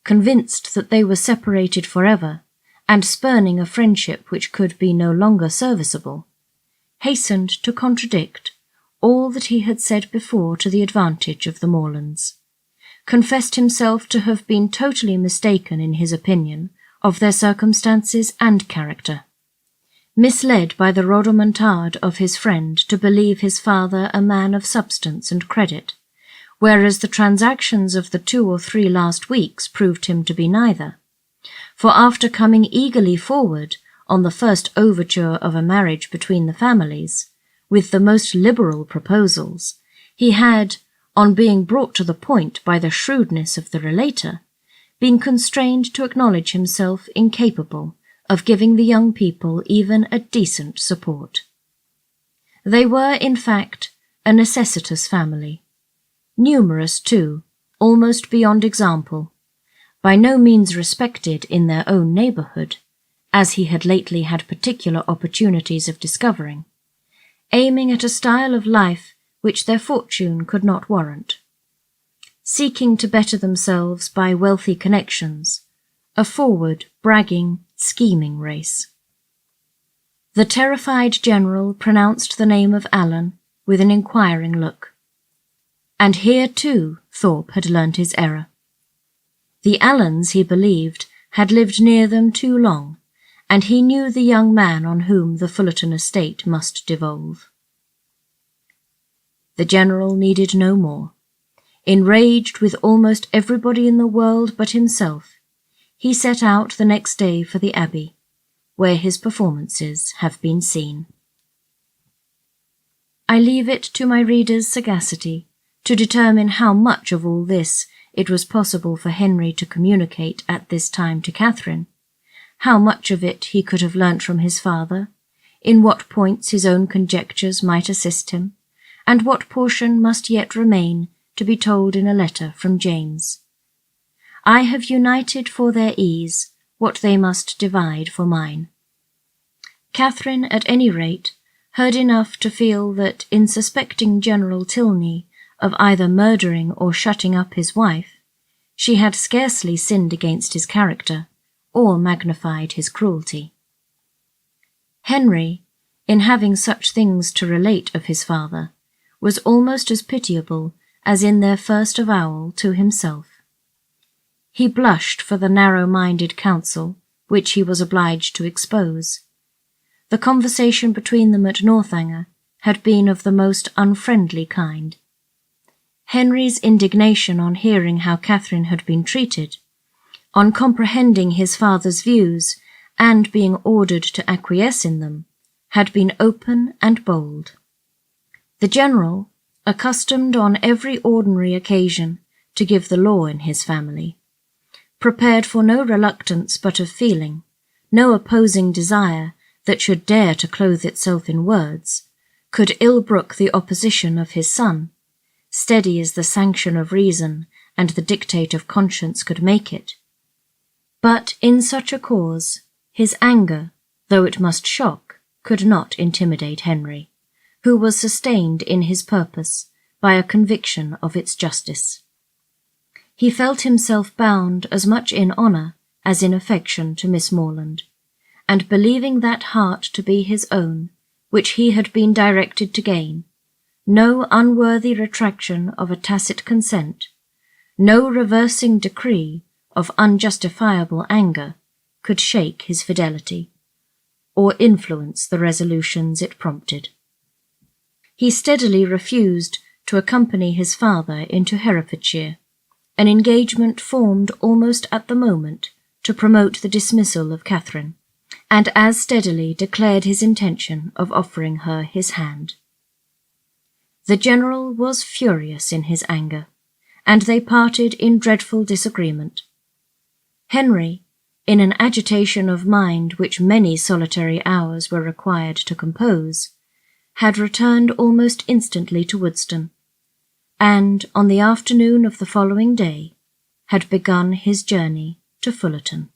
convinced that they were separated forever, and spurning a friendship which could be no longer serviceable, hastened to contradict all that he had said before to the advantage of the Morlands, confessed himself to have been totally mistaken in his opinion of their circumstances and character, misled by the rodomontade of his friend to believe his father a man of substance and credit, whereas the transactions of the 2 or 3 last weeks proved him to be neither. For after coming eagerly forward on the first overture of a marriage between the families, with the most liberal proposals, he had, on being brought to the point by the shrewdness of the relator, been constrained to acknowledge himself incapable of giving the young people even a decent support. They were, in fact, a necessitous family, numerous too, almost beyond example, by no means respected in their own neighbourhood, as he had lately had particular opportunities of discovering, aiming at a style of life which their fortune could not warrant, seeking to better themselves by wealthy connections, a forward, bragging, scheming race. The terrified general pronounced the name of Allen with an inquiring look. And here, too, Thorpe had learnt his error. The Allens, he believed, had lived near them too long, and he knew the young man on whom the Fullerton estate must devolve. The general needed no more. Enraged with almost everybody in the world but himself, he set out the next day for the Abbey, where his performances have been seen. I leave it to my reader's sagacity to determine how much of all this it was possible for Henry to communicate at this time to Catherine, how much of it he could have learnt from his father, in what points his own conjectures might assist him, and what portion must yet remain to be told in a letter from James. I have united for their ease what they must divide for mine. Catherine, at any rate, heard enough to feel that in suspecting General Tilney of either murdering or shutting up his wife, she had scarcely sinned against his character, or magnified his cruelty. Henry, in having such things to relate of his father, was almost as pitiable as in their first avowal to himself. He blushed for the narrow-minded counsel which he was obliged to expose. The conversation between them at Northanger had been of the most unfriendly kind. Henry's indignation on hearing how Catherine had been treated, on comprehending his father's views and being ordered to acquiesce in them, had been open and bold. The general, accustomed on every ordinary occasion to give the law in his family, prepared for no reluctance but of feeling, no opposing desire that should dare to clothe itself in words, could ill brook the opposition of his son, steady as the sanction of reason and the dictate of conscience could make it. But in such a cause, his anger, though it must shock, could not intimidate Henry, who was sustained in his purpose by a conviction of its justice. He felt himself bound as much in honour as in affection to Miss Morland, and believing that heart to be his own, which he had been directed to gain, no unworthy retraction of a tacit consent, no reversing decree of unjustifiable anger could shake his fidelity, or influence the resolutions it prompted. He steadily refused to accompany his father into Herefordshire, an engagement formed almost at the moment to promote the dismissal of Catherine, and as steadily declared his intention of offering her his hand. The general was furious in his anger, and they parted in dreadful disagreement. Henry, in an agitation of mind which many solitary hours were required to compose, had returned almost instantly to Woodston, and on the afternoon of the following day had begun his journey to Fullerton.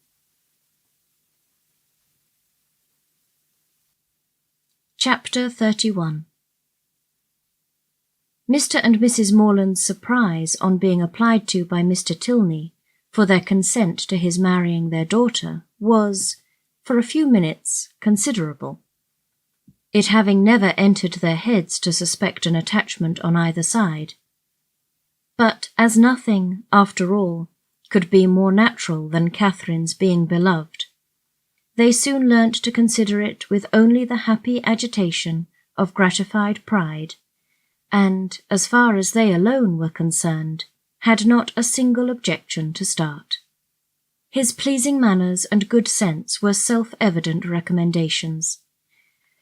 Chapter 31. Mr. and Mrs. Morland's surprise on being applied to by Mr. Tilney for their consent to his marrying their daughter was, for a few minutes, considerable. it having never entered their heads to suspect an attachment on either side. But as nothing, after all, could be more natural than Catherine's being beloved, they soon learnt to consider it with only the happy agitation of gratified pride, and, as far as they alone were concerned, had not a single objection to start. His pleasing manners and good sense were self-evident recommendations,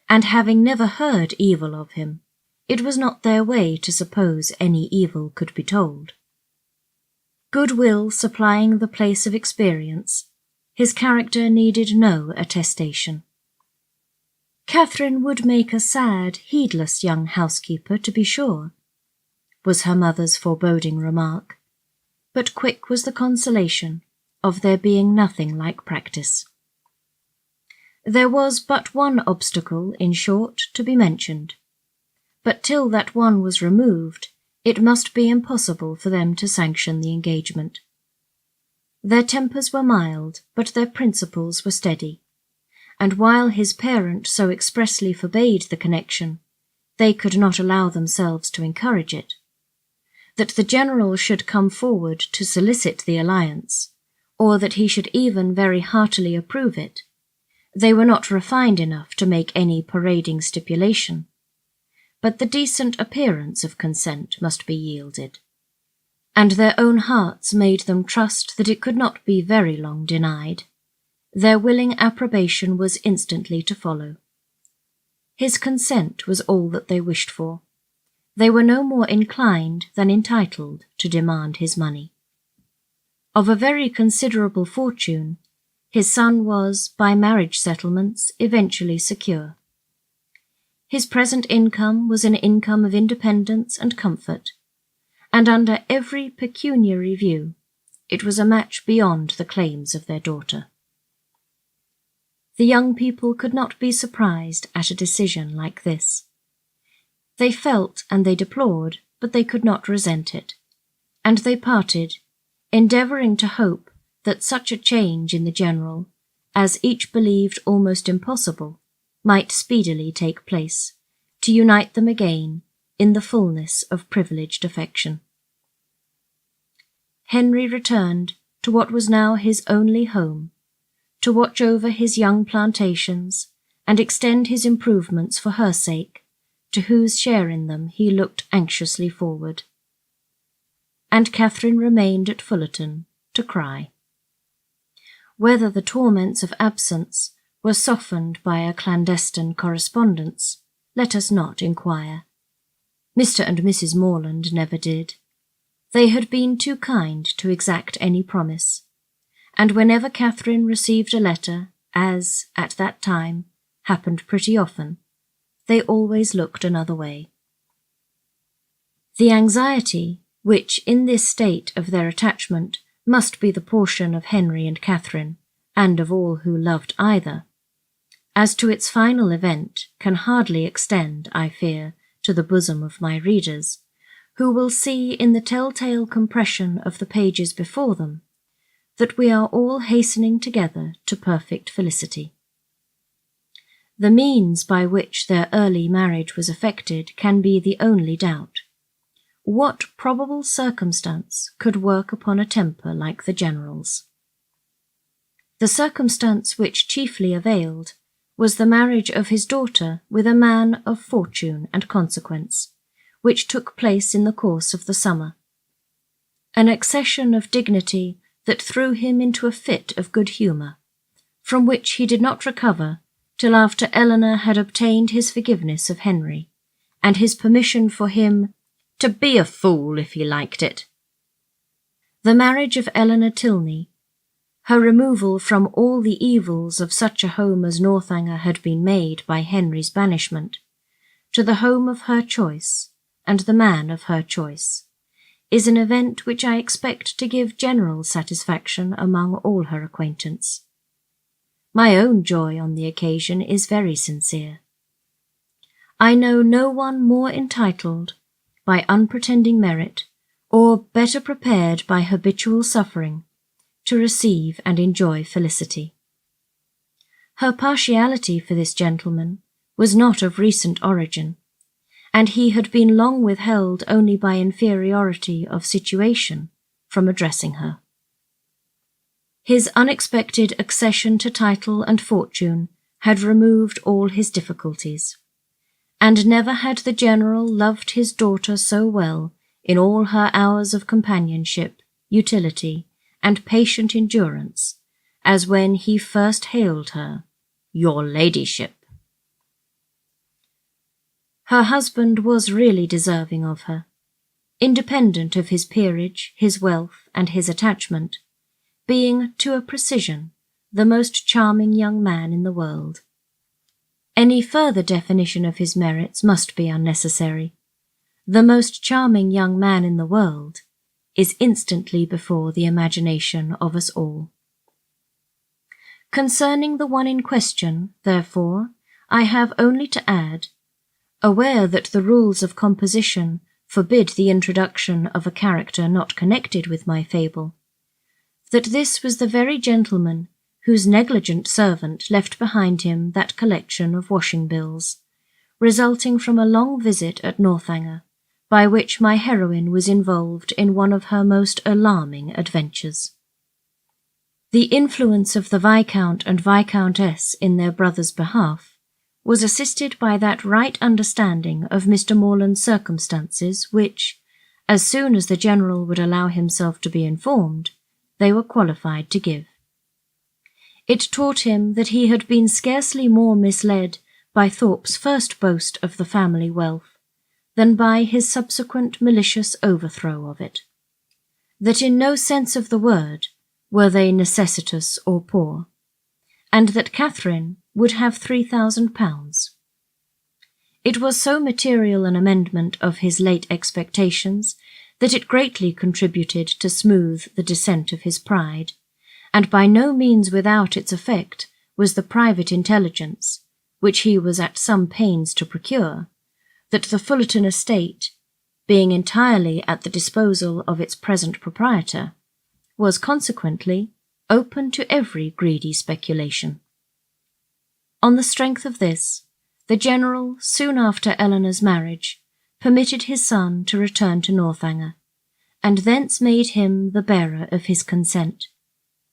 and having never heard evil of him, it was not their way to suppose any evil could be told. Good-will supplying the place of experience, his character needed no attestation. Catherine would make a sad, heedless young housekeeper, to be sure, was her mother's foreboding remark, but quick was the consolation of there being nothing like practice. There was but one obstacle, in short, to be mentioned, but till that one was removed, it must be impossible for them to sanction the engagement. Their tempers were mild, but their principles were steady, and while his parent so expressly forbade the connection, they could not allow themselves to encourage it. That the General should come forward to solicit the alliance, or that he should even very heartily approve it, they were not refined enough to make any parading stipulation, but the decent appearance of consent must be yielded, and their own hearts made them trust that it could not be very long denied. Their willing approbation was instantly to follow. His consent was all that they wished for. They were no more inclined than entitled to demand his money. Of a very considerable fortune, his son was, by marriage settlements, eventually secure. His present income was an income of independence and comfort, and under every pecuniary view, it was a match beyond the claims of their daughter. The young people could not be surprised at a decision like this. They felt and they deplored, but they could not resent it, and they parted, endeavouring to hope that such a change in the General, as each believed almost impossible, might speedily take place, to unite them again in the fullness of privileged affection. Henry returned to what was now his only home, to watch over his young plantations and extend his improvements for her sake, to whose share in them he looked anxiously forward. And Catherine remained at Fullerton to cry. Whether the torments of absence were softened by a clandestine correspondence, let us not inquire. Mr. and Mrs. Morland never did. They had been too kind to exact any promise, and whenever Catherine received a letter, as, at that time, happened pretty often, they always looked another way. The anxiety, which in this state of their attachment must be the portion of Henry and Catherine, and of all who loved either, as to its final event can hardly extend, I fear, to the bosom of my readers, who will see in the telltale compression of the pages before them that we are all hastening together to perfect felicity. The means by which their early marriage was effected can be the only doubt. What probable circumstance could work upon a temper like the General's? The circumstance which chiefly availed was the marriage of his daughter with a man of fortune and consequence, which took place in the course of the summer. An accession of dignity that threw him into a fit of good humour, from which he did not recover till after Eleanor had obtained his forgiveness of Henry, and his permission for him to be a fool if he liked it. The marriage of Eleanor Tilney, her removal from all the evils of such a home as Northanger had been made by Henry's banishment, to the home of her choice, and the man of her choice, is an event which I expect to give general satisfaction among all her acquaintance. My own joy on the occasion is very sincere. I know no one more entitled, by unpretending merit, or better prepared by habitual suffering, to receive and enjoy felicity. Her partiality for this gentleman was not of recent origin, and he had been long withheld only by inferiority of situation from addressing her. His unexpected accession to title and fortune had removed all his difficulties, and never had the General loved his daughter so well in all her hours of companionship, utility, and patient endurance, as when he first hailed her, "Your Ladyship." Her husband was really deserving of her, independent of his peerage, his wealth, and his attachment, being, to a precision, the most charming young man in the world. Any further definition of his merits must be unnecessary. The most charming young man in the world is instantly before the imagination of us all. Concerning the one in question, therefore, I have only to add, aware that the rules of composition forbid the introduction of a character not connected with my fable, that this was the very gentleman whose negligent servant left behind him that collection of washing bills, resulting from a long visit at Northanger, by which my heroine was involved in one of her most alarming adventures. The influence of the Viscount and Viscountess in their brother's behalf was assisted by that right understanding of Mr. Morland's circumstances which, as soon as the General would allow himself to be informed, they were qualified to give. It taught him that he had been scarcely more misled by Thorpes' first boast of the family wealth than by his subsequent malicious overthrow of it, that in no sense of the word were they necessitous or poor, and that Catherine would have £3,000. It was so material an amendment of his late expectations that it greatly contributed to smooth the descent of his pride, and by no means without its effect was the private intelligence, which he was at some pains to procure, that the Fullerton estate, being entirely at the disposal of its present proprietor, was consequently open to every greedy speculation. On the strength of this, the General, soon after Eleanor's marriage, permitted his son to return to Northanger, and thence made him the bearer of his consent,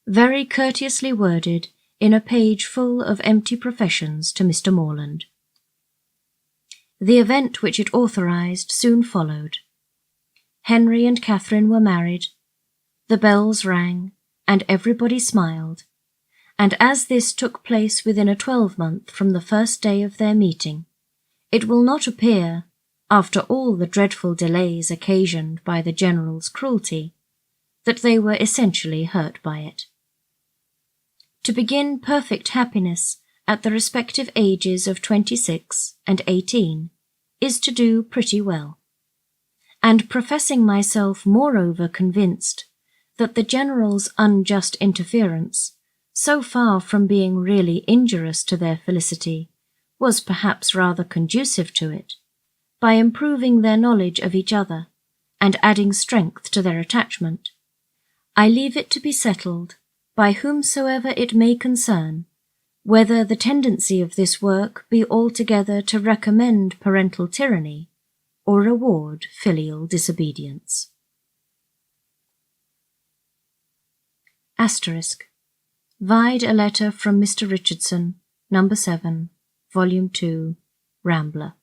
very courteously worded in a page full of empty professions to Mr. Morland. The event which it authorized soon followed. Henry and Catherine were married, the bells rang, and everybody smiled, and as this took place within a 12-month from the first day of their meeting, it will not appear, after all the dreadful delays occasioned by the General's cruelty, that they were essentially hurt by it. To begin perfect happiness at the respective ages of 26 and 18 is to do pretty well, and professing myself moreover convinced that the General's unjust interference, so far from being really injurious to their felicity, was perhaps rather conducive to it, by improving their knowledge of each other and adding strength to their attachment, I leave it to be settled, by whomsoever it may concern, whether the tendency of this work be altogether to recommend parental tyranny or reward filial disobedience. Asterisk. Vide a letter from Mr. Richardson, No. 7, Volume 2, Rambler.